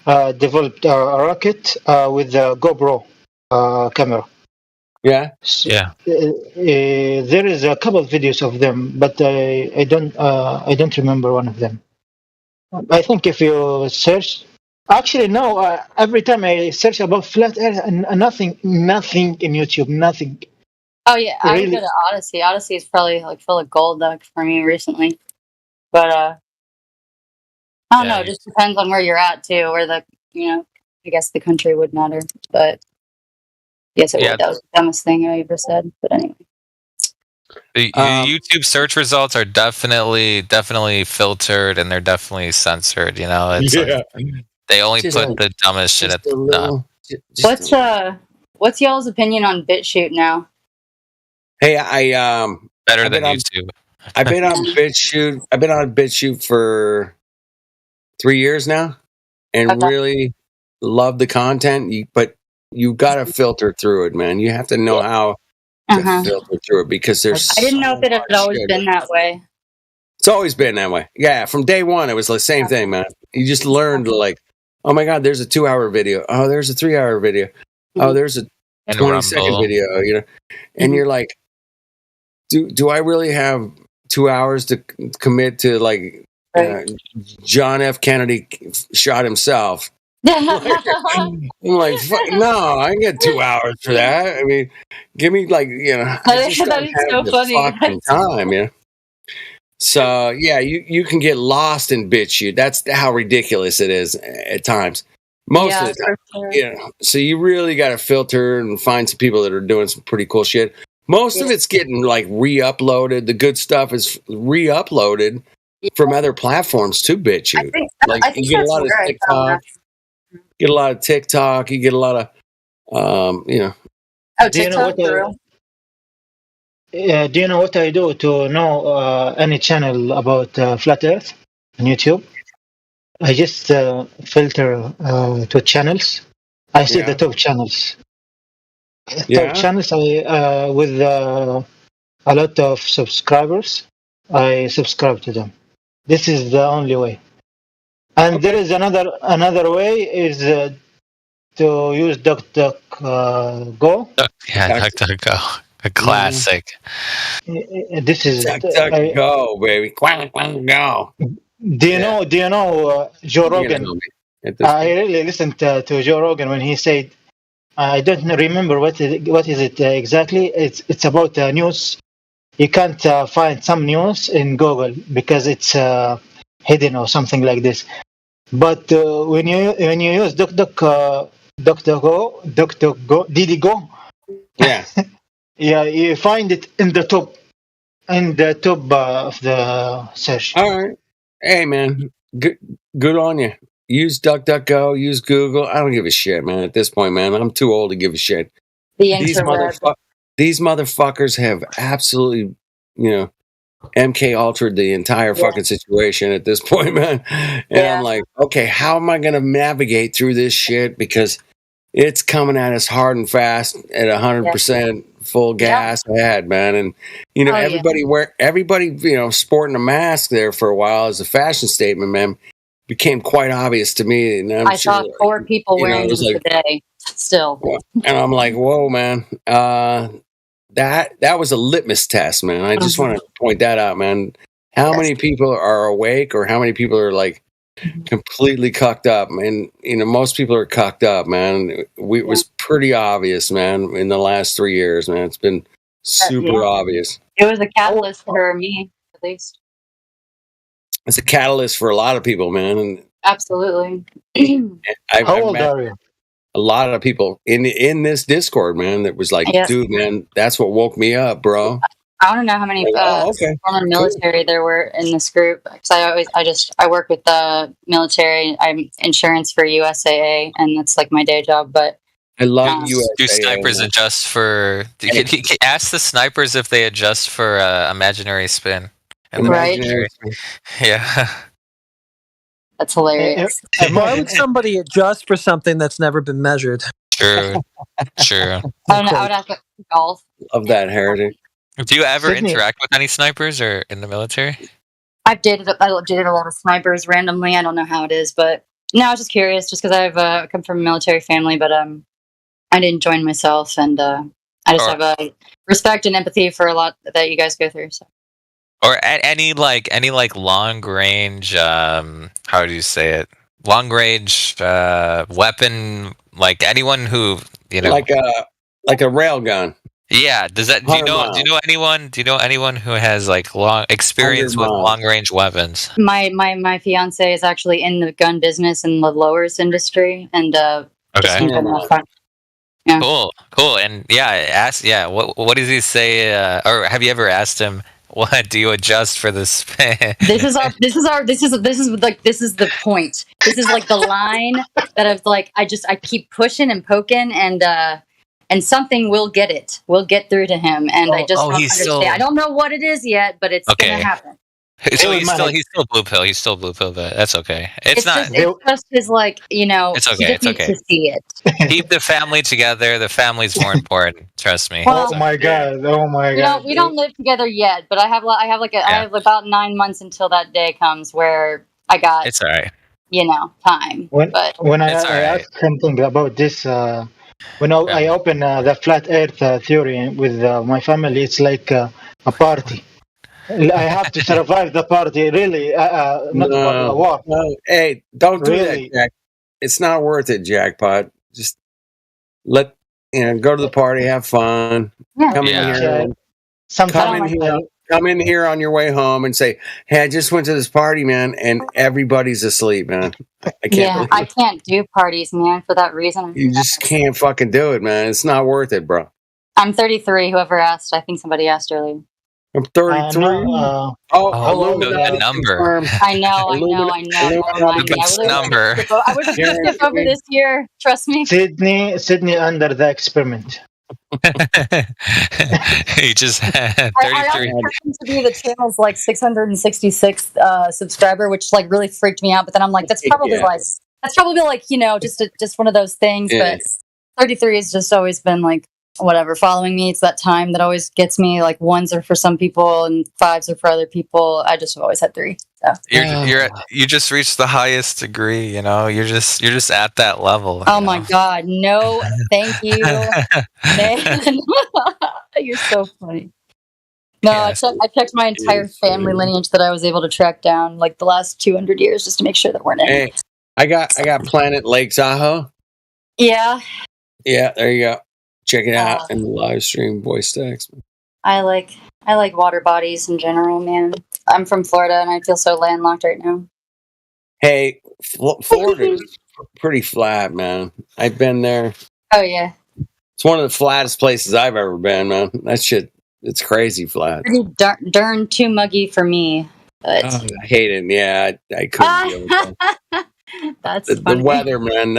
[SPEAKER 11] developed a rocket with a GoPro camera.
[SPEAKER 14] Yeah.
[SPEAKER 10] Yeah.
[SPEAKER 11] There is a couple of videos of them, but I don't remember one of them. I think if you search, actually no. Every time I search about flat Earth, and nothing in YouTube, nothing.
[SPEAKER 7] Oh yeah, I would
[SPEAKER 11] Really?
[SPEAKER 7] go to Odyssey. Odyssey is probably like full of gold for me recently, but I don't know. It just depends on where you're at too. Where I guess the country would matter, but yes, it would. That was the dumbest thing I ever said. But anyway.
[SPEAKER 10] The YouTube search results are definitely filtered, and they're definitely censored. You know, it's like they only put the dumbest shit at the top.
[SPEAKER 7] What's y'all's opinion on BitChute now?
[SPEAKER 14] Hey,
[SPEAKER 10] better than YouTube.
[SPEAKER 14] I've been on BitChute. I've been on BitChute for 3 years now, and really love the content. But you got to filter through it, man. You have to know how to filter through it, because there's.
[SPEAKER 7] I didn't know if it had always been that way.
[SPEAKER 14] It's always been that way. Yeah, from day one, it was the same thing, man. You just learned to like, oh my god, there's a 2-hour video. Oh, there's a 3-hour video. Oh, there's a 20-second video. You know, and you're like, do I really have 2 hours to commit to like John F. Kennedy shot himself? I'm like, no, I ain't got 2 hours for that. I mean, give me like, I just don't have the fucking time, you know. So yeah, you can get lost in BitChute. That's how ridiculous it is at times. Most of the time,
[SPEAKER 7] sure.
[SPEAKER 14] So you really got to filter and find some people that are doing some pretty cool shit. Most of it's getting like re-uploaded. The good stuff is re-uploaded from other platforms to BitChute. You get a lot of TikTok. Get a lot of TikTok. You get a lot of,
[SPEAKER 7] Oh, TikTok.
[SPEAKER 11] Do you know what I do to know any channel about flat Earth on YouTube? I just filter to channels. I see the top channels. Top channels. I with a lot of subscribers. I subscribe to them. This is the only way. And there is another way is to use DuckDuckGo.
[SPEAKER 10] DuckDuckGo, a classic.
[SPEAKER 11] This is
[SPEAKER 14] DuckDuckGo, baby. Go.
[SPEAKER 11] Do you know Joe Rogan? I really listened to Joe Rogan when he said, I don't remember what is it exactly. It's about news. You can't find some news in Google because it's hidden or something like this. But when you use DuckDuckGo, DDGo,
[SPEAKER 14] Yeah.
[SPEAKER 11] yeah, you find it in the top of the search.
[SPEAKER 14] All right. Hey, man. Good on you. Use DuckDuckGo. Use Google. I don't give a shit, man. At this point, man, I'm too old to give a shit.
[SPEAKER 7] The
[SPEAKER 14] These
[SPEAKER 7] interweb.
[SPEAKER 14] these motherfuckers have absolutely, MK altered the entire fucking situation at this point, man. And I'm like, okay, how am I going to navigate through this shit? Because it's coming at us hard and fast at 100% full gas ahead, man. And everybody, sporting a mask there for a while as a fashion statement, man, became quite obvious to me. And
[SPEAKER 7] I saw 4 people wearing them today. Still,
[SPEAKER 14] and I'm like, whoa, man. That was a litmus test, man. I just want to point that out, man. How many people are awake, or how many people are like completely cucked up? And most people are cucked up, man. It was pretty obvious, man. In the last 3 years, man, it's been super obvious.
[SPEAKER 7] It was a catalyst for me, at least.
[SPEAKER 14] It's a catalyst for a lot of people, man. And
[SPEAKER 7] absolutely.
[SPEAKER 11] How old are you?
[SPEAKER 14] A lot of people in this Discord, man, that was like, dude, man, that's what woke me up, bro.
[SPEAKER 7] I want to know how many former military there were in this group, because I work with the military. I'm insurance for USAA, and that's like my day job. But
[SPEAKER 14] I love USAA.
[SPEAKER 10] Do snipers adjust for? Ask the snipers if they adjust for imaginary spin.
[SPEAKER 7] Right.
[SPEAKER 10] Yeah.
[SPEAKER 7] That's hilarious.
[SPEAKER 13] Why would somebody adjust for something that's never been measured?
[SPEAKER 10] True.
[SPEAKER 7] I don't know. I would ask golf.
[SPEAKER 14] Love that heritage.
[SPEAKER 10] Do you ever interact with any snipers or in the military?
[SPEAKER 7] I've dated a lot of snipers randomly. I don't know how it is, but no, I was just curious, just because I've come from a military family, but I didn't join myself, and I just have a respect and empathy for a lot that you guys go through. So.
[SPEAKER 10] Or any long range, how do you say it? Long range weapon, like anyone who
[SPEAKER 14] like a rail gun.
[SPEAKER 10] Yeah. Do you know anyone who has like long experience with long range weapons?
[SPEAKER 7] My fiance is actually in the gun business in the lowers industry, and
[SPEAKER 10] Yeah. Cool. And what does he say? Or have you ever asked him, what do you adjust for this?
[SPEAKER 7] This is the point. This is like the line that I've like, I keep pushing and poking, and something will get it. We'll get through to him. And I just don't understand. I don't know what it is yet, but it's gonna happen.
[SPEAKER 10] So he's still blue pill. He's still blue pill, but that's okay. It's not.
[SPEAKER 7] It's just his
[SPEAKER 10] It's okay.
[SPEAKER 7] It's okay. To see it.
[SPEAKER 10] Keep the family together. The family's more important. Trust me.
[SPEAKER 11] Well, oh my god!
[SPEAKER 7] We don't live together yet, but I have about 9 months until that day comes where I got.
[SPEAKER 10] It's all right.
[SPEAKER 7] Time.
[SPEAKER 11] When I asked something about this, when I open the flat Earth theory with my family, it's like a party. I have to survive the party, really. Not a war.
[SPEAKER 14] No. Hey, don't do that, Jack. It's not worth it, Jackpot. Just go to the party, have fun.
[SPEAKER 7] Yeah.
[SPEAKER 14] Come in here on your way home and say, "Hey, I just went to this party, man, and everybody's asleep, man." I can't.
[SPEAKER 7] I can't do parties, man, for that reason.
[SPEAKER 14] You just can't fucking do it, man. It's not worth it, bro.
[SPEAKER 7] I'm 33. Whoever asked, I think somebody asked earlier.
[SPEAKER 14] I'm 33.
[SPEAKER 10] The number.
[SPEAKER 7] I know.
[SPEAKER 10] Number.
[SPEAKER 7] I would have skipped over this year. Trust me.
[SPEAKER 11] Sydney under the experiment.
[SPEAKER 10] He just had 33.
[SPEAKER 7] I happened to be the channel's like 666th subscriber, which like really freaked me out. But then I'm like, that's probably just one of those things.
[SPEAKER 14] Yeah.
[SPEAKER 7] But 33 has just always been like whatever, following me. It's that time that always gets me. Like 1s are for some people and 5s are for other people. I just have always had 3. So.
[SPEAKER 10] You just reached the highest degree. You're just at that level.
[SPEAKER 7] Oh my god, no, thank you, man. You're so funny. No, I checked my entire family lineage that I was able to track down like the last 200 years just to make sure there weren't any.
[SPEAKER 14] Hey, I got Planet Lake Tahoe.
[SPEAKER 7] Yeah.
[SPEAKER 14] Yeah, there you go. Check it out in the live stream voice text.
[SPEAKER 7] I like water bodies in general, man. I'm from Florida and I feel so landlocked right now.
[SPEAKER 14] Hey, Florida's pretty flat, man. I've been there.
[SPEAKER 7] Oh yeah.
[SPEAKER 14] It's one of the flattest places I've ever been, man. That shit, it's crazy flat.
[SPEAKER 7] Pretty darn too muggy for me. But
[SPEAKER 14] I hate it. Yeah, I couldn't deal with that.
[SPEAKER 7] That's
[SPEAKER 14] The weather, man.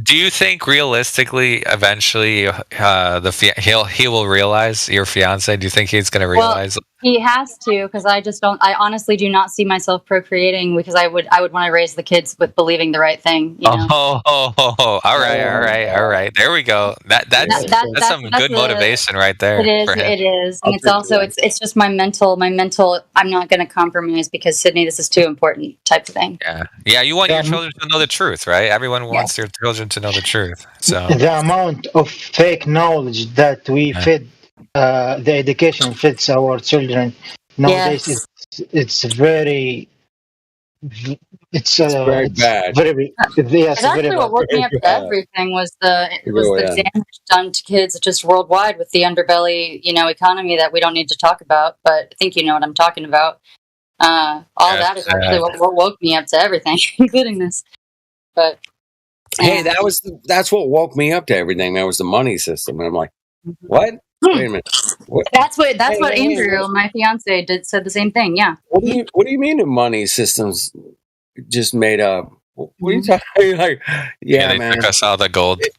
[SPEAKER 10] Do you think realistically, eventually, he will realize, your fiance? Do you think he's going to realize?
[SPEAKER 7] Well, he has to, because I just don't. I honestly do not see myself procreating, because I would want to raise the kids with believing the right thing. You know?
[SPEAKER 10] All right. There we go. That's some good motivation right there.
[SPEAKER 7] It is.
[SPEAKER 10] For him.
[SPEAKER 7] It is, and it's also it's just my mental. I'm not going to compromise because Sydney, this is too important type of thing.
[SPEAKER 10] Yeah. You want your children to know the truth, right? Everyone wants their children to know the truth. So
[SPEAKER 11] the amount of fake knowledge that we fed, the education fits our children nowadays, it's very. It's
[SPEAKER 14] very bad.
[SPEAKER 7] It's actually what woke me up to everything was the damage done to kids just worldwide with the underbelly, economy that we don't need to talk about. But I think you know what I'm talking about. That is actually what woke me up to everything, including this. But
[SPEAKER 14] hey, that's what woke me up to everything. That was the money system, and I'm like, what? Wait a minute. What?
[SPEAKER 7] That's what Andrew, my fiance, said the same thing. Yeah.
[SPEAKER 14] What do you mean the money system's just made up? What are you talking like? Yeah,
[SPEAKER 10] they
[SPEAKER 14] man.
[SPEAKER 10] took us out of the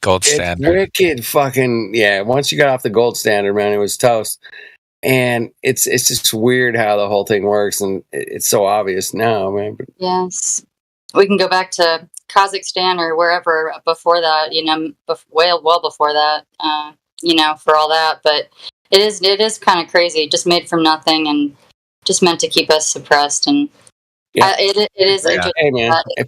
[SPEAKER 10] gold standard.
[SPEAKER 14] Wicked fucking Once you got off the gold standard, man, it was toast. And it's just weird how the whole thing works, and it's so obvious now, man. But
[SPEAKER 7] yes, we can go back to Kazakhstan or wherever before that. Well before that. For all that, but it is kind of crazy, just made from nothing and just meant to keep us suppressed. And it is.
[SPEAKER 14] Hey man, if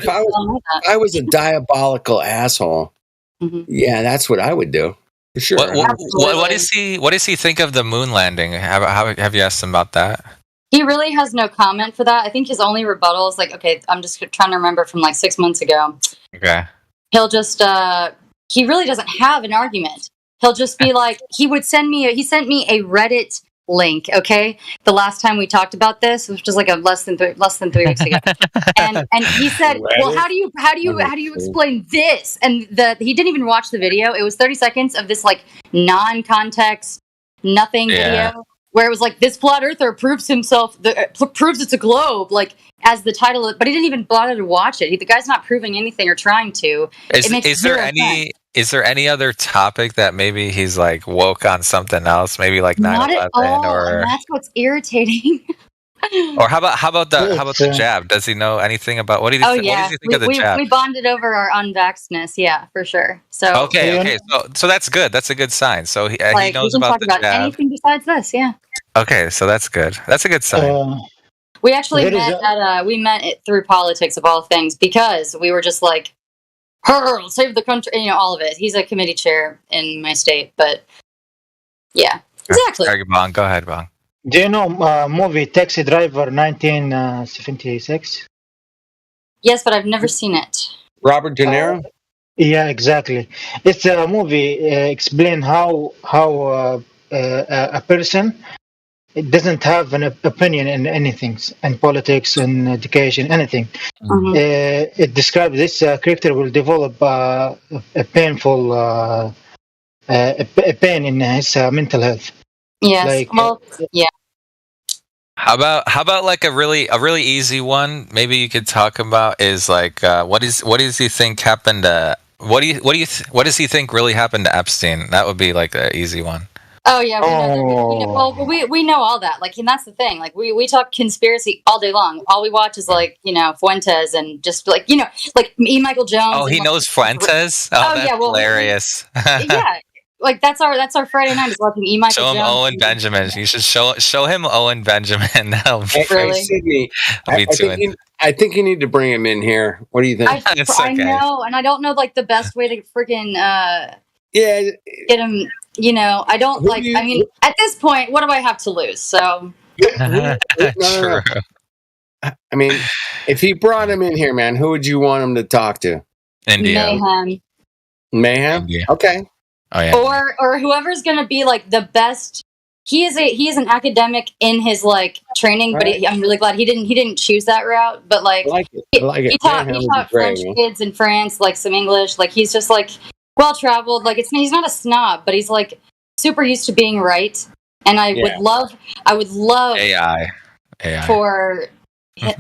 [SPEAKER 14] I was a diabolical asshole, that's what I would do for sure.
[SPEAKER 10] What does he think of the moon landing? Have you asked him about that?
[SPEAKER 7] He really has no comment for that. I think his only rebuttal is like, okay, I'm just trying to remember from like 6 months ago.
[SPEAKER 10] Okay.
[SPEAKER 7] He'll just he really doesn't have an argument. He'll just be like, he sent me a Reddit link, okay? The last time we talked about this, which was like less than 3 weeks ago. and he said, well, how do you explain this? And he didn't even watch the video. It was 30 seconds of this like non-context, nothing video where it was like, this flat earther proves it's a globe, like as the title of, but he didn't even bother to watch it. The guy's not proving anything or trying to.
[SPEAKER 10] Is there any other topic that maybe he's like woke on something else? Maybe like 9/11 or
[SPEAKER 7] and that's what's irritating.
[SPEAKER 10] Or how about the jab? Does he know anything about what do you think of the jab?
[SPEAKER 7] We bonded over our unvaxxedness, yeah, for sure. So
[SPEAKER 10] okay, so that's good. That's a good sign. So he knows about the jab.
[SPEAKER 7] Anything besides this, yeah.
[SPEAKER 10] Okay, so that's good. That's a good sign.
[SPEAKER 7] We actually met through politics of all things, because we were just like, save the country, all of it. He's a committee chair in my state, but yeah, exactly.
[SPEAKER 10] Go ahead, Bong.
[SPEAKER 11] Do you know movie Taxi Driver 1976?
[SPEAKER 7] Yes, but I've never seen it.
[SPEAKER 14] Robert De Niro?
[SPEAKER 11] Yeah, exactly. It's a movie explain how a person doesn't have an opinion in anything, in politics, in education, anything. It describes this character will develop a painful a pain in his mental health.
[SPEAKER 7] Yes. Yeah.
[SPEAKER 10] How about like a really easy one? Maybe you could talk about is like what does he think happened? What does he think really happened to Epstein? That would be like an easy one.
[SPEAKER 7] Oh yeah, we know all that. Like, and that's the thing. Like, we talk conspiracy all day long. All we watch is like Fuentes and just like like E. Michael Jones.
[SPEAKER 10] Oh, he knows Fuentes. Oh, that's hilarious.
[SPEAKER 7] Yeah. Like that's our Friday night is watching E. Michael Jones.
[SPEAKER 10] Show him Owen Benjamin. You should show him Owen Benjamin. That'll be
[SPEAKER 14] Sydney, I think you need to bring him in here. What do you think?
[SPEAKER 7] I know, and I don't know like the best way to freaking get him. I don't like. I mean, at this point, what do I have to lose? So.
[SPEAKER 14] True. I mean, if he brought him in here, man, who would you want him to talk to?
[SPEAKER 10] India.
[SPEAKER 14] Mayhem.
[SPEAKER 10] India.
[SPEAKER 14] Okay.
[SPEAKER 10] Oh yeah.
[SPEAKER 7] Or whoever's gonna be like the best he is an academic in his like training, but I'm really glad he didn't choose that route. But like,
[SPEAKER 14] I like it. I like it.
[SPEAKER 7] he taught French kids in France like some English. Like he's just like well traveled. Like he's not a snob, but he's like super used to being right. And I would love
[SPEAKER 10] AI
[SPEAKER 7] for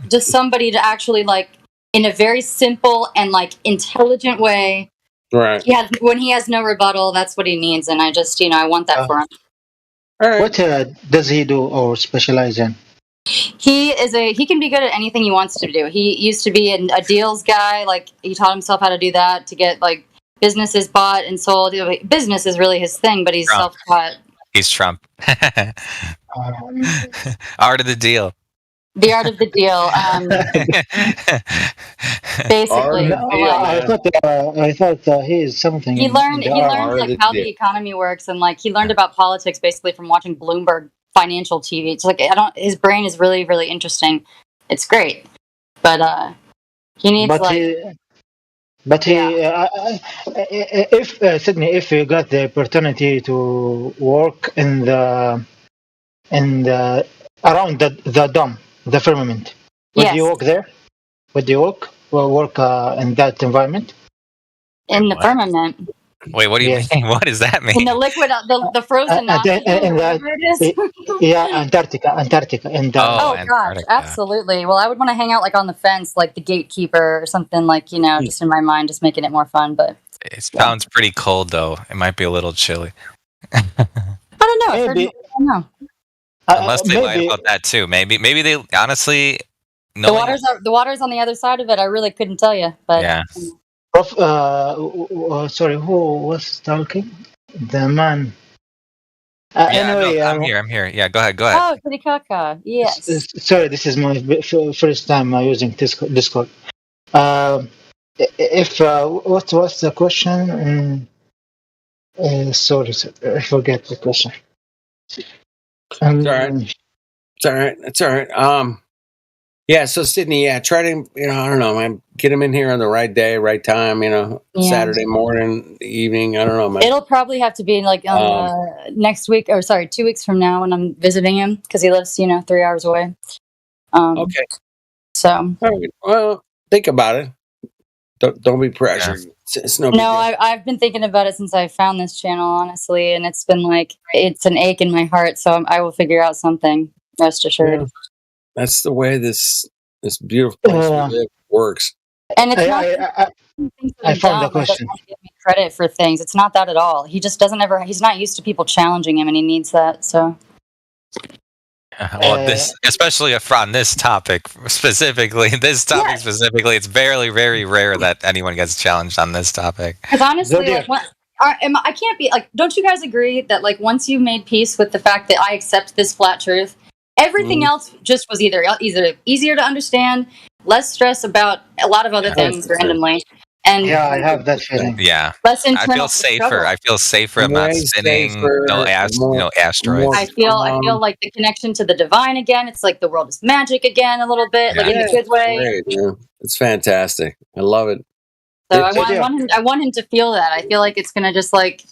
[SPEAKER 7] just somebody to actually like in a very simple and like intelligent way.
[SPEAKER 14] Right.
[SPEAKER 7] Yeah, when he has no rebuttal, that's what he needs, and I just I want that for him.
[SPEAKER 11] What does he do or specialize in?
[SPEAKER 7] He can be good at anything he wants to do. He used to be a deals guy. Like he taught himself how to do that to get like businesses bought and sold. Business is really his thing, but he's self-taught.
[SPEAKER 10] He's Trump. Art of the deal.
[SPEAKER 7] The art of the deal. Basically,
[SPEAKER 11] I thought he is something.
[SPEAKER 7] He learned like how the economy works, and like he learned about politics basically from watching Bloomberg financial TV. It's like his brain is really, really interesting. It's great, but he needs
[SPEAKER 11] if Sydney, if you got the opportunity to work in the around the dome, the firmament, would you work there? Would you work in that environment?
[SPEAKER 7] In the firmament.
[SPEAKER 10] Wait, what do you mean? What does that mean?
[SPEAKER 7] In the liquid, the frozen oxygen, whatever it is.
[SPEAKER 11] Antarctica. And
[SPEAKER 7] gosh, absolutely. Well, I would want to hang out like on the fence, like the gatekeeper or something, like just in my mind, just making it more fun. But
[SPEAKER 10] it sounds pretty cold, though. It might be a little chilly.
[SPEAKER 7] I don't know.
[SPEAKER 11] Maybe.
[SPEAKER 7] I don't know.
[SPEAKER 10] Unless they lie about that too. Maybe they honestly.
[SPEAKER 7] The water's on the other side of it. I really couldn't tell you, but
[SPEAKER 10] yeah.
[SPEAKER 11] Sorry, who was talking? The man. Anyway,
[SPEAKER 10] I'm here. Yeah, go ahead.
[SPEAKER 7] Oh, Titicaca. Yes.
[SPEAKER 11] Sorry, this is my first time using Discord. If what was the question? Sorry, I forget the question.
[SPEAKER 14] It's all right. It's all right. Yeah, so Sydney, try to, I don't know, man, get him in here on the right day, right time, Saturday morning, evening, I don't know, man.
[SPEAKER 7] It'll probably have to be like next week, or sorry, 2 weeks from now when I'm visiting him, because he lives, 3 hours away.
[SPEAKER 14] Okay.
[SPEAKER 7] So.
[SPEAKER 14] All right. Well, think about it. Don't be pressured. Yeah. It's no big deal.
[SPEAKER 7] I've been thinking about it since I found this channel, honestly, and it's been like, it's an ache in my heart, so I will figure out something, rest assured.
[SPEAKER 14] Yeah. That's the way this beautiful place we live works.
[SPEAKER 7] And it's
[SPEAKER 11] I found the question.
[SPEAKER 7] Give me credit for things. It's not that at all. He just doesn't he's not used to people challenging him, and he needs that. So.
[SPEAKER 10] Well, especially on this topic specifically, it's very, very rare that anyone gets challenged on this topic.
[SPEAKER 7] Because honestly, I can't be like. Don't you guys agree that like once you've made peace with the fact that I accept this flat truth? Everything else just was either easier to understand, less stress about a lot of other things randomly. And
[SPEAKER 11] I have that feeling.
[SPEAKER 10] Yeah,
[SPEAKER 7] less
[SPEAKER 10] I feel safer.
[SPEAKER 7] struggle.
[SPEAKER 10] I feel safer. I'm not spinning. No asteroids.
[SPEAKER 7] I feel like the connection to the divine again. It's like the world is magic again a little bit, like in a good way.
[SPEAKER 14] Great, yeah. It's fantastic. I love it.
[SPEAKER 7] So I want him to feel that. I feel like it's gonna just like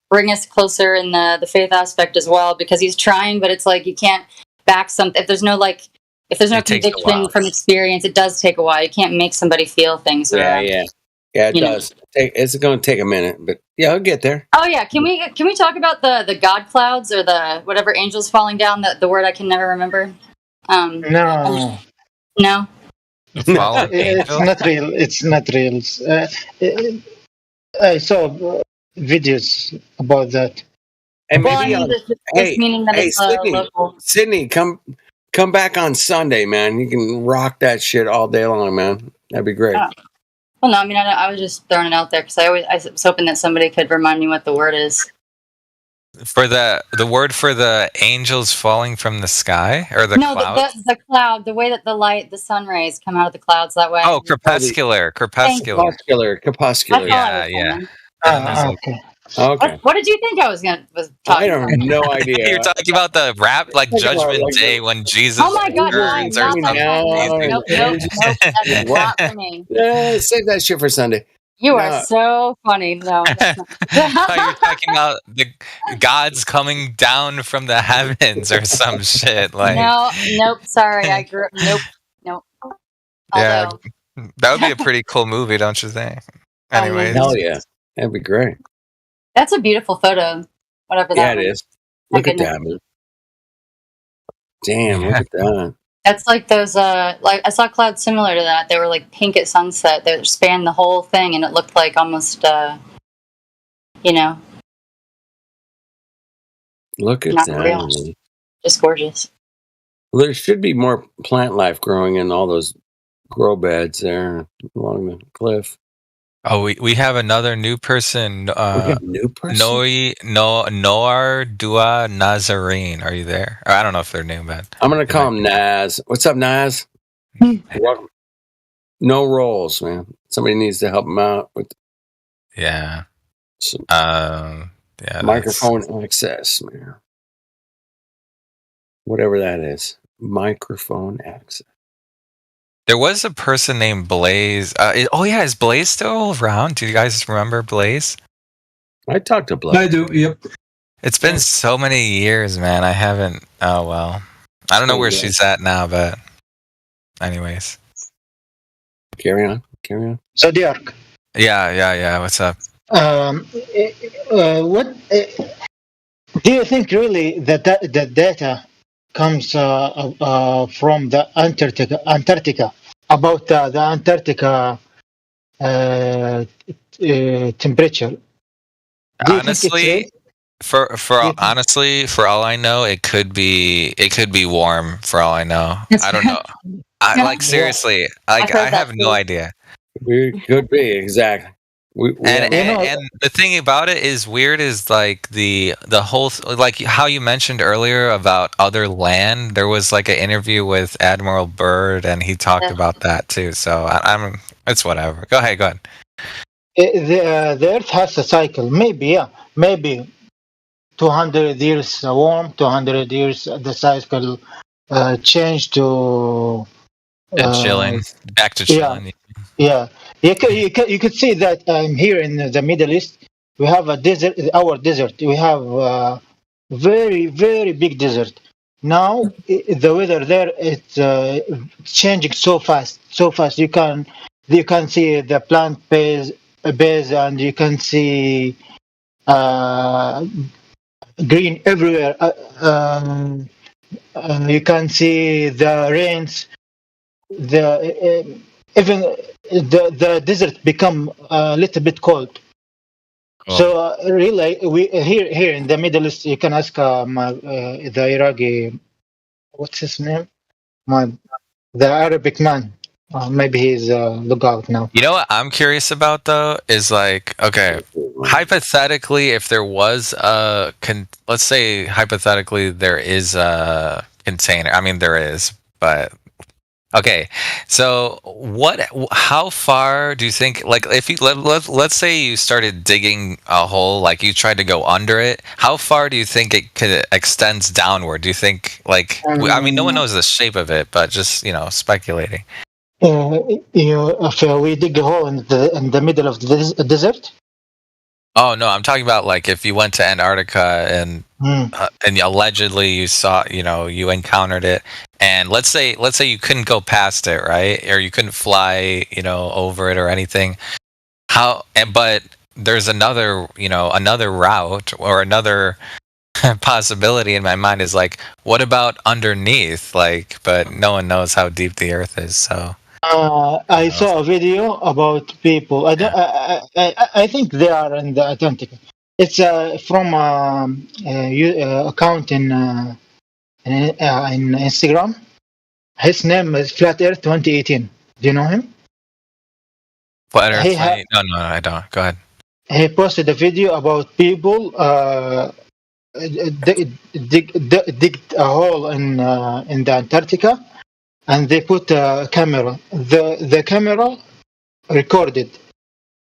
[SPEAKER 7] bring us closer in the faith aspect as well, because he's trying, but it's like you can't back something if there's no conviction from experience. It does take a while. You can't make somebody feel things.
[SPEAKER 14] Yeah, it does. It's going to take a minute, but I'll get there.
[SPEAKER 7] Oh yeah, can we talk about the God clouds or the whatever angels falling down? The word I can never remember.
[SPEAKER 11] No.
[SPEAKER 7] It's
[SPEAKER 11] not real. It's not real. I saw videos about that.
[SPEAKER 14] And maybe
[SPEAKER 7] meaning that it's local.
[SPEAKER 14] Sydney, come back on Sunday, man. You can rock that shit all day long, man. That'd be great.
[SPEAKER 7] Oh. Well, no, I mean, I was just throwing it out there because I was hoping that somebody could remind me what the word is.
[SPEAKER 10] For the word for the angels falling from the sky or the clouds?
[SPEAKER 7] the cloud, the way that the sun rays come out of the clouds that way.
[SPEAKER 10] Oh, crepuscular. Yeah.
[SPEAKER 14] Okay.
[SPEAKER 7] What did you think I was talking
[SPEAKER 14] I don't have no idea.
[SPEAKER 10] You're talking about the rap, like Judgment Day when Jesus.
[SPEAKER 7] Oh my God!
[SPEAKER 10] returns
[SPEAKER 7] Nope, that's not for me.
[SPEAKER 14] Save that shit for Sunday.
[SPEAKER 7] You are
[SPEAKER 10] No.
[SPEAKER 7] so funny. No, that's not.
[SPEAKER 10] I thought you were talking about the gods coming down from the heavens or some shit. Like,
[SPEAKER 7] No, nope. Sorry, I grew up. Nope, nope.
[SPEAKER 10] yeah,
[SPEAKER 7] Although,
[SPEAKER 10] that would be a pretty cool movie, don't you think?
[SPEAKER 7] oh yeah,
[SPEAKER 10] Anyways,
[SPEAKER 14] Hell yeah. That'd be great.
[SPEAKER 7] that's a beautiful photo. Whatever
[SPEAKER 14] Yeah,
[SPEAKER 7] that
[SPEAKER 14] it
[SPEAKER 7] was.
[SPEAKER 14] is.
[SPEAKER 7] My
[SPEAKER 14] Look at
[SPEAKER 7] goodness.
[SPEAKER 14] that, man. Damn,
[SPEAKER 10] Yeah.
[SPEAKER 14] look at that.
[SPEAKER 7] That's like those. Like I saw clouds similar to that. They were like pink at sunset. They spanned the whole thing, and it looked like almost, you know,
[SPEAKER 14] Look at
[SPEAKER 7] not
[SPEAKER 14] that.
[SPEAKER 7] real.
[SPEAKER 14] Man.
[SPEAKER 7] Just gorgeous.
[SPEAKER 14] Well, there should be more plant life growing in all those grow beds there along the cliff.
[SPEAKER 10] Oh, we have another new person.
[SPEAKER 14] We have a new person?
[SPEAKER 10] Noar Dua Nazarene. Are you there? Or I don't know if they're new, but
[SPEAKER 14] I'm going to call him Naz. What's up, Naz? Welcome. No rolls, man. Somebody needs to help him out with
[SPEAKER 10] yeah.
[SPEAKER 14] some
[SPEAKER 10] Yeah.
[SPEAKER 14] microphone access, man. Whatever that is. Microphone access.
[SPEAKER 10] There was a person named Blaze. Oh yeah, is Blaze still around? Do you guys remember Blaze?
[SPEAKER 14] I talked to Blaze.
[SPEAKER 9] I do. Yep.
[SPEAKER 10] It's been so many years, man. I haven't. Oh well, I don't know where she's at now, but anyways.
[SPEAKER 14] Carry on. Carry on.
[SPEAKER 11] Zodiac.
[SPEAKER 10] Yeah. What's up?
[SPEAKER 11] What do you think really that the data comes from the Antarctica about the Antarctica temperature? Do you think it's real?
[SPEAKER 10] Honestly, for all I know, it could be warm. For all I know, I don't know. Seriously,
[SPEAKER 14] I've heard
[SPEAKER 10] I
[SPEAKER 14] that
[SPEAKER 10] have no
[SPEAKER 14] too.
[SPEAKER 10] idea.
[SPEAKER 14] Could be exactly.
[SPEAKER 10] And the thing about it is weird is like the whole like how you mentioned earlier about other land. There was like an interview with Admiral Byrd, and he talked about that too. So I'm it's whatever. Go ahead.
[SPEAKER 11] The Earth has a cycle. Maybe 200 years warm, 200 years the cycle change to
[SPEAKER 10] Chilling, back to chilling.
[SPEAKER 11] Yeah. You could see that here in the Middle East we have a desert. Our desert, we have very very big desert. Now the weather there it's changing so fast. You can see the plant base, and you can see green everywhere. You can see the rains. Even the desert become a little bit cold. So really, we here in the Middle East, you can ask the Iraqi, what's his name? The Arabic man. Maybe he's look out now.
[SPEAKER 10] You know what I'm curious about though is like, okay, hypothetically, if there was let's say hypothetically there is a container. I mean, there is, but okay. So how far do you think, like, if you let's say you started digging a hole, like you tried to go under it, how far do you think it could extends downward? Do you think, like, I mean, no one knows the shape of it, but just, speculating.
[SPEAKER 11] If we dig a hole in the middle of the desert.
[SPEAKER 10] Oh no, I'm talking about like if you went to Antarctica and allegedly you saw, you encountered it, and let's say you couldn't go past it, right? Or you couldn't fly, over it or anything. But there's another route or another possibility in my mind is like, what about underneath? Like, but no one knows how deep the Earth is, so.
[SPEAKER 11] I saw a video about people. I think they are in the Atlantic. It's from account in Instagram. His name is Flat Earth 2018. Do you know him?
[SPEAKER 10] Flat Earth. No, I don't. Go ahead.
[SPEAKER 11] He posted a video about people dig a hole in the Antarctica. And they put a camera. The camera recorded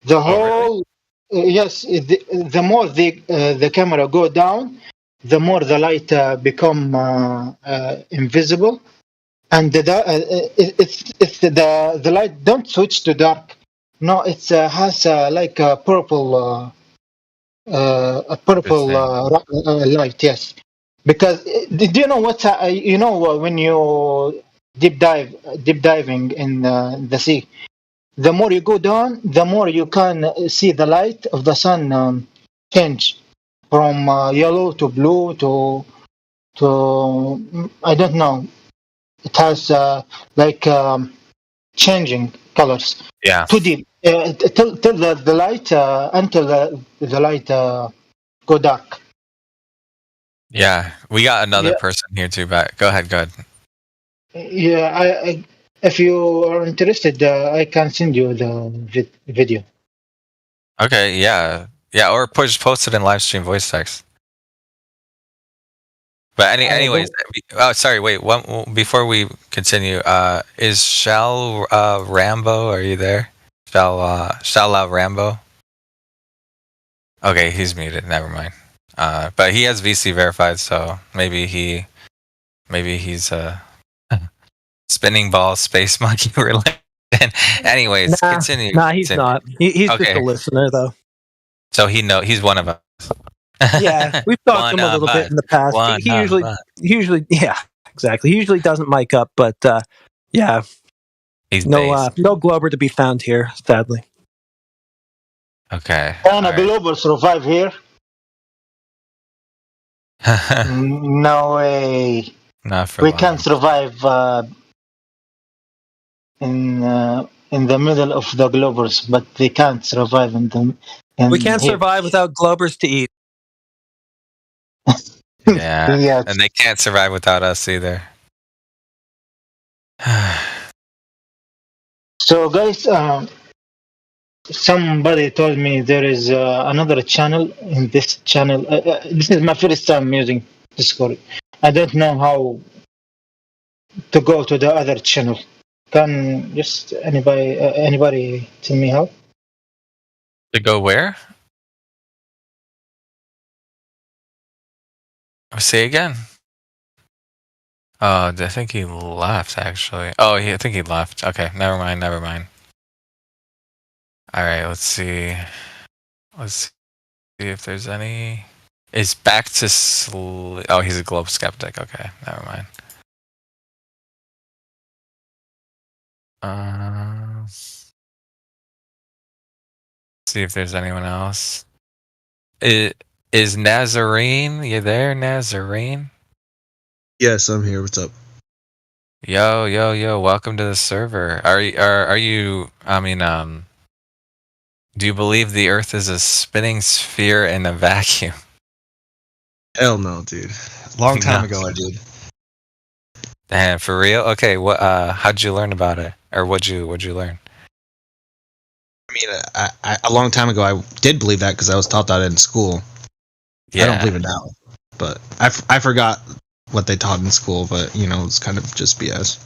[SPEAKER 11] the whole. Yes, the more the camera go down, the more the light become invisible, and the light don't switch to dark. No, it has like a purple light. Yes, because do you know what? You know when you deep diving in the sea, the more you go down, the more you can see the light of the sun change from yellow to blue to I don't know. It has like changing colors.
[SPEAKER 10] Yeah.
[SPEAKER 11] Too deep. Till the light until the light go dark.
[SPEAKER 10] Yeah, we got another
[SPEAKER 11] Yeah,
[SPEAKER 10] person here too. But go ahead, go ahead.
[SPEAKER 11] yeah. I if you are interested, I can send you the video.
[SPEAKER 10] Okay, yeah, yeah, or post it in live stream voice text. But anyways, oh, sorry, wait. One before we continue, is Shal Rambo? Are you there? Shal Rambo. Okay, he's muted. Never mind. But he has VC verified, so maybe he's spinning ball space monkey related. Anyways, continue.
[SPEAKER 13] Nah, he's
[SPEAKER 10] continue.
[SPEAKER 13] not. He's just
[SPEAKER 10] Okay.
[SPEAKER 13] a listener, though.
[SPEAKER 10] So he's one of us.
[SPEAKER 13] Yeah, we've talked to him a little bit in the past. He usually, yeah, exactly. He usually doesn't mic up, but yeah,
[SPEAKER 10] he's
[SPEAKER 13] no Glober to be found here, sadly.
[SPEAKER 10] Okay.
[SPEAKER 11] Can a global survive here? No way.
[SPEAKER 10] Not for
[SPEAKER 11] we
[SPEAKER 10] long.
[SPEAKER 11] can survive in the middle of the globers, but they can't survive in them.
[SPEAKER 13] We can't survive without Globers to eat.
[SPEAKER 10] Yeah.
[SPEAKER 11] Yes.
[SPEAKER 10] And they can't survive without us either.
[SPEAKER 11] So, guys, somebody told me there is another channel in this channel. This is my first time using Discord. I don't know how to go to the other channel. Can just anybody tell me how?
[SPEAKER 10] To go where? Say again. Oh, I think he left actually. Oh, I think he left. Okay, never mind. All right, let's see. Let's see if there's any. Is back to sleep. Oh, he's a globe skeptic. Okay, never mind. See if there's anyone else. Is Nazarene? You there, Nazarene?
[SPEAKER 15] Yes, I'm here. What's up?
[SPEAKER 10] Yo! Welcome to the server. Are you? I mean, do you believe the Earth is a spinning sphere in a vacuum?
[SPEAKER 15] Hell no, dude. Long time ago, I did.
[SPEAKER 10] Damn, for real? Okay, what? How'd you learn about it, or what'd you learn?
[SPEAKER 15] I mean, a long time ago, I did believe that because I was taught that in school.
[SPEAKER 10] Yeah.
[SPEAKER 15] I don't believe it now, but I forgot what they taught in school. But you know, it's kind of just BS.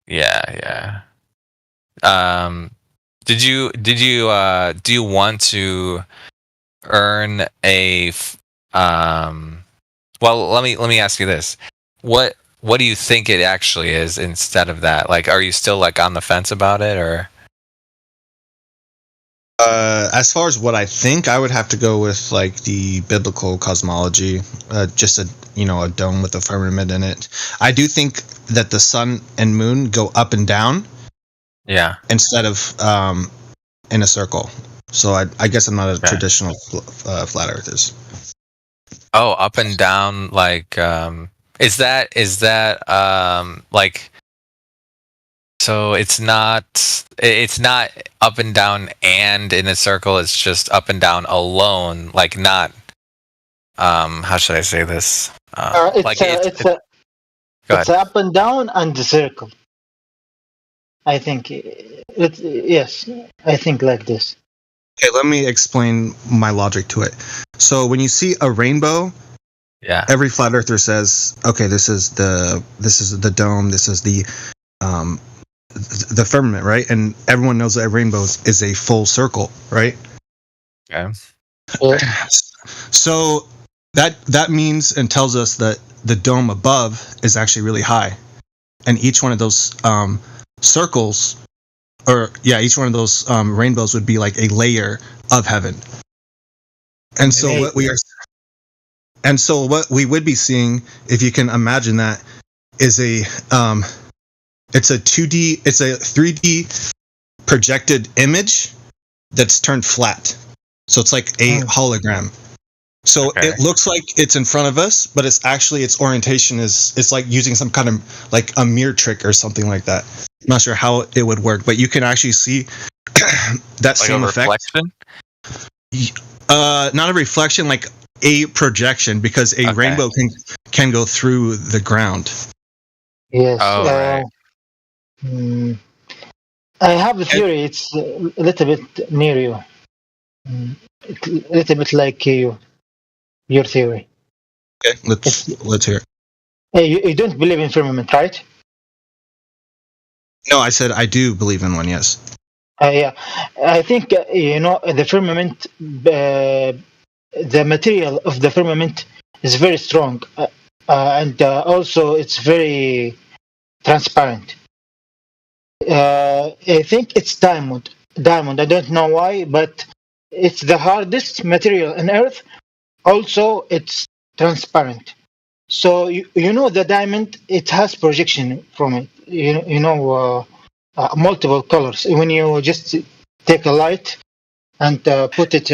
[SPEAKER 10] Yeah. Do you want to earn a well, let me ask you this. What do you think it actually is instead of that? Like, are you still like on the fence about it, or?
[SPEAKER 15] As far as what I think, I would have to go with like the biblical cosmology, just a dome with a firmament in it. I do think that the sun and moon go up and down.
[SPEAKER 10] Yeah. Instead
[SPEAKER 15] of in a circle. So I guess I'm not a traditional flat earthers.
[SPEAKER 10] Oh, up and down, like is that like, so it's not up and down and in a circle, it's just up and down alone, like not how should I say this?
[SPEAKER 11] It's up and down and the circle. I think yes. I think like this.
[SPEAKER 15] Okay, let me explain my logic to it. So when you see a rainbow, every flat earther says, "Okay, this is the dome. This is the firmament, right?" And everyone knows that a rainbow is a full circle, right?
[SPEAKER 10] Yeah.
[SPEAKER 15] So that means and tells us that the dome above is actually really high, and each one of those circles each one of those rainbows would be like a layer of heaven. And so what we would be seeing, if you can imagine that, is it's a 3D projected image that's turned flat. So it's like a hologram. So it looks like it's in front of us, but it's actually its orientation it's like using some kind of like a mirror trick or something like that. I'm not sure how it would work, but you can actually see that like same effect. Reflection? Not a reflection, like a projection, because a rainbow can go through the ground.
[SPEAKER 11] Yes. I have a theory. It's a little bit near you. A little bit like your theory.
[SPEAKER 15] Okay, let's hear it.
[SPEAKER 11] Hey, you don't believe in firmament, right?
[SPEAKER 15] No, I said I do believe in one. Yes.
[SPEAKER 11] Yeah, I think the firmament, the material of the firmament is very strong, and also it's very transparent. I think it's diamond. I don't know why, but it's the hardest material on Earth. Also, it's transparent. So you know the diamond, it has projection from it. Multiple colors. When you just take a light and put it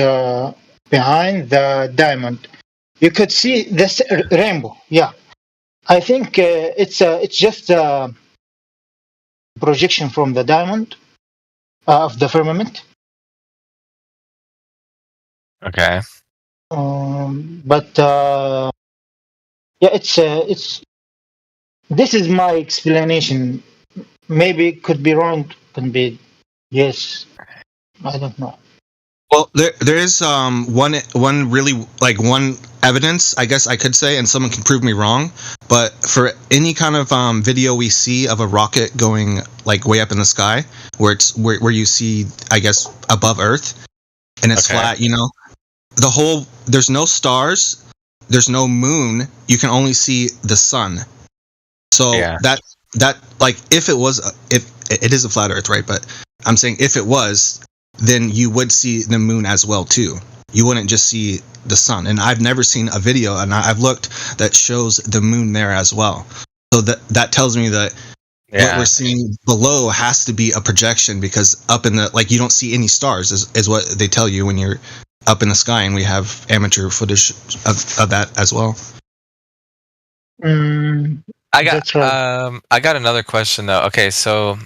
[SPEAKER 11] behind the diamond, you could see this rainbow. Yeah, I think it's just a projection from the diamond of the firmament.
[SPEAKER 10] Okay.
[SPEAKER 11] But yeah, it's. This is my explanation. Maybe it could be wrong. Could be yes. I don't know.
[SPEAKER 15] Well, there is one really like one evidence, I guess I could say, and someone can prove me wrong. But for any kind of video we see of a rocket going like way up in the sky, where it's where you see, I guess, above Earth, and it's flat, there's no stars, there's no moon. You can only see the sun. So that like if it is a flat Earth, right? But I'm saying if it was, then you would see the moon as well too. You wouldn't just see the sun. And I've never seen a video, and I've looked, that shows the moon there as well. So that tells me that what we're seeing below has to be a projection, because up in the, like, you don't see any stars is what they tell you when you're up in the sky, and we have amateur footage of that as well.
[SPEAKER 10] I got another question though. Okay, so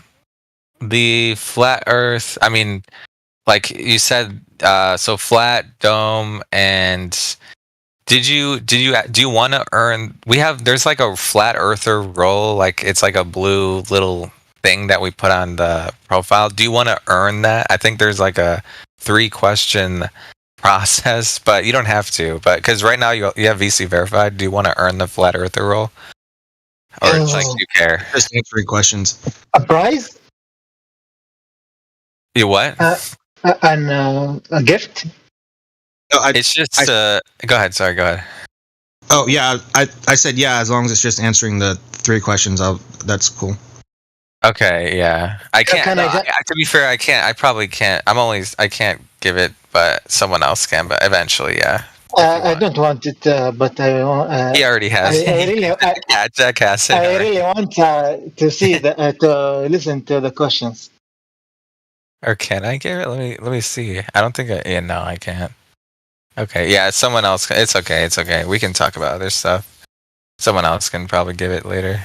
[SPEAKER 10] the flat Earth, I mean, like you said, so flat dome, and do you want to earn? There's like a flat earther role, like it's like a blue little thing that we put on the profile. Do you want to earn that? I think there's like a 3-question process, but you don't have to. But because right now you have VC verified, do you want to earn the flat earther role, or like do you care?
[SPEAKER 15] Just answering questions.
[SPEAKER 11] A prize?
[SPEAKER 10] You what?
[SPEAKER 11] A gift?
[SPEAKER 10] No, it's just. Go ahead. Sorry. Go ahead.
[SPEAKER 15] Oh yeah, I said yeah. As long as it's just answering the 3 questions, that's cool.
[SPEAKER 10] Okay. Yeah. I can't. To be fair, I can't. I probably can't. I can't give it, but someone else can. But eventually, yeah.
[SPEAKER 11] I don't want it, but I want.
[SPEAKER 10] He already has. Jack has it.
[SPEAKER 11] I really want to see to listen to the questions.
[SPEAKER 10] Or can I give it? Let me see. I don't think no, I can't. Okay, yeah, someone else. It's okay. It's okay. We can talk about other stuff. Someone else can probably give it later.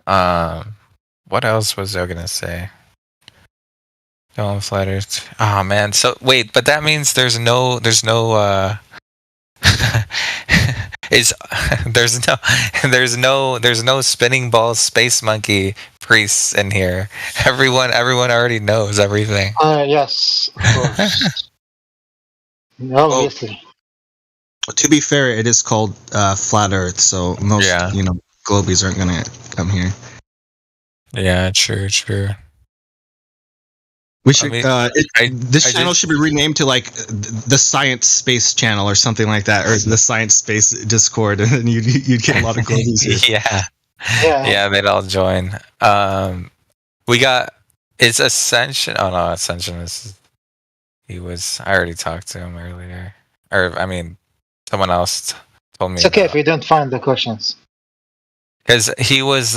[SPEAKER 10] What else was I gonna say? Don't flat Earth. Oh man. So wait, but that means there's no there's no spinning ball space monkey priests in here. Everyone already knows everything.
[SPEAKER 11] Yes, of course. Obviously.
[SPEAKER 15] Well, to be fair, it is called flat Earth, so most globies aren't gonna come here.
[SPEAKER 10] Yeah, true.
[SPEAKER 15] We should. This channel should be renamed to like the Science Space Channel or something like that, or the Science Space Discord, and then you'd get a lot of globies here.
[SPEAKER 10] Yeah, they'd all join. We got Is Ascension? Oh no, Ascension is. He was. I already talked to him earlier, or I mean, someone else told me.
[SPEAKER 11] It's okay if you don't find the questions.
[SPEAKER 10] Because he was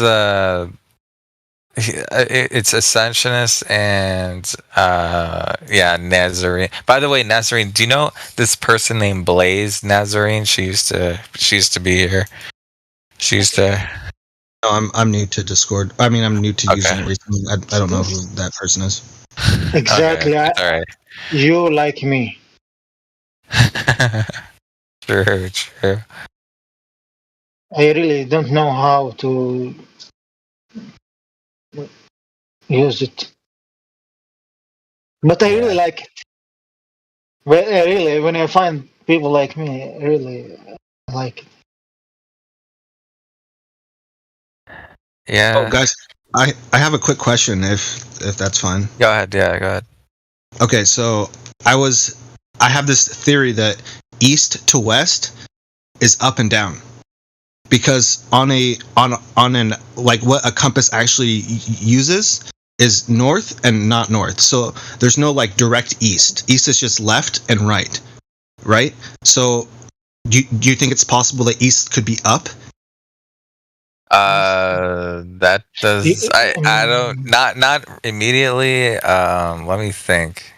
[SPEAKER 10] it's Ascensionist and Nazarene. By the way, Nazarene, do you know this person named Blaze Nazarene? She used to be here. She used to.
[SPEAKER 15] No, I'm new to Discord. I mean, I'm new to using it recently. I don't know who that person is.
[SPEAKER 11] Exactly.
[SPEAKER 10] Okay. All right.
[SPEAKER 11] You like me.
[SPEAKER 10] True.
[SPEAKER 11] I really don't know how to use it, but I really like it. But really, when I find people like me, I really like it.
[SPEAKER 10] Yeah.
[SPEAKER 15] Oh, guys, I have a quick question, if that's fine.
[SPEAKER 10] Go ahead. Yeah, go ahead.
[SPEAKER 15] Okay, so I have this theory that east to west is up and down, because on an like what a compass actually uses is north and not north. So there's no like direct east. East is just left and right? So do you think it's possible that east could be up?
[SPEAKER 10] That does. I don't. Not immediately. Let me think.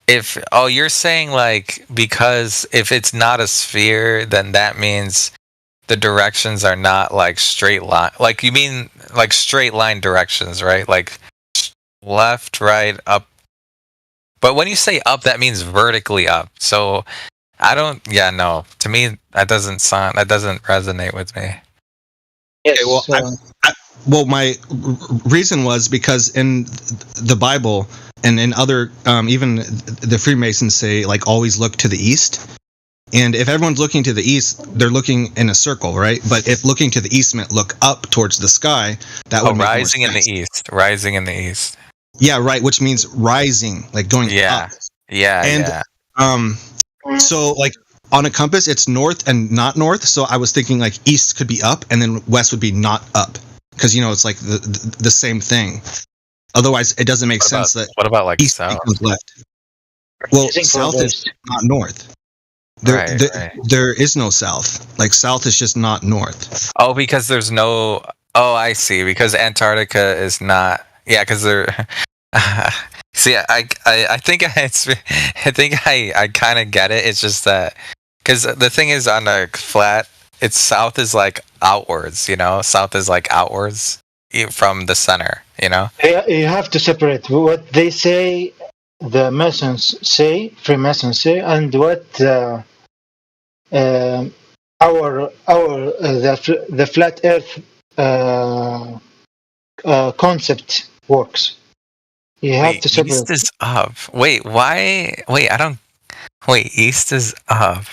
[SPEAKER 10] You're saying like, because if it's not a sphere, then that means the directions are not like straight line. Like you mean like straight line directions, right? Like left, right, up. But when you say up, that means vertically up. So I don't. Yeah, no. To me, that doesn't resonate with me.
[SPEAKER 11] Yes.
[SPEAKER 15] Okay, well, my reason was because in the Bible and in other, even the Freemasons say like always look to the east. And if everyone's looking to the east, they're looking in a circle, right? But if looking to the east meant look up towards the sky, that would make
[SPEAKER 10] rising
[SPEAKER 15] more
[SPEAKER 10] in the
[SPEAKER 15] sense.
[SPEAKER 10] east. Rising in the east.
[SPEAKER 15] Yeah, right. Which means rising, like going up.
[SPEAKER 10] Yeah.
[SPEAKER 15] And so like on a compass, it's north and not north. So I was thinking like east could be up, and then west would be not up, because it's like the same thing. Otherwise, it doesn't make sense that.
[SPEAKER 10] What about like
[SPEAKER 15] east
[SPEAKER 10] south?
[SPEAKER 15] becomes left. Well, south is not north. There is no south. Like south is just not north.
[SPEAKER 10] Oh, because there's no. Oh, I see. Because Antarctica is not. Yeah, because they're. See, I think I kind of get it. It's just that because the thing is, on a flat, it's south is like outwards. South is like outwards from the center.
[SPEAKER 11] You have to separate what they say, the Freemasons say, and what the flat Earth concept works. You have to separate.
[SPEAKER 10] East is up. Wait, why? Wait, I don't. Wait, east is up.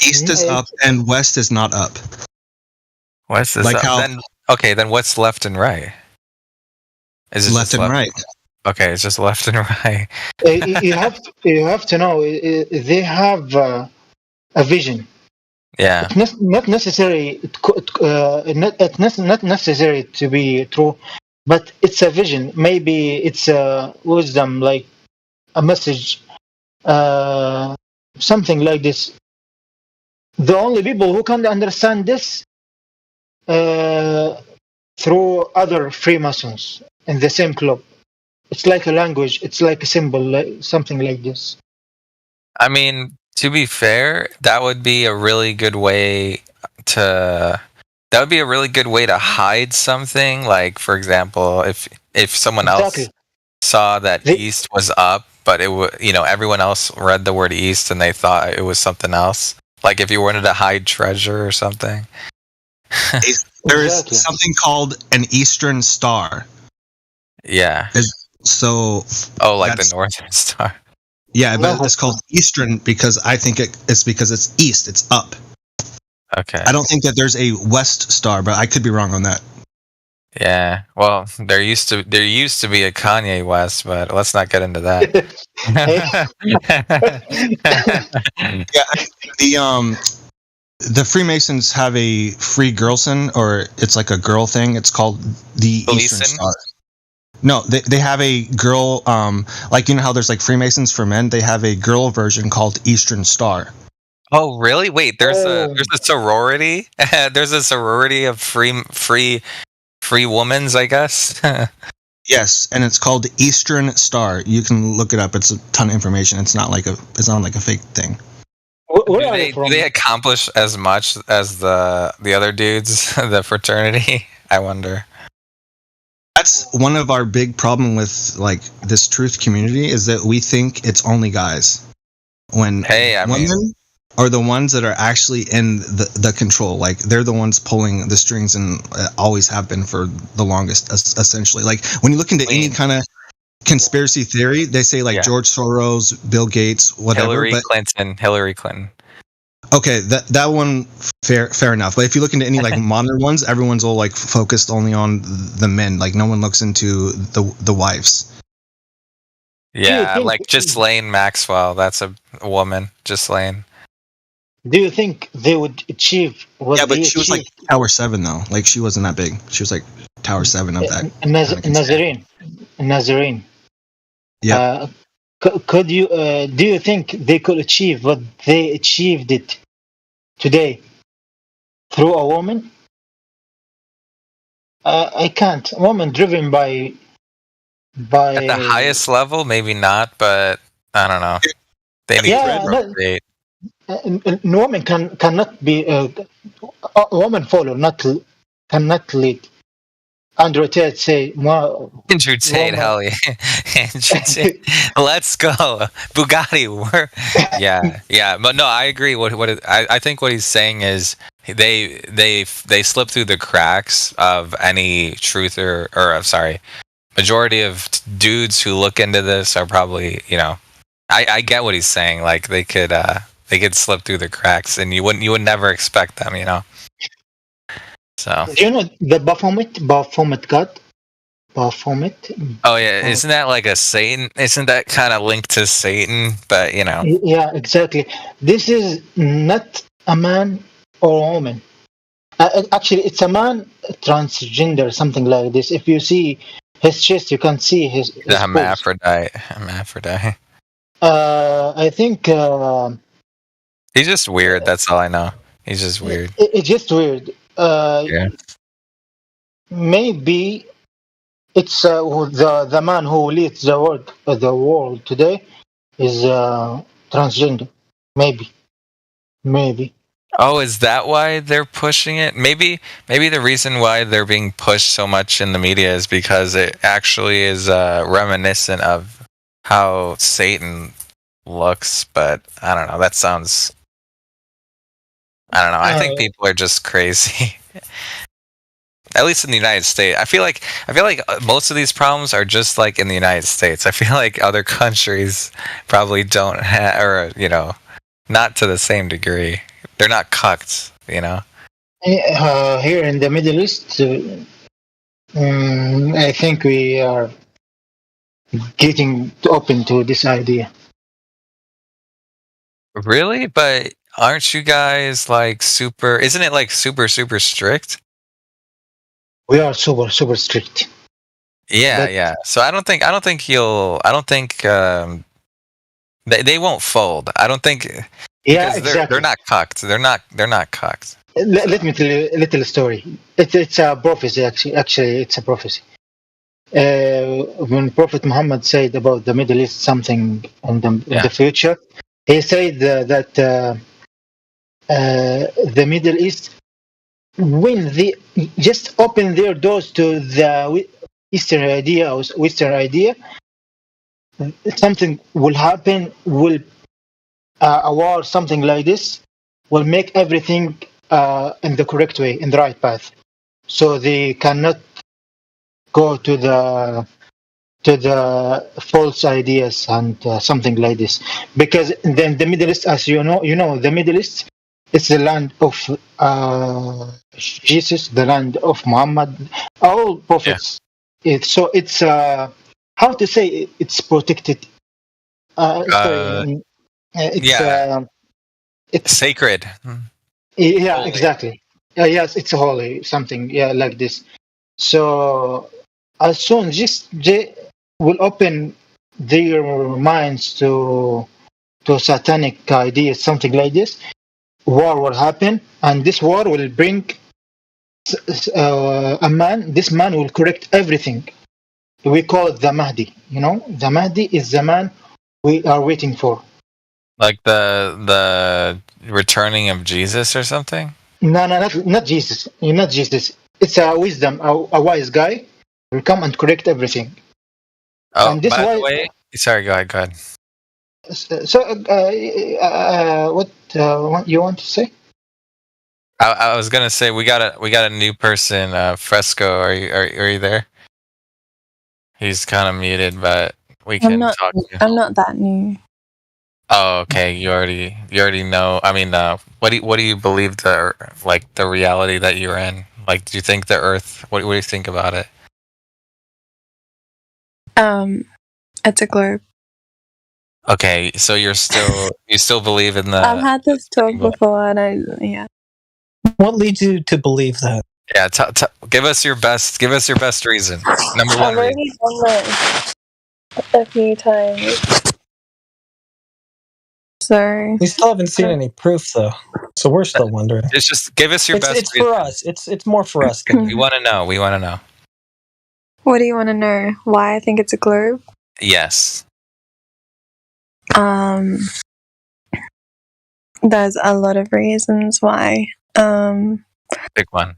[SPEAKER 15] East is up and west is not up.
[SPEAKER 10] West is
[SPEAKER 15] like
[SPEAKER 10] up. Then what's left and right? Is it
[SPEAKER 15] left and right?
[SPEAKER 10] Okay, it's just left and right.
[SPEAKER 11] You have to know they have a vision.
[SPEAKER 10] Yeah.
[SPEAKER 11] It's not necessary. Not necessary to be true, but it's a vision. Maybe it's a wisdom, like a message, something like this. The only people who can understand this through other Freemasons in the same club. It's like a language. It's like a symbol, like something like this.
[SPEAKER 10] I mean, to be fair, that would be a really good way to. That would be a really good way to hide something. Like, for example, if someone else saw that east was up, but it would, everyone else read the word east and they thought it was something else. Like if you wanted to hide treasure or something.
[SPEAKER 15] There is something called an Eastern Star.
[SPEAKER 10] Yeah.
[SPEAKER 15] Like
[SPEAKER 10] the Northern Star.
[SPEAKER 15] Yeah, but it's called Eastern because I think it's because it's east. It's up.
[SPEAKER 10] Okay.
[SPEAKER 15] I don't think that there's a West Star, but I could be wrong on that.
[SPEAKER 10] Yeah. Well, there used to be a Kanye West, but let's not get into that.
[SPEAKER 15] Yeah, the Freemasons have a free girlson, or it's like a girl thing. It's called the Eastern Star. No, they have a girl, like, you know how there's like Freemasons for men? They have a girl version called Eastern Star.
[SPEAKER 10] Oh, really? Wait, there's a sorority. There's a sorority of free womans, I guess.
[SPEAKER 15] Yes, and it's called Eastern Star. You can look it up. It's a ton of information. It's not like a fake thing.
[SPEAKER 10] Do they accomplish as much as the other dudes, the fraternity? I wonder.
[SPEAKER 15] That's one of our big problem with like this truth community is that we think it's only guys. When women are the ones that are actually in the control. Like they're the ones pulling the strings and always have been for the longest, essentially. Like when you look into any kind of conspiracy theory, they say like George Soros, Bill Gates, whatever.
[SPEAKER 10] Hillary Clinton.
[SPEAKER 15] Okay, that one fair enough. But if you look into any like modern ones, everyone's all like focused only on the men. Like no one looks into the wives.
[SPEAKER 10] Yeah, like Ghislaine Maxwell. That's a woman, Ghislaine.
[SPEAKER 11] Do you think they would achieve what
[SPEAKER 15] but
[SPEAKER 11] they
[SPEAKER 15] she was like Tower 7 though. Like she wasn't that big. She was like Tower 7 of that.
[SPEAKER 11] Nazarene.
[SPEAKER 15] Yeah.
[SPEAKER 11] Could you? Do you think they could achieve what they achieved it today through a woman? I can't. A woman driven by
[SPEAKER 10] at the highest level, maybe not, but I don't know. They need to procreate.
[SPEAKER 11] A woman cannot be a woman follow, cannot lead. Andrew Tate say,
[SPEAKER 10] Andrew Tate, hell yeah. Andrew Tate. Let's go. Bugatti. Yeah. But no, I agree. I think what he's saying is they slip through the cracks of any truther or sorry, majority of dudes who look into this are probably, I get what he's saying. Like they could slip through the cracks and you would never expect them, So.
[SPEAKER 11] Do you know the Baphomet God? Baphomet.
[SPEAKER 10] Oh yeah, isn't that like a Satan? Isn't that kind of linked to Satan? But
[SPEAKER 11] Yeah, exactly. This is not a man or a woman. Actually, it's a man, transgender, something like this. If you see his chest, you can see his
[SPEAKER 10] the hermaphrodite.
[SPEAKER 11] I think
[SPEAKER 10] he's just weird. That's all I know. He's just weird.
[SPEAKER 11] It's just weird.
[SPEAKER 10] Yeah.
[SPEAKER 11] Maybe it's the man who leads the world today is transgender. Maybe.
[SPEAKER 10] Oh, is that why they're pushing it? Maybe the reason why they're being pushed so much in the media is because it actually is reminiscent of how Satan looks. But I don't know. That sounds. I don't know. I think people are just crazy. At least in the United States, I feel like most of these problems are just like in the United States. I feel like other countries probably don't have, or not to the same degree. They're not cucked,
[SPEAKER 11] Here in the Middle East, I think we are getting open to this idea.
[SPEAKER 10] Really? But aren't you guys like super? Isn't it like super strict?
[SPEAKER 11] We are super strict.
[SPEAKER 10] Yeah. So I don't think they won't fold. I don't think.
[SPEAKER 11] Yeah, exactly.
[SPEAKER 10] They're not cucked. They're not cucked.
[SPEAKER 11] Let me tell you a little story. It's a prophecy. Actually, it's a prophecy. When Prophet Muhammad said about the Middle East something in the future, he said that the Middle East, when they just open their doors to the Eastern idea or Western idea, something will happen. A war, something like this, will make everything in the correct way, in the right path. So they cannot go to the false ideas and something like this. Because then the Middle East, as you know, the Middle East, it's the land of Jesus, the land of Muhammad, all prophets. Yeah. So it's how to say it's protected.
[SPEAKER 10] It's sacred.
[SPEAKER 11] Yeah,
[SPEAKER 10] holy.
[SPEAKER 11] Exactly. Yes, it's holy, something like this. So as soon just they will open their minds to satanic ideas, something like this, war will happen, and this war will bring a man. This man will correct everything. We call it the Mahdi. You know, the Mahdi is the man we are waiting for.
[SPEAKER 10] Like the returning of Jesus or something?
[SPEAKER 11] No, not Jesus. Not Jesus. It's a wisdom, a wise guy will come and correct everything.
[SPEAKER 10] Oh,
[SPEAKER 11] And this
[SPEAKER 10] by
[SPEAKER 11] why.
[SPEAKER 10] the way, sorry, go ahead.
[SPEAKER 11] So, what you want to say?
[SPEAKER 10] I was gonna say we got a new person, Fresco. Are you there? He's kind of muted, but we can talk to you.
[SPEAKER 6] I'm not that new.
[SPEAKER 10] Oh, okay. You already know. I mean, what do you believe the reality that you're in? Like, do you think the Earth? What do you think about it?
[SPEAKER 6] It's a globe.
[SPEAKER 10] Okay, so you still believe in the?
[SPEAKER 6] I've had this talk before, and yeah.
[SPEAKER 13] What leads you to believe that?
[SPEAKER 10] Yeah, give us your best. Give us your best reason. Number one
[SPEAKER 6] I've
[SPEAKER 10] reason.
[SPEAKER 6] already done that a few times. So
[SPEAKER 13] we still haven't seen any proof, though. So we're still wondering.
[SPEAKER 10] It's just give us your best.
[SPEAKER 13] It's for us. It's more for us. Than
[SPEAKER 10] we want to know. We want to know.
[SPEAKER 6] What do you want to know? Why I think it's a globe?
[SPEAKER 10] Yes.
[SPEAKER 6] There's a lot of reasons why.
[SPEAKER 10] Pick one.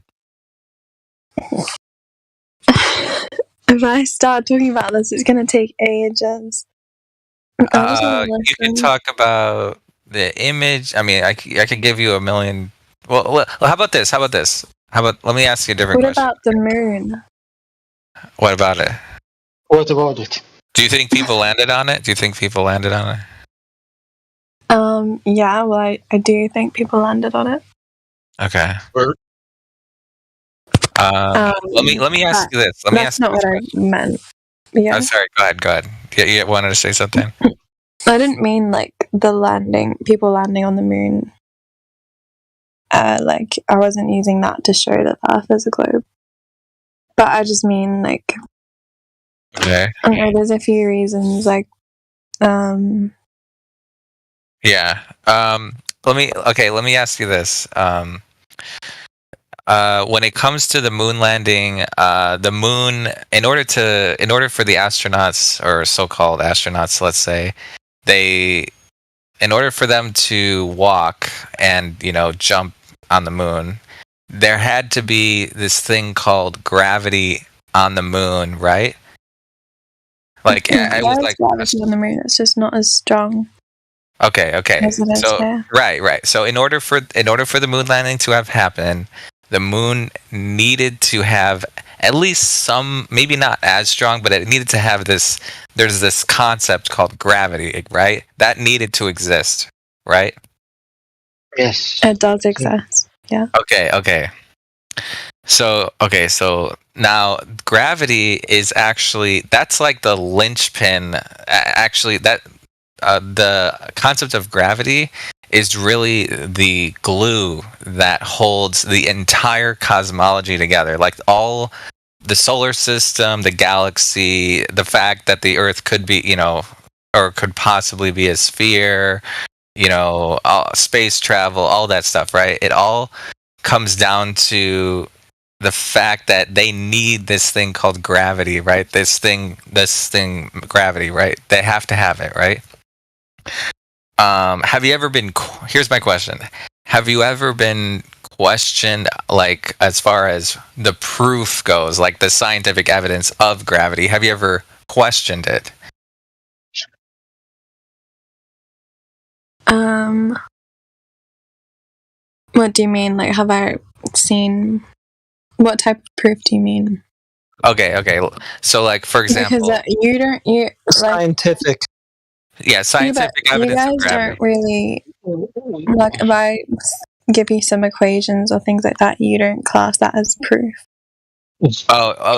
[SPEAKER 6] If I start talking about this, it's going to take ages.
[SPEAKER 10] You can talk about the image. I mean, I could give you a million. Well, how about this? Let me ask you a different question.
[SPEAKER 6] What about the moon?
[SPEAKER 10] What about it?
[SPEAKER 11] What about it?
[SPEAKER 10] Do you think people landed on it?
[SPEAKER 6] Yeah, well, I do think people landed on it.
[SPEAKER 10] Okay. Let me ask you this.
[SPEAKER 6] That's not what I meant. Yeah.
[SPEAKER 10] I'm sorry. Go ahead. You wanted to say something?
[SPEAKER 6] I didn't mean like people landing on the moon. Like I wasn't using that to show that the Earth is a globe. But I just mean like.
[SPEAKER 10] Okay.
[SPEAKER 6] There's a few reasons like.
[SPEAKER 10] Yeah. Let me ask you this. When it comes to the moon landing, the moon, in order for the astronauts or so-called astronauts, let's say, in order for them to walk and jump on the moon, there had to be this thing called gravity on the moon, right? Like it was like
[SPEAKER 6] gravity on the moon. It's just not as strong.
[SPEAKER 10] Okay. So right. So in order for the moon landing to have happened, the moon needed to have at least some, maybe not as strong, but it needed to have this. There's this concept called gravity, right? That needed to exist, right?
[SPEAKER 11] Yes.
[SPEAKER 6] It does exist. Yeah.
[SPEAKER 10] Okay. So now gravity is actually, that's like the linchpin. Actually, that the concept of gravity is really the glue that holds the entire cosmology together. Like all the solar system, the galaxy, the fact that the Earth could be, or could possibly be a sphere, space travel, all that stuff, right? It all comes down to the fact that they need this thing called gravity, right? This thing, gravity, right? They have to have it, right? Have you ever been? Here's my question: have you ever been questioned, like as far as the proof goes, like the scientific evidence of gravity? Have you ever questioned it?
[SPEAKER 6] What do you mean? Like, have I seen? What type of proof do you mean?
[SPEAKER 10] Okay. So, like, for example,
[SPEAKER 6] because you
[SPEAKER 13] scientific.
[SPEAKER 10] Yeah, scientific evidence.
[SPEAKER 6] You guys
[SPEAKER 10] of gravity.
[SPEAKER 6] don't really like if I give you some equations or things like that, you don't class that as proof.
[SPEAKER 10] No.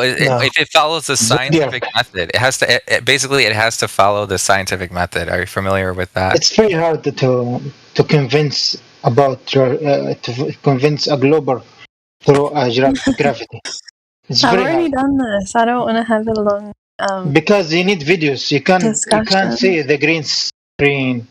[SPEAKER 10] If it follows the scientific method, it has to. Basically, it has to follow the scientific method. Are you familiar with that?
[SPEAKER 11] It's very hard to convince to convince a glober through gravity. It's
[SPEAKER 6] I've
[SPEAKER 11] very
[SPEAKER 6] already
[SPEAKER 11] hard
[SPEAKER 6] done this. I don't want to have a long
[SPEAKER 11] because you need videos. You can't
[SPEAKER 6] discussion.
[SPEAKER 11] see the green screen. You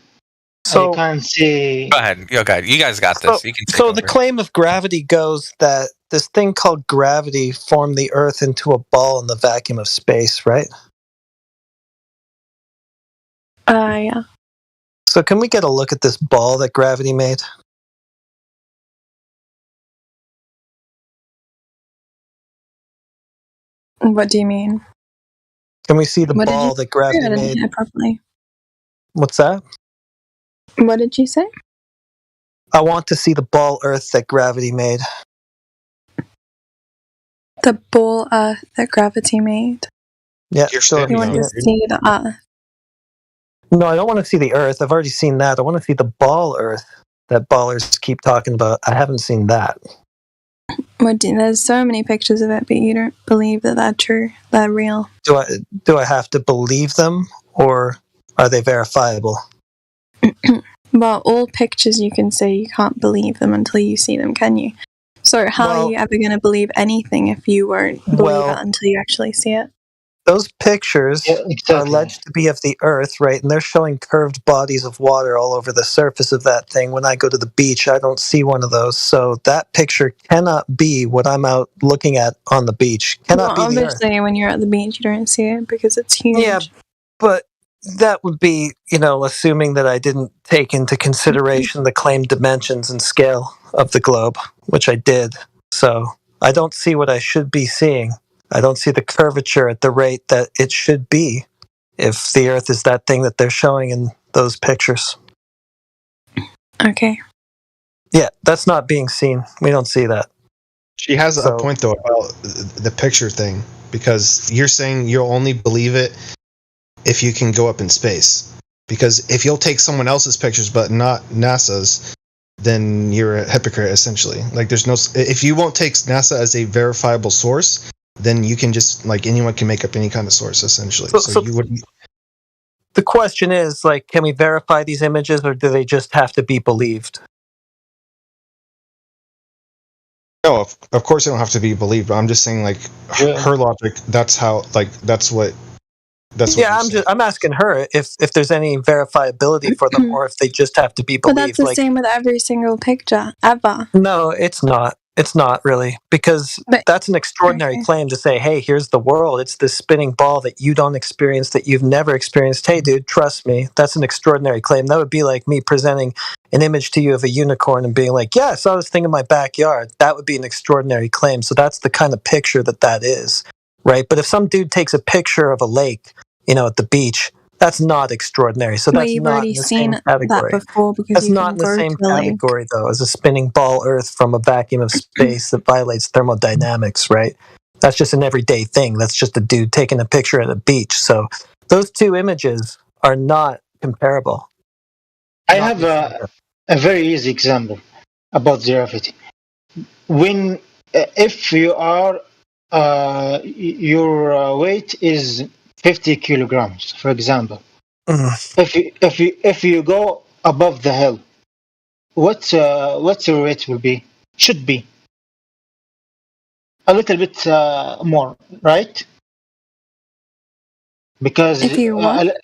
[SPEAKER 13] So
[SPEAKER 11] can't see.
[SPEAKER 10] Go ahead. You guys got this. You can take
[SPEAKER 13] so the
[SPEAKER 10] over.
[SPEAKER 13] claim of gravity goes that this thing called gravity formed the Earth into a ball in the vacuum of space, right?
[SPEAKER 6] Yeah.
[SPEAKER 13] So can we get a look at this ball that gravity made?
[SPEAKER 6] What do you mean?
[SPEAKER 13] Can we see the
[SPEAKER 6] What did you
[SPEAKER 13] ball that
[SPEAKER 6] say?
[SPEAKER 13] gravity
[SPEAKER 6] I didn't
[SPEAKER 13] made?
[SPEAKER 6] hear properly.
[SPEAKER 13] What's that?
[SPEAKER 6] What did you say?
[SPEAKER 13] I want to see the ball Earth that gravity made.
[SPEAKER 6] The ball Earth that gravity made.
[SPEAKER 13] Yeah,
[SPEAKER 15] You're
[SPEAKER 13] so have
[SPEAKER 6] You
[SPEAKER 13] you
[SPEAKER 6] want
[SPEAKER 13] seen
[SPEAKER 6] to
[SPEAKER 13] it?
[SPEAKER 6] see the Earth?
[SPEAKER 13] No, I don't want to see the Earth. I've already seen that. I want to see the ball Earth that ballers keep talking about. I haven't seen that.
[SPEAKER 6] There's so many pictures of it, but you don't believe that they're true. They're real.
[SPEAKER 13] Do I have to believe them, or are they verifiable?
[SPEAKER 6] Well, all pictures you can say you can't believe them until you see them, can you? So how are you ever going to believe anything if you won't believe it until you actually see it?
[SPEAKER 13] Those pictures are alleged to be of the Earth, right? And they're showing curved bodies of water all over the surface of that thing. When I go to the beach, I don't see one of those. So that picture cannot be what I'm out looking at on the beach. Cannot
[SPEAKER 6] Well,
[SPEAKER 13] be the Earth.
[SPEAKER 6] obviously, when you're at the beach, you don't see it because it's huge.
[SPEAKER 13] Yeah, but that would be, assuming that I didn't take into consideration the claimed dimensions and scale of the globe, which I did. So I don't see what I should be seeing. I don't see the curvature at the rate that it should be if the Earth is that thing that they're showing in those pictures.
[SPEAKER 6] Okay.
[SPEAKER 13] Yeah, that's not being seen. We don't see that.
[SPEAKER 15] She has a point, though, about the picture thing, because you're saying you'll only believe it if you can go up in space. Because if you'll take someone else's pictures but not NASA's, then you're a hypocrite, essentially. Like, if you won't take NASA as a verifiable source, then you can just, anyone can make up any kind of source, essentially. So you wouldn't.
[SPEAKER 13] The question is, can we verify these images, or do they just have to be believed?
[SPEAKER 15] No, of course they don't have to be believed, but I'm just saying, her logic, that's how, that's what
[SPEAKER 13] I'm asking her if there's any verifiability for them, or if they just have to be
[SPEAKER 6] But
[SPEAKER 13] believed.
[SPEAKER 6] that's the same with every single picture, ever.
[SPEAKER 13] No, it's not. It's not really, because that's an extraordinary claim to say, hey, here's the world. It's this spinning ball that you don't experience, that you've never experienced. Hey, dude, trust me. That's an extraordinary claim. That would be like me presenting an image to you of a unicorn and being like, yeah, I saw this thing in my backyard. That would be an extraordinary claim. So that's the kind of picture that is, right? But if some dude takes a picture of a lake, at the beach, that's not extraordinary. So that's
[SPEAKER 6] you've
[SPEAKER 13] not
[SPEAKER 6] already
[SPEAKER 13] in the
[SPEAKER 6] seen
[SPEAKER 13] same category.
[SPEAKER 6] that before because
[SPEAKER 13] That's
[SPEAKER 6] you
[SPEAKER 13] not
[SPEAKER 6] can
[SPEAKER 13] in the
[SPEAKER 6] go
[SPEAKER 13] same
[SPEAKER 6] to the lake.
[SPEAKER 13] category, though, as a spinning ball Earth from a vacuum of space that violates thermodynamics, right? That's just an everyday thing. That's just a dude taking a picture at a beach. So those two images are not comparable.
[SPEAKER 11] I have a very easy example about gravity. If you are your weight is 50 kilograms, for example. If you go above the hill, what's your weight will be? Should be a little bit more, right? Because
[SPEAKER 6] if you
[SPEAKER 11] a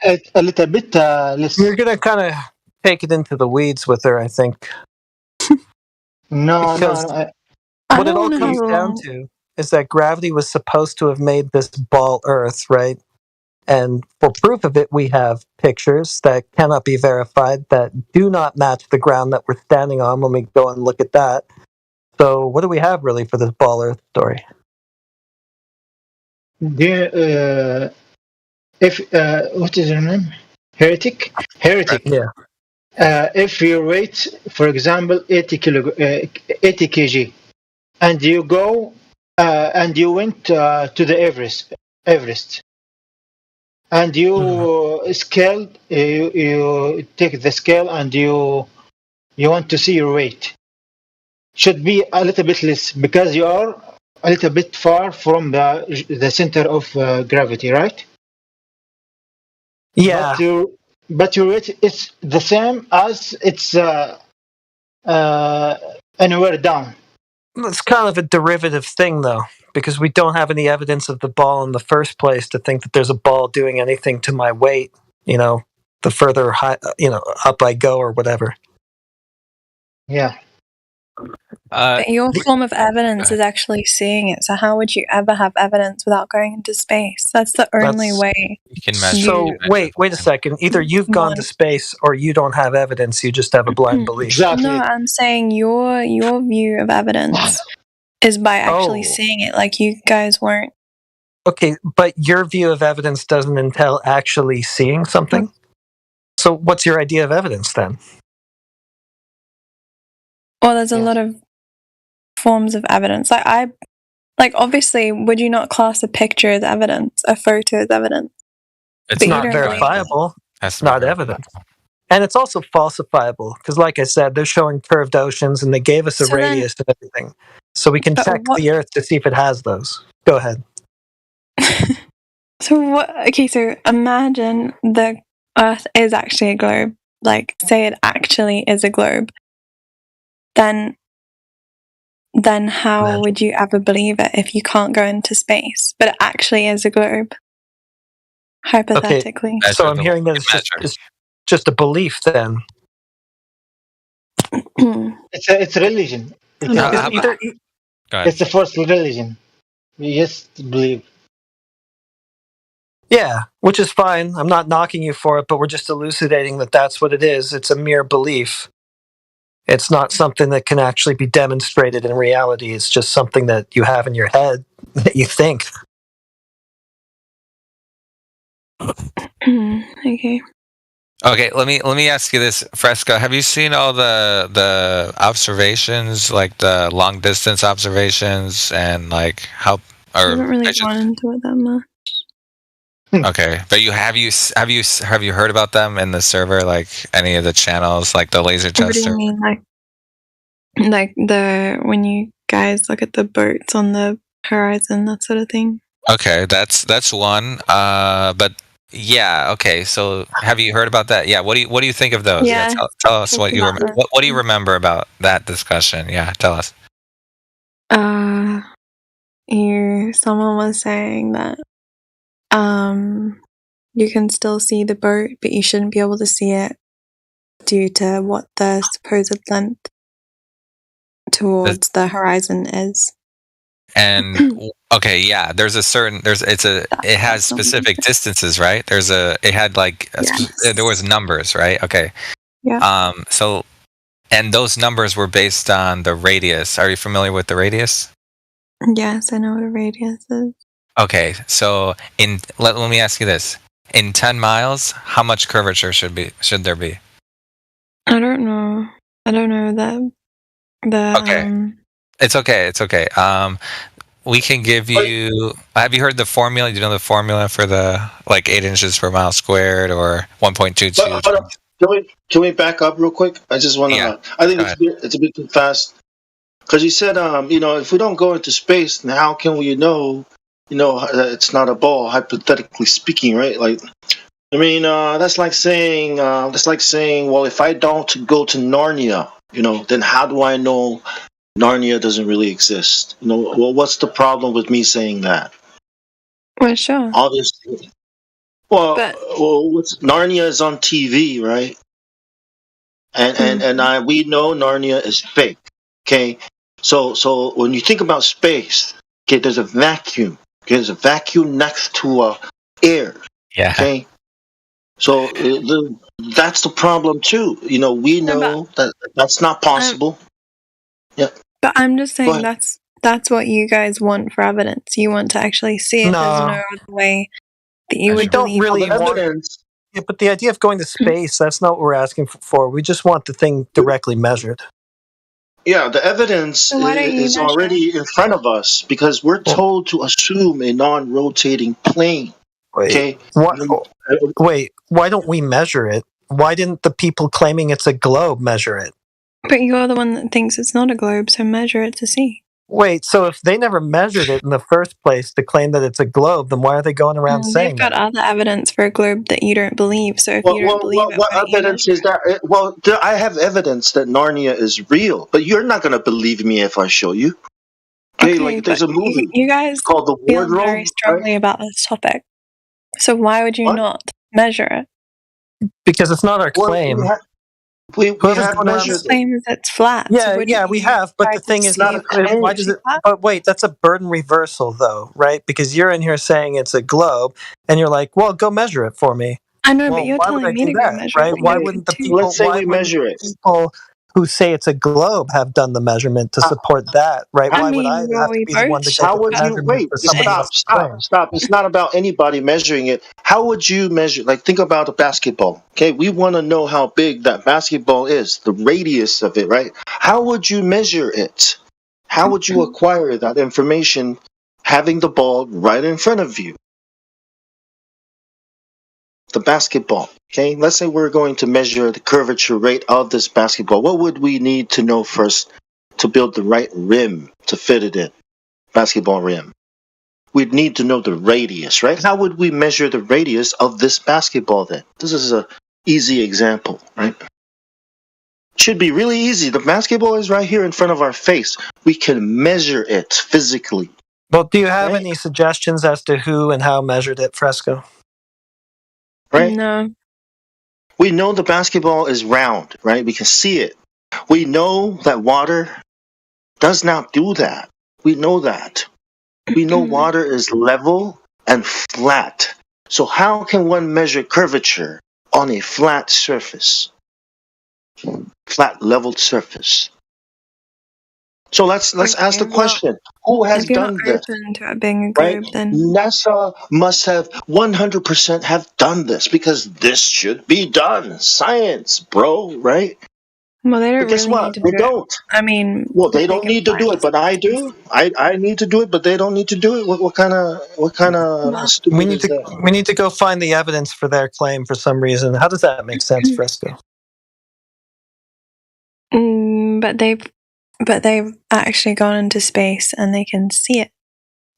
[SPEAKER 11] little bit less.
[SPEAKER 13] You're gonna kind of take it into the weeds with her, I think.
[SPEAKER 11] No.
[SPEAKER 13] What it all comes down to is that gravity was supposed to have made this ball Earth, right? And for proof of it, we have pictures that cannot be verified that do not match the ground that we're standing on when we go and look at that. So what do we have really for this ball Earth story?
[SPEAKER 11] What is your name? Heretic.
[SPEAKER 13] Yeah.
[SPEAKER 11] If your weight, for example, 80 kg, and you go and you went to the Everest, and you scaled, you take the scale and you want to see your weight, should be a little bit less because you are a little bit far from the center of gravity, right?
[SPEAKER 13] Yeah.
[SPEAKER 11] But your weight is the same as it's anywhere down.
[SPEAKER 13] It's kind of a derivative thing, though, because we don't have any evidence of the ball in the first place to think that there's a ball doing anything to my weight. The further high, up I go or whatever.
[SPEAKER 11] Yeah.
[SPEAKER 6] But your form of evidence is actually seeing it. So how would you ever have evidence without going into space? That's the only way.
[SPEAKER 10] You can measure.
[SPEAKER 13] So wait a second. Either you've gone to space or you don't have evidence. You just have a blind belief.
[SPEAKER 6] No, I'm saying your view of evidence is by actually seeing it, like you guys weren't.
[SPEAKER 13] Okay, but your view of evidence doesn't entail actually seeing something. So what's your idea of evidence then?
[SPEAKER 6] Well, there's a lot of forms of evidence. Like obviously, would you not class a picture as evidence, a photo as evidence?
[SPEAKER 13] It's not verifiable. It's not evidence. And it's also falsifiable, because like I said, they're showing curved oceans and they gave us a radius and everything. So we can check the Earth to see if it has those. Go ahead.
[SPEAKER 6] So what? Okay, so imagine the Earth is actually a globe. Like, say it actually is a globe. Then how would you ever believe it if you can't go into space? But it actually is a globe. Hypothetically.
[SPEAKER 13] Okay, so I'm hearing that it's just a belief then.
[SPEAKER 11] It's a religion. It's a false religion. You just believe.
[SPEAKER 13] Yeah, which is fine. I'm not knocking you for it, but we're just elucidating that that's what it is. It's a mere belief. It's not something that can actually be demonstrated in reality. It's just something that you have in your head that you think.
[SPEAKER 6] Okay.
[SPEAKER 10] Okay, let me ask you this, Fresco. Have you seen all the observations, like the long distance observations, and like how?
[SPEAKER 6] I haven't really gone into it that much.
[SPEAKER 10] Okay, but have you heard about them in the server? Like any of the channels, like the laser test?
[SPEAKER 6] What do you mean, like when you guys look at the boats on the horizon, that sort of thing?
[SPEAKER 10] Okay, that's one. But yeah, okay. So have you heard about that? Yeah. What do you think of those?
[SPEAKER 6] Yeah.
[SPEAKER 10] Tell us what you remember. What do you remember about that discussion? Yeah, tell us.
[SPEAKER 6] Someone was saying that you can still see the boat, but you shouldn't be able to see it due to what the supposed length towards the horizon is.
[SPEAKER 10] And okay, yeah, it has specific distances, right? It had like there was numbers, right? Okay.
[SPEAKER 6] Yeah.
[SPEAKER 10] So, and those numbers were based on the radius. Are you familiar with the radius?
[SPEAKER 6] Yes, I know what a radius is.
[SPEAKER 10] Okay, so let me ask you this: in 10 miles, how much curvature should there be?
[SPEAKER 6] I don't know. that.
[SPEAKER 10] Okay. It's okay. We can give you. Have you heard the formula? Do you know the formula for the 8 inches per mile squared or 1.22?
[SPEAKER 22] Can we back up real quick? I just want to. Yeah. I think it's a bit too fast. Because you said, if we don't go into space, then how can we know, it's not a ball, hypothetically speaking, right? Like, I mean, that's like saying, well, if I don't go to Narnia, then how do I know Narnia doesn't really exist? Well, what's the problem with me saying that?
[SPEAKER 6] Well, sure.
[SPEAKER 22] Obviously. Well, Narnia is on TV, right? And we know Narnia is fake. Okay. So when you think about space, okay, there's a vacuum. Okay, there's a vacuum next to air.
[SPEAKER 10] Yeah.
[SPEAKER 22] Okay. So that's the problem too. We know that that's not possible. Yeah.
[SPEAKER 6] But I'm just saying that's what you guys want for evidence. You want to actually see it.
[SPEAKER 13] No.
[SPEAKER 6] There's no other way that you would
[SPEAKER 13] don't
[SPEAKER 6] believe
[SPEAKER 13] really want
[SPEAKER 22] evidence.
[SPEAKER 13] Yeah, but the idea of going to space, that's not what we're asking for. We just want the thing directly measured.
[SPEAKER 22] Yeah, the evidence is already in front of us because we're told to assume a non-rotating plane. Okay.
[SPEAKER 13] Wait, why don't we measure it? Why didn't the people claiming it's a globe measure it?
[SPEAKER 6] But you're the one that thinks it's not a globe, so measure it to see.
[SPEAKER 13] Wait, so if they never measured it in the first place to claim that it's a globe, then why are they going around saying
[SPEAKER 6] They've got
[SPEAKER 13] that?
[SPEAKER 6] other evidence for a globe that you don't believe. So if you don't believe it,
[SPEAKER 22] What
[SPEAKER 6] why don't you
[SPEAKER 22] evidence
[SPEAKER 6] measure
[SPEAKER 22] is that? Well, I have evidence that Narnia is real, but you're not going to believe me if I show you. Okay,
[SPEAKER 6] Okay,
[SPEAKER 22] like there's
[SPEAKER 6] but
[SPEAKER 22] a movie.
[SPEAKER 6] you guys
[SPEAKER 22] It's called The
[SPEAKER 6] feel
[SPEAKER 22] Wardrobe.
[SPEAKER 6] very strongly about this topic. So why would you
[SPEAKER 22] What?
[SPEAKER 6] not measure it?
[SPEAKER 13] Because it's not our
[SPEAKER 22] Well,
[SPEAKER 13] claim.
[SPEAKER 22] we
[SPEAKER 13] Whoever's
[SPEAKER 22] have
[SPEAKER 13] going around
[SPEAKER 22] measured
[SPEAKER 6] This
[SPEAKER 22] it.
[SPEAKER 6] claim is it's flat. So
[SPEAKER 13] Yeah,
[SPEAKER 6] wouldn't
[SPEAKER 13] we
[SPEAKER 6] you
[SPEAKER 13] have, but
[SPEAKER 6] try
[SPEAKER 13] the
[SPEAKER 6] to
[SPEAKER 13] thing is,
[SPEAKER 6] see if it is
[SPEAKER 13] why does
[SPEAKER 6] actually
[SPEAKER 13] it?
[SPEAKER 6] flat?
[SPEAKER 13] But wait, that's a burden reversal, though, right? Because you're in here saying it's a globe, and you're like, "Well, go measure it for me."
[SPEAKER 6] I know, but
[SPEAKER 13] Well,
[SPEAKER 6] you're
[SPEAKER 13] why would
[SPEAKER 6] telling
[SPEAKER 13] I
[SPEAKER 6] me
[SPEAKER 13] do
[SPEAKER 6] to go
[SPEAKER 13] that,
[SPEAKER 6] measure it,
[SPEAKER 13] right?
[SPEAKER 6] but
[SPEAKER 13] Why
[SPEAKER 6] you
[SPEAKER 13] wouldn't the
[SPEAKER 6] could too.
[SPEAKER 13] people?
[SPEAKER 22] Let's say
[SPEAKER 13] Why
[SPEAKER 22] we
[SPEAKER 13] wouldn't
[SPEAKER 22] measure
[SPEAKER 13] the
[SPEAKER 22] it.
[SPEAKER 13] people who say it's a globe have done the measurement to support that, right?
[SPEAKER 6] I
[SPEAKER 13] Why would I
[SPEAKER 6] mean, well,
[SPEAKER 13] have to
[SPEAKER 6] we
[SPEAKER 13] be the one
[SPEAKER 6] both
[SPEAKER 13] to go
[SPEAKER 6] should
[SPEAKER 22] How
[SPEAKER 13] get the
[SPEAKER 22] would you
[SPEAKER 13] measurement
[SPEAKER 22] wait?
[SPEAKER 13] for somebody
[SPEAKER 22] Stop,
[SPEAKER 13] else's
[SPEAKER 22] stop,
[SPEAKER 13] claim?
[SPEAKER 22] stop. It's not about anybody measuring it. How would you measure? Like, think about a basketball. Okay, we want to know how big that basketball is, the radius of it, right? How would you measure it? How would you acquire that information having the ball right in front of you? The basketball. Okay, let's say we're going to measure the curvature rate of this basketball. What would we need to know first to build the right rim to fit it in? Basketball rim. We'd need to know the radius, right? How would we measure the radius of this basketball then? This is an easy example, right? Should be really easy. The basketball is right here in front of our face. We can measure it physically.
[SPEAKER 13] Well, do you have
[SPEAKER 22] Right?
[SPEAKER 13] any suggestions as to who and how measured it, Fresco?
[SPEAKER 22] Right?
[SPEAKER 6] No.
[SPEAKER 22] We know the basketball is round, right? We can see it. We know that water does not do that. We know that. We know water is level and flat. So how can one measure curvature on a flat surface? Flat leveled surface. So let's ask the
[SPEAKER 6] Okay, well,
[SPEAKER 22] question: who has
[SPEAKER 6] if you're not
[SPEAKER 22] done this?
[SPEAKER 6] open to it being a
[SPEAKER 22] Right?
[SPEAKER 6] globe, then
[SPEAKER 22] NASA must have 100% have done this because this should be done. Science, bro, right?
[SPEAKER 6] well, they
[SPEAKER 22] But
[SPEAKER 6] don't
[SPEAKER 22] guess
[SPEAKER 6] really
[SPEAKER 22] what?
[SPEAKER 6] need to
[SPEAKER 22] They
[SPEAKER 6] do it.
[SPEAKER 22] don't.
[SPEAKER 6] I mean,
[SPEAKER 22] Well, they
[SPEAKER 6] they
[SPEAKER 22] don't
[SPEAKER 6] can
[SPEAKER 22] need to
[SPEAKER 6] find
[SPEAKER 22] do it, but I do. I need to do it, but they don't need to do it. What kind of
[SPEAKER 13] We
[SPEAKER 22] stupid
[SPEAKER 13] need
[SPEAKER 22] is
[SPEAKER 13] to
[SPEAKER 22] that?
[SPEAKER 13] we need to go find the evidence for their claim for some reason. How does that make sense, Fresco?
[SPEAKER 6] but they've actually gone into space and they can see it.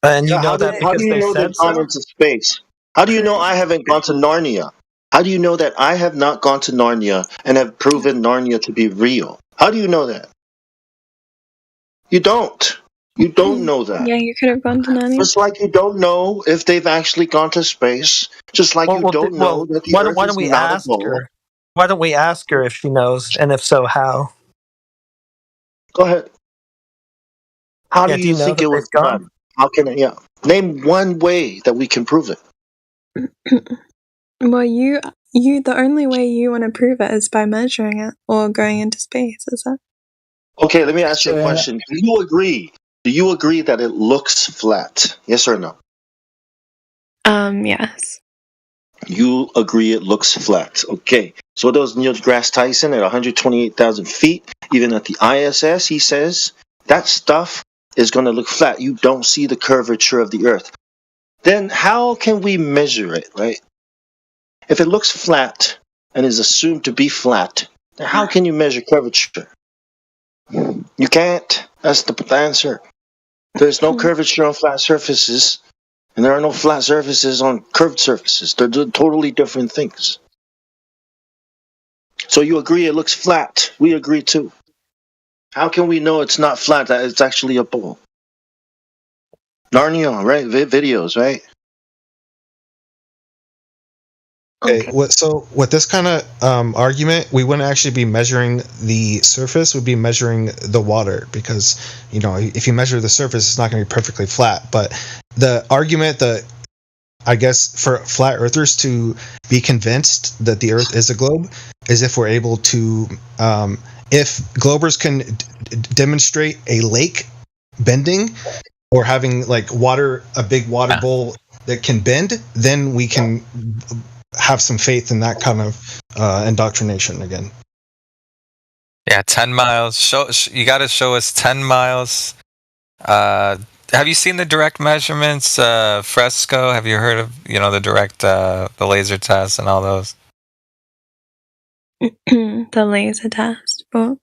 [SPEAKER 13] And you
[SPEAKER 22] Yeah,
[SPEAKER 13] know that
[SPEAKER 22] how do
[SPEAKER 13] because
[SPEAKER 22] you
[SPEAKER 13] they
[SPEAKER 22] know
[SPEAKER 13] said
[SPEAKER 22] they've gone
[SPEAKER 13] so?
[SPEAKER 22] into space? How do you know I haven't gone to Narnia? How do you know that I have not gone to Narnia and have proven Narnia to be real? How do you know that? You don't. You don't know that.
[SPEAKER 6] Yeah, you could have gone to Narnia.
[SPEAKER 22] Just like you don't know if they've actually gone to space. Just like you don't know that the Earth
[SPEAKER 13] why
[SPEAKER 22] is
[SPEAKER 13] don't we
[SPEAKER 22] not a
[SPEAKER 13] ask
[SPEAKER 22] ball.
[SPEAKER 13] her? Why don't we ask her if she knows, and if so, how?
[SPEAKER 22] Go ahead. How do
[SPEAKER 13] Yeah, do
[SPEAKER 22] you
[SPEAKER 13] you know
[SPEAKER 22] think
[SPEAKER 13] that
[SPEAKER 22] it
[SPEAKER 13] they've
[SPEAKER 22] was
[SPEAKER 13] gone?
[SPEAKER 22] done? How can it? Yeah. Name one way that we can prove it.
[SPEAKER 6] Well, the only way you want to prove it is by measuring it or going into space, is it?
[SPEAKER 22] Okay, let me ask you a question. Do you agree? Do you agree that it looks flat? Yes or no?
[SPEAKER 6] Yes.
[SPEAKER 22] You agree it looks flat. Okay. So does Neil deGrasse Tyson at 128,000 feet. Even at the ISS, he says that stuff is going to look flat. You don't see the curvature of the Earth. Then how can we measure it, right? If it looks flat and is assumed to be flat, then how can you measure curvature? You can't. That's the answer. There's no curvature on flat surfaces, and there are no flat surfaces on curved surfaces. They're totally different things. So you agree it looks flat. We agree too. How can we know it's not flat, that it's actually a ball? Narnia, right? Videos, right?
[SPEAKER 15] Okay. With this kind of argument, we wouldn't actually be measuring the surface. We'd be measuring the water because, if you measure the surface, it's not going to be perfectly flat. But the argument I guess for flat earthers to be convinced that the Earth is a globe is if we're able to, if globers can demonstrate a lake bending or having like a big water bowl that can bend, then we can have some faith in that kind of indoctrination again.
[SPEAKER 10] Yeah, 10 miles. You got to show us 10 miles. Have you seen the direct measurements, Fresco? Have you heard of the direct the laser tests and all those?
[SPEAKER 6] The laser test, but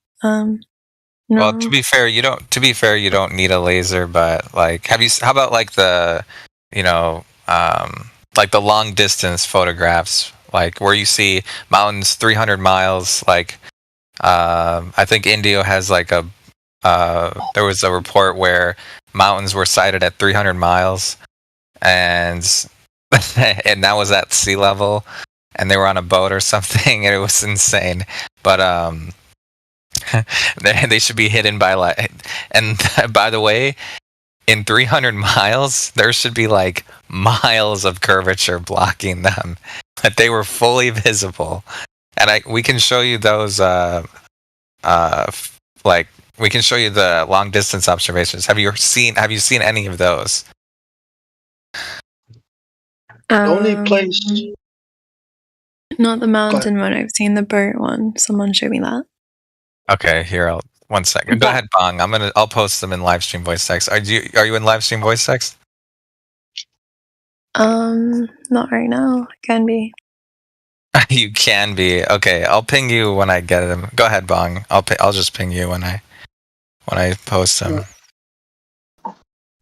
[SPEAKER 6] No.
[SPEAKER 10] Well, to be fair, you don't. To be fair, you don't need a laser. But like, how about like the, you know, like the long distance photographs, like where you see mountains 300 miles. Like, I think Indio has like a. There was a report where mountains were sighted at 300 miles, and and that was at sea level, and they were on a boat or something, and it was insane. But they should be hidden by like. And by the way, in 300 miles, there should be like miles of curvature blocking them, but they were fully visible. And we can show you those. Like we can show you the long distance observations. Have you seen any of those?
[SPEAKER 22] The only place.
[SPEAKER 6] Not the mountain one. I've seen the boat one. Someone show me that.
[SPEAKER 10] Okay, here. One second. Go ahead, Bong. I'll post them in live stream voice text. Are you in live stream voice text?
[SPEAKER 6] Not right now. Can be.
[SPEAKER 10] You can be. Okay, I'll ping you when I get them. Go ahead, Bong. I'll just ping you when I post them.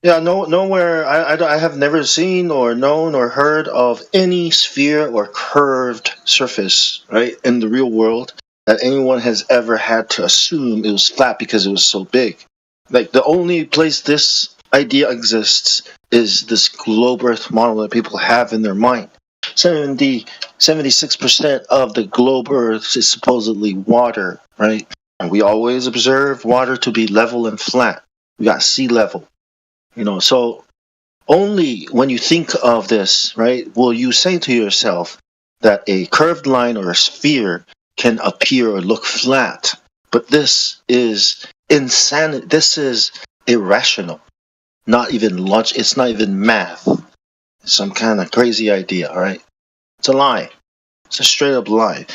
[SPEAKER 22] Yeah, nowhere. I have never seen or known or heard of any sphere or curved surface, right, in the real world that anyone has ever had to assume it was flat because it was so big. Like, the only place this idea exists is this globe Earth model that people have in their mind. 76% of the globe Earth is supposedly water, right? And we always observe water to be level and flat. We got sea level. So only when you think of this, right, will you say to yourself that a curved line or a sphere can appear or look flat. But this is insanity. This is irrational. Not even logic. It's not even math. It's some kind of crazy idea, all right? It's a lie. It's a straight up lie.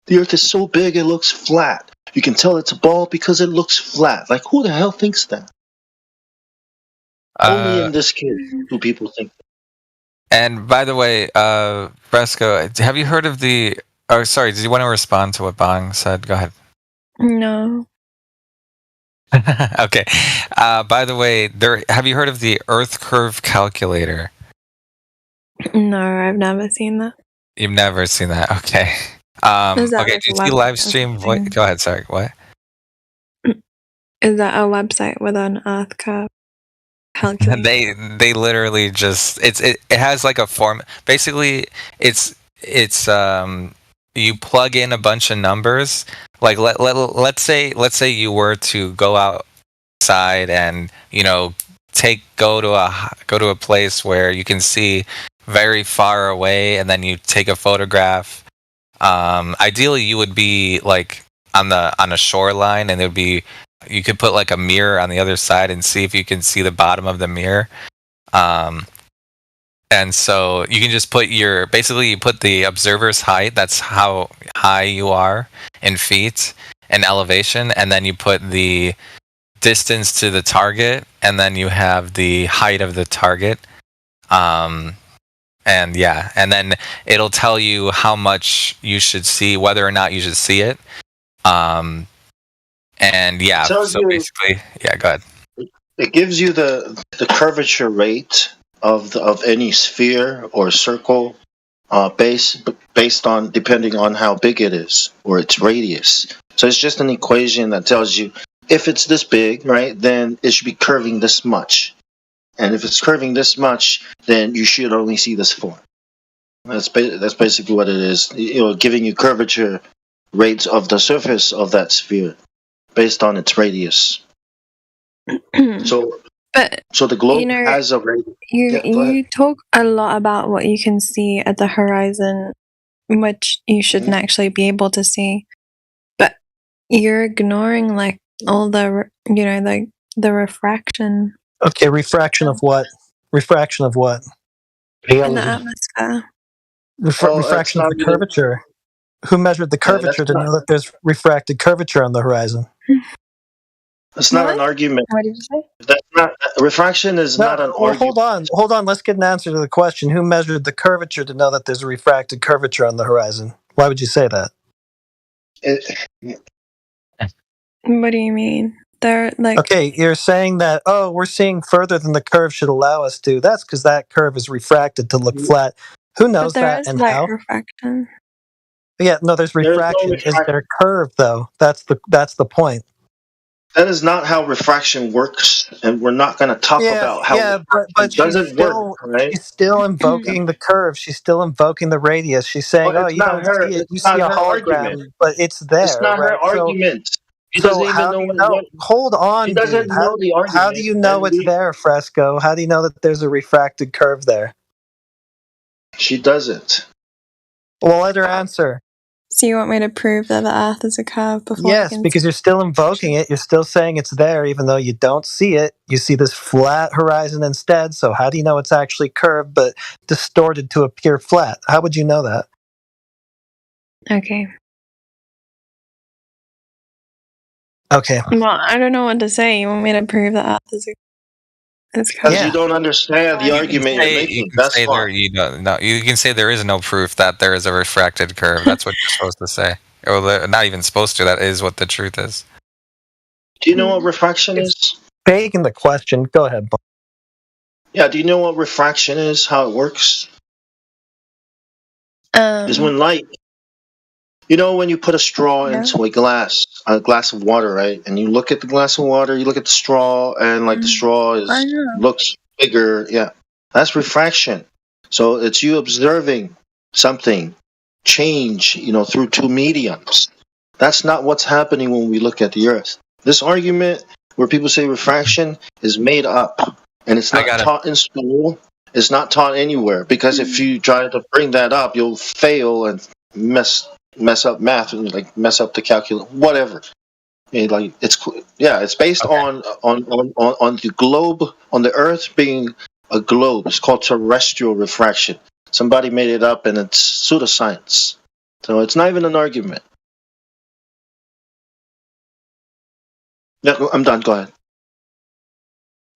[SPEAKER 22] The Earth is so big it looks flat. You can tell it's a ball because it looks flat. Like, who the hell thinks that? Only in this case do people think that.
[SPEAKER 10] And by the way, Fresco, have you heard of the? Oh, sorry. Did you want to respond to what Bong said? Go ahead.
[SPEAKER 6] No.
[SPEAKER 10] Okay. By the way, have you heard of the Earth curve calculator?
[SPEAKER 6] No, I've never seen that.
[SPEAKER 10] You've never seen that? Okay.
[SPEAKER 6] Is that
[SPEAKER 10] Okay.
[SPEAKER 6] like
[SPEAKER 10] Do you
[SPEAKER 6] a
[SPEAKER 10] see
[SPEAKER 6] website
[SPEAKER 10] live
[SPEAKER 6] or
[SPEAKER 10] stream?
[SPEAKER 6] something?
[SPEAKER 10] Go ahead. Sorry. What?
[SPEAKER 6] Is that a website with an Earth curve calculator?
[SPEAKER 10] They literally just it has like a form. Basically, it's you plug in a bunch of numbers. Like let's say you were to go outside and go to a place where you can see very far away, and then you take a photograph. Ideally, you would be like on a shoreline, and you could put like a mirror on the other side and see if you can see the bottom of the mirror. And so you can just you put the observer's height. That's how high you are in feet and elevation, and then you put the distance to the target, and then you have the height of the target. And then it'll tell you how much you should see, whether or not you should see it. So basically, go ahead.
[SPEAKER 22] It gives you the curvature rate of any sphere or circle, based on depending on how big it is or its radius. So it's just an equation that tells you if it's this big, right, then it should be curving this much, and if it's curving this much, then you should only see this form. That's basically what it is. Giving you curvature rates of the surface of that sphere based on its radius. So the globe has a radius.
[SPEAKER 6] You talk a lot about what you can see at the horizon, which you shouldn't actually be able to see, but you're ignoring like all the the refraction.
[SPEAKER 13] Okay, refraction of what? Refraction of what?
[SPEAKER 6] In the atmosphere.
[SPEAKER 13] Refraction of the curvature. Who measured the curvature to know that there's refracted curvature on the horizon?
[SPEAKER 22] That's not an argument.
[SPEAKER 6] What did you say?
[SPEAKER 22] That's not refraction. Is not an argument.
[SPEAKER 13] Hold on. Let's get an answer to the question. Who measured the curvature to know that there's a refracted curvature on the horizon? Why would you say that?
[SPEAKER 6] What do you mean? They're like
[SPEAKER 13] Okay, you're saying that, oh, we're seeing further than the curve should allow us to. That's because that curve is refracted to look flat. Who
[SPEAKER 6] but
[SPEAKER 13] knows
[SPEAKER 6] there
[SPEAKER 13] that
[SPEAKER 6] is
[SPEAKER 13] and
[SPEAKER 6] light
[SPEAKER 13] how?
[SPEAKER 6] refraction.
[SPEAKER 13] Yeah, no, there's
[SPEAKER 22] There is no
[SPEAKER 13] refraction. Is
[SPEAKER 22] refraction.
[SPEAKER 13] there curve though? That's the point.
[SPEAKER 22] That is not how refraction works, and we're not going to talk
[SPEAKER 13] Yeah,
[SPEAKER 22] about how
[SPEAKER 13] yeah, but
[SPEAKER 22] refraction doesn't work, right?
[SPEAKER 13] she's still invoking the curve. She's still invoking the radius. She's saying,
[SPEAKER 22] Well,
[SPEAKER 13] "Oh, you don't see it.
[SPEAKER 22] it's
[SPEAKER 13] You see
[SPEAKER 22] not
[SPEAKER 13] a
[SPEAKER 22] her argument.
[SPEAKER 13] hologram, but it's
[SPEAKER 22] It's
[SPEAKER 13] there,
[SPEAKER 22] not her
[SPEAKER 13] right?" So,
[SPEAKER 22] argument. She
[SPEAKER 13] so
[SPEAKER 22] doesn't even
[SPEAKER 13] how do
[SPEAKER 22] know
[SPEAKER 13] you know?
[SPEAKER 22] what
[SPEAKER 13] Hold
[SPEAKER 22] she
[SPEAKER 13] on,
[SPEAKER 22] doesn't
[SPEAKER 13] dude.
[SPEAKER 22] know the
[SPEAKER 13] How do
[SPEAKER 22] argument,
[SPEAKER 13] you know
[SPEAKER 22] and
[SPEAKER 13] it's there, Fresco? How do you know that there's a refracted curve there?
[SPEAKER 22] she doesn't.
[SPEAKER 13] Well, let her answer.
[SPEAKER 6] So you want me to prove that the Earth is a curve before I
[SPEAKER 13] Yes,
[SPEAKER 6] can?
[SPEAKER 13] because you're still invoking it. You're still saying it's there, even though you don't see it. You see this flat horizon instead. So how do you know it's actually curved but distorted to appear flat? How would you know that?
[SPEAKER 6] Okay.
[SPEAKER 13] Okay.
[SPEAKER 6] Well, I don't know what to say. You want me to prove that Earth is a
[SPEAKER 22] Because you don't understand the
[SPEAKER 10] You can
[SPEAKER 22] argument you're
[SPEAKER 10] say
[SPEAKER 22] making. That's
[SPEAKER 10] there.
[SPEAKER 22] why.
[SPEAKER 10] You don't. No, you can say there is no proof that there is a refracted curve. That's what you're supposed to say. Or not even supposed to. That is what the truth is.
[SPEAKER 22] Do you know what refraction is?
[SPEAKER 13] Begging the question. Go ahead, Bob.
[SPEAKER 22] Yeah, do you know what refraction is? How it works? Is when light. You know when you put a straw into a glass of water, right? And you look at the glass of water, you look at the straw, and like the straw
[SPEAKER 6] I know.
[SPEAKER 22] looks bigger. Yeah, that's refraction. So it's you observing something change, through two mediums. That's not what's happening when we look at the Earth. This argument where people say refraction is made up, and it's not taught in school. It's not taught anywhere because if you try to bring that up, you'll fail and mess up math and like mess up the calculus, whatever. And like it's based on the globe, on the Earth being a globe. It's called terrestrial refraction. Somebody made it up, and it's pseudoscience. So it's not even an argument. Yeah, I'm done. Go ahead.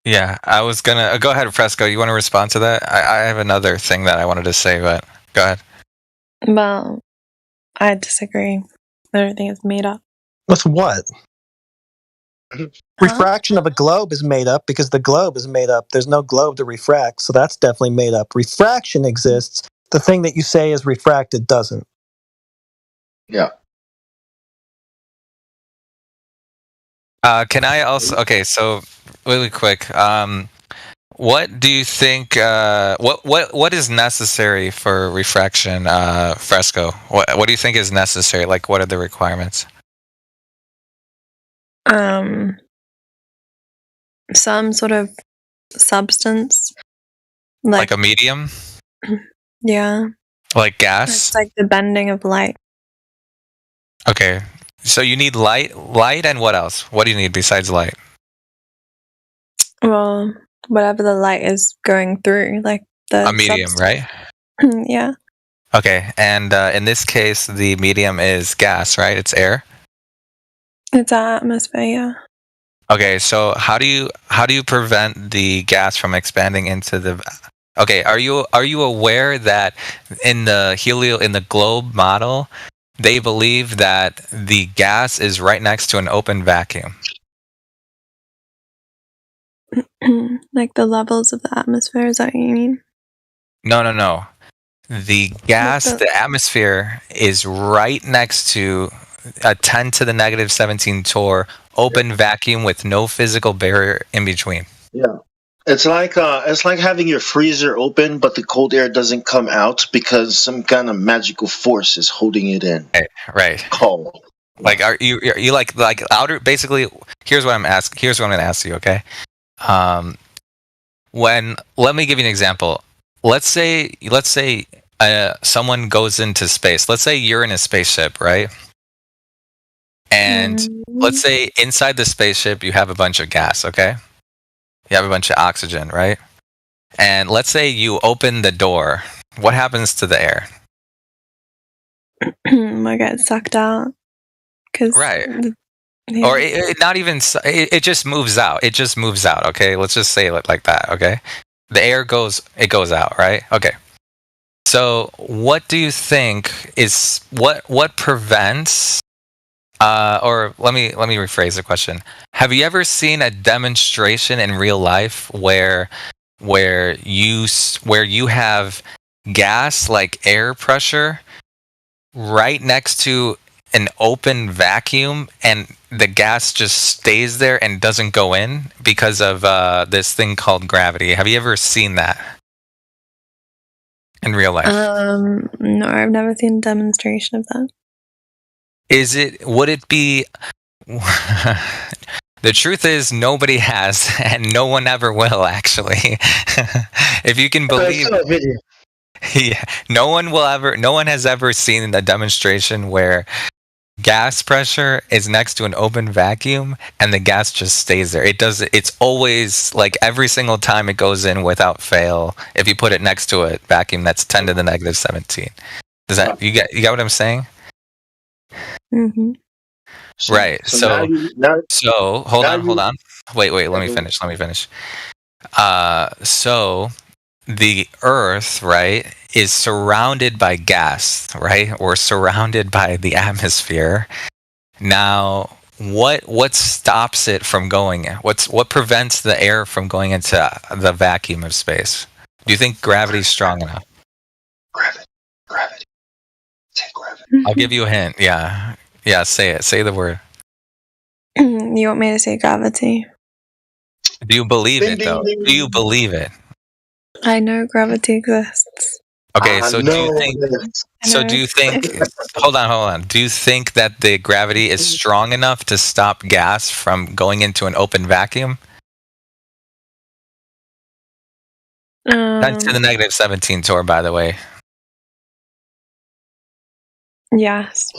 [SPEAKER 10] Yeah, I was gonna go ahead, Fresco. You want to respond to that? I have another thing that I wanted to say, but go ahead.
[SPEAKER 6] Well, I disagree. Everything is made up.
[SPEAKER 13] With what? Refraction of a globe is made up because the globe is made up. There's no globe to refract, so that's definitely made up. Refraction exists. The thing that you say is refracted doesn't.
[SPEAKER 22] Yeah.
[SPEAKER 10] Can I also? Okay, so really quick. What do you think? What is necessary for refraction, Fresco? What do you think is necessary? Like, what are the requirements?
[SPEAKER 6] Some sort of substance,
[SPEAKER 10] Like a medium,
[SPEAKER 6] yeah,
[SPEAKER 10] like gas.
[SPEAKER 6] it's like the bending of light.
[SPEAKER 10] Okay, so you need light, and what else? What do you need besides light?
[SPEAKER 6] Well, whatever the light is going through, like the
[SPEAKER 10] A medium, right?
[SPEAKER 6] Yeah.
[SPEAKER 10] Okay, and in this case, the medium is gas, right? It's air.
[SPEAKER 6] It's our atmosphere, yeah.
[SPEAKER 10] Okay, so how do you prevent the gas from expanding into the? Okay, are you aware that in the globe model, they believe that the gas is right next to an open vacuum?
[SPEAKER 6] Like the levels of the atmosphere, is that what you mean?
[SPEAKER 10] No. The gas, the atmosphere is right next to a 10 to the negative 17 torr open vacuum with no physical barrier in between.
[SPEAKER 22] Yeah. It's like having your freezer open, but the cold air doesn't come out because some kind of magical force is holding it in.
[SPEAKER 10] Right.
[SPEAKER 22] Cold.
[SPEAKER 10] Like are you like outer? Basically, here's what I'm going to ask you. Okay. Let me give you an example. Let's say someone goes into space. Let's say you're in a spaceship, right? And let's say inside the spaceship you have a bunch of gas, okay? You have a bunch of oxygen, right? And let's say you open the door. What happens to the air?
[SPEAKER 6] I get sucked out.
[SPEAKER 10] Right. Or it not even, it just moves out. It just moves out, okay? Let's just say it like that, okay? The air goes out, right? Okay. So what do you think is, what prevents Or let me rephrase the question. Have you ever seen a demonstration in real life where you have gas like air pressure right next to an open vacuum and the gas just stays there and doesn't go in because of this thing called gravity? Have you ever seen that in real life?
[SPEAKER 6] No, I've never seen a demonstration of that.
[SPEAKER 10] Would it be the truth is nobody has and no one ever will, actually. If you can believe
[SPEAKER 11] video.
[SPEAKER 10] Yeah, no one has ever seen a demonstration where gas pressure is next to an open vacuum and the gas just stays there. It's always like every single time it goes in without fail. If you put it next to a vacuum that's 10 to the negative 17. Does that you get what I'm saying?
[SPEAKER 6] Mm-hmm.
[SPEAKER 10] Right. So hold on. Wait, let me finish. So the Earth, right, is surrounded by gas, right? We're surrounded by the atmosphere. Now, what stops it from going? What prevents the air from going into the vacuum of space? Do you think gravity's strong enough?
[SPEAKER 22] Gravity. Say gravity.
[SPEAKER 10] I'll give you a hint. Yeah, say it. Say the word.
[SPEAKER 6] You want me to say gravity?
[SPEAKER 10] Do you believe it, though? Do you believe it?
[SPEAKER 6] I know gravity exists.
[SPEAKER 10] Okay, so do you think hold on. Do you think that the gravity is strong enough to stop gas from going into an open vacuum? 10 to the negative 17, Tor, by the way.
[SPEAKER 6] Yes.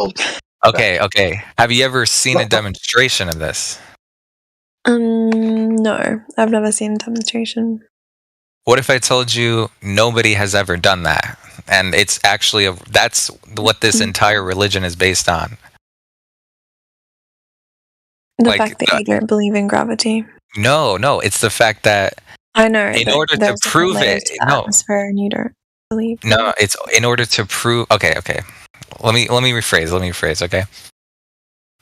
[SPEAKER 10] Okay. Have you ever seen a demonstration of this?
[SPEAKER 6] No, I've never seen a demonstration.
[SPEAKER 10] What if I told you nobody has ever done that? And it's actually that's what this entire religion is based on.
[SPEAKER 6] The fact that you don't believe in gravity.
[SPEAKER 10] No, it's the fact that
[SPEAKER 6] I know.
[SPEAKER 10] In order to prove it,
[SPEAKER 6] atmosphere, and you don't believe.
[SPEAKER 10] No, it's in order to prove. Okay. Let me rephrase. Okay.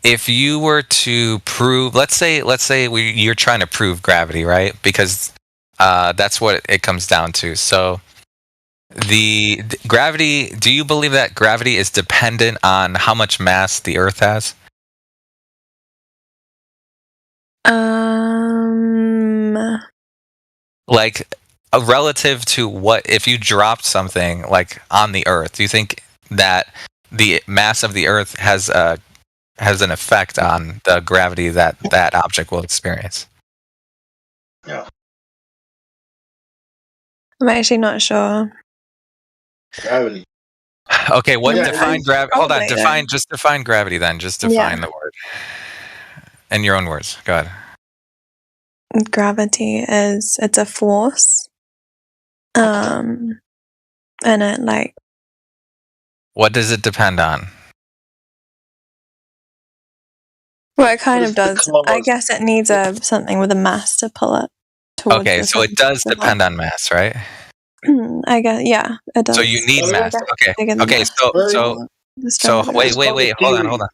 [SPEAKER 10] If you were to prove, let's say you're trying to prove gravity, right? Because that's what it comes down to. So the gravity. Do you believe that gravity is dependent on how much mass the Earth has? Like relative to what if you dropped something like on the Earth? Do you think that the mass of the Earth has an effect on the gravity that object will experience?
[SPEAKER 22] Yeah.
[SPEAKER 6] I'm actually not sure.
[SPEAKER 22] Gravity.
[SPEAKER 10] Okay, define gravity? Hold on, define gravity then. Just define the word in your own words. Go ahead.
[SPEAKER 6] Gravity it's a force. And it
[SPEAKER 10] what does it depend on?
[SPEAKER 6] Well, it kind of does. I guess it needs something with a mass to pull it towards.
[SPEAKER 10] Okay, so it does depend on mass, right?
[SPEAKER 6] I guess, yeah, it does.
[SPEAKER 10] So you need mass. Okay. So wait. Hold on.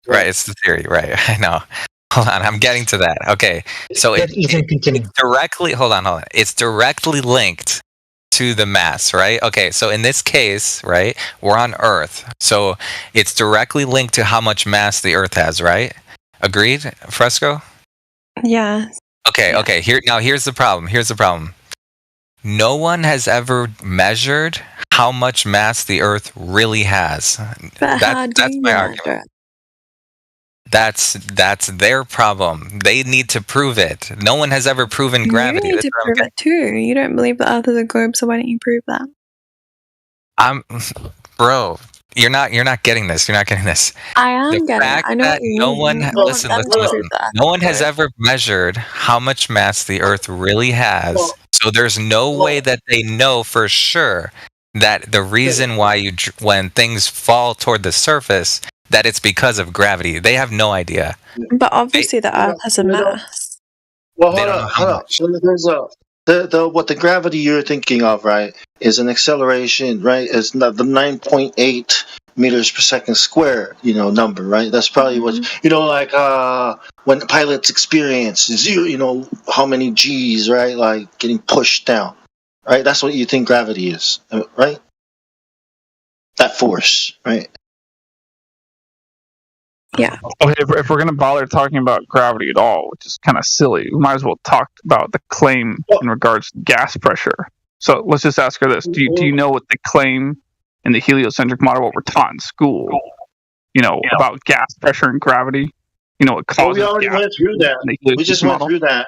[SPEAKER 10] Right, it's the theory. Right, I know. Hold on, I'm getting to that. Okay, so it's directly. Hold on. It's directly linked to the mass, right? Okay, so in this case, right, we're on Earth, so it's directly linked to how much mass the Earth has, right? Agreed, Fresco?
[SPEAKER 6] Yeah.
[SPEAKER 10] Okay. Here's the problem. No one has ever measured how much mass the Earth really has. That's my argument. That's their problem. They need to prove it. No one has ever proven gravity.
[SPEAKER 6] You need to prove it too. You don't believe the Earth is a globe, so why don't you prove that?
[SPEAKER 10] Bro, you're not getting this. You're not getting this.
[SPEAKER 6] I am getting it. I know what you mean.
[SPEAKER 10] Listen. No one has ever measured how much mass the Earth really has. So there's no way that they know for sure that the reason why when things fall toward the surface, that it's because of gravity. They have no idea.
[SPEAKER 6] But obviously the Earth has a mass.
[SPEAKER 22] Well, hold on. So there's what the gravity you're thinking of, right, is an acceleration, right? It's not the 9.8 meters per second square, number, right? That's probably what, like when pilots experience zero, how many G's, right? Like getting pushed down, right? That's what you think gravity is, right? That force, right?
[SPEAKER 6] Yeah.
[SPEAKER 3] Okay, if we're going to bother talking about gravity at all, which is kind of silly, we might as well talk about the claim in regards to gas pressure. So let's just ask her this. Do you know what the claim in the heliocentric model, what we're taught in school, about gas pressure and gravity? What causes
[SPEAKER 22] we already went through that. We just went through that.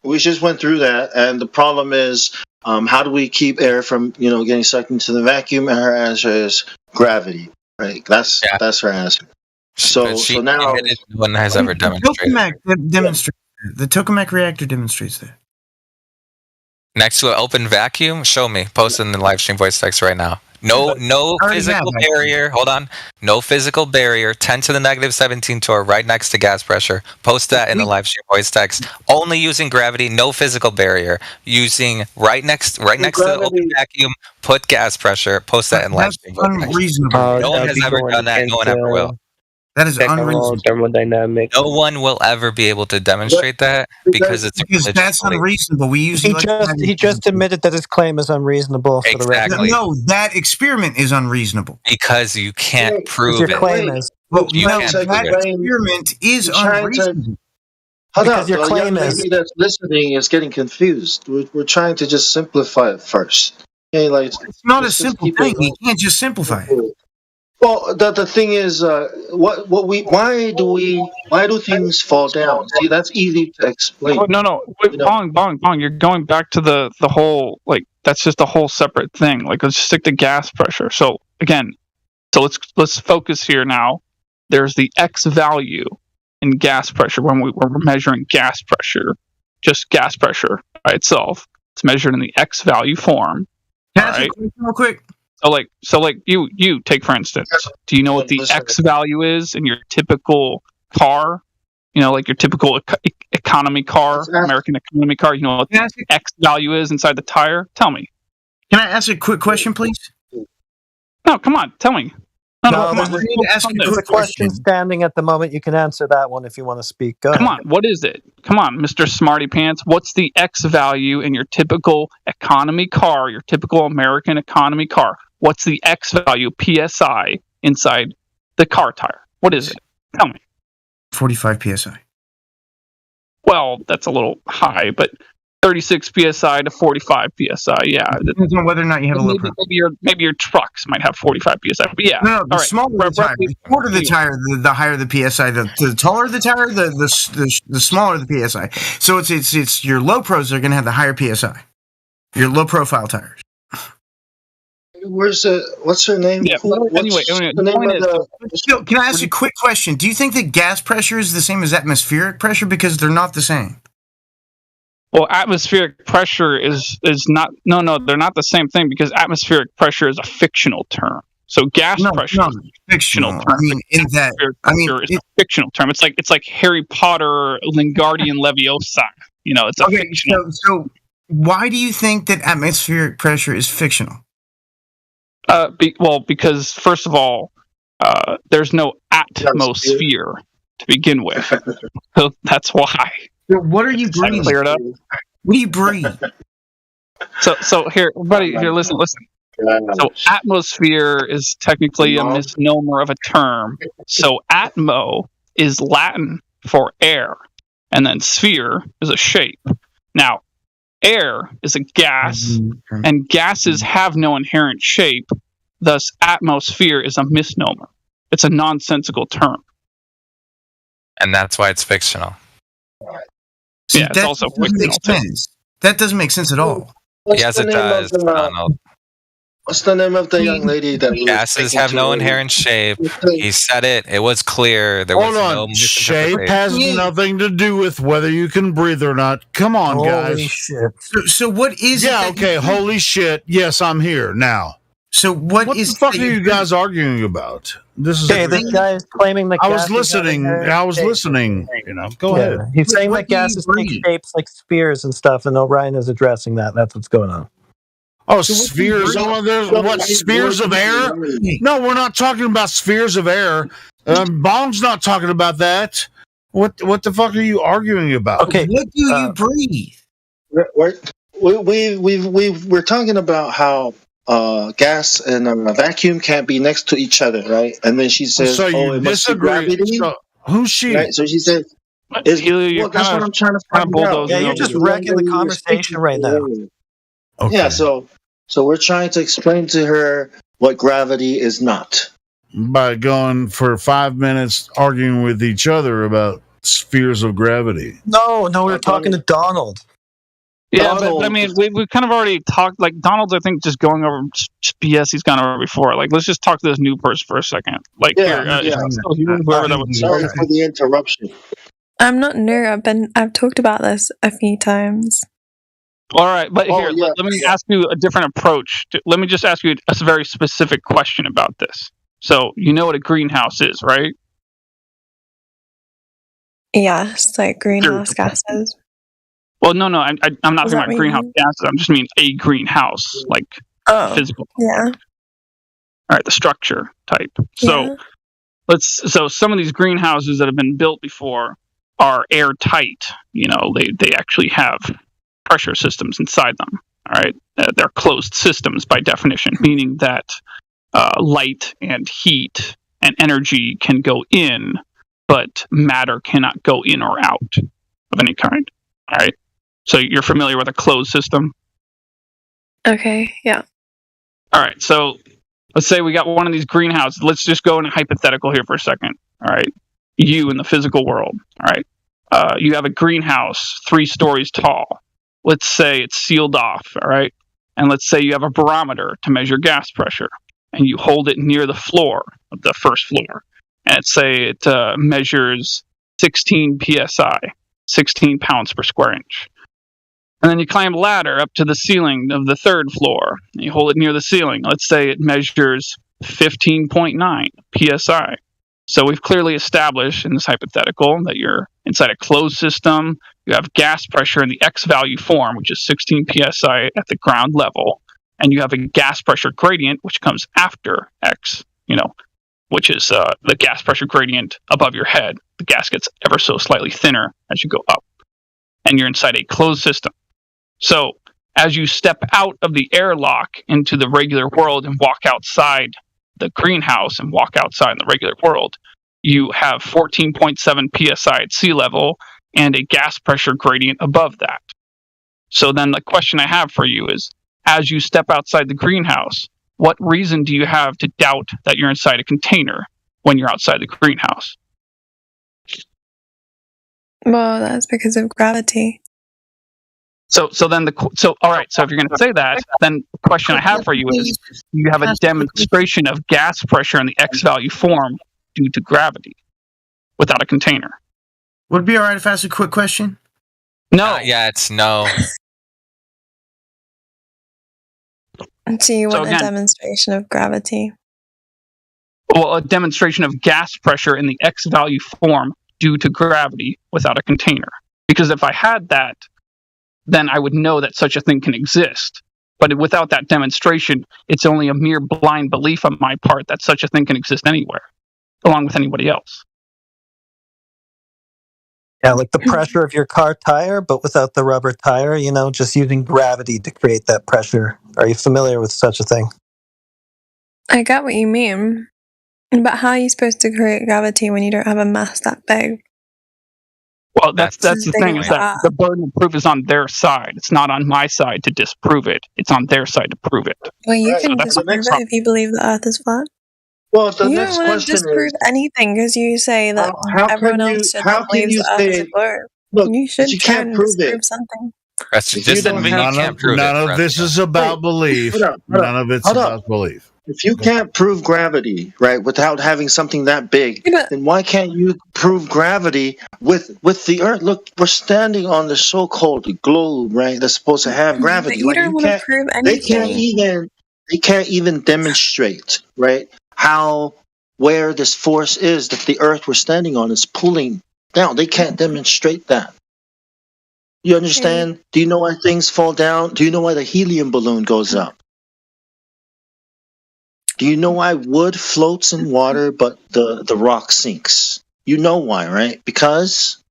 [SPEAKER 22] We just went through that. And the problem is, how do we keep air from, getting sucked into the vacuum? And her answer is gravity, right? That's her answer. So now
[SPEAKER 10] no one has ever demonstrated.
[SPEAKER 16] The tokamak reactor demonstrates that.
[SPEAKER 10] Next to an open vacuum, show me. Post in the live stream voice text right now. No physical barrier. Hold on. No physical barrier. 10 to the negative 17 torr right next to gas pressure. Post that in the live stream voice text. Only using gravity. No physical barrier. Using right next to the open vacuum. Put gas pressure. Post that in live stream voice text.
[SPEAKER 16] Unreasonable.
[SPEAKER 10] No one has ever done that. No one ever will.
[SPEAKER 16] That is unreasonable.
[SPEAKER 19] Thermodynamics.
[SPEAKER 10] No one will ever be able to demonstrate that because
[SPEAKER 16] that's unreasonable. We usually
[SPEAKER 13] he just admitted that his claim is unreasonable. For the record.
[SPEAKER 16] No, that experiment is unreasonable
[SPEAKER 10] because you can't prove
[SPEAKER 13] your
[SPEAKER 10] it.
[SPEAKER 13] claim is.
[SPEAKER 16] Well, that experiment is unreasonable.
[SPEAKER 22] Hold
[SPEAKER 13] because
[SPEAKER 22] on,
[SPEAKER 13] your claim is.
[SPEAKER 22] Lady that's listening is getting confused. We're trying to just simplify it first. Okay, like
[SPEAKER 16] it's not a simple thing. You can't just simplify it.
[SPEAKER 22] Well, the thing is, why do things fall down? See, that's easy to explain.
[SPEAKER 3] No, wait, bong. You're going back to the whole, that's just a whole separate thing. Let's stick to gas pressure. So again, let's focus here now. There's the X value in gas pressure when we're measuring gas pressure, just gas pressure by itself. It's measured in the X value form.
[SPEAKER 16] Can I ask you a question real quick?
[SPEAKER 3] So you take for instance. Do you know what the X value is in your typical car? Your typical economy car, American economy car. You know what the X value is inside the tire? Tell me.
[SPEAKER 16] Can I ask a quick question, please?
[SPEAKER 3] No, come on, tell me.
[SPEAKER 13] No, there's a question standing at the moment. You can answer that one if you want to speak. Go
[SPEAKER 3] Come
[SPEAKER 13] ahead.
[SPEAKER 3] on, what is it? Come on, Mr. Smarty Pants. What's the X value in your typical economy car, your typical American economy car? What's the X value, PSI, inside the car tire? What is it? Tell me.
[SPEAKER 16] 45 PSI.
[SPEAKER 3] Well, that's a little high, but 36 PSI to 45 PSI, yeah.
[SPEAKER 16] Depends on whether or not you have a low pressure.
[SPEAKER 3] Maybe your trucks might have 45 PSI, but yeah.
[SPEAKER 16] No, the smaller the tire, the shorter the tire, the higher the PSI. The taller the tire, the smaller the PSI. So it's your low pros are going to have the higher PSI. Your low profile tires.
[SPEAKER 22] What's her name?
[SPEAKER 3] Yeah, anyway,
[SPEAKER 22] the name of
[SPEAKER 16] can I ask you a quick question? Do you think that gas pressure is the same as atmospheric pressure because they're not the same?
[SPEAKER 3] Well, atmospheric pressure is not. No, they're not the same thing because atmospheric pressure is a fictional term. So gas pressure is a fictional term.
[SPEAKER 16] I mean,
[SPEAKER 3] is a fictional term. It's like Harry Potter, Wingardium Leviosa. It's a fictional.
[SPEAKER 16] So why do you think that atmospheric pressure is fictional?
[SPEAKER 3] Because first of all, there's no atmosphere to begin with. So that's why.
[SPEAKER 16] So what are you breathing?
[SPEAKER 3] Clear it up.
[SPEAKER 16] What do you breathe?
[SPEAKER 3] So here, buddy, listen. So atmosphere is technically a misnomer of a term. So atmo is Latin for air, and then sphere is a shape. Now, air is a gas, and gases have no inherent shape. Thus, atmosphere is a misnomer. It's a nonsensical term.
[SPEAKER 10] And that's why it's fictional.
[SPEAKER 16] See,
[SPEAKER 3] yeah, it's also fictional too.
[SPEAKER 16] That doesn't make sense at all.
[SPEAKER 10] Yes, it does.
[SPEAKER 22] What's the name of the young lady that
[SPEAKER 10] gases have no inherent shape? He said it. It was clear. There was no
[SPEAKER 18] shape has nothing to do with whether you can breathe or not. Come on, guys.
[SPEAKER 13] Holy shit.
[SPEAKER 16] So what is it?
[SPEAKER 18] Yeah, okay. Holy shit. Yes, I'm here now.
[SPEAKER 16] So what
[SPEAKER 18] the fuck are you guys arguing about? This is
[SPEAKER 13] this guy is claiming that
[SPEAKER 18] I was listening. Go ahead.
[SPEAKER 13] He's saying that gases take shapes like spheres and stuff, and O'Brien is addressing that. That's what's going on.
[SPEAKER 18] Oh, spheres. What, spheres of air? No, we're not talking about spheres of air. Bong's not talking about that. What the fuck are you arguing about?
[SPEAKER 13] Okay.
[SPEAKER 16] What do you breathe?
[SPEAKER 22] We're talking about how gas and vacuum can't be next to each other, right? And then she says,
[SPEAKER 18] So you
[SPEAKER 22] it must be
[SPEAKER 18] disagree.
[SPEAKER 22] gravity.
[SPEAKER 18] So, who's she?
[SPEAKER 22] Right? So she says, that's what I'm trying to find out.
[SPEAKER 13] Yeah, you're just wrecking the conversation right now.
[SPEAKER 18] Okay.
[SPEAKER 22] Yeah, so we're trying to explain to her what gravity is not.
[SPEAKER 18] By going for 5 minutes arguing with each other about spheres of gravity.
[SPEAKER 13] No, we were talking to Donald.
[SPEAKER 3] Yeah, but I mean, we've kind of already talked. Like Donald's, I think, just going over BS he's gone over before. Like, let's just talk to this new person for a second. Like, whoever that was.
[SPEAKER 22] Sorry for the interruption.
[SPEAKER 6] I'm not new. I've talked about this a few times.
[SPEAKER 3] All right, but let me ask you a different approach. Let me just ask you a very specific question about this. So, you know what a greenhouse is, right?
[SPEAKER 6] Yes, like greenhouse gases.
[SPEAKER 3] Well, no, I'm not talking about greenhouse
[SPEAKER 6] mean?
[SPEAKER 3] gases. I'm just mean a greenhouse, like physical.
[SPEAKER 6] Yeah.
[SPEAKER 3] All right, the structure type. So so some of these greenhouses that have been built before are airtight. You know, they actually have pressure systems inside them. All right, they're closed systems by definition, meaning that light and heat and energy can go in, but matter cannot go in or out of any kind. All right, so you're familiar with a closed system?
[SPEAKER 6] Okay, yeah.
[SPEAKER 3] All right, so let's say we got one of these greenhouses. Let's just go in a hypothetical here for a second. All right, you in the physical world. All right, you have a greenhouse 3 stories tall. Let's say it's sealed off. All right, and let's say you have a barometer to measure gas pressure, and you hold it near the floor of the first floor, and let's say it measures 16 psi, 16 pounds per square inch. And then you climb a ladder up to the ceiling of the 3rd floor, and you hold it near the ceiling. Let's say it measures 15.9 psi. So we've clearly established in this hypothetical that you're inside a closed system. You have gas pressure in the X value form, which is 16 psi at the ground level, and you have a gas pressure gradient, which comes after X, which is the gas pressure gradient above your head. The gas gets ever so slightly thinner as you go up, and you're inside a closed system. So as you step out of the airlock into the regular world and walk outside the greenhouse and walk outside in the regular world, you have 14.7 psi at sea level and a gas pressure gradient above that. So then the question I have for you is, as you step outside the greenhouse, what reason do you have to doubt that you're inside a container when you're outside the greenhouse?
[SPEAKER 6] Well, that's because of gravity.
[SPEAKER 3] So all right. So if you're going to say that, then the question I have for you is: you have a demonstration of gas pressure in the X value form due to gravity without a container.
[SPEAKER 16] Would it be all right if I ask a quick question?
[SPEAKER 3] No.
[SPEAKER 10] Yeah, it's no.
[SPEAKER 6] So you want a demonstration of gravity?
[SPEAKER 3] Well, a demonstration of gas pressure in the X value form due to gravity without a container. Because if I had that, then I would know that such a thing can exist. But without that demonstration, it's only a mere blind belief on my part that such a thing can exist anywhere, along with anybody else.
[SPEAKER 13] Yeah, like the pressure of your car tire, but without the rubber tire, just using gravity to create that pressure. Are you familiar with such a thing?
[SPEAKER 6] I get what you mean. But how are you supposed to create gravity when you don't have a mass that big?
[SPEAKER 3] Well, that's the thing, is that the burden of proof is on their side. It's not on my side to disprove it. It's on their side to prove it.
[SPEAKER 6] Well, you can disprove it if you believe the Earth is flat.
[SPEAKER 22] Well, the
[SPEAKER 6] you
[SPEAKER 22] next
[SPEAKER 6] don't want
[SPEAKER 22] question
[SPEAKER 6] to disprove anything because you say that everyone else should not believe the Earth is a globe.
[SPEAKER 22] Look,
[SPEAKER 6] you should
[SPEAKER 22] you
[SPEAKER 6] try
[SPEAKER 22] can't
[SPEAKER 6] and
[SPEAKER 22] prove
[SPEAKER 6] disprove
[SPEAKER 22] it.
[SPEAKER 6] something.
[SPEAKER 18] None of this is about belief. None of it's about belief.
[SPEAKER 22] If you can't prove gravity, right, without having something that big, then why can't you prove gravity with the Earth? Look, we're standing on the so-called globe, right? That's supposed to have gravity.
[SPEAKER 6] But you don't want to prove anything.
[SPEAKER 22] They can't even demonstrate, right, where this force is that the Earth we're standing on is pulling down. They can't demonstrate that. You understand? Do you know why things fall down? Do you know why the helium balloon goes up? Do you know why wood floats in water but the rock sinks? You know why, right? Because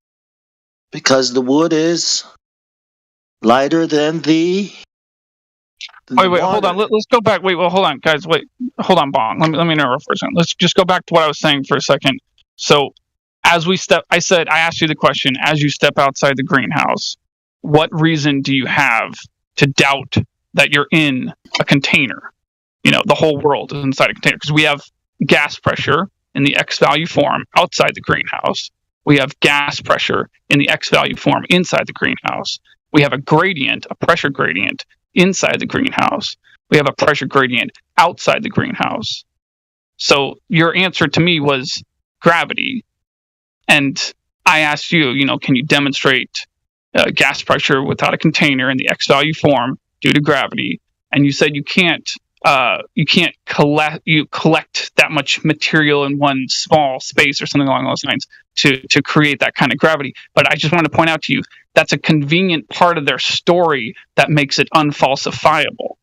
[SPEAKER 22] the wood is lighter than the
[SPEAKER 3] Wait, hold on. Let's go back. Wait, well, hold on, guys. Wait, hold on, Bong. Let me interrupt for a second. Let's just go back to what I was saying for a second. So, I asked you the question, as you step outside the greenhouse, what reason do you have to doubt that you're in a container? You know, the whole world is inside a container because we have gas pressure in the X value form outside the greenhouse. We have gas pressure in the X value form inside the greenhouse. We have a pressure gradient inside the greenhouse. We have a pressure gradient outside the greenhouse. So your answer to me was gravity. And I asked you, can you demonstrate gas pressure without a container in the X value form due to gravity? And you said you can't collect that much material in one small space or something along those lines to create that kind of gravity. But I just want to point out to you, that's a convenient part of their story that makes it unfalsifiable.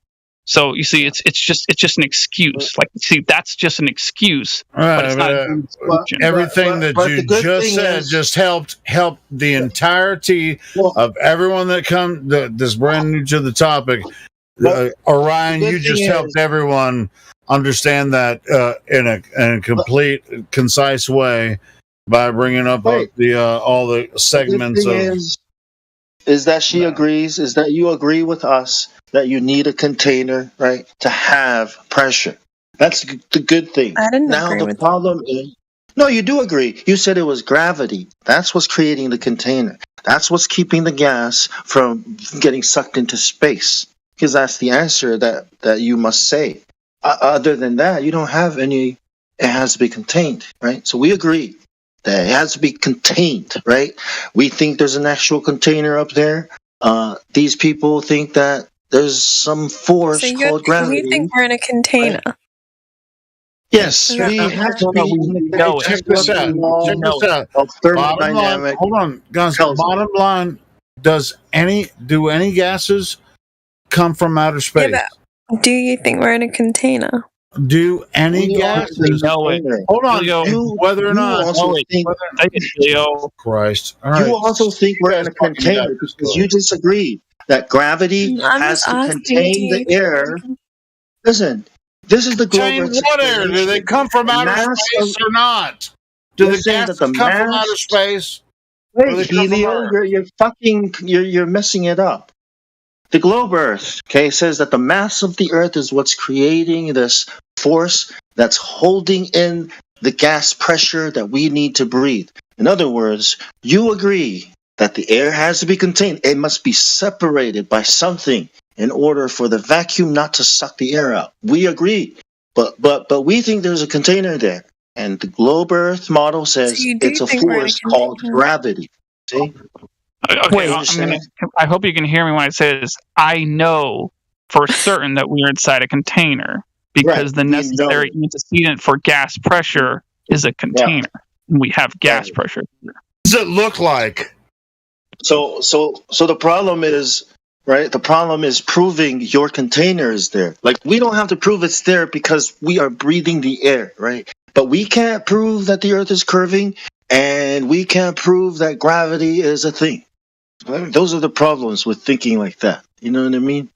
[SPEAKER 3] So you see, it's just an excuse. Like, see, that's just an excuse, but it's not a solution.
[SPEAKER 18] Everything that you just said just helped the entirety of everyone that's brand new to the topic. Orion, you just helped everyone understand that in a complete, concise way by bringing up all the segments of.
[SPEAKER 22] Is that she agrees? Is that you agree with us that you need a container, right, to have pressure? That's the good thing.
[SPEAKER 6] I didn't
[SPEAKER 22] now
[SPEAKER 6] agree
[SPEAKER 22] the problem is, no, you do agree. You said it was gravity. That's what's creating the container. That's what's keeping the gas from getting sucked into space. Because that's the answer that you must say. Other than that, you don't have any. It has to be contained, right? So we agree that it has to be contained, right? We think there's an actual container up there. These people think that there's some force called gravity.
[SPEAKER 6] You think we're in a container?
[SPEAKER 22] Right? Yes, we have to be.
[SPEAKER 18] Check this out.
[SPEAKER 22] Of
[SPEAKER 18] Bottom line, hold on, guys. Bottom line, do any gases come from outer space?
[SPEAKER 6] Yeah, but do you think we're in a container?
[SPEAKER 18] Do any gases? Hold on, whether or not. Christ! All right.
[SPEAKER 22] You also think we're in a container because you disagree that gravity has to contain the air. Listen, this is the global.
[SPEAKER 18] What air? Do they come from outer space or not? Do the gases come from outer space?
[SPEAKER 22] Wait, Helio, you're messing it up. The globe Earth, says that the mass of the Earth is what's creating this force that's holding in the gas pressure that we need to breathe. In other words, you agree that the air has to be contained. It must be separated by something in order for the vacuum not to suck the air out. We agree, but we think there's a container there, and the globe Earth model says it's a force called gravity. See?
[SPEAKER 3] Okay, I hope you can hear me when I say this. I know for certain that we're inside a container because the necessary antecedent for gas pressure is a container. And we have gas pressure here.
[SPEAKER 18] What does it look like?
[SPEAKER 22] So the problem is, right? The problem is proving your container is there. Like, we don't have to prove it's there because we are breathing the air, right? But we can't prove that the Earth is curving, and we can't prove that gravity is a thing. Those are the problems with thinking like that. You know what I mean?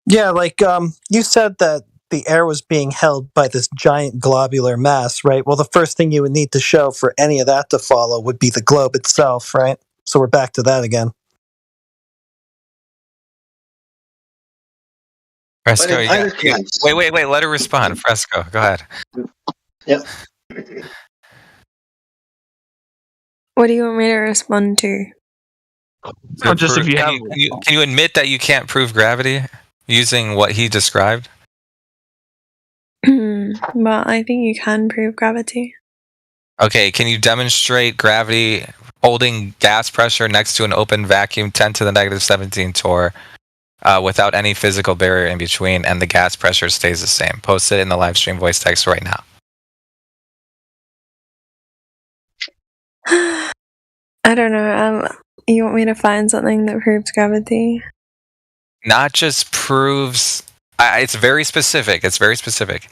[SPEAKER 13] Yeah, like you said that the air was being held by this giant globular mass, right? Well, the first thing you would need to show for any of that to follow would be the globe itself, right? So we're back to that again.
[SPEAKER 10] Fresco, wait, let her respond. Fresco, go ahead.
[SPEAKER 22] Yep.
[SPEAKER 6] What do you want me to respond to?
[SPEAKER 10] So can you admit that you can't prove gravity using what he described?
[SPEAKER 6] Well, I think you can prove gravity.
[SPEAKER 10] Okay, can you demonstrate gravity holding gas pressure next to an open vacuum 10 to the negative 17 torr without any physical barrier in between, and the gas pressure stays the same? Post it in the live stream voice text right now.
[SPEAKER 6] I don't know. You want me to find something that proves gravity?
[SPEAKER 10] Not just proves. It's very specific. It's very specific.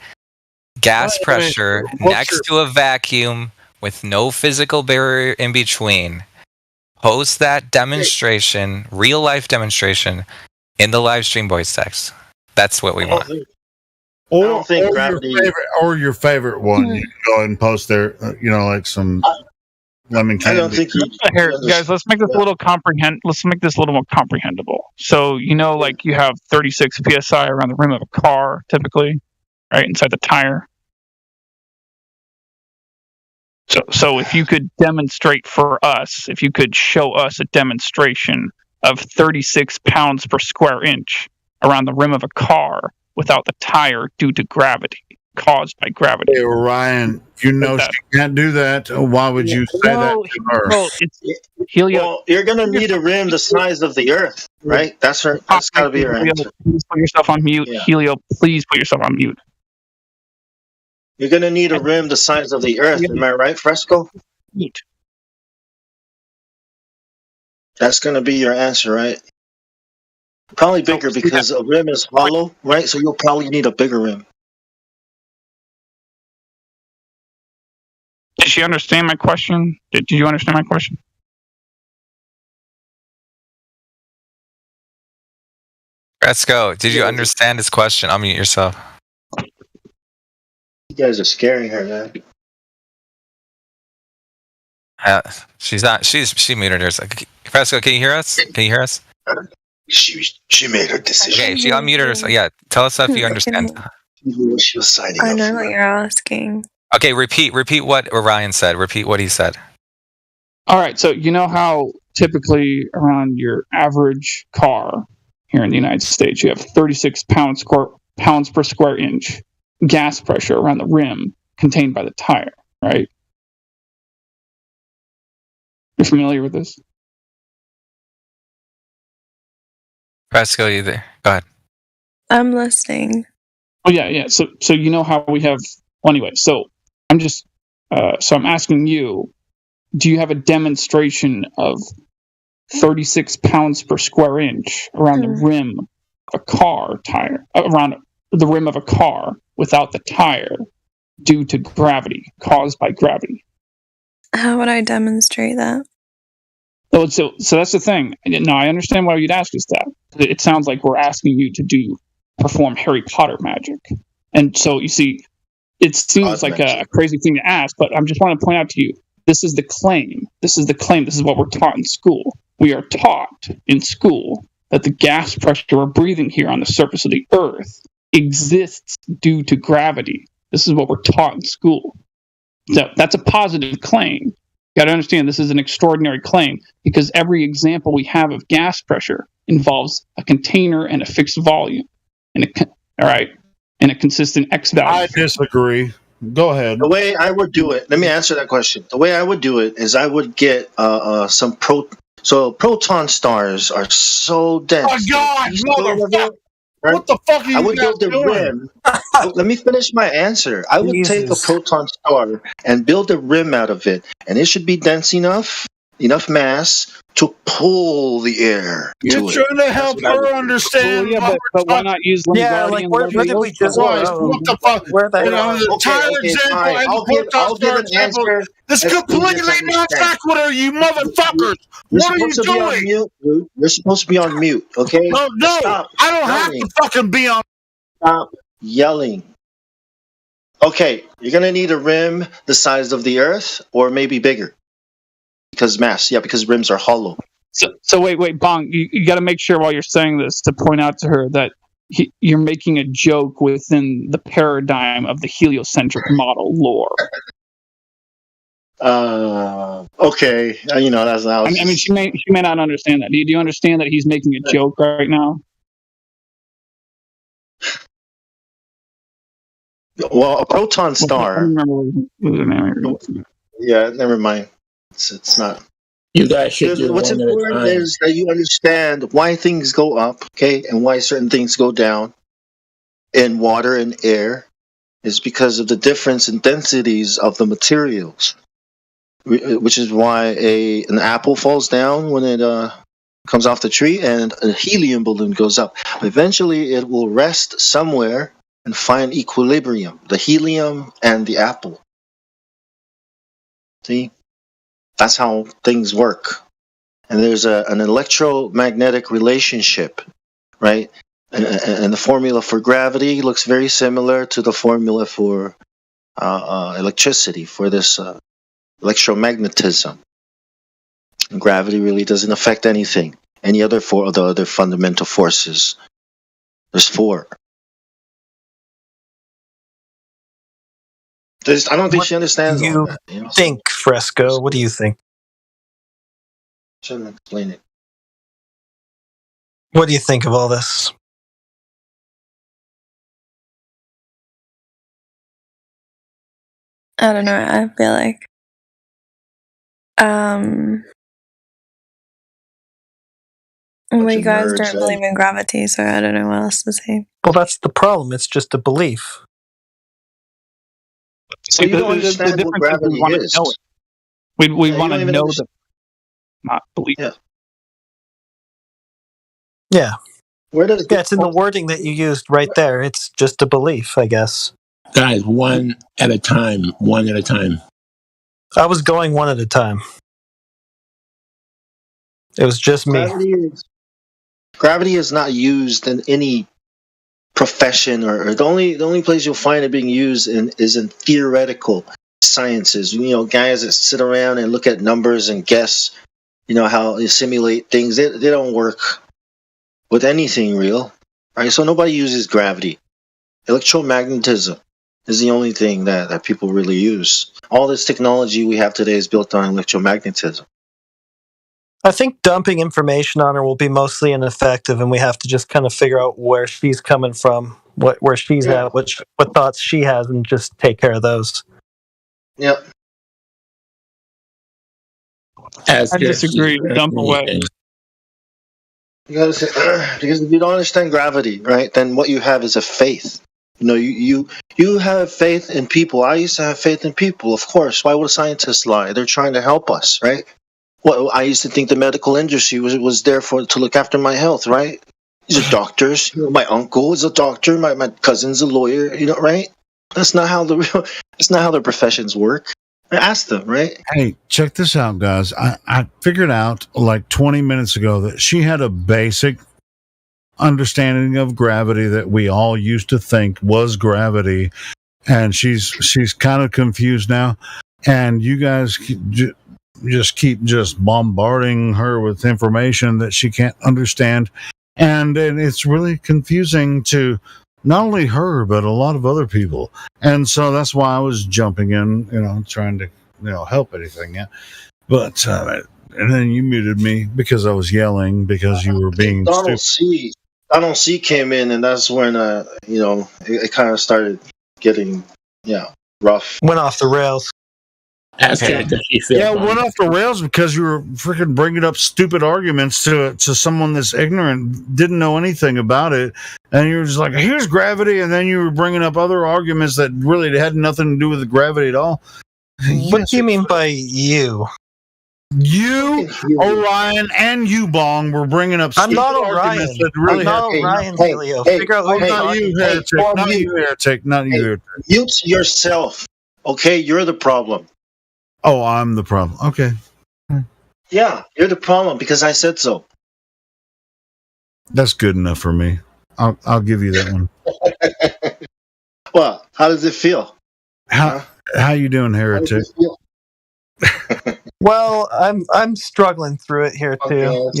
[SPEAKER 10] Gas pressure next to a vacuum with no physical barrier in between. Post that demonstration, real life demonstration, in the live stream voice text. That's what we want.
[SPEAKER 18] Or your favorite one. You can go ahead and post there. Like some lemon candy.
[SPEAKER 22] I don't think
[SPEAKER 3] Here, guys, let's make this a little Let's make this a little more comprehensible. So like you have 36 psi around the rim of a car, typically, right inside the tire. So if you could demonstrate for us, if you could show us a demonstration of 36 pounds per square inch around the rim of a car without the tire due to gravity, caused by gravity.
[SPEAKER 18] Hey, Ryan, she can't do that. Why would you say that to her?
[SPEAKER 22] Well, you're going to need a rim the size of the Earth, right? That's got to be your answer.
[SPEAKER 3] Please put yourself on mute. Yeah. Helio, please put yourself on mute.
[SPEAKER 22] You're going to need a rim the size of the Earth. Am I right, Fresco?
[SPEAKER 3] Neat.
[SPEAKER 22] That's going to be your answer, right? Probably bigger because a rim is hollow, right? So you'll probably need a bigger rim.
[SPEAKER 3] Did she understand my question? Did you understand my question?
[SPEAKER 10] Let's go. Did you understand his question? Unmute yourself.
[SPEAKER 22] You guys are scaring her, man.
[SPEAKER 10] She's not. She muted herself. Fresco, can you hear us? Can you hear us?
[SPEAKER 22] She made her decision.
[SPEAKER 10] Okay, she unmuted herself. Yeah, tell us if you understand.
[SPEAKER 22] She was signing
[SPEAKER 6] I know what you're asking.
[SPEAKER 10] Okay, repeat what Orion said. Repeat what he said.
[SPEAKER 3] All right, so you know how typically around your average car here in the United States, you have 36 pounds per square inch gas pressure around the rim contained by the tire, right? You're familiar with this?
[SPEAKER 10] Fresco, you there? Go ahead.
[SPEAKER 6] I'm listening.
[SPEAKER 3] Oh yeah. So you know how we have. Well, anyway, so I'm just. So I'm asking you, do you have a demonstration of 36 pounds per square inch around the rim of a car tire, around the rim of a car without the tire, due to gravity, caused by gravity?
[SPEAKER 6] How would I demonstrate that?
[SPEAKER 3] So that's the thing. No, I understand why you'd ask us that. It sounds like we're asking you to perform Harry Potter magic. And so, you see, it seems like a crazy thing to ask, but I'm just want to point out to you, this is the claim. This is the claim. This is what we're taught in school. We are taught in school that the gas pressure we're breathing here on the surface of the Earth exists due to gravity. This is what we're taught in school. So that's a positive claim. You got to understand, this is an extraordinary claim because every example we have of gas pressure involves a container and a fixed volume, and a consistent X value.
[SPEAKER 18] I disagree. Go ahead.
[SPEAKER 22] The way I would do it, let me answer that question. The way I would do it is I would get some proton stars are so dense.
[SPEAKER 18] Oh God, motherfucker! What the fuck are you guys doing?
[SPEAKER 22] Let me finish my answer. I would take a proton star and build a rim out of it, and it should be dense enough mass to pull the air.
[SPEAKER 18] You're trying to help her understand.
[SPEAKER 3] But why not use Lombardi?
[SPEAKER 13] Where did we just go?
[SPEAKER 18] What the fuck?
[SPEAKER 13] Where the hell?
[SPEAKER 18] The tire example and the proton star example. This is completely non sequitur, you motherfuckers. What are you doing?
[SPEAKER 22] You're supposed to be on mute, okay?
[SPEAKER 18] No,
[SPEAKER 22] Stop
[SPEAKER 18] I don't have to fucking be on.
[SPEAKER 22] Stop yelling. Okay, you're gonna need a rim the size of the Earth, or maybe bigger. Because mass, because rims are hollow.
[SPEAKER 3] So wait, Bong, you got to make sure while you're saying this to point out to her that you're making a joke within the paradigm of the heliocentric model lore.
[SPEAKER 22] Okay, that's how.
[SPEAKER 3] I mean, she may not understand that. Do you understand that he's making a joke right now?
[SPEAKER 22] Well, a proton star. Yeah, never mind. It's not.
[SPEAKER 2] You guys should do
[SPEAKER 22] what's important is that you understand why things go up, okay, and why certain things go down in water and air is because of the difference in densities of the materials. which is why an apple falls down when it comes off the tree, and a helium balloon goes up. Eventually, it will rest somewhere and find equilibrium, the helium and the apple. See? That's how things work. And there's an electromagnetic relationship, right? And the formula for gravity looks very similar to the formula for electricity, for this electromagnetism. And gravity really doesn't affect anything. Any other the other fundamental forces. There's 4. I don't think she understands all that.
[SPEAKER 13] You know? Think, Fresco. What do you think?
[SPEAKER 22] Shouldn't explain it.
[SPEAKER 13] What do you think of all this?
[SPEAKER 6] I don't know. I feel like we guys don't believe in gravity, so I don't know what else to say.
[SPEAKER 13] Well, that's the problem. It's just a belief.
[SPEAKER 3] See,
[SPEAKER 22] you don't understand what gravity
[SPEAKER 3] we want
[SPEAKER 22] is.
[SPEAKER 3] to know it. We want to know that, not believe.
[SPEAKER 22] Yeah.
[SPEAKER 13] Yeah.
[SPEAKER 22] Where does
[SPEAKER 13] it's in the wording that you used right there. It's just a belief, I guess.
[SPEAKER 20] Guys, one at a time. One at a time.
[SPEAKER 13] I was going one at a time. It was just me.
[SPEAKER 22] Gravity is not used in any profession, or the only place you'll find it being used is in theoretical sciences. You know, guys that sit around and look at numbers and guess, you know, how they simulate things. They don't work with anything real, right? So nobody uses gravity. Electromagnetism is the only thing that people really use. All this technology we have today is built on electromagnetism.
[SPEAKER 13] I think dumping information on her will be mostly ineffective, and we have to just kind of figure out where she's coming from, where she's at, what thoughts she has, and just take care of those.
[SPEAKER 22] Yep.
[SPEAKER 3] I disagree. Dump away.
[SPEAKER 22] You gotta say, because if you don't understand gravity, right, then what you have is a faith. You know, you have faith in people. I used to have faith in people, of course. Why would scientists lie? They're trying to help us, right? Well, I used to think the medical industry was there to look after my health, right? These are doctors. You know, my uncle is a doctor. My cousin's a lawyer. You know, right? That's not how their professions work. Ask them, right?
[SPEAKER 18] Hey, check this out, guys. I figured out like 20 minutes ago that she had a basic understanding of gravity that we all used to think was gravity, and she's kind of confused now. And you guys keep bombarding her with information that she can't understand, and it's really confusing to not only her but a lot of other people. And so that's why I was jumping in, trying to help anything. Yeah, but and then you muted me because I was yelling because you were being stupid.
[SPEAKER 22] Donald C came in, and that's when it kind of started getting rough.
[SPEAKER 13] Went off the rails.
[SPEAKER 18] Went off the rails because you were freaking bringing up stupid arguments to someone that's ignorant, didn't know anything about it, and you were just like, "Here's gravity," and then you were bringing up other arguments that really had nothing to do with the gravity at all.
[SPEAKER 13] What do you mean by you?
[SPEAKER 18] You, Orion, and you, Bong, were bringing up stupid arguments that really
[SPEAKER 13] Helio. Figure out who
[SPEAKER 18] not you, heretic. Not you, heretic.
[SPEAKER 22] Mute yourself. Okay, you're the problem.
[SPEAKER 18] Oh, I'm the problem. Okay.
[SPEAKER 22] Yeah, you're the problem because I said so.
[SPEAKER 18] That's good enough for me. I'll give you that one.
[SPEAKER 22] Well, how does it feel?
[SPEAKER 18] How you doing, heretic?
[SPEAKER 13] Well, I'm struggling through it here too.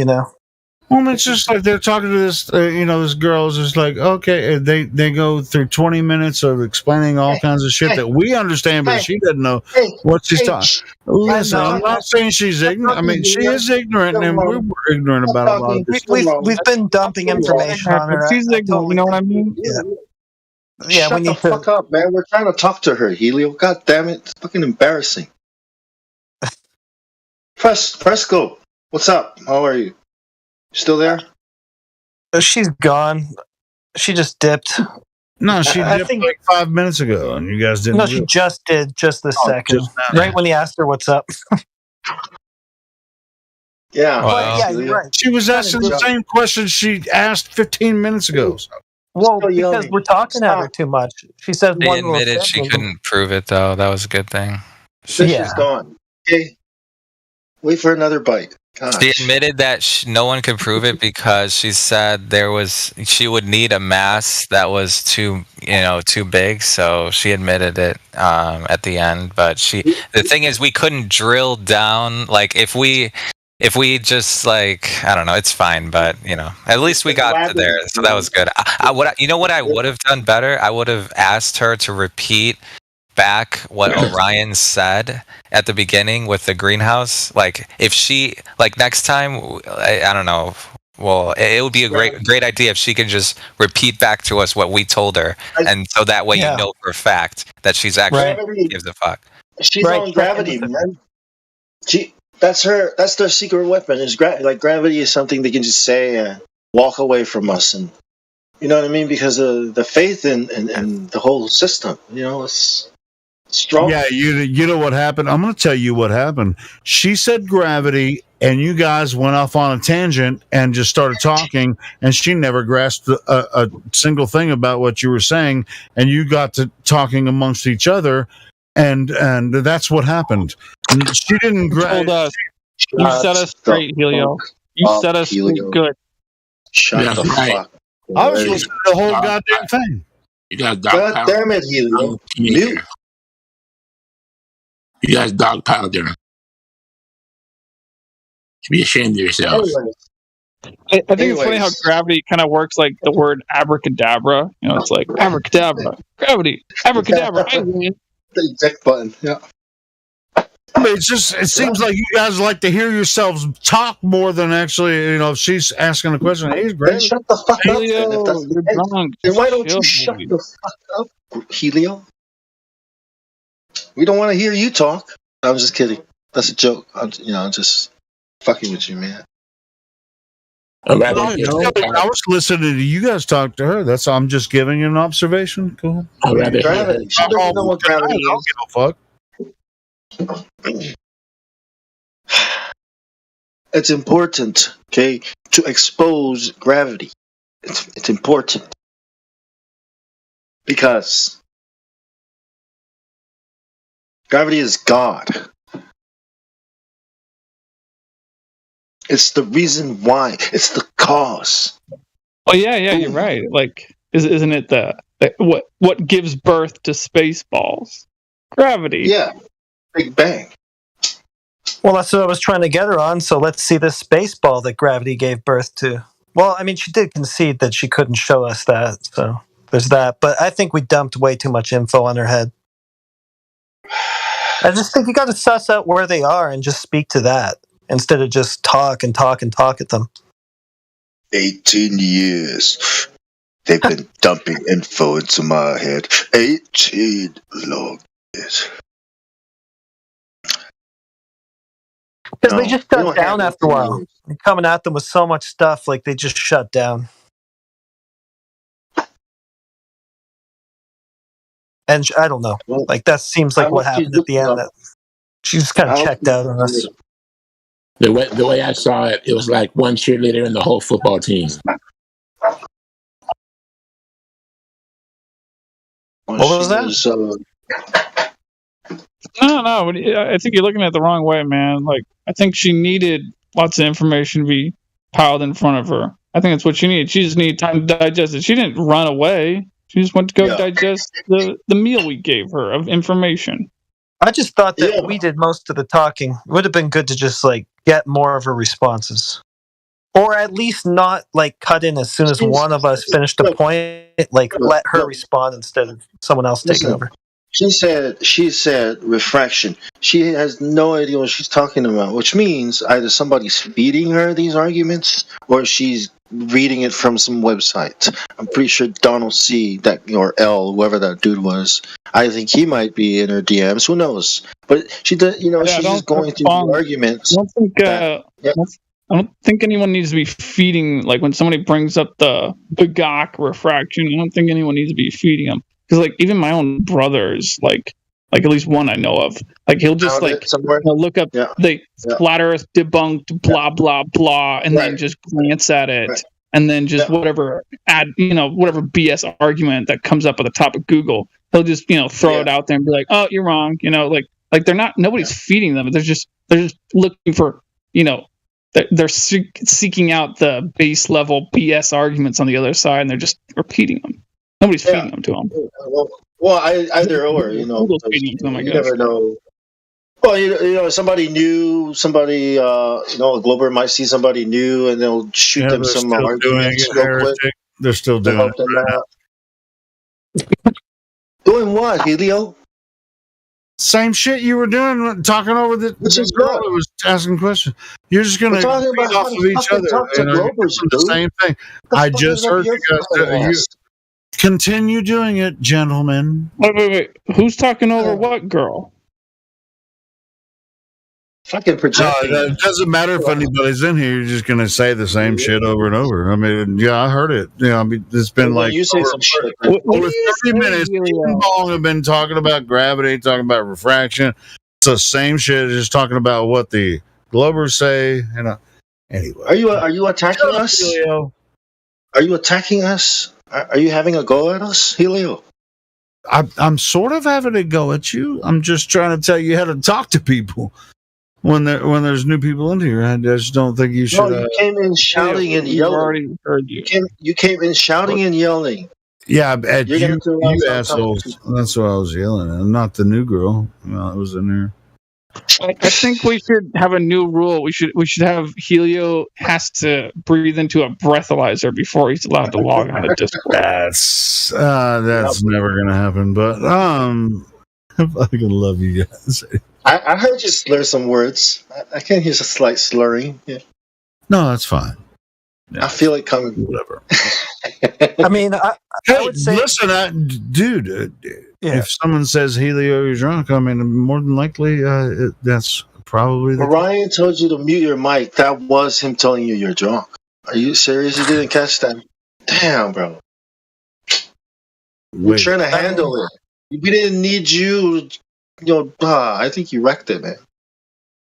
[SPEAKER 18] Well, it's just like they're talking to this, this girl is just like, okay, they go through 20 minutes of explaining all kinds of shit that we understand, but she doesn't know what she's talking. Listen, I'm not saying she's ignorant. I mean, she is ignorant, and we were ignorant about a lot of this.
[SPEAKER 13] We've been dumping information on her.
[SPEAKER 3] She's ignorant, you know what I mean?
[SPEAKER 13] Yeah.
[SPEAKER 22] Shut the fuck up, man. We're trying to talk to her, Helio. God damn it. It's fucking embarrassing. Fresco, what's up? How are you? Still there?
[SPEAKER 13] She's gone. She just dipped.
[SPEAKER 18] No, she
[SPEAKER 13] I
[SPEAKER 18] dipped
[SPEAKER 13] think
[SPEAKER 18] like 5 minutes ago, and you guys didn't.
[SPEAKER 13] no, she just did just this second,
[SPEAKER 18] just now.
[SPEAKER 13] right when he asked her what's up.
[SPEAKER 22] Yeah,
[SPEAKER 13] But yeah, you're right.
[SPEAKER 18] She was asking the same question she asked 15 minutes ago.
[SPEAKER 13] Well, because we're talking at her too much. She says
[SPEAKER 10] She
[SPEAKER 13] one little
[SPEAKER 10] admitted
[SPEAKER 13] thing.
[SPEAKER 10] she
[SPEAKER 13] and-
[SPEAKER 10] couldn't prove it though. That was a good thing.
[SPEAKER 22] Fish is gone. Okay, wait for another bite. Gosh.
[SPEAKER 10] She admitted that no one could prove it because she said she would need a mass that was too big. So she admitted it at the end. But the thing is, we couldn't drill down. Like if we just like, I don't know, it's fine. But at least we got to there. So that was good. What I would have done better? I would have asked her to repeat back what Orion said at the beginning with the greenhouse. Like if she, like next time, I don't know. Well, it would be a great idea if she could just repeat back to us what we told her, and so that way you know for a fact that she's actually gives a fuck.
[SPEAKER 22] She's on gravity, man. That's their secret weapon. Is gravity is something they can just say and walk away from us, and you know what I mean, because of the faith in the whole system. It's strong.
[SPEAKER 18] Yeah, you know what happened? I'm going to tell you what happened. She said gravity, and you guys went off on a tangent and just started talking, and she never grasped a single thing about what you were saying, and you got to talking amongst each other, and that's what happened. She didn't grasp.
[SPEAKER 3] You set us straight, Helio. You set us straight good.
[SPEAKER 22] Shut the fuck.
[SPEAKER 18] I was listening to the whole goddamn thing.
[SPEAKER 2] You guys
[SPEAKER 22] God damn it, Helio. Mute.
[SPEAKER 2] You guys dogpiled her. You should be ashamed of yourselves.
[SPEAKER 3] I think it's funny how gravity kind of works like the word abracadabra. It's like abracadabra, gravity, abracadabra.
[SPEAKER 22] The eject button. Yeah.
[SPEAKER 18] It seems like you guys like to hear yourselves talk more than actually, if she's asking a question. Hey, great.
[SPEAKER 22] Shut the fuck up.
[SPEAKER 3] Helio,
[SPEAKER 22] Then, if that's the case. Then why don't you shut the fuck up, Helio? We don't want to hear you talk. I'm just kidding. That's a joke. I'm just fucking with you, man.
[SPEAKER 18] I was listening to you guys talk to her. I'm just giving you an observation. Cool.
[SPEAKER 22] Gravity. She doesn't know what gravity is.
[SPEAKER 18] I don't give a fuck.
[SPEAKER 22] It's important, okay, to expose gravity. It's important because gravity is God. It's the reason why. It's the cause.
[SPEAKER 3] Oh yeah, you're right. Like, isn't it what gives birth to Spaceballs? Gravity.
[SPEAKER 22] Yeah, Big Bang.
[SPEAKER 13] Well, that's what I was trying to get her on. So let's see this space ball that gravity gave birth to. Well, I mean, she did concede that she couldn't show us that. So there's that. But I think we dumped way too much info on her head. I just think you got to suss out where they are and just speak to that instead of just talk and talk and talk at them.
[SPEAKER 22] 18 years. They've been dumping info into my head. 18 long years.
[SPEAKER 13] Because they just shut down after a while. You're coming at them with so much stuff, like they just shut down. And I don't know. Like that seems like what happened at the end. That she just kind of checked out on us.
[SPEAKER 2] The way I saw it, it was like one cheerleader in the whole football team.
[SPEAKER 13] What was that?
[SPEAKER 3] No. I think you're looking at it the wrong way, man. Like, I think she needed lots of information to be piled in front of her. I think that's what she needed. She just needed time to digest it. She didn't run away. She just went to go digest the meal we gave her of information.
[SPEAKER 13] I just thought that we did most of the talking. It would have been good to just get more of her responses. Or at least not cut in as soon as one of us finished a point. Let her respond instead of someone else taking over.
[SPEAKER 22] She said refraction. She has no idea what she's talking about, which means either somebody's feeding her these arguments or she's reading it from some website. I'm pretty sure Donald C. or L, whoever that dude was, I think he might be in her DMs. Who knows? But she does, she's just going through the arguments.
[SPEAKER 3] I don't think I don't think anyone needs to be feeding, like when somebody brings up the Gach refraction, I don't think anyone needs to be feeding them. Because like even my own brothers, like at least one I know of, like he'll just like look up the flat Earth debunked, blah blah blah, and then just glance at it, and then just whatever whatever BS argument that comes up at the top of Google, he'll just throw it out there and be like, oh, you're wrong, like they're not, nobody's feeding them. They're just looking for they're seeking out the base level BS arguments on the other side, and they're just repeating them. Nobody's feeding them to them.
[SPEAKER 22] Well, either or, you never know. Well, somebody new, somebody, a Glober might see somebody new, and they'll shoot them some arguments real quick.
[SPEAKER 18] They're still doing it right now.
[SPEAKER 22] Doing what, Helio?
[SPEAKER 18] Same shit you were doing, talking over the girl that was asking questions. You're just going to feed off of each other. The same thing. I just heard you guys. Continue doing it, gentlemen.
[SPEAKER 3] Wait. Who's talking over what girl?
[SPEAKER 22] Fucking projecting.
[SPEAKER 18] No, it doesn't matter if anybody's in here. You're just going to say the same shit over and over. I mean, yeah, I heard it. It's been like
[SPEAKER 22] you say some shit.
[SPEAKER 18] Over 30 minutes. Long have been talking about gravity, talking about refraction. It's the same shit. Just talking about what the Globers say. Anyway,
[SPEAKER 22] are you attacking us?
[SPEAKER 18] Helio.
[SPEAKER 22] Are you attacking us? Are you having a go at us, Helio?
[SPEAKER 18] I'm sort of having a go at you. I'm just trying to tell you how to talk to people when there's new people in here. I just don't think you should.
[SPEAKER 22] No, you came in shouting and yelling.
[SPEAKER 3] Already heard you.
[SPEAKER 22] You came in shouting and yelling.
[SPEAKER 18] Yeah, at you assholes. That's what I was yelling at. Not the new girl. Well, it was in there.
[SPEAKER 3] I think we should have a new rule. We should have Helio has to breathe into a breathalyzer before he's allowed to log on to Discord.
[SPEAKER 18] That's never gonna happen. But I fucking love you guys.
[SPEAKER 22] I heard you slur some words. I can hear a slight slurring. Yeah.
[SPEAKER 18] No, that's fine.
[SPEAKER 22] Yeah. I feel it coming.
[SPEAKER 18] Whatever.
[SPEAKER 13] I mean, I would say,
[SPEAKER 18] listen, dude. If someone says Helio, you're drunk, I mean, more than likely, that's probably.
[SPEAKER 22] Ryan told you to mute your mic. That was him telling you you're drunk. Are you serious? You didn't catch that? Damn, bro. We're trying to handle it. We didn't need you. I think you wrecked it, man.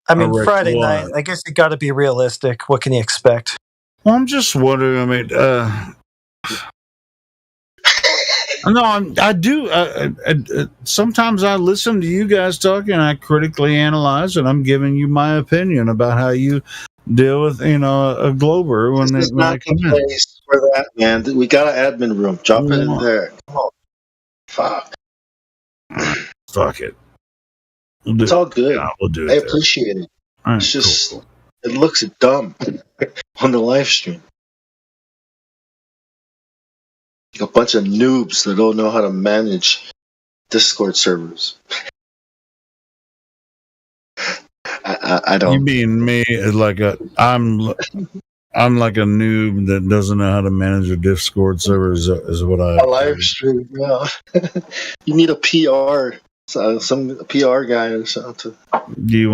[SPEAKER 13] I mean, Friday night. I guess you got to be realistic. What can you expect?
[SPEAKER 18] Well, I'm just wondering. I mean, no, I do. Sometimes I listen to you guys talk and I critically analyze, and I'm giving you my opinion about how you deal with, a Glober when
[SPEAKER 22] this is not the place for that, man. We got an admin room. Drop it in there. Come on.
[SPEAKER 18] Fuck it.
[SPEAKER 22] It's all good.
[SPEAKER 18] Yeah, we'll do it.
[SPEAKER 22] I appreciate it.
[SPEAKER 18] Right,
[SPEAKER 22] it's just cool. It looks dumb on the live stream. A bunch of noobs that don't know how to manage Discord servers. I don't.
[SPEAKER 18] You mean me like I'm like a noob that doesn't know how to manage a Discord server is what I.
[SPEAKER 22] A live stream, yeah. You need a PR, some PR guy or something to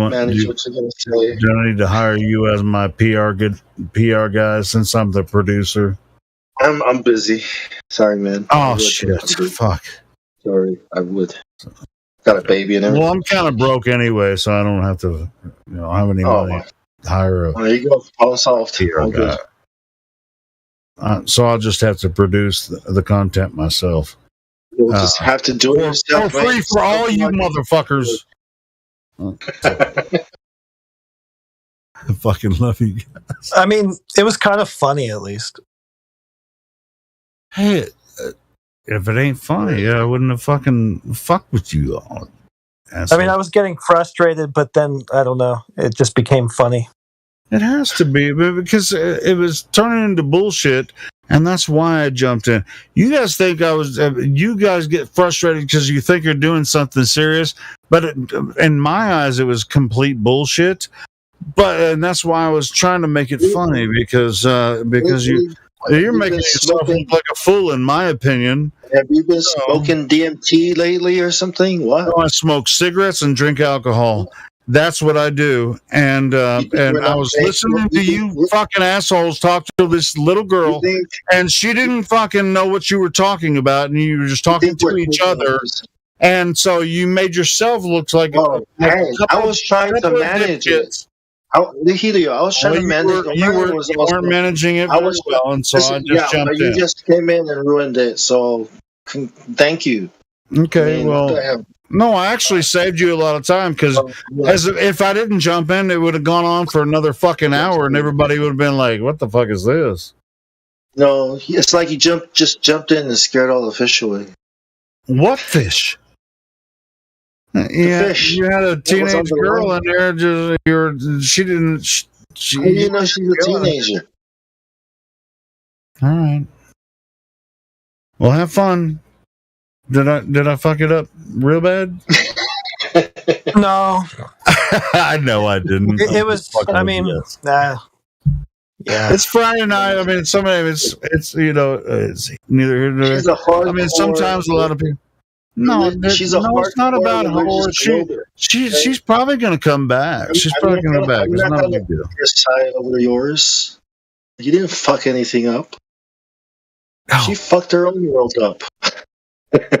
[SPEAKER 22] manage what you're gonna say.
[SPEAKER 18] Do I need to hire you as my PR guy since I'm the producer?
[SPEAKER 22] I'm busy. Sorry, man.
[SPEAKER 18] Oh shit! Fuck.
[SPEAKER 22] Sorry, I would. Got a baby and everything.
[SPEAKER 18] Well, I'm kind of broke anyway, so I don't have to, have any money to hire a.
[SPEAKER 22] There you go. All solved.
[SPEAKER 18] PR guy. So I'll just have to produce the content myself.
[SPEAKER 22] You'll just have to do it yourself.
[SPEAKER 18] For free for all you motherfuckers. I fucking love you guys.
[SPEAKER 13] I mean, it was kind of funny, at least.
[SPEAKER 18] Hey, if it ain't funny, I wouldn't have fucking fucked with you all.
[SPEAKER 13] I mean, I was getting frustrated, but then, I don't know, it just became funny.
[SPEAKER 18] It has to be, because it was turning into bullshit, and that's why I jumped in. You guys think you guys get frustrated because you think you're doing something serious, but in my eyes, it was complete bullshit. And that's why I was trying to make it funny, because you're making yourself look like a fool, in my opinion.
[SPEAKER 22] Have you been smoking DMT lately or something? What?
[SPEAKER 18] No, I smoke cigarettes and drink alcohol. That's what I do. And I was listening to you fucking assholes talk to this little girl, and she didn't fucking know what you were talking about, and you were just talking to each other. And so you made yourself look like,
[SPEAKER 22] I was trying to manage it. I was trying to manage it.
[SPEAKER 18] You weren't managing it very well, and so I just jumped in.
[SPEAKER 22] You just came in and ruined it, so thank you.
[SPEAKER 18] Okay, no, I actually saved you a lot of time, because if I didn't jump in, it would have gone on for another fucking hour, and everybody would have been like, what the fuck is this?
[SPEAKER 22] No, it's like you just jumped in and scared all the fish away.
[SPEAKER 18] What fish? Yeah,
[SPEAKER 22] fish.
[SPEAKER 18] You had a teenage girl in there. She didn't.
[SPEAKER 22] How do you know she's a teenager?
[SPEAKER 18] All right. Well, have fun. Did I fuck it up real bad?
[SPEAKER 13] No.
[SPEAKER 18] I know I didn't.
[SPEAKER 13] It was. I mean, yeah.
[SPEAKER 18] It's Friday night. I mean, it's it's neither here nor there. I mean, sometimes a lot of people. No, it's not about horror. She's probably going to come back. She's probably going to come back. It's not a big deal.
[SPEAKER 22] Your side over yours. You didn't fuck anything up.
[SPEAKER 18] Oh.
[SPEAKER 22] She fucked her own world up.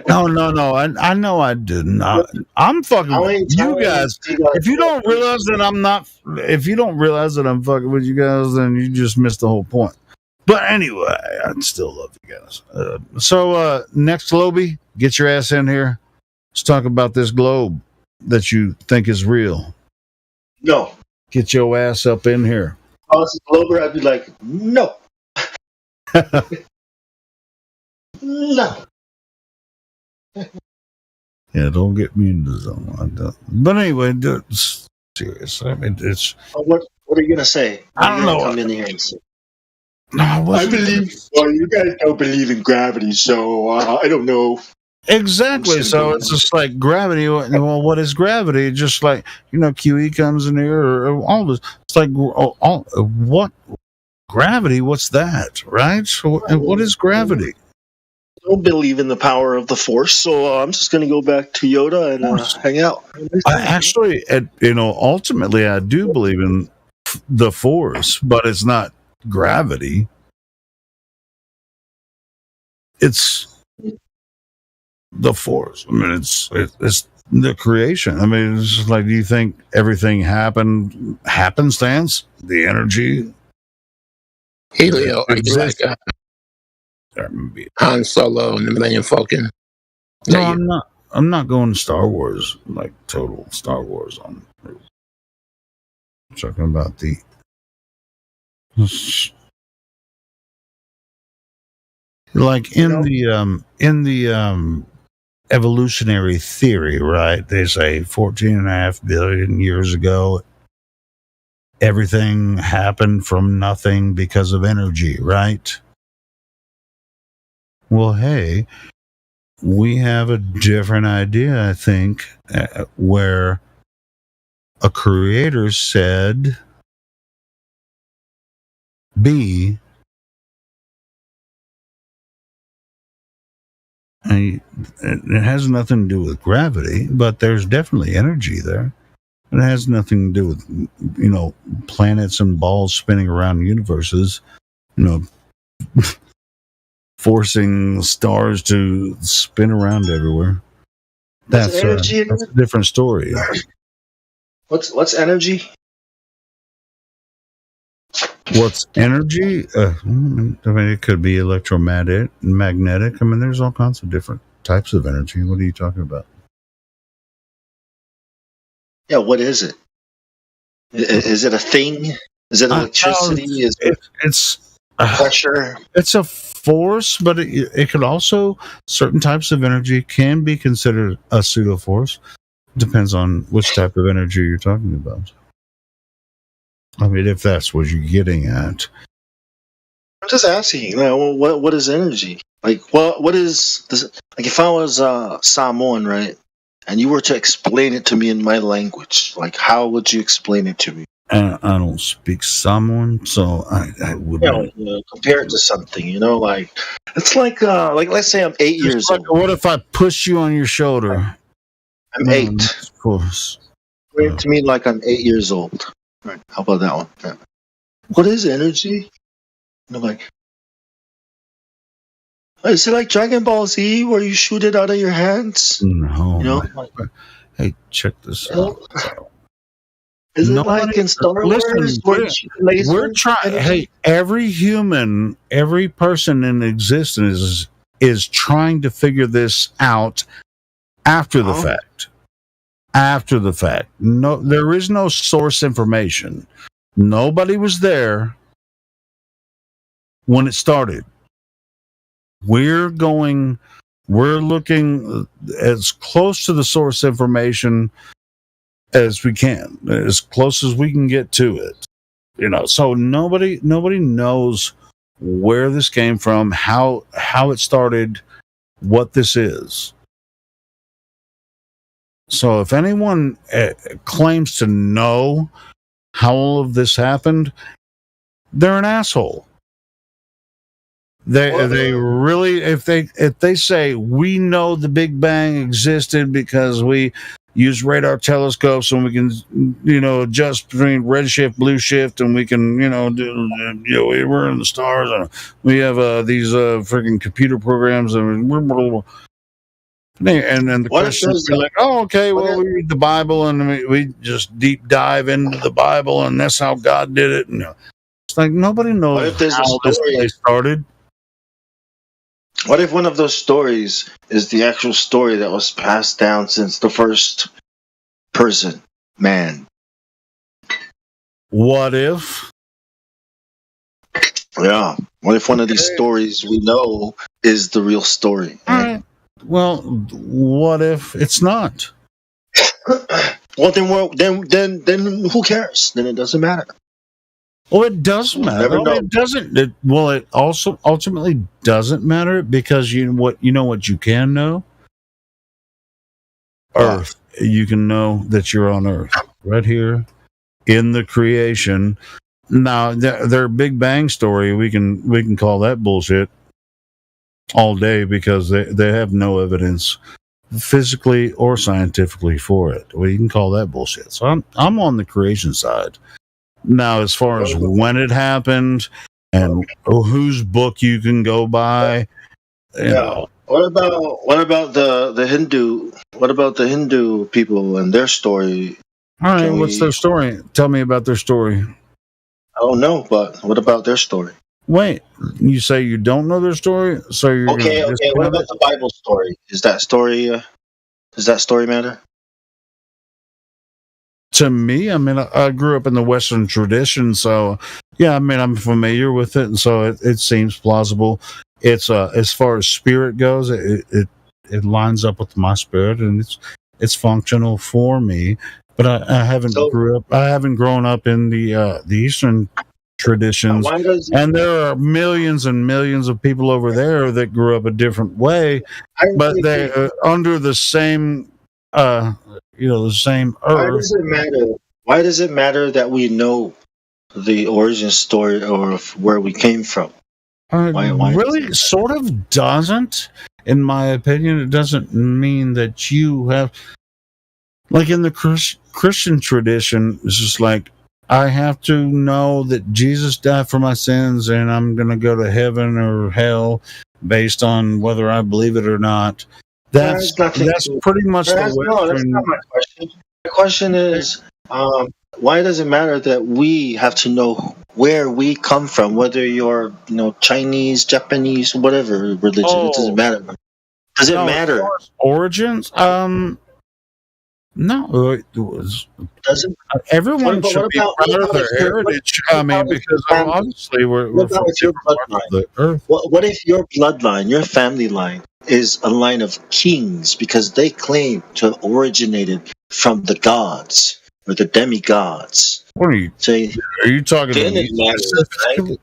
[SPEAKER 18] No. I know I didn't. I'm fucking with you guys. If you don't realize that I'm not, if you don't realize that I'm fucking with you guys, then you just missed the whole point. But anyway, I still love you guys. So next, Lobby, get your ass in here. Let's talk about this globe that you think is real.
[SPEAKER 22] No.
[SPEAKER 18] Get your ass up in here.
[SPEAKER 22] If I was a glober, I'd be like, no. No.
[SPEAKER 18] Yeah, don't get me into zone like that. But anyway, it's serious. I mean, it's.
[SPEAKER 22] What are you gonna say?
[SPEAKER 18] I don't know.
[SPEAKER 22] Come in here and say.
[SPEAKER 18] No,
[SPEAKER 22] I believe. Well, you guys don't believe in gravity, so I don't know.
[SPEAKER 18] Exactly. So it's just like gravity. Well, what is gravity? Just like QE comes in here, or all this. It's like what gravity? What's that? Right? So, and what is gravity?
[SPEAKER 22] I don't believe in the power of the Force, so I'm just going to go back to Yoda and hang out.
[SPEAKER 18] Actually, ultimately, I do believe in the Force, but it's not gravity. It's the Force. I mean, it's the creation. I mean, it's just like, do you think everything happened happenstance? The energy.
[SPEAKER 2] Helio, are you like Han Solo and the Millennium Falcon?
[SPEAKER 18] No, I'm not. I'm not going Star Wars, like total Star Wars on. I'm talking about the. Like in the evolutionary theory, right? They say 14.5 billion years ago, everything happened from nothing because of energy, right? Well, hey, we have a different idea, I think, where a creator said, be. And it has nothing to do with gravity, but there's definitely energy there. It has nothing to do with, planets and balls spinning around universes, forcing stars to spin around everywhere. That's a different story.
[SPEAKER 22] What's energy?
[SPEAKER 18] What's energy? I mean, it could be electromagnetic. I mean, there's all kinds of different types of energy. What are you talking about?
[SPEAKER 22] Yeah, what is it? Is it a thing? Is it electricity?
[SPEAKER 18] It's
[SPEAKER 22] pressure?
[SPEAKER 18] It's a force, but it could also, certain types of energy can be considered a pseudo force. Depends on which type of energy you're talking about. I mean, if that's what you're getting at.
[SPEAKER 22] I'm just asking, what is energy? Like, what is this? Like, if I was Samoan, right, and you were to explain it to me in my language, like, how would you explain it to me?
[SPEAKER 18] I don't speak Samoan, so I wouldn't.
[SPEAKER 22] Compare it to something, like it's like let's say I'm 8 years old.
[SPEAKER 18] What if I push you on your shoulder?
[SPEAKER 22] I'm 8.
[SPEAKER 18] Of course.
[SPEAKER 22] explain it to me like I'm 8 years old. Right? How about that one? Yeah. What is energy? And I'm like, is it like Dragon Ball Z where you shoot it out of your hands?
[SPEAKER 18] No.
[SPEAKER 22] You know?
[SPEAKER 18] Hey, check this out.
[SPEAKER 22] Is it like in Star Wars where you shoot lasers?
[SPEAKER 18] We're trying. Hey, every human, every person in existence is trying to figure this out after the fact. After the fact. No, there is no source information. Nobody was there when it started. We're looking as close to the source information as we can, as close as we can get to it. You know, so nobody knows where this came from, how it started, what this is. So if anyone claims to know how all of this happened, they're an asshole. They really, if they say we know the Big Bang existed because we use radar telescopes and we can, adjust between red shift, blue shift, and we can, we're in the stars and we have these freaking computer programs and then the questions are like, oh, okay, well, we read the Bible and we just deep dive into the Bible and that's how God did it. And it's like nobody knows how this place started.
[SPEAKER 22] What if one of those stories is the actual story that was passed down since the first person, man?
[SPEAKER 18] What if?
[SPEAKER 22] Yeah. What if one of these stories we know is the real story?
[SPEAKER 18] Well, what if it's not?
[SPEAKER 22] Well, then who cares? Then it doesn't matter.
[SPEAKER 18] Well, it does matter. It doesn't. It also ultimately doesn't matter because you know what you can know. Earth. You can know that you're on Earth right here in the creation. Now, their Big Bang story, we can call that bullshit all day because they have no evidence, physically or scientifically, for it. Well, you can call that bullshit. So I'm on the creation side. Now, as far as when it happened and whose book you can go by, you know.
[SPEAKER 22] What about the Hindu? What about the Hindu people and their story?
[SPEAKER 18] All right, what's their story? Tell me about their story.
[SPEAKER 22] I don't know, but what about their story?
[SPEAKER 18] Wait, you say you don't know their story? So you're
[SPEAKER 22] okay. What about the Bible story? Does that story matter?
[SPEAKER 18] To me, I mean, I grew up in the Western tradition, so yeah, I mean, I'm familiar with it, and so it seems plausible. It's as far as spirit goes, it lines up with my spirit, and it's functional for me. But I haven't grown up in the Eastern traditions, and there are millions and millions of people over there that grew up a different way, but they under the same the same earth.
[SPEAKER 22] Why does it matter? Why does it matter that we know the origin story or where we came from?
[SPEAKER 18] Why really sort of doesn't, in my opinion. It doesn't mean that you have, like in the Christian tradition, it's just like, I have to know that Jesus died for my sins and I'm going to go to heaven or hell based on whether I believe it or not. That's pretty much the way.
[SPEAKER 22] No, that's not my question. My question is, why does it matter that we have to know where we come from, whether you're, Chinese, Japanese, whatever religion? It doesn't matter. Does it matter?
[SPEAKER 18] Origins? No, it was.
[SPEAKER 22] Doesn't
[SPEAKER 18] everyone should be proud of their heritage? I mean, because obviously we're from different parts of the earth.
[SPEAKER 22] What if your bloodline, your family line, is a line of kings because they claim to have originated from the gods or the demigods?
[SPEAKER 18] What are you? Are you talking?
[SPEAKER 22] Then it matters, right?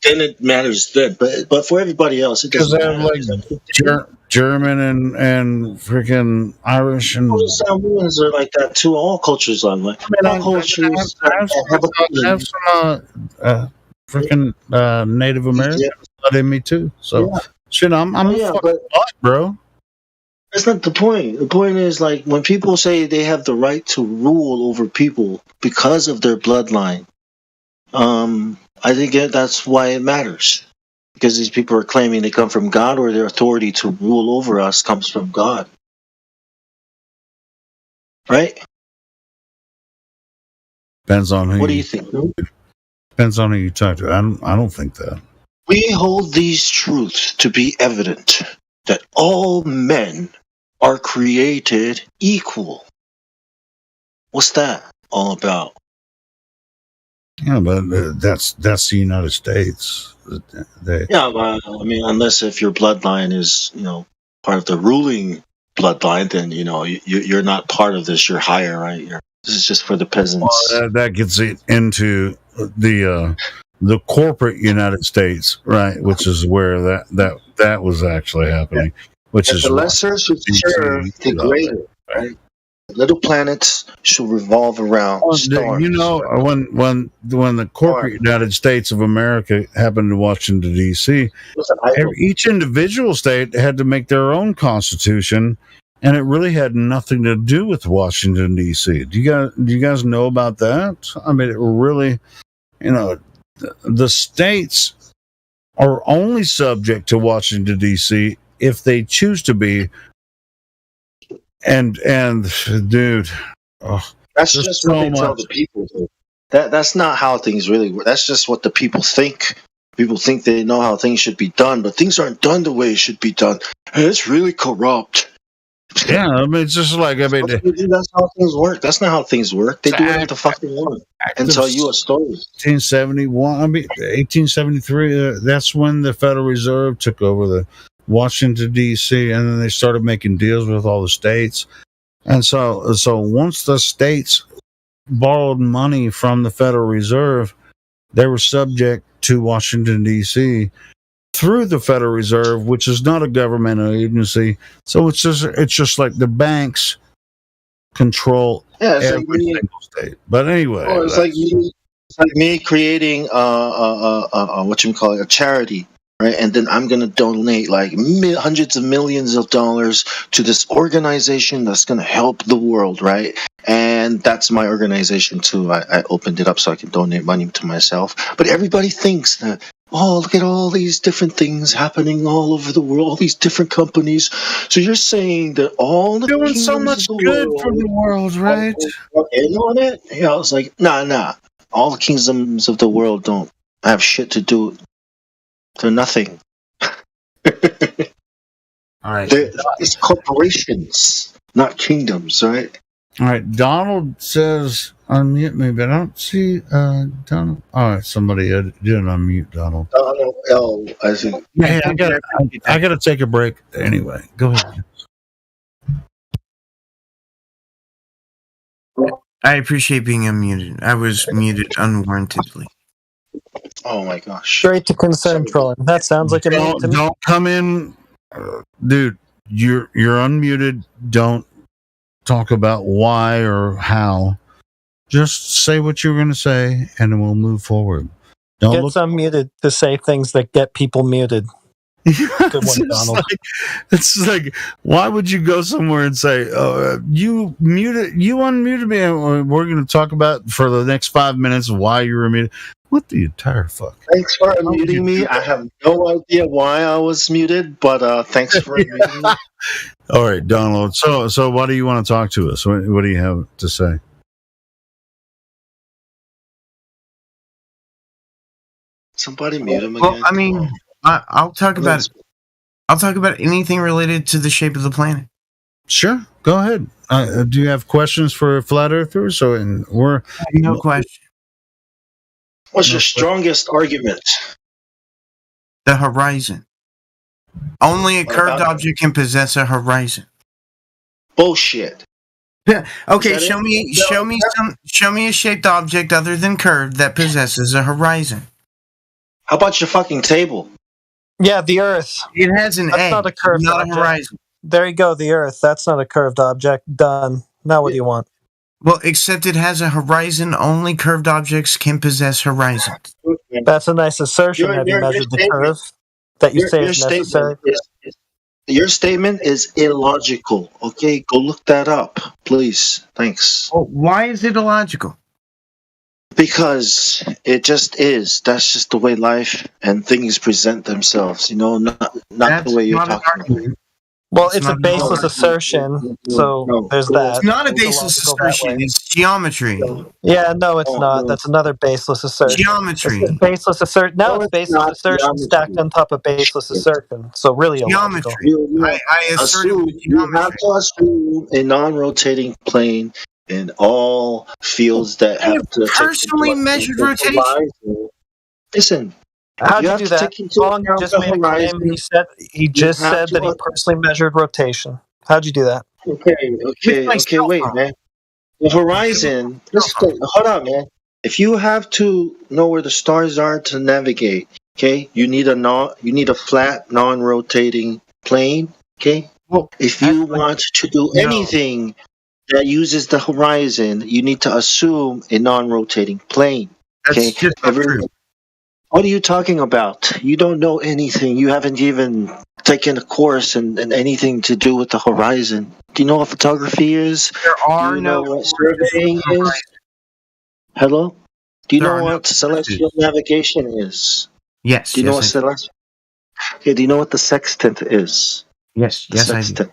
[SPEAKER 22] Then it matters then, but for everybody else, it doesn't matter.
[SPEAKER 18] Because they have like German and freaking Irish and
[SPEAKER 22] Samoans are like that too. All cultures are like. All cultures
[SPEAKER 18] have some freaking Native American blood in me too. So shit, I'm a fucking butt, bro.
[SPEAKER 22] That's not the point. The point is, like, when people say they have the right to rule over people because of their bloodline, I think that's why it matters. Because these people are claiming they come from God, or their authority to rule over us comes from God. Right?
[SPEAKER 18] Depends on who.
[SPEAKER 22] What do you think?
[SPEAKER 18] Depends on who you talk to. I don't think that.
[SPEAKER 22] We hold these truths to be evident that all men are created equal. What's that all about?
[SPEAKER 18] Yeah, but that's the United States.
[SPEAKER 22] Yeah, well, I mean, unless if your bloodline is, part of the ruling bloodline, then you're not part of this. You're higher, right? This is just for the peasants.
[SPEAKER 18] Well, that gets it into the corporate United States, right? Which is where that was actually happening. Which is
[SPEAKER 22] the lesser should serve the greater, right? Little planets should revolve around stars.
[SPEAKER 18] When the corporate United States of America happened to Washington D.C., each individual state had to make their own constitution, and it really had nothing to do with Washington D.C. Do you guys know about that? I mean, it really, the states are only subject to Washington D.C. if they choose to be. And dude,
[SPEAKER 22] that's just what they tell the people. That's not how things really work. That's just what the people think. People think they know how things should be done, but things aren't done the way it should be done. It's really corrupt.
[SPEAKER 18] Yeah, I mean, it's just like,
[SPEAKER 22] that's how things work. That's not how things work. They do whatever the fuck they want and tell you a story.
[SPEAKER 18] 1871, 1873. That's when the Federal Reserve took over the Washington D.C. and then they started making deals with all the states. And so once the states borrowed money from the Federal Reserve, they were subject to Washington D.C. through the Federal Reserve, which is not a governmental agency. So it's just like the banks control every single state. But anyway,
[SPEAKER 22] it's like me creating a charity. Right, and then I'm gonna donate like hundreds of millions of dollars to this organization that's gonna help the world, right? And that's my organization too. I opened it up so I can donate money to myself. But everybody thinks that, look at all these different things happening all over the world, all these different companies. So you're saying that all the
[SPEAKER 18] doing so much good for the world, right?
[SPEAKER 22] Okay, you know that? Yeah, I was like, nah. All the kingdoms of the world don't have shit to do. They're nothing.
[SPEAKER 18] All right.
[SPEAKER 22] It's corporations, not kingdoms, right?
[SPEAKER 18] All right. Donald says unmute me, but I don't see Donald. All right, somebody didn't unmute Donald.
[SPEAKER 22] Donald L. I think.
[SPEAKER 18] Hey, I gotta take a break anyway. Go ahead.
[SPEAKER 16] I appreciate being unmuted. I was muted unwarrantedly.
[SPEAKER 22] Oh my gosh!
[SPEAKER 13] Straight to concern trolling. That sounds like a meme to me.
[SPEAKER 18] Don't come in, dude. You're unmuted. Don't talk about why or how. Just say what you're going to say, and then we'll move forward.
[SPEAKER 13] Don't get unmuted to say things that get people muted. Good one, Donald.
[SPEAKER 18] It's like, why would you go somewhere and say, you unmuted me, and we're going to talk about for the next 5 minutes why you were muted. What the entire fuck?
[SPEAKER 22] Thanks for unmuting me. I have no idea why I was muted, but thanks for unmuting me.
[SPEAKER 18] All right, Donald. So why do you want to talk to us? What do you have to say?
[SPEAKER 22] Somebody mute him again.
[SPEAKER 16] Well, I mean, I'll talk about it. I'll talk about anything related to the shape of the planet.
[SPEAKER 18] Sure, go ahead. Do you have questions for flat earthers?
[SPEAKER 16] No question.
[SPEAKER 22] What's your strongest argument?
[SPEAKER 16] The horizon. Only a curved object can possess a horizon.
[SPEAKER 22] Bullshit.
[SPEAKER 16] Okay, show me a shaped object other than curved that possesses a horizon.
[SPEAKER 22] How about your fucking table?
[SPEAKER 13] Yeah, the Earth.
[SPEAKER 16] It has an
[SPEAKER 13] That's
[SPEAKER 16] egg,
[SPEAKER 13] not a curved
[SPEAKER 16] not
[SPEAKER 13] object.
[SPEAKER 16] a horizon.
[SPEAKER 13] There you go, the Earth. That's not a curved object. Done. Now what do you want?
[SPEAKER 16] Well, except it has a horizon. Only curved objects can possess horizons.
[SPEAKER 13] That's a nice assertion. Have you measured the curve that you say is necessary?
[SPEAKER 22] Your statement is illogical. Okay, go look that up, please. Thanks.
[SPEAKER 16] Oh, why is it illogical?
[SPEAKER 22] Because it just is. That's just the way life and things present themselves. You know, not the way you're talking about.
[SPEAKER 13] Well, it's a baseless assertion, so there's that.
[SPEAKER 16] It's not a baseless assertion. It's geometry.
[SPEAKER 13] Yeah, no, it's not. That's another baseless assertion.
[SPEAKER 16] Geometry.
[SPEAKER 13] It's baseless assertion. Now it's baseless assertion stacked on top of baseless assertion. So really illogical.
[SPEAKER 16] I assume
[SPEAKER 22] you have to assume a non-rotating plane in all fields that have to
[SPEAKER 16] personally measured rotation.
[SPEAKER 22] Listen.
[SPEAKER 13] How'd you
[SPEAKER 22] have
[SPEAKER 13] do
[SPEAKER 22] to
[SPEAKER 13] that?
[SPEAKER 22] take into
[SPEAKER 13] Long
[SPEAKER 22] account
[SPEAKER 13] just
[SPEAKER 22] the
[SPEAKER 13] made a claim.
[SPEAKER 22] horizon.
[SPEAKER 13] He just
[SPEAKER 22] have
[SPEAKER 13] said
[SPEAKER 22] to
[SPEAKER 13] that he personally measured rotation. How'd you do that?
[SPEAKER 22] Okay, wait, man. The horizon. Hold on, man. If you have to know where the stars are to navigate, okay, you need a flat, non-rotating plane. Okay.
[SPEAKER 16] Well,
[SPEAKER 22] if you want to do anything that uses the horizon, you need to assume a non-rotating plane. Okay.
[SPEAKER 16] That's just not true.
[SPEAKER 22] What are you talking about? You don't know anything. You haven't even taken a course in anything to do with the horizon. Do you know what photography is?
[SPEAKER 16] There are
[SPEAKER 22] Do you
[SPEAKER 16] no
[SPEAKER 22] know what surveying is? Hello? Do you know what celestial navigation is?
[SPEAKER 16] Yes.
[SPEAKER 22] Do you know
[SPEAKER 16] yes,
[SPEAKER 22] what celestial? Okay. Do you know what the sextant is?
[SPEAKER 16] Yes. Yes, I do.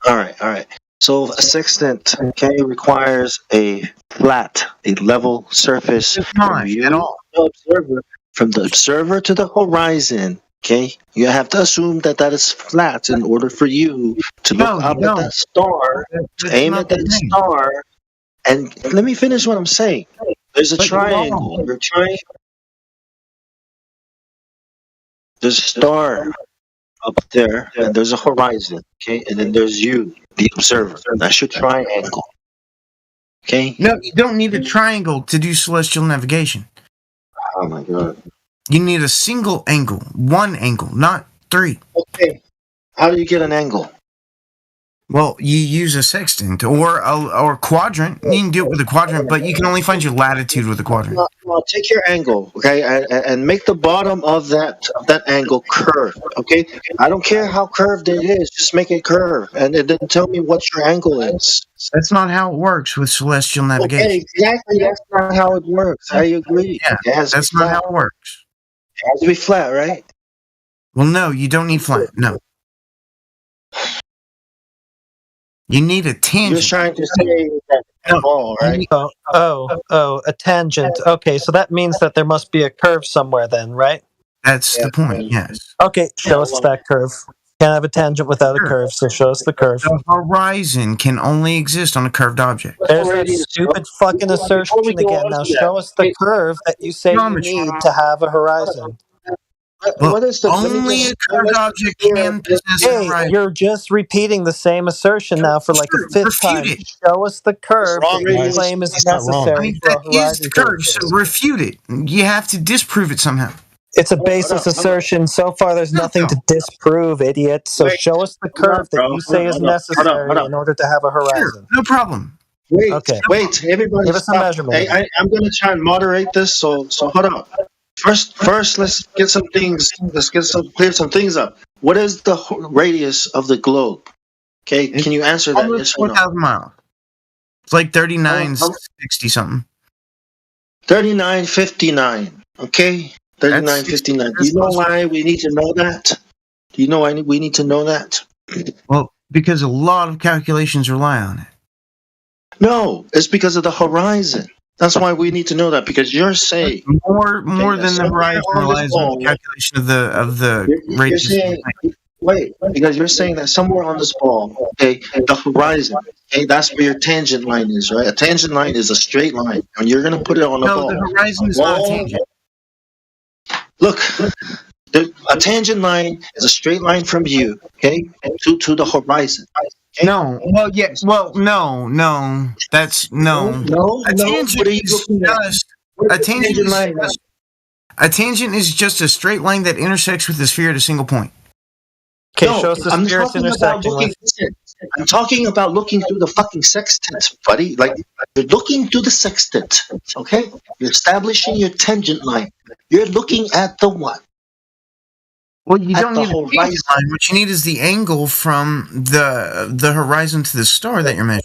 [SPEAKER 22] All right. So a sextant, requires a flat, a level surface from you, from the observer to the horizon. Okay, you have to assume that is flat in order for you to look up at that star, to aim at that star, and let me finish what I'm saying. There's a triangle. You're trying. There's a star up there, and there's a horizon. Okay, and then there's you, the observer. That's your triangle. Okay.
[SPEAKER 16] No, you don't need a triangle to do celestial navigation.
[SPEAKER 22] Oh my god.
[SPEAKER 16] You need a single angle, one angle, not three.
[SPEAKER 22] Okay. How do you get an angle?
[SPEAKER 16] Well, you use a sextant or a quadrant. You can do it with a quadrant, but you can only find your latitude with a quadrant.
[SPEAKER 22] Well, take your angle, okay, and make the bottom of that angle curved, okay? I don't care how curved it is, just make it curved, and then tell me what your angle is.
[SPEAKER 16] That's not how it works with celestial navigation.
[SPEAKER 22] Okay, exactly. That's not how it works. I agree.
[SPEAKER 16] Yeah, that's not how it works.
[SPEAKER 22] It has to be flat, right?
[SPEAKER 16] Well, no, you don't need flat. No. You need a tangent.
[SPEAKER 22] You're trying to say that ball, right?
[SPEAKER 13] A tangent. Okay, so that means that there must be a curve somewhere then, right?
[SPEAKER 16] That's the point, yes.
[SPEAKER 13] Okay, show us that curve. Can't have a tangent without a curve, so show us the curve.
[SPEAKER 16] The horizon can only exist on a curved object.
[SPEAKER 13] There's that stupid fucking assertion again. Now show us the curve that you say you need to have a horizon.
[SPEAKER 22] What is the
[SPEAKER 16] only a curved object can possess a horizon.
[SPEAKER 13] You're just repeating the same assertion now for like a fifth time. Show us the curve that you claim is necessary for a horizon.
[SPEAKER 16] Curve, so refute it. You have to disprove it somehow.
[SPEAKER 13] It's a baseless assertion. So far, there's nothing to disprove, idiot. So show us the curve that you say is necessary in order to have a horizon.
[SPEAKER 16] Sure, no problem.
[SPEAKER 22] Wait, everybody
[SPEAKER 13] give us a measurement.
[SPEAKER 22] I'm going to try and moderate this, so hold on. First, let's get some things. Clear some things up. What is the radius of the globe? Okay, can you answer that?
[SPEAKER 16] Almost 4,000 miles. It's like 3960 something.
[SPEAKER 22] 3959. Okay, 3959. Do you know why we need to know that? Do you know why we need to know that?
[SPEAKER 16] Well, because a lot of calculations rely on it.
[SPEAKER 22] No, it's because of the horizon. That's why we need to know that, because you're saying
[SPEAKER 16] more than the horizon relies on the calculation of the radius.
[SPEAKER 22] Wait, because you're saying that somewhere on this ball, okay, the horizon, okay, that's where your tangent line is, right? A tangent line is a straight line, and you're going to put it on a ball.
[SPEAKER 16] No, the horizon is not a tangent.
[SPEAKER 22] Look, a tangent line is a straight line from you, okay, to the horizon. Okay?
[SPEAKER 16] No, well, yes, well, no, that's no. A tangent is just a tangent is just a straight line that intersects with the sphere at a single point.
[SPEAKER 13] Okay, show us the sphere it's intersecting with.
[SPEAKER 22] I'm talking about looking through the fucking sextant, buddy. Like, you're looking through the sextant, okay? You're establishing your tangent line. You're looking at the what?
[SPEAKER 16] Well, you
[SPEAKER 22] at
[SPEAKER 16] don't
[SPEAKER 22] the
[SPEAKER 16] need a tangent
[SPEAKER 22] horizon.
[SPEAKER 16] line. What you need is the angle from the horizon to the star that you're measuring.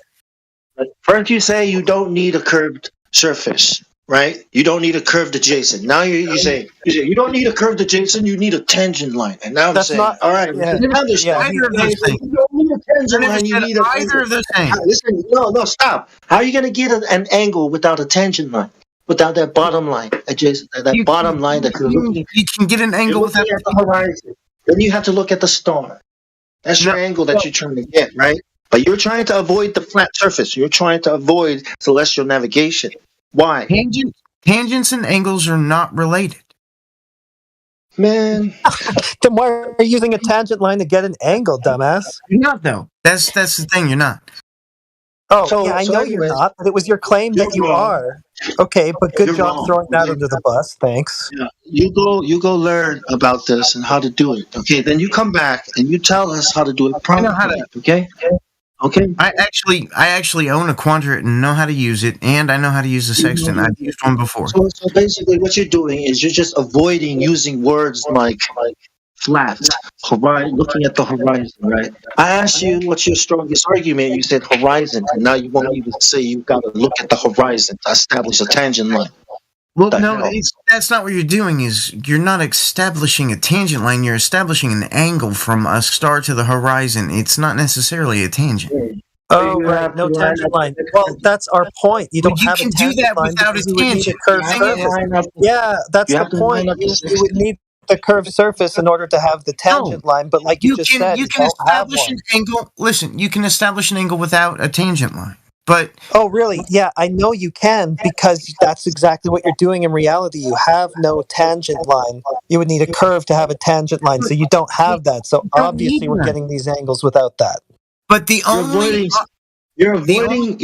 [SPEAKER 22] First, you say you don't need a curved surface, right? You don't need a curved adjacent. Now you say you don't need a curved adjacent. You need a tangent line. And now I'm
[SPEAKER 13] That's
[SPEAKER 22] saying,
[SPEAKER 13] not.
[SPEAKER 22] all right,
[SPEAKER 13] Yeah,
[SPEAKER 22] now there's
[SPEAKER 13] yeah.
[SPEAKER 16] Either of those things.
[SPEAKER 22] you don't need a
[SPEAKER 16] I
[SPEAKER 22] tangent
[SPEAKER 16] never
[SPEAKER 22] line. You
[SPEAKER 16] said
[SPEAKER 22] need a
[SPEAKER 16] either of those things.
[SPEAKER 22] Listen, no, stop. How are you going to get an angle without a tangent line? Without that bottom line adjacent, that bottom line that you're looking.
[SPEAKER 16] You can get an angle
[SPEAKER 22] You're looking
[SPEAKER 16] without
[SPEAKER 22] at the horizon. Then you have to look at the star. That's your angle that you're trying to get, right? But you're trying to avoid the flat surface. You're trying to avoid celestial navigation. Why?
[SPEAKER 16] Tangents and angles are not related.
[SPEAKER 22] Man.
[SPEAKER 13] Then why are you using a tangent line to get an angle, dumbass?
[SPEAKER 16] You're not, though. That's the thing. You're not.
[SPEAKER 13] Oh, yeah, I know you're not, but it was your claim that you are. Okay, but good
[SPEAKER 22] You're
[SPEAKER 13] job
[SPEAKER 22] wrong.
[SPEAKER 13] throwing that under the bus. Thanks.
[SPEAKER 22] Yeah, you go learn about this and how to do it. Okay, then you come back and you tell us how to do it
[SPEAKER 16] I know how
[SPEAKER 22] properly.
[SPEAKER 16] to.
[SPEAKER 22] Okay. Okay.
[SPEAKER 16] I actually own a quadrant and know how to use it, and I know how to use the sextant. I've used one before.
[SPEAKER 22] So basically, what you're doing is you're just avoiding using words like flat, horizon, looking at the horizon, right? I asked you what's your strongest argument. You said horizon, and now you won't even say you've got to look at the horizon to establish a tangent line.
[SPEAKER 16] Well, no, that's not what you're doing. Is you're not establishing a tangent line. You're establishing an angle from a star to the horizon. It's not necessarily a tangent.
[SPEAKER 13] Oh, right. No tangent line. Well, that's our point. You don't have a tangent line because you would need a curved surface. Yeah, that's the point. You would need the curved surface in order to have the tangent line, but like you just said, you
[SPEAKER 16] can
[SPEAKER 13] don't have
[SPEAKER 16] establish
[SPEAKER 13] one.
[SPEAKER 16] an angle. Listen, you can establish an angle without a tangent line. But
[SPEAKER 13] oh, really? Yeah, I know you can because that's exactly what you're doing in reality. You have no tangent line. You would need a curve to have a tangent line, so you don't have that. So obviously, we're getting these angles without that.
[SPEAKER 16] But the only
[SPEAKER 22] you're avoiding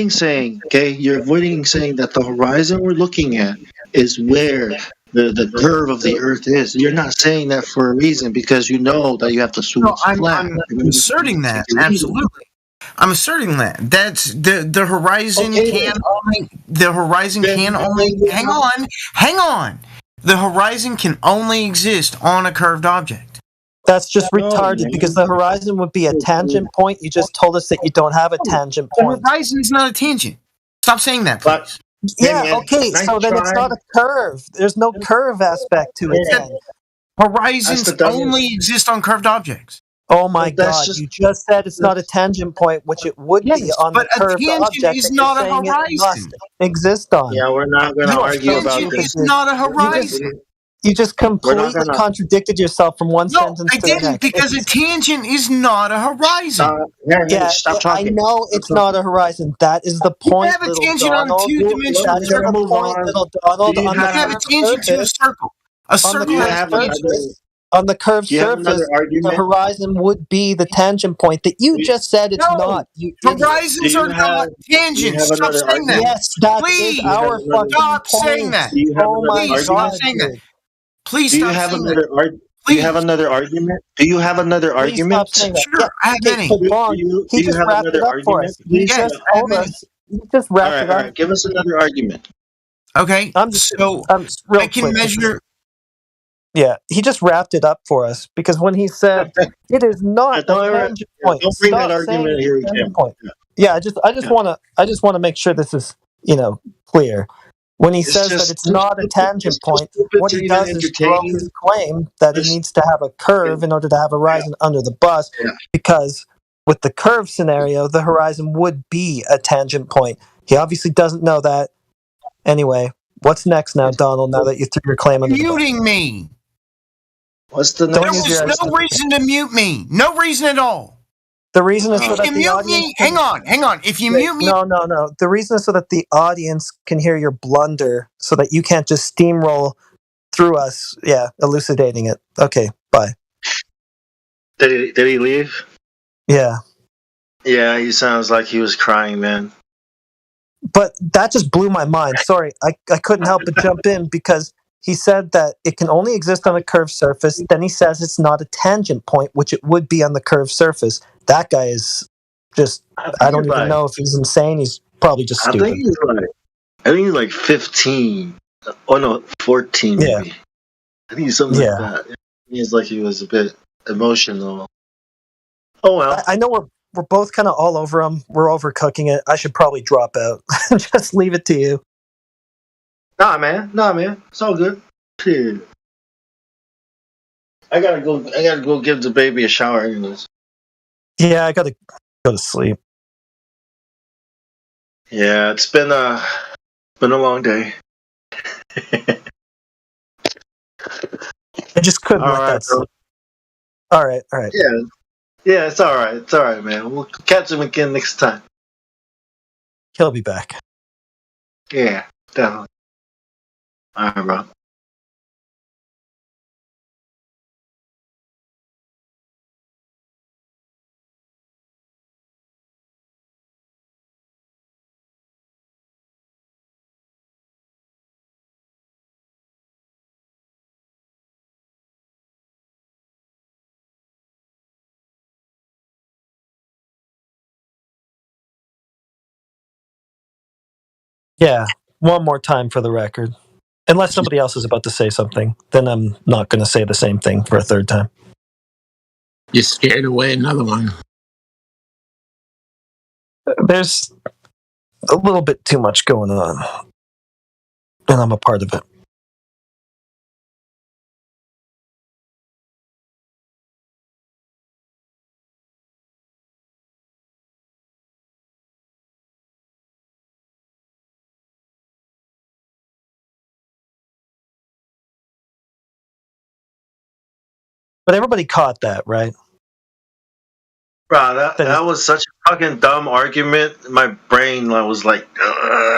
[SPEAKER 22] saying, okay, you're avoiding saying that the horizon we're looking at is where the curve of the earth is. You're not saying that for a reason because you know that you have to assume it's flat.
[SPEAKER 16] I'm asserting that absolutely. I'm asserting that that's the horizon can only hang on. The horizon can only exist on a curved object.
[SPEAKER 13] That's just retarded because the horizon would be a tangent point. You just told us that you don't have a tangent point.
[SPEAKER 16] The horizon is not a tangent. Stop saying that, please.
[SPEAKER 13] Yeah, okay, so then it's not a curve. There's no curve aspect to it then.
[SPEAKER 16] Horizons only exist on curved objects.
[SPEAKER 13] Oh my God! You just said it's not a tangent point, which it would be on the curved object
[SPEAKER 16] is
[SPEAKER 13] that
[SPEAKER 16] not
[SPEAKER 13] you're
[SPEAKER 16] a
[SPEAKER 13] saying
[SPEAKER 16] horizon.
[SPEAKER 13] it must exist on.
[SPEAKER 22] Yeah, we're not going to argue about this.
[SPEAKER 16] It's not a horizon.
[SPEAKER 13] You just completely contradicted yourself from one sentence to the next.
[SPEAKER 16] I didn't, because a tangent is not a horizon.
[SPEAKER 13] I know it's not a horizon. That is the point,
[SPEAKER 16] You have a
[SPEAKER 13] little
[SPEAKER 16] tangent
[SPEAKER 13] Donald.
[SPEAKER 16] on a two-dimensional
[SPEAKER 13] That is the point, little Donald.
[SPEAKER 16] You have a tangent to a circle. A circle
[SPEAKER 13] on the curved surface, the horizon would be the tangent point that you just said it's not. You
[SPEAKER 16] horizons are not tangents. Stop saying that.
[SPEAKER 13] Yes, that is our fucking
[SPEAKER 16] stop
[SPEAKER 13] point.
[SPEAKER 16] saying that.
[SPEAKER 13] Oh my God,
[SPEAKER 16] stop saying that. Please
[SPEAKER 22] do you
[SPEAKER 16] stop
[SPEAKER 22] have
[SPEAKER 16] saying
[SPEAKER 22] another
[SPEAKER 16] that.
[SPEAKER 22] Do you have another argument? Do you have another argument?
[SPEAKER 16] Sure, I have many.
[SPEAKER 13] He just wrapped it up for us. He just told us. He just wrapped it up.
[SPEAKER 22] All right, give us another argument.
[SPEAKER 16] Okay, I can measure.
[SPEAKER 13] Yeah, he just wrapped it up for us because when he said it is not a tangent point,
[SPEAKER 22] don't bring that argument here again.
[SPEAKER 13] Yeah, I just want to make sure this is clear. When he says that it's not a tangent point, what he does is throw his claim that he needs to have a curve in order to have a horizon under the bus, because with the curve scenario, the horizon would be a tangent point. He obviously doesn't know that. Anyway, what's next now, Donald? Now that you threw your claim under the bus,
[SPEAKER 16] muting me.
[SPEAKER 22] What's the next?
[SPEAKER 16] There was no reason to mute me. No reason at all.
[SPEAKER 13] The reason is so that
[SPEAKER 16] the audience hang on. If you mute me,
[SPEAKER 13] no. The reason is so that the audience can hear your blunder, so that you can't just steamroll through us. Yeah, elucidating it. Okay, bye.
[SPEAKER 22] Did he leave?
[SPEAKER 13] Yeah.
[SPEAKER 22] Yeah, he sounds like he was crying, man.
[SPEAKER 13] But that just blew my mind. Sorry, I couldn't help but jump in because he said that it can only exist on a curved surface. Then he says it's not a tangent point, which it would be on the curved surface. That guy is just, I don't even know if he's insane. He's probably just stupid.
[SPEAKER 22] I think he's like 15. Oh no, 14 maybe. I think something like that. It seems like he was a bit emotional. Oh well.
[SPEAKER 13] I know we're both kind of all over him. We're overcooking it. I should probably drop out. Just leave it to you.
[SPEAKER 22] Nah, man. It's all good. Shit. I gotta go give the baby a shower anyways.
[SPEAKER 13] Yeah, I gotta go to sleep.
[SPEAKER 22] Yeah, it's been a long day.
[SPEAKER 13] I just couldn't
[SPEAKER 22] All
[SPEAKER 13] let
[SPEAKER 22] right,
[SPEAKER 13] that
[SPEAKER 22] bro.
[SPEAKER 13] slip. All right.
[SPEAKER 22] Yeah, it's all right. It's all right, man. We'll catch him again next time.
[SPEAKER 13] He'll be back.
[SPEAKER 22] Yeah, definitely. All right, bro.
[SPEAKER 13] Yeah, one more time for the record. Unless somebody else is about to say something, then I'm not going to say the same thing for a third time.
[SPEAKER 2] You scared away another one.
[SPEAKER 13] There's a little bit too much going on, and I'm a part of it. But everybody caught that, right?
[SPEAKER 22] Bro, that was such a fucking dumb argument. My brain was like,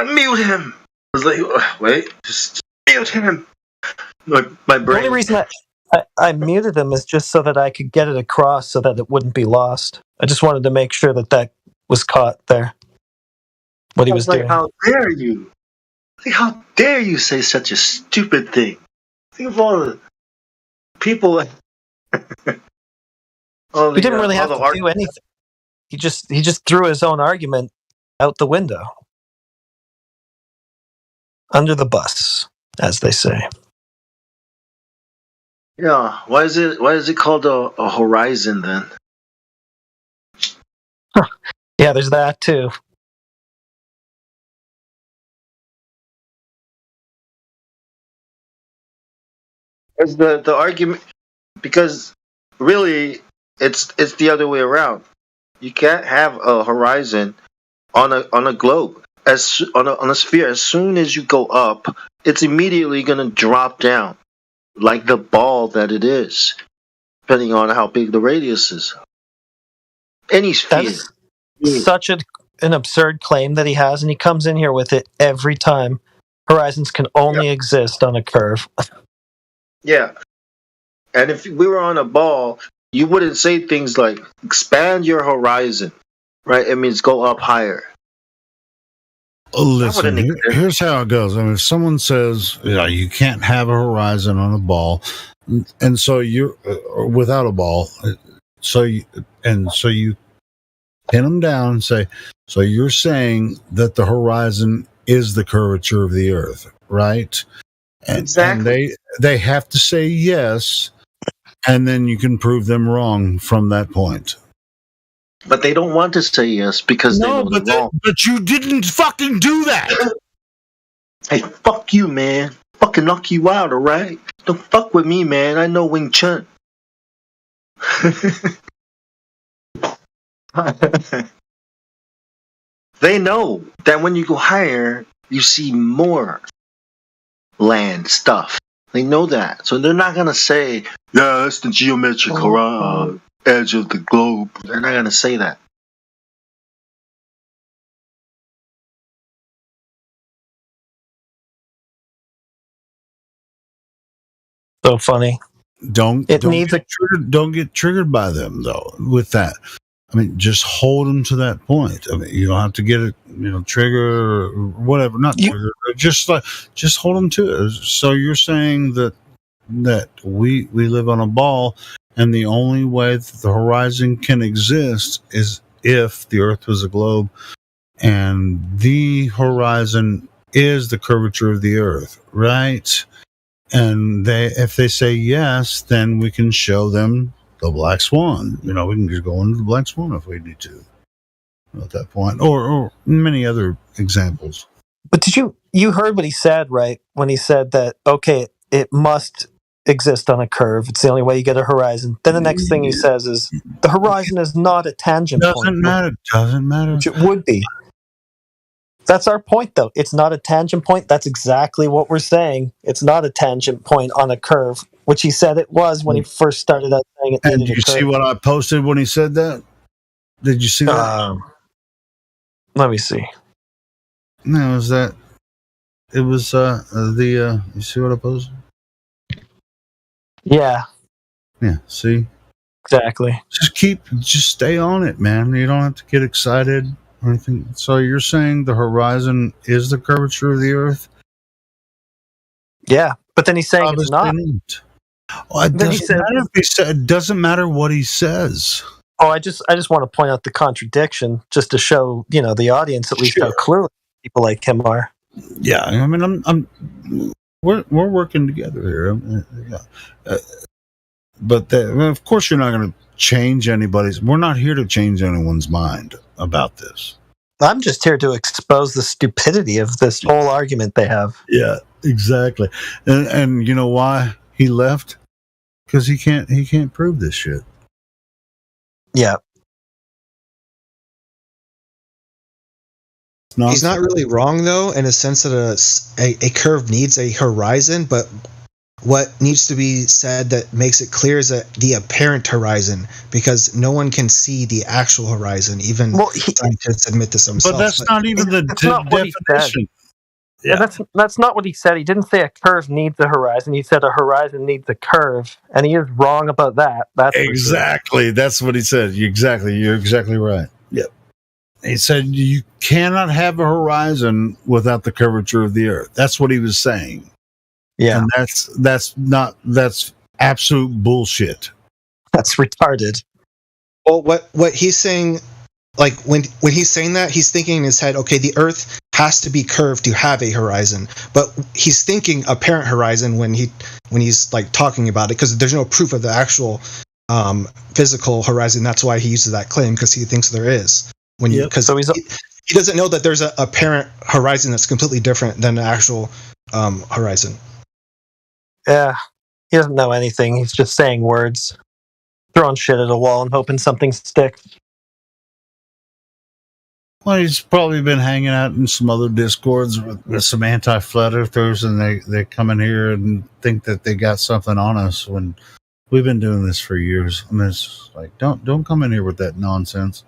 [SPEAKER 22] mute him. I was like, wait, just mute him. My brain.
[SPEAKER 13] The only reason I muted him is just so that I could get it across so that it wouldn't be lost. I just wanted to make sure that was caught there. What he was
[SPEAKER 22] like,
[SPEAKER 13] doing.
[SPEAKER 22] how dare you? Like, how dare you say such a stupid thing? Think of all the people.
[SPEAKER 13] He didn't really have to do anything. He just threw his own argument out the window. Under the bus, as they say.
[SPEAKER 22] Yeah, why is it called a horizon then?
[SPEAKER 13] Huh. Yeah, there's that too.
[SPEAKER 22] It's the argument, because really it's the other way around. You can't have a horizon on a globe on a sphere. As soon as you go up, it's immediately going to drop down, like the ball that it is, depending on how big the radius is. Any sphere.
[SPEAKER 13] That is such an absurd claim that he has, and he comes in here with it every time. Horizons can only exist on a curve.
[SPEAKER 22] Yeah. And if we were on a ball, you wouldn't say things like expand your horizon, right? It means go up higher.
[SPEAKER 18] Listen, here's how it goes. I mean, if someone says, you can't have a horizon on a ball, and so you're without a ball, so you pin them down and say, so you're saying that the horizon is the curvature of the Earth, right?
[SPEAKER 22] Exactly.
[SPEAKER 18] And they have to say yes, and then you can prove them wrong from that point.
[SPEAKER 22] But they don't want to say yes because they know they're wrong.
[SPEAKER 18] But you didn't fucking do that.
[SPEAKER 22] Hey, fuck you, man. Fucking knock you out, alright? Don't fuck with me, man. I know Wing Chun. They know that when you go higher, you see more land stuff. They know that. So they're not going to say, yeah, that's the geometric edge of the globe. They're not going to say that.
[SPEAKER 13] So funny.
[SPEAKER 18] Don't get triggered by them though. With that, I mean, just hold them to that point. I mean, you don't have to get it, trigger or whatever. Not trigger. Just hold them to it. So you're saying that we live on a ball, and the only way that the horizon can exist is if the Earth was a globe, and the horizon is the curvature of the Earth, right? And if they say yes, then we can show them the Black Swan. We can just go into the Black Swan if we need to at that point, or many other examples.
[SPEAKER 13] But did you heard what he said, right? When he said that, okay, it must exist on a curve. It's the only way you get a horizon. Then the next thing he says is the horizon is not a tangent point.
[SPEAKER 18] Doesn't matter.
[SPEAKER 13] Which it would be. That's our point, though. It's not a tangent point. That's exactly what we're saying. It's not a tangent point on a curve, which he said it was when he first started out saying it needed
[SPEAKER 18] And did you
[SPEAKER 13] a curve.
[SPEAKER 18] see what I posted when he said that? Did you see that?
[SPEAKER 13] Let me see.
[SPEAKER 18] No, it was that. It was you see what I posted?
[SPEAKER 13] Yeah.
[SPEAKER 18] Yeah, see?
[SPEAKER 13] Exactly.
[SPEAKER 18] Just stay on it, man. You don't have to get excited or anything. So you're saying the horizon is the curvature of the Earth?
[SPEAKER 13] Yeah, but then he's saying it's not.
[SPEAKER 18] Well, it doesn't matter what he says.
[SPEAKER 13] Oh, I just want to point out the contradiction, just to show the audience at least how clueless people like him are.
[SPEAKER 18] Yeah, I mean, we're working together here. But of course, you're not going to change anybody's. We're not here to change anyone's mind about this.
[SPEAKER 13] I'm just here to expose the stupidity of this whole argument they have.
[SPEAKER 18] Yeah, exactly. And you know why he left? Because he can't prove this shit.
[SPEAKER 13] Yeah.
[SPEAKER 15] He's not really wrong, though, in a sense that a curve needs a horizon, but what needs to be said that makes it clear is that the apparent horizon, because no one can see the actual horizon. Even scientists admit this themselves.
[SPEAKER 18] But that's not even the definition.
[SPEAKER 13] Yeah, that's not what he said. He didn't say a curve needs a horizon. He said a horizon needs a curve, and he is wrong about that. That's
[SPEAKER 18] exactly. That's what he said. You're exactly right. Yep. He said you cannot have a horizon without the curvature of the Earth. That's what he was saying.
[SPEAKER 13] Yeah,
[SPEAKER 18] and that's absolute bullshit.
[SPEAKER 13] That's retarded.
[SPEAKER 15] Well, what he's saying, like when he's saying that, he's thinking in his head, okay, the Earth has to be curved to have a horizon, but he's thinking apparent horizon when he's like talking about it, because there's no proof of the actual physical horizon. That's why he uses that claim, because he thinks there is. Because he doesn't know that there's a apparent horizon that's completely different than the actual horizon.
[SPEAKER 13] Yeah, he doesn't know anything. He's just saying words, throwing shit at a wall and hoping something sticks.
[SPEAKER 18] Well, he's probably been hanging out in some other discords with some anti-flat earthers, and they come in here and think that they got something on us when we've been doing this for years. I mean, it's like, don't come in here with that nonsense.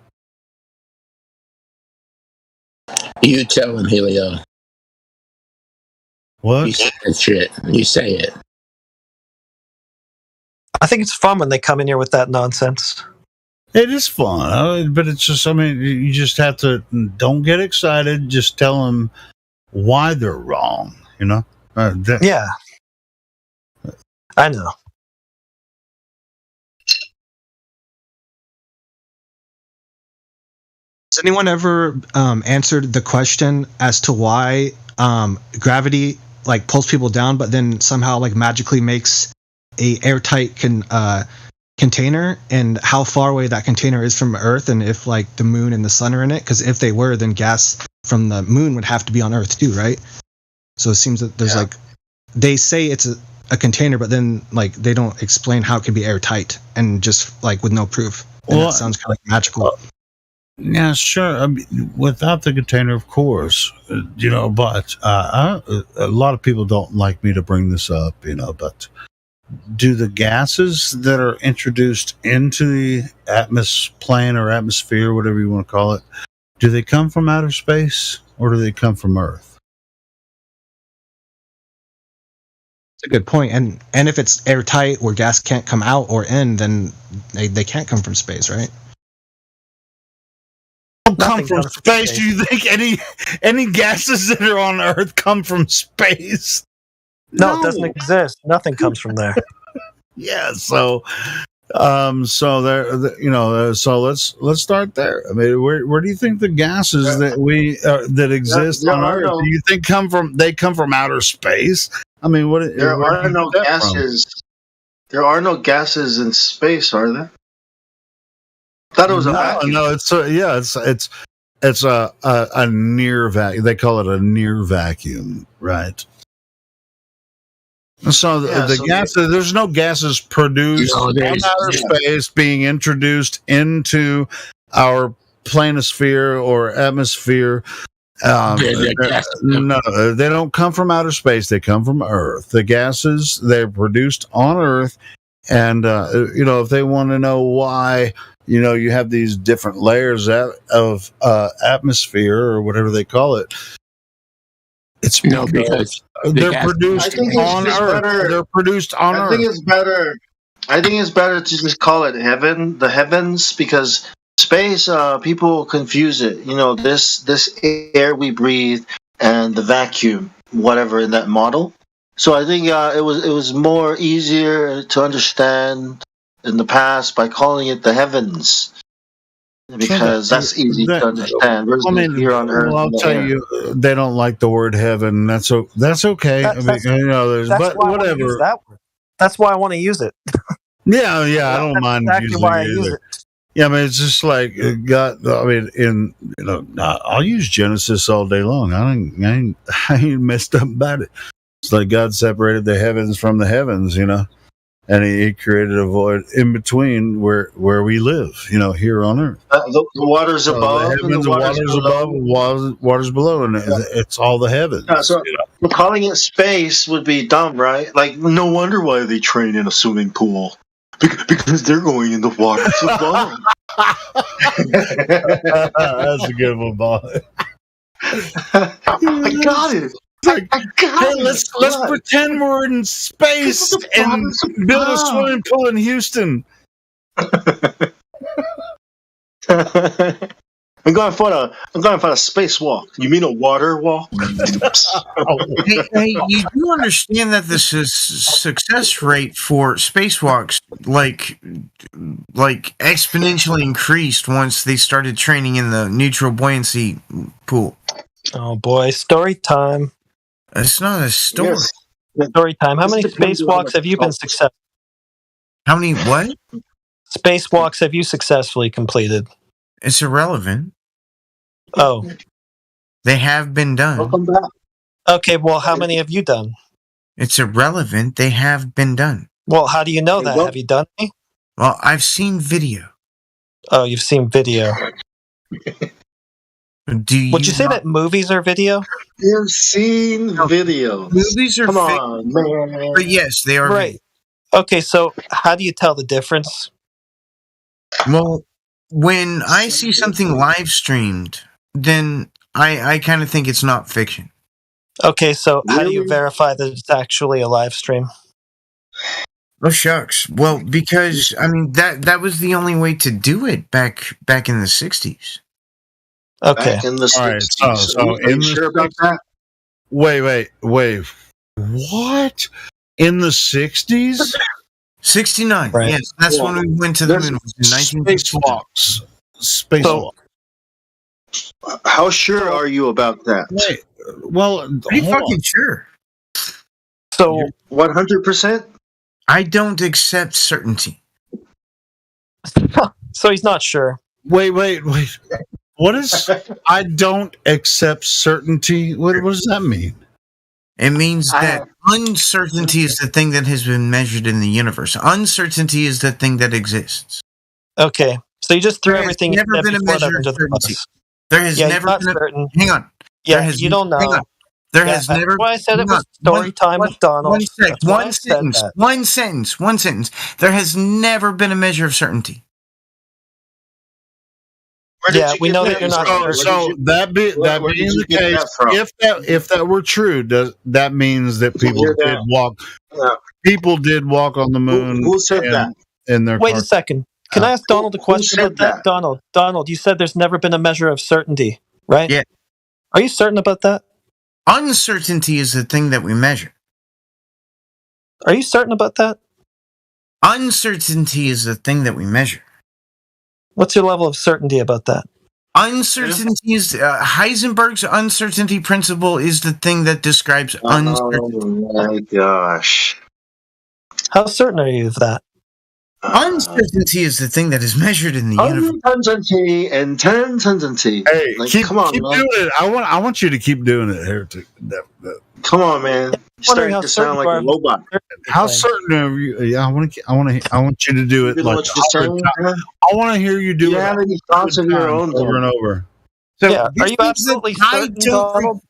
[SPEAKER 2] You tell him, Helio.
[SPEAKER 18] What?
[SPEAKER 2] You say that shit. You say it.
[SPEAKER 13] I think it's fun when they come in here with that nonsense.
[SPEAKER 18] It is fun, but it's just, I mean, you just have to, don't get excited. Just tell them why they're wrong,
[SPEAKER 13] Yeah. I know.
[SPEAKER 15] Has anyone ever answered the question as to why gravity like pulls people down, but then somehow like magically makes a airtight container, and how far away that container is from Earth, and if like the moon and the sun are in it? Because if they were, then gas from the moon would have to be on Earth too, right? So it seems that there's like, they say it's a container, but then like they don't explain how it can be airtight, and just like with no proof. And that sounds kind of like magical.
[SPEAKER 18] Yeah, sure. I mean, without the container, of course, but a lot of people don't like me to bring this up, but do the gases that are introduced into the plane or atmosphere, whatever you want to call it, do they come from outer space or do they come from Earth?
[SPEAKER 15] That's a good point. And if it's airtight where gas can't come out or in, then they can't come from space, right?
[SPEAKER 18] Come from space. Do you think any gases that are on Earth come from space?
[SPEAKER 13] No, it doesn't exist. Nothing comes from there.
[SPEAKER 18] Yeah, so there, so let's start there. I mean, where do you think the gases that exist on Earth, do you think come from outer space? I mean, what?
[SPEAKER 22] There
[SPEAKER 18] Where
[SPEAKER 22] are
[SPEAKER 18] do you
[SPEAKER 22] no
[SPEAKER 18] get that from?
[SPEAKER 22] gases. There are no gases in space, are there? I thought it was a vacuum.
[SPEAKER 18] No, it's a near vacuum. They call it a near vacuum, right? So the gases, there's no gases produced from outer space being introduced into our planosphere or atmosphere. No, they don't come from outer space. They come from Earth. The gases, they're produced on Earth. And, if they want to know why, you have these different layers of atmosphere or whatever they call it, it's because they're produced on Earth. They're produced on Earth.
[SPEAKER 22] I think it's better to just call it the heavens, because space, people confuse it. This air we breathe and the vacuum, whatever in that model. So I think it was more easier to understand in the past by calling it the heavens, because that's easy to understand.
[SPEAKER 18] I mean,
[SPEAKER 22] here on Earth,
[SPEAKER 18] I'll tell you, they don't like the word heaven. That's okay. But whatever.
[SPEAKER 13] That's why I want to use it.
[SPEAKER 18] Yeah, I don't mind
[SPEAKER 13] exactly
[SPEAKER 18] using
[SPEAKER 13] why I
[SPEAKER 18] it
[SPEAKER 13] use
[SPEAKER 18] either.
[SPEAKER 13] it.
[SPEAKER 18] Yeah, I mean, it's just like God. I mean, I'll use Genesis all day long. I ain't messed up about it. It's like God separated the heavens from the heavens, and He created a void in between where we live, here on Earth.
[SPEAKER 22] The waters above,
[SPEAKER 18] the heavens, the waters above, waters below, and it's all the heavens.
[SPEAKER 22] So calling it space would be dumb, right? Like, no wonder why they train in a swimming pool. Because they're going in the waters above.
[SPEAKER 18] That's a good one, Bob.
[SPEAKER 22] I got it.
[SPEAKER 18] Let's pretend we're in space and build a swimming pool in Houston.
[SPEAKER 22] I'm going for a spacewalk. You mean a water walk?
[SPEAKER 16] hey, you do understand that the success rate for spacewalks like exponentially increased once they started training in the neutral buoyancy pool.
[SPEAKER 13] Oh boy, story time.
[SPEAKER 16] It's not a story.
[SPEAKER 22] Yes.
[SPEAKER 13] Story time. How many spacewalks have you been successful?
[SPEAKER 16] How many what?
[SPEAKER 13] Spacewalks have you successfully completed?
[SPEAKER 16] It's irrelevant.
[SPEAKER 13] Oh.
[SPEAKER 16] They have been done.
[SPEAKER 22] Welcome back.
[SPEAKER 13] Okay, well, how many have you done?
[SPEAKER 16] It's irrelevant. They have been done.
[SPEAKER 13] Well, how do you know that? Have you done any?
[SPEAKER 16] Well, I've seen video.
[SPEAKER 13] Oh, you've seen video.
[SPEAKER 16] Would
[SPEAKER 13] you say that movies are video?
[SPEAKER 22] You've seen videos.
[SPEAKER 16] Movies are
[SPEAKER 22] Come on, man.
[SPEAKER 16] But yes, they are
[SPEAKER 13] right. Okay, so how do you tell the difference?
[SPEAKER 16] Well, when I see something live streamed, then I kind of think it's not fiction.
[SPEAKER 13] Okay, so how do you verify that it's actually a live stream?
[SPEAKER 16] Oh shucks. Well, because I mean that was the only way to do it back in the 60s.
[SPEAKER 13] Okay.
[SPEAKER 22] Back in the 60s.
[SPEAKER 18] All right, so
[SPEAKER 22] are you sure about that?
[SPEAKER 18] Wait. What? In the 60s?
[SPEAKER 16] 69.
[SPEAKER 13] Right.
[SPEAKER 16] Yes, that's when we went to the moon.
[SPEAKER 18] Spacewalks. Spacewalk.
[SPEAKER 22] How sure are you about that?
[SPEAKER 18] Wait, well,
[SPEAKER 16] are you fucking sure?
[SPEAKER 13] So
[SPEAKER 22] 100%?
[SPEAKER 16] I don't accept certainty.
[SPEAKER 13] So he's not sure.
[SPEAKER 18] Wait. What is? I don't accept certainty. What does that mean?
[SPEAKER 16] It means that uncertainty is the thing that has been measured in the universe. Uncertainty is the thing that exists.
[SPEAKER 13] Okay, so you just threw everything.
[SPEAKER 16] Never been a measure of certainty. There has never been.
[SPEAKER 13] Certain.
[SPEAKER 16] Hang on.
[SPEAKER 13] Yeah, you don't know.
[SPEAKER 16] There has never.
[SPEAKER 13] That's why I said it was story time with Donald.
[SPEAKER 16] One sentence. There has never been a measure of certainty.
[SPEAKER 13] Yeah, we know that you're not.
[SPEAKER 18] So that being the case, if that were true, that means that people did walk?
[SPEAKER 22] Yeah.
[SPEAKER 18] People did walk on the moon.
[SPEAKER 22] Who said that?
[SPEAKER 18] In their
[SPEAKER 13] Wait a second. Can I ask Donald a question about that? Donald, you said there's never been a measure of certainty, right?
[SPEAKER 16] Yeah.
[SPEAKER 13] Are you certain about that?
[SPEAKER 16] Uncertainty is the thing that we measure.
[SPEAKER 13] Are you certain about that?
[SPEAKER 16] Uncertainty is the thing that we measure.
[SPEAKER 13] What's your level of certainty about that?
[SPEAKER 16] Uncertainty is Heisenberg's uncertainty principle is the thing that describes uncertainty.
[SPEAKER 22] Oh my gosh!
[SPEAKER 13] How certain are you of that?
[SPEAKER 16] Uncertainty is the thing that is measured in the universe.
[SPEAKER 22] Uncertainty and uncertainty.
[SPEAKER 18] Hey,
[SPEAKER 22] Like, come on,
[SPEAKER 18] keep
[SPEAKER 22] man.
[SPEAKER 18] doing it. I want you to keep doing it, Heretic.
[SPEAKER 22] Come on, man. You're starting to sound like a robot.
[SPEAKER 18] How certain are you? Yeah, I want you to do it
[SPEAKER 22] You know
[SPEAKER 18] like
[SPEAKER 22] what you're saying, man?
[SPEAKER 18] I want to hear you do
[SPEAKER 22] You
[SPEAKER 18] it.
[SPEAKER 22] have any thoughts of your own,
[SPEAKER 18] over
[SPEAKER 22] then?
[SPEAKER 18] and over.
[SPEAKER 16] So
[SPEAKER 13] Yeah, are you absolutely certain, Donald?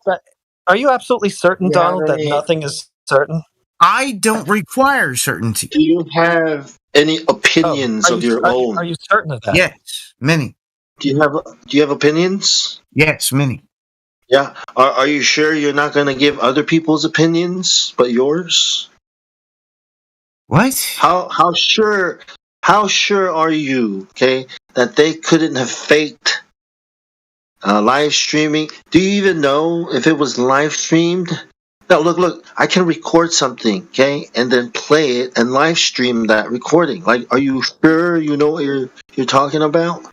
[SPEAKER 13] Are you absolutely certain, Donald, that nothing is certain?
[SPEAKER 16] I don't require certainty.
[SPEAKER 22] Do you have any opinions of your own?
[SPEAKER 13] Are you certain of that?
[SPEAKER 16] Yes, many.
[SPEAKER 22] Do you have opinions?
[SPEAKER 16] Yes, many.
[SPEAKER 22] Yeah. Are you sure you're not going to give other people's opinions but yours?
[SPEAKER 16] What?
[SPEAKER 22] How sure are you, okay, that they couldn't have faked live streaming? Do you even know if it was live streamed? No, look, I can record something, okay, and then play it and live stream that recording. Like, are you sure you know what you're talking about?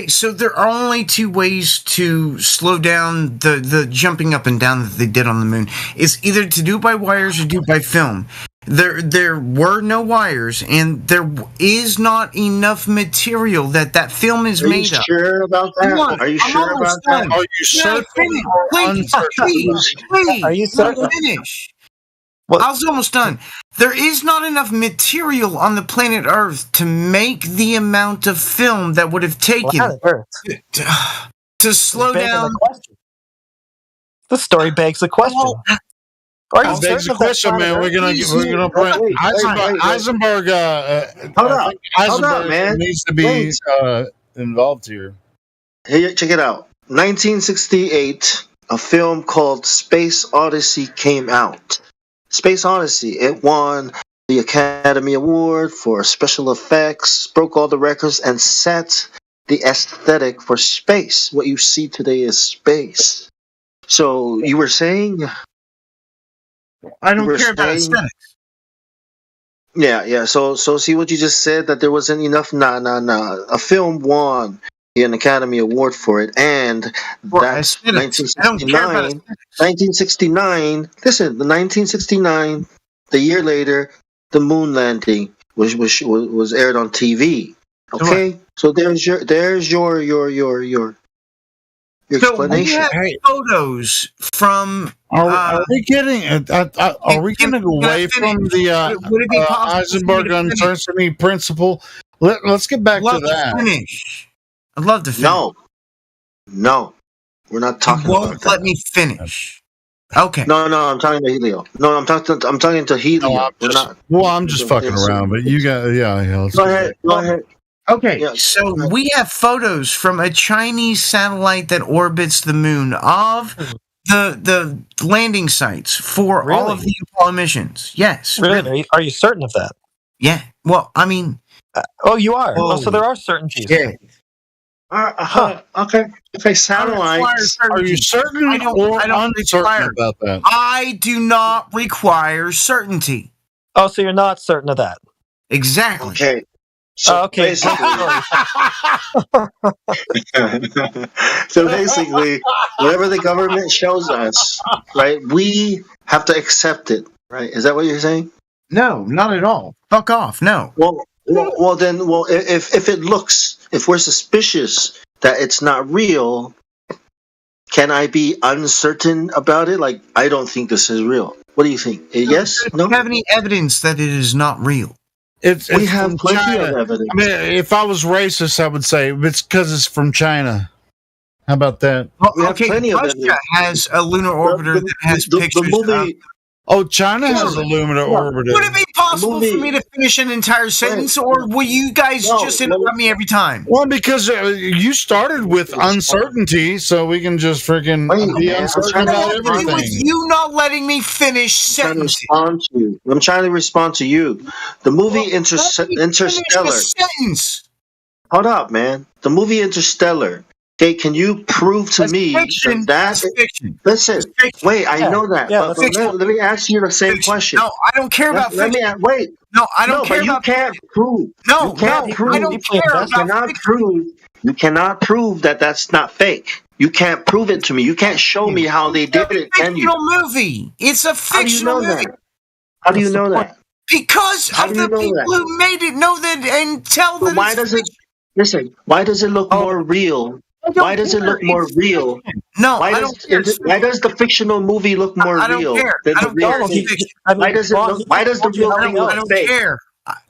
[SPEAKER 16] So there are only two ways to slow down the jumping up and down that they did on the moon. It's either to do it by wires or do it by film. There were no wires, and there is not enough material that film is made of.
[SPEAKER 22] Are you sure about that? Are you sure about that?
[SPEAKER 18] Are you certain or uncertain?
[SPEAKER 16] Please,
[SPEAKER 13] are you certain?
[SPEAKER 16] Finish. I was almost done. There is not enough material on the planet Earth to make the amount of film that would have taken to slow down.
[SPEAKER 13] The story begs the question. Are you
[SPEAKER 18] begs the question, man. We're gonna bring Heisenberg.
[SPEAKER 22] Hold up, man.
[SPEAKER 18] Needs to be involved here.
[SPEAKER 22] Hey, check it out. 1968, a film called Space Odyssey came out. Space Odyssey, it won the Academy Award for special effects, broke all the records, and set the aesthetic for space. What you see today is space. So you were saying?
[SPEAKER 16] I don't care about aesthetics.
[SPEAKER 22] Yeah. So see what you just said, that there wasn't enough. Nah. A film won an Academy Award for it, and that's 1969. 1969. Listen, the 1969. The year later, the moon landing was aired on TV. Okay, so there's your explanation.
[SPEAKER 16] So we have photos from.
[SPEAKER 18] Are we getting? Are we getting away from the Heisenberg uncertainty principle? Let's get back to that.
[SPEAKER 16] Finish. I'd love to finish.
[SPEAKER 22] No, we're not talking.
[SPEAKER 16] You won't let me finish. Okay.
[SPEAKER 22] No, I'm talking to Helio. No, I'm talking to Helio.
[SPEAKER 18] I'm just fucking around, but you got let's
[SPEAKER 22] go ahead.
[SPEAKER 16] Okay, so we have photos from a Chinese satellite that orbits the moon of the landing sites for all of the Apollo missions. Yes.
[SPEAKER 13] Really? Are you certain of that?
[SPEAKER 16] Yeah. Well, I mean...
[SPEAKER 13] you are? Oh, so there are certainties.
[SPEAKER 22] Yeah. Okay, satellites.
[SPEAKER 18] Are you certain or uncertain about that?
[SPEAKER 16] I do not require certainty.
[SPEAKER 13] Oh, so you're not certain of that?
[SPEAKER 16] Exactly.
[SPEAKER 22] Okay. So basically, whatever the government shows us, right, we have to accept it, right? Is that what you're saying?
[SPEAKER 16] No, not at all. Fuck off. No.
[SPEAKER 22] Well, if we're suspicious that it's not real, can I be uncertain about it? Like, I don't think this is real. What do you think? Yes?
[SPEAKER 16] No? Do you have any evidence that it is not real?
[SPEAKER 22] We have plenty of evidence.
[SPEAKER 18] I mean, if I was racist, I would say it's because it's from China. How about that?
[SPEAKER 22] We have plenty of evidence.
[SPEAKER 16] Russia has a lunar orbiter that has pictures of...
[SPEAKER 18] China has a lunar orbiter.
[SPEAKER 16] Would it be possible for me to finish an entire sentence, or will you guys just interrupt me every time?
[SPEAKER 18] Well, because you started with uncertainty, so we can just freaking be uncertain about everything.
[SPEAKER 16] With you not letting me finish sentences.
[SPEAKER 22] I'm trying to respond to you. The movie Interstellar. Hold up, man. The movie Interstellar. Okay, can you prove to me that
[SPEAKER 16] fiction?
[SPEAKER 22] Listen, wait, I know that. But let me ask you the same question.
[SPEAKER 16] No, I don't care about fiction. No, I don't care
[SPEAKER 22] but you
[SPEAKER 16] about.
[SPEAKER 22] can't prove.
[SPEAKER 16] No,
[SPEAKER 22] you can't
[SPEAKER 16] no,
[SPEAKER 22] prove.
[SPEAKER 16] I don't care about.
[SPEAKER 22] You cannot prove that that's not fake. You can't prove it to me. You can't show me how they did it. Can you?
[SPEAKER 16] Fictional movie. It's a
[SPEAKER 22] How do you
[SPEAKER 16] fictional
[SPEAKER 22] know
[SPEAKER 16] movie.
[SPEAKER 22] that? How do you know that?
[SPEAKER 16] Because
[SPEAKER 22] How
[SPEAKER 16] of
[SPEAKER 22] do you
[SPEAKER 16] the
[SPEAKER 22] know
[SPEAKER 16] people
[SPEAKER 22] that?
[SPEAKER 16] who made it know that and tell
[SPEAKER 22] So
[SPEAKER 16] that
[SPEAKER 22] why
[SPEAKER 16] it's
[SPEAKER 22] does it? Listen. Why does it look more real? Why does it look more real?
[SPEAKER 16] No,
[SPEAKER 22] Why
[SPEAKER 16] I
[SPEAKER 22] does
[SPEAKER 16] don't care.
[SPEAKER 22] why does the fictional movie look more
[SPEAKER 16] I don't
[SPEAKER 22] real
[SPEAKER 16] care.
[SPEAKER 22] than
[SPEAKER 16] I
[SPEAKER 22] the
[SPEAKER 16] don't
[SPEAKER 22] real
[SPEAKER 16] care.
[SPEAKER 22] thing?
[SPEAKER 13] I mean,
[SPEAKER 22] Why does it
[SPEAKER 13] Ron,
[SPEAKER 22] look?
[SPEAKER 13] he
[SPEAKER 22] Why
[SPEAKER 13] just
[SPEAKER 22] does the
[SPEAKER 13] told you
[SPEAKER 22] real
[SPEAKER 13] how he
[SPEAKER 22] thing look
[SPEAKER 16] I don't
[SPEAKER 22] fake?
[SPEAKER 16] care.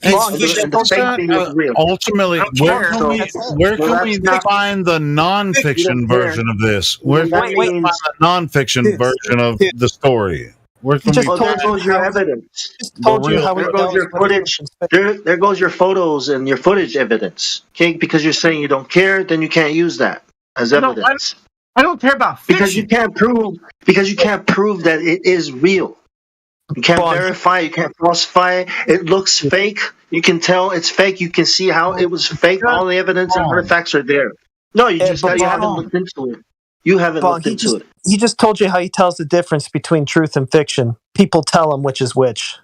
[SPEAKER 22] And the fake thing looks real.
[SPEAKER 18] Ultimately,
[SPEAKER 16] I don't
[SPEAKER 18] where
[SPEAKER 16] care.
[SPEAKER 18] can we
[SPEAKER 13] That's it.
[SPEAKER 18] where
[SPEAKER 22] Well,
[SPEAKER 18] can we
[SPEAKER 22] that's not.
[SPEAKER 18] find the
[SPEAKER 22] You
[SPEAKER 18] nonfiction
[SPEAKER 22] don't care.
[SPEAKER 18] version of this? Where
[SPEAKER 22] Well,
[SPEAKER 18] can
[SPEAKER 22] that
[SPEAKER 18] we
[SPEAKER 22] means.
[SPEAKER 18] find the nonfiction version of the story? Where
[SPEAKER 13] He
[SPEAKER 18] can we
[SPEAKER 13] just
[SPEAKER 22] Well, there
[SPEAKER 13] told you
[SPEAKER 18] find
[SPEAKER 22] goes your
[SPEAKER 13] how
[SPEAKER 22] evidence.
[SPEAKER 13] just
[SPEAKER 18] the
[SPEAKER 13] told you
[SPEAKER 18] real
[SPEAKER 13] how he
[SPEAKER 22] There
[SPEAKER 18] version?
[SPEAKER 22] goes
[SPEAKER 13] knows
[SPEAKER 22] your
[SPEAKER 13] what is true
[SPEAKER 22] footage.
[SPEAKER 13] and fake.
[SPEAKER 22] There goes your photos and your footage evidence. Okay, because you're saying you don't care, then you can't use that as
[SPEAKER 16] No,
[SPEAKER 22] evidence.
[SPEAKER 16] I don't care about
[SPEAKER 22] Because you
[SPEAKER 16] fiction.
[SPEAKER 22] can't prove. Because you can't prove that it is real. You can't verify. You can't falsify. It looks fake. You can tell it's fake. You can see how it was fake. All the evidence and artifacts are there. No, you just
[SPEAKER 13] But
[SPEAKER 22] you
[SPEAKER 13] Bong,
[SPEAKER 22] haven't looked into it. You haven't looked into it.
[SPEAKER 13] he just told you how he tells the difference between truth and fiction. People tell him which is which.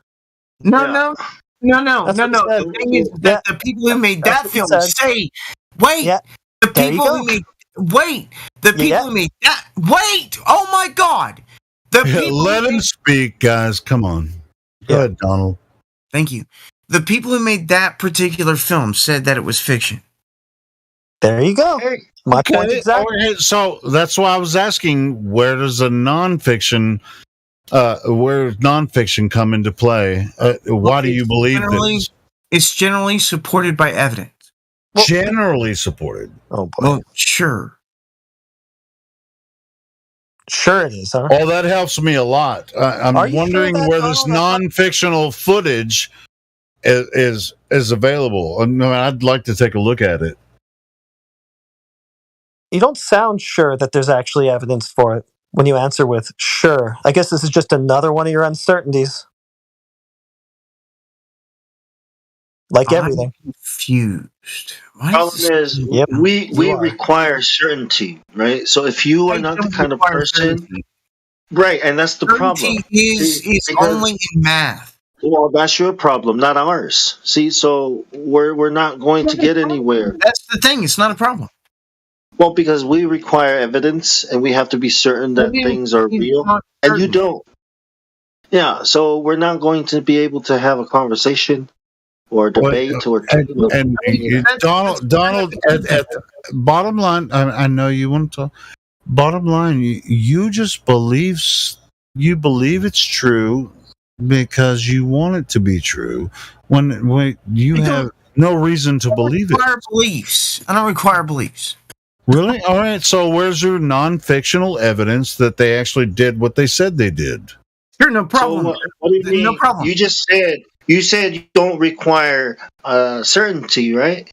[SPEAKER 16] No,
[SPEAKER 22] Yeah.
[SPEAKER 16] no.
[SPEAKER 13] That's what he said.
[SPEAKER 16] The thing is that the people who made
[SPEAKER 13] That's
[SPEAKER 16] that
[SPEAKER 13] what he
[SPEAKER 16] film
[SPEAKER 13] said.
[SPEAKER 16] say, wait,
[SPEAKER 13] Yeah.
[SPEAKER 16] the
[SPEAKER 13] There you
[SPEAKER 16] people
[SPEAKER 13] go.
[SPEAKER 16] who made, wait, the people
[SPEAKER 13] Yeah.
[SPEAKER 16] who made that, wait, oh my God. The people
[SPEAKER 18] Let
[SPEAKER 16] who
[SPEAKER 18] him
[SPEAKER 16] made,
[SPEAKER 18] speak, guys. Come on. Go ahead, Donald.
[SPEAKER 16] thank you. The people who made that particular film said that it was fiction.
[SPEAKER 13] There you go.
[SPEAKER 22] Hey,
[SPEAKER 13] My point
[SPEAKER 18] Okay.
[SPEAKER 13] exactly.
[SPEAKER 18] All right, so that's why I was asking, where does the nonfiction where nonfiction come into play? Why do you believe this?
[SPEAKER 16] It's generally supported by evidence.
[SPEAKER 18] Generally supported.
[SPEAKER 13] Oh boy.
[SPEAKER 16] Well, sure.
[SPEAKER 13] Sure it is, huh?
[SPEAKER 18] Oh, that helps me a lot. I'm
[SPEAKER 13] Are you
[SPEAKER 18] wondering
[SPEAKER 13] sure that,
[SPEAKER 18] where this non-fictional footage is available. I mean, I'd like to take a look at it.
[SPEAKER 13] You don't sound sure that there's actually evidence for it when you answer with sure. I guess this is just another one of your uncertainties. Like everything.
[SPEAKER 16] I'm confused.
[SPEAKER 22] Problem is,
[SPEAKER 13] Yep.
[SPEAKER 22] we require certainty, right? So if you are not the kind of person, right, and that's the problem.
[SPEAKER 16] Is only in math.
[SPEAKER 22] Well, that's your problem, not ours. See, so we're not going to get anywhere.
[SPEAKER 16] That's the thing. It's not a problem.
[SPEAKER 22] Well, because we require evidence, and we have to be certain that things are real, and you don't. Yeah, so we're not going to be able to have a conversation or debate or.
[SPEAKER 18] Donald, at bottom line, I know you want to talk. Bottom line, you just believe it's true because you want it to be true. When you have no reason to believe it.
[SPEAKER 16] Beliefs. I don't require beliefs.
[SPEAKER 18] Really? All right. So where's your non-fictional evidence that they actually did what they said they did?
[SPEAKER 16] Sure, no problem.
[SPEAKER 22] So what do you mean?
[SPEAKER 16] No problem.
[SPEAKER 22] You just said you don't require certainty, right?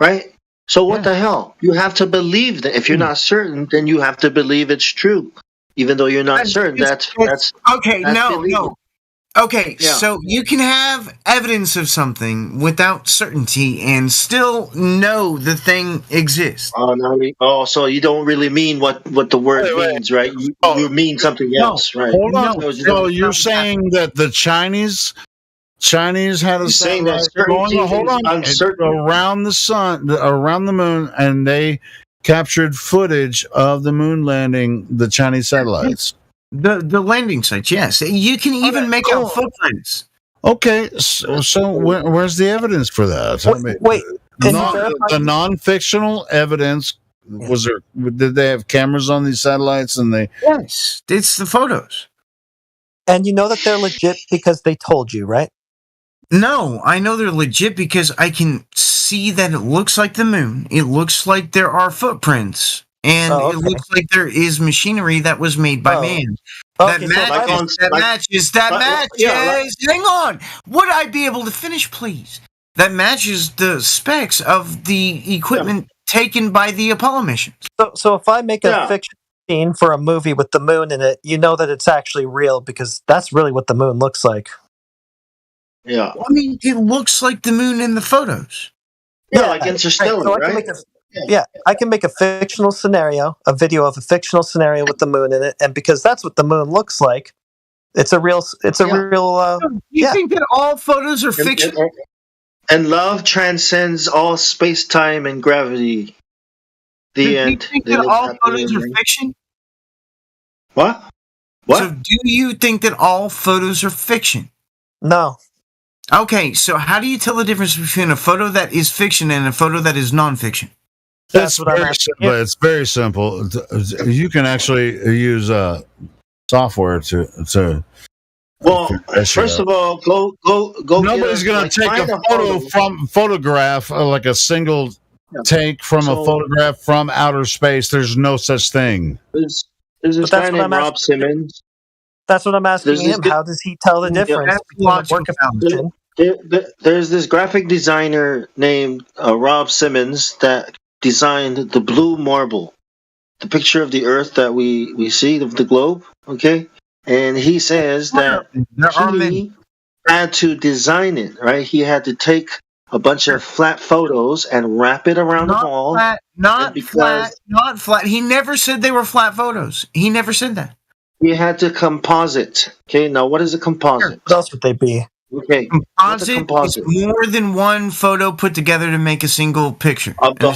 [SPEAKER 22] Right. So what the hell? You have to believe that. If you're not certain, then you have to believe it's true, even though you're not certain. That's
[SPEAKER 16] okay.
[SPEAKER 22] that's
[SPEAKER 16] No,
[SPEAKER 22] illegal.
[SPEAKER 16] no. Okay,
[SPEAKER 22] Yeah.
[SPEAKER 16] so you can have evidence of something without certainty and still know the thing exists.
[SPEAKER 22] So you don't really mean what the word means, right? You mean something else, right?
[SPEAKER 18] Hold on.
[SPEAKER 22] No,
[SPEAKER 18] So you're saying that the Chinese had a
[SPEAKER 22] You're saying
[SPEAKER 18] satellite
[SPEAKER 22] that certainty
[SPEAKER 18] going hold on,
[SPEAKER 22] is uncertain.
[SPEAKER 18] around the sun, around the moon, and they captured footage of the moon landing, the Chinese satellites.
[SPEAKER 16] The landing sites, yes. You can even make out footprints.
[SPEAKER 18] Okay, so where's the evidence for that?
[SPEAKER 13] Wait,
[SPEAKER 18] the non-fictional evidence was there? Did they have cameras on these satellites? And they
[SPEAKER 16] Yes, it's the photos.
[SPEAKER 13] And you know that they're legit because they told you, right?
[SPEAKER 16] No, I know they're legit because I can see that it looks like the moon. It looks like there are footprints. And it looks like there is machinery that was made by man. That matches. Hang on. Would I be able to finish, please? That matches the specs of the equipment taken by the Apollo missions.
[SPEAKER 13] So if I make a fiction scene for a movie with the moon in it, you know that it's actually real because that's really what the moon looks like.
[SPEAKER 22] Yeah.
[SPEAKER 16] I mean, it looks like the moon in the photos.
[SPEAKER 22] Yeah, like Interstellar,
[SPEAKER 13] so I can make a fictional scenario, a video of a fictional scenario with the moon in it, and because that's what the moon looks like, It's a real. It's a real.
[SPEAKER 16] You think that all photos are fiction?
[SPEAKER 22] And love transcends all space, time, and gravity. The end.
[SPEAKER 16] Do you think that all photos are fiction?
[SPEAKER 22] What? What?
[SPEAKER 16] So, do you think that all photos are fiction?
[SPEAKER 13] No.
[SPEAKER 16] Okay, so how do you tell the difference between a photo that is fiction and a photo that is nonfiction?
[SPEAKER 18] It's very simple. You can actually use software to.
[SPEAKER 22] Well, first of all, go.
[SPEAKER 18] Nobody's going to take a photograph like a single take from a photograph from outer space. There's no such thing.
[SPEAKER 22] There's this guy named Rob Simmons.
[SPEAKER 13] That's what I'm asking him. How does he tell the difference between a work of fiction?
[SPEAKER 22] There's this graphic designer named Rob Simmons that designed the blue marble, the picture of the Earth that we see of the globe. Okay, and he says that he had to design it. Right, he had to take a bunch of flat photos and wrap it around the wall.
[SPEAKER 16] Not flat. He never said they were flat photos. He never said that.
[SPEAKER 22] You had to composite. Okay, now what is a composite?
[SPEAKER 13] What else would they be?
[SPEAKER 22] Okay,
[SPEAKER 16] composite is more than one photo put together to make a single picture
[SPEAKER 22] of the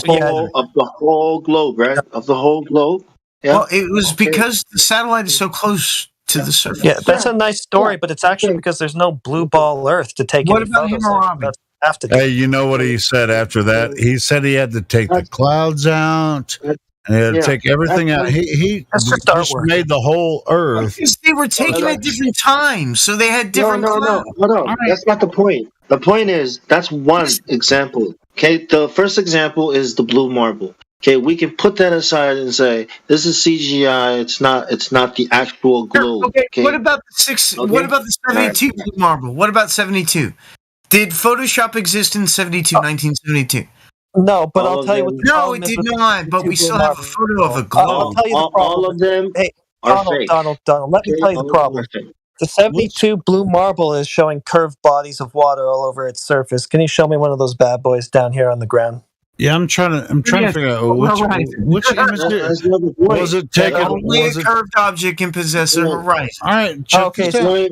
[SPEAKER 22] whole globe, right? Of the whole globe. Yeah.
[SPEAKER 16] Well, it was because the satellite is so close to the surface.
[SPEAKER 13] Yeah, that's a nice story, but it's actually because there's no blue ball Earth to take.
[SPEAKER 16] What about him or Robbie?
[SPEAKER 18] Hey, you know what he said after that? He said he had to take the clouds out. And he had to take everything out. He just made the whole Earth.
[SPEAKER 16] Because they were taken at different times, so they had different clouds.
[SPEAKER 22] No. That's not the point. The point is, that's one example. Okay, the first example is the blue marble. Okay, we can put that aside and say this is CGI. It's not the actual globe.
[SPEAKER 16] Okay. What about the What about the 72 blue marble? What about 72? Did Photoshop exist in 1972?
[SPEAKER 13] No, but I'll tell you what.
[SPEAKER 16] No, it did not. But we still have a photo of a globe.
[SPEAKER 13] I'll tell you the problem.
[SPEAKER 22] All of them
[SPEAKER 13] are fake. Donald, let me tell you the problem. The 72 blue marble is showing curved bodies of water all over its surface. Can you show me one of those bad boys down here on the ground?
[SPEAKER 18] Yeah, I'm trying to figure out which image was it taken.
[SPEAKER 16] Only a curved object can possess a horizon.
[SPEAKER 18] All right, check this out.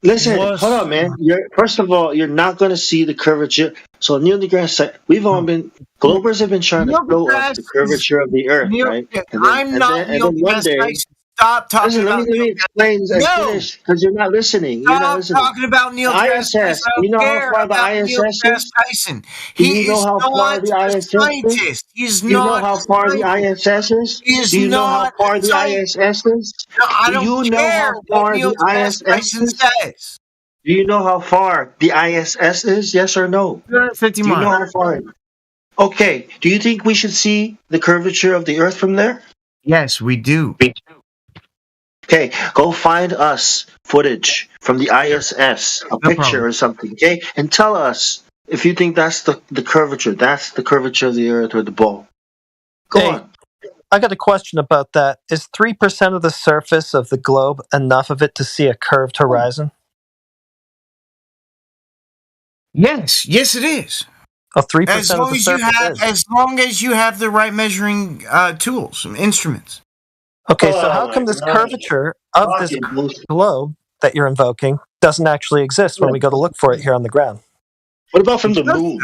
[SPEAKER 22] Listen, hold on, man. First of all, you're not going to see the curvature. So Neil deGrasse said, Globers have been trying to show us the curvature of the Earth, right?
[SPEAKER 16] I'm not Neil deGrasse Tyson. Stop talking about
[SPEAKER 22] Let me explain and finish, because you're not listening.
[SPEAKER 16] Stop talking about Neil deGrasse Tyson.
[SPEAKER 22] You know how far the ISS is?
[SPEAKER 16] Tyson. He is not a scientist. He's not.
[SPEAKER 22] You know how far the ISS is? Do you know how far the ISS is?
[SPEAKER 16] I don't care what Neil deGrasse Tyson says.
[SPEAKER 22] Do you know how far the ISS is? Yes or no?
[SPEAKER 16] 250 miles.
[SPEAKER 22] Do you know how far? Okay. Do you think we should see the curvature of the Earth from there?
[SPEAKER 16] Yes, we do.
[SPEAKER 22] Okay, go find us footage from the ISS, a picture or something, okay? And tell us if you think that's the curvature. That's the curvature of the Earth or the ball. Go on.
[SPEAKER 13] I got a question about that. Is 3% of the surface of the globe enough of it to see a curved horizon?
[SPEAKER 16] Yes, it is.
[SPEAKER 13] Oh, 3% of the surface
[SPEAKER 16] as long as you have the right measuring tools and instruments.
[SPEAKER 13] Okay, so how come this curvature of this globe that you're invoking doesn't actually exist when we go to look for it here on the ground?
[SPEAKER 22] What about from the moon?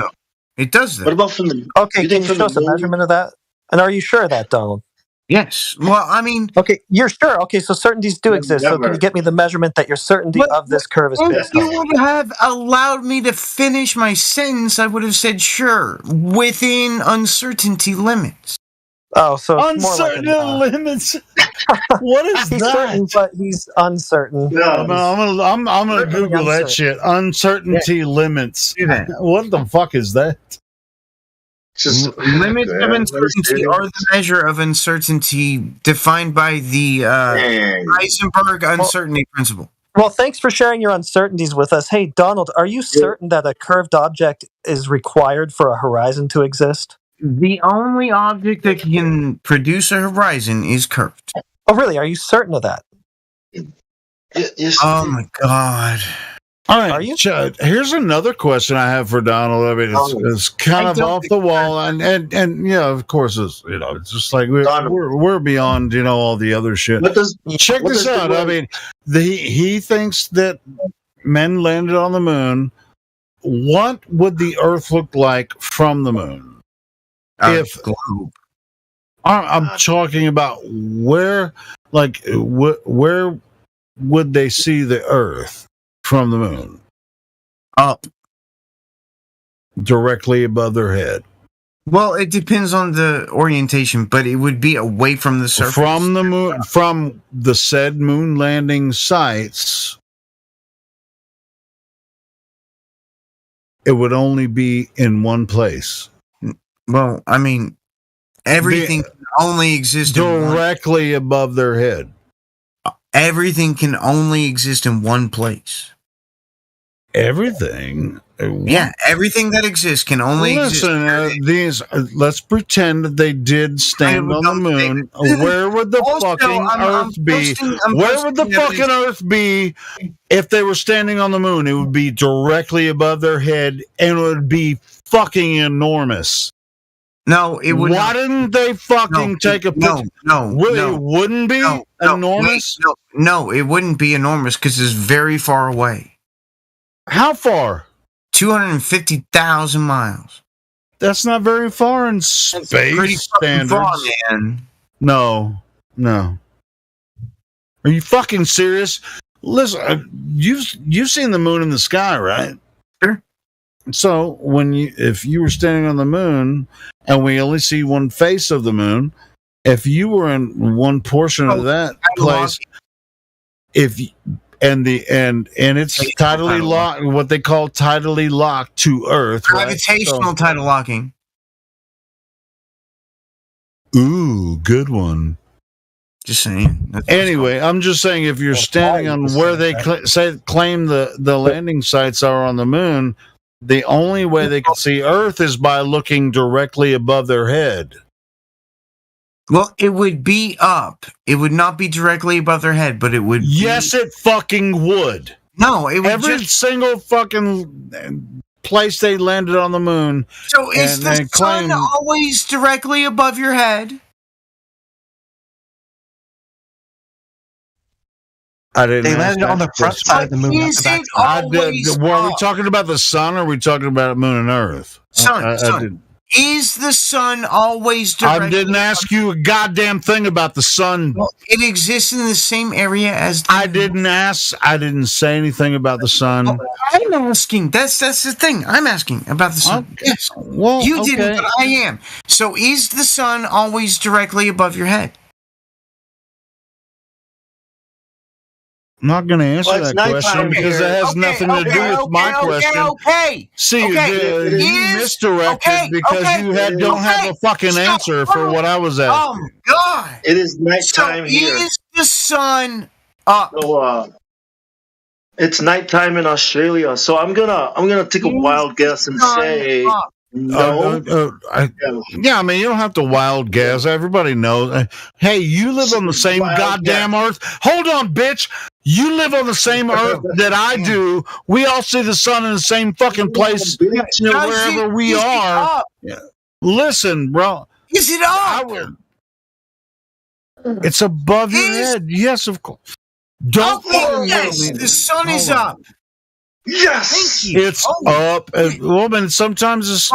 [SPEAKER 16] It does that.
[SPEAKER 22] What about from the...
[SPEAKER 13] Okay, can you show us a measurement of that? And are you sure of that, Donald?
[SPEAKER 16] Yes. Well, I mean...
[SPEAKER 13] Okay, you're sure. Okay, so certainties do exist. So can you get me the measurement that your certainty of this curve is based on?
[SPEAKER 16] If you would have allowed me to finish my sentence, I would have said sure, within uncertainty limits.
[SPEAKER 13] Oh, so it's
[SPEAKER 18] uncertain
[SPEAKER 13] more like
[SPEAKER 18] limits. What is
[SPEAKER 13] he's
[SPEAKER 18] that?
[SPEAKER 13] Certain, but he's uncertain.
[SPEAKER 18] I'm gonna Google that shit. Uncertainty limits. What the fuck is that?
[SPEAKER 16] Limits of uncertainty are the measure of uncertainty defined by the Heisenberg uncertainty principle.
[SPEAKER 13] Well, thanks for sharing your uncertainties with us. Hey, Donald, are you certain that a curved object is required for a horizon to exist?
[SPEAKER 16] The only object that can produce a horizon is curved.
[SPEAKER 13] Oh, really? Are you certain of that?
[SPEAKER 22] Yes.
[SPEAKER 16] Oh, my God.
[SPEAKER 18] All right, here's another question I have for Donald. I mean, it's kind of off the wall, and yeah, of course, it's it's just like we're beyond all the other shit. Check this out. I mean, he thinks that men landed on the moon. What would the Earth look like from the moon?
[SPEAKER 16] Globe.
[SPEAKER 18] I'm talking about where would they see the Earth from the moon?
[SPEAKER 16] Up.
[SPEAKER 18] Directly above their head.
[SPEAKER 16] Well, it depends on the orientation, but it would be away from the surface.
[SPEAKER 18] From the moon, from the said moon landing sites, it would only be in one place.
[SPEAKER 16] Well, I mean, everything can only exist
[SPEAKER 18] directly above their head.
[SPEAKER 16] Everything can only exist in one place.
[SPEAKER 18] Everything?
[SPEAKER 16] Yeah, everything that exists can only exist.
[SPEAKER 18] Listen, let's pretend that they did stand on the moon. Where would the fucking Earth be? Where would the fucking Earth be if they were standing on the moon? It would be directly above their head, and it would be fucking enormous.
[SPEAKER 16] No, it would.
[SPEAKER 18] Why didn't they fucking take a picture?
[SPEAKER 16] No,
[SPEAKER 18] it wouldn't be enormous.
[SPEAKER 16] No, it wouldn't be enormous because it's very far away.
[SPEAKER 18] How far?
[SPEAKER 16] 250,000 miles.
[SPEAKER 18] That's not very far in space
[SPEAKER 16] pretty
[SPEAKER 18] standards.
[SPEAKER 16] Far, man.
[SPEAKER 18] No. Are you fucking serious? Listen, you've seen the moon in the sky, right?
[SPEAKER 16] Sure.
[SPEAKER 18] So if you were standing on the moon and we only see one face of the moon, if you were in one portion of that place, and it's tidally locked, what they call tidally locked to Earth,
[SPEAKER 16] gravitational
[SPEAKER 18] right?
[SPEAKER 16] tidal locking.
[SPEAKER 18] Ooh, good one.
[SPEAKER 16] Just saying.
[SPEAKER 18] Anyway, I'm just saying if you're standing on where they claim the landing sites are on the moon, the only way they can see Earth is by looking directly above their head.
[SPEAKER 16] Well, it would be up. It would not be directly above their head, but it would.
[SPEAKER 18] Yes, it fucking would.
[SPEAKER 16] No, it would.
[SPEAKER 18] Every single fucking place they landed on the moon.
[SPEAKER 16] So is the sun always directly above your head?
[SPEAKER 18] I didn't.
[SPEAKER 13] They landed on the front side of the moon.
[SPEAKER 18] Were we talking about the sun, or are we talking about moon and Earth?
[SPEAKER 16] Sun. Is the sun always directly?
[SPEAKER 18] I didn't ask you a goddamn thing about the sun.
[SPEAKER 16] Well, it exists in the same area as the
[SPEAKER 18] I didn't ask. I didn't say anything about the sun.
[SPEAKER 16] Well, I'm asking. That's the thing. I'm asking about the sun.
[SPEAKER 18] Okay.
[SPEAKER 16] Yes.
[SPEAKER 18] Well,
[SPEAKER 16] you didn't, but I am. So is the sun always directly above your head?
[SPEAKER 18] I'm not going to answer that question because it has nothing to do with my question.
[SPEAKER 16] Okay.
[SPEAKER 18] See, you misdirected because you don't have a fucking answer for what I was asking.
[SPEAKER 16] Oh, God.
[SPEAKER 22] It is nighttime here.
[SPEAKER 16] Is the sun up?
[SPEAKER 22] So, it's nighttime in Australia, so I'm gonna take a wild guess and say no.
[SPEAKER 18] Yeah, I mean, you don't have to wild guess. Everybody knows. Hey, you live on the same goddamn Earth. Hold on, bitch. You live on the same Earth that I do. We all see the sun in the same fucking place, wherever we are. Listen, bro.
[SPEAKER 16] Is it up?
[SPEAKER 18] It's above your head. Yes, of course. Don't
[SPEAKER 16] yes, the sun is up.
[SPEAKER 22] Yes,
[SPEAKER 16] thank you.
[SPEAKER 18] It's up. Woman, sometimes it's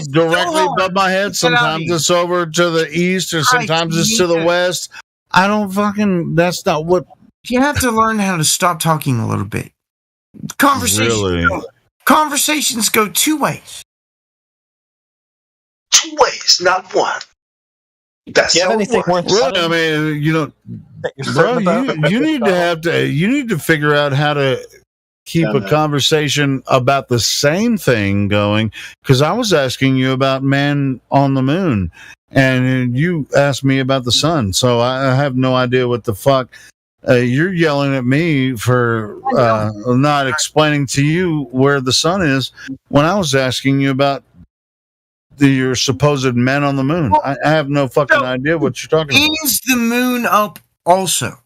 [SPEAKER 18] directly above my head. Sometimes it's over to the east, or sometimes it's to the west. I don't fucking. That's not what.
[SPEAKER 16] You have to learn how to stop talking a little bit. Conversations go two ways.
[SPEAKER 22] Two ways, not one. That's
[SPEAKER 13] Do you have anything worth
[SPEAKER 18] saying? I mean, bro, you need to figure out how to keep a conversation about the same thing going, because I was asking you about man on the moon and you asked me about the sun, so I have no idea what the fuck you're yelling at me for not explaining to you where the sun is when I was asking you about your supposed men on the moon. I have no fucking idea what you're talking about.
[SPEAKER 16] Is the moon up also?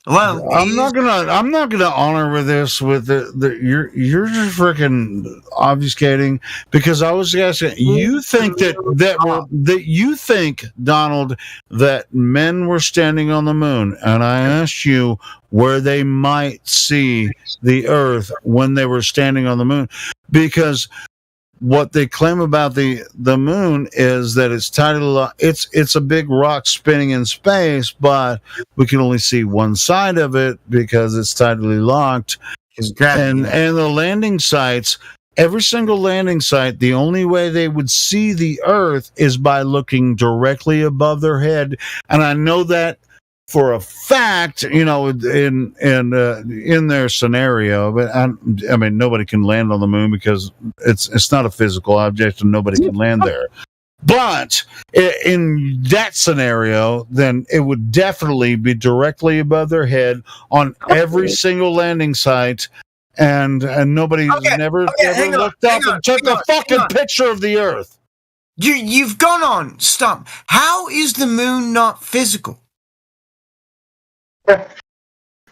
[SPEAKER 16] Well,
[SPEAKER 18] I'm not gonna honor with this with you're just freaking obfuscating, because I was asking you think that you think, Donald, that men were standing on the moon, and I asked you where they might see the Earth when they were standing on the moon, because what they claim about the moon is that it's a big rock spinning in space, but we can only see one side of it because it's tidally locked. And the landing sites, every single landing site, the only way they would see the Earth is by looking directly above their head. And I know that for a fact, in their scenario, but I mean, nobody can land on the moon because it's not a physical object and nobody can land there. But in that scenario, then it would definitely be directly above their head on every single landing site, and nobody's never looked up and took a fucking picture of the Earth.
[SPEAKER 16] You've gone on. Stop. How is the moon not physical?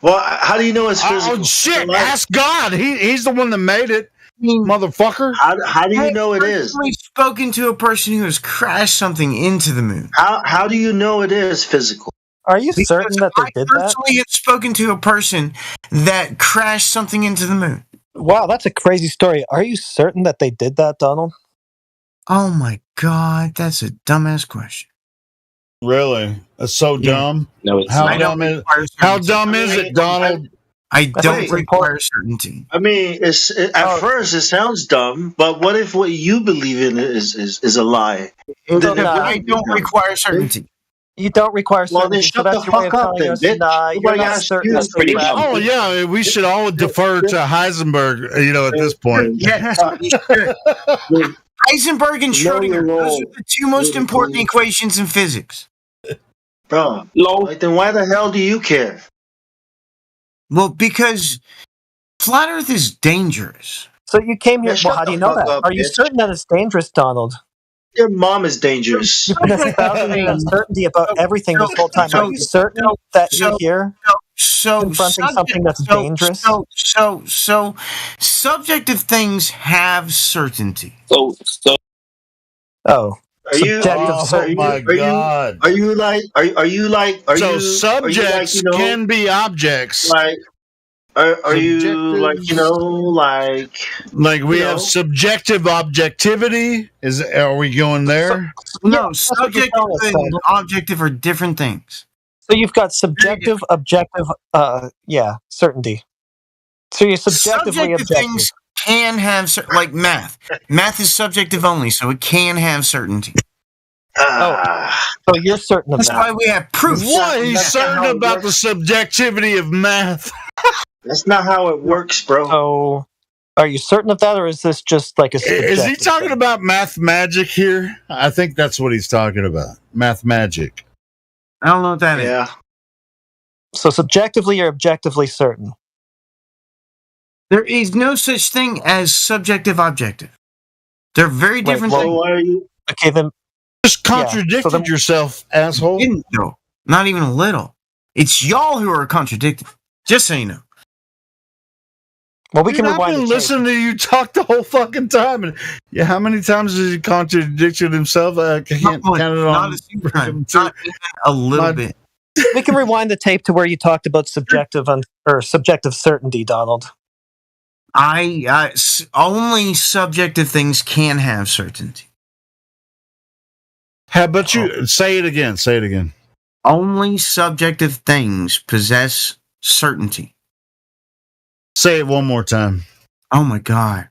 [SPEAKER 22] Well, how do you know it's physical?
[SPEAKER 18] Oh shit! Ask God. He's the one that made it, motherfucker.
[SPEAKER 22] How do you know it is?
[SPEAKER 16] I've spoken to a person who has crashed something into the moon.
[SPEAKER 22] How do you know it is physical?
[SPEAKER 13] Are you certain that they did that?
[SPEAKER 16] I personally have spoken to a person that crashed something into the moon.
[SPEAKER 13] Wow, that's a crazy story. Are you certain that they did that, Donald?
[SPEAKER 16] Oh my God, that's a dumbass question.
[SPEAKER 18] Really? That's so dumb.
[SPEAKER 22] No, it's
[SPEAKER 18] how dumb is it, Donald?
[SPEAKER 16] I don't require certainty.
[SPEAKER 22] I mean, at first it sounds dumb, but what if what you believe in is a lie?
[SPEAKER 16] I don't require certainty.
[SPEAKER 13] You don't require certainty.
[SPEAKER 22] Well, then shut
[SPEAKER 13] so that's
[SPEAKER 22] the
[SPEAKER 13] your way
[SPEAKER 22] fuck
[SPEAKER 13] of
[SPEAKER 22] up,
[SPEAKER 13] telling
[SPEAKER 22] then,
[SPEAKER 13] us,
[SPEAKER 22] bitch.
[SPEAKER 13] nah, you're
[SPEAKER 22] Nobody
[SPEAKER 13] not
[SPEAKER 22] asked
[SPEAKER 13] certain.
[SPEAKER 22] you.
[SPEAKER 13] That's pretty dumb.
[SPEAKER 18] Oh yeah, we should all defer to Heisenberg. At this point.
[SPEAKER 16] Yes, you should. Heisenberg and Schrodinger. Those are the two most important equations in physics.
[SPEAKER 22] Bro, like, then why the hell do you care?
[SPEAKER 16] Well, because flat Earth is dangerous.
[SPEAKER 13] So you came here.
[SPEAKER 22] Yeah,
[SPEAKER 13] Well, how do you know that? Are you certain that it's dangerous, Donald?
[SPEAKER 22] Your mom is dangerous.
[SPEAKER 13] You've been espousing uncertainty about everything this whole time. Are you certain that you're here confronting something that's dangerous?
[SPEAKER 16] So, subjective things have certainty.
[SPEAKER 18] God!
[SPEAKER 22] Are you like?
[SPEAKER 18] Subjects can be objects.
[SPEAKER 22] Like, are you like
[SPEAKER 18] like we have subjective objectivity? Are we going there?
[SPEAKER 16] No, subjective and objective are different things.
[SPEAKER 13] So you've got subjective, objective, certainty. So you're subjectively
[SPEAKER 16] Subjective
[SPEAKER 13] objective.
[SPEAKER 16] things can have like math. Math is subjective only, so it can have certainty.
[SPEAKER 13] So you're certain of
[SPEAKER 16] That's
[SPEAKER 13] that.
[SPEAKER 16] why we have proof.
[SPEAKER 18] What? He's certain about the subjectivity of math.
[SPEAKER 22] That's not how it works, bro.
[SPEAKER 13] So, are you certain of that, or is this just like a subjective
[SPEAKER 18] Is he talking about math magic here? I think that's what he's talking about. Math magic.
[SPEAKER 16] I don't know what that is.
[SPEAKER 22] Yeah.
[SPEAKER 13] So subjectively or objectively certain?
[SPEAKER 16] There is no such thing as subjective objective. They're very different things.
[SPEAKER 22] Why are you?
[SPEAKER 13] Okay, then.
[SPEAKER 18] Just contradicted yourself, asshole.
[SPEAKER 16] Didn't though. Not even a little. It's y'all who are contradicted. Just so you know.
[SPEAKER 13] Well, we can
[SPEAKER 18] I've
[SPEAKER 13] rewind.
[SPEAKER 18] been listening to you talk the whole fucking time. And yeah, how many times has he contradicted himself? I can't count it on.
[SPEAKER 16] Not a single time. Not even a little bit.
[SPEAKER 13] We can rewind the tape to where you talked about subjective or subjective certainty, Donald.
[SPEAKER 16] Only subjective things can have certainty.
[SPEAKER 18] How about you say it again? Say it again.
[SPEAKER 16] Only subjective things possess certainty.
[SPEAKER 18] Say it one more time.
[SPEAKER 16] Oh my God.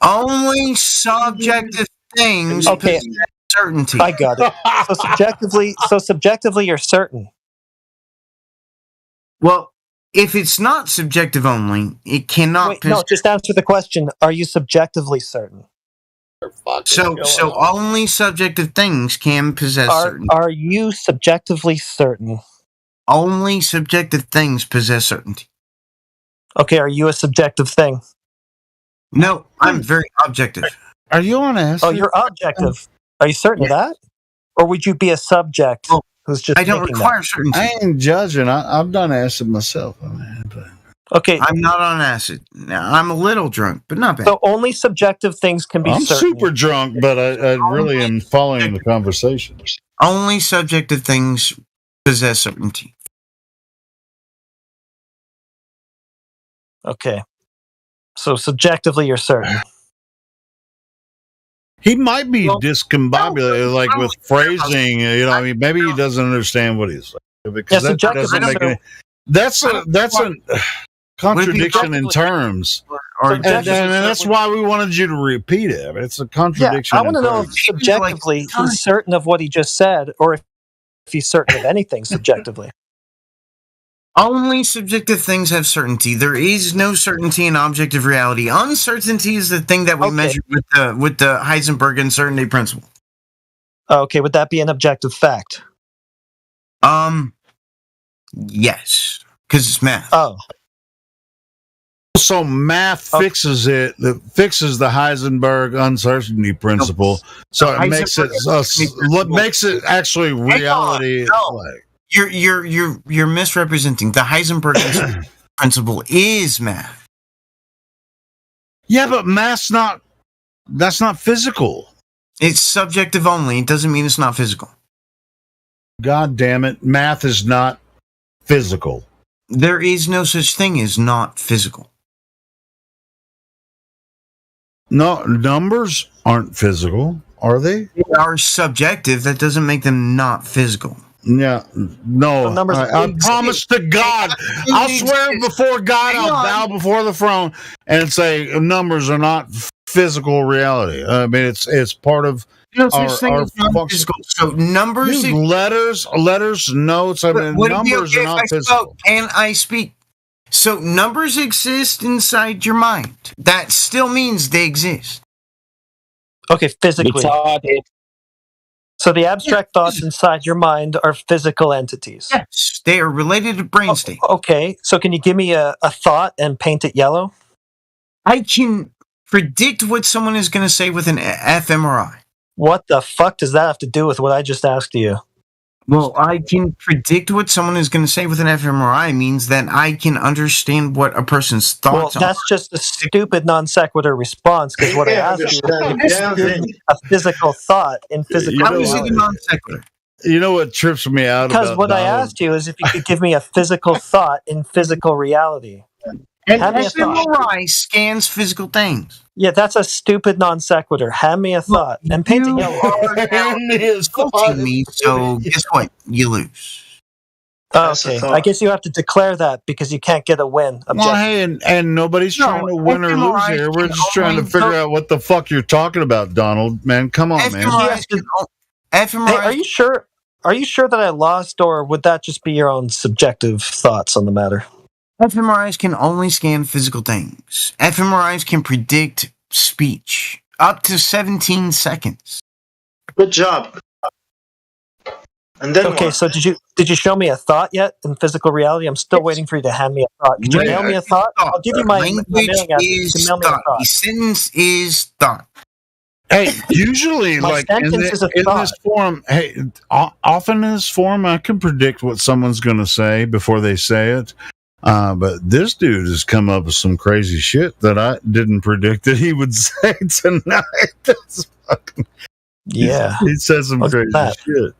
[SPEAKER 16] Only subjective things possess certainty.
[SPEAKER 13] I got it. So subjectively you're certain.
[SPEAKER 16] Well, if it's not subjective only, it cannot
[SPEAKER 13] No, just answer the question. Are you subjectively certain?
[SPEAKER 16] So only subjective things can possess certainty.
[SPEAKER 13] Are you subjectively certain?
[SPEAKER 16] Only subjective things possess certainty.
[SPEAKER 13] Okay, are you a subjective thing?
[SPEAKER 16] No, I'm very objective.
[SPEAKER 18] Are you honest?
[SPEAKER 13] Oh, you're objective. Are you certain of that? Or would you be a subject who's just
[SPEAKER 16] I don't
[SPEAKER 13] thinking
[SPEAKER 16] require
[SPEAKER 13] that.
[SPEAKER 16] certainty.
[SPEAKER 18] I ain't judging. I've done acid myself, man. But
[SPEAKER 16] I've done acid. I've done acid myself. Man, but
[SPEAKER 13] Okay.
[SPEAKER 16] I'm not on acid. Now, I'm a little drunk, but not bad.
[SPEAKER 13] So only subjective things can be
[SPEAKER 18] I'm
[SPEAKER 13] certain.
[SPEAKER 18] super drunk, but I really am following the conversation.
[SPEAKER 16] Only subjective things possess certainty.
[SPEAKER 13] Okay. So subjectively, you're certain.
[SPEAKER 18] He might be discombobulated, like with phrasing. I mean, maybe he doesn't understand what he's saying because that doesn't make any. That's a contradiction in terms, and that's why we wanted you to repeat it. I mean, it's a contradiction.
[SPEAKER 13] I want to know if subjectively he's certain of what he just said, or if he's certain of anything subjectively.
[SPEAKER 16] Only subjective things have certainty. There is no certainty in objective reality. Uncertainty is the thing that we measure with the Heisenberg uncertainty principle.
[SPEAKER 13] Okay, would that be an objective fact?
[SPEAKER 16] Yes, because it's math.
[SPEAKER 13] Oh.
[SPEAKER 18] So math fixes it. Fixes the Heisenberg uncertainty principle. So it makes it actually reality. Like,
[SPEAKER 16] You're misrepresenting. The Heisenberg principle is math.
[SPEAKER 18] Yeah, but that's not physical.
[SPEAKER 16] It's subjective only. It doesn't mean it's not physical.
[SPEAKER 18] God damn it. Math is not physical.
[SPEAKER 16] There is no such thing as not physical.
[SPEAKER 18] No, numbers aren't physical, are they?
[SPEAKER 16] They are subjective. That doesn't make them not physical.
[SPEAKER 18] Yeah, no. I promise to God, I'll swear before God, I'll bow before the throne and say numbers are not physical reality. I mean, it's part of our function.
[SPEAKER 16] So numbers,
[SPEAKER 18] letters, notes. I mean, numbers are not physical.
[SPEAKER 16] And I speak. So numbers exist inside your mind. That still means they exist.
[SPEAKER 13] Okay, physically. So the abstract thoughts inside your mind are physical entities.
[SPEAKER 16] Yes, they are related to brain state.
[SPEAKER 13] Okay, so can you give me a thought and paint it yellow?
[SPEAKER 16] I can predict what someone is going to say with an fMRI.
[SPEAKER 13] What the fuck does that have to do with what I just asked you?
[SPEAKER 16] Well, I can predict what someone is going to say with an fMRI means that I can understand what a person's thoughts are.
[SPEAKER 13] That's just a stupid non sequitur response, because what I asked you is a physical thought in physical reality.
[SPEAKER 16] How is it a non sequitur?
[SPEAKER 18] You know what trips me out
[SPEAKER 13] because
[SPEAKER 18] about
[SPEAKER 13] what
[SPEAKER 18] Donald?
[SPEAKER 13] I asked you is if you could give me a physical thought in physical reality.
[SPEAKER 16] An fMRI scans physical things.
[SPEAKER 13] Yeah, that's a stupid non sequitur. Have me a thought and paint it yellow.
[SPEAKER 16] Insulting me, so guess what? You lose.
[SPEAKER 13] Okay, I guess you have to declare that because you can't get a win.
[SPEAKER 18] Well, hey, and nobody's trying to win or lose here. We're just trying to figure out what the fuck you're talking about, Donald. Man, come on, man.
[SPEAKER 13] Hey, are you sure? Are you sure that I lost, or would that just be your own subjective thoughts on the matter?
[SPEAKER 16] fMRIs can only scan physical things. fMRIs can predict speech up to 17 seconds.
[SPEAKER 22] Good job. And then
[SPEAKER 13] okay, so did you show me a thought yet in physical reality? I'm still waiting for you to hand me a thought. Could you mail me a thought? I'll give you my
[SPEAKER 16] language
[SPEAKER 13] mailing address.
[SPEAKER 16] is
[SPEAKER 13] Mail me a
[SPEAKER 16] thought. The sentence is thought.
[SPEAKER 18] Hey, usually,
[SPEAKER 13] My
[SPEAKER 18] like in
[SPEAKER 13] sentence is a
[SPEAKER 18] this
[SPEAKER 13] thought.
[SPEAKER 18] forum, hey, often in this forum, I can predict what someone's going to say before they say it. But this dude has come up with some crazy shit that I didn't predict that he would say tonight. That's fucking,
[SPEAKER 13] yeah,
[SPEAKER 18] he says some crazy shit.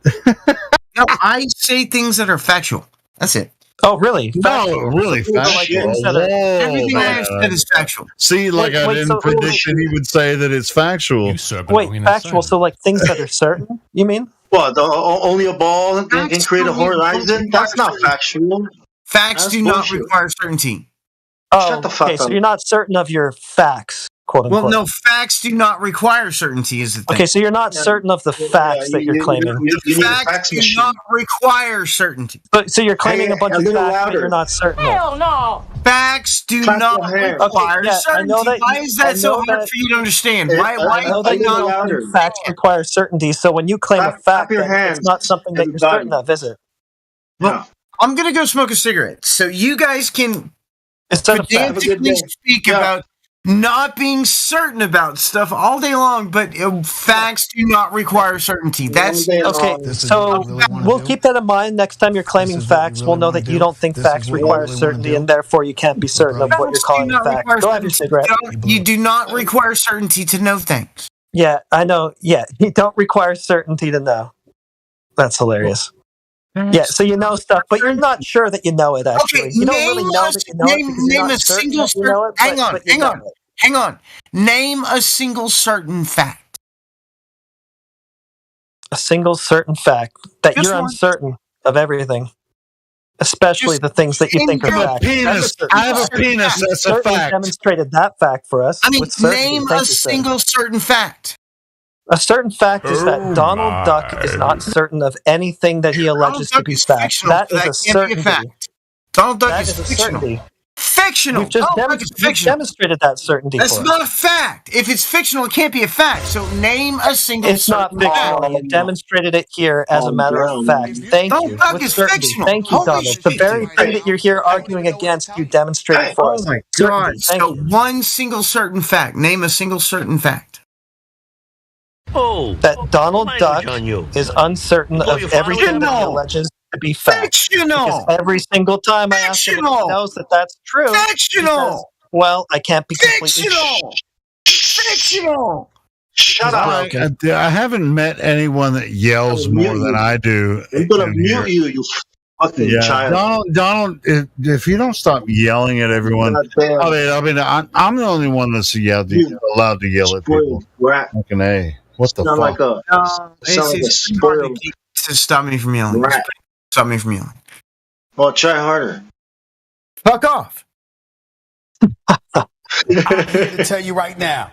[SPEAKER 16] No, I say things that are factual. That's it.
[SPEAKER 13] Oh, really?
[SPEAKER 18] No, really factual.
[SPEAKER 16] Everything I have said is factual.
[SPEAKER 18] See, like I didn't predict that he would say that it's factual.
[SPEAKER 13] Wait, factual? So like things that are certain? You mean?
[SPEAKER 22] What? Only a ball can create a horizon? That's not factual.
[SPEAKER 16] Facts do not require certainty.
[SPEAKER 13] Oh,
[SPEAKER 22] Shut the fuck
[SPEAKER 13] okay,
[SPEAKER 22] up.
[SPEAKER 13] so you're not certain of your facts, quote unquote.
[SPEAKER 16] Well, no, facts do not require certainty is the thing.
[SPEAKER 13] Okay, so you're not certain of the facts that you're claiming.
[SPEAKER 16] Facts do not require certainty.
[SPEAKER 13] So you're claiming a bunch of facts that you're not certain of.
[SPEAKER 16] Hell no! Facts do not require certainty. Why is that so hard for you to understand? Why
[SPEAKER 13] I know that you know facts require certainty, so when you claim a fact, then it's not something that you're certain of, is it?
[SPEAKER 16] Well, I'm going to go smoke a cigarette, so you guys can pedantically speak about not being certain about stuff all day long, but facts do not require certainty. That's
[SPEAKER 13] Okay, so we'll keep that in mind next time you're claiming facts. We'll know that you don't think facts require certainty, and therefore you can't be certain of what you're
[SPEAKER 16] facts do
[SPEAKER 13] calling
[SPEAKER 16] not
[SPEAKER 13] fact.
[SPEAKER 16] require
[SPEAKER 13] Go have your
[SPEAKER 16] certainty.
[SPEAKER 13] cigarette.
[SPEAKER 16] You do not require certainty to know things.
[SPEAKER 13] Yeah, I know. Yeah, you don't require certainty to know. That's hilarious. Yeah, so you know stuff, but you're not sure that you know it. Actually,
[SPEAKER 16] Okay,
[SPEAKER 13] you don't really know that you know it because you're
[SPEAKER 16] name
[SPEAKER 13] not
[SPEAKER 16] a
[SPEAKER 13] certain
[SPEAKER 16] single
[SPEAKER 13] that you know it.
[SPEAKER 16] hang on,
[SPEAKER 13] but you know it.
[SPEAKER 16] hang on. Name a single certain fact.
[SPEAKER 13] A single certain fact that
[SPEAKER 16] Just
[SPEAKER 13] you're
[SPEAKER 16] one.
[SPEAKER 13] uncertain of everything, especially the things that you think are facts.
[SPEAKER 18] I have a penis.
[SPEAKER 13] You
[SPEAKER 18] That's a
[SPEAKER 13] certainly
[SPEAKER 18] fact.
[SPEAKER 13] demonstrated that fact for us.
[SPEAKER 16] I mean,
[SPEAKER 13] with certainty.
[SPEAKER 16] name
[SPEAKER 13] Thank
[SPEAKER 16] a
[SPEAKER 13] you, sir.
[SPEAKER 16] single certain fact.
[SPEAKER 13] A certain fact is that Donald Duck is not certain of anything that he alleges to be fact. That is a certainty.
[SPEAKER 16] Donald Duck
[SPEAKER 13] That
[SPEAKER 16] is
[SPEAKER 13] is a
[SPEAKER 16] fictional.
[SPEAKER 13] certainty.
[SPEAKER 16] Fictional.
[SPEAKER 13] We've just
[SPEAKER 16] Donald Duck is fictional.
[SPEAKER 13] demonstrated that certainty
[SPEAKER 16] That's
[SPEAKER 13] for
[SPEAKER 16] not
[SPEAKER 13] us.
[SPEAKER 16] a fact. If it's fictional, it can't be a fact. So name a single
[SPEAKER 13] It's not
[SPEAKER 16] certain fact.
[SPEAKER 13] fictional. You demonstrated it here as a matter of fact. Thank
[SPEAKER 16] Donald
[SPEAKER 13] you.
[SPEAKER 16] Duck
[SPEAKER 13] With
[SPEAKER 16] is
[SPEAKER 13] certainty.
[SPEAKER 16] fictional.
[SPEAKER 13] Thank you,
[SPEAKER 16] Holy
[SPEAKER 13] Donald. The
[SPEAKER 16] shit,
[SPEAKER 13] very
[SPEAKER 16] dude.
[SPEAKER 13] thing that you're here arguing against, you demonstrated for us.
[SPEAKER 16] Oh my
[SPEAKER 13] Certainty.
[SPEAKER 16] god.
[SPEAKER 13] Thank
[SPEAKER 16] So
[SPEAKER 13] you.
[SPEAKER 16] one single certain fact. Name a single certain fact.
[SPEAKER 13] That Donald Duck is uncertain of everything that he alleges to be fact.
[SPEAKER 16] Fictional.
[SPEAKER 13] Because every single time I ask him if he knows that that's true, he says, well, I can't be completely
[SPEAKER 16] Fictional.
[SPEAKER 18] Shut up. I haven't met anyone that yells more than I do.
[SPEAKER 22] I'm gonna
[SPEAKER 18] in
[SPEAKER 22] mute
[SPEAKER 18] here.
[SPEAKER 22] you fucking child.
[SPEAKER 18] Donald, if you don't stop yelling at everyone, I'm the only one that's allowed to yell at people. Fucking A. What the
[SPEAKER 22] Sound
[SPEAKER 18] fuck?
[SPEAKER 22] like
[SPEAKER 16] It's hard to stop me from yelling.
[SPEAKER 22] rat.
[SPEAKER 16] Stop me from yelling.
[SPEAKER 22] Well, try harder.
[SPEAKER 16] Fuck off.
[SPEAKER 17] I'm here to tell you right now,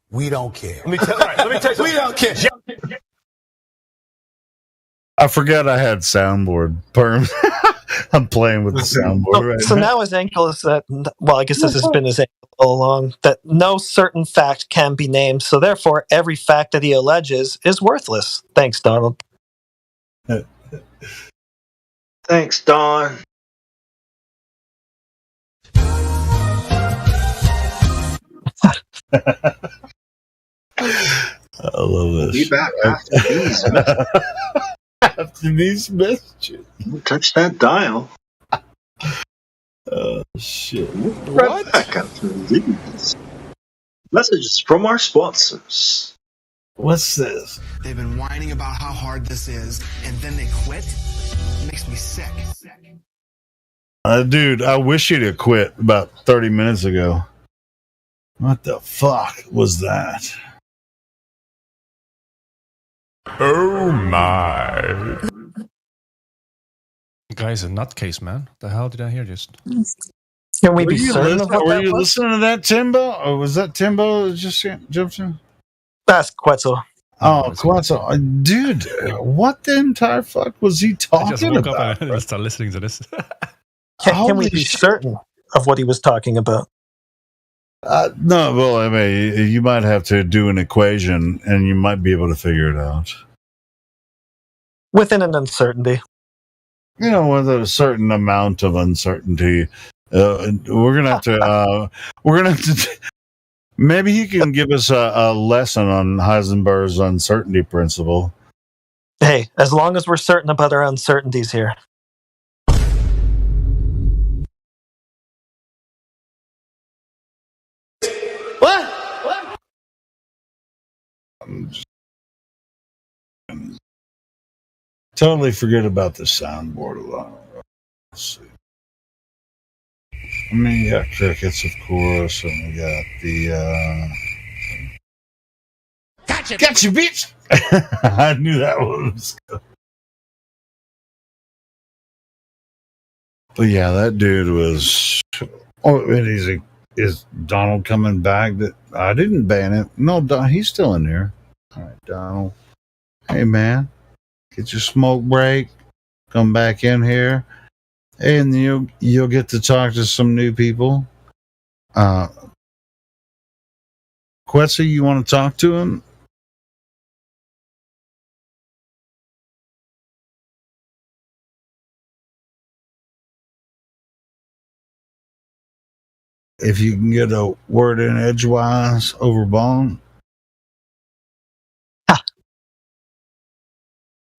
[SPEAKER 17] we don't care. Let me tell you, we don't care.
[SPEAKER 18] I forgot I had soundboard. Perm. I'm playing with the soundboard right
[SPEAKER 13] So now his ankle is that, well, I guess this has been his ankle all along, that no certain fact can be named, so therefore every fact that he alleges is worthless. Thanks, Donald.
[SPEAKER 22] Thanks, Don.
[SPEAKER 18] I love this.
[SPEAKER 22] Be back after these messages.
[SPEAKER 18] After these messages.
[SPEAKER 22] Touch that dial.
[SPEAKER 18] Oh, shit.
[SPEAKER 22] Right back after these messages from our sponsors.
[SPEAKER 18] What's this?
[SPEAKER 17] They've been whining about how hard this is, and then they quit. It makes me sick.
[SPEAKER 18] Dude, I wish you'd have quit about 30 minutes ago. What the fuck was that?
[SPEAKER 21] Oh my. The guy's a nutcase, man. The hell did I hear just?
[SPEAKER 13] Can we
[SPEAKER 18] Were
[SPEAKER 13] be
[SPEAKER 18] you
[SPEAKER 13] certain of what
[SPEAKER 18] Were
[SPEAKER 13] that
[SPEAKER 18] you
[SPEAKER 13] was?
[SPEAKER 18] listening to that, Timbo? Or was that Timbo that just jumped in?
[SPEAKER 13] That's Quetzal.
[SPEAKER 18] Oh, Quetzal. Dude, what the entire fuck was he
[SPEAKER 21] I
[SPEAKER 18] talking
[SPEAKER 21] just woke
[SPEAKER 18] about?
[SPEAKER 21] up and started listening to this.
[SPEAKER 13] Can we
[SPEAKER 18] Holy
[SPEAKER 13] be
[SPEAKER 18] shit.
[SPEAKER 13] certain of what he was talking about?
[SPEAKER 18] No, well, I mean, you might have to do an equation and you might be able to figure it out.
[SPEAKER 13] Within an uncertainty.
[SPEAKER 18] You know, with a certain amount of uncertainty. We're gonna have to. Maybe he can give us a lesson on Heisenberg's uncertainty principle.
[SPEAKER 13] Hey, as long as we're certain about our uncertainties here.
[SPEAKER 17] What?
[SPEAKER 18] Totally forget about the soundboard alone. Let's see. I mean, you got crickets, of course, and we got the. Gotcha, bitch! I knew that was. But yeah, that dude was. Oh, and is Donald coming back? That I didn't ban it. No, he's still in there. All right, Donald. Hey, man, get your smoke break. Come back in here, and you'll get to talk to some new people. Quetzal, you want to talk to him? if you can get a word in edgewise over Bone.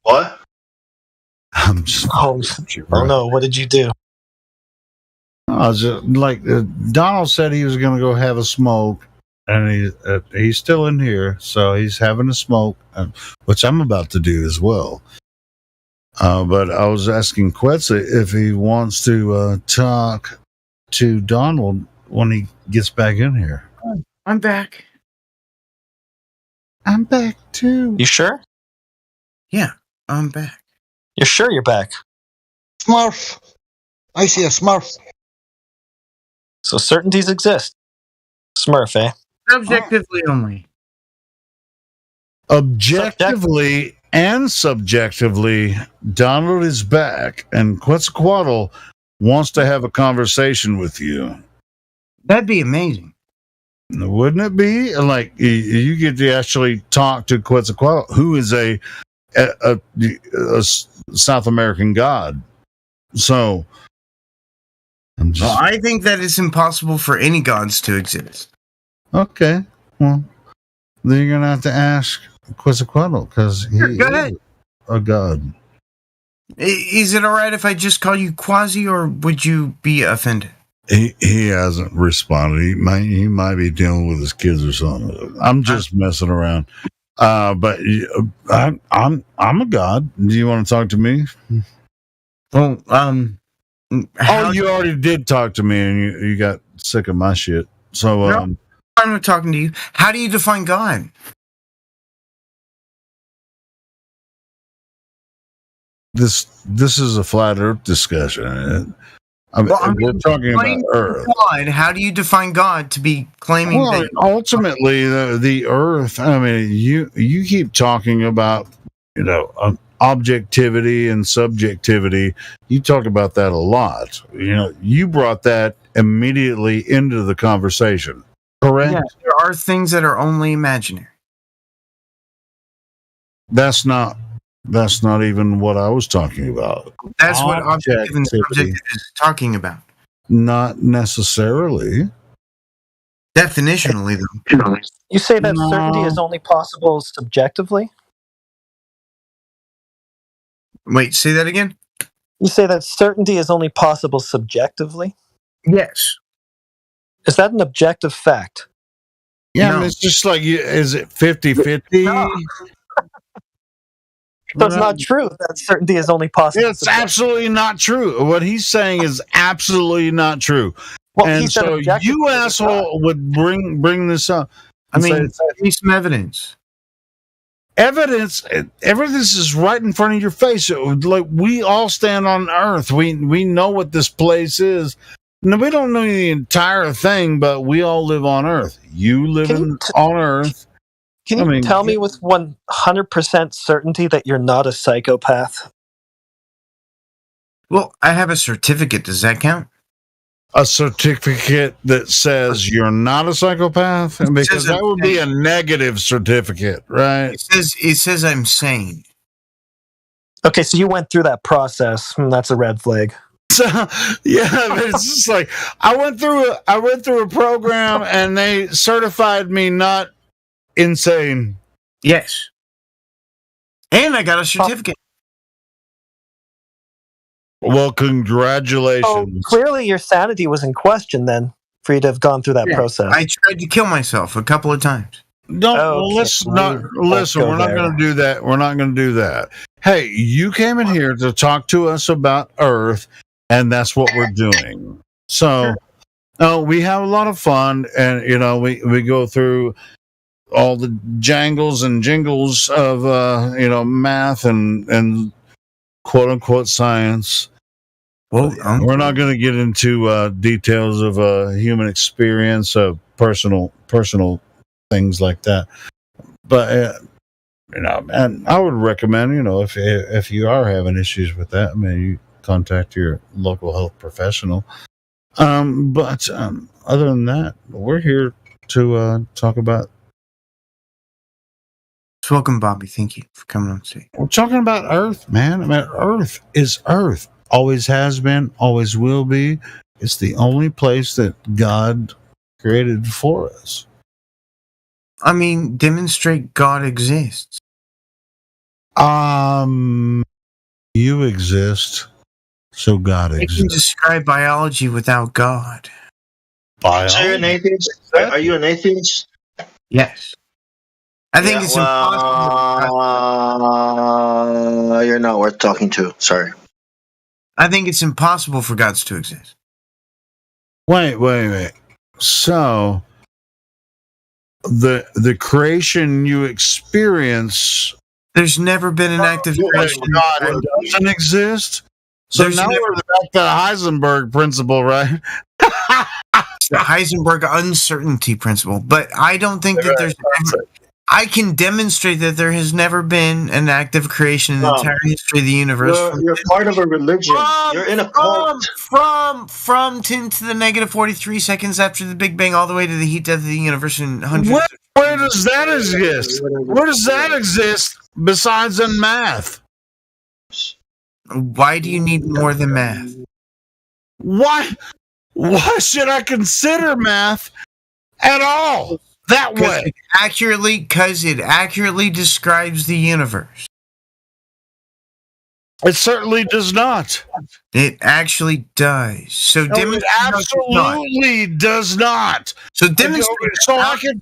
[SPEAKER 22] What?
[SPEAKER 18] I'm just
[SPEAKER 13] Oh no! What did you do?
[SPEAKER 18] I was just, like Donald said he was going to go have a smoke, and he's still in here, so he's having a smoke, which I'm about to do as well. But I was asking Quetzal if he wants to talk to Donald when he gets back in here.
[SPEAKER 16] I'm back.
[SPEAKER 18] I'm back too.
[SPEAKER 13] You sure?
[SPEAKER 16] Yeah, I'm back.
[SPEAKER 13] You're sure you're back?
[SPEAKER 8] Smurf. I see a Smurf.
[SPEAKER 13] So certainties exist. Smurf, eh?
[SPEAKER 16] Subjectively only.
[SPEAKER 18] Objectively and subjectively, Donald is back, and Quetzalcoatl wants to have a conversation with you.
[SPEAKER 16] That'd be amazing.
[SPEAKER 18] Wouldn't it be? Like, you get to actually talk to Quetzalcoatl, who is a South American god. So,
[SPEAKER 16] Well, I think that it's impossible for any gods to exist.
[SPEAKER 18] Okay. Well, then you're going to have to ask Quetzalcoatl, because he is a god.
[SPEAKER 16] Is it all right if I just call you Quasi, or would you be offended?
[SPEAKER 18] He hasn't responded. He might be dealing with his kids or something. I'm just messing around. But I'm a god. Do you want to talk to me?
[SPEAKER 16] Well,
[SPEAKER 18] you already did talk to me, and you got sick of my shit. So
[SPEAKER 16] no, I'm not talking to you. How do you define God?
[SPEAKER 18] This is a flat Earth discussion. We're talking about Earth.
[SPEAKER 16] God, how do you define God to be claiming that?
[SPEAKER 18] Ultimately, the Earth. I mean, you keep talking about objectivity and subjectivity. You talk about that a lot. You brought that immediately into the conversation. Correct?
[SPEAKER 16] Yeah, there are things that are only imaginary.
[SPEAKER 18] That's not even what I was talking about.
[SPEAKER 16] That's what objective and subjective is talking about.
[SPEAKER 18] Not necessarily.
[SPEAKER 16] Definitionally, though.
[SPEAKER 13] You say that certainty is only possible subjectively?
[SPEAKER 16] Wait, say that again?
[SPEAKER 13] You say that certainty is only possible subjectively?
[SPEAKER 16] Yes.
[SPEAKER 13] Is that an objective fact?
[SPEAKER 18] Yeah, no. I mean, it's just like, is it 50-50?
[SPEAKER 13] No. So it's not true that certainty is only possible.
[SPEAKER 18] It's absolutely not true. What he's saying is absolutely not true.
[SPEAKER 13] Well,
[SPEAKER 18] and so you asshole would bring this up.
[SPEAKER 16] I mean, need some evidence.
[SPEAKER 18] Evidence is right in front of your face. Like, we all stand on Earth. We know what this place is. No, we don't know the entire thing, but we all live on Earth. You live on Earth.
[SPEAKER 13] Can you tell me with 100% certainty that you're not a psychopath?
[SPEAKER 16] Well, I have a certificate. Does that count?
[SPEAKER 18] A certificate that says you're not a psychopath? Because that would be a negative certificate, right?
[SPEAKER 16] It says I'm sane.
[SPEAKER 13] Okay, so you went through that process. That's a red flag.
[SPEAKER 18] So, yeah, it's just like I went through a program and they certified me not insane.
[SPEAKER 16] Yes. And I got a certificate.
[SPEAKER 18] Well, congratulations.
[SPEAKER 13] Oh, clearly your sanity was in question then, for you to have gone through that process.
[SPEAKER 16] I tried to kill myself a couple of times.
[SPEAKER 18] Let's not listen. We're not going to do that. We're not going to do that. Hey, you came in here to talk to us about Earth, and that's what we're doing. So, we have a lot of fun, and we go through all the jangles and jingles of math and quote unquote science. Well, we're not going to get into details of human experience, of personal things like that. But and I would recommend, if you are having issues with that, you contact your local health professional. But other than that, we're here to talk about.
[SPEAKER 16] Welcome, Bobby. Thank you for coming on stage.
[SPEAKER 18] We're talking about Earth, man. Earth is Earth. Always has been, always will be. It's the only place that God created for us.
[SPEAKER 16] I mean, demonstrate God exists.
[SPEAKER 18] You exist, so God
[SPEAKER 16] I can
[SPEAKER 18] exists.
[SPEAKER 16] describe biology without God.
[SPEAKER 22] So you're an atheist? Are you an atheist?
[SPEAKER 16] Yes. I think it's
[SPEAKER 22] impossible. You're not worth talking to. Sorry.
[SPEAKER 16] I think it's impossible for gods to exist.
[SPEAKER 18] Wait. So the creation you experience,
[SPEAKER 16] there's never been an active creation.
[SPEAKER 18] God doesn't exist. So now we're back to the Heisenberg principle, right?
[SPEAKER 16] The Heisenberg uncertainty principle. But I don't think that there's ever, I can demonstrate that there has never been an active creation in the entire history of the universe.
[SPEAKER 22] You're part of a religion. You're in a cult.
[SPEAKER 16] From 10 to the negative 43 seconds after the Big Bang all the way to the heat death of the universe in hundreds.
[SPEAKER 18] Where does that exist? Where does that exist besides in math?
[SPEAKER 16] Why do you need more than math?
[SPEAKER 18] Why should I consider math at all that way?
[SPEAKER 16] Because it accurately describes the universe.
[SPEAKER 18] It certainly does not.
[SPEAKER 16] It actually does. So
[SPEAKER 18] no, it absolutely does not.
[SPEAKER 16] So demonstrate.
[SPEAKER 18] So I can.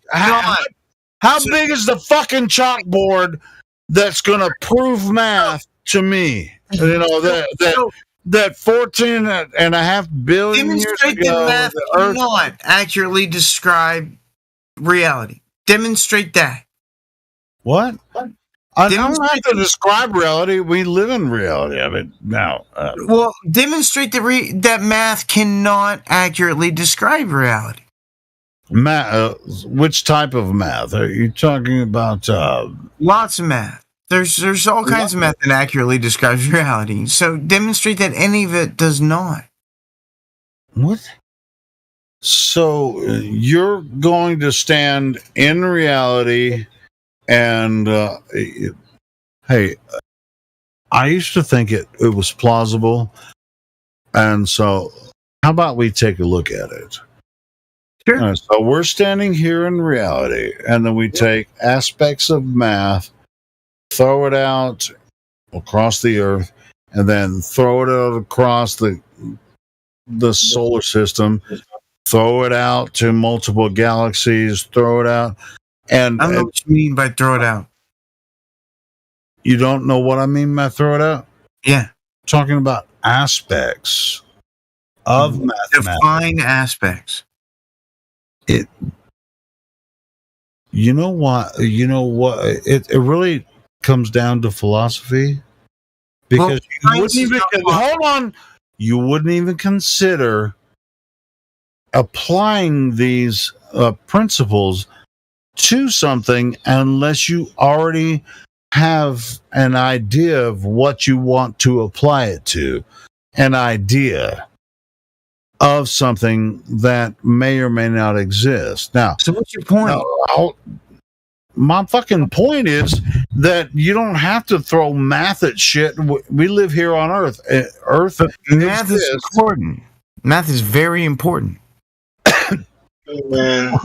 [SPEAKER 18] How big is the fucking chalkboard that's going to prove math to me? You know that 14.5 billion years ago,
[SPEAKER 16] math
[SPEAKER 18] the Earth
[SPEAKER 16] cannot accurately describe reality. Demonstrate that.
[SPEAKER 18] What? I don't have to describe reality. We live in reality. I mean, now.
[SPEAKER 16] Well, demonstrate that math cannot accurately describe reality.
[SPEAKER 18] Which type of math are you talking about?
[SPEAKER 16] Lots of math. There's all kinds of math that accurately describes reality. So demonstrate that any of it does not.
[SPEAKER 18] What? So you're going to stand in reality and hey, I used to think it was plausible, and so how about we take a look at it?
[SPEAKER 16] Sure.
[SPEAKER 18] So we're standing here in reality, and then we take aspects of math, throw it out across the Earth, and then throw it out across the solar system, throw it out to multiple galaxies, throw it out. And
[SPEAKER 16] I don't know what you mean by throw it out.
[SPEAKER 18] You don't know what I mean by throw it out?
[SPEAKER 16] Yeah.
[SPEAKER 18] I'm talking about aspects of mathematics.
[SPEAKER 16] Define aspects.
[SPEAKER 18] You know what? It really comes down to philosophy, because you wouldn't even consider applying these principles to something unless you already have an idea of what you want to apply it to, an idea of something that may or may not exist. Now,
[SPEAKER 16] so what's your point?
[SPEAKER 18] My fucking point is that you don't have to throw math at shit. We live here on Earth.
[SPEAKER 16] Math is important. Math is very important.
[SPEAKER 22] Man,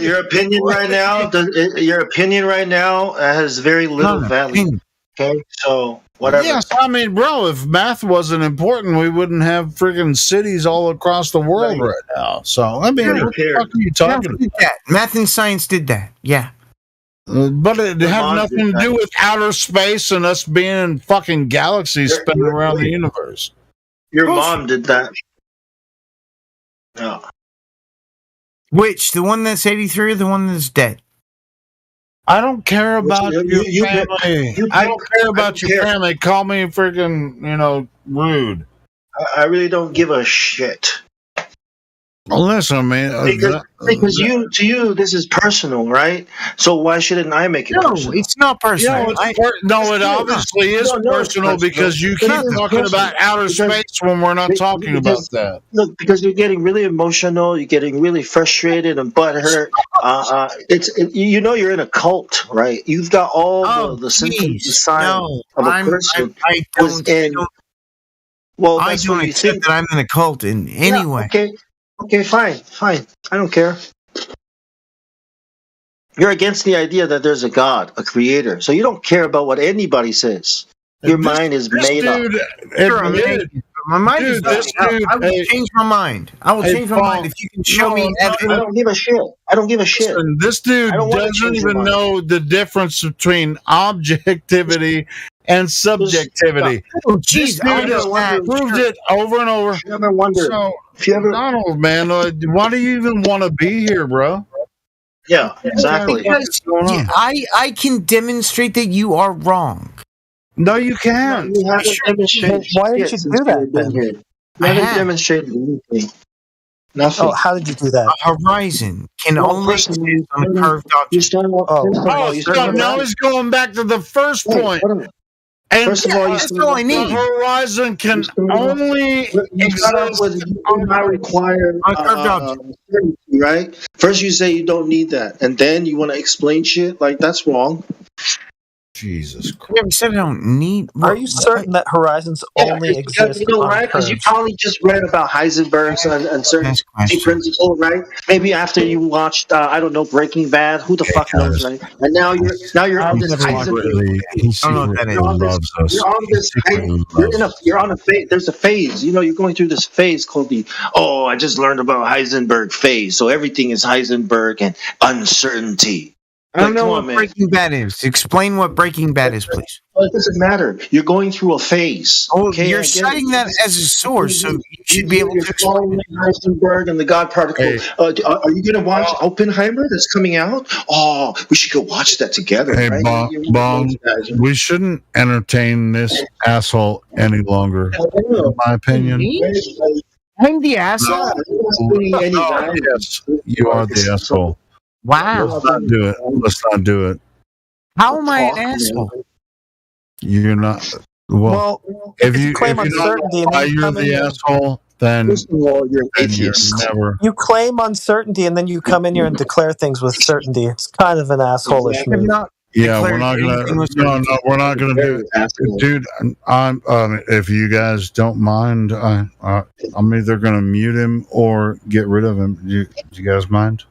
[SPEAKER 22] your opinion right now. Your opinion right now has very little value. Okay, so whatever.
[SPEAKER 18] Yes, I mean, bro, if math wasn't important, we wouldn't have freaking cities all across the world right now. So I mean, what the fuck are you talking about?
[SPEAKER 16] Math and science did that. Yeah.
[SPEAKER 18] But it had nothing to do with outer space and us being in fucking galaxies spinning around the universe.
[SPEAKER 22] Your mom did that. No.
[SPEAKER 16] Which? The one that's 83 or the one that's dead?
[SPEAKER 18] I don't care about your family. I don't care about your family. Call me freaking, rude.
[SPEAKER 22] I really don't give a shit.
[SPEAKER 18] Well, listen, man.
[SPEAKER 22] Because to you, this is personal, right? So why shouldn't I make it personal?
[SPEAKER 16] No, it's not personal.
[SPEAKER 18] It obviously is personal because you keep talking about outer space when we're not talking about that.
[SPEAKER 22] Look, because you're getting really emotional, you're getting really frustrated and butthurt. You're in a cult, right? You've got all the symptoms, the signs of a person who's in Well,
[SPEAKER 16] I
[SPEAKER 22] that's
[SPEAKER 16] don't
[SPEAKER 22] what you
[SPEAKER 16] accept
[SPEAKER 22] think.
[SPEAKER 16] that I'm in a cult in any way.
[SPEAKER 22] Okay, fine. I don't care. You're against the idea that there's a God, a creator. So you don't care about what anybody says. Your mind is made up.
[SPEAKER 16] Sure, my mind is made up. I will change my mind. I will change my mind if you can show me evidence.
[SPEAKER 22] I don't give a shit. I don't give a shit.
[SPEAKER 18] Listen, this dude
[SPEAKER 22] I don't wanna
[SPEAKER 18] doesn't
[SPEAKER 22] change your
[SPEAKER 18] even
[SPEAKER 22] mind.
[SPEAKER 18] know the difference between objectivity and subjectivity.
[SPEAKER 16] Oh,
[SPEAKER 18] This
[SPEAKER 16] geez,
[SPEAKER 18] dude has proved it over and over.
[SPEAKER 22] If you ever wondered,
[SPEAKER 18] So, Donald, man, why do you even want to be here, bro?
[SPEAKER 22] Yeah, exactly.
[SPEAKER 16] Because I can demonstrate that you are wrong.
[SPEAKER 18] No, you can't.
[SPEAKER 22] You haven't demonstrated
[SPEAKER 13] Why didn't
[SPEAKER 22] shit
[SPEAKER 13] you
[SPEAKER 22] since
[SPEAKER 13] do that
[SPEAKER 22] you've been
[SPEAKER 13] then?
[SPEAKER 22] here. You haven't demonstrated anything. Nothing.
[SPEAKER 13] Oh, how did you do that?
[SPEAKER 16] A horizon can
[SPEAKER 22] Well,
[SPEAKER 16] only
[SPEAKER 22] first of all,
[SPEAKER 16] exist on a curved
[SPEAKER 22] you
[SPEAKER 16] object.
[SPEAKER 22] start off. First of all, you start
[SPEAKER 18] So
[SPEAKER 22] off.
[SPEAKER 18] now he's going back to the first point. And
[SPEAKER 22] First of all, you
[SPEAKER 16] that's
[SPEAKER 22] start
[SPEAKER 16] all
[SPEAKER 22] off-
[SPEAKER 16] I need.
[SPEAKER 18] the horizon can only
[SPEAKER 22] You start off with
[SPEAKER 18] exist
[SPEAKER 22] you do not require
[SPEAKER 16] on a curved object.
[SPEAKER 22] certainty, right? First, you say you don't need that, and then you want to explain shit like that's wrong.
[SPEAKER 18] Jesus Christ.
[SPEAKER 16] Yeah, we said I don't need.
[SPEAKER 13] Are you certain that horizons only exist
[SPEAKER 22] You know
[SPEAKER 13] on
[SPEAKER 22] why? Because you
[SPEAKER 13] curves?
[SPEAKER 22] probably just read about Heisenberg's uncertainty principle, right? Maybe after you watched, I don't know, Breaking Bad. Who the fuck knows, right? And now you're on this Heisenberg.
[SPEAKER 18] He secretly loves us.
[SPEAKER 22] You're on this. You're on a phase. There's a phase. You know, you're going through this phase called the. Oh, I just learned about Heisenberg phase. So everything is Heisenberg and uncertainty.
[SPEAKER 16] I don't know
[SPEAKER 22] come
[SPEAKER 16] what
[SPEAKER 22] on, man.
[SPEAKER 16] Breaking Bad is. Explain what Breaking Bad is, please.
[SPEAKER 22] Well, it doesn't matter. You're going through a phase.
[SPEAKER 16] Oh,
[SPEAKER 22] okay?
[SPEAKER 16] you're
[SPEAKER 22] I get
[SPEAKER 16] citing
[SPEAKER 22] it.
[SPEAKER 16] that as a source, so you should be able to
[SPEAKER 22] You're following Heisenberg and the God particle.
[SPEAKER 18] Hey.
[SPEAKER 22] Are you going to watch Oppenheimer that's coming out? Oh, we should go watch that together.
[SPEAKER 18] Hey,
[SPEAKER 22] right?
[SPEAKER 18] Bong, we shouldn't entertain this asshole any longer, in my opinion.
[SPEAKER 16] I'm the asshole?
[SPEAKER 18] Yes, you are the asshole.
[SPEAKER 16] Wow.
[SPEAKER 18] Let's not do it. Let's not do it.
[SPEAKER 16] How am I an asshole?
[SPEAKER 18] You're not. Well, if you
[SPEAKER 13] claim
[SPEAKER 18] if
[SPEAKER 13] uncertainty
[SPEAKER 18] you
[SPEAKER 13] and
[SPEAKER 18] know why
[SPEAKER 13] then
[SPEAKER 18] you're
[SPEAKER 13] come in
[SPEAKER 18] the
[SPEAKER 13] here-
[SPEAKER 18] asshole, then
[SPEAKER 22] First of all, you're an
[SPEAKER 18] then
[SPEAKER 22] atheist.
[SPEAKER 18] you're never.
[SPEAKER 13] You claim uncertainty and then you come in here and declare things with certainty. It's kind of an asshole-ish move.
[SPEAKER 18] Yeah, we're not gonna. No, we're not gonna do it, dude. I'm. If you guys don't mind, I'm either gonna mute him or get rid of him. Do you guys mind?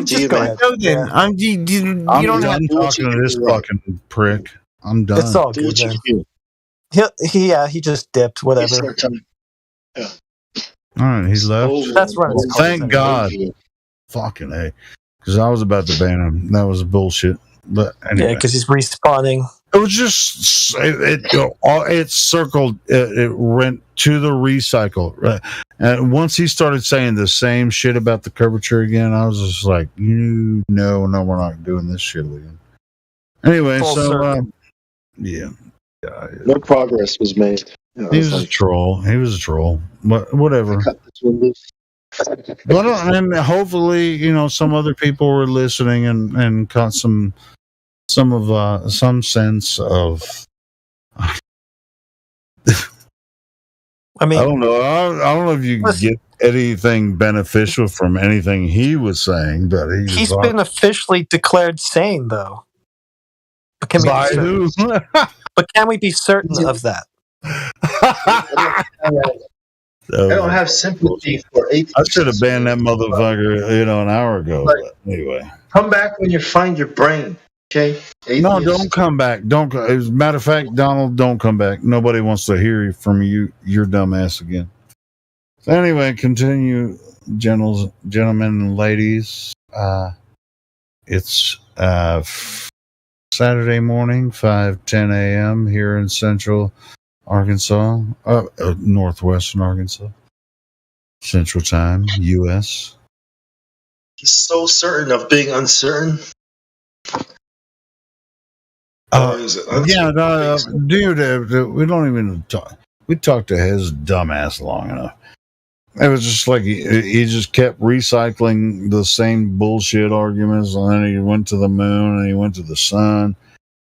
[SPEAKER 16] Just go ahead. Then.
[SPEAKER 18] I'm
[SPEAKER 16] you don't
[SPEAKER 18] done
[SPEAKER 16] have
[SPEAKER 18] talking to this fucking prick. I'm done.
[SPEAKER 13] It's all good then. He just dipped. Whatever.
[SPEAKER 22] Yeah.
[SPEAKER 18] All right, he left.
[SPEAKER 13] That's right.
[SPEAKER 18] Well, thank God. Fucking A. Because I was about to ban him. That was bullshit. But anyway.
[SPEAKER 13] Yeah, because he's respawning.
[SPEAKER 18] It was just it circled. It went to the recycle. Right? And once he started saying the same shit about the curvature again, I was just like, no, we're not doing this shit again. Anyway,
[SPEAKER 13] Full
[SPEAKER 18] so
[SPEAKER 13] circle.
[SPEAKER 18] yeah.
[SPEAKER 22] No progress was made. You know,
[SPEAKER 18] He
[SPEAKER 22] it's
[SPEAKER 18] was a
[SPEAKER 22] like,
[SPEAKER 18] troll. He was a troll. But whatever. But and hopefully, some other people were listening and caught some sense of.
[SPEAKER 13] I mean,
[SPEAKER 18] I don't know. I don't know if you can get anything beneficial from anything he was saying, but
[SPEAKER 13] he's been officially declared sane, though. But can we
[SPEAKER 18] by
[SPEAKER 13] be certain?
[SPEAKER 18] who?
[SPEAKER 13] But can we be certain of that?
[SPEAKER 22] I don't have sympathy for atheists.
[SPEAKER 18] I should have banned that motherfucker, an hour ago. But anyway,
[SPEAKER 22] come back when you find your brain. Okay.
[SPEAKER 18] No, don't come back. Don't. As a matter of fact, Donald, don't come back. Nobody wants to hear from you, your dumb ass again. So anyway, continue, gentlemen and ladies. It's Saturday morning, 5:10 a.m. here in Central Arkansas, Northwestern Arkansas, Central Time, U.S.
[SPEAKER 22] He's so certain of being uncertain.
[SPEAKER 18] Yeah, no, dude, we don't even talk. We talked to his dumbass long enough. It was just like he just kept recycling the same bullshit arguments, and then he went to the moon and he went to the sun.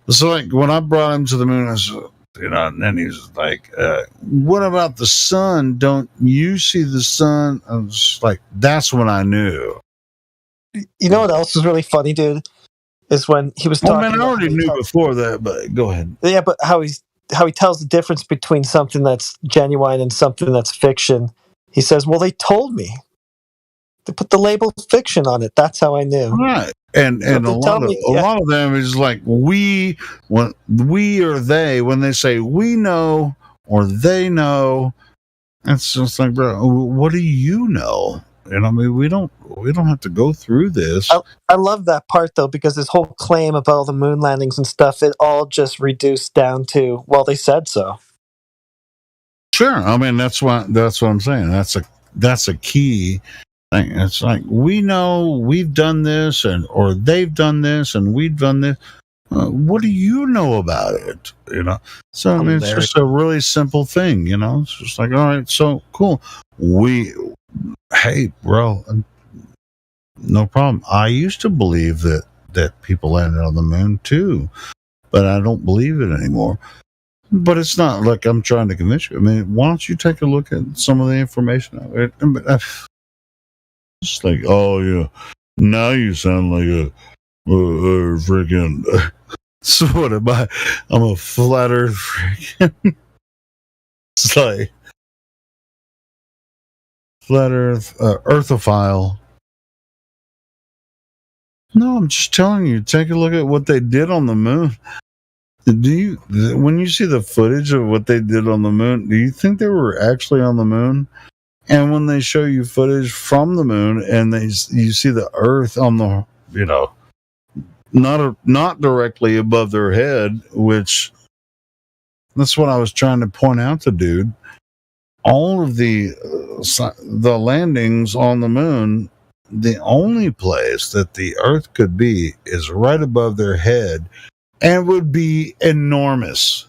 [SPEAKER 18] So like when I brought him to the moon, I said, and then he's like, "What about the sun? Don't you see the sun?" I was like, "That's when I knew."
[SPEAKER 13] You know what else was really funny, dude? Is when he was talking.
[SPEAKER 18] I already knew before that, but go ahead.
[SPEAKER 13] Yeah, but how he's tells the difference between something that's genuine and something that's fiction. He says, "Well, they told me. They put the label fiction on it. That's how I knew."
[SPEAKER 18] Right. And
[SPEAKER 13] So
[SPEAKER 18] a lot of them is like when we or they, when they say we know or they know, it's just like, bro, what do you know? And I mean, we don't have to go through this.
[SPEAKER 13] I love that part though, because this whole claim about all the moon landings and stuff, it all just reduced down to, well, they said so.
[SPEAKER 18] Sure. I mean, that's what I'm saying. That's a key thing. It's like, we know we've done this, or they've done this, and we've done this. What do you know about it? So I mean, it's just a really simple thing. It's just like, all right, so cool. Hey, bro, no problem. I used to believe that people landed on the moon too, but I don't believe it anymore. But it's not like I'm trying to convince you. I mean, why don't you take a look at some of the information out there? It's like, oh yeah, now you sound like a freaking. So what am I? I'm a flat Earth freaking. It's like flat Earth Earthophile. No, I'm just telling you. Take a look at what they did on the moon. When you see the footage of what they did on the moon, do you think they were actually on the moon? And when they show you footage from the moon and you see the Earth on the, not directly above their head, which that's what I was trying to point out to dude. All of the landings on the moon, the only place that the Earth could be is right above their head, and would be enormous.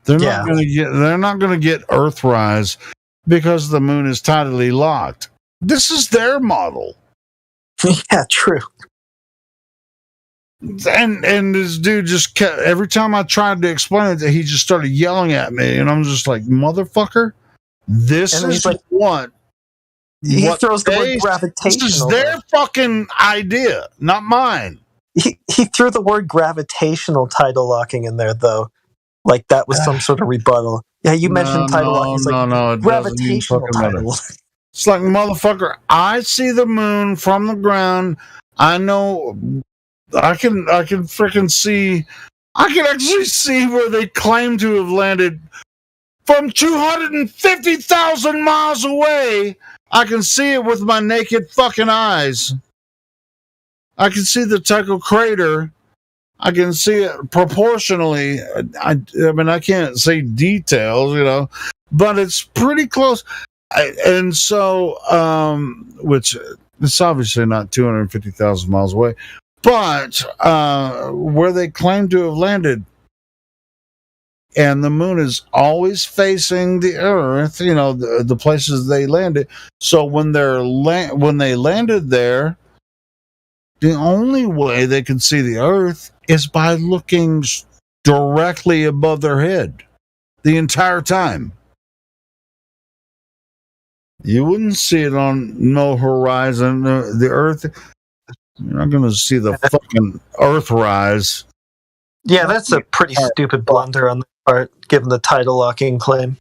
[SPEAKER 18] They're not going to get Earthrise because the moon is tidally locked. This is their model.
[SPEAKER 13] Yeah, true.
[SPEAKER 18] And this dude just kept, every time I tried to explain it, he just started yelling at me, and I'm just like, motherfucker, this is like, what
[SPEAKER 13] he throws the word gravitational.
[SPEAKER 18] This is their fucking idea, not mine.
[SPEAKER 13] He threw the word gravitational tidal locking in there, though. Like that was some sort of rebuttal. Yeah, you mentioned tidal locking. It's like gravitational tidal.
[SPEAKER 18] It's like, motherfucker, I see the moon from the ground. I know I can freaking see. I can actually see where they claim to have landed from 250,000 miles away. I can see it with my naked fucking eyes. I can see the Tycho crater. I can see it proportionally. I mean, I can't see details, but it's pretty close. And so, which it's obviously not 250,000 miles away, but where they claim to have landed, and the moon is always facing the Earth, the places they landed. So when they landed there, the only way they can see the Earth is by looking directly above their head the entire time. You wouldn't see it on no horizon. The Earth, you're not going to see the fucking Earth rise.
[SPEAKER 13] Yeah, that's a pretty stupid blunder on the part, given the tidal locking claim.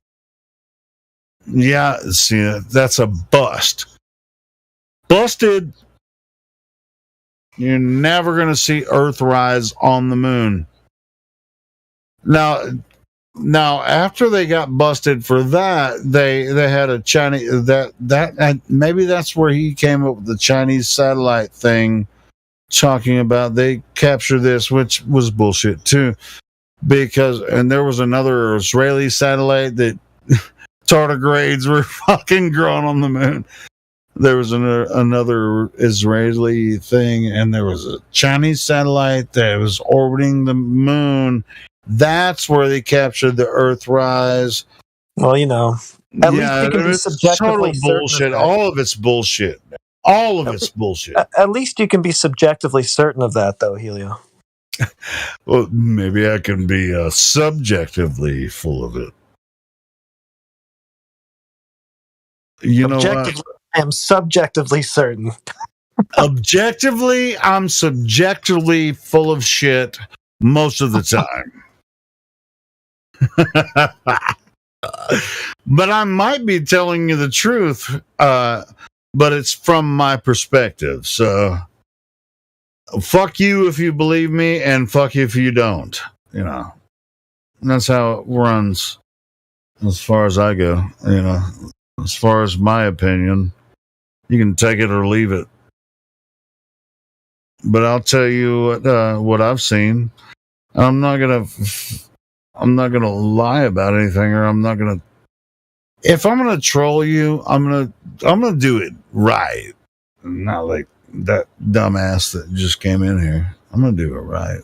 [SPEAKER 18] Yeah, see, that's a bust. Busted. You're never going to see Earthrise on the moon. Now, after they got busted for that, they had a Chinese that maybe that's where he came up with the Chinese satellite thing, talking about they captured this, which was bullshit too, and there was another Israeli satellite that tardigrades were fucking growing on the moon. There was another Israeli thing, and there was a Chinese satellite that was orbiting the moon. That's where they captured the Earthrise.
[SPEAKER 13] Well, at least you can be subjectively
[SPEAKER 18] bullshit. All of it's bullshit. All of it's bullshit.
[SPEAKER 13] At least you can be subjectively certain of that, though, Helio.
[SPEAKER 18] Well, maybe I can be subjectively full of it. You know what?
[SPEAKER 13] I am subjectively certain.
[SPEAKER 18] Objectively, I'm subjectively full of shit. most of the time. But I might be telling you the truth, but it's from my perspective. So fuck you if you believe me, and fuck you if you don't. You know, and that's how it runs as far as I go. You know, as far as my opinion, you can take it or leave it. But I'll tell you what I've seen. I'm not gonna lie about anything, or I'm not gonna. If I'm gonna troll you, I'm gonna do it right, not like that dumbass that just came in here. I'm gonna do it right.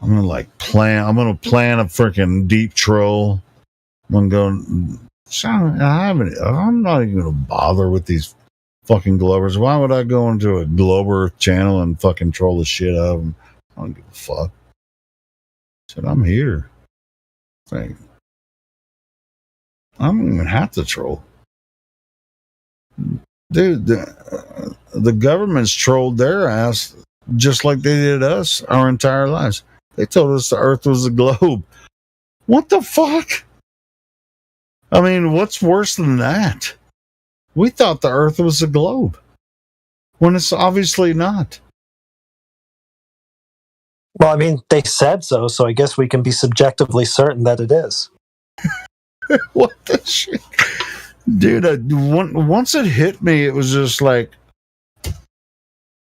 [SPEAKER 18] I'm gonna plan. I'm gonna plan a freaking deep troll. I'm gonna go. I'm not even gonna bother with these fucking Globers. Why would I go into a Glober channel and fucking troll the shit out of them? I don't give a fuck. I said, I'm here. Like, I don't even have to troll. Dude, the government's trolled their ass just like they did us our entire lives. They told us the earth was a globe. What the fuck? I mean, what's worse than that? We thought the earth was a globe when it's obviously not.
[SPEAKER 13] Well, I mean, they said so I guess we can be subjectively certain that it is.
[SPEAKER 18] What the shit? Dude, once it hit me, it was just like,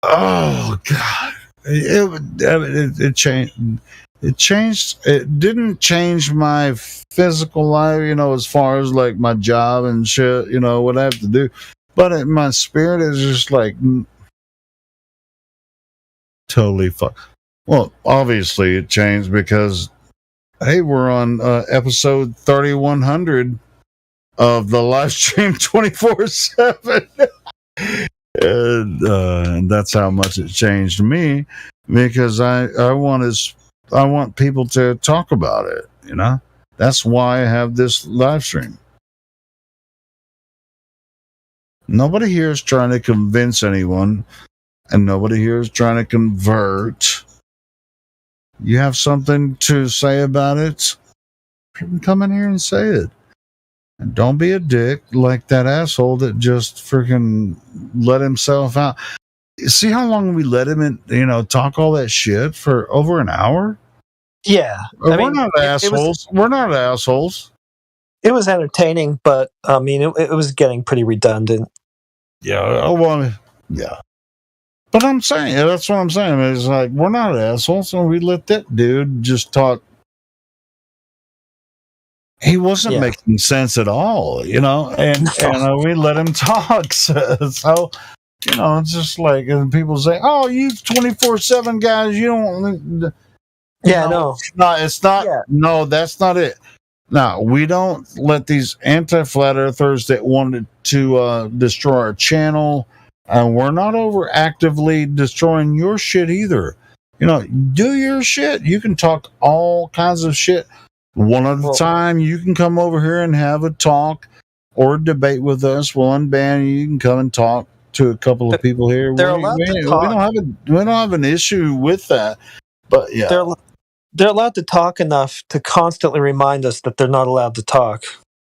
[SPEAKER 18] oh, God. It changed. It changed. It didn't change my physical life, you know, as far as like my job and shit, you know, what I have to do. But my spirit is just like totally fucked. Well, obviously it changed because, hey, we're on episode 3100 of the live stream 24/7. And that's how much it changed me, because I want people to talk about it, you know. That's why I have this live stream. Nobody here is trying to convince anyone, and nobody here is trying to convert. You have something to say about it, you can come in here and say it. And don't be a dick like that asshole that just freaking let himself out. See how long we let him in, you know, talk all that shit for over an hour?
[SPEAKER 13] Yeah.
[SPEAKER 18] We're not assholes. We're not assholes.
[SPEAKER 13] It was entertaining, but I mean, it was getting pretty redundant.
[SPEAKER 18] Yeah. Well, yeah. But I'm saying, that's what I'm saying. It's like, we're not assholes, and we let that dude just talk. He wasn't making sense at all, you know, and we let him talk. So, you know, it's just like, and people say, "Oh, you 24/7 guys, you don't."
[SPEAKER 13] Yeah,
[SPEAKER 18] no. It's not. Yeah. No, that's not it. Now, we don't let these anti-flat earthers that wanted to destroy our channel, and we're not over actively destroying your shit either. You know, do your shit. You can talk all kinds of shit. One at a time, you can come over here and have a talk or debate with us. We'll unban you. You can come and talk to a couple of people here.
[SPEAKER 13] They're allowed to talk.
[SPEAKER 18] We don't have an issue with that. But yeah,
[SPEAKER 13] they're allowed to talk enough to constantly remind us that they're not allowed to talk.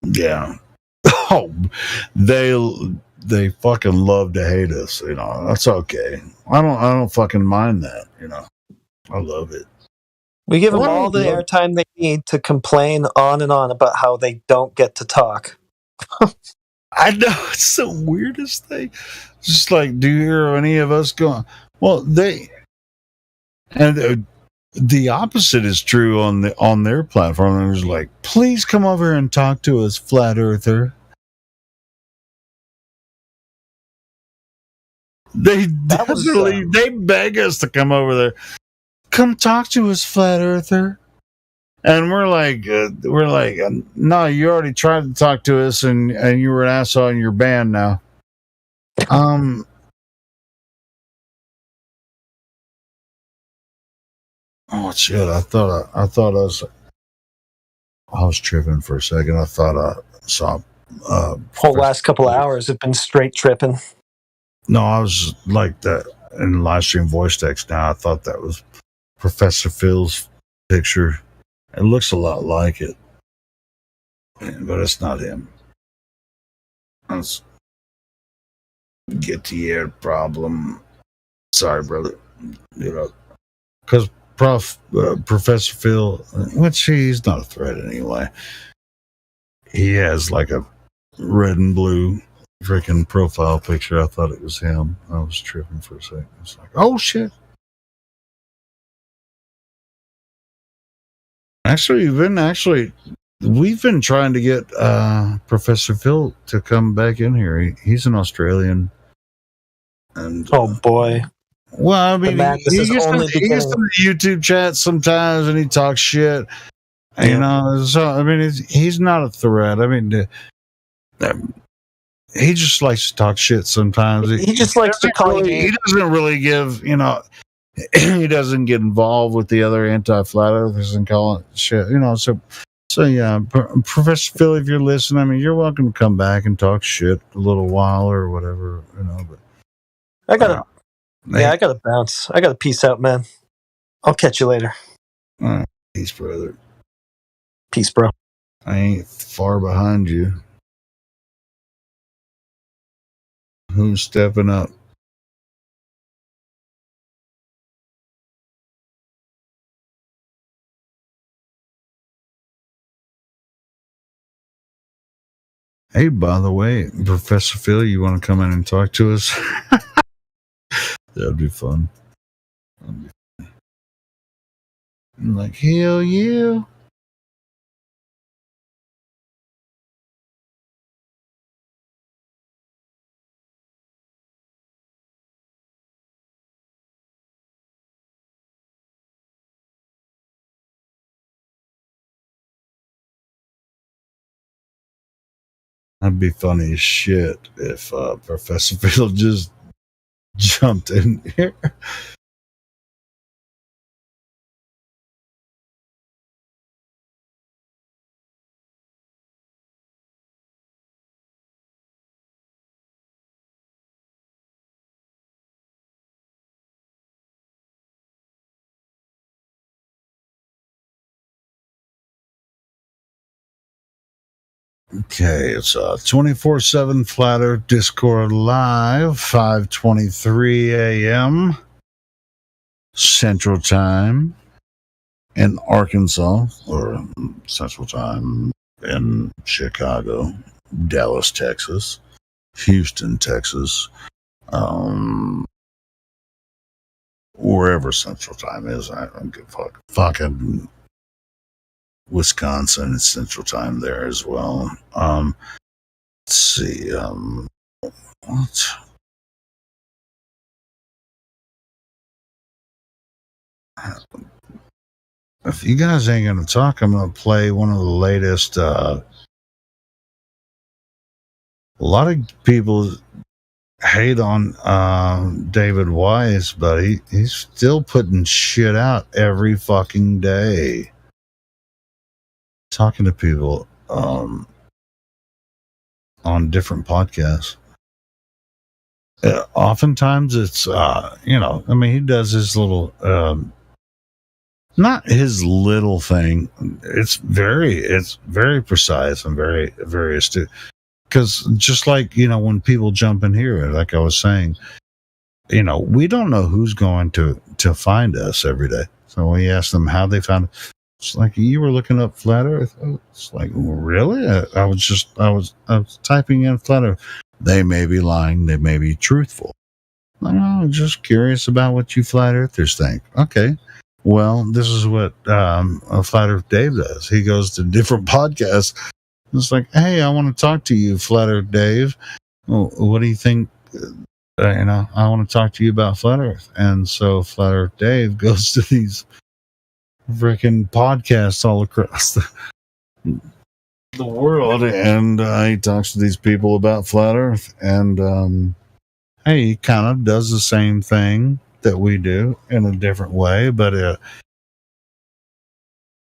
[SPEAKER 18] Yeah. Oh, they fucking love to hate us. You know, that's okay. I don't fucking mind that. You know, I love it.
[SPEAKER 13] We give them all the airtime they need to complain on and on about how they don't get to talk.
[SPEAKER 18] I know, it's the weirdest thing. Just like, do you hear any of us going? Well, the opposite is true on their platform. It was like, please come over here and talk to us, flat earther. They beg us to come over there. Come talk to us, flat earther. And we're like, no, you already tried to talk to us, and you were an asshole, and you're banned now. Oh shit! I thought I was tripping for a second. I thought I saw.
[SPEAKER 13] Whole last couple of hours have been straight tripping.
[SPEAKER 18] No, I was like that in live stream voice text. Now I thought that was Professor Phil's picture. It looks a lot like it, but it's not him. Let's get the air problem. Sorry, brother. Because Professor Phil, which he's not a threat anyway. He has like a red and blue freaking profile picture. I thought it was him. I was tripping for a second. It's like, oh shit. Actually, we've been trying to get Professor Phil to come back in here. He's an Australian. And
[SPEAKER 13] oh boy.
[SPEAKER 18] Well, I mean, he gets to
[SPEAKER 13] the
[SPEAKER 18] YouTube chat sometimes, and he talks shit. Yeah. You know, so I mean, he's not a threat. I mean, he just likes to talk shit sometimes.
[SPEAKER 13] He just likes to call you.
[SPEAKER 18] He doesn't really give, he doesn't get involved with the other anti-flat earthers and call it shit, So yeah, Professor Phil, if you're listening, I mean, you're welcome to come back and talk shit a little while or whatever, But
[SPEAKER 13] I gotta bounce. I gotta peace out, man. I'll catch you later.
[SPEAKER 18] All right, peace, brother.
[SPEAKER 13] Peace, bro.
[SPEAKER 18] I ain't far behind you. Who's stepping up? Hey, by the way, Professor Phil, you want to come in and talk to us? That'd be fun. I'm like, hell yeah. That'd be funny as shit if Professor Phil just jumped in here. Okay, it's 24/7 Flat Earth Discord live, 5:23 a.m. Central Time in Arkansas, or Central Time in Chicago, Dallas, Texas, Houston, Texas, wherever Central Time is. I don't give a fuck. Fucking Wisconsin, it's Central Time there as well. Let's see. What? If you guys ain't gonna talk, I'm gonna play one of the latest. A lot of people hate on David Wise, but he's still putting shit out every fucking day. Talking to people on different podcasts. Oftentimes it's I mean, he does his little not his little thing. It's very precise and very, very astute. Because just like, when people jump in here, like I was saying, we don't know who's going to find us every day. So we ask them how they found it. It's like, you were looking up Flat Earth. It's like, really? I was typing in Flat Earth. They may be lying. They may be truthful. I'm just curious about what you Flat Earthers think. Okay. Well, this is what Flat Earth Dave does. He goes to different podcasts. It's like, hey, I want to talk to you, Flat Earth Dave. What do you think? I want to talk to you about Flat Earth. And so Flat Earth Dave goes to these freaking podcasts all across the world, and he talks to these people about Flat Earth. And hey, he kind of does the same thing that we do in a different way, but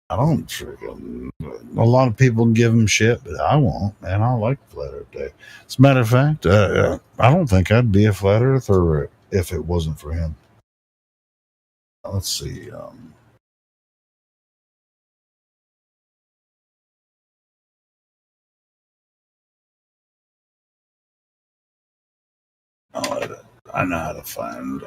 [SPEAKER 18] I don't freaking. A lot of people give him shit, but I won't, man. I like Flat Earth Day. As a matter of fact, I don't think I'd be a Flat Earther if it wasn't for him. let's see. I know how to find.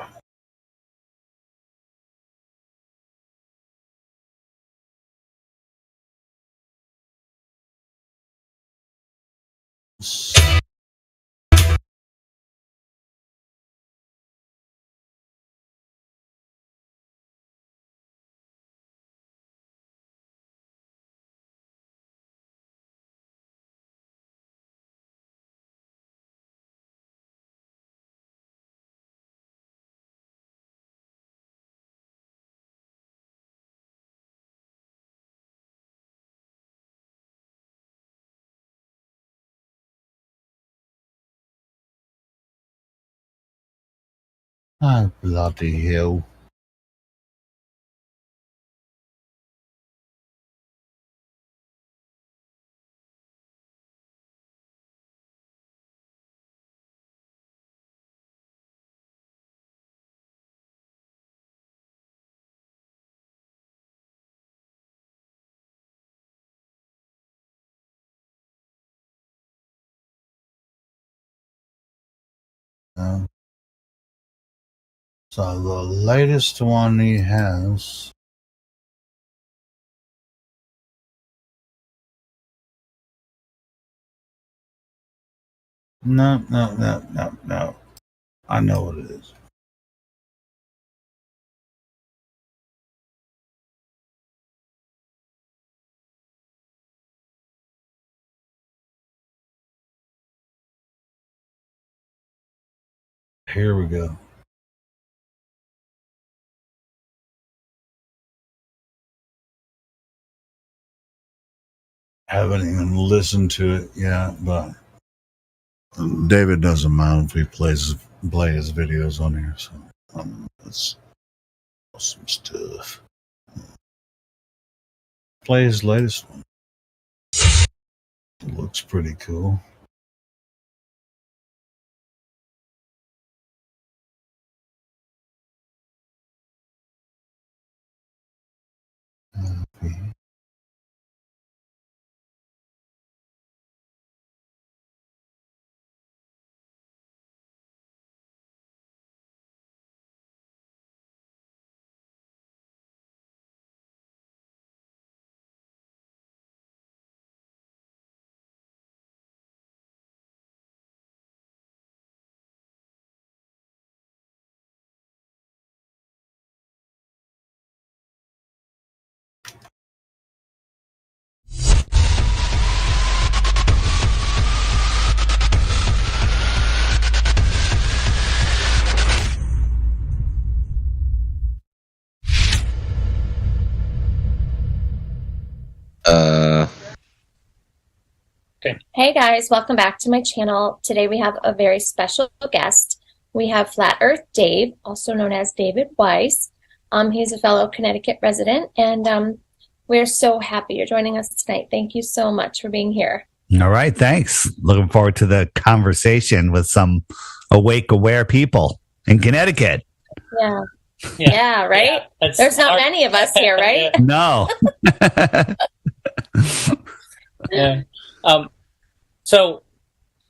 [SPEAKER 18] Ah, bloody hell. So the latest one he has. No. I know what it is. Here we go. Haven't even listened to it yet, but David doesn't mind if we play his videos on here. So that's awesome stuff. Play his latest one. It looks pretty cool.
[SPEAKER 5] Hey guys, welcome back to my channel. Today we have a very special guest. We have Flat Earth Dave, also known as David Weiss. He's a fellow Connecticut resident, and we're so happy you're joining us tonight. Thank you so much for being here.
[SPEAKER 12] All right, thanks. Looking forward to the conversation with some awake, aware people in Connecticut.
[SPEAKER 5] Yeah, right? Yeah, there's not many of us here, right?
[SPEAKER 12] No.
[SPEAKER 23] Yeah. So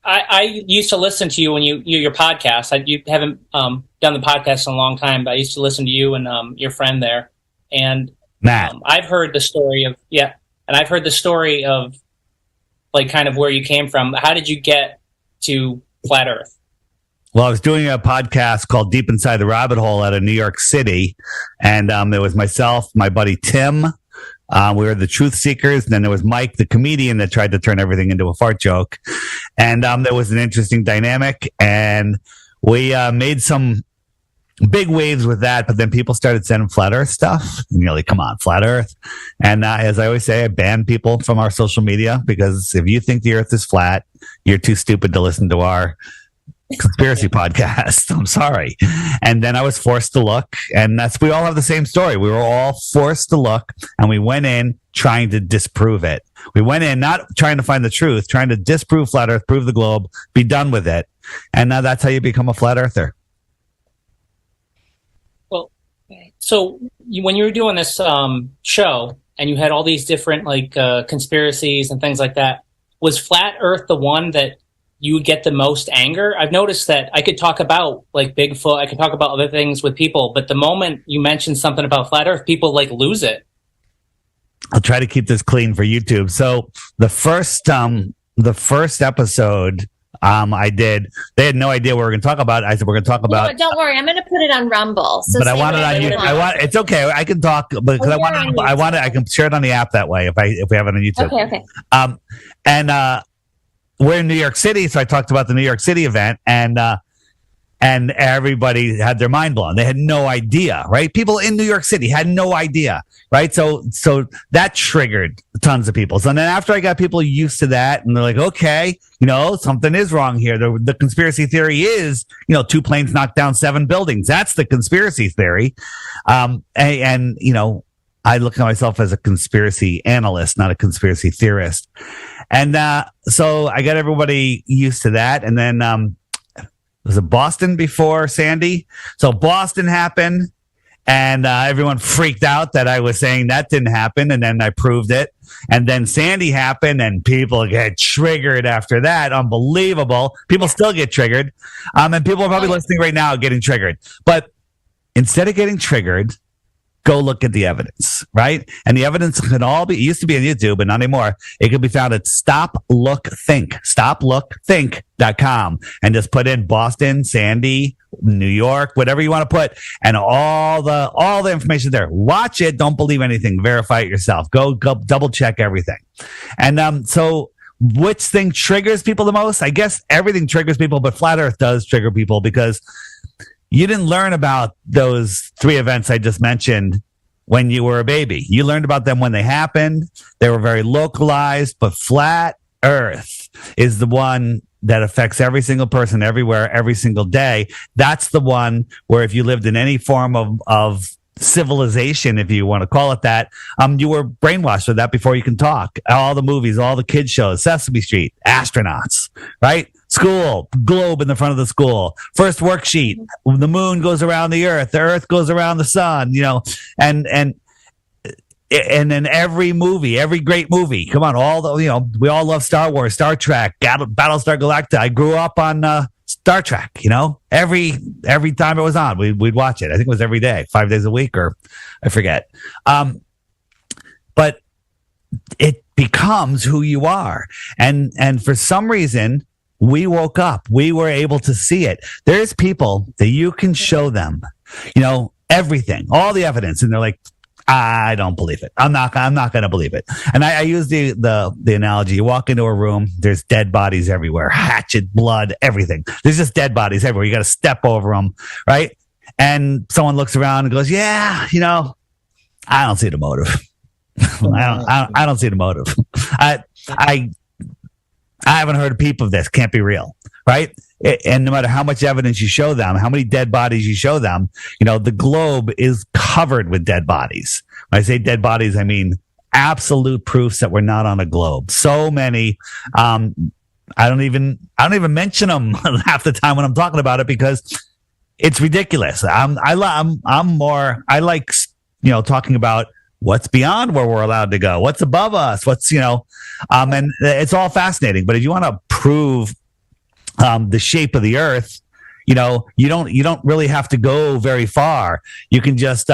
[SPEAKER 23] I used to listen to you when your podcast. You haven't done the podcast in a long time, but I used to listen to you and your friend there. And
[SPEAKER 12] Matt,
[SPEAKER 23] I've heard the story of like kind of where you came from. How did you get to Flat Earth?
[SPEAKER 12] Well, I was doing a podcast called Deep Inside the Rabbit Hole out of New York City. And it was myself, my buddy Tim. We were the truth seekers. And then there was Mike, the comedian that tried to turn everything into a fart joke. And there was an interesting dynamic. And we made some big waves with that. But then people started sending Flat Earth stuff. And you're like, come on, Flat Earth. And as I always say, I ban people from our social media because if you think the Earth is flat, you're too stupid to listen to our conspiracy podcast. I'm sorry. And then I was forced to look, and we all have the same story. We were all forced to look, and we went in trying to disprove it. We went in not trying to find the truth, trying to disprove Flat Earth, prove the globe, be done with it. And now that's how you become a flat earther.
[SPEAKER 23] Well, So when you were doing this show and you had all these different like conspiracies and things like that, was Flat Earth the one that you would get the most anger? I've noticed that I could talk about like Bigfoot, I could talk about other things with people, but the moment you mention something about Flat Earth, people like lose it.
[SPEAKER 12] I'll try to keep this clean for YouTube. So the first episode I did, they had no idea what we were going to talk about. I said we're going to talk about.
[SPEAKER 5] No, don't worry, I'm going to put it on Rumble. So
[SPEAKER 12] but I want it on YouTube. It's okay. I can talk, but because I want it. I can share it on the app that way if we have it on YouTube.
[SPEAKER 5] Okay.
[SPEAKER 12] And we're in New York City, so I talked about the New York City event, and everybody had their mind blown. They had no idea, right? People in New York City had no idea, right? So that triggered tons of people. So then after I got people used to that, and they're like, okay, something is wrong here. The conspiracy theory is, 2 planes knocked down 7 buildings. That's the conspiracy theory. And I look at myself as a conspiracy analyst, not a conspiracy theorist. And so I got everybody used to that. And then was it Boston before Sandy? So Boston happened, and everyone freaked out that I was saying that didn't happen, and then I proved it. And then Sandy happened, and people get triggered after that. Unbelievable. People still get triggered. And people are probably listening right now getting triggered. But instead of getting triggered, go look at the evidence, right? And the evidence can all be, it used to be on YouTube, but not anymore. It can be found at stoplookthink.com, and just put in Boston, Sandy, New York, whatever you want to put, and all the information there. Watch it. Don't believe anything. Verify it yourself. Go double check everything. And so which thing triggers people the most? I guess everything triggers people, but Flat Earth does trigger people because you didn't learn about those 3 events I just mentioned when you were a baby. You learned about them when they happened. They were very localized, but Flat Earth is the one that affects every single person everywhere, every single day. That's the one where if you lived in any form of civilization, if you want to call it that, you were brainwashed with that before you can talk. All the movies, all the kids shows, Sesame Street, astronauts, right? School, globe in the front of the school. First worksheet, the moon goes around the earth goes around the sun, and then every movie, every great movie. Come on, we all love Star Wars, Star Trek, Battlestar Galactica. I grew up on Star Trek, every time it was on, we'd watch it. I think it was every day, 5 days a week, or I forget. But it becomes who you are. And for some reason, we woke up. We were able to see it. There's people that you can show them, everything, all the evidence, and they're like, I don't believe it. I'm not going to believe it. And I use the analogy. You walk into a room, there's dead bodies everywhere, hatchet, blood, everything. There's just dead bodies everywhere. You got to step over them, right? And someone looks around and goes, yeah, I don't see the motive. I don't see the motive. I haven't heard a peep of this. Can't be real, right? And no matter how much evidence you show them, how many dead bodies you show them, the globe is covered with dead bodies. When I say dead bodies, I mean absolute proofs that we're not on a globe. So many. I don't even mention them half the time when I'm talking about it because it's ridiculous. I like talking about what's beyond where we're allowed to go, what's above us, and it's all fascinating. But if you want to prove the shape of the earth, you don't really have to go very far. You can just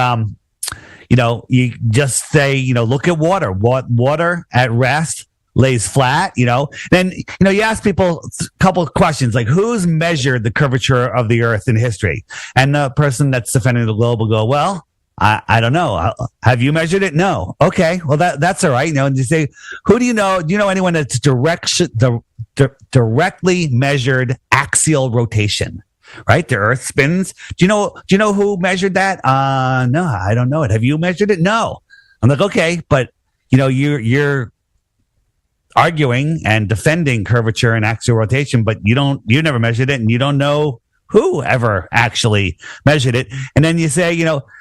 [SPEAKER 12] you just say, look at water. Water at rest lays flat, Then, you ask people a couple of questions like, who's measured the curvature of the earth in history? And the person that's defending the globe will go, well, I don't know. Have you measured it? No. Okay. Well, that's all right. And you say, who do you know? Do you know anyone that's directly measured axial rotation? Right? The Earth spins. Do you know who measured that? No, I don't know it. Have you measured it? No. I'm like, okay, but you're arguing and defending curvature and axial rotation, but you never measured it, and you don't know who ever actually measured it. And then you say,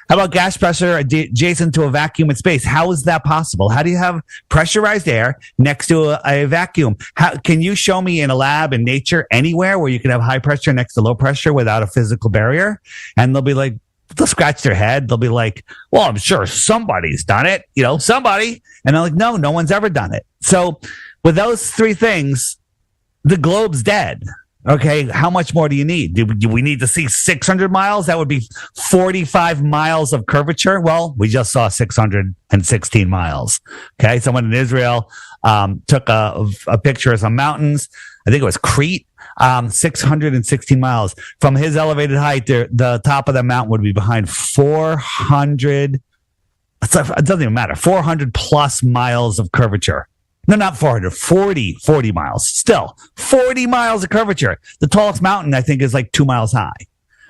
[SPEAKER 12] how about gas pressure adjacent to a vacuum in space? How is that possible? How do you have pressurized air next to a vacuum? How can you show me in a lab in nature anywhere where you can have high pressure next to low pressure without a physical barrier? And they'll be like, they'll scratch their head. They'll be like, well, I'm sure somebody's done it, somebody. And I'm like, no one's ever done it. So with those three things, the globe's dead. Okay, how much more do you need? Do we need to see 600 miles? That would be 45 miles of curvature. Well, we just saw 616 miles. Okay, someone in Israel took a picture of some mountains. I think it was Crete. 616 miles. From his elevated height, the top of the mountain would be behind 400. It doesn't even matter. 400 plus miles of curvature. No, not 400, 40 miles. Still, 40 miles of curvature. The tallest mountain, I think, is like 2 miles high.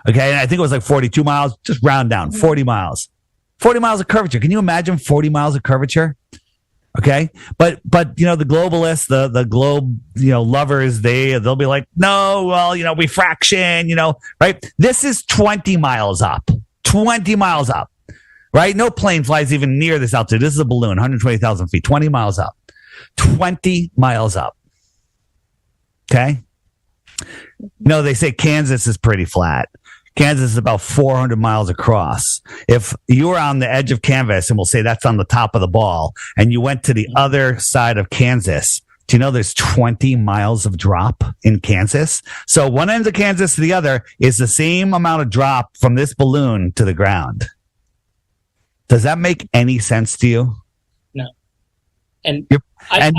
[SPEAKER 12] Okay, and I think it was like 42 miles. Just round down, 40 miles. 40 miles of curvature. Can you imagine 40 miles of curvature? Okay, but the globalists, the globe, lovers, they'll be like, no, well, we fraction, right? This is 20 miles up. 20 miles up, right? No plane flies even near this altitude. This is a balloon, 120,000 feet, 20 miles up. 20 miles up. Okay. They say Kansas is pretty flat. Kansas is about 400 miles across. If you were on the edge of canvas, and we'll say that's on the top of the ball, and you went to the other side of Kansas, do you know there's 20 miles of drop in Kansas? So one end of Kansas to the other is the same amount of drop from this balloon to the ground. Does that make any sense to you?
[SPEAKER 23] No. And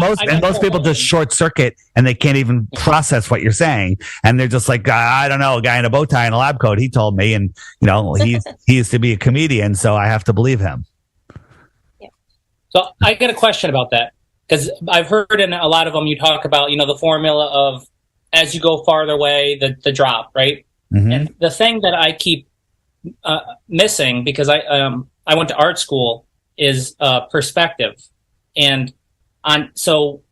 [SPEAKER 12] most people just short circuit and they can't even process what you're saying, and they're just like, I don't know, a guy in a bow tie and a lab coat, he told me, and he used to be a comedian, so I have to believe him.
[SPEAKER 23] Yeah. So I got a question about that, because I've heard in a lot of them you talk about the formula of as you go farther away, the drop, right? Mm-hmm. And the thing that I keep missing, because I went to art school, is perspective. And so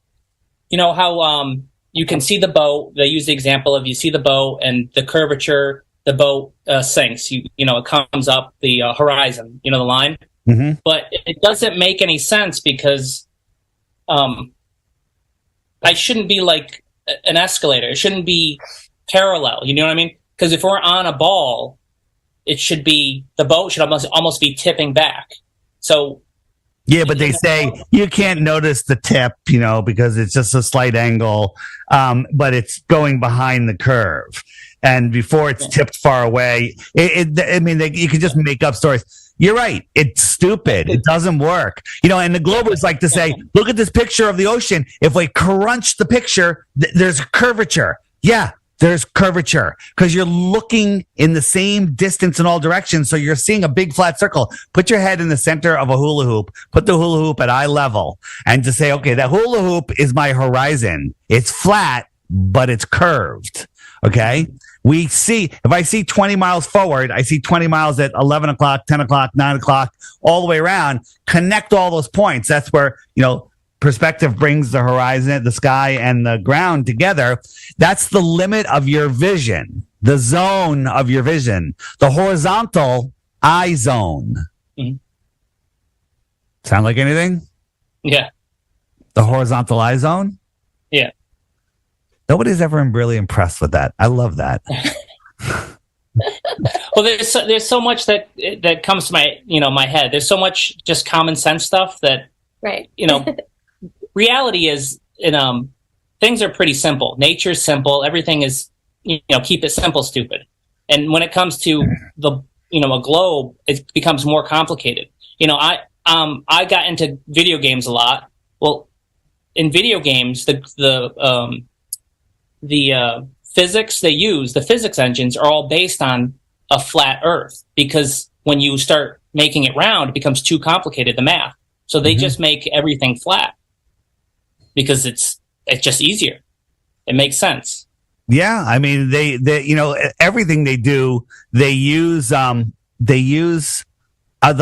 [SPEAKER 23] how you can see the boat. They use the example of you see the boat and the curvature, the boat sinks. It comes up the horizon, the line. Mm-hmm. But it doesn't make any sense, because I shouldn't be like an escalator. It shouldn't be parallel. You know what I mean? Because if we're on a ball, it should be, the boat should almost be tipping back. So.
[SPEAKER 12] Yeah, but they say you can't notice the tip, because it's just a slight angle, but it's going behind the curve. And before it's tipped far away, you can just make up stories. You're right. It's stupid. It doesn't work. And the globalists like to say, look at this picture of the ocean. If we crunch the picture, there's a curvature. Yeah. There's curvature because you're looking in the same distance in all directions. So you're seeing a big flat circle. Put your head in the center of a hula hoop. Put the hula hoop at eye level and to say, okay, that hula hoop is my horizon. It's flat, but it's curved. Okay. If I see 20 miles forward, I see 20 miles at 11 o'clock, 10 o'clock, 9 o'clock, all the way around. Connect all those points. That's where, perspective brings the horizon, the sky, and the ground together. That's the limit of your vision, the zone of your vision, the horizontal eye zone. Mm-hmm. Sound like anything?
[SPEAKER 23] Yeah.
[SPEAKER 12] The horizontal eye zone?
[SPEAKER 23] Yeah.
[SPEAKER 12] Nobody's ever been really impressed with that. I love that.
[SPEAKER 23] Well, there's so much that comes to my head. There's so much just common sense stuff that,
[SPEAKER 5] right.
[SPEAKER 23] Reality is, things are pretty simple. Nature's simple. Everything is, keep it simple, stupid. And when it comes to a globe, it becomes more complicated. I got into video games a lot. Well, in video games, the physics they use, the physics engines are all based on a flat Earth, because when you start making it round, it becomes too complicated, the math. So they just make everything flat, because it's just easier. It makes sense.
[SPEAKER 12] Yeah, I mean, they everything they do, they use the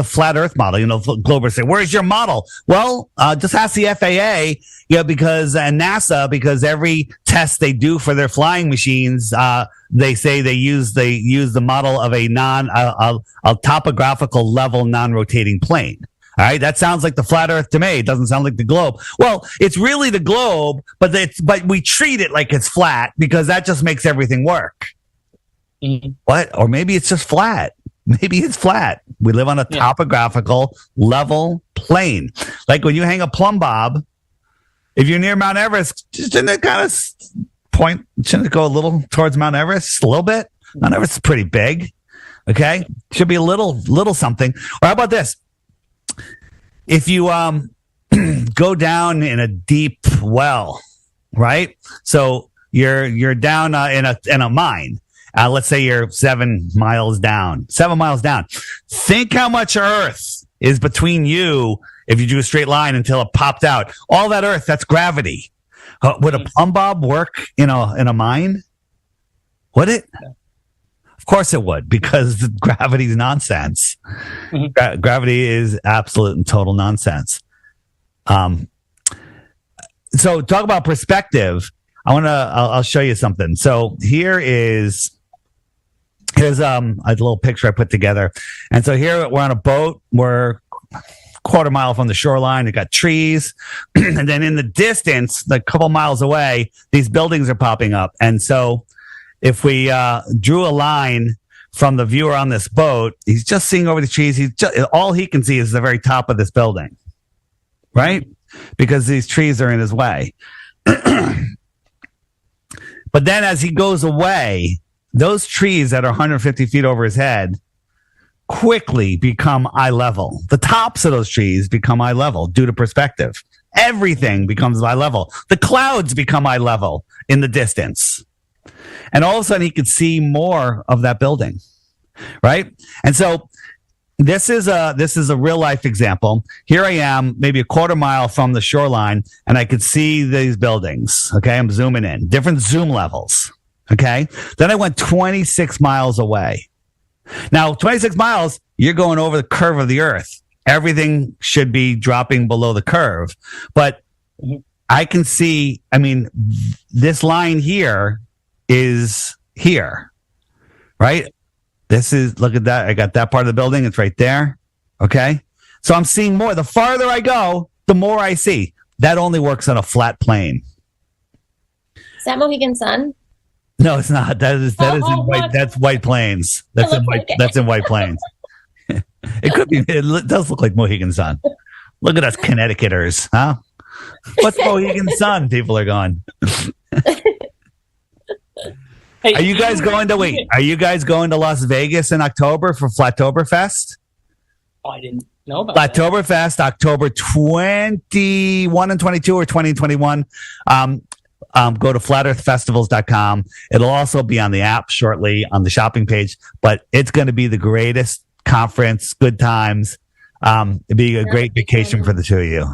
[SPEAKER 12] flat Earth model. Globers say, "Where's your model?" Well, just ask the FAA. Because NASA, because every test they do for their flying machines, they say they use the model of a topographical level non-rotating plane. All right, that sounds like the flat Earth to me. It doesn't sound like the globe. Well, it's really the globe, but we treat it like it's flat because that just makes everything work. Mm-hmm. What? Or maybe it's just flat. maybe it's flat. We live on a topographical level plane. Like when you hang a plumb bob, if you're near Mount Everest, shouldn't it kind of shouldn't it go a little towards Mount Everest? Just a little bit? Mount Everest is pretty big. Okay? Should be a little something. Or how about this? If you go down in a deep well, right? So you're down in a mine. Let's say you're 7 miles down. 7 miles down. Think how much Earth is between you if you drew a straight line until it popped out. All that Earth, that's gravity. Would a plumb bob work in a mine? Would it? Of course it would, because gravity is nonsense. Gravity is absolute and total nonsense. So talk about perspective. I'll show you something. So here's a little picture I put together. And so here we're on a boat. We're quarter mile from the shoreline. It got trees. And then in the distance, a couple miles away, these buildings are popping up. And so if we drew a line from the viewer on this boat, he's just seeing over the trees. All he can see is the very top of this building, right? Because these trees are in his way. But then as he goes away, those trees that are 150 feet over his head quickly become eye level. The tops of those trees become eye level due to perspective. Everything becomes eye level. The clouds become eye level in the distance. And all of a sudden he could see more of that building, right? And so this is a real life example. Here I am, maybe a quarter mile from the shoreline, and I could see these buildings. Okay, I'm zooming in, different zoom levels. Okay, then I went 26 miles away. Now, 26 miles, you're going over the curve of the Earth. Everything should be dropping below the curve, but I can see. I mean, this line here is here, right? Look at that. I got that part of the building. It's right there. Okay. So I'm seeing more. The farther I go, the more I see. That only works on a flat plane.
[SPEAKER 5] Is that Mohegan Sun?
[SPEAKER 12] No, it's not. That is in white. That's White Plains. That's in white. That's in White Plains. It could be. It does look like Mohegan Sun. Look at us Connecticuters, huh? What's Mohegan Sun? People are going.
[SPEAKER 23] Hey,
[SPEAKER 12] are you guys going to Las Vegas in October for Flattoberfest?
[SPEAKER 23] Oh, I didn't know about
[SPEAKER 12] Flattoberfest, October 21 and 22 or 20 and 21. Go to flatearthfestivals.com. It'll also be on the app shortly on the shopping page, but it's going to be the greatest conference, good times. It'd be a great vacation for the two of you.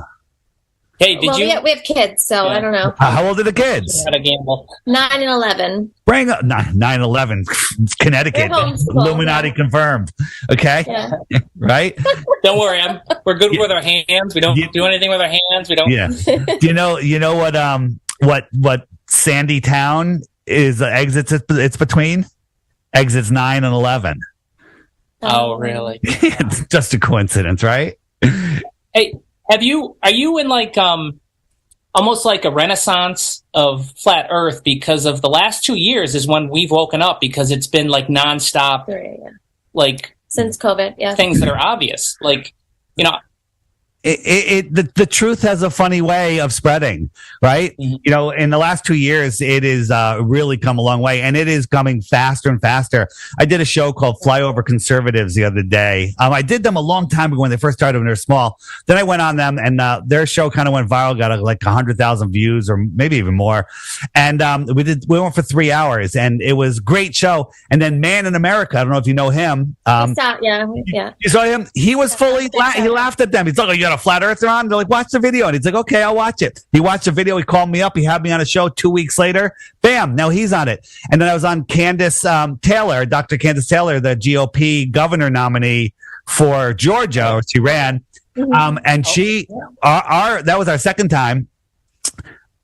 [SPEAKER 23] Hey, did you?
[SPEAKER 5] We have kids, so I don't know.
[SPEAKER 12] How old are the kids?
[SPEAKER 23] Got a gamble.
[SPEAKER 5] 9 and 11.
[SPEAKER 12] Bring up 9/11, Connecticut, Illuminati confirmed. Okay, right?
[SPEAKER 23] Don't worry, we're good with our hands. We don't do anything with our hands. We don't.
[SPEAKER 12] Yeah. You know what Sandy Town is? Exits. It's between exits 9 and 11.
[SPEAKER 23] Oh, really?
[SPEAKER 12] It's just a coincidence, right?
[SPEAKER 23] Hey. Are you in like almost like a renaissance of flat Earth because of the last 2 years is when we've woken up because it's been like nonstop, like
[SPEAKER 5] since COVID,
[SPEAKER 23] things that are obvious, like
[SPEAKER 12] the truth has a funny way of spreading, right? Mm-hmm. In the last 2 years, it is really come a long way, and it is coming faster and faster. I did a show called Flyover Conservatives the other day. I did them a long time ago when they first started when they were small. Then I went on them, and their show kind of went viral, got like 100,000 views or maybe even more. And we went for 3 hours, and it was a great show. And then Man in America, I don't know if you know him. You saw him? He was he laughed at them. He's like, "Oh, you got a flat earther on?" They're like, "Watch the video." And he's like, "Okay, I'll watch it." He watched the video. He called me up. He had me on a show 2 weeks later. Bam. Now he's on it. And then I was on Candace Taylor, Dr. Candace Taylor, the GOP governor nominee for Georgia, or she ran. And that was our second time.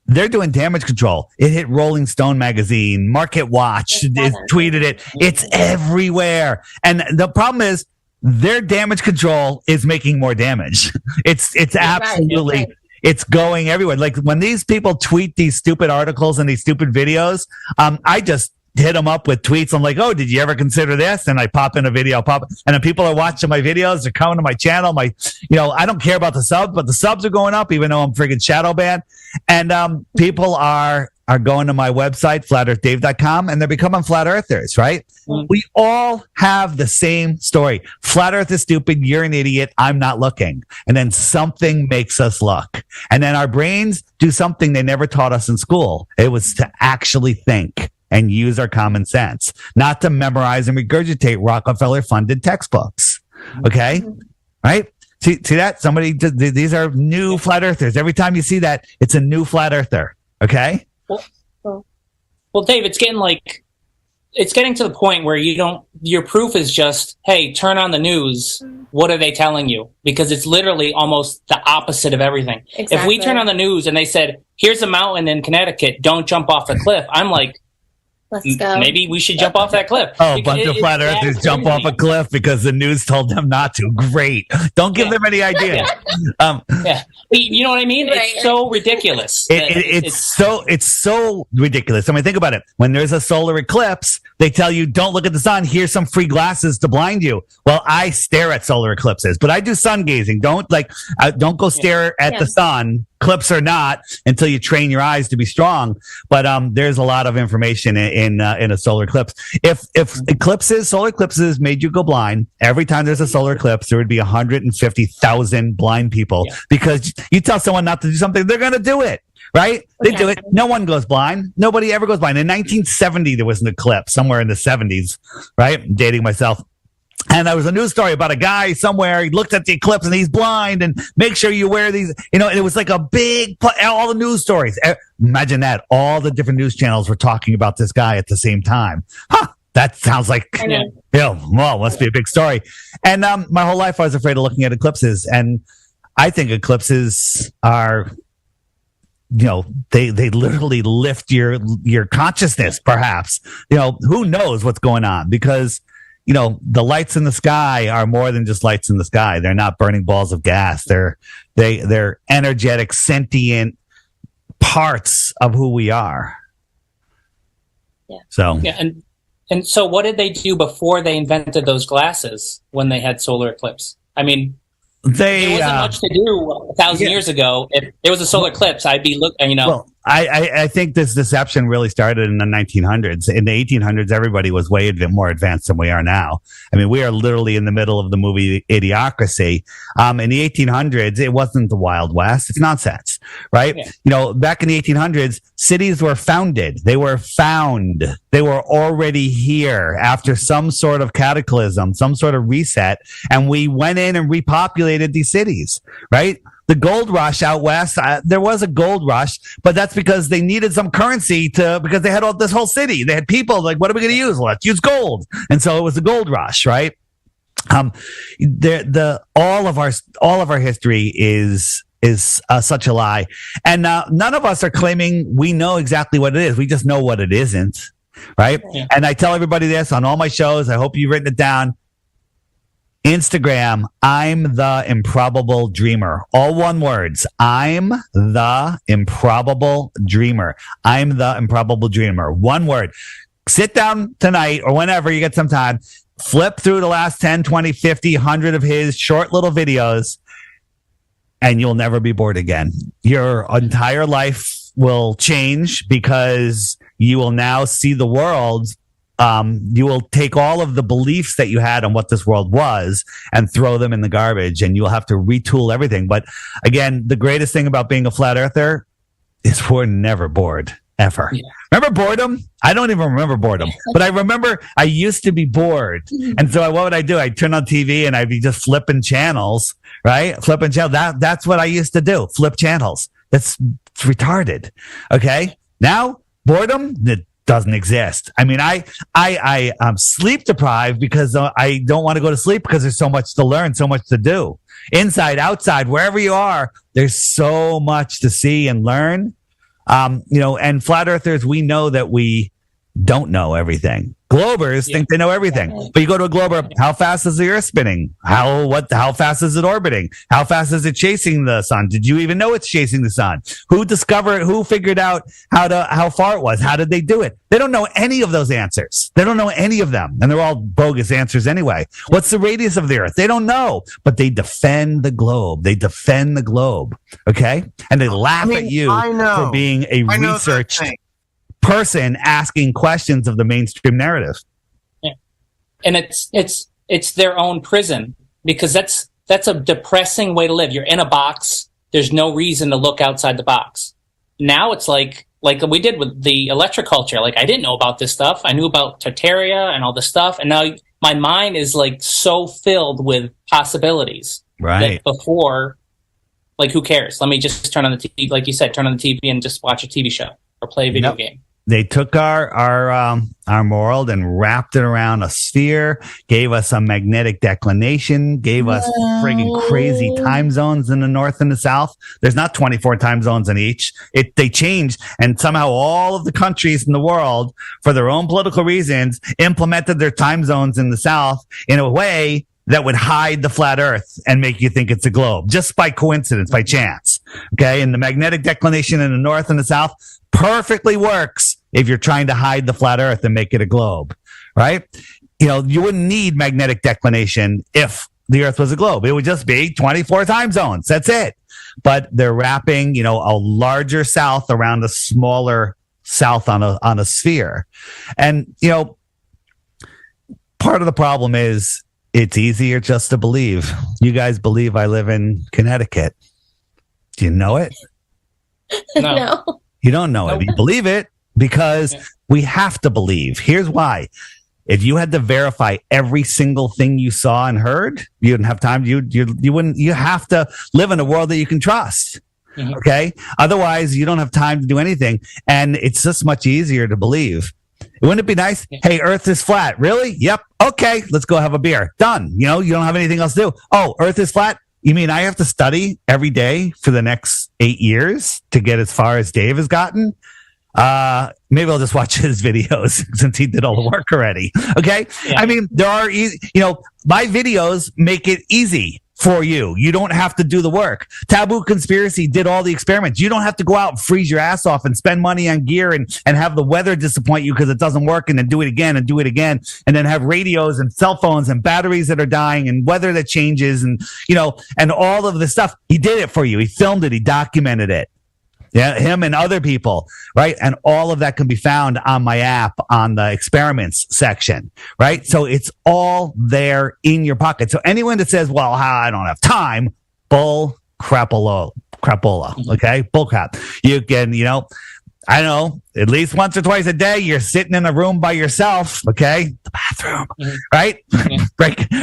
[SPEAKER 12] They're doing damage control. It hit Rolling Stone magazine, Market Watch tweeted it. It's everywhere. And the problem is, their damage control is making more damage. It's absolutely, it's going everywhere. Like when these people tweet these stupid articles and these stupid videos, I just hit them up with tweets. I'm like, oh, did you ever consider this? And I pop in a video, and then people are watching my videos. They're coming to my channel. I don't care about the subs, but the subs are going up, even though I'm friggin' shadow banned. And people are going to my website, flatearthdave.com, and they're becoming flat earthers, right? Mm-hmm. We all have the same story. Flat Earth is stupid. You're an idiot. I'm not looking. And then something makes us look. And then our brains do something they never taught us in school. It was to actually think and use our common sense, not to memorize and regurgitate Rockefeller-funded textbooks. Okay? Mm-hmm. Right? See that? These are new flat earthers. Every time you see that, it's a new flat earther. Okay?
[SPEAKER 23] Well, Dave, it's getting to the point where your proof is just, hey, turn on the news. What are they telling you? Because it's literally almost the opposite of everything. Exactly. If we turn on the news and they said, here's a mountain in Connecticut, don't jump off the cliff, I'm like, let's go. Maybe we should jump off that cliff.
[SPEAKER 12] Oh, a bunch of flat earthers jump off a cliff because the news told them not to. Great. Don't give them any ideas.
[SPEAKER 23] You know what I mean? Right. It's so ridiculous.
[SPEAKER 12] It's so ridiculous. I mean, think about it. When there's a solar eclipse, they tell you, don't look at the sun. Here's some free glasses to blind you. Well, I stare at solar eclipses, but I do sun gazing. Don't go stare at the sun, eclipse or not, until you train your eyes to be strong. But there's a lot of information in a solar eclipse. If solar eclipses made you go blind, every time there's a solar eclipse, there would be 150,000 blind people because you tell someone not to do something, they're going to do it. Right? They do it. No one goes blind. Nobody ever goes blind. In 1970, there was an eclipse somewhere in the 70s, right? I'm dating myself. And there was a news story about a guy somewhere. He looked at the eclipse and he's blind and make sure you wear these, and it was like a big, all the news stories. Imagine that. All the different news channels were talking about this guy at the same time. Huh. That sounds like, must be a big story. And my whole life I was afraid of looking at eclipses. And I think eclipses are, they literally lift your consciousness, perhaps. Who knows what's going on? Because, the lights in the sky are more than just lights in the sky. They're not burning balls of gas. They're energetic, sentient parts of who we are.
[SPEAKER 23] Yeah.
[SPEAKER 12] So
[SPEAKER 23] and so what did they do before they invented those glasses when they had solar eclipse? I mean, there wasn't much to do 1,000 years ago. If there was a solar eclipse, I'd be looking, Well,
[SPEAKER 12] I think this deception really started in the 1900s. In the 1800s, everybody was way more advanced than we are now. I mean, we are literally in the middle of the movie Idiocracy. In the 1800s, it wasn't the Wild West. It's nonsense, right? Yeah. Back in the 1800s, cities were founded. They were found. They were already here after some sort of cataclysm, some sort of reset, and we went in and repopulated these cities, right? The gold rush out west, there was a gold rush, but that's because they needed some currency because they had this whole city. They had people like, what are we going to use? Well, let's use gold. And so it was the gold rush, right? All of our history is such a lie. And none of us are claiming we know exactly what it is. We just know what it isn't, right? Yeah. And I tell everybody this on all my shows. I hope you've written it down. Instagram, I'm the improbable dreamer. All one words. I'm the improbable dreamer. I'm the improbable dreamer. One word. Sit down tonight or whenever you get some time. Flip through the last 10, 20, 50, 100 of his short little videos and you'll never be bored again. Your entire life will change because you will now see the world. You will take all of the beliefs that you had on what this world was and throw them in the garbage, and you'll have to retool everything. But again, the greatest thing about being a flat earther is we're never bored, ever. Yeah. Remember boredom? I don't even remember boredom, but I remember I used to be bored. And so what would I do? I'd turn on TV and I'd be just flipping channels, right? Flipping channels. That's what I used to do. Flip channels. It's retarded. Okay. Now boredom, doesn't exist. I mean, I'm sleep deprived because I don't want to go to sleep because there's so much to learn, so much to do. Inside, outside, wherever you are, there's so much to see and learn. And flat earthers, we know that we don't know everything. Globers think they know everything. But you go to a glober, how fast is the Earth spinning? How fast is it orbiting? How fast is it chasing the sun? Did you even know it's chasing the sun? Who figured out how far it was? How did they do it? They don't know any of those answers. They don't know any of them. And they're all bogus answers anyway. What's the radius of the Earth? They don't know, but they defend the globe. They defend the globe. Okay. And they laugh at you for being a researched person asking questions of the mainstream narrative.
[SPEAKER 23] Yeah. And it's their own prison, because that's a depressing way to live. You're in a box. There's no reason to look outside the box. Now it's like we did with the electric culture. Like, I didn't know about this stuff. I knew about Tartaria and all this stuff. And now my mind is like so filled with possibilities.
[SPEAKER 12] Right.
[SPEAKER 23] That before, like, who cares? Let me just turn on the TV, like you said, turn on the TV and just watch a TV show or play a video game.
[SPEAKER 12] They took our world and wrapped it around a sphere, gave us a magnetic declination, gave us friggin' crazy time zones in the north and the south. There's not 24 time zones in each. They changed, and somehow all of the countries in the world, for their own political reasons, implemented their time zones in the south in a way that would hide the flat Earth and make you think it's a globe, just by coincidence, by chance. Okay, and the magnetic declination in the north and the south perfectly works if you're trying to hide the flat Earth and make it a globe, right? You wouldn't need magnetic declination if the Earth was a globe. It would just be 24 time zones. That's it. But they're wrapping, a larger south around a smaller south on a sphere. And, part of the problem is it's easier just to believe. You guys believe I live in Connecticut. Do you know it?
[SPEAKER 5] No.
[SPEAKER 12] You don't know it. You believe it because we have to believe. Here's why. If you had to verify every single thing you saw and heard, you wouldn't have time. You wouldn't. You have to live in a world that you can trust. Mm-hmm. Okay. Otherwise, you don't have time to do anything, and it's just much easier to believe. Wouldn't it be nice? Yeah. Hey, Earth is flat. Really? Yep. Okay. Let's go have a beer. Done. You don't have anything else to do. Oh, Earth is flat. You mean I have to study every day for the next 8 years to get as far as Dave has gotten? Maybe I'll just watch his videos since he did all the work already. Okay. Yeah. I mean, there are easy, my videos make it easy for you. You don't have to do the work. Taboo Conspiracy did all the experiments. You don't have to go out and freeze your ass off and spend money on gear and have the weather disappoint you because it doesn't work, and then do it again and do it again, and then have radios and cell phones and batteries that are dying and weather that changes and, and all of the stuff. He did it for you. He filmed it. He documented it. Yeah, him and other people, right? And all of that can be found on my app on the experiments section, right? So it's all there in your pocket. So anyone that says, well, I don't have time, bull crapola, okay? Bull crap. You can, I don't know, at least once or twice a day, you're sitting in a room by yourself, okay? The bathroom, right?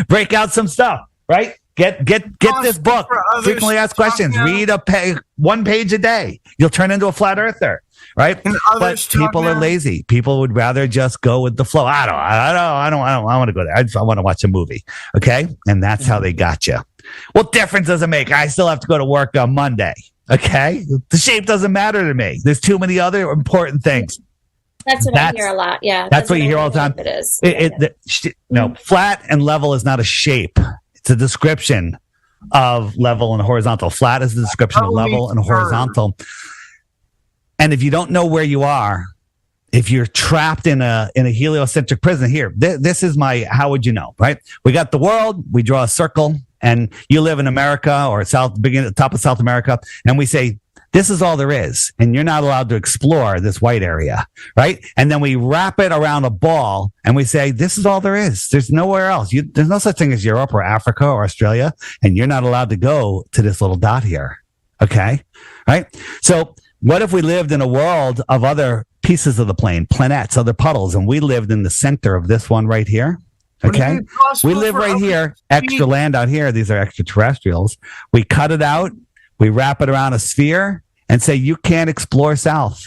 [SPEAKER 12] Break out some stuff, right? Get this book. Frequently asked questions. Read one page a day. You'll turn into a flat earther, right? But people are lazy. People would rather just go with the flow. I don't want to go there. I want to watch a movie. Okay, and that's how they got you. What difference does it make? I still have to go to work on Monday. Okay, the shape doesn't matter to me. There's too many other important things.
[SPEAKER 5] That's what I hear a lot. Yeah,
[SPEAKER 12] that's what you hear all the time. It is. No, flat and level is not a shape. It's a description of level and horizontal. Flat is the description of level and horizontal. And if you don't know where you are, if you're trapped in a heliocentric prison, here, this is how would you know, right? We got the world, we draw a circle, and you live in America or top of South America, and we say, this is all there is, and you're not allowed to explore this white area, right? And then we wrap it around a ball, and we say, this is all there is. There's nowhere else. There's no such thing as Europe or Africa or Australia, and you're not allowed to go to this little dot here, okay? Right? So what if we lived in a world of other pieces of the plane, planets, other puddles, and we lived in the center of this one right here? Okay, we live right here, extra land out here. These are extraterrestrials. We cut it out. We wrap it around a sphere and say, you can't explore south.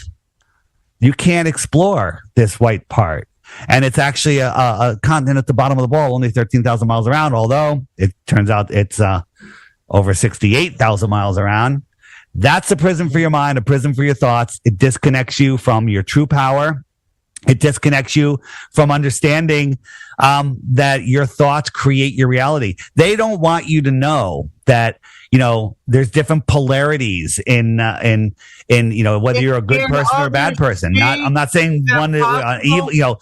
[SPEAKER 12] You can't explore this white part. And it's actually a continent at the bottom of the ball, only 13,000 miles around, although it turns out it's over 68,000 miles around. That's a prison for your mind, a prison for your thoughts. It disconnects you from your true power. It disconnects you from understanding that your thoughts create your reality. They don't want you to know that, you know, there's different polarities in you know, whether you're a good person or a bad person. I'm not saying one evil, you know.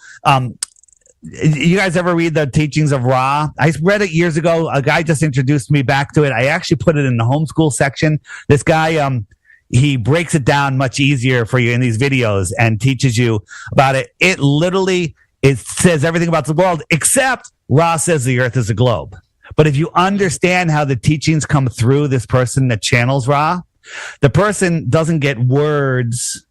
[SPEAKER 12] You guys ever read the teachings of Ra? I read it years ago. A guy just introduced me back to it. I actually put it in the homeschool section. This guy, he breaks it down much easier for you in these videos and teaches you about it. It literally, it says everything about the world, except Ra says the earth is a globe. But if you understand how the teachings come through this person that channels Ra, the person doesn't get words,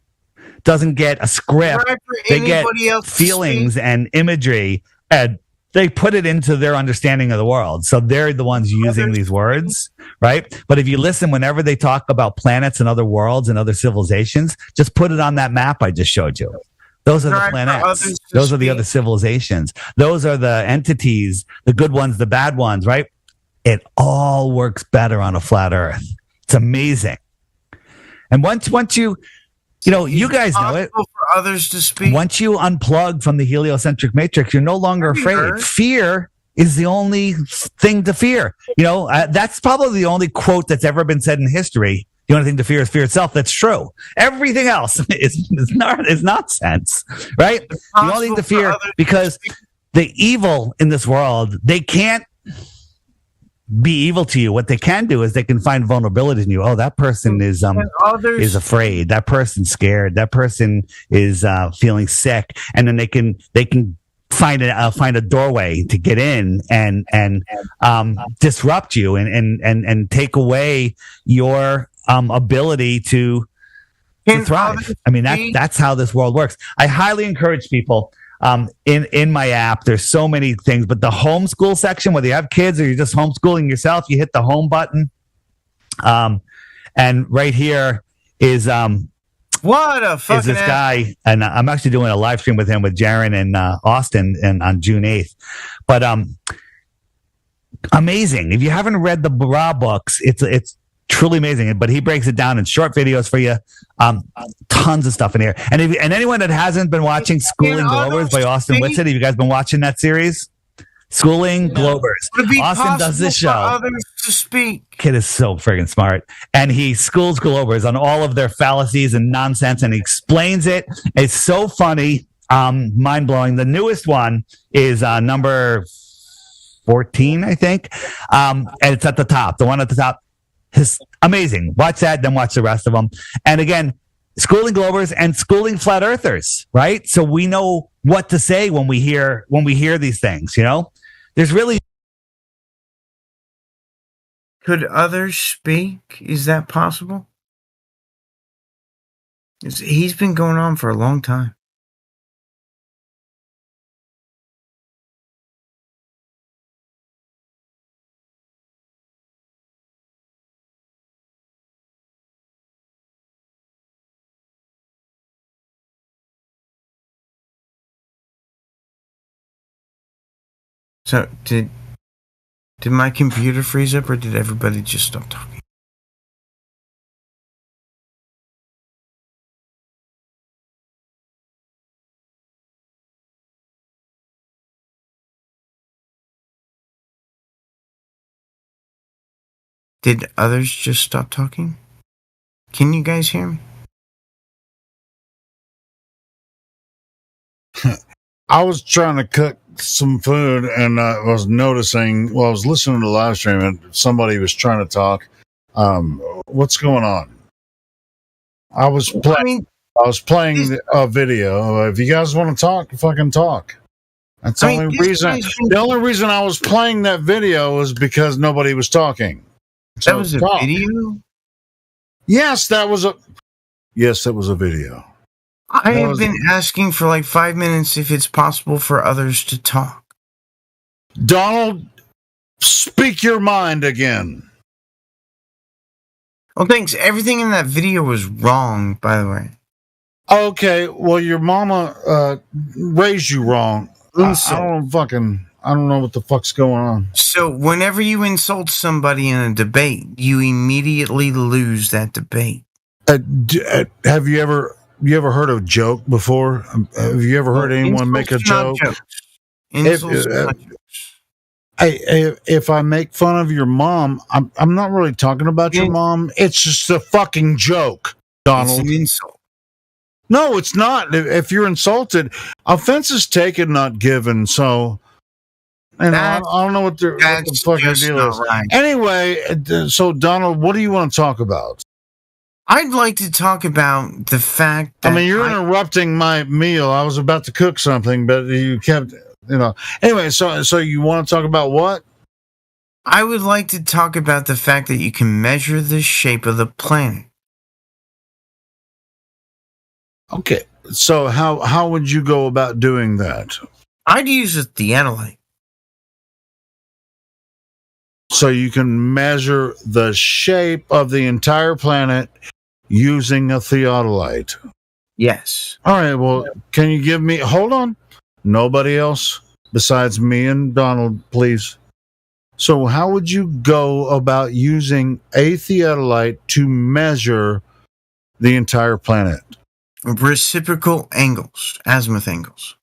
[SPEAKER 12] doesn't get a script. They get feelings and imagery, and they put it into their understanding of the world. So they're the ones using these words, right? But if you listen, whenever they talk about planets and other worlds and other civilizations, just put it on that map I just showed you. Those are the planets. Those are the other civilizations. Those are the entities, the good ones, the bad ones, right? It all works better on a flat earth. It's amazing. And once you know, you guys know it.
[SPEAKER 16] For others to speak.
[SPEAKER 12] Once you unplug from the heliocentric matrix, you're no longer afraid. Fear is the only thing to fear. You know, that's probably the only quote that's ever been said in history. The only thing to fear is fear itself. That's true. Everything else is nonsense, right? The only thing to fear, because the evil in this world, they can't be evil to you. What they can do is they can find vulnerability in you. Oh, that person is afraid. That person's scared. That person is feeling sick, and then they can find a doorway to get in and disrupt you and take away your ability to thrive. I mean, that's how this world works. I highly encourage people. In my app, there's so many things, but the homeschool section, whether you have kids or you're just homeschooling yourself, you hit the home button. And right here is
[SPEAKER 16] what a fucking
[SPEAKER 12] is this guy, and I'm actually doing a live stream with him with Jaron and Austin and on June 8th. But amazing. If you haven't read the Ra books, it's truly amazing. But he breaks it down in short videos for you. Tons of stuff in here. And anyone that hasn't been watching Schooling Globers by Austin Whitsitt, have you guys been watching that series? Schooling Globers. Austin does this show.
[SPEAKER 16] Others to speak.
[SPEAKER 12] Kid is so friggin' smart. And he schools Globers on all of their fallacies and nonsense, and he explains it. It's so funny, mind-blowing. The newest one is number 14, I think. And it's at the top. The one at the top. Amazing. Watch that, then watch the rest of them. And again, schooling Globers and schooling flat earthers, right? So we know what to say when we hear these things, you know? There's really.
[SPEAKER 16] Could others speak? Is that possible? He's been going on for a long time. So, did my computer freeze up, or did everybody just stop talking? Did others just stop talking? Can you guys hear me?
[SPEAKER 18] I was trying to cook some food, and I was noticing, I was listening to the live stream, and somebody was trying to talk. What's going on? I was playing a video. If you guys want to talk, fucking talk. That's the only reason. The only reason I was playing that video was because nobody was talking. So
[SPEAKER 16] that was a video?
[SPEAKER 18] Yes, that was a video.
[SPEAKER 16] I have been asking for like 5 minutes if it's possible for others to talk.
[SPEAKER 18] Donald, speak your mind again.
[SPEAKER 16] Well, thanks. Everything in that video was wrong, by the way.
[SPEAKER 18] Okay, well, your mama raised you wrong. I don't know what the fuck's going on.
[SPEAKER 16] So whenever you insult somebody in a debate, you immediately lose that debate.
[SPEAKER 18] Have you ever you ever heard of joke before? Have you ever heard anyone make a joke? If I make fun of your mom, I'm not really talking about your mom. It's just a fucking joke, Donald.
[SPEAKER 16] It's an insult.
[SPEAKER 18] No, it's not. If you're insulted, offense is taken, not given. So, and I don't know what the fucking deal is.
[SPEAKER 16] Right.
[SPEAKER 18] Anyway, so Donald, what do you want to talk about?
[SPEAKER 16] I'd like to talk about the fact that
[SPEAKER 18] you're interrupting my meal. I was about to cook something, but you kept, Anyway, so you want to talk about what?
[SPEAKER 16] I would like to talk about the fact that you can measure the shape of the planet.
[SPEAKER 18] Okay, so how would you go about doing that?
[SPEAKER 16] I'd use a theodolite.
[SPEAKER 18] So you can measure the shape of the entire planet using a theodolite.
[SPEAKER 16] Yes.
[SPEAKER 18] All right, well, can you give me... Hold on. Nobody else besides me and Donald, please. So how would you go about using a theodolite to measure the entire planet?
[SPEAKER 16] Reciprocal angles, azimuth angles.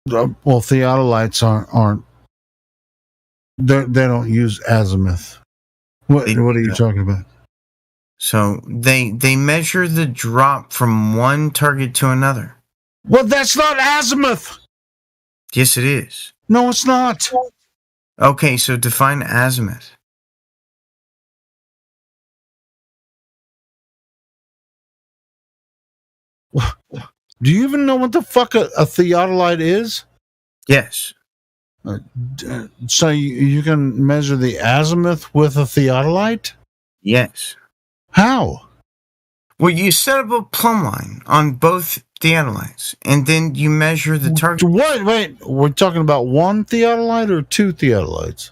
[SPEAKER 18] Well, theodolites aren't they don't use azimuth. What are you talking about?
[SPEAKER 16] So they measure the drop from one target to another.
[SPEAKER 18] Well, that's not azimuth.
[SPEAKER 16] Yes, it is.
[SPEAKER 18] No, it's not.
[SPEAKER 16] Okay, so define azimuth.
[SPEAKER 18] Do you even know what the fuck a theodolite is?
[SPEAKER 16] Yes.
[SPEAKER 18] So you can measure the azimuth with a theodolite?
[SPEAKER 16] Yes.
[SPEAKER 18] How?
[SPEAKER 16] Well, you set up a plumb line on both theodolites, and then you measure the target.
[SPEAKER 18] What? Wait, we're talking about one theodolite or two theodolites?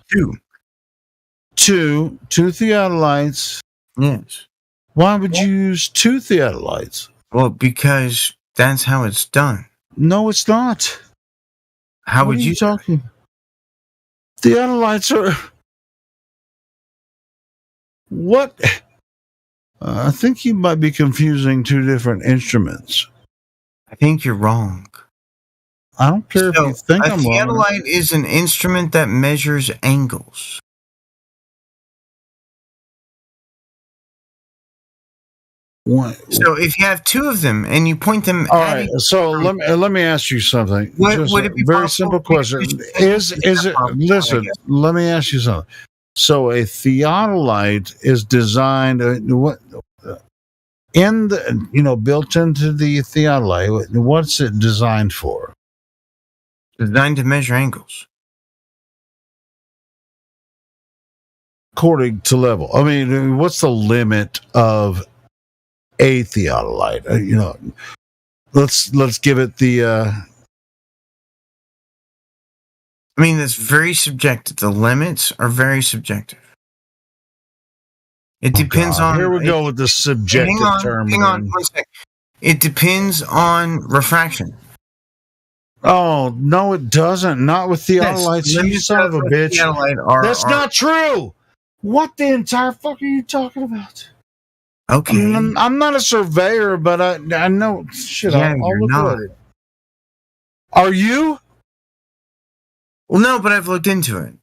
[SPEAKER 18] Two theodolites.
[SPEAKER 16] Yes.
[SPEAKER 18] Why would you use two theodolites?
[SPEAKER 16] Well, because that's how it's done.
[SPEAKER 18] No, it's not.
[SPEAKER 16] How
[SPEAKER 18] what
[SPEAKER 16] would
[SPEAKER 18] you talking? Theodolites are... What? I think you might be confusing two different instruments.
[SPEAKER 16] I think you're wrong.
[SPEAKER 18] I don't care if you think I'm wrong.
[SPEAKER 16] A theodolite is an instrument that measures angles.
[SPEAKER 18] What?
[SPEAKER 16] So if you have two of them and you point them
[SPEAKER 18] all right, so let me ask you something.
[SPEAKER 16] Would it be
[SPEAKER 18] very simple question. Is it listen, let me ask you something. So a theodolite is designed built into the theodolite. What's it designed for?
[SPEAKER 16] Designed to measure angles.
[SPEAKER 18] According to level. I mean, what's the limit of a theodolite? Let's give it the
[SPEAKER 16] I mean, that's very subjective. The limits are very subjective. It depends on...
[SPEAKER 18] Here we go with the subjective term.
[SPEAKER 16] Hang on 1 second. It depends on refraction.
[SPEAKER 18] Oh, no, it doesn't. Not with theodolites.
[SPEAKER 16] Yes,
[SPEAKER 18] you son of a bitch. That's not true. What the entire fuck are you talking about?
[SPEAKER 16] Okay.
[SPEAKER 18] I'm not a surveyor, but I know. Shit,
[SPEAKER 16] Yeah,
[SPEAKER 18] I'll
[SPEAKER 16] you're
[SPEAKER 18] look
[SPEAKER 16] not.
[SPEAKER 18] at it. Are you?
[SPEAKER 16] Well, no, but I've looked into it.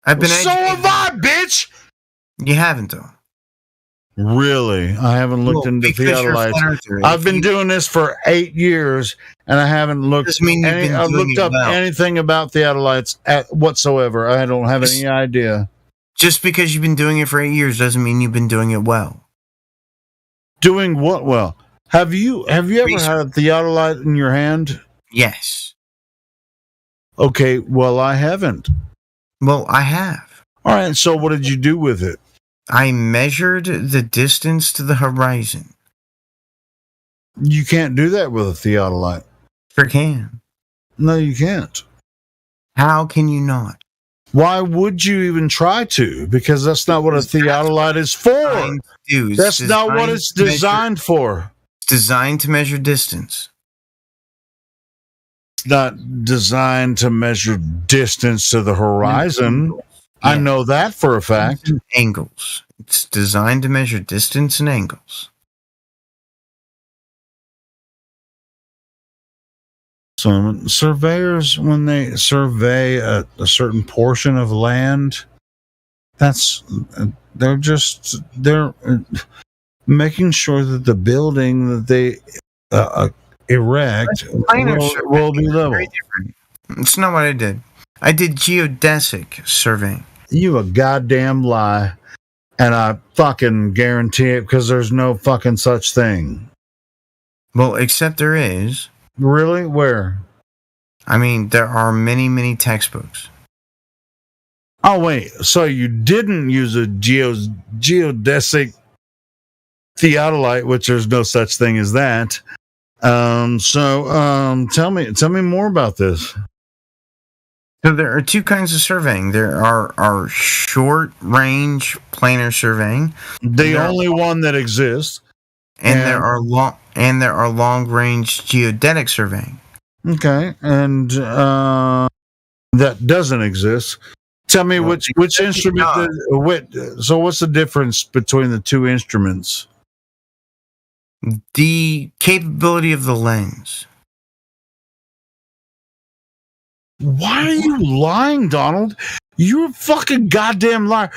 [SPEAKER 16] I've been
[SPEAKER 18] So have I, bitch!
[SPEAKER 16] You haven't, though.
[SPEAKER 18] Really? I haven't looked into theodolites. I've been doing this for 8 years, and I haven't looked up anything about theodolites whatsoever. I don't have any idea.
[SPEAKER 16] Just because you've been doing it for 8 years doesn't mean you've been doing it well.
[SPEAKER 18] Doing what well? Have you ever had a theodolite in your hand?
[SPEAKER 16] Yes.
[SPEAKER 18] Okay, well, I haven't.
[SPEAKER 16] Well, I have.
[SPEAKER 18] All right, so what did you do with it?
[SPEAKER 16] I measured the distance to the horizon.
[SPEAKER 18] You can't do that with a theodolite.
[SPEAKER 16] Sure can.
[SPEAKER 18] No, you can't.
[SPEAKER 16] How can you not?
[SPEAKER 18] Why would you even try to? Because that's not what a theodolite is for. That's not what it's designed for.
[SPEAKER 16] It's designed to measure distance.
[SPEAKER 18] It's not designed to measure distance to the horizon. Yeah. I know that for a fact.
[SPEAKER 16] Angles. It's designed to measure distance and angles.
[SPEAKER 18] So surveyors, when they survey a certain portion of land, they're making sure that the building that they erect will be level.
[SPEAKER 16] It's not what I did. I did geodesic surveying.
[SPEAKER 18] You a goddamn lie, and I fucking guarantee it because there's no fucking such thing.
[SPEAKER 16] Well, except there is.
[SPEAKER 18] Really? Where?
[SPEAKER 16] I mean, there are many, many textbooks.
[SPEAKER 18] Oh wait, so you didn't use a geodesic theodolite, which there's no such thing as that. Tell me more about this.
[SPEAKER 16] So there are two kinds of surveying. There are short range planar surveying.
[SPEAKER 18] The only one that exists.
[SPEAKER 16] And there are long range geodetic surveying.
[SPEAKER 18] Okay, and that doesn't exist. Tell me which instrument. So what's the difference between the two instruments?
[SPEAKER 16] The capability of the lens.
[SPEAKER 18] Why are you lying, Donald? You're a fucking goddamn liar.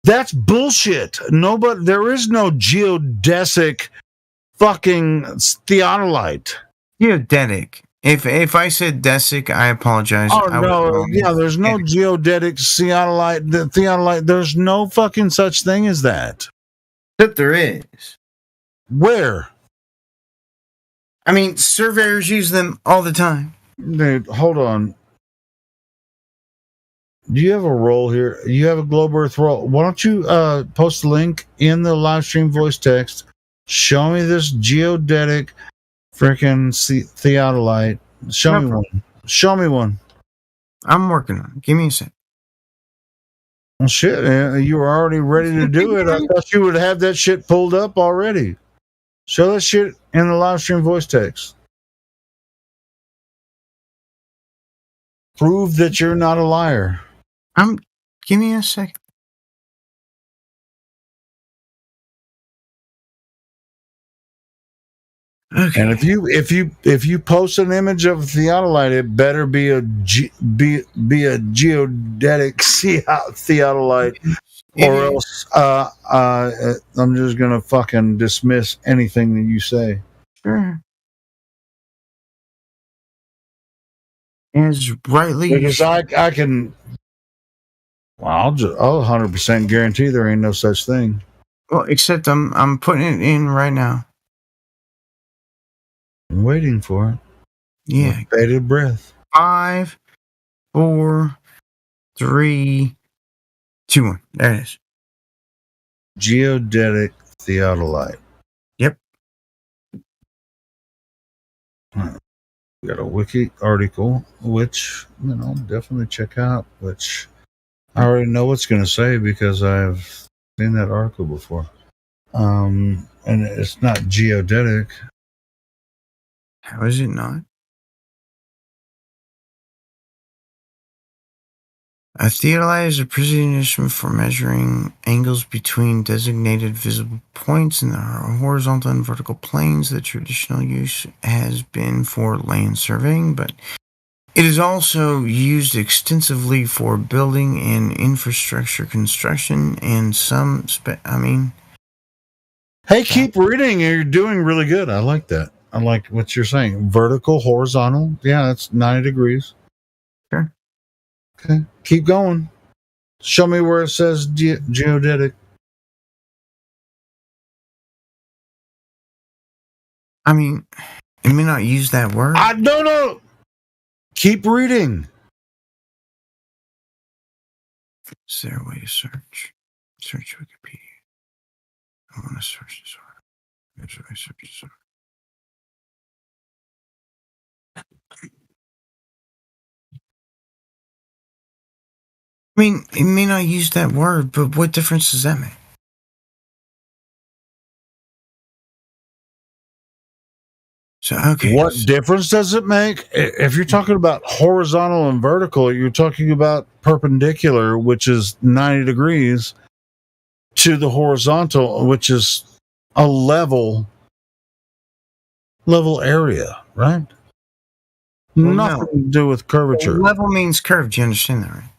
[SPEAKER 18] That's bullshit. There is no geodesic fucking theodolite.
[SPEAKER 16] Geodetic. If I said desic, I apologize.
[SPEAKER 18] There's no geodetic theodolite. There's no fucking such thing as that.
[SPEAKER 16] But there is.
[SPEAKER 18] Where?
[SPEAKER 16] I mean, surveyors use them all the time.
[SPEAKER 18] Dude, hold on. Do you have a roll here? You have a Globe Earth roll. Why don't you post a link in the live stream voice text? Show me this geodetic freaking theodolite. Show me one. Show me one.
[SPEAKER 16] I'm working on it. Give me a sec.
[SPEAKER 18] Well, shit, you were already ready to do it. I thought you would have that shit pulled up already. Show that shit in the live stream voice text. Prove that you're not a liar.
[SPEAKER 16] Give me a second. Okay.
[SPEAKER 18] And if you post an image of a theodolite, it better be a geodetic theodolite, or else I'm just gonna fucking dismiss anything that you say.
[SPEAKER 16] Sure. As rightly,
[SPEAKER 18] because I can. Well, I'll 100% guarantee there ain't no such thing.
[SPEAKER 16] Well, except I'm putting it in right now.
[SPEAKER 18] I'm waiting for it.
[SPEAKER 16] Yeah.
[SPEAKER 18] With bated breath.
[SPEAKER 16] 5, 4, 3, 2, 1. There it is.
[SPEAKER 18] Geodetic theodolite.
[SPEAKER 16] Yep.
[SPEAKER 18] We got a wiki article, which definitely check out. Which I already know what's going to say because I've seen that article before. And it's not geodetic.
[SPEAKER 16] How is it not? A theodolite is a precision instrument for measuring angles between designated visible points in the horizontal and vertical planes. The traditional use has been for land surveying, but it is also used extensively for building and infrastructure construction and some
[SPEAKER 18] Hey, keep reading. You're doing really good. I like that. I like what you're saying. Vertical, horizontal. Yeah, that's 90 degrees.
[SPEAKER 16] Sure.
[SPEAKER 18] Okay. Keep going. Show me where it says geodetic.
[SPEAKER 16] I mean, it may not use that word.
[SPEAKER 18] I don't know. Keep reading.
[SPEAKER 16] Is there a way to search? Search Wikipedia. I want to search this word. There's a way to search this word. I mean, it may not use that word, but what difference does that make? So, okay.
[SPEAKER 18] What difference does it make? If you're talking about horizontal and vertical, you're talking about perpendicular, which is 90 degrees, to the horizontal, which is a level area, right? Nothing to do with curvature.
[SPEAKER 16] Level means curved. Do you understand that, right?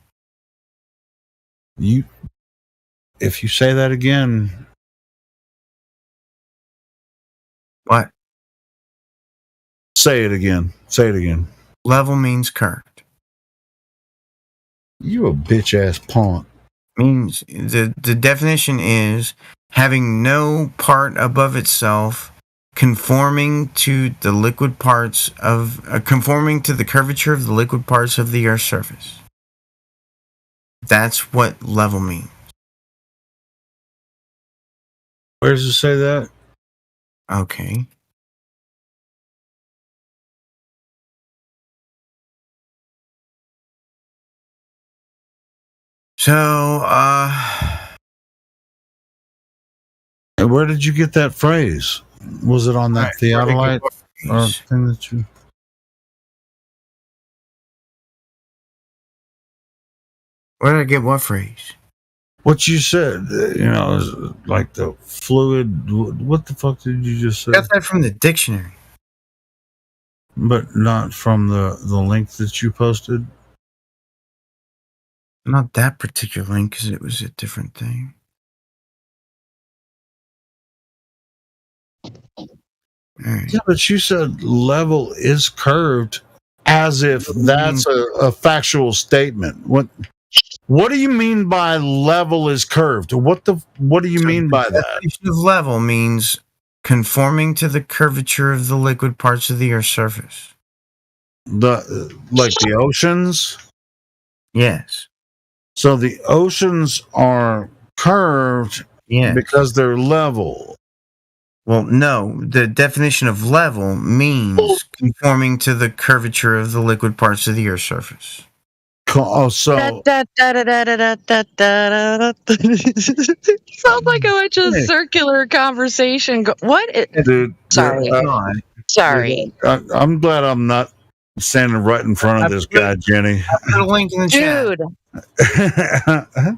[SPEAKER 18] If you say that again.
[SPEAKER 16] What?
[SPEAKER 18] Say it again. Say it again.
[SPEAKER 16] Level means curved.
[SPEAKER 18] You a bitch ass punk.
[SPEAKER 16] Means the definition is having no part above itself conforming to the liquid parts of conforming to the curvature of the liquid parts of the Earth's surface. That's what level means.
[SPEAKER 18] Where does it say that?
[SPEAKER 16] Okay. So,
[SPEAKER 18] where did you get that phrase? Was it on that theodolite or thing that you?
[SPEAKER 16] Where did I get what phrase?
[SPEAKER 18] What you said, like the fluid. What the fuck did you just say?
[SPEAKER 16] I got that from the dictionary.
[SPEAKER 18] But not from the link that you posted?
[SPEAKER 16] Not that particular link, because it was a different thing.
[SPEAKER 18] Right. Yeah, but you said level is curved as if that's a factual statement. What do you mean by level is curved? What do you mean by that?
[SPEAKER 16] Definition of level means conforming to the curvature of the liquid parts of the Earth's surface.
[SPEAKER 18] Like the oceans?
[SPEAKER 16] Yes.
[SPEAKER 18] So the oceans are curved because they're level.
[SPEAKER 16] Well, no. The definition of level means conforming to the curvature of the liquid parts of the Earth's surface.
[SPEAKER 18] Oh, so
[SPEAKER 1] sounds like a bunch of circular conversation.
[SPEAKER 18] Dude,
[SPEAKER 1] sorry. Sorry.
[SPEAKER 18] Dude, I'm glad I'm not standing right in front of this guy, Jenny.
[SPEAKER 16] Put a link in the chat.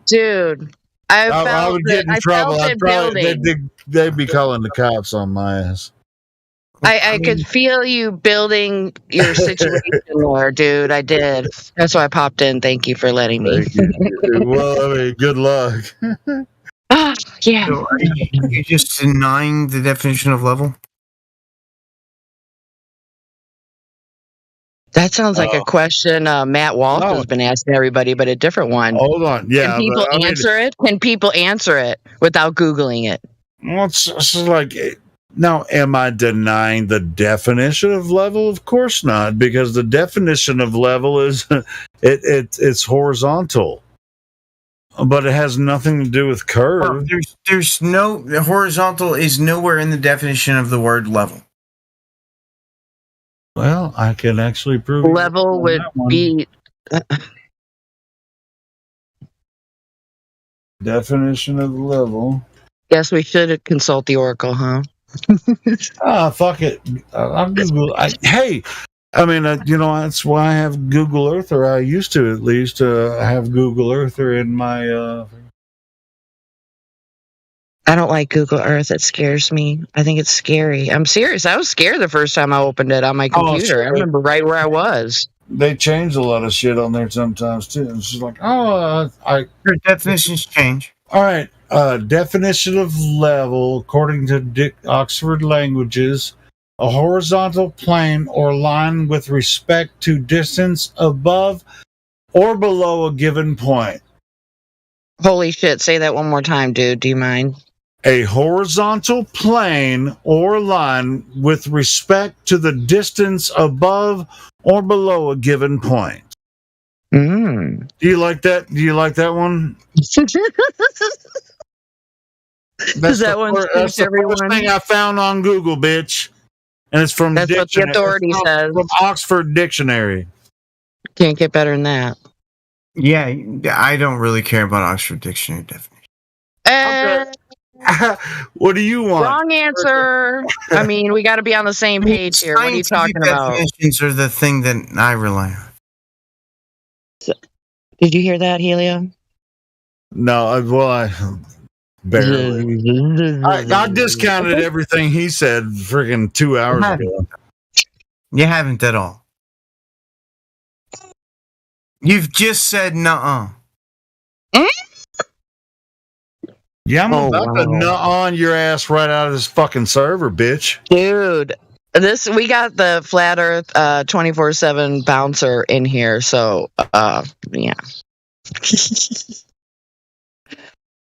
[SPEAKER 1] Dude.
[SPEAKER 18] I would get in trouble. They'd be calling the cops on my ass.
[SPEAKER 1] I could feel you building your situation there, dude. I did. That's why I popped in. Thank you for letting me.
[SPEAKER 18] Well, I mean, good luck.
[SPEAKER 1] Yeah.
[SPEAKER 16] So are you just denying the definition of level?
[SPEAKER 1] That sounds like a question Matt Walsh has been asking everybody, but a different one.
[SPEAKER 18] Hold on. Yeah.
[SPEAKER 1] Can people answer it? Can people answer it without Googling it?
[SPEAKER 18] Well, it's like... Now, am I denying the definition of level? Of course not, because the definition of level is it's horizontal, but it has nothing to do with curve.
[SPEAKER 16] There's no horizontal is nowhere in the definition of the word level.
[SPEAKER 18] Well, I can actually prove
[SPEAKER 1] level would be
[SPEAKER 18] definition of level.
[SPEAKER 1] Guess we should consult the Oracle, huh?
[SPEAKER 18] Fuck it. I'm Google. Hey, I mean, that's why I have Google Earth, or I used to at least have Google Earther in my.
[SPEAKER 1] I don't like Google Earth. It scares me. I think it's scary. I'm serious. I was scared the first time I opened it on my computer. Sure. I remember right where I was.
[SPEAKER 18] They change a lot of shit on there sometimes too. It's just like, your
[SPEAKER 16] definitions change.
[SPEAKER 18] All right. Definition of level, according to Oxford Languages, a horizontal plane or line with respect to distance above or below a given point.
[SPEAKER 1] Holy shit, say that one more time, dude. Do you mind?
[SPEAKER 18] A horizontal plane or line with respect to the distance above or below a given point.
[SPEAKER 1] Mm.
[SPEAKER 18] Do you like that? Do you like that one?
[SPEAKER 1] That's the
[SPEAKER 18] first thing I found on Google, bitch. And it's from
[SPEAKER 1] That's what the authority says.
[SPEAKER 18] From Oxford Dictionary.
[SPEAKER 1] Can't get better than that.
[SPEAKER 16] Yeah, I don't really care about Oxford Dictionary definition.
[SPEAKER 18] What do you want?
[SPEAKER 1] Wrong answer. I mean, we got to be on the same page here. What are you talking about?
[SPEAKER 16] Definitions are the thing that I rely on.
[SPEAKER 1] Did you hear that, Helio?
[SPEAKER 18] No, I barely. I discounted everything he said freaking 2 hours ago.
[SPEAKER 16] You haven't at all. You've just said nuh-uh.
[SPEAKER 18] Yeah, I'm about to nut on your ass right out of this fucking server, bitch.
[SPEAKER 1] Dude, we got the Flat Earth 24/7 bouncer in here, so yeah.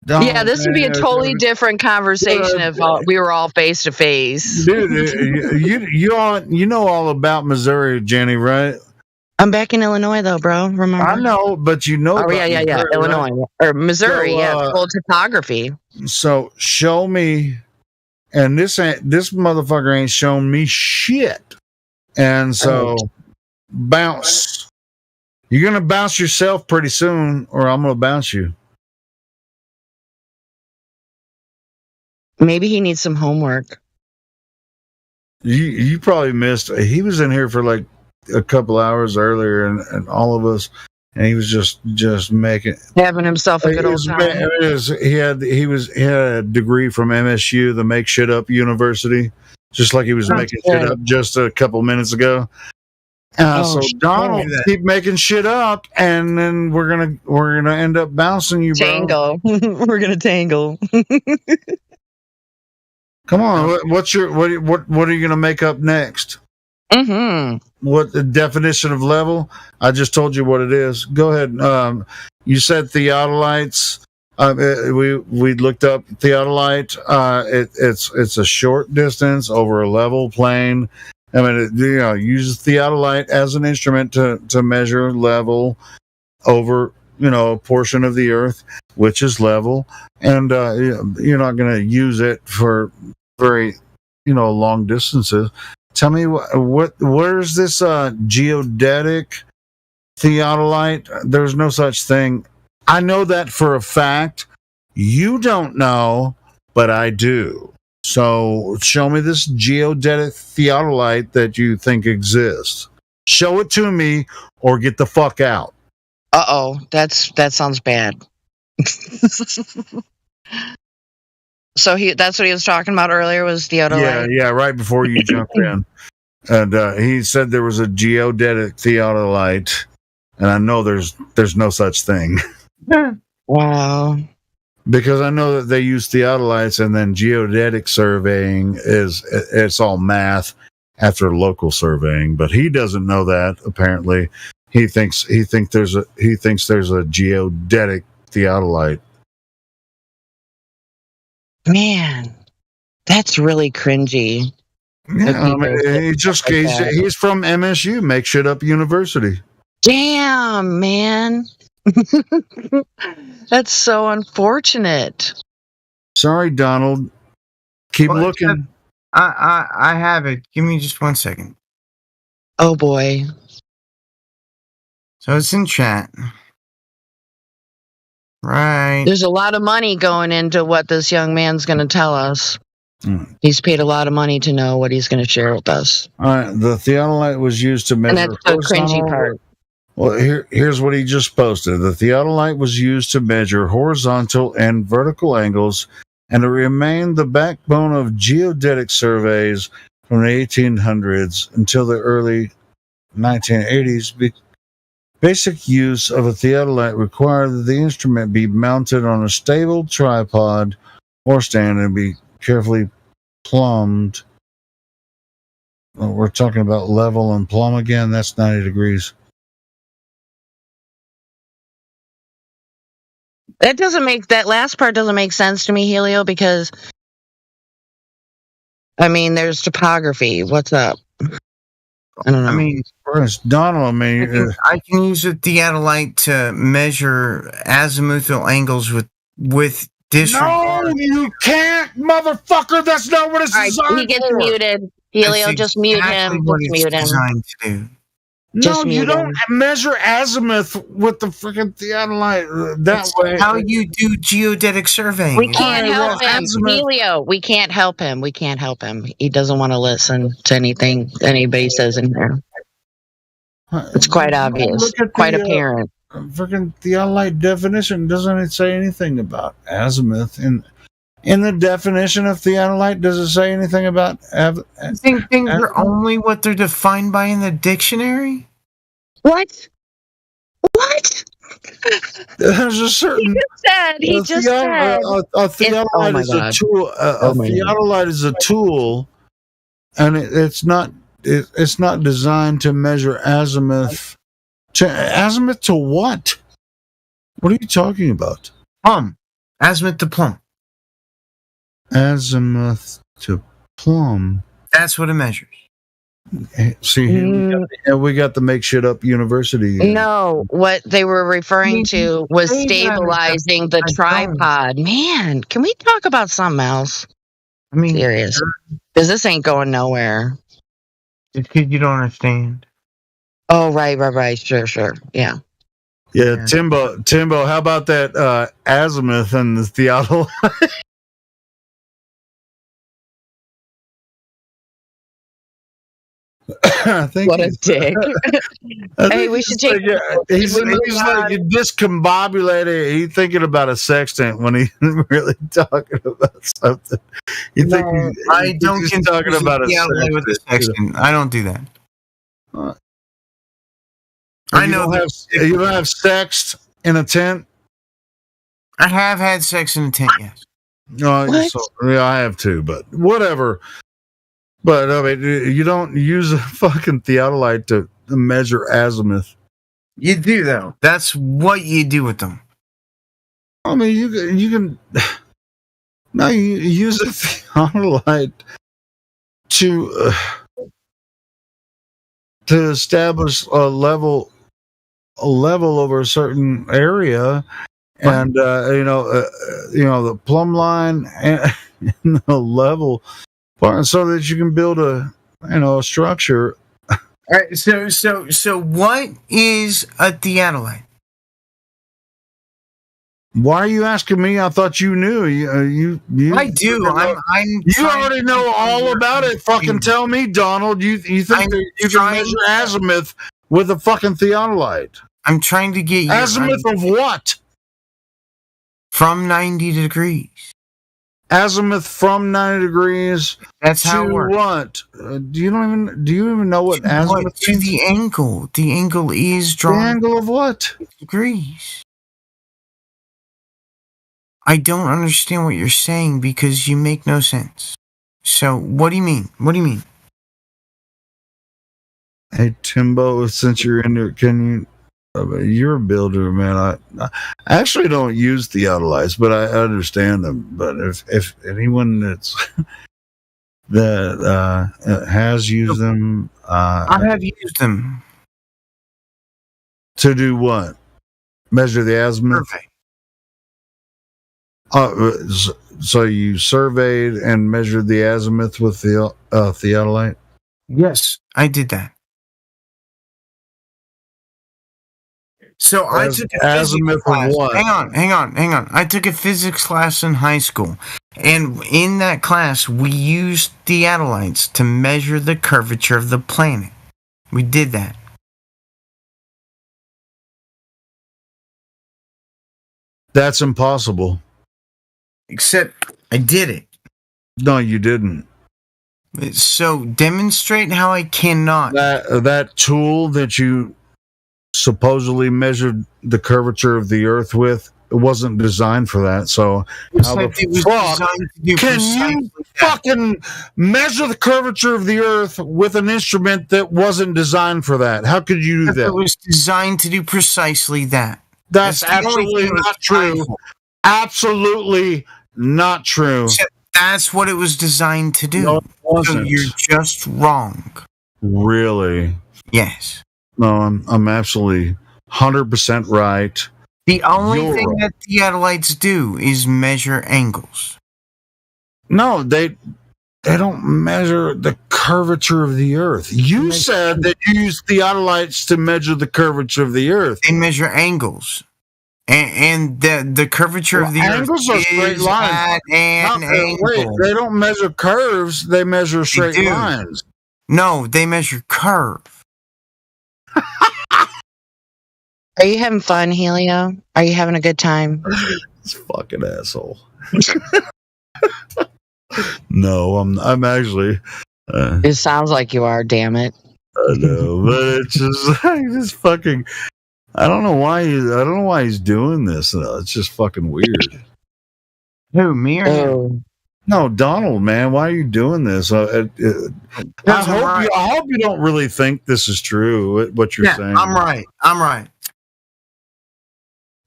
[SPEAKER 1] Yeah, this would be a totally different conversation if we were all face to face.
[SPEAKER 18] Dude, you know all about Missouri, Jenny, right?
[SPEAKER 1] I'm back in Illinois though, bro. Remember?
[SPEAKER 18] I know, but you know.
[SPEAKER 1] Oh yeah,
[SPEAKER 18] Missouri,
[SPEAKER 1] Illinois or Missouri,
[SPEAKER 18] so,
[SPEAKER 1] full topography.
[SPEAKER 18] So show me, and this motherfucker ain't shown me shit, and so bounce. You're gonna bounce yourself pretty soon, or I'm gonna bounce you.
[SPEAKER 1] Maybe he needs some homework.
[SPEAKER 18] You probably missed. He was in here for like a couple hours earlier, and all of us, and he was just
[SPEAKER 1] having himself a good old time.
[SPEAKER 18] He had a degree from MSU, the Make Shit Up University, just like he was making shit up just a couple minutes ago. So Donald keep making shit up, and then we're gonna end up bouncing you, bro.
[SPEAKER 1] Tangle. We're gonna tangle.
[SPEAKER 18] Come on, what are you gonna make up next? What the definition of level? I just told you what it is. Go ahead. You said theodolites. We looked up theodolite. It's a short distance over a level plane. I mean, uses theodolite as an instrument to measure level over a portion of the earth, which is level, and you're not going to use it for very long distances. Tell me where's this geodetic theodolite? There's no such thing. I know that for a fact. You don't know, but I do. So show me this geodetic theodolite that you think exists. Show it to me or get the fuck out.
[SPEAKER 1] That sounds bad. So that's what he was talking about earlier was theodolite?
[SPEAKER 18] Yeah, right before you jumped in. And he said there was a geodetic theodolite, and I know there's no such thing.
[SPEAKER 1] Wow.
[SPEAKER 18] Because I know that they use theodolites, and then geodetic surveying it's all math after local surveying. But he doesn't know that. Apparently, he thinks there's a geodetic theodolite.
[SPEAKER 1] Man, that's really cringy.
[SPEAKER 18] Yeah, he's from MSU, Make Shit Up University.
[SPEAKER 1] Damn, man. That's so unfortunate.
[SPEAKER 18] Sorry, Donald. Keep looking.
[SPEAKER 16] I have it. Give me just 1 second.
[SPEAKER 1] Oh boy.
[SPEAKER 16] So it's in chat. Right.
[SPEAKER 1] There's a lot of money going into what this young man's going to tell us. He's paid a lot of money to know what he's going to share with us.
[SPEAKER 18] All right, the theodolite was used to measure.
[SPEAKER 1] And that's the cringy part.
[SPEAKER 18] Well, here's what he just posted. The theodolite was used to measure horizontal and vertical angles, and it remained the backbone of geodetic surveys from the 1800s until the early 1980s. Basic use of a theodolite required that the instrument be mounted on a stable tripod or stand and be carefully plumbed. We're talking about level and plumb again. That's 90 degrees.
[SPEAKER 1] That last part doesn't make sense to me, Helio, because there's topography. What's up? I don't know.
[SPEAKER 18] Donald,
[SPEAKER 16] I can use a theodolite to measure azimuthal angles with disregard.
[SPEAKER 18] No, you can't, motherfucker. That's not what it's designed for.
[SPEAKER 1] He gets muted. Helio, just mute him. Just mute him.
[SPEAKER 16] Designed to do.
[SPEAKER 18] No, you don't measure azimuth with the freaking theodolite that way.
[SPEAKER 16] How you do geodetic surveying?
[SPEAKER 1] We can't help him, Helio. We can't help him. He doesn't want to listen to anything anybody says in there. It's quite obvious, quite apparent.
[SPEAKER 18] Freaking theodolite definition, doesn't it say anything about azimuth? In the definition of theodolite, does it say anything about
[SPEAKER 16] you think things are only what they're defined by in the dictionary?
[SPEAKER 1] What? What?
[SPEAKER 18] There's a certain.
[SPEAKER 1] He just said.
[SPEAKER 18] A theodolite is a tool. A theodolite is a tool, and it's not designed to measure azimuth. Azimuth to what? What are you talking about?
[SPEAKER 16] Plumb. Azimuth to plumb.
[SPEAKER 18] Azimuth to plumb.
[SPEAKER 16] That's what it measures.
[SPEAKER 18] See, we got the make shit up university.
[SPEAKER 1] No, what they were referring to was stabilizing the tripod. Man, can we talk about something else?
[SPEAKER 16] I mean,
[SPEAKER 1] serious, because this ain't going nowhere.
[SPEAKER 16] It's because you don't understand.
[SPEAKER 1] Oh, right. Sure. Yeah.
[SPEAKER 18] Timbo, how about that azimuth and the theodolite?
[SPEAKER 1] What a dick. Hey, we should take.
[SPEAKER 18] He's like discombobulated. He's thinking about a sextant when he's really talking about something.
[SPEAKER 16] I don't get talking about a sextant with a sextant. I don't do that.
[SPEAKER 18] I know you don't have sex in a tent.
[SPEAKER 16] I have had sex in a tent, yes.
[SPEAKER 18] Yeah, I have too, but whatever. But I mean, you don't use a fucking theodolite to measure azimuth.
[SPEAKER 16] You do, though. That's what you do with them.
[SPEAKER 18] I mean, you can. No, you use a theodolite to establish a level over a certain area, and the plumb line and the level. So that you can build a structure.
[SPEAKER 16] All right. So what is a theodolite?
[SPEAKER 18] Why are you asking me? I thought you knew. You
[SPEAKER 16] I do.
[SPEAKER 18] You already know all about it. Fucking tell me, Donald. You think that you can measure azimuth with a fucking theodolite?
[SPEAKER 16] I'm trying to get you
[SPEAKER 18] azimuth of what?
[SPEAKER 16] From 90 degrees.
[SPEAKER 18] Azimuth from 90 degrees.
[SPEAKER 16] That's how it works.
[SPEAKER 18] What? Do you even know what azimuth is?
[SPEAKER 16] To the angle. The angle is drawn.
[SPEAKER 18] The angle of what?
[SPEAKER 16] Degrees. I don't understand what you're saying because you make no sense. So, what do you mean? What do you mean?
[SPEAKER 18] Hey, Timbo, since you're into it, can you... You're a builder, man. I actually don't use theodolites, but I understand them. But if anyone that has used them,
[SPEAKER 16] I have used them
[SPEAKER 18] to do what? Measure the azimuth. So you surveyed and measured the azimuth with the theodolite?
[SPEAKER 16] Yes, I did that. So I took a physics class. Hang on. I took a physics class in high school. And in that class, we used theodolites to measure the curvature of the planet. We did that.
[SPEAKER 18] That's impossible.
[SPEAKER 16] Except I did it.
[SPEAKER 18] No, you didn't.
[SPEAKER 16] So demonstrate how I cannot.
[SPEAKER 18] That tool that you supposedly measured the curvature of the Earth with, it wasn't designed for that. So how the fuck can you fucking measure the curvature of the Earth with an instrument that wasn't designed for that? How could you do that?
[SPEAKER 16] It was designed to do precisely that.
[SPEAKER 18] That's absolutely not true. Absolutely not true.
[SPEAKER 16] That's what it was designed to do.
[SPEAKER 18] No, it wasn't.
[SPEAKER 16] So you're just wrong.
[SPEAKER 18] Really?
[SPEAKER 16] Yes.
[SPEAKER 18] No, I'm absolutely 100% right.
[SPEAKER 16] The only thing that theodolites do is measure angles.
[SPEAKER 18] No, they don't measure the curvature of the Earth. You said that you use theodolites to measure the curvature of the Earth.
[SPEAKER 16] They measure angles. And the curvature of the Earth
[SPEAKER 18] are straight lines.
[SPEAKER 16] At an angle.
[SPEAKER 18] Wait, they don't measure curves. They measure straight lines.
[SPEAKER 16] No, they measure curve.
[SPEAKER 1] Are you having fun, Helio? Are you having a good time?
[SPEAKER 18] This fucking asshole. No, I'm actually.
[SPEAKER 1] It sounds like you are. Damn it.
[SPEAKER 18] I know, but it's just fucking. I don't know why he's doing this. Though. It's just fucking weird.
[SPEAKER 16] Who, me or you?
[SPEAKER 18] No, Donald, man, why are you doing this? I hope you don't really think this is true. What you're saying?
[SPEAKER 16] I'm right.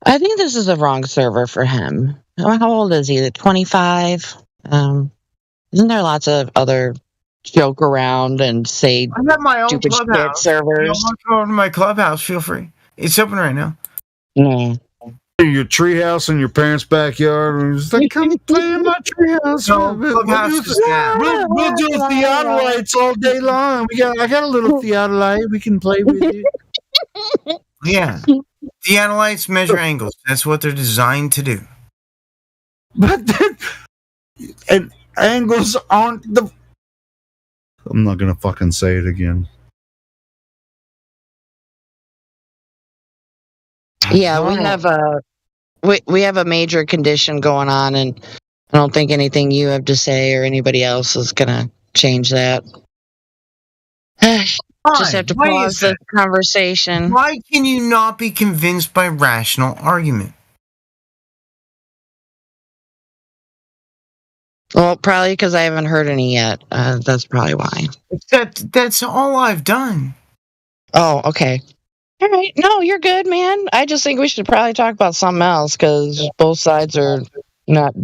[SPEAKER 1] I think this is the wrong server for him. How old is he? 25? Isn't there lots of other joke around and say
[SPEAKER 16] I have my own
[SPEAKER 1] stupid shit
[SPEAKER 16] clubhouse.
[SPEAKER 1] servers?
[SPEAKER 16] If you want to go over to my clubhouse, feel free. It's open right now.
[SPEAKER 1] No.
[SPEAKER 18] Your treehouse in your parents' backyard. And it's like, come play in my treehouse.
[SPEAKER 16] No, clubhouse is that.
[SPEAKER 18] We'll do theodolites all day long. I got a little theodolite we can play with it.
[SPEAKER 16] Yeah. Theodolites measure angles. That's what they're designed to do.
[SPEAKER 18] But and angles aren't the. I'm not gonna fucking say it again.
[SPEAKER 1] Yeah, we have a major condition going on, and I don't think anything you have to say or anybody else is gonna change that. Just have to pause the conversation.
[SPEAKER 16] Why can you not be convinced by rational argument?
[SPEAKER 1] Well, probably because I haven't heard any yet. That's probably why.
[SPEAKER 16] That's all I've done.
[SPEAKER 1] Oh, okay. All right. No, you're good, man. I just think we should probably talk about something else because both sides are not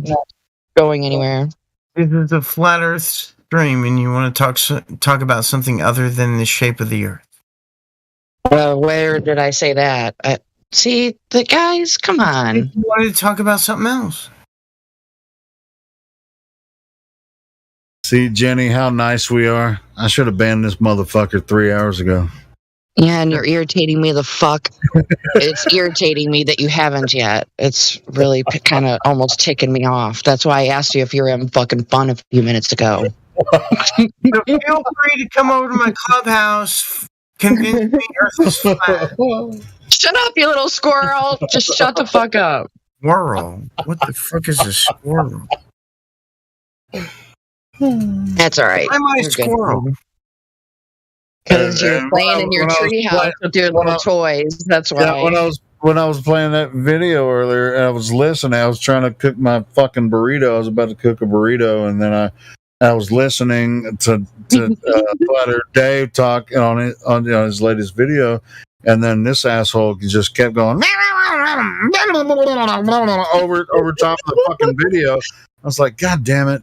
[SPEAKER 1] going anywhere.
[SPEAKER 16] This is a flat Earth stream, and you want to talk about something other than the shape of the Earth.
[SPEAKER 1] Where did I say that? See, the guys, come on.
[SPEAKER 16] You wanted to talk about something else.
[SPEAKER 18] See, Jenny, how nice we are. I should have banned this motherfucker 3 hours ago.
[SPEAKER 1] Yeah, and you're irritating me the fuck. It's irritating me that you haven't yet. It's really kind of almost ticking me off. That's why I asked you if you were having fucking fun a few minutes ago.
[SPEAKER 16] So feel free to come over to my clubhouse. Convince me Earth is flat.
[SPEAKER 1] Shut up, you little squirrel. Just shut the fuck up.
[SPEAKER 16] Squirrel? What the fuck is a squirrel?
[SPEAKER 1] That's all right.
[SPEAKER 16] Why am I a squirrel?
[SPEAKER 1] Because you're playing in your treehouse with your little toys. That's why.
[SPEAKER 18] Yeah, when I was playing that video earlier, and I was listening. I was trying to cook my fucking burrito. I was about to cook a burrito, and then I was listening to Flatter Dave talk on his latest video, and then this asshole just kept going over top of the fucking video. I was like, God damn it.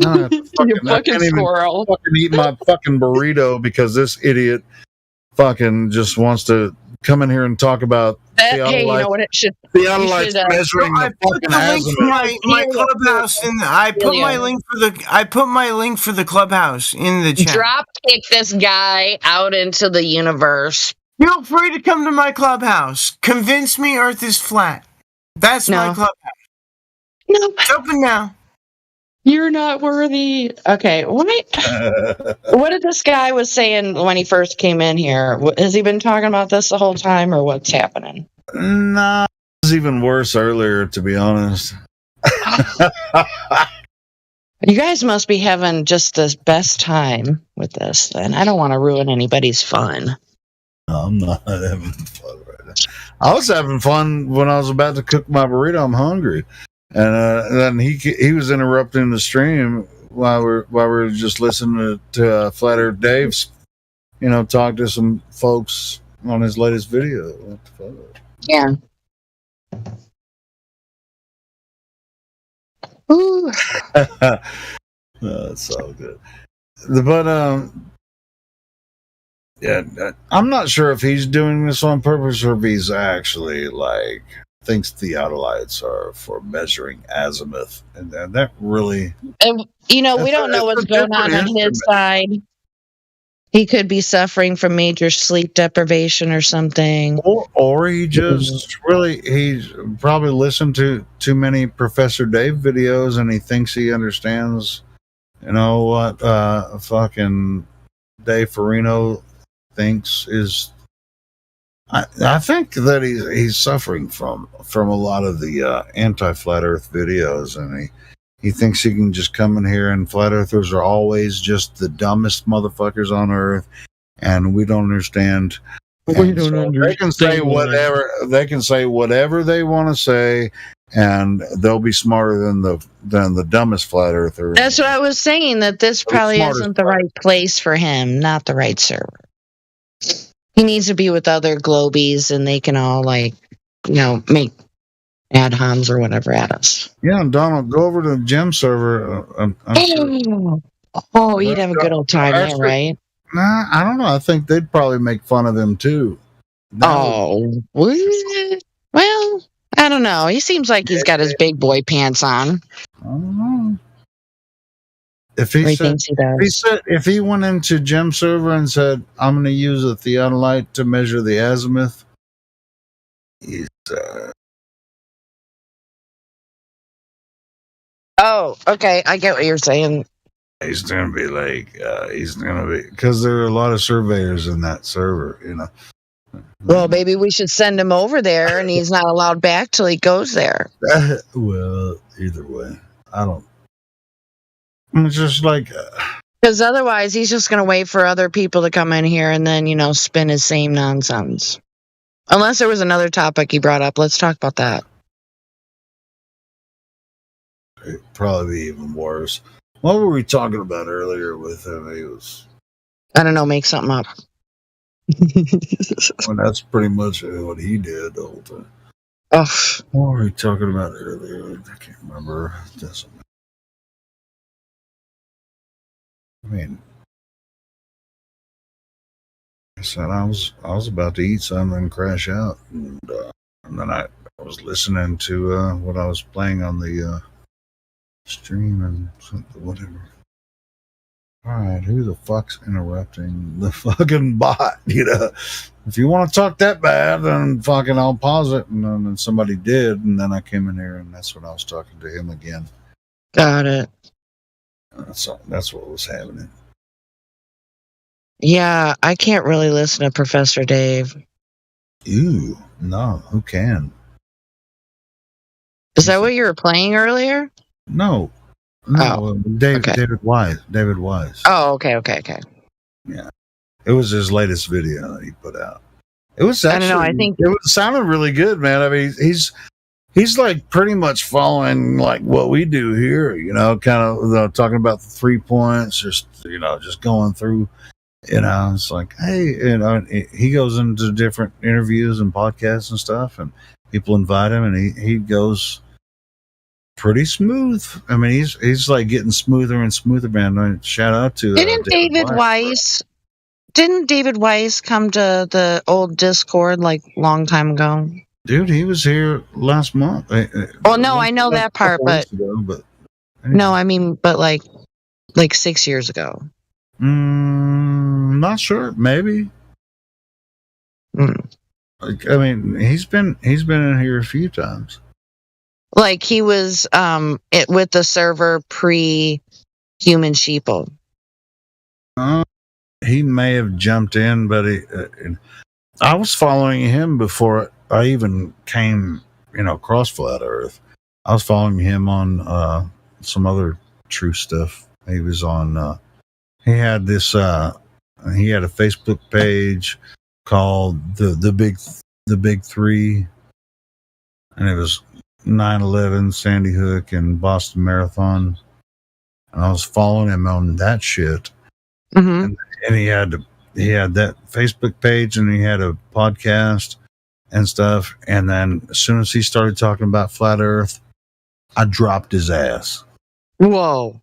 [SPEAKER 18] I can't
[SPEAKER 1] squirrel.
[SPEAKER 18] Even fucking eat my fucking burrito because this idiot fucking just wants to come in here and talk about
[SPEAKER 1] hey, you know what it should
[SPEAKER 18] theodolites measuring the fucking azimuth.
[SPEAKER 16] My clubhouse I put my link for the clubhouse in the chat.
[SPEAKER 1] Drop kick this guy out into the universe.
[SPEAKER 16] Feel free to come to my clubhouse. Convince me Earth is flat. That's my clubhouse.
[SPEAKER 1] No.
[SPEAKER 16] It's open now.
[SPEAKER 1] You're not worthy. Okay, what did this guy was saying when he first came in here? Has he been talking about this the whole time, or what's happening?
[SPEAKER 18] Nah, it was even worse earlier, to be honest.
[SPEAKER 1] You guys must be having just the best time with this, and I don't want to ruin anybody's fun.
[SPEAKER 18] No, I'm not having fun right now. I was having fun when I was about to cook my burrito. I'm hungry. And then he was interrupting the stream while we're just listening to Flat Earth Dave's, talk to some folks on his latest video. What the fuck?
[SPEAKER 1] Yeah. Ooh.
[SPEAKER 18] That's so good. But yeah, I'm not sure if he's doing this on purpose or if he's actually thinks theodolites are for measuring azimuth, and that really,
[SPEAKER 1] we don't know what's going on his side. He could be suffering from major sleep deprivation or something,
[SPEAKER 18] or he just he's probably listened to too many Professor Dave videos, and he thinks he understands, what fucking Dave Farino thinks is. I think that he's suffering from a lot of the anti-flat Earth videos, and he thinks he can just come in here and flat earthers are always just the dumbest motherfuckers on Earth, and we don't understand
[SPEAKER 1] We don't understand.
[SPEAKER 18] They can say whatever. They can say whatever they want to say, and they'll be smarter than the dumbest flat earther.
[SPEAKER 1] That's what I was saying. That this probably isn't the right place for him, not the right server. He needs to be with other globies, and they can all make ad homs or whatever at us.
[SPEAKER 18] Yeah, Donald, go over to the gem server.
[SPEAKER 1] Oh, you'd have a good old time there, right?
[SPEAKER 18] Nah, I don't know. I think they'd probably make fun of him too.
[SPEAKER 1] Well, I don't know. He seems like he's got his big boy pants on.
[SPEAKER 18] I don't know. If he went into gem server and said, "I'm going to use a theodolite to measure the azimuth," he's.
[SPEAKER 1] Oh, okay. I get what you're saying.
[SPEAKER 18] He's gonna be because there are a lot of surveyors in that server,
[SPEAKER 1] Well, maybe we should send him over there, and he's not allowed back till he goes there.
[SPEAKER 18] Well, either way, I don't. It's just
[SPEAKER 1] because otherwise he's just gonna wait for other people to come in here and then spin his same nonsense. Unless there was another topic he brought up, let's talk about that.
[SPEAKER 18] It'd probably be even worse. What were we talking about earlier with him? He was.
[SPEAKER 1] I don't know. Make something up.
[SPEAKER 18] Well, that's pretty much what he did the whole time.
[SPEAKER 1] Oh.
[SPEAKER 18] What were we talking about earlier? I can't remember. I said I was about to eat something and crash out, and then I was listening to what I was playing on the stream and something, whatever. All right, who the fuck's interrupting the fucking bot? If you want to talk that bad, then fucking I'll pause it. And then somebody did, and then I came in here, and that's when I was talking to him again.
[SPEAKER 1] Got it.
[SPEAKER 18] That's what was happening.
[SPEAKER 1] Yeah, I can't really listen to Professor Dave.
[SPEAKER 18] Ew, no, who can?
[SPEAKER 1] Is that what you were playing earlier?
[SPEAKER 18] No, David Wise.
[SPEAKER 1] Oh, okay.
[SPEAKER 18] Yeah, it was his latest video that he put out. It was actually,
[SPEAKER 1] I don't know. I think
[SPEAKER 18] it sounded really good, man. I mean, he's like pretty much following like what we do here, kind of talking about the 3 points, just going through. It's like, hey, he goes into different interviews and podcasts and stuff, and people invite him, and he goes pretty smooth. I mean, he's like getting smoother and smoother, man. Shout out to
[SPEAKER 1] Didn't David Weiss come to the old Discord like long time ago?
[SPEAKER 18] Dude, he was here last month.
[SPEAKER 1] Well, no, I know that part, but
[SPEAKER 18] anyway.
[SPEAKER 1] No, I mean, but like 6 years ago.
[SPEAKER 18] Not sure. Maybe. I mean, he's been in here a few times.
[SPEAKER 1] Like he was with the server pre-human sheeple.
[SPEAKER 18] He may have jumped in, but I was following him before I even came, across Flat Earth. I was following him on some other true stuff. He was on. He had this. He had a Facebook page called the Big Three, and it was 9/11, Sandy Hook, and Boston Marathon. And I was following him on that shit.
[SPEAKER 1] Mm-hmm.
[SPEAKER 18] And he had that Facebook page, and he had a podcast and stuff. And then as soon as he started talking about Flat Earth, I dropped his ass.
[SPEAKER 1] Whoa.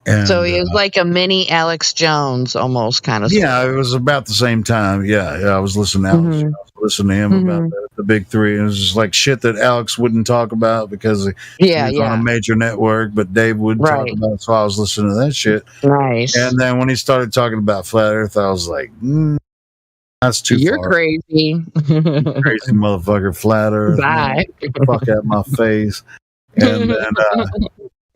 [SPEAKER 18] And,
[SPEAKER 1] so he was like a mini Alex Jones, almost kind of.
[SPEAKER 18] Yeah, it was about the same time. Yeah, I was listening to Alex.
[SPEAKER 1] Mm-hmm.
[SPEAKER 18] I was listening to him about the Big Three, and it was just like shit that Alex wouldn't talk about because he was on a major network, but Dave would talk about it, so I was listening to that shit.
[SPEAKER 1] Nice.
[SPEAKER 18] And then when he started talking about Flat Earth, I was like, that's too
[SPEAKER 1] You're
[SPEAKER 18] far.
[SPEAKER 1] crazy.
[SPEAKER 18] Crazy motherfucker, Flat Earth.
[SPEAKER 1] Bye.
[SPEAKER 18] Fuck out my face.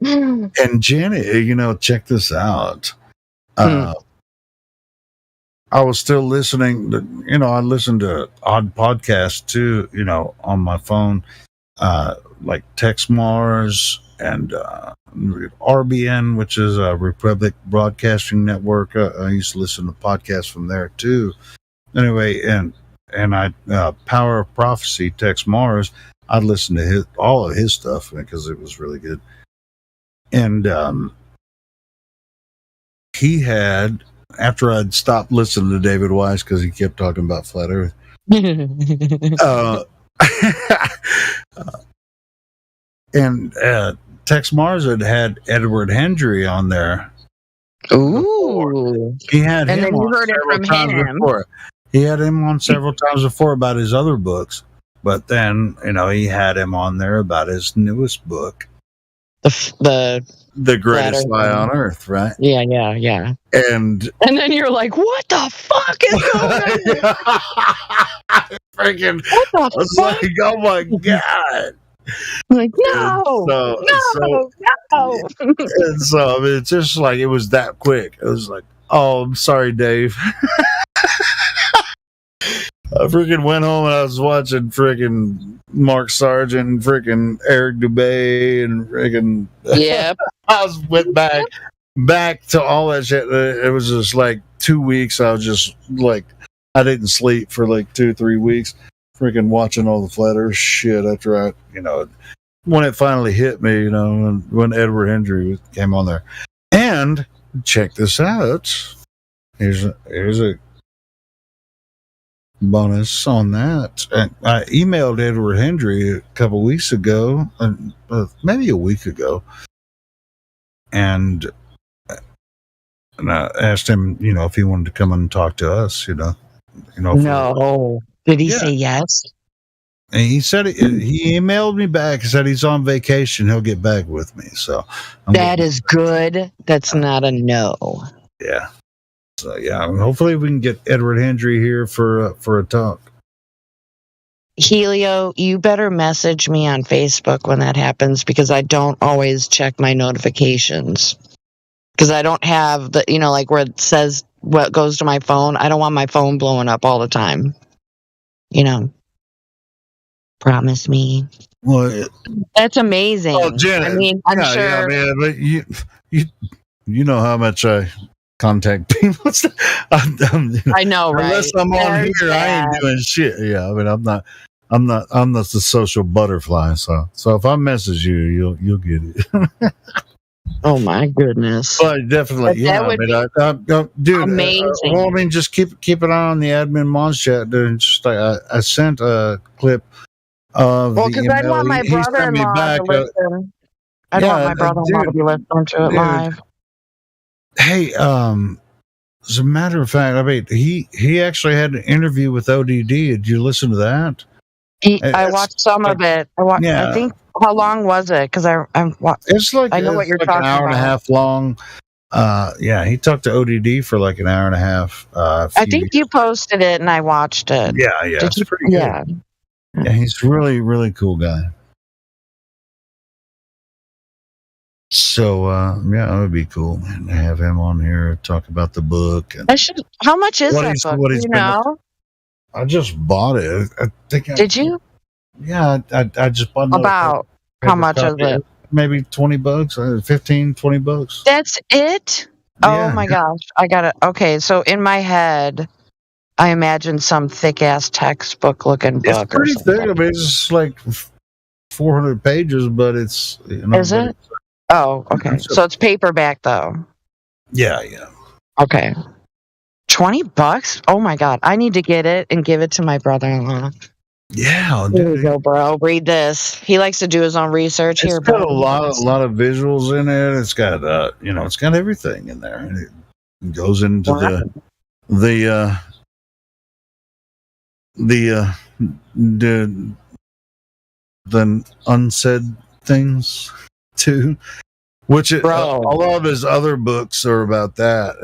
[SPEAKER 18] And Janet, check this out. I was still listening to, I listened to odd podcasts too, on my phone, like Tex Mars and RBN, which is a Republic Broadcasting Network. I used to listen to podcasts from there too. Anyway, and I Power of Prophecy, Tex Mars. I'd listen to all of his stuff because it was really good. And he had, after I'd stopped listening to David Weiss because he kept talking about flat Earth. And Tex Mars had Edward Hendry on there.
[SPEAKER 1] Ooh.
[SPEAKER 18] He had
[SPEAKER 1] and
[SPEAKER 18] him
[SPEAKER 1] then you
[SPEAKER 18] on
[SPEAKER 1] heard it
[SPEAKER 18] several
[SPEAKER 1] from
[SPEAKER 18] times
[SPEAKER 1] him.
[SPEAKER 18] before. He had him on several times before about his other books. But then, he had him on there about his newest book.
[SPEAKER 1] The
[SPEAKER 18] Greatest Lie on Earth, right?
[SPEAKER 1] Yeah.
[SPEAKER 18] And
[SPEAKER 1] then you're like, what the fuck is going on?
[SPEAKER 18] Freaking,
[SPEAKER 1] what the fuck?
[SPEAKER 18] like, oh my God.
[SPEAKER 1] Like, no.
[SPEAKER 18] And so, I mean, it's just like, it was that quick. It was like, oh, I'm sorry, Dave. I freaking went home and I was watching freaking Mark Sargent and freaking Eric Dubay and freaking.
[SPEAKER 1] Yep.
[SPEAKER 18] went back to all that shit. It was just like 2 weeks. I was just like, I didn't sleep for like 2-3 weeks, freaking watching all the flat Earth shit after I, when it finally hit me, when Edward Hendry came on there. And check this out. Here's a bonus on that. And I emailed Edward Hendry a couple weeks ago, maybe a week ago, and I asked him, if he wanted to come and talk to us,
[SPEAKER 1] No. Did he say yes?
[SPEAKER 18] And he said he emailed me back. He said he's on vacation. He'll get back with me. So
[SPEAKER 1] that is good. That's not a no.
[SPEAKER 18] Yeah. So yeah, hopefully we can get Edward Hendry here for a talk.
[SPEAKER 1] Helio, you better message me on Facebook when that happens because I don't always check my notifications. Because I don't have the, like where it says what goes to my phone. I don't want my phone blowing up all the time. Promise me.
[SPEAKER 18] Well,
[SPEAKER 1] that's amazing.
[SPEAKER 18] Oh, Janet,
[SPEAKER 1] I mean, I'm sure.
[SPEAKER 18] Yeah, but you know how much I contact people.
[SPEAKER 1] I know, right?
[SPEAKER 18] Unless I'm on here, I ain't doing shit. Yeah, I mean, I'm not the social butterfly. So if I message you, you'll get it.
[SPEAKER 1] Oh my goodness!
[SPEAKER 18] But definitely, yeah. I mean, dude,
[SPEAKER 1] amazing.
[SPEAKER 18] Well, I mean, just keep an eye on the admin Mons chat. Dude. Just I sent a clip of the
[SPEAKER 1] because
[SPEAKER 18] email.
[SPEAKER 1] I want my brother-in-law to listen. I don't want my brother-in-law to be listening to it live.
[SPEAKER 18] Hey, as a matter of fact, I mean, he actually had an interview with ODD. Did you listen to that?
[SPEAKER 1] I watched some of it. I think. How long was it? Because
[SPEAKER 18] it's like
[SPEAKER 1] I know what you're talking about.
[SPEAKER 18] An hour and a half long. Yeah, he talked to ODD for like an hour and a half.
[SPEAKER 1] I think you posted it and I watched it.
[SPEAKER 18] Yeah, it's pretty good. Yeah, he's really, really cool guy. So yeah, it would be cool, man, to have him on here talk about the book. And
[SPEAKER 1] how much is that book? Do you know?
[SPEAKER 18] I just bought it. I think.
[SPEAKER 1] Did you?
[SPEAKER 18] Yeah, I just bought it.
[SPEAKER 1] About how much is it?
[SPEAKER 18] Maybe $20, $15-$20.
[SPEAKER 1] That's it?
[SPEAKER 18] Yeah.
[SPEAKER 1] Oh my gosh. I got it. Okay, so in my head, I imagine some thick ass textbook looking book.
[SPEAKER 18] It's pretty thick. I mean, it's like 400 pages, but it's.
[SPEAKER 1] Is it? Oh, okay. So it's paperback though.
[SPEAKER 18] Yeah.
[SPEAKER 1] Okay. $20? Oh my god. I need to get it and give it to my brother-in-law.
[SPEAKER 18] Yeah,
[SPEAKER 1] here you go, bro. Read this. He likes to do his own research.
[SPEAKER 18] It's got a lot of visuals in it. It's got it's got everything in there, and it goes into the unsaid things too, which a lot of his other books are about that.